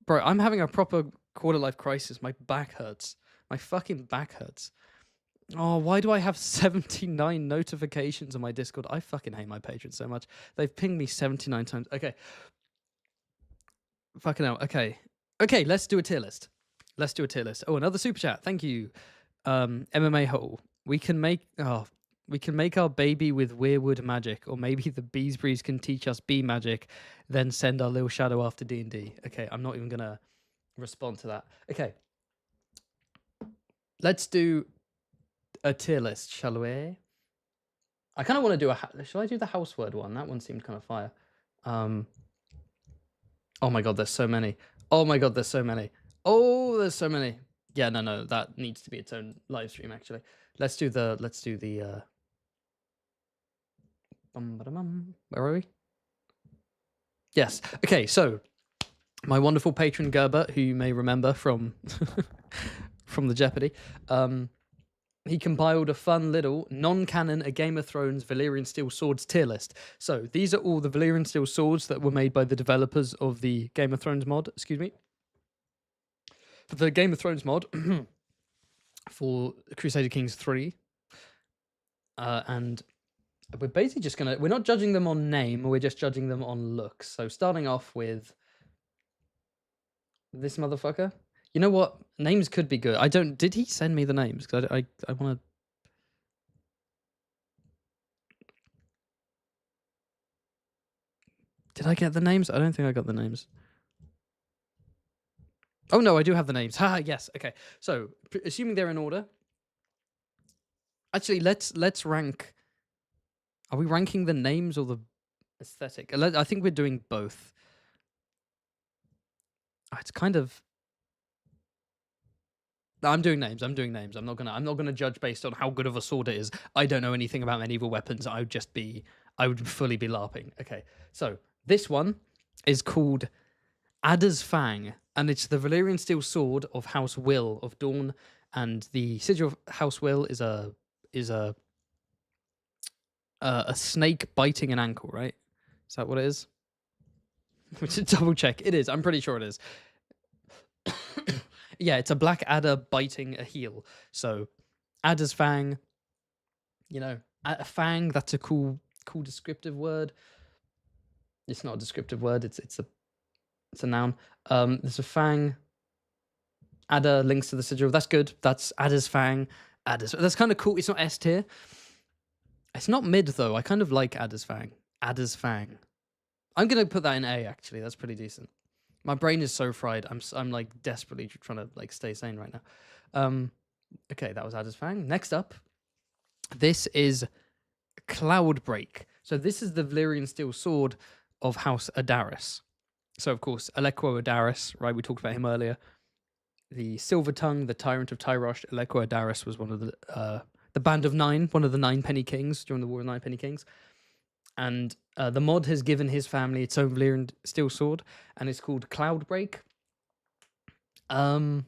bro, I'm having a proper quarter life crisis. My back hurts. My fucking back hurts. Oh, why do I have 79 notifications on my Discord? I fucking hate my patrons so much. They've pinged me 79 times. Okay. Fucking hell. Okay. Okay, let's do a tier list. Let's do a tier list. Oh, another super chat. Thank you. MMA Hole. We can make our baby with weirwood magic, or maybe the Beesbreeze can teach us bee magic, then send our little shadow after D&D. Okay, I'm not even gonna respond to that. Okay. Let's do a tier list, shall we? I kind of want to do shall I do the house word one? That one seemed kind of fire. Oh my god, there's so many. Oh my god, there's so many. Oh, there's so many. Yeah, no, that needs to be its own live stream. Actually, let's do the. Where are we? Yes. Okay. So, my wonderful patron Gerber, who you may remember from from the Jeopardy, he compiled a fun little non-canon A Game of Thrones Valyrian Steel Swords tier list. So these are all the Valyrian Steel Swords that were made by the developers of the Game of Thrones mod. Excuse me. For the Game of Thrones mod for Crusader Kings 3. And we're basically just we're not judging them on name, we're just judging them on looks. So starting off with this motherfucker. You know what? Names could be good. Did he send me the names? Because I want to. Did I get the names? I don't think I got the names. Oh no, I do have the names. Ha, yes. Okay. So, assuming they're in order. Actually, let's rank. Are we ranking the names or the aesthetic? I think we're doing both. It's kind of. No, I'm doing names. I'm not gonna judge based on how good of a sword it is. I don't know anything about medieval weapons. I would fully be LARPing. Okay, so this one is called Adder's Fang, and it's the Valyrian steel sword of House Will of Dawn, and the sigil of House Will is a snake biting an ankle, right? Is that what it is? We should double check. It is. I'm pretty sure it is. Yeah, it's a black adder biting a heel. So, Adder's Fang. You know, a fang. That's a cool descriptive word. It's not a descriptive word. It's a noun. There's a fang. Adder links to the sigil. That's good. That's Adder's Fang. That's kind of cool. It's not S tier. It's not mid though. I kind of like Adder's Fang. Adder's Fang. I'm gonna put that in A actually. That's pretty decent. My brain is so fried. I'm like desperately trying to like stay sane right now. Okay, that was Adder's Fang. Next up, this is Cloudbreak. So this is the Valyrian steel sword of House Adaris. So of course, Alequo Adaris, right? We talked about him earlier. The Silver Tongue, the Tyrant of Tyrosh. Alequo Adaris was one of the Band of Nine, one of the Nine Penny Kings during the War of Nine Penny Kings. And the mod has given his family its own Valyrian steel sword, and it's called Cloudbreak. Why?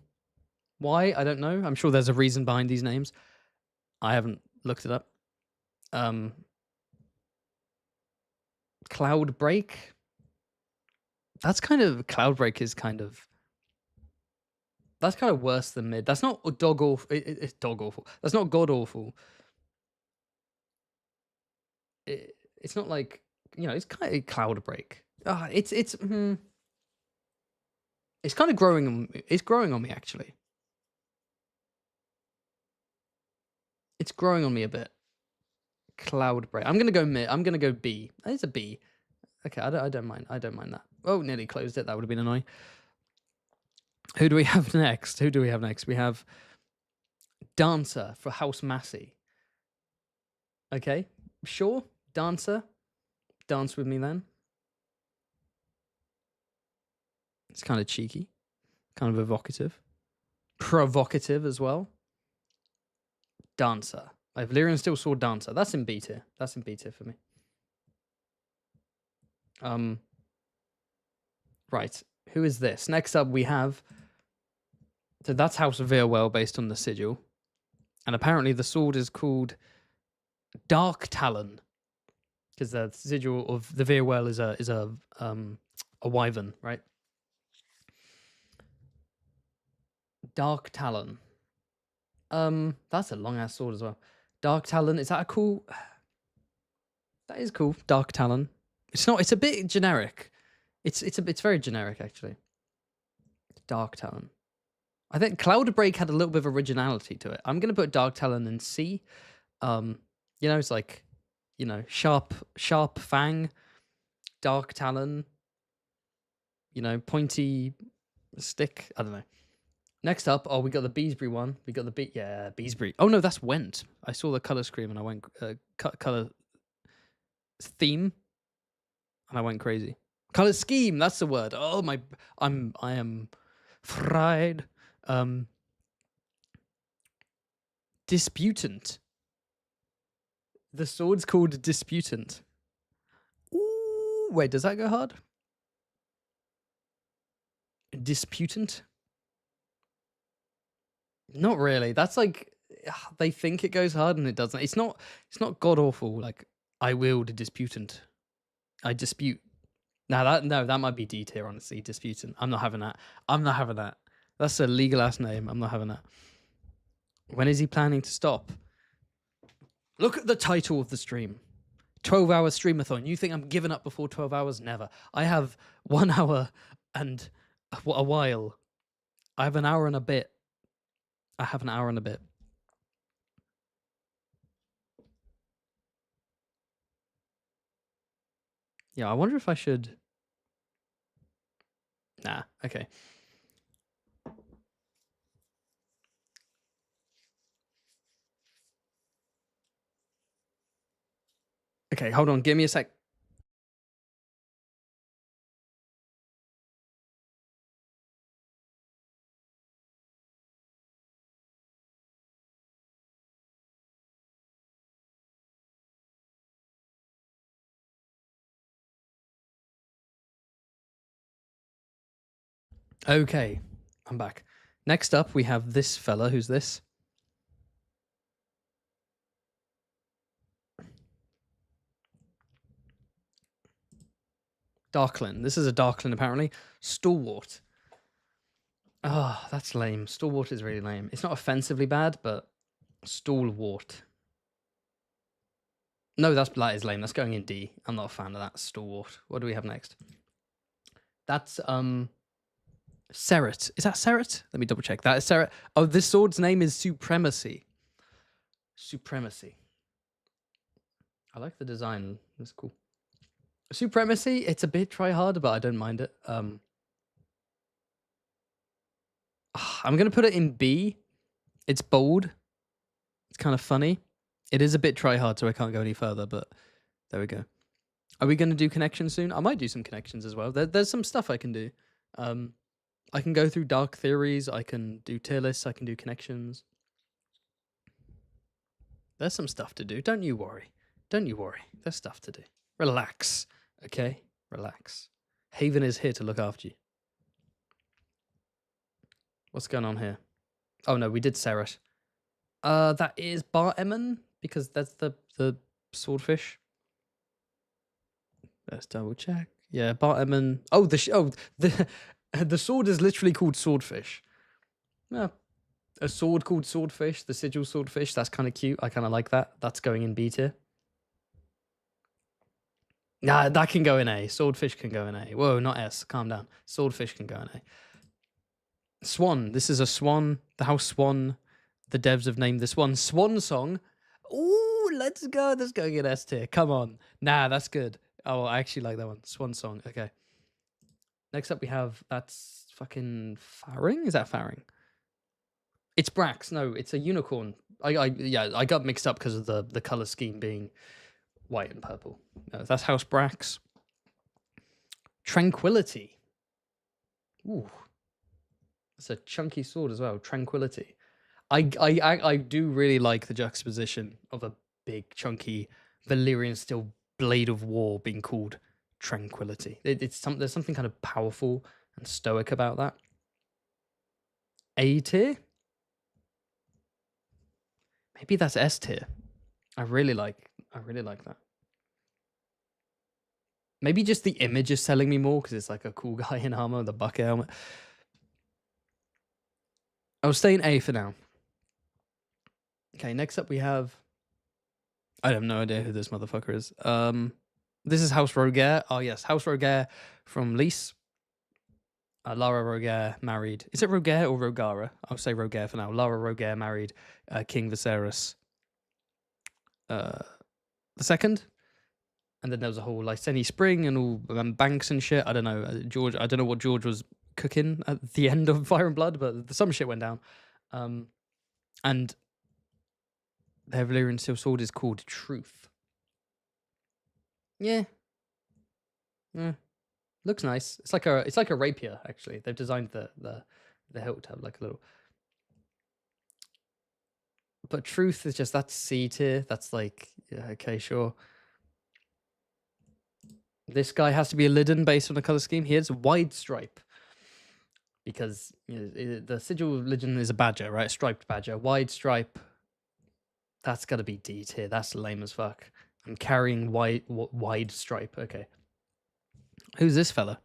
I don't know. I'm sure there's a reason behind these names. I haven't looked it up. Cloudbreak. That's kind of That's kind of worse than mid. That's not dog awful. It's dog awful. That's not god awful. It's not like, you know, it's kind of Cloudbreak. It's kind of growing. It's growing on me actually. It's growing on me a bit. Cloudbreak. I'm gonna go mid. I'm gonna go B. It's a B. Okay, I don't mind. I don't mind that. Oh, nearly closed it. That would have been annoying. Who do we have next? We have Dancer for House Massey. Okay, sure. Dancer. Dance with me then. It's kind of cheeky. Kind of evocative. Provocative as well. Dancer. I have Valyrian Steel Sword Dancer. That's in B tier. That's in B tier for me. Right. Who is this? Next up we have... So that's House of Veerwell based on the sigil. And apparently the sword is called Dark Talon. Because the sigil of the Veerwell is a wyvern, right? Dark Talon. That's a long ass sword as well. Dark Talon, is that a cool? That is cool. Dark Talon. It's not. It's a bit generic. It's very generic actually. Dark Talon. I think Cloudbreak had a little bit of originality to it. I'm gonna put Dark Talon in C. You know, it's like, you know, sharp fang, Dark Talon. You know, pointy stick. I don't know. Next up, we got the Beesbury one. We got the Beesbury. Oh no, that's Went. I saw the color scheme and I went color theme, and I went crazy. Color scheme, that's the word. Oh my, I am Fried. Disputant. The sword's called Disputant. Ooh, wait, does that go hard? Disputant? Not really. That's like they think it goes hard and it doesn't. It's not god awful. Like I wield a disputant. I dispute. Now that might be D tier, honestly. Disputant. I'm not having that. I'm not having that. That's a legal ass name. I'm not having that. When is he planning to stop? Look at the title of the stream. 12-hour streamathon. You think I'm giving up before 12 hours? Never. I have 1 hour and a while. I have an hour and a bit. I have an hour and a bit. Yeah, I wonder if I should... Nah, okay. Okay, hold on. Give me a sec. Okay, I'm back. Next up, we have this fella. Who's this? Darklin. This is a Darklin, apparently. Stalwart. Ah, oh, that's lame. Stalwart is really lame. It's not offensively bad, but Stalwart. No, that is lame. That's going in D. I'm not a fan of that. Stalwart. What do we have next? That's Seret. Is that Seret? Let me double check. That is Seret. Oh, this sword's name is Supremacy. Supremacy. I like the design. That's cool. Supremacy. It's a bit try hard, but I don't mind it. I'm gonna put it in B. It's bold. It's kind of funny. It is a bit try hard, so I can't go any further. But there we go. Are we gonna do connections soon? I might do some connections as well. There's some stuff I can do. I can go through dark theories. I can do tier lists. I can do connections. There's some stuff to do. Don't you worry. Don't you worry. There's stuff to do. Relax. Okay? Relax. Haven is here to look after you. What's going on here? Oh no, we did Seret. That is Bar Emin, because that's the swordfish. Let's double check. Yeah, Bar Emin. Oh, the sword is literally called Swordfish. Yeah. A sword called Swordfish, the sigil Swordfish. That's kind of cute. I kind of like that. That's going in B tier. Nah, that can go in A. Swordfish can go in A. Whoa, not S. Calm down. Swordfish can go in A. Swan. This is a swan. The house Swan. The devs have named this one Swan Song. Ooh, let's go. That's going in S tier. Come on. Nah, that's good. Oh, I actually like that one. Swan Song. Okay. Next up we have, that's fucking Faring? Is that Faring? It's Brax. No, it's a unicorn. I got mixed up because of the color scheme being white and purple. No, that's House Brax. Tranquility. Ooh. It's a chunky sword as well. Tranquility. I do really like the juxtaposition of a big, chunky Valyrian steel blade of war being called Tranquility. There's something kind of powerful and stoic about that. A tier? Maybe that's S tier. I really like that. Maybe just the image is selling me more because it's like a cool guy in armor with a bucket helmet. I'll stay in A for now. Okay, next up we have... I have no idea who this motherfucker is. This is House Rogaire. Oh, yes. House Rogaire from Lys. Lara Rogaire married... Is it Rogaire or Rogara? I'll say Rogaire for now. Lara Rogaire married King Viserys the second. And then there was a whole Lyseni Spring and all banks and shit. I don't know. George. I don't know what George was cooking at the end of Fire and Blood, but some shit went down. And their Valyrian steel sword is called Truth. Yeah. Yeah. Looks nice. It's like a rapier, actually. They've designed the the hilt have like a little. But truth is just that's C tier. That's like, yeah, okay, sure. This guy has to be a Lydon based on the color scheme. Here's wide stripe. Because the sigil of Lydon is a badger, right? A striped badger. Wide stripe. That's got to be D tier. That's lame as fuck. I'm carrying wide stripe. Okay. Who's this fella?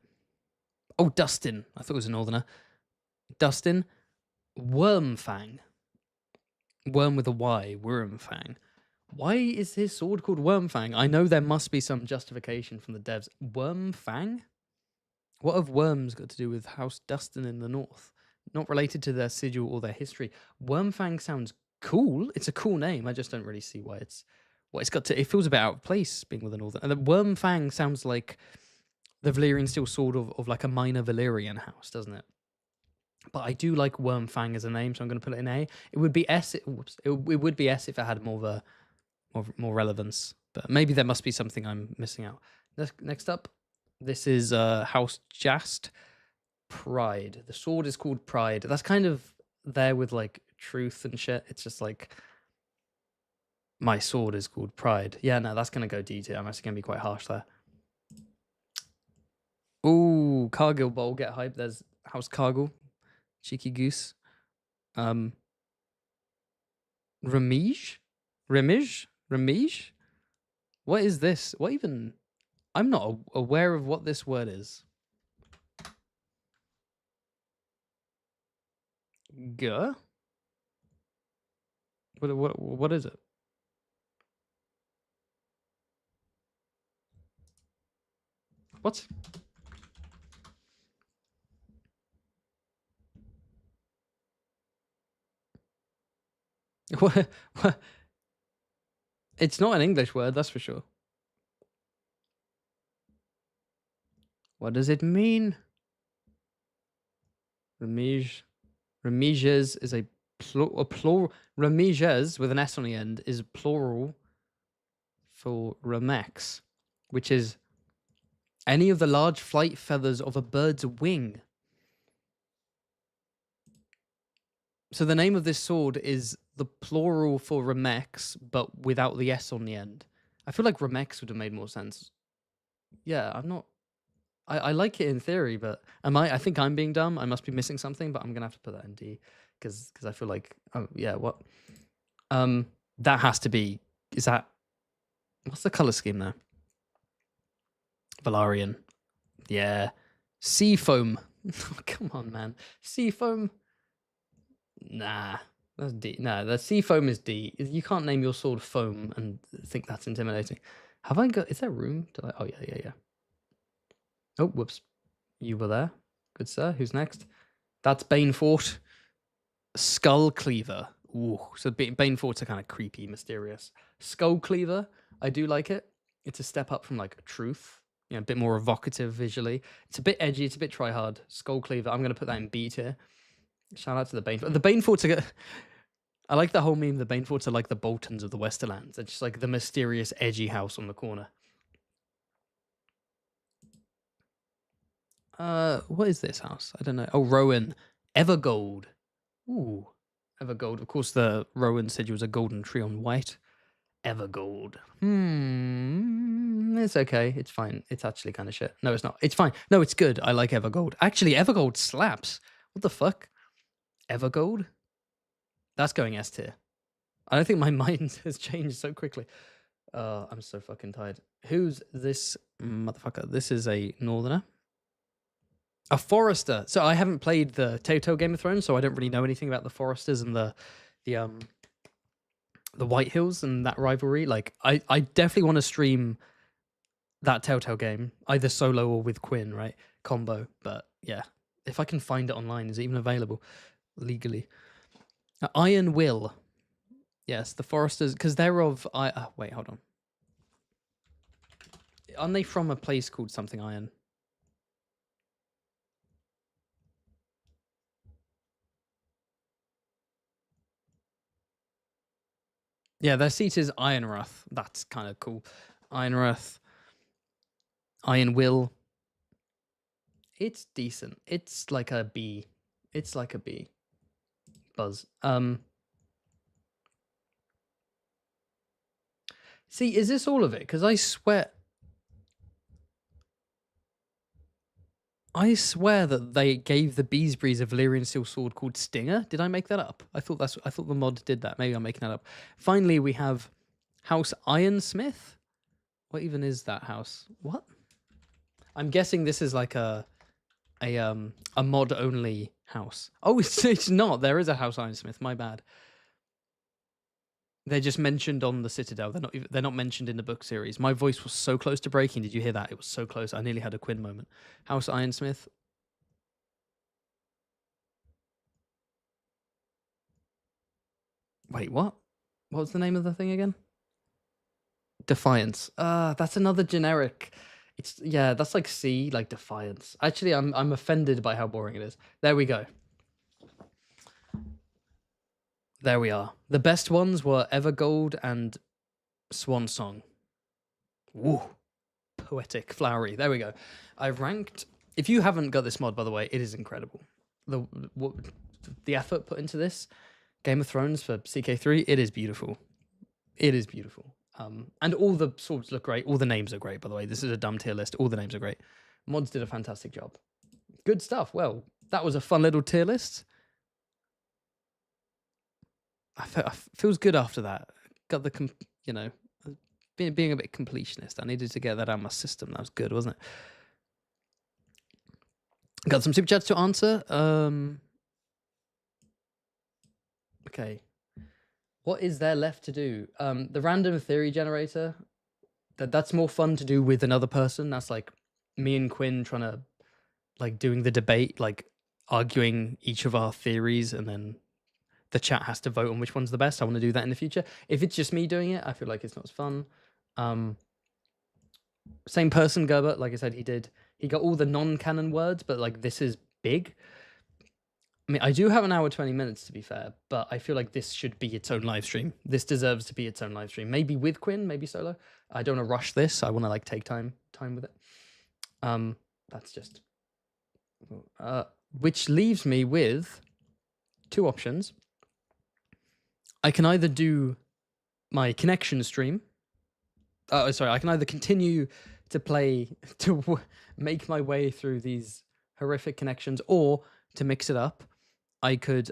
Oh, Dustin. I thought it was a northerner. Dustin. Wormfang. Worm with a Y. Wormfang. Why is his sword called Wormfang? I know there must be some justification from the devs. Wormfang? What have worms got to do with House Dustin in the north? Not related to their sigil or their history. Wormfang sounds cool. It's a cool name. I just don't really see why it's got to. It feels a bit out of place being with the northern. And the Wormfang sounds like the Valyrian steel sword of like a minor Valyrian house, doesn't it? But I do like Wormfang as a name, so I'm going to put it in A. It would be S. It would be S if it had more relevance. But maybe there must be something I'm missing out. Next up, this is House Jast. Pride. The sword is called Pride. That's kind of there with like truth and shit. It's just like my sword is called Pride. Yeah, no, that's gonna go D tier. I'm actually gonna be quite harsh there. Ooh, Cargill Bowl, get hype. There's House Cargill. Cheeky goose. Remige? What is this? What even? I'm not aware of what this word is. Guh? What is it? What? What? It's not an English word, that's for sure. What does it mean? Remige. Remiges is a plural. Remiges with an S on the end is plural for remex, which is any of the large flight feathers of a bird's wing. So the name of this sword is the plural for remex, but without the S on the end. I feel like remex would have made more sense. Yeah, I'm not. I like it in theory, but I think I'm being dumb. I must be missing something, but I'm gonna have to put that in D because I feel like, oh yeah, what? That has to be. Is that? What's the color scheme there? Valarian. Yeah. Seafoam. Come on, man. Seafoam. Nah, that's D. Nah, the seafoam is D. You can't name your sword foam and think that's intimidating. Have I got? Is there room? Oh yeah. Oh, whoops. You were there. Good sir. Who's next? That's Banefort. Skull Cleaver. Ooh, so Banefort's are kind of creepy, mysterious. Skull Cleaver, I do like it. It's a step up from like Truth. You know, a bit more evocative visually. It's a bit edgy. It's a bit try hard. Skull Cleaver. I'm going to put that in B tier. Shout out to the Banefort. The Baneforts are... I like the whole meme. The Baneforts are like the Boltons of the Westerlands. They're just like the mysterious, edgy house on the corner. What is this house? I don't know. Oh, Rowan. Evergold. Ooh. Evergold. Of course, the Rowan sigil was a golden tree on white. Evergold. It's okay. It's fine. It's actually kind of shit. No, it's not. It's fine. No, it's good. I like Evergold. Actually, Evergold slaps. What the fuck? Evergold? That's going S tier. I don't think my mind has changed so quickly. I'm so fucking tired. Who's this motherfucker? This is a northerner. A Forester. So I haven't played the Telltale Game of Thrones, so I don't really know anything about the Foresters and the White Hills and that rivalry. Like, I definitely want to stream that Telltale game, either solo or with Quinn, right? Combo. But yeah, if I can find it online, is it even available legally? Iron Will. Yes, the Foresters, because they're of... wait, hold on. Aren't they from a place called something Iron? Yeah, their seat is Ironrath. That's kind of cool. Ironrath. Iron Will. It's decent. It's like a B. It's like a bee. Buzz. See, is this all of it? Because I swear that they gave the Beesbreeze a Valyrian steel sword called Stinger. Did I make that up? I thought the mod did that. Maybe I'm making that up. Finally, we have House Ironsmith. What even is that house? What? I'm guessing this is like a mod only house. Oh, it's not. There is a House Ironsmith. My bad. They're just mentioned on the Citadel. They're not mentioned in the book series. My voice was so close to breaking. Did you hear that? It was so close. I nearly had a Quinn moment. House Ironsmith. Wait, what? What was the name of the thing again? Defiance. That's another generic. That's like C, like Defiance. Actually, I'm offended by how boring it is. There we go. There we are. The best ones were Evergold and Swan Song. Woo. Poetic, flowery. There we go. I've ranked. If you haven't got this mod, by the way, it is incredible. The effort put into this, Game of Thrones for CK3, it is beautiful. It is beautiful. And all the swords look great. All the names are great, by the way. This is a dumb tier list. All the names are great. Mods did a fantastic job. Good stuff. Well, that was a fun little tier list. I feels good after that. Got the, being a bit completionist. I needed to get that out of my system. That was good, wasn't it? Got some super chats to answer. Okay. What is there left to do? The random theory generator. That's more fun to do with another person. That's like me and Quinn trying to, like, doing the debate, like arguing each of our theories, and then the chat has to vote on which one's the best. I want to do that in the future. If it's just me doing it, I feel like it's not as fun. Same person, Gerbert, like I said, he got all the non-canon words, but like this is big. I mean, I do have an hour 20 minutes to be fair, but I feel like this should be its own live stream. This deserves to be its own live stream. Maybe with Quinn, maybe solo. I don't want to rush this. I want to like take time with it. That's just which leaves me with two options. I can either do my connection stream. I can either continue to play to make my way through these horrific connections, or to mix it up, I could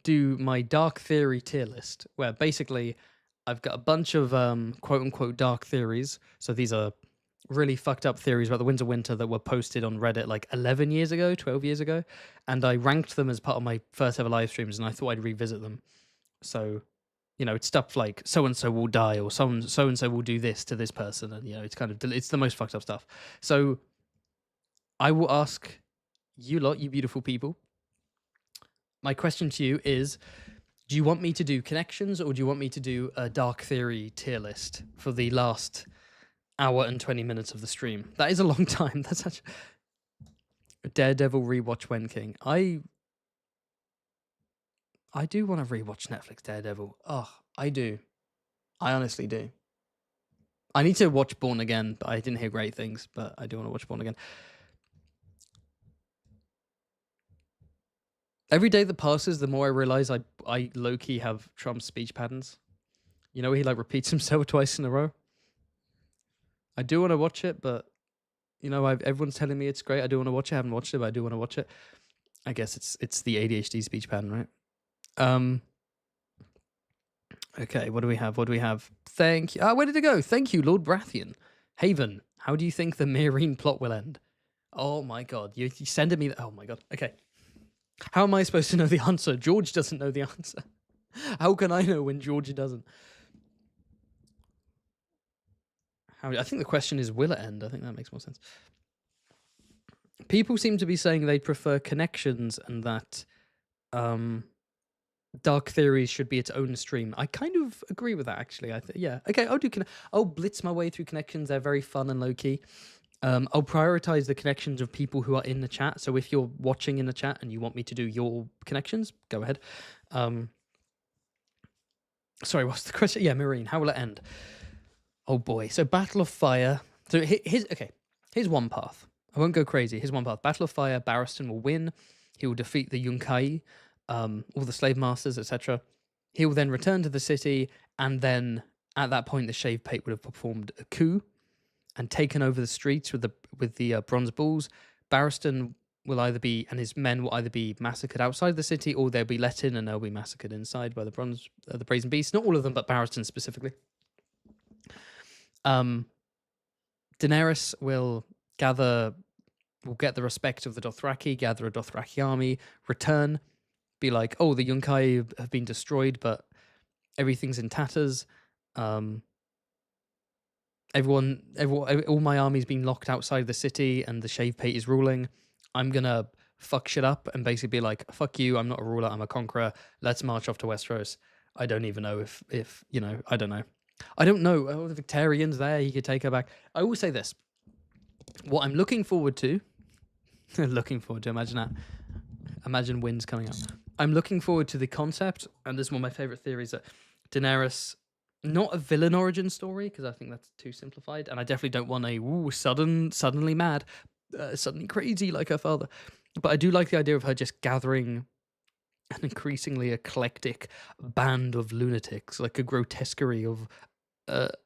do my dark theory tier list, where basically I've got a bunch of quote unquote dark theories. So these are really fucked up theories about the Winds of Winter that were posted on Reddit like 11 years ago, 12 years ago. And I ranked them as part of my first ever live streams, and I thought I'd revisit them. So, it's stuff like so-and-so will die, or so-and-so will do this to this person. And, it's the most fucked up stuff. So I will ask you lot, you beautiful people. My question to you is, do you want me to do connections, or do you want me to do a dark theory tier list for the last hour and 20 minutes of the stream? That is a long time. That's such Daredevil rewatch when King. I do want to rewatch Netflix Daredevil. Oh, I do. I honestly do. I need to watch Born Again, but I didn't hear great things, but I do want to watch Born Again. Every day that passes, the more I realize I low-key have Trump's speech patterns. He like repeats himself twice in a row. I do want to watch it, but everyone's telling me it's great. I do want to watch it. I haven't watched it, but I do want to watch it. I guess it's the ADHD speech pattern, right? Okay, what do we have? Thank you. Where did it go? Thank you, Lord Brathian. Haven, how do you think the Meereen plot will end? Oh my god, you sending me oh my god. Okay. How am I supposed to know the answer? George doesn't know the answer. How can I know when George doesn't? I think the question is, will it end? I think that makes more sense. People seem to be saying they prefer connections, and that Dark Theories should be its own stream. I kind of agree with that, actually. Yeah. Okay, I'll blitz my way through connections. They're very fun and low-key. I'll prioritize the connections of people who are in the chat. So if you're watching in the chat and you want me to do your connections, go ahead. Sorry, what's the question? Yeah, Meereen, how will it end? Oh boy. So Battle of Fire. So here's one path. I won't go crazy. Here's one path. Battle of Fire, Barristan will win. He will defeat the Yunkai, all the slave masters, etc. He will then return to the city, and then at that point, the Shaved Pate would have performed a coup and taken over the streets with the bronze bulls. Barristan will either be, and his men will either be massacred outside the city, or they'll be let in and they'll be massacred inside by the brazen beasts. Not all of them, but Barristan specifically. Daenerys will get the respect of the Dothraki, gather a Dothraki army, return, be like, oh, the Yunkai have been destroyed, but everything's in tatters. All my army's been locked outside the city, and the Shaved Pate is ruling. I'm gonna fuck shit up and basically be like, fuck you, I'm not a ruler, I'm a conqueror. Let's march off to Westeros. I don't even know if you know, I don't know. I don't know. Oh, the Victorians there, he could take her back. I will say this. What I'm looking forward to, imagine that. Imagine winds coming up. I'm looking forward to the concept, and this is one of my favorite theories, that Daenerys, not a villain origin story, because I think that's too simplified, and I definitely don't want a suddenly mad, suddenly crazy like her father. But I do like the idea of her just gathering an increasingly eclectic band of lunatics, like a grotesquerie of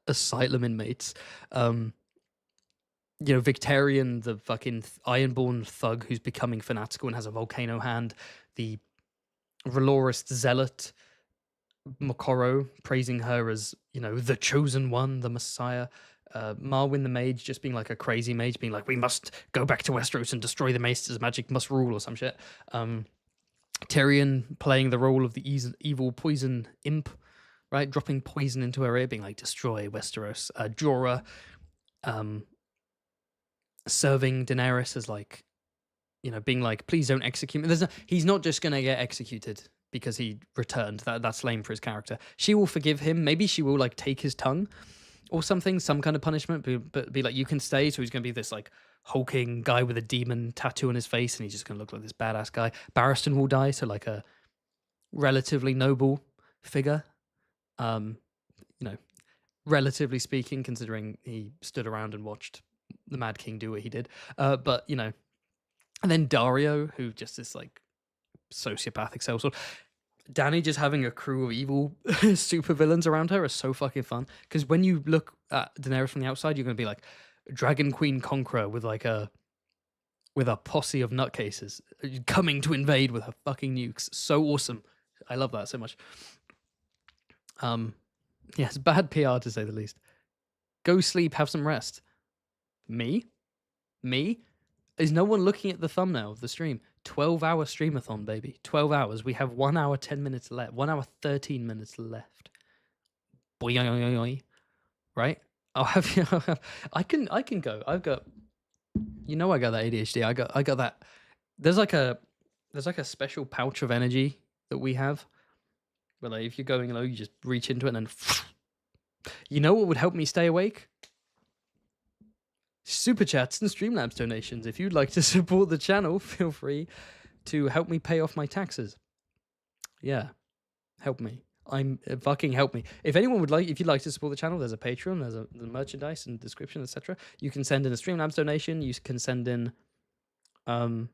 asylum inmates. You know, Victarion, the fucking ironborn thug who's becoming fanatical and has a volcano hand. The R'hllorist zealot, Mokoro, praising her as, you know, the chosen one, the Messiah. Marwyn the mage just being like a crazy mage, being like, we must go back to Westeros and destroy the Maesters, magic must rule, or some shit. Tyrion playing the role of the evil poison imp, right? Dropping poison into her ear, being like, destroy Westeros. Jorah serving Daenerys as like, you know, being like, please don't execute me. He's not just going to get executed because he returned. That's lame for his character. She will forgive him. Maybe she will like take his tongue or something, some kind of punishment, but be like, you can stay. So he's going to be this like hulking guy with a demon tattoo on his face, and he's just going to look like this badass guy. Barristan will die, so like a relatively noble figure. You know, relatively speaking, considering he stood around and watched the Mad King do what he did. But, you know, and then Dario, who just is like sociopathic sellsword. Dany just having a crew of evil supervillains around her is so fucking fun. Because when you look at Daenerys from the outside, you're going to be like Dragon Queen Conqueror with a posse of nutcases coming to invade with her fucking nukes. So awesome. I love that so much. Yes, bad PR to say the least. Go sleep, have some rest. Me? Is no one looking at the thumbnail of the stream? 12-hour streamathon, baby. 12 hours. We have 1 hour 10 minutes left. 1 hour 13 minutes left. Boing, right? I'll have you. I can go. I've got. You know, I got that ADHD. I got that. There's like a special pouch of energy that we have. Where like if you're going low, you just reach into it and then. You know what would help me stay awake? Super chats and Streamlabs donations. If you'd like to support the channel, feel free to help me pay off my taxes. Yeah, help me. Fucking help me. If anyone would like, if you'd like to support the channel, there's a Patreon, there's the merchandise and description, etc. You can send in a Streamlabs donation. You can send in a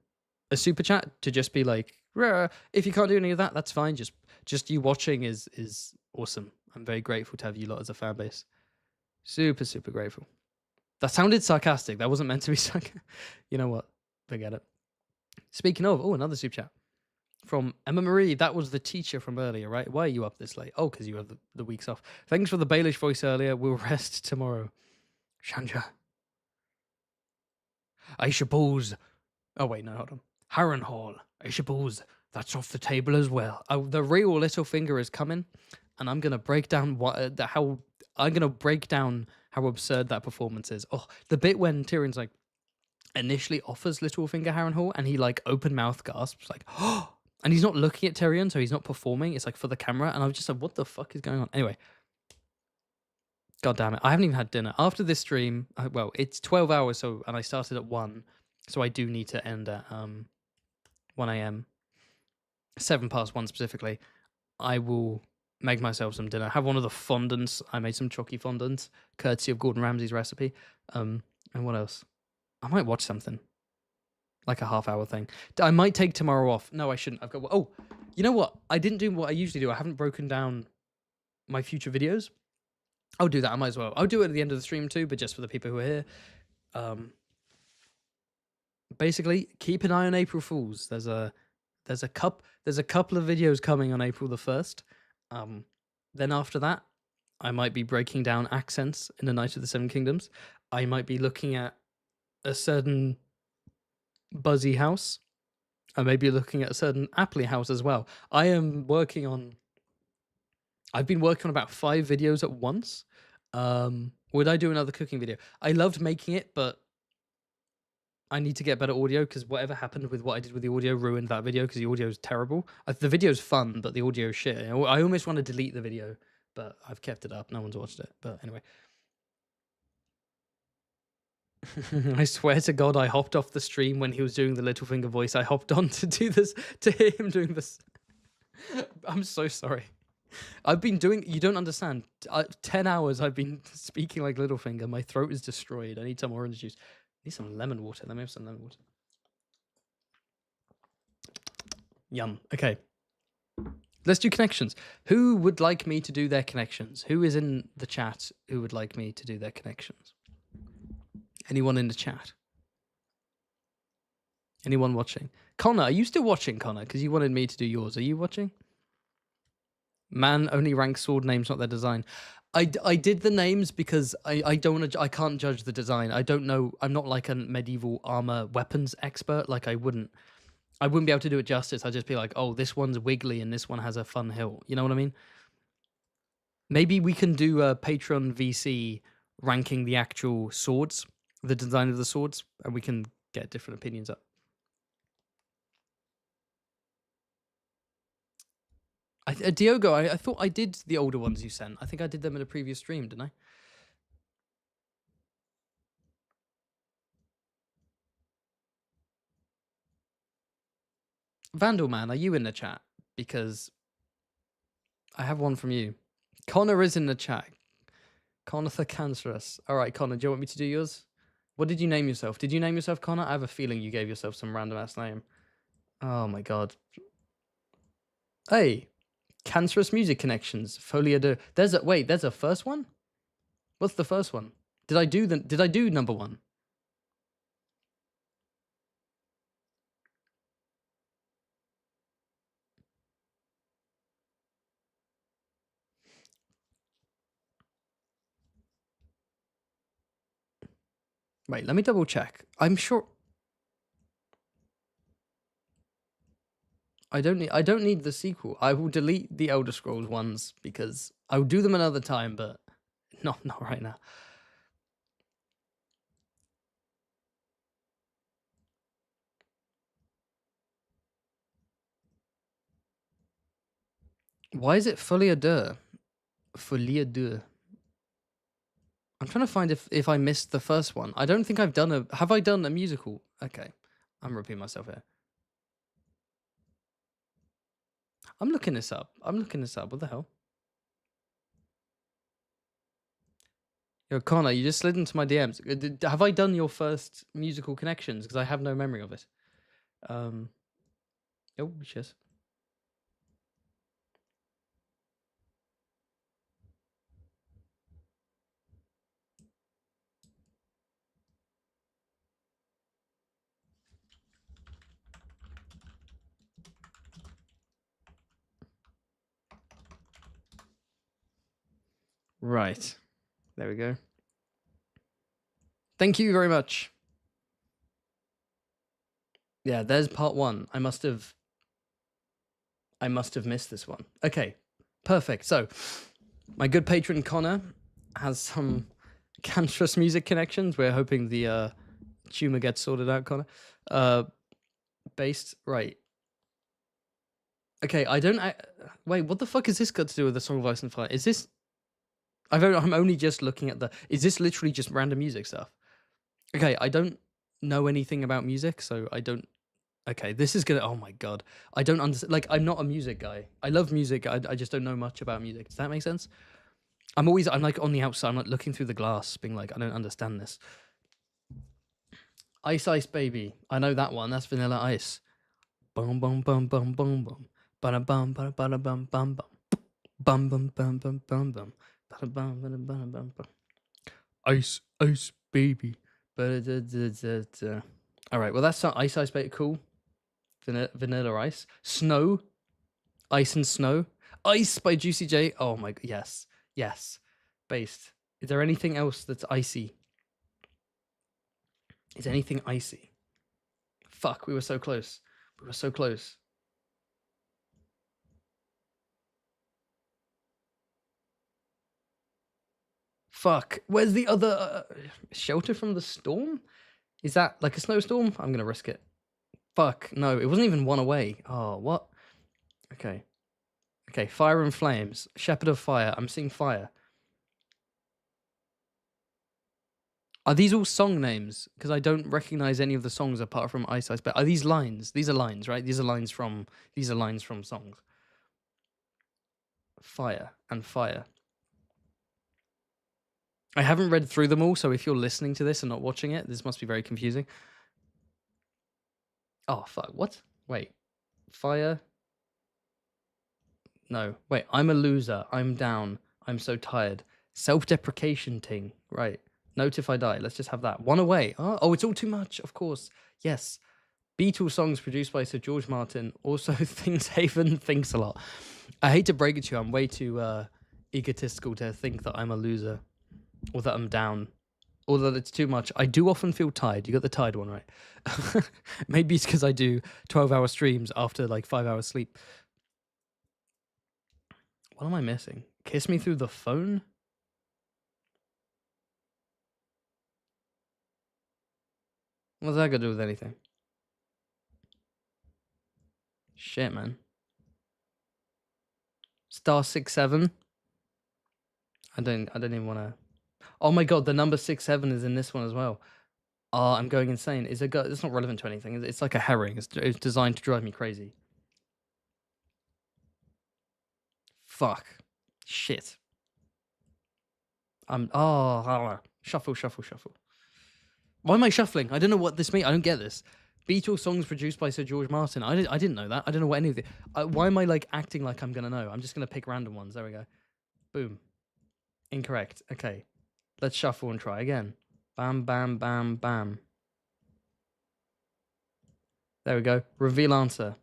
super chat to just be like, rah. If you can't do any of that, that's fine. Just you watching is awesome. I'm very grateful to have you lot as a fan base. Super, super grateful. That sounded sarcastic. That wasn't meant to be sarcastic. You know what? Forget it. Speaking of, another super chat from Emma Marie. That was the teacher from earlier, right? Why are you up this late? Oh, because you have the weeks off. Thanks for the Baelish voice earlier. We'll rest tomorrow. Shanja. I suppose. Oh, wait, no, hold on. Harrenhal. I suppose that's off the table as well. The real Littlefinger is coming, and I'm going to break down how absurd that performance is. Oh, the bit when Tyrion's like initially offers Littlefinger Harrenhal and he like open mouth gasps like, oh, and he's not looking at Tyrion, so he's not performing. It's like for the camera, and I was just like, what the fuck is going on? Anyway, god damn it, I haven't even had dinner after this stream. Well, it's 12 hours, and I started at 1, so I do need to end at 1 a.m. 1:07 specifically. I will make myself some dinner. Have one of the fondants. I made some chalky fondants, courtesy of Gordon Ramsay's recipe. And what else? I might watch something. Like a half-hour thing. I might take tomorrow off. No, I shouldn't. I've got... Oh, you know what? I didn't do what I usually do. I haven't broken down my future videos. I'll do that. I might as well. I'll do it at the end of the stream too, but just for the people who are here. Basically, keep an eye on April Fools. There's a couple of videos coming on April the 1st. Then after that, I might be breaking down accents in A Knight of the Seven Kingdoms. I might be looking at a certain Buzzy house. I may be looking at a certain Appley house as well. I've been working on about 5 videos at once. Would I do another cooking video? I loved making it, but I need to get better audio because whatever happened with what I did with the audio ruined that video because the audio is terrible. The video's fun, but the audio is shit. I almost want to delete the video, but I've kept it up. No one's watched it. But anyway. I swear to God, I hopped off the stream when he was doing the Littlefinger voice. I hopped on to do this, to hear him doing this. I'm so sorry. I've been doing, you don't understand. 10 hours I've been speaking like Littlefinger. My throat is destroyed. I need some orange juice. I need some lemon water. Let me have some lemon water. Yum. Okay. Let's do connections. Who would like me to do their connections? Who is in the chat who would like me to do their connections? Anyone in the chat? Anyone watching? Connor, are you still watching, Connor? Because you wanted me to do yours. Are you watching? Man only ranks sword names, not their design. I did the names because I can't judge the design. I don't know. I'm not like a medieval armor weapons expert. Like I wouldn't be able to do it justice. I'd just be like, oh, this one's wiggly and this one has a fun hilt. You know what I mean? Maybe we can do a Patreon VC ranking the actual swords, the design of the swords, and we can get different opinions up. Diogo, I thought I did the older ones you sent. I think I did them in a previous stream, didn't I? Vandalman, are you in the chat? Because I have one from you. Connor is in the chat. Connor the Cancerous. All right, Connor, do you want me to do yours? What did you name yourself? Did you name yourself Connor? I have a feeling you gave yourself some random ass name. Oh my god. Hey. Cancerous Music Connections. Folia de. There's a first one? What's the first one? Did I do number 1? Wait, let me double check. I'm sure I don't need the sequel. I will delete the Elder Scrolls ones because I will do them another time, but not right now. Why is it Folia de? Folia de. I'm trying to find if I missed the first one. I don't think I've done a... Have I done a musical? Okay. I'm repeating myself here. I'm looking this up. What the hell? Yo, Connor, you just slid into my DMs. Have I done your first musical connections? Because I have no memory of it. Oh, cheers. Right. There we go. Thank you very much. Yeah, there's part 1. I must have missed this one. Okay. Perfect. So, my good patron Connor has some cancerous music connections. We're hoping the tumor gets sorted out, Connor. Based right. Okay, wait, what the fuck is this got to do with the Song of Ice and Fire? Is this... I'm only just looking at the... Is this literally just random music stuff? Okay, I don't know anything about music, so I don't... Okay, this is gonna... Oh my god. I don't understand... Like, I'm not a music guy. I love music, I just don't know much about music. Does that make sense? I'm like on the outside, I'm like looking through the glass, being like, I don't understand this. Ice Ice Baby. I know that one. That's Vanilla Ice. Boom, boom, boom, boom, boom, boom. Bada bum, bada bada bum, bum, bum. Bum, bum, bum, bum, bum, bum. Bada bum, bada bum, bum, bum. Ice Ice Baby. Ba-da-da-da-da-da. All right, well, that's not Ice Ice Baby. Cool. Vanilla Ice. Snow. Ice and Snow. Ice by Juicy J. Oh my, yes. Yes. Based. Is there anything else that's icy? Is anything icy? Fuck, we were so close. We were so close. Fuck. Where's the other Shelter from the Storm? Is that like a snowstorm? I'm gonna risk it. Fuck. No, it wasn't even one away. Oh, what? Okay. Okay, Fire and Flames. Shepherd of Fire. I'm seeing fire. Are these all song names? Because I don't recognize any of the songs apart from Ice Ice. But are these lines? These are lines, right? These are lines from songs. Fire and Fire. I haven't read through them all, so if you're listening to this and not watching it, this must be very confusing. Oh fuck! What? Wait. Fire. No. Wait. I'm a loser. I'm down. I'm so tired. Self-deprecation ting. Right. Note if I die. Let's just have that. One away. Oh, it's all too much. Of course. Yes. Beatles songs produced by Sir George Martin. Also, Things Haven thinks a lot. I hate to break it to you. I'm way too egotistical to think that I'm a loser or that I'm down or that it's too much. I do often feel tired. You got the tired one, right? Maybe it's because I do 12-hour streams after like 5 hours sleep. What am I missing? Kiss Me Through the Phone? What's that got to do with anything? Shit, man. Star 67. I don't even want to. Oh my god, the number 67 is in this one as well. Oh, I'm going insane. It's not relevant to anything. It's like a herring. It's designed to drive me crazy. Fuck. Shit. Shuffle. Why am I shuffling? I don't know what this means. I don't get this. Beatles songs produced by Sir George Martin. I didn't know that. I don't know what any of it. Why am I like acting like I'm gonna know? I'm just gonna pick random ones. There we go. Boom. Incorrect. Okay. Let's shuffle and try again. Bam, bam, bam, bam. There we go. Reveal answer.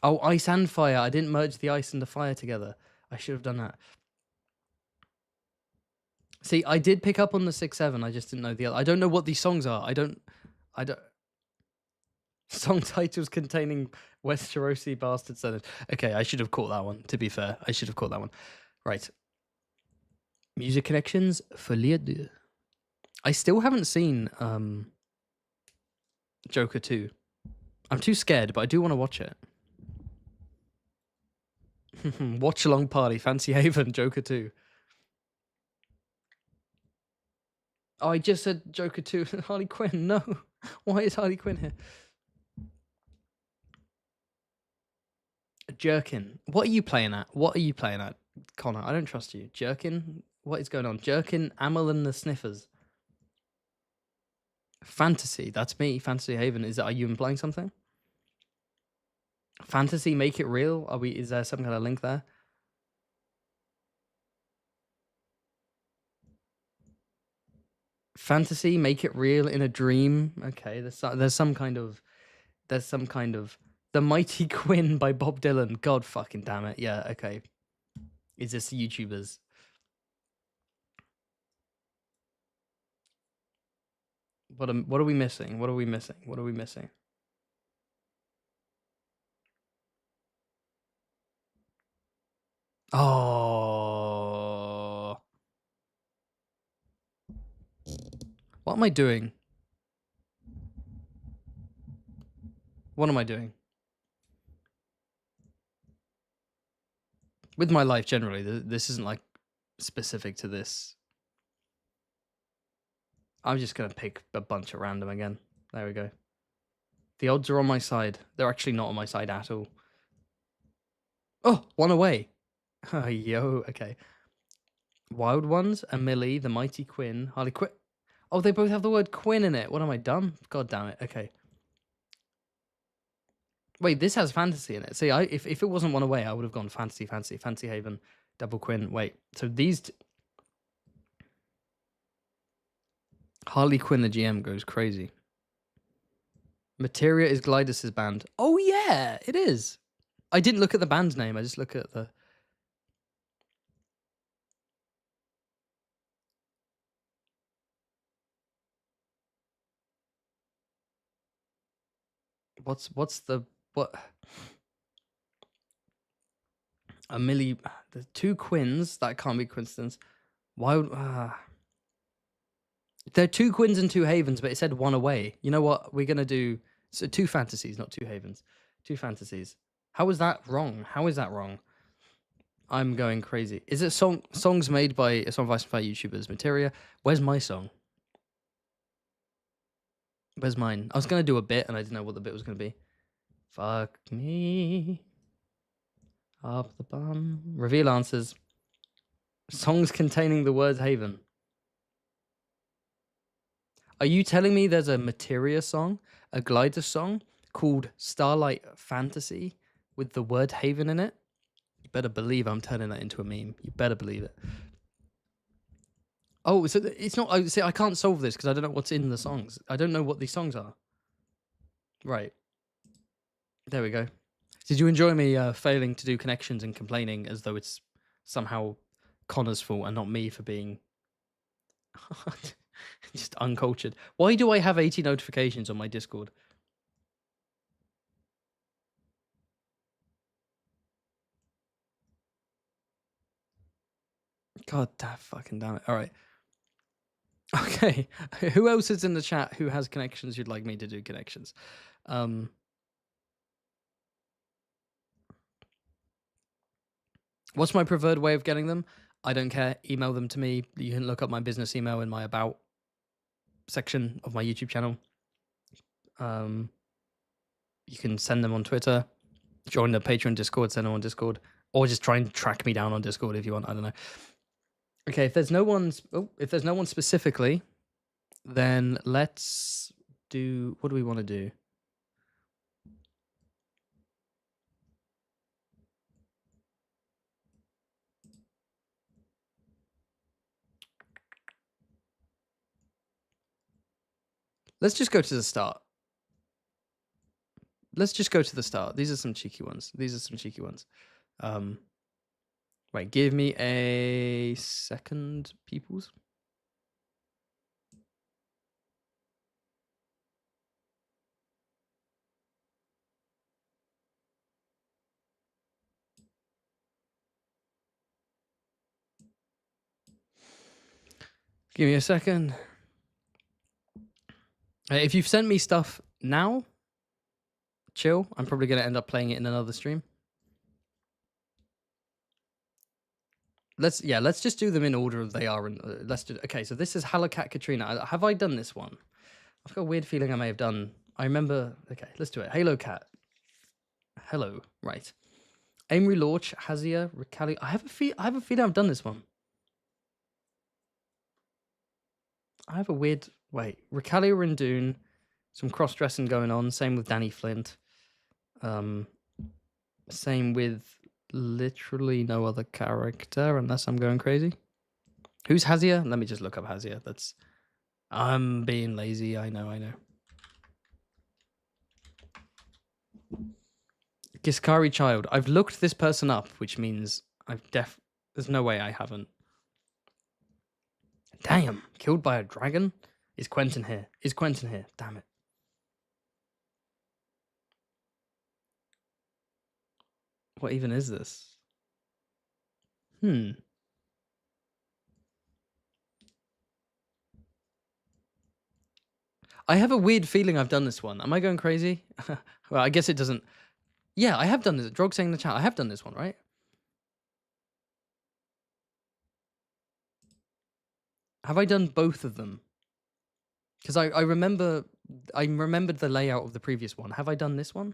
Oh, Ice and Fire. I didn't merge the ice and the fire together. I should have done that. See, I did pick up on the 6-7. I just didn't know the other. I don't know what these songs are. I don't. Song titles containing Westerosi bastard sentence. Okay, I should have caught that one. To be fair, I should have caught that one. Right. Music connections for Lied. I still haven't seen Joker 2. I'm too scared, but I do want to watch it. Watch along party, Fancy Haven, Joker 2. Oh, I just said Joker 2. Harley Quinn, no. Why is Harley Quinn here? Jerkin. What are you playing at? Connor? I don't trust you. Jerkin? What is going on? Jerkin, Amel and the Sniffers. Fantasy. That's me. Fantasy Haven. Are you implying something? Fantasy, make it real? Is there some kind of link there? Fantasy, make it real in a dream. Okay, there's some kind of The Mighty Quinn by Bob Dylan. God fucking damn it. Yeah, okay. Is this YouTubers? What are we missing? What are we missing? Oh. What am I doing? What am I doing? With my life generally, this isn't like specific to this. I'm just going to pick a bunch at random again. There we go. The odds are on my side. They're actually not on my side at all. Oh, one away. Yo, okay. Wild Ones, Amelie, The Mighty Quinn, Harley Quinn. Oh, they both have the word Quinn in it. What am I, dumb? God damn it. Okay. Wait, this has fantasy in it. See, if it wasn't one away, I would have gone fantasy Haven, double Quinn. Wait, so these Harley Quinn the GM goes crazy. Materia is Glidus's band. Oh yeah, it is. I didn't look at the band's name. I just look at the. What's the what? The two Quins. That can't be coincidence. Why would there are two Quins and two Havens, but it said one away. You know what? We're gonna do two fantasies, not two Havens. Two fantasies. How is that wrong? How is that wrong? I'm going crazy. Is it songs made by some of our YouTubers? Materia. Where's my song? Where's mine? I was gonna do a bit, and I didn't know what the bit was gonna be. Fuck me up the bum. Reveal answers. Songs containing the word Haven. Are you telling me there's a Materia song, a Glider song called Starlight Fantasy with the word Haven in it? You better believe I'm turning that into a meme. You better believe it. Oh, so it's not. See, I can't solve this because I don't know what's in the songs. I don't know what these songs are. Right. There we go. Did you enjoy me failing to do connections and complaining as though it's somehow Connor's fault and not me for being just uncultured? Why do I have 80 notifications on my Discord? God fucking damn it. All right. Okay. Who else is in the chat who has connections you'd like me to do connections? What's my preferred way of getting them? I don't care. Email them to me. You can look up my business email in my about section of my YouTube channel. You can send them on Twitter. Join the Patreon Discord, send them on Discord. Or just try and track me down on Discord if you want. I don't know. Okay, if there's no one specifically, then let's do, what do we want to do? Let's just go to the start. Let's just go to the start. These are some cheeky ones. Wait, give me a second, peoples. Give me a second. If you've sent me stuff now, chill. I'm probably going to end up playing it in another stream. Let's just do them in order they are. Let's do. Okay, so this is Halacat Katrina. Have I done this one? I've got a weird feeling I may have done. I remember. Okay, let's do it. Halo Cat. Hello. Right. Amory Lorch, Hazia, Ricali. I have a feeling I've done this one. I have a weird. Wait, Ricalia Rendoon. Some cross-dressing going on. Same with Danny Flint. Same with literally no other character, unless I'm going crazy. Who's Hazia? Let me just look up Hazia. I'm being lazy. I know. Giskari Child. I've looked this person up, which means there's no way I haven't. Damn, killed by a dragon? Is Quentin here? Damn it. What even is this? I have a weird feeling I've done this one. Am I going crazy? Well, I guess it doesn't. Yeah, I have done this. Drog saying in the chat, I have done this one, right? Have I done both of them? Because I remembered the layout of the previous one. Have I done this one?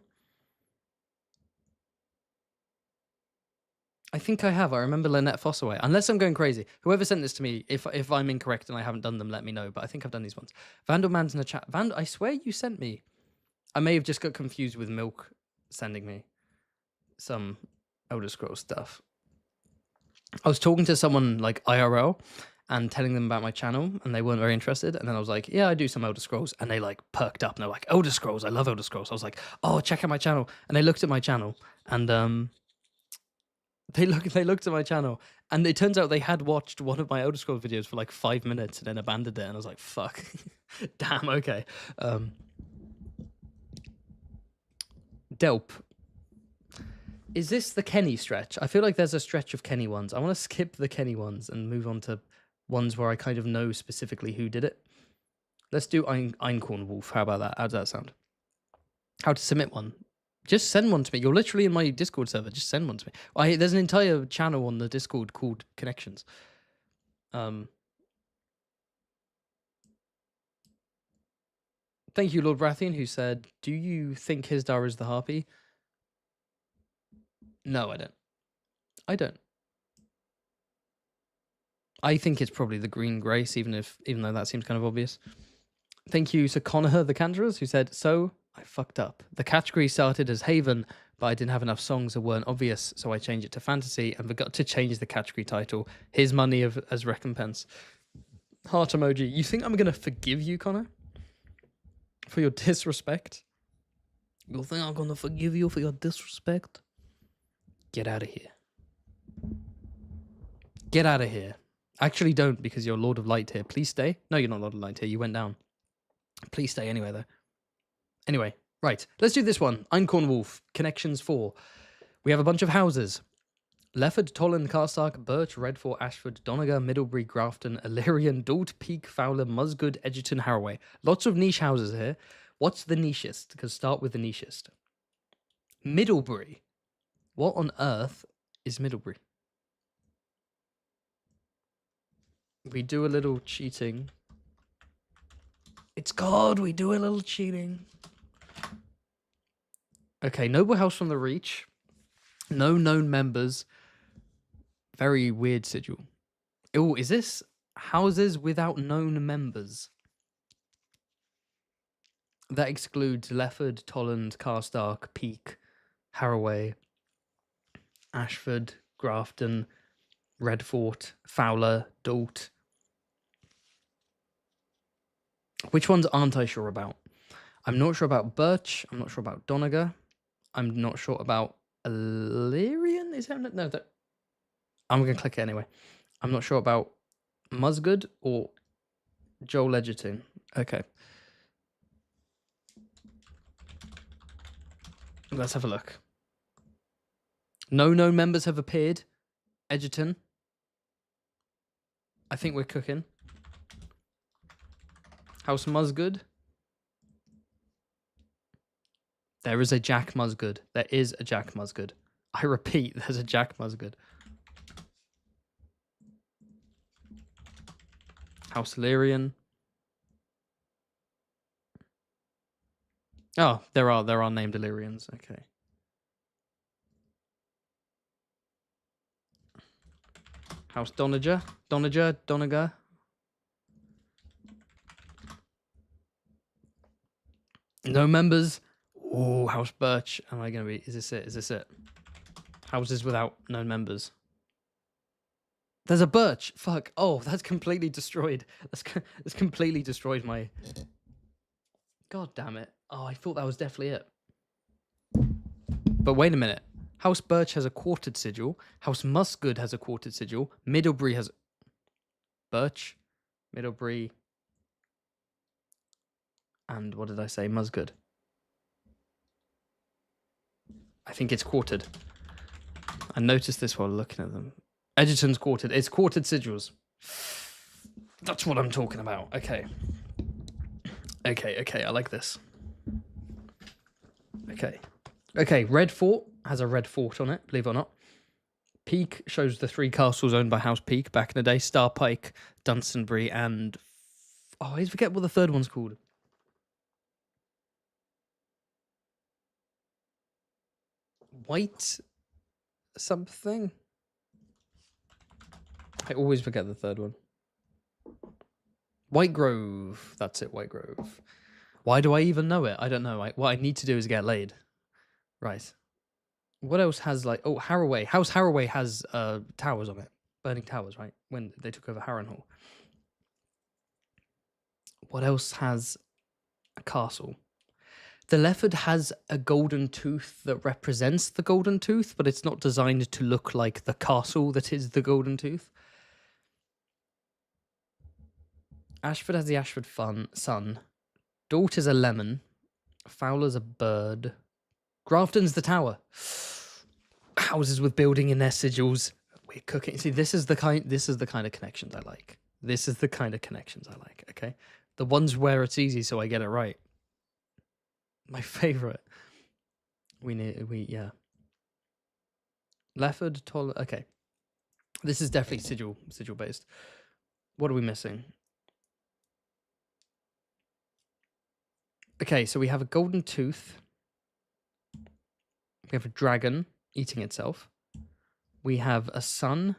I think I have. I remember Lynette Fossaway. Unless I'm going crazy. Whoever sent this to me, if I'm incorrect and I haven't done them, let me know. But I think I've done these ones. Vandalman's in the chat. I swear you sent me. I may have just got confused with Milk sending me some Elder Scrolls stuff. I was talking to someone like IRL and telling them about my channel, and they weren't very interested. And then I was like, yeah, I do some Elder Scrolls. And they like perked up and they're like, Elder Scrolls, I love Elder Scrolls. I was like, oh, check out my channel. And they looked at my channel and they looked at my channel, and it turns out they had watched one of my Elder Scrolls videos for like 5 minutes and then abandoned it. And I was like, fuck. Damn, okay. Delp. Is this the Kenny stretch? I feel like there's a stretch of Kenny ones. I want to skip the Kenny ones and move on to ones where I kind of know specifically who did it. Let's do Einkorn Wolf. How about that? How does that sound? How to submit one? Just send one to me. You're literally in my Discord server. Just send one to me. There's an entire channel on the Discord called Connections. Thank you, Lord Rathian, who said, do you think Hisdar is the Harpy? No, I don't. I don't. I think it's probably the Green Grace, even though that seems kind of obvious. Thank you to Connor the Canterers, who said, so I fucked up. The category started as Haven, but I didn't have enough songs that weren't obvious, so I changed it to Fantasy and forgot to change the category title. Here's money as recompense. Heart emoji. You think I'm going to forgive you, Connor? For your disrespect? You think I'm going to forgive you for your disrespect? Get out of here. Get out of here. Actually, don't, because you're Lord of Light here. Please stay. No, you're not Lord of Light here. You went down. Please stay anyway, though. Anyway, right. Let's do this one. Einkorn Wolf. Connections 4. We have a bunch of houses. Lefford, Tolland, Karstark, Birch, Redford, Ashford, Donegal, Middlebury, Grafton, Illyrian, Dalt, Peak, Fowler, Musgood, Edgerton, Harroway. Lots of niche houses here. What's the nichest? Because start with the nichest. Middlebury. What on earth is Middlebury? We do a little cheating. It's God, we do a little cheating. Okay, Noble House from the Reach. No known members. Very weird sigil. Oh, is this houses without known members? That excludes Lefford, Tolland, Karstark, Peak, Harroway, Ashford, Grafton, Redfort, Fowler, Dalt. Which ones aren't I sure about? I'm not sure about Birch. I'm not sure about Donegal. I'm not sure about Illyrian. Is that no? That I'm gonna click it anyway. I'm not sure about Musgood or Joel Edgerton. Okay. Let's have a look. No known members have appeared. Edgerton. I think we're cooking. House Musgood. There is a Jack Musgood. There is a Jack Musgood. I repeat, there's a Jack Musgood. House Illyrian. Oh, there are named Illyrians. Okay. House Donegal. No members. Oh, House Birch. Am I going to be... Is this it? Houses without no members. There's a Birch. Fuck. Oh, that's completely destroyed. That's completely destroyed my... God damn it. Oh, I thought that was definitely it. But wait a minute. House Birch has a quartered sigil. House Musgood has a quartered sigil. Middlebury has... Birch. Middlebury... And what did I say? Musgood. I think it's quartered. I noticed this while looking at them. Edgerton's quartered. It's quartered sigils. That's what I'm talking about. Okay. Okay. I like this. Okay. Red Fort has a red fort on it, believe it or not. Peak shows the 3 castles owned by House Peak back in the day. Star Pike, Dunstonbury, and... Oh, I forget what the third one's called. White something? I always forget the third one. White Grove. That's it, White Grove. Why do I even know it? I don't know. What I need to do is get laid. Right. What else has like... Oh, Harroway. House Harroway has towers on it. Burning towers, right? When they took over Harrenhal. What else has a castle? The Lefford has a golden tooth that represents the golden tooth, but it's not designed to look like the castle that is the golden tooth. Ashford has the Ashford sun. Daughter's a lemon. Fowler's a bird. Grafton's the tower. Houses with building in their sigils. We're cooking. See, this is the kind of connections I like. This is the kind of connections I like, okay? The ones where it's easy so I get it right. My favorite. Yeah. Lefford, okay. This is definitely sigil based. What are we missing? Okay, so we have a golden tooth. We have a dragon eating itself. We have a sun.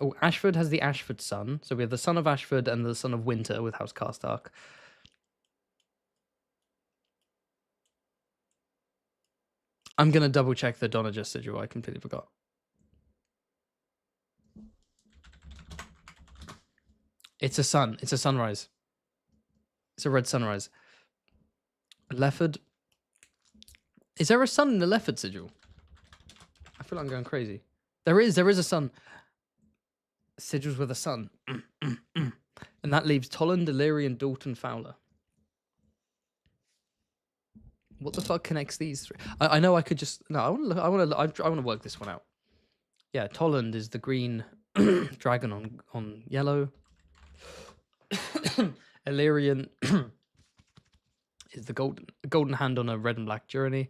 Oh, Ashford has the Ashford sun. So we have the son of Ashford and the son of Winter with House Carstark. I'm going to double check the Donager sigil. I completely forgot. It's a sun. It's a sunrise. It's a red sunrise. Lefford. Is there a sun in the Lefford sigil? I feel like I'm going crazy. There is a sun. Sigils with a sun. And that leaves Tolland, Delirian, Dalton, Fowler. What the fuck connects these three? I know I could just... No, I want to work this one out. Yeah, Tolland is the green dragon on yellow. Illyrian is the golden hand on a red and black journey.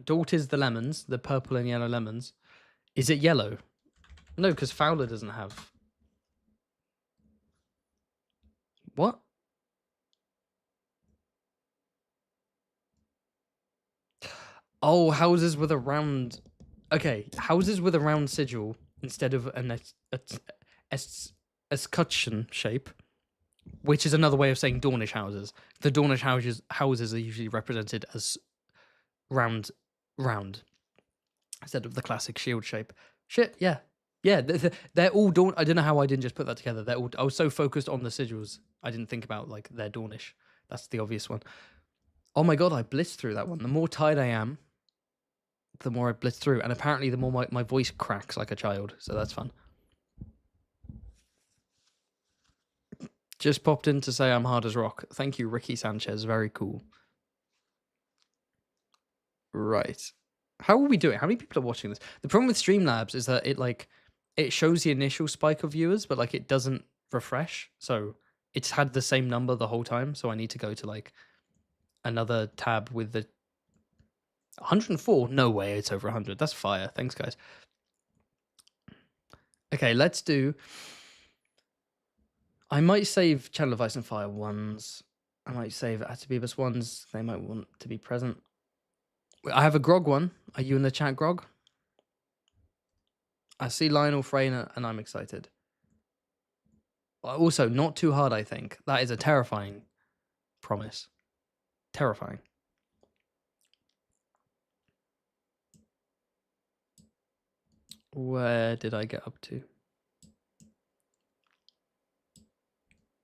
Dalt is the lemons, the purple and yellow lemons. Is it yellow? No, because Fowler doesn't have. What? Oh, houses with a round. Okay, houses with a round sigil instead of an escutcheon shape, which is another way of saying Dornish houses. The Dornish houses are usually represented as round, instead of the classic shield shape. Shit, yeah. They're all Dorn. I don't know how I didn't just put that together. I was so focused on the sigils, I didn't think about like they're Dornish. That's the obvious one. Oh my god, I blitzed through that one. The more tired I am, the more I blitz through, and apparently the more my voice cracks like a child, so that's fun. Just popped in to say I'm hard as rock. Thank you, Ricky Sanchez. Very cool. Right. How are we doing? How many people are watching this? The problem with Streamlabs is that it shows the initial spike of viewers, but like it doesn't refresh. So it's had the same number the whole time. So I need to go to like another tab with the 104. No way, it's over 100. That's fire. Thanks, guys. Okay, let's do. I might save Channel of Ice and Fire ones. I might save Atibibus ones. They might want to be present. I have a Grog one. Are you in the chat, Grog? I see Lionel Frey and I'm excited. Also, not too hard, I think. That is a terrifying promise. Terrifying. Where did I get up to?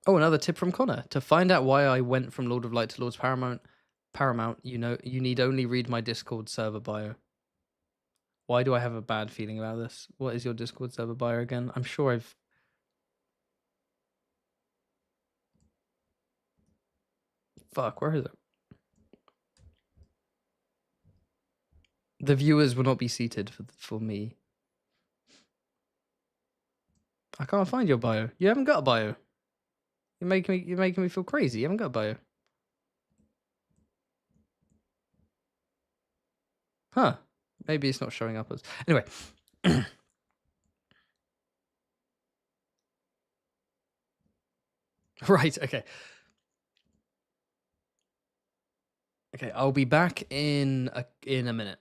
Oh, another tip from Connor. To find out why I went from Lord of Light to Lord's Paramount, you need only read my Discord server bio. Why do I have a bad feeling about this? What is your Discord server bio again? I'm sure I've... Fuck, where is it? The viewers will not be seated for me. I can't find your bio. You haven't got a bio. You're making me feel crazy. You haven't got a bio. Huh. Maybe it's not showing up as... Anyway. Right, okay. Okay, I'll be back in a minute.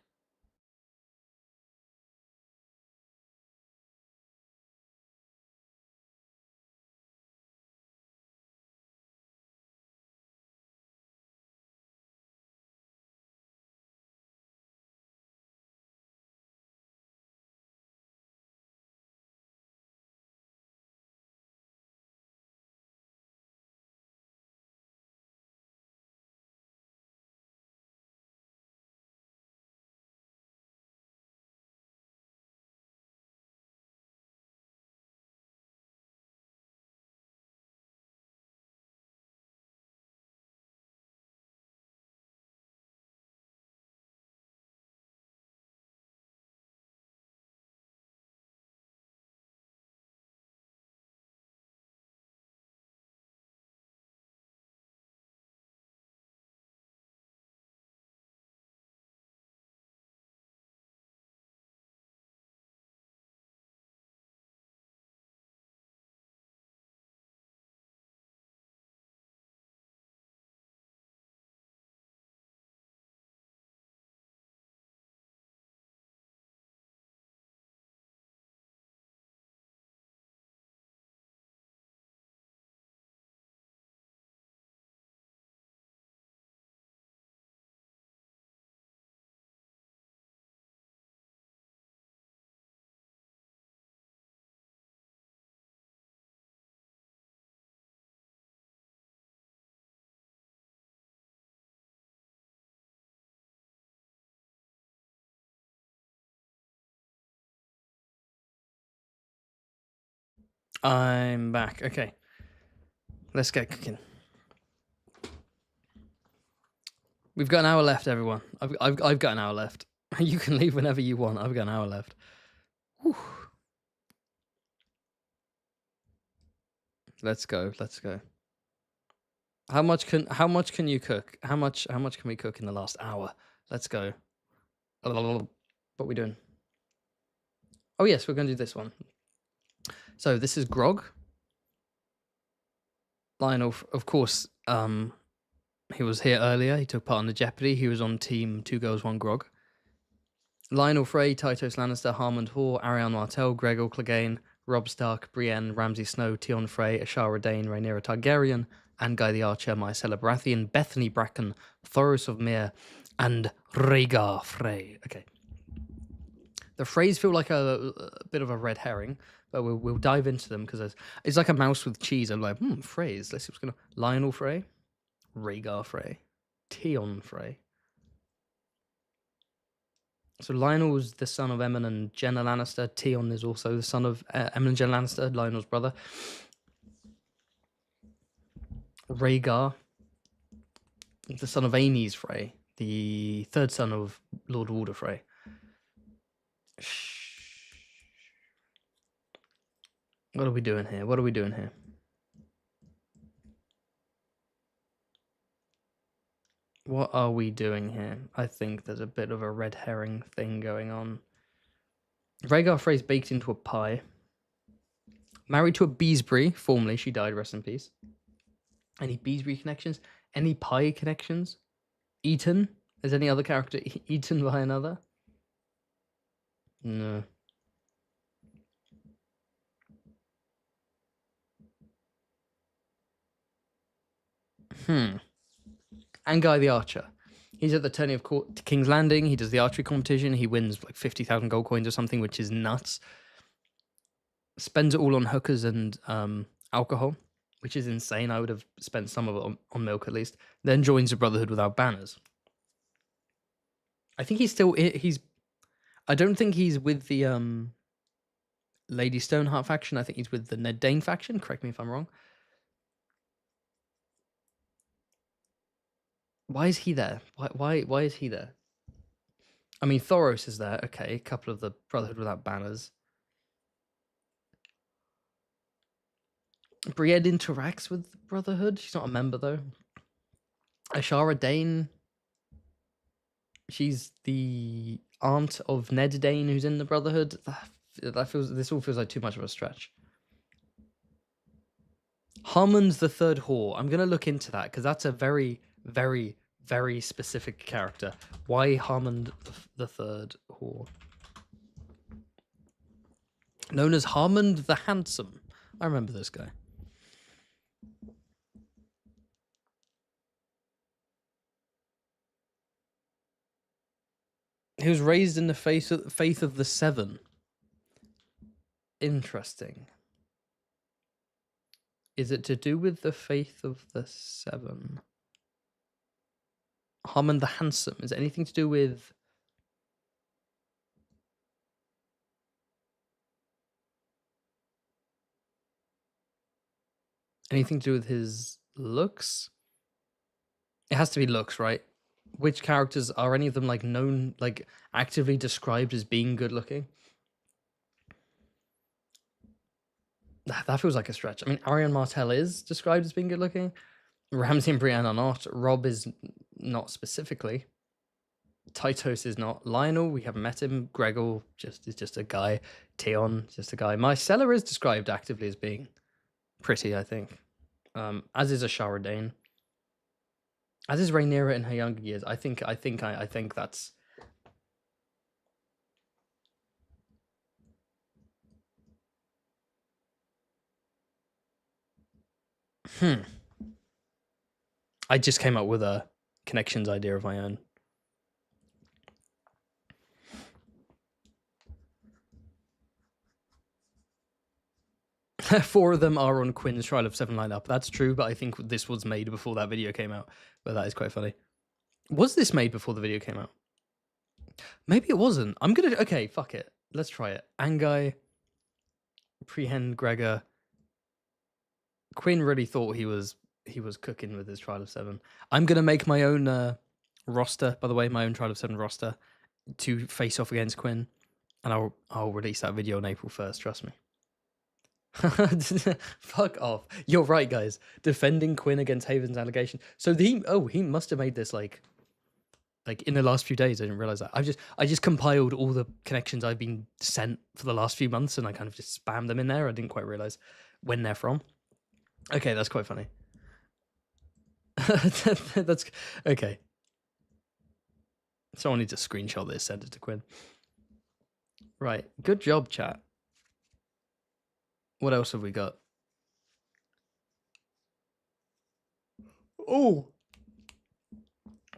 I'm back. Okay. Let's get cooking. We've got an hour left, everyone. I've got an hour left. You can leave whenever you want. I've got an hour left. Whew. Let's go. Let's go. How much can you cook? How much can we cook in the last hour? Let's go. What are we doing? Oh yes, we're going to do this one. So this is Grog. Lionel, of course, he was here earlier. He took part in the Jeopardy. He was on team 2 Girls, 1 Grog. Lionel Frey, Tytos Lannister, Harmond Hoare, Ariane Martell, Gregor Clegane, Robb Stark, Brienne, Ramsay Snow, Tion Frey, Ashara Dane, Rhaenyra Targaryen, and Guy the Archer, Myrcella Baratheon, Bethany Bracken, Thoros of Myr, and Rhaegar Frey. Okay. The Freys feel like a bit of a red herring, but we'll dive into them because it's like a mouse with cheese. I'm like, Freys. Let's see what's going to... Lionel Frey, Rhaegar Frey, Tion Frey. So Lionel is the son of Aemon and Jenna Lannister. Tion is also the son of Aemon and Jenna Lannister, Lionel's brother. Rhaegar, the son of Aenys Frey, the third son of Lord Walder Frey. What are we doing here? What are we doing here? What are we doing here? I think there's a bit of a red herring thing going on. Rhaegar Frey's baked into a pie. Married to a Beesbury. Formerly, she died, rest in peace. Any Beesbury connections? Any pie connections? Eaten? Is any other character eaten by another? No. And Guy the Archer. He's at the tourney of King's Landing. He does the archery competition. He wins like 50,000 gold coins or something, which is nuts. Spends it all on hookers and alcohol, which is insane. I would have spent some of it on milk at least. Then joins the Brotherhood without banners. I think he's still... I don't think he's with the Lady Stoneheart faction. I think he's with the Ned Dane faction. Correct me if I'm wrong. Why is he there? Why is he there? I mean, Thoros is there. Okay, a couple of the Brotherhood without banners. Brienne interacts with the Brotherhood. She's not a member though. Ashara Dane. She's the aunt of Ned Dane, who's in the Brotherhood. This all feels like too much of a stretch. Harmond the Third Whore. I'm gonna look into that because that's a very, very, very specific character. Why Harmond the Third Whore? Known as Harmond the Handsome. I remember this guy. He was raised in the faith of the Seven. Interesting. Is it to do with the faith of the Seven? Harmond the Handsome. Is it anything to do with... anything to do with his looks? It has to be looks, right? Which characters are any of them like known, like actively described as being good looking? That feels like a stretch. I mean, Ariane Martell is described as being good looking. Ramsay and Brienne are not. Robb is not specifically. Tytos is not. Lionel, we haven't met him. Gregor is just a guy. Tion, just a guy. Myrcella is described actively as being pretty, I think. As is Ashara Dane. As is Rhaenyra in her younger years. I think that's... I just came up with a connections idea of my own. Four of them are on Quinn's Trial of 7 lineup. That's true, but I think this was made before that video came out. But that is quite funny. Was this made before the video came out? Maybe it wasn't. I'm gonna... okay, fuck it. Let's try it. Angai, Prehend, Gregor, Quinn really thought he was cooking with his Trial of 7. I'm gonna make my own roster, by the way, my own Trial of 7 roster to face off against Quinn, and I'll release that video on April 1st. Trust me. Fuck off. You're right, guys. Defending Quinn against Haven's allegation. So he must have made this like in the last few days. I didn't realize that. I just compiled all the connections I've been sent for the last few months, and I kind of just spammed them in there. I didn't quite realize when they're from. Okay, that's quite funny. That's okay. Someone needs to screenshot this, send it to Quinn. Right. Good job, chat. What else have we got? Oh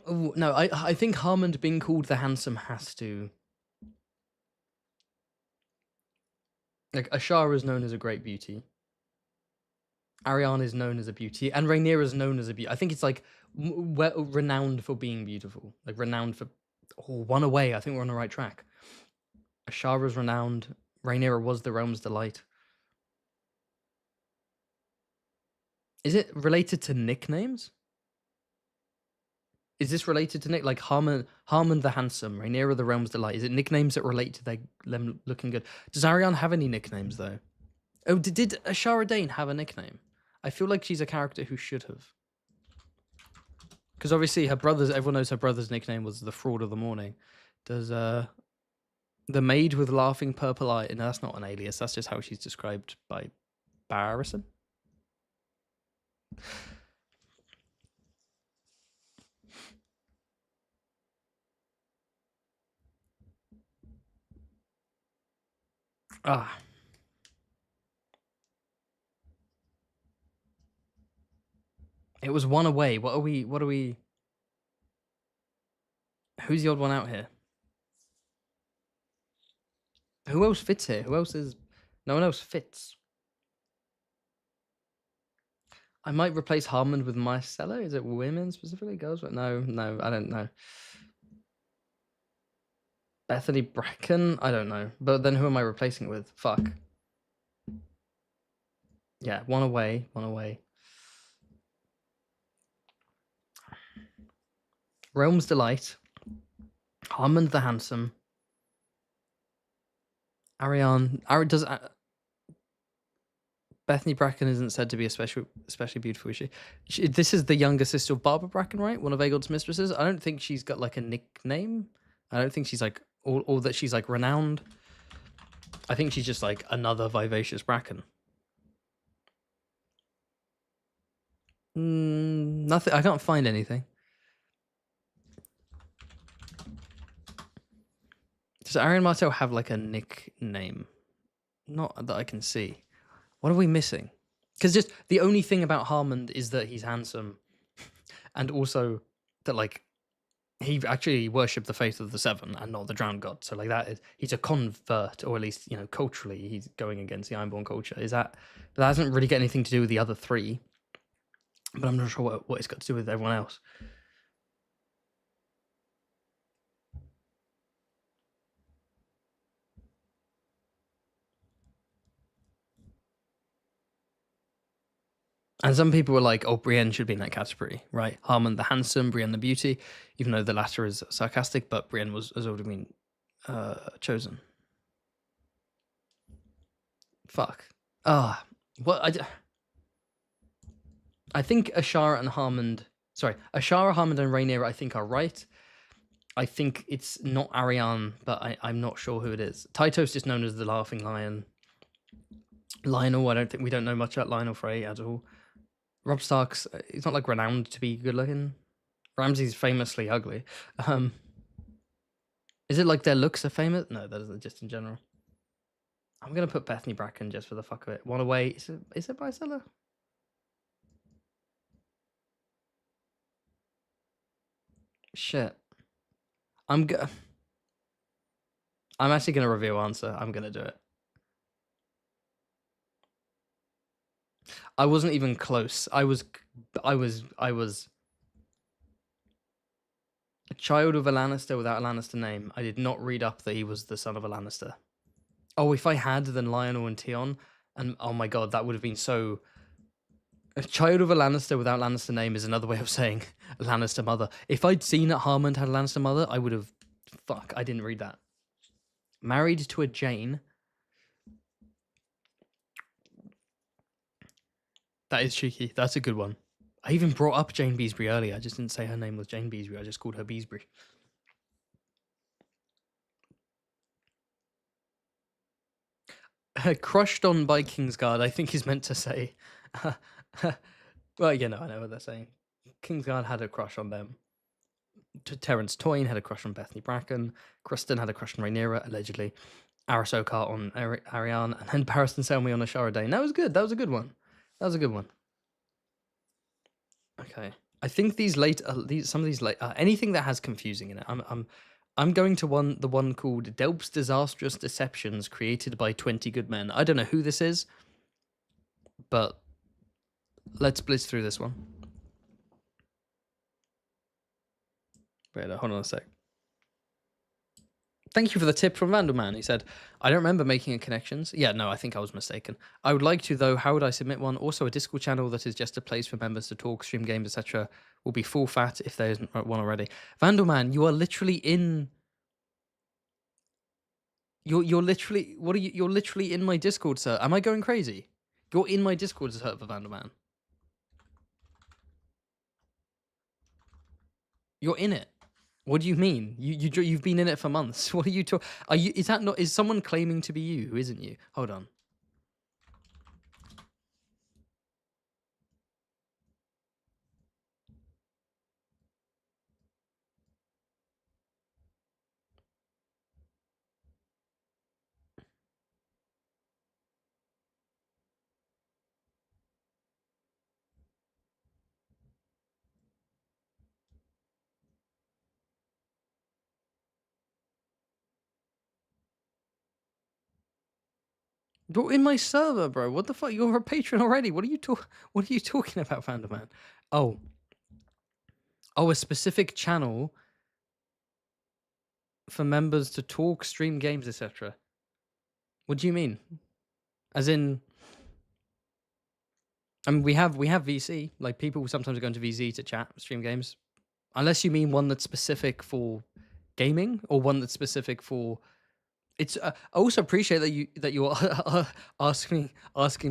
no, I think Harmond being called the handsome has to. Like, Ashara is known as a great beauty. Ariane is known as a beauty, and Rhaenyra is known as a beauty. I think it's like renowned for being beautiful, like renowned for. Oh, one away. I think we're on the right track. Ashara is renowned. Rhaenyra was the realm's delight. Is it related to nicknames? Is this related to like Harmond the Handsome, Rhaenyra the Realm's Delight? Is it nicknames that relate to them looking good? Does Ariane have any nicknames though? Oh, did Ashara Dane have a nickname? I feel like she's a character who should have. Because obviously everyone knows her brother's nickname was the Fraud of the Morning. Does the Maid with Laughing Purple Eye? No, that's not an alias. That's just how she's described by Barrison. Ah. It was one away. What are we? Who's the odd one out here? Who else fits here? Who else is? No one else fits. I might replace Harmond with Marcella. Is it women specifically? Girls? No, I don't know. Bethany Bracken? I don't know. But then who am I replacing it with? Fuck. Yeah, one away. Realm's Delight. Harmond the Handsome. Ariane. Bethany Bracken isn't said to be especially beautiful, is she? This is the younger sister of Barbara Bracken, right? One of Aegon's mistresses. I don't think she's got like a nickname. I don't think she's like or that she's like renowned. I think she's just like another vivacious Bracken. Nothing. I can't find anything. Does Ariane Martell have like a nickname? Not that I can see. What are we missing? Because just the only thing about Harmond is that he's handsome, and also that like he actually worshipped the faith of the Seven and not the Drowned God. So like he's a convert, or at least culturally he's going against the Ironborn culture. That doesn't really get anything to do with the other three, but I'm not sure what it's got to do with everyone else. And some people were like, oh, Brienne should be in that category, right? Harmond the Handsome, Brienne the Beauty, even though the latter is sarcastic, but Brienne has already been chosen. Fuck. I think Ashara, Harmond, and Rhaenyra, I think are right. I think it's not Ariane, but I'm not sure who it is. Tytos is known as the Laughing Lion. Lionel, we don't know much about Lionel Frey at all. Robb Stark's, he's not like renowned to be good looking. Ramsay's famously ugly. Is it like their looks are famous? No, that isn't, just in general. I'm gonna put Bethany Bracken just for the fuck of it. One away. Is it Bicella? Shit. I'm actually gonna reveal answer. I'm gonna do it. I wasn't even close. I was a child of a Lannister without a Lannister name. I did not read up that he was the son of a Lannister. Oh, if I had, then Lionel and Tion, and oh my god, that would have been so A child of a Lannister without Lannister name is another way of saying Lannister mother. If I'd seen that Harmond had a Lannister mother, I would have... Fuck, I didn't read that. Married to a Jane. That is cheeky. That's a good one. I even brought up Jane Beesbury earlier. I just didn't say her name was Jane Beesbury. I just called her Beesbury. Crushed on by Kingsguard, I think he's meant to say. Well, you know, I know what they're saying. Kingsguard had a crush on them. Terence Toyne had a crush on Bethany Bracken. Kristen had a crush on Rhaenyra, allegedly. Aris Okar on Ariane. And then Barristan Selmy on Ashara Dane. That was good. That was a good one. That was a good one. Okay. I think these late, some of these late, anything that has confusing in it. I'm going to the one called Delp's Disastrous Deceptions, created by 20 Good Men. I don't know who this is, but let's blitz through this one. Wait, hold on a sec. Thank you for the tip from Vandalman. He said, I don't remember making connections. Yeah, no, I think I was mistaken. I would like to, though. How would I submit one? Also, a Discord channel that is just a place for members to talk, stream games, etc. will be full fat if there isn't one already. Vandalman, you are literally in... You're literally... What are you... You're literally in my Discord, sir. Am I going crazy? You're in my Discord server, Vandalman. You're in it. What do you mean? You've been in it for months. What are you talking? Are you? Is that not? Is someone claiming to be you who isn't you? Hold on. You're in my server, bro. What the fuck? You're a patron already. What are you talking about, Vanderman? Oh, a specific channel for members to talk, stream games, etc. What do you mean? As in, I mean, we have VC. Like, people sometimes go into VC to chat, stream games. Unless you mean one that's specific for gaming, or one that's specific for... It's. I also appreciate that you are asking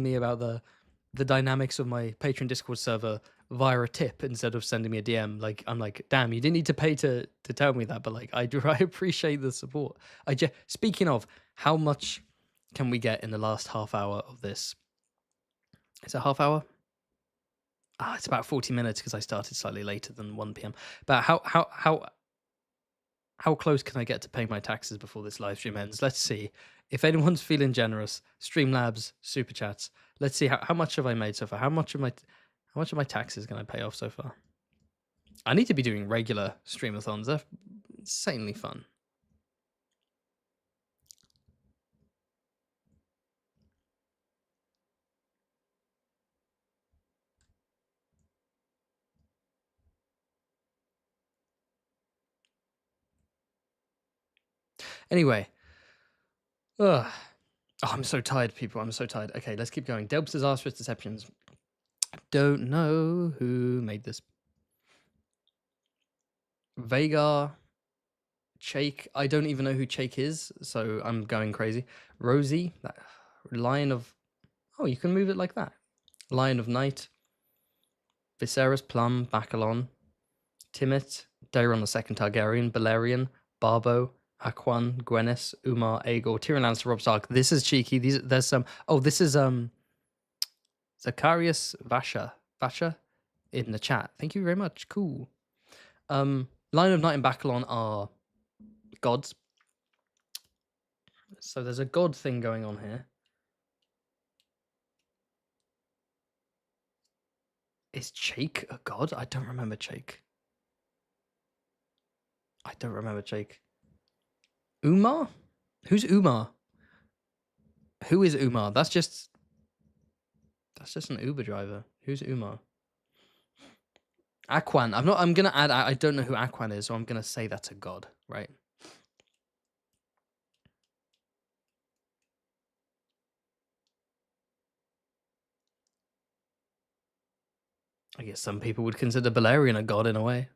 me about the dynamics of my Patreon Discord server via a tip instead of sending me a DM. Like, I'm like, damn, you didn't need to pay to tell me that, but like, I appreciate the support. Speaking of, how much can we get in the last half hour of this? Is it half hour? It's about 40 minutes because I started slightly later than 1 p.m. But how close can I get to paying my taxes before this live stream ends? Let's see. If anyone's feeling generous, Streamlabs, Super Chats. Let's see how much have I made so far? How much of my taxes can I pay off so far? I need to be doing regular streamathons. They're insanely fun. Anyway. Ugh. Oh, I'm so tired, people. I'm so tired. Okay, let's keep going. Delp's Disastrous Deceptions. I don't know who made this. Vagar. Chake. I don't even know who Chake is, so I'm going crazy. Rosie. That Lion of... Oh, you can move it like that. Lion of Night. Viserys, Plum, Bacalon. Timit. Daeron the Second Targaryen. Balerion. Barbo. Aquan, Gwennis, Umar, Aegor, Tyrion Lannister, Robb Stark. This is cheeky. There's some... Oh, this is Zacharias Vasha in the chat. Thank you very much. Cool. Lion of Night and Bacalon are gods. So there's a god thing going on here. Is Chake a god? I don't remember Chake. Umar? Who's Umar? Who is Umar? That's just an Uber driver. Who's Umar? Aquan. I'm gonna add. I don't know who Aquan is, so I'm gonna say that's a god, right? I guess some people would consider Balerion a god in a way.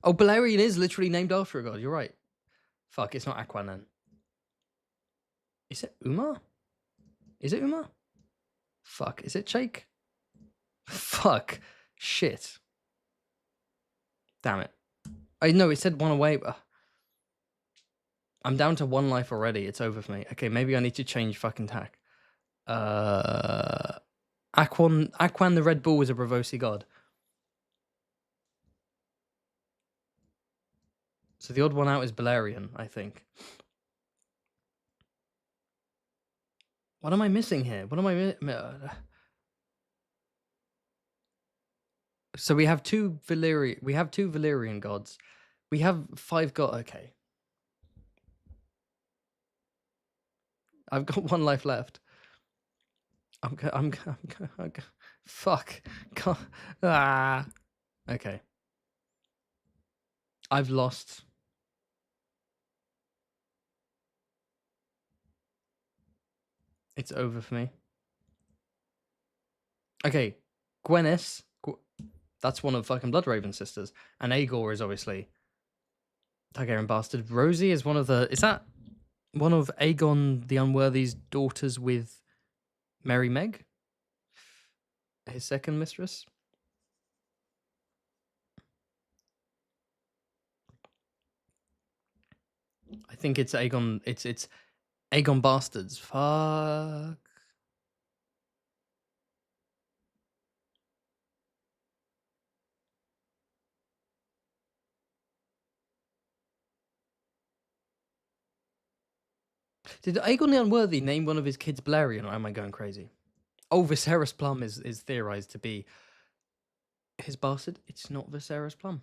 Oh, Balerion is literally named after a god. You're right. Fuck, it's not Aquan then. Is it Uma? Is it Uma? Fuck, is it Jake? Fuck. Shit. Damn it. I know it said one away, but I'm down to 1 life already. It's over for me. Okay, maybe I need to change fucking tack. Aquan the Red Bull was a Bravosi god. So the odd one out is Balerion, I think. What am I missing here? What am I So we have two Valyrian gods. We have 5 gods. Okay. I've got 1 life left. Fuck. Ah. Okay. I've lost. It's over for me. Okay. Gwenys. That's one of fucking Bloodraven's sisters. And Aegor is obviously Targaryen bastard. Rosie is one of the... Is that one of Aegon the Unworthy's daughters with Merry Meg? His second mistress? I think it's Aegon... It's Aegon bastards. Fuck. Did Aegon the Unworthy name one of his kids Balerion, or am I going crazy? Oh, Viserys Plum is theorized to be his bastard. It's not Viserys Plum.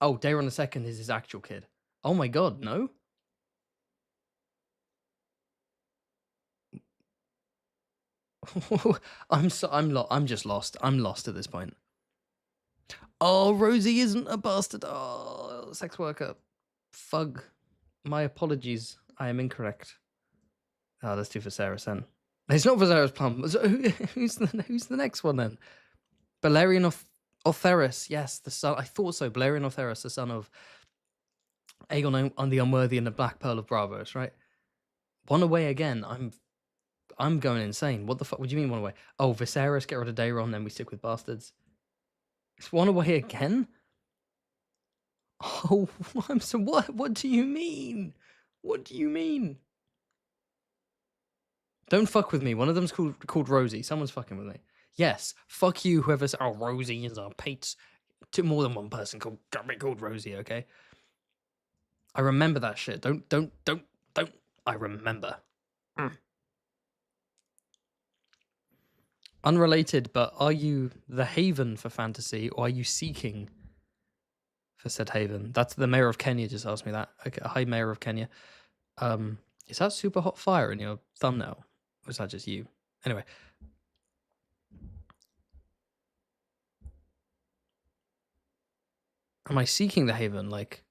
Oh, Daeron II is his actual kid. Oh my god, no? I'm just lost. I'm lost at this point. Oh, Rosie isn't a bastard. Oh, sex worker. Fug. My apologies. I am incorrect. Oh, let's do Viserys then. It's not Viserys Plum. So who's the next one then? Balerion of Otherys. Yes, the son. I thought so. Balerion Otherys, the son of Aegon the Unworthy and the Black Pearl of Bravos, right? 1 away again. I'm going insane. What the fuck? What do you mean 1 away? Oh, Viserys, get rid of Daeron, then we stick with bastards. It's 1 away again? Oh, I'm so what? What do you mean? What do you mean? Don't fuck with me. One of them's called Rosie. Someone's fucking with me. Yes, fuck you, whoever said, oh, Rosie is our Pates. To more than one person called Rosie, okay? I remember that shit. Don't. I remember. Unrelated, but are you the haven for fantasy, or are you seeking for said haven? That's the mayor of Kenya just asked me that. Okay, hi, mayor of Kenya. Is that super hot fire in your thumbnail? Or is that just you? Anyway. Am I seeking the haven? Like,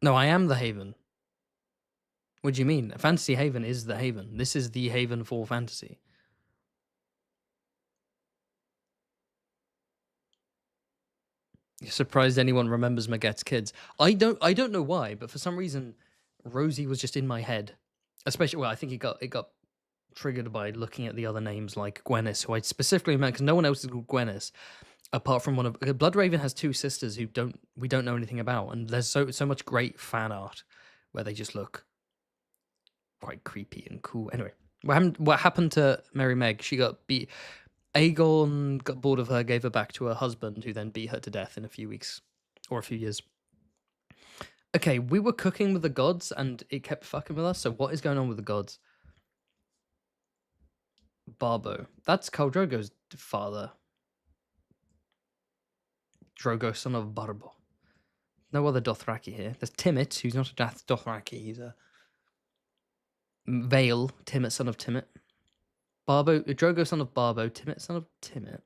no, I am the haven. What do you mean? Fantasy haven is the haven. This is the haven for fantasy. You're surprised anyone remembers Magette's kids. I don't know why, but for some reason, Rosie was just in my head. Especially, well, I think it got triggered by looking at the other names like Gwenys, who I specifically meant because no one else is called Gwenys, apart from one of Bloodraven has 2 sisters who we don't know anything about, and there's so much great fan art where they just look quite creepy and cool. Anyway, what happened to Merry Meg? She got beat. Aegon got bored of her, gave her back to her husband, who then beat her to death in a few weeks or a few years. Okay, we were cooking with the gods and it kept fucking with us. So what is going on with the gods? Barbo. That's Khal Drogo's father. Drogo, son of Barbo. No other Dothraki here. There's Timett, who's not a Dothraki. He's a Vale. Timett, son of Timett. Barbo, Drogo, son of Barbo. Timett, son of Timett.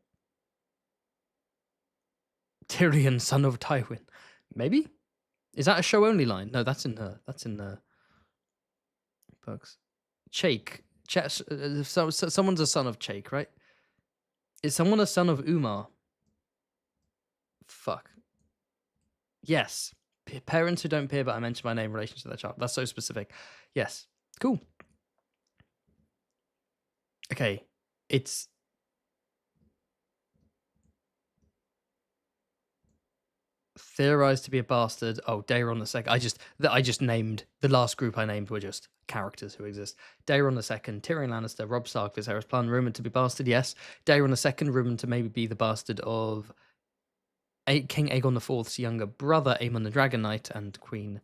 Tyrion, son of Tywin. Maybe? Is that a show only line? No, that's in the books. Chake. Someone's a son of Chake, right? Is someone a son of Umar? Fuck. Yes. Parents who don't peer but I mention my name in relation to their child. That's so specific. Yes. Cool. Okay. It's theorized to be a bastard. Oh, Daeron II. I just named the last group I named were just characters who exist. Daeron II, Tyrion Lannister, Robb Stark, Viserys Plum, rumored to be bastard. Yes. Daeron II, rumored to maybe be the bastard of King Aegon IV's younger brother, Aemon the Dragon Knight, and Queen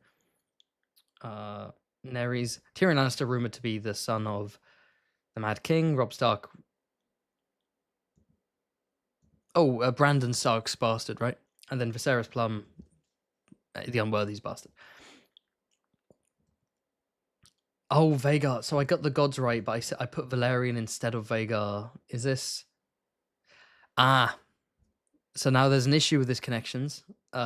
Nerys. Tyrion Lannister, rumored to be the son of the Mad King. Robb Stark. Oh, Brandon Stark's bastard, right? And then Viserys Plum, the Unworthy's bastard. Oh, Vhagar. So I got the gods right, but I put Valerian instead of Vhagar. Is this? Ah. So now there's an issue with this connections,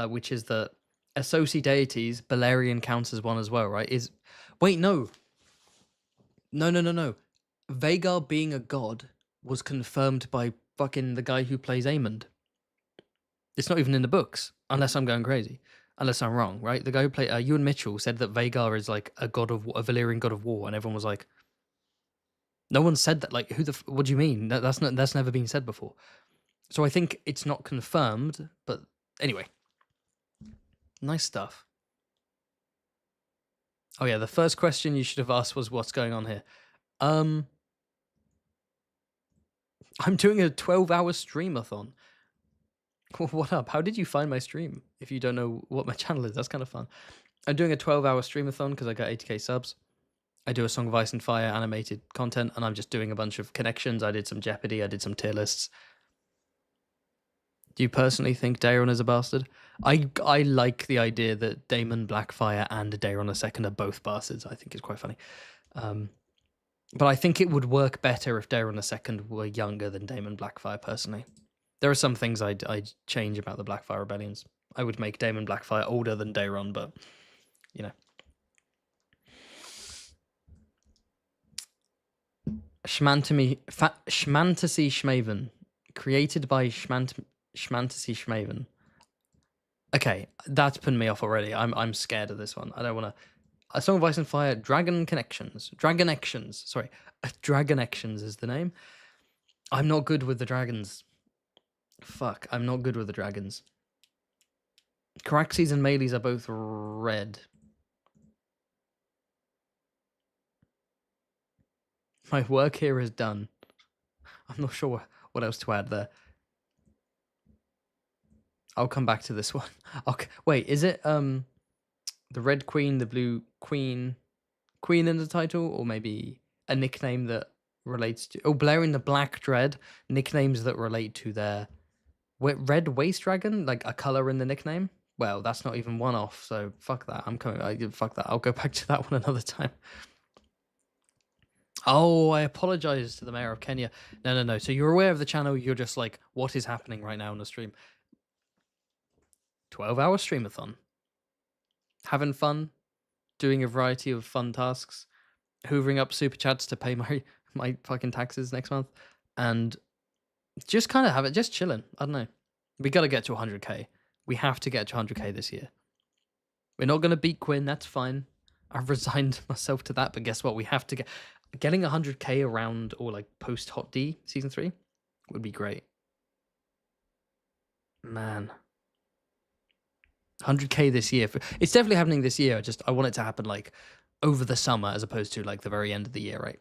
which is that associate deities, Balerion counts as one as well, right? Wait, no. No. Vhagar being a god was confirmed by fucking the guy who plays Aemond. It's not even in the books, unless I'm going crazy. Unless I'm wrong, right? The guy who played Ewan Mitchell said that Vhagar is like a Valyrian god of war, and everyone was like, no one said that. Like, what do you mean? That's never been said before. So I think it's not confirmed, but anyway. Nice stuff. Oh yeah, the first question you should have asked was what's going on here. I'm doing a 12-hour streamathon. What up? How did you find my stream? If you don't know what my channel is, that's kind of fun. I'm doing a 12-hour streamathon because I got 80k subs. I do a Song of Ice and Fire animated content, and I'm just doing a bunch of connections. I did some Jeopardy. I did some tier lists. Do you personally think Daeron is a bastard? I like the idea that Daemon Blackfire and Daeron II are both bastards. I think it's quite funny. But I think it would work better if Daeron II were younger than Daemon Blackfire, personally. There are some things I'd change about the Blackfire rebellions. I would make Daemon Blackfire older than Daeron, but, you know. Schmantasy Schmaven. Created by Schmantasy Schmaven. Okay, that's putting me off already. I'm scared of this one. I don't want to... A Song of Ice and Fire, Dragonections. Sorry. Dragonections is the name. I'm not good with the dragons. Fuck, I'm not good with the dragons. Caraxes and Melees are both red. My work here is done. I'm not sure what else to add there. I'll come back to this one. Okay, wait, is it the Red Queen, the Blue Queen in the title, or maybe a nickname that relates to... Oh, Balerion the Black Dread, nicknames that relate to their... Red Waste Dragon, like a color in the nickname? Well, that's not even one off, so fuck that. Fuck that. I'll go back to that one another time. Oh, I apologize to the mayor of Kenya. No. So you're aware of the channel. You're just like, what is happening right now on the stream? 12-hour streamathon. Having fun. Doing a variety of fun tasks. Hoovering up super chats to pay my fucking taxes next month. And just kind of have it, just chilling. I don't know. We got to get to 100k. We have to get to 100k this year. We're not going to beat Quinn. That's fine. I've resigned myself to that. But guess what? We have to get... Getting 100k around or like post Hot D season 3 would be great. Man. 100k this year. It's definitely happening this year. I want it to happen like over the summer as opposed to like the very end of the year, right?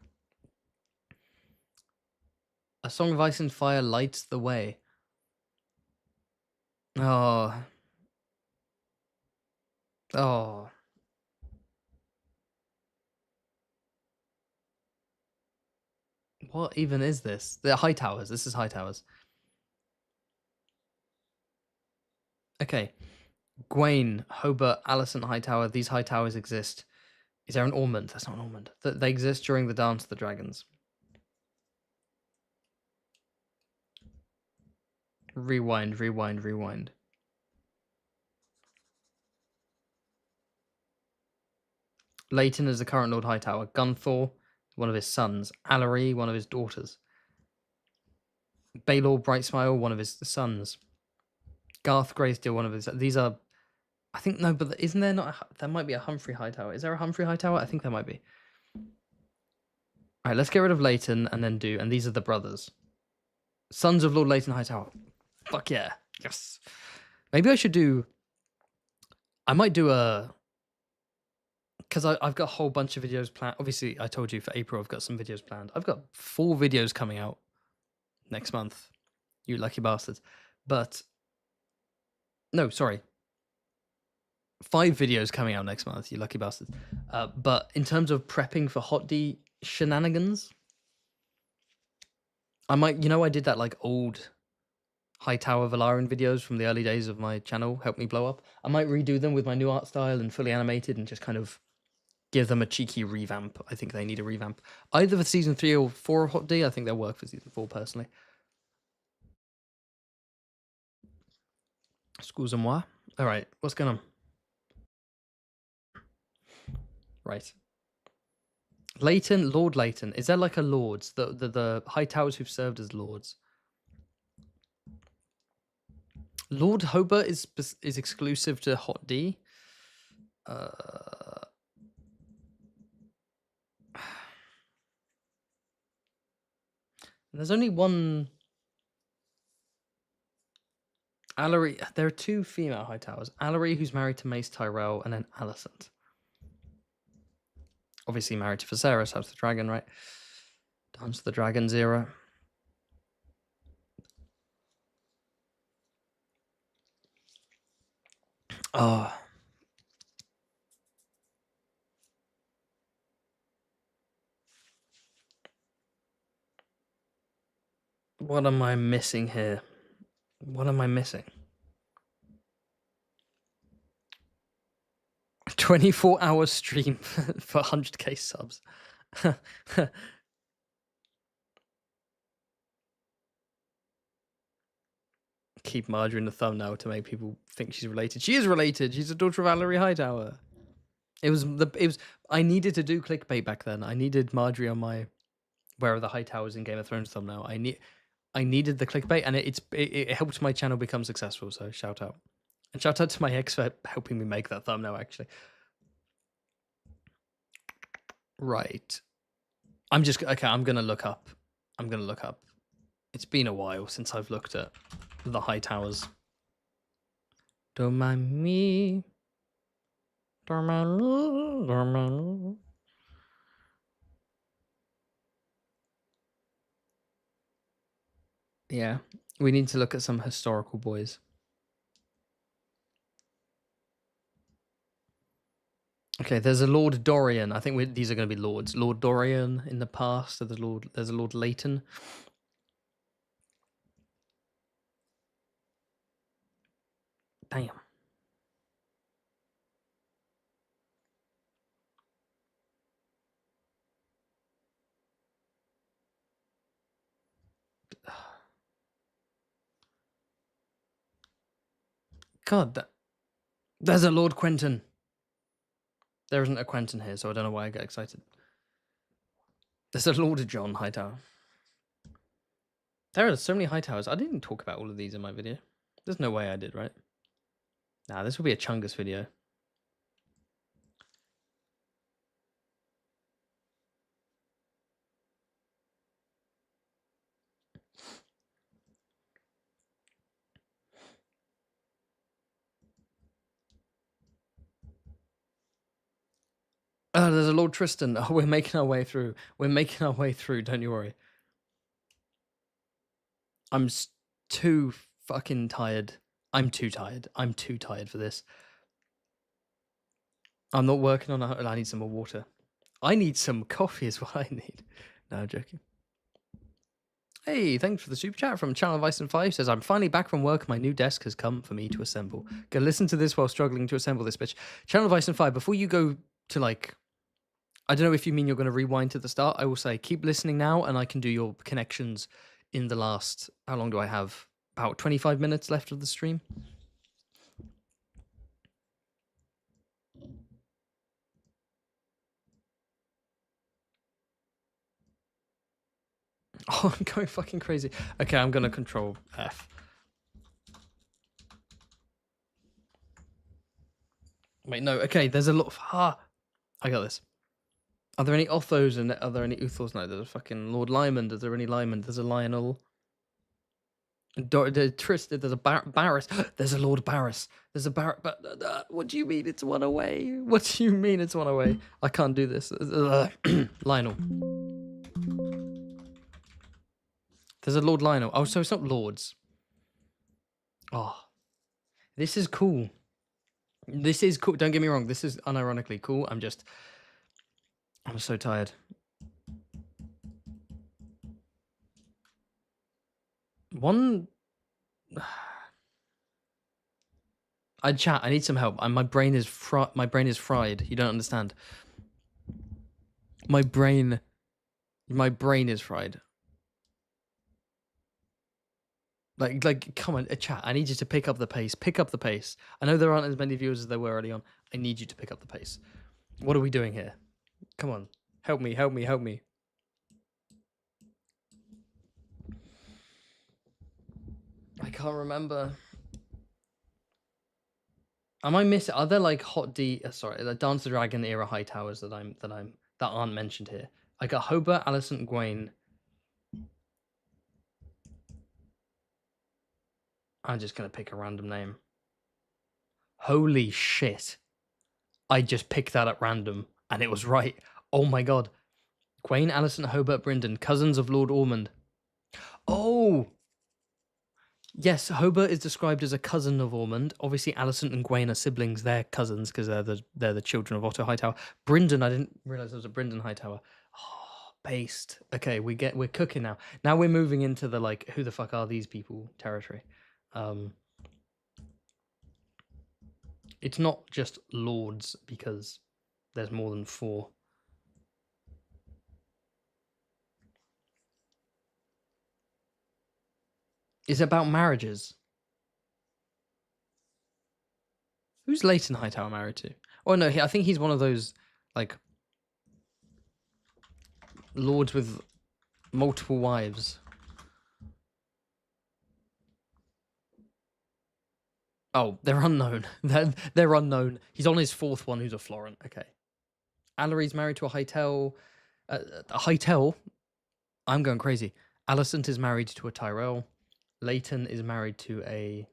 A Song of Ice and Fire lights the way. Oh. What even is this? The High Towers. This is High Towers. Okay. Gwaine, Hobart, Alicent Hightower. These High Towers exist. Is there an Ormond? That's not an Ormond. They exist during the Dance of the Dragons. Rewind. Leighton is the current Lord Hightower. Gunthor, one of his sons. Allery, one of his daughters. Baylor Brightsmile, one of his sons. Garth Greysdale, one of his. These are, I think no, but isn't there not? There might be a Humphrey Hightower. Is there a Humphrey Hightower? I think there might be. All right, let's get rid of Leighton and then do. And these are the brothers, sons of Lord Leighton Hightower. Fuck yeah, yes. Maybe I should do. I might do a. Because I've got a whole bunch of videos planned. Obviously, I told you for April I've got some videos planned. I've got 4 videos coming out next month. You lucky bastards. But no, sorry. 5 videos coming out next month, you lucky bastards. But in terms of prepping for Hot D shenanigans, I might, I did that like old Hightower Valarian videos from the early days of my channel, helped me blow up. I might redo them with my new art style and fully animated and just kind of give them a cheeky revamp. I think they need a revamp. Either for season 3 or 4 of Hot D. I think they'll work for season 4 personally. Excusez-moi. All right, what's going on? Right. Leighton, Lord Leighton. Is there like a lords? The Hightowers who've served as lords. Lord Hobart is exclusive to Hot D. There's only one. Allery. There are 2 female Hightowers. Allery, who's married to Mace Tyrell, and then Alicent. Obviously married to Viserys, House of the Dragon, right? Dance of the Dragons era. Oh. What am I missing here? What am I missing? 24-hour stream for 100k subs. Keep Marjorie in the thumbnail to make people think she's related. She is related. She's a daughter of Allery Hightower. I needed to do clickbait back then. I needed Marjorie on my Where Are the Hightowers in Game of Thrones thumbnail. I needed the clickbait, and it helped my channel become successful. So shout out, and shout out to my ex for helping me make that thumbnail. Actually, right. I'm gonna look up. It's been a while since I've looked at the Hightowers. Don't mind me. Don't mind me. Don't mind me. Yeah, we need to look at some historical boys. Okay, there's a Lord Dorian. I think these are going to be lords. Lord Dorian in the past. So there's a Lord Leighton. Damn. God, there's a Lord Quentin. There isn't a Quentin here, so I don't know why I get excited. There's a Lord John Hightower. There are so many Hightowers. I didn't talk about all of these in my video. There's no way I did, right? Nah, this will be a Chungus video. Oh, there's a Lord Tristan. Oh, we're making our way through. Don't you worry. I'm too fucking tired. I'm too tired for this. I'm not working on I need some more water. I need some coffee is what I need. No, I'm joking. Hey, thanks for the super chat from Channel Vice and 5 says, I'm finally back from work. My new desk has come for me to assemble. Go listen to this while struggling to assemble this bitch. Channel Vice and 5, before you go to like, I don't know if you mean you're going to rewind to the start. I will say, keep listening now and I can do your connections in the last, how long do I have? About 25 minutes left of the stream. Oh, I'm going fucking crazy. Okay, I'm gonna control F. Wait, no. Okay, there's a lot of... I got this. Are there any Othos and are there any Uthors? No, there's a fucking Lord Lymond. Is there any Lymond? There's a Lionel. Tristan, there's a Barris. There's a Lord Barris. There's a Barris. What do you mean it's one away? What do you mean it's one away? I can't do this. Lionel. There's a Lord Lionel. Oh, so it's not Lords. Oh, this is cool. This is cool. Don't get me wrong. This is unironically cool. I'm so tired. One... chat. I need some help. My brain is fried. You don't understand. My brain is fried. Like, come on, chat. I need you to pick up the pace. Pick up the pace. I know there aren't as many viewers as there were early on. I need you to pick up the pace. What are we doing here? Come on. Help me, help me, help me. I can't remember. Am I missing? Are there like the Dance the Dragon era high towers that aren't mentioned here? I got Hobart, Alicent, Gwaine. I'm just gonna pick a random name. Holy shit! I just picked that at random, and it was right. Oh my god! Gwaine, Alicent, Hobart, Brynden, cousins of Lord Ormond. Oh. Yes, Hobart is described as a cousin of Ormond. Obviously, Alicent and Gwaine are siblings. They're cousins because they're the children of Otto Hightower. Brynden, I didn't realize there was a Brynden Hightower. Oh, based. Okay, we're cooking now. Now we're moving into the like, who the fuck are these people territory. It's not just lords because there's more than 4. Is it about marriages? Who's Leighton Hightower married to? Oh no, I think he's one of those like lords with multiple wives. Oh, they're unknown. They're unknown. He's on his 4th one, who's a Florent. Okay. Allery's married to a Hytell. A Hytell? I'm going crazy. Alicent is married to a Tyrell. Leighton is married to a...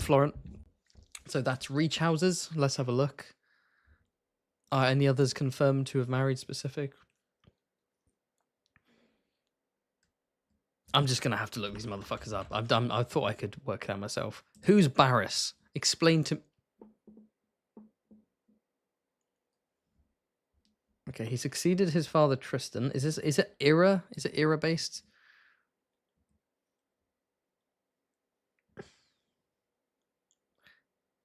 Florent. So that's Reach houses. Let's have a look. Are any others confirmed to have married specific? I'm just gonna have to look these motherfuckers up. I thought I could work it out myself. Who's Barris? Explain to... Okay, he succeeded his father Tristan. Is it era? Is it era based?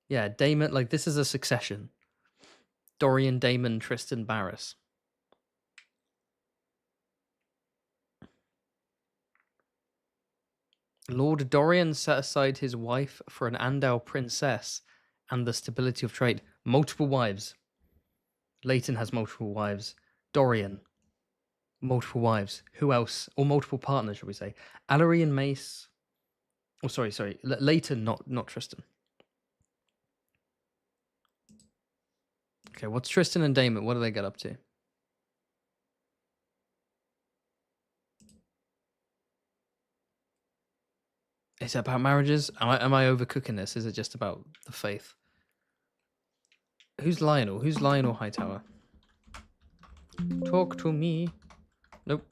Yeah, Daemon, like this is a succession. Dorian, Daemon, Tristan, Barris. Lord Dorian set aside his wife for an Andal princess and the stability of trade. Multiple wives. Leighton has multiple wives. Dorian, multiple wives. Who else? Or multiple partners, should we say? Allery and Mace. Oh, sorry. Leighton, not Tristan. Okay, what's Tristan and Daemon? What do they get up to? Is it about marriages? Am I overcooking this? Is it just about the faith? Who's Lionel? Who's Lionel Hightower? Talk to me. Nope.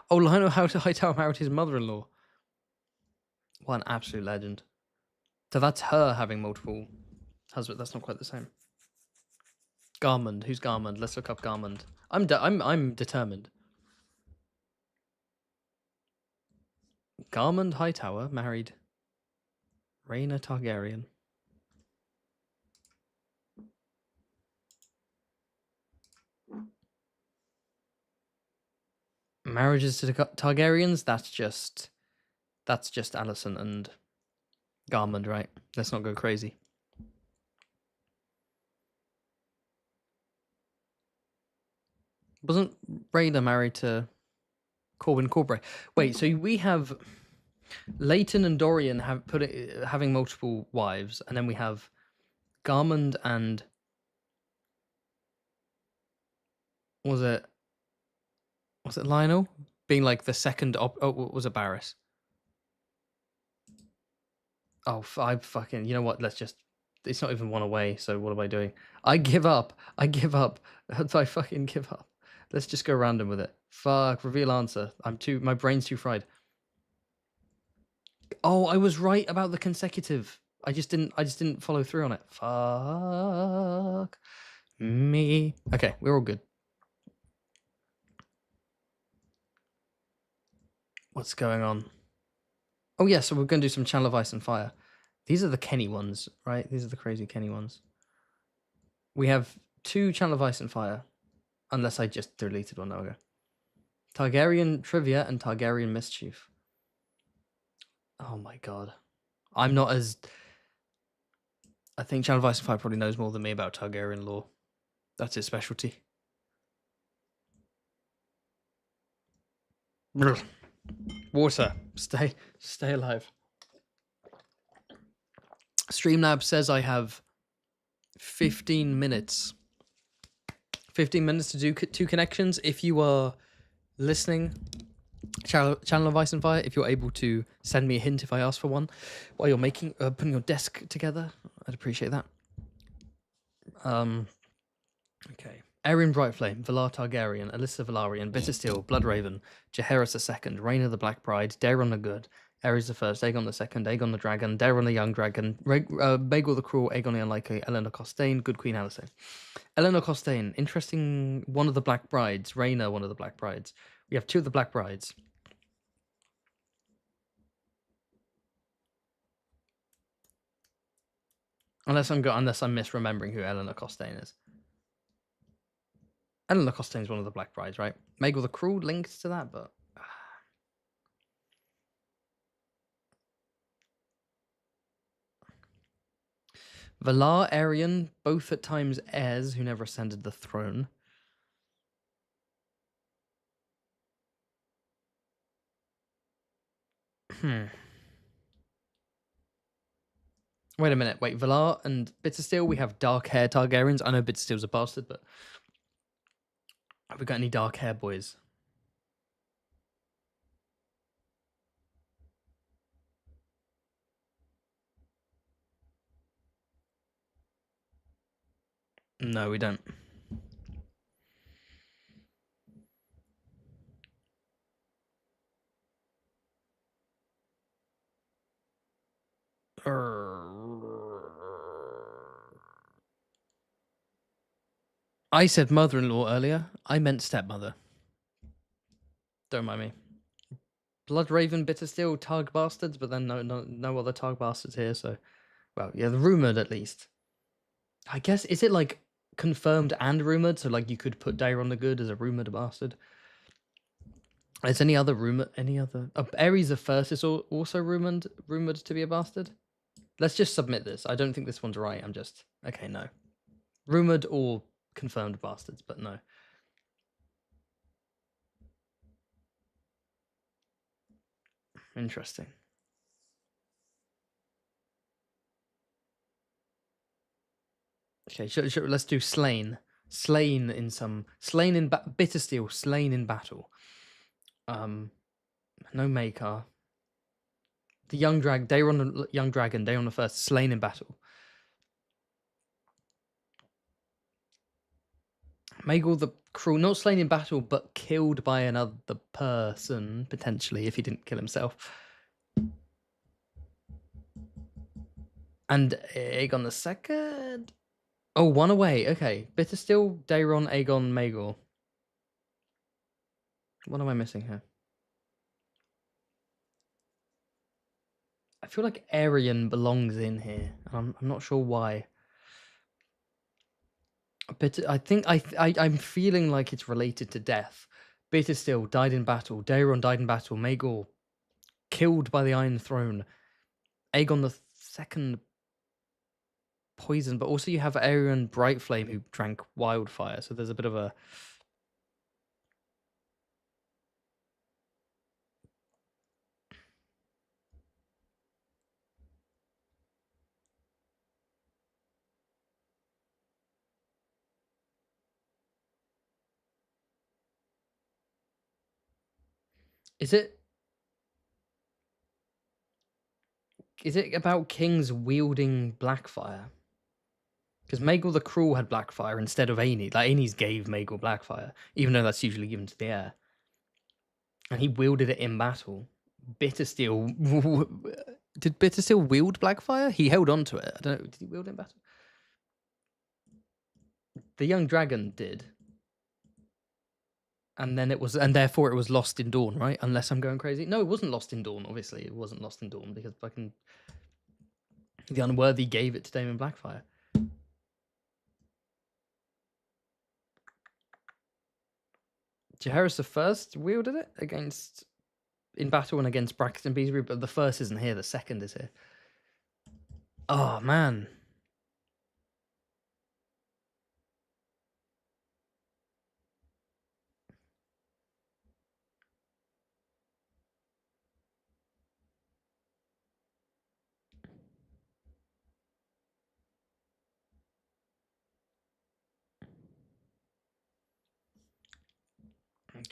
Oh, Lionel Hightower married his mother-in-law. What an absolute legend. So that's her having multiple husbands. That's not quite the same. Garmund. Who's Garmund? Let's look up Garmund. I'm determined. Garmund Hightower married Rhaena Targaryen. Marriages to the Targaryens, that's just Alicent and Garmund, right? Let's not go crazy. Wasn't Rhaena married to Corwin Corbray? Wait, so we have Leighton and Dorian having multiple wives, and then we have Garmund and was it Lionel being like the second? Was it Barris? Oh, I fucking. You know what? Let's just. It's not even one away. So what am I doing? I give up. I fucking give up. Let's just go random with it. Fuck. Reveal answer. My brain's too fried. Oh, I was right about the consecutive. I just didn't follow through on it. Fuck me. Okay, we're all good. What's going on? Oh yeah, so we're going to do some Channel of Ice and Fire. These are the Kenny ones, right? These are the crazy Kenny ones. We have 2 Channel of Ice and Fire. Unless I just deleted one. There we go. Targaryen Trivia and Targaryen Mischief. Oh my god. I'm not as... I think Channel of Ice and Fire probably knows more than me about Targaryen lore. That's his specialty. Water. Stay alive. Streamlabs says I have 15 minutes. 15 minutes to do 2 connections. If you are listening, Channel of Ice and Fire, if you're able to send me a hint if I ask for one while you're putting your desk together, I'd appreciate that. Okay. Aerion Brightflame, Valar Targaryen, Alyssa Velaryon, Bittersteel, Bloodraven, Jaehaerys II, Rhaena the Black Bride, Daeron the Good, Aerys the First, Aegon the Second, Aegon the Dragon, Daeron the Young Dragon, Maegor the Cruel, Aegon the Unlikely, Eleanor Costain, Good Queen Alysanne. Eleanor Costain, interesting, one of the Black Brides, Rhaena, one of the Black Brides. We have 2 of the Black Brides. Unless I'm misremembering who Eleanor Costain is. Eleanor Costain is one of the Black Brides, right? Maegor the Cruel linked to that, but... Valar, Aerion, both at times heirs who never ascended the throne. Wait a minute. Wait, Valar and Bittersteel, we have dark hair Targaryens. I know Bittersteel's a bastard, but have we got any dark hair boys? No, we don't. I said mother-in-law earlier. I meant stepmother. Don't mind me. Bloodraven, Bittersteel, Targ bastards, but then no other Targ bastards here. So, well, yeah, the rumored at least. I guess is it like confirmed and rumored? So like you could put Daeron the Good as a rumored bastard. Is any other rumor? Any other? Aerys the First is also rumored to be a bastard. Let's just submit this. I don't think this one's right. I'm just okay. No, rumored or confirmed bastards, but no. Interesting. Okay, let's do slain. Slain in Bittersteel. Slain in battle. No Maker. The Daeron the Young Dragon. Daeron the First. Slain in battle. Maegor the Cruel, not slain in battle, but killed by another person, potentially, if he didn't kill himself. And Aegon the Second? Oh, one away. Okay. Bittersteel, Daeron, Aegon, Maegor. What am I missing here? I feel like Aerion belongs in here. I'm not sure why. I think I'm feeling like it's related to death. Bittersteel died in battle. Daeron died in battle. Maegor killed by the Iron Throne. Aegon the second poison, but also you have Aerion Brightflame who drank Wildfire, so there's a bit of a... Is it about kings wielding Blackfire? Because Maegor the Cruel had Blackfire instead of Aenys. Like, Aenys gave Maegor Blackfire, even though that's usually given to the heir. And he wielded it in battle. Bittersteel... Did Bittersteel wield Blackfire? He held on to it. I don't know. Did he wield it in battle? The young dragon did. And then it was... And therefore it was lost in Dawn, right? Unless I'm going crazy. No, it wasn't lost in Dawn, obviously. It wasn't lost in Dawn because fucking... The Unworthy gave it to Daemon Blackfire. Jaehaerys the First wielded it against... in battle and against Braxton Beesbury, but the first isn't here, the second is here. Oh, man.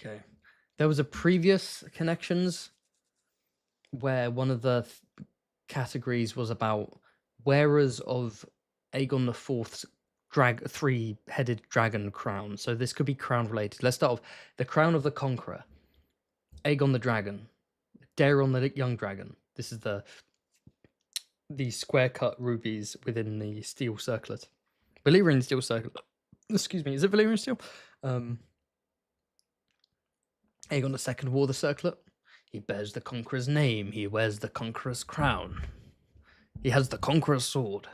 Okay. There was a previous Connections where one of the categories was about wearers of Aegon the Fourth's three-headed dragon crown. So this could be crown related. Let's start off the crown of the Conqueror, Aegon the Dragon, Daeron the Young Dragon. This is the square cut rubies within the steel circlet. Valyrian steel circlet. Excuse me, is it Valyrian steel? Aegon II wore the circlet. He bears the Conqueror's name. He wears the Conqueror's crown. He has the Conqueror's sword,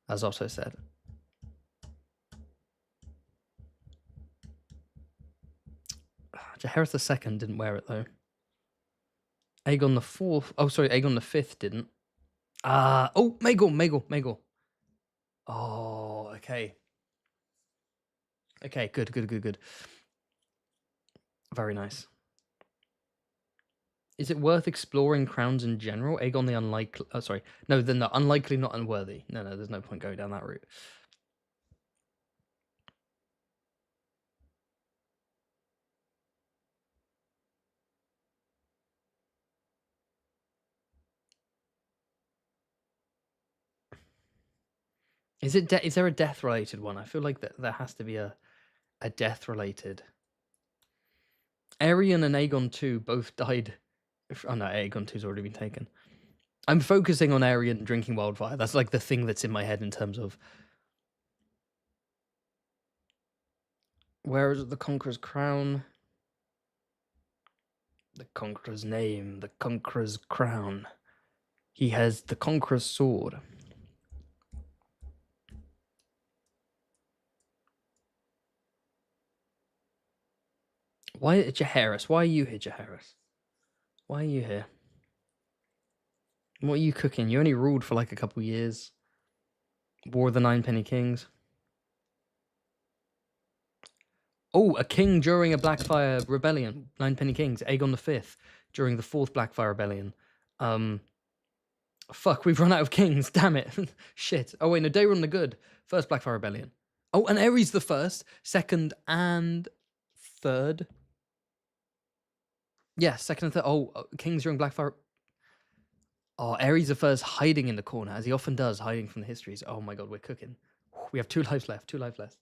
as Otto said. Jaehaerys II didn't wear it, though. Aegon IV... Oh, sorry, Aegon V didn't. Oh, Maegor. Oh, okay. Okay, good. Very nice. Is it worth exploring crowns in general? Aegon the Unlikely... Oh, sorry. No, then the Unlikely, not Unworthy. No, there's no point going down that route. Is there a death-related one? I feel like there has to be a death-related... Aerion and Aegon II both died... Oh no, Aegon II's already been taken. I'm focusing on Aerion drinking wildfire. That's like the thing that's in my head in terms of... Where is the Conqueror's crown? The Conqueror's name, the Conqueror's crown. He has the Conqueror's sword. Why, Jaehaerys? Why are you here, Jaehaerys? Why are you here? What are you cooking? You only ruled for like a couple years. War of the Nine Penny Kings. Oh, a king during a Blackfire rebellion. Nine Penny Kings. Aegon V during the fourth Blackfire rebellion. Fuck, we've run out of kings. Damn it. Shit. Oh wait, no, Daeron the Good. First Blackfire rebellion. Oh, and Aerys the First, second and third. Yeah, second and third. Oh, kings during Blackfire. Oh, Aerys the First hiding in the corner, as he often does, hiding from the histories. Oh my god, we're cooking. We have 2 lives left. 2 lives left.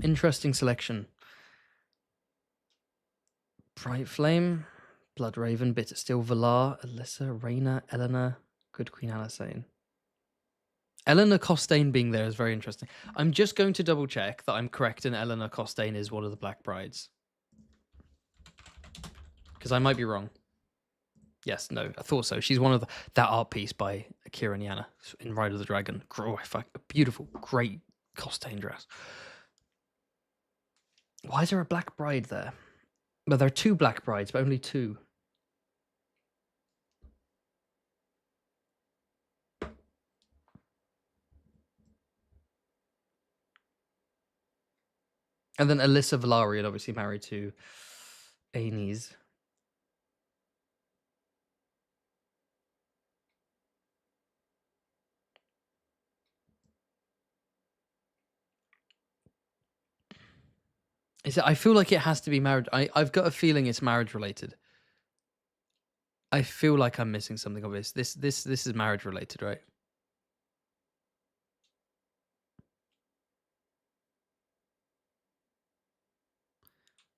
Interesting selection. Bright Flame, Blood Raven, Bittersteel, Valar, Alyssa, Rhaena, Eleanor, Good Queen Alysanne. Eleanor Costain being there is very interesting. I'm just going to double check that I'm correct and Eleanor Costain is one of the Black Brides. Because I might be wrong. Yes, no, I thought so. She's one of that art piece by Akira Niyama in Ride of the Dragon. Oh, a beautiful, great Costain dress. Why is there a Black Bride there? But there are 2 black brides, but only 2. And then Alyssa Valarian, obviously married to Aenys. I feel like it has to be married. I've got a feeling it's marriage related. I feel like I'm missing something obvious. This is marriage related, right?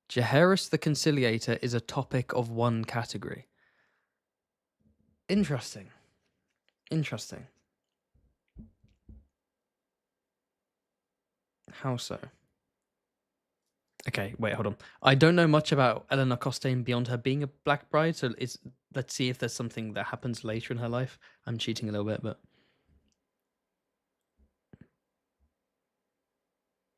Jaehaerys the Conciliator is a topic of 1 category. Interesting. Interesting. How so? Okay, wait, hold on. I don't know much about Eleanor Costain beyond her being a black bride, so let's see if there's something that happens later in her life. I'm cheating a little bit, but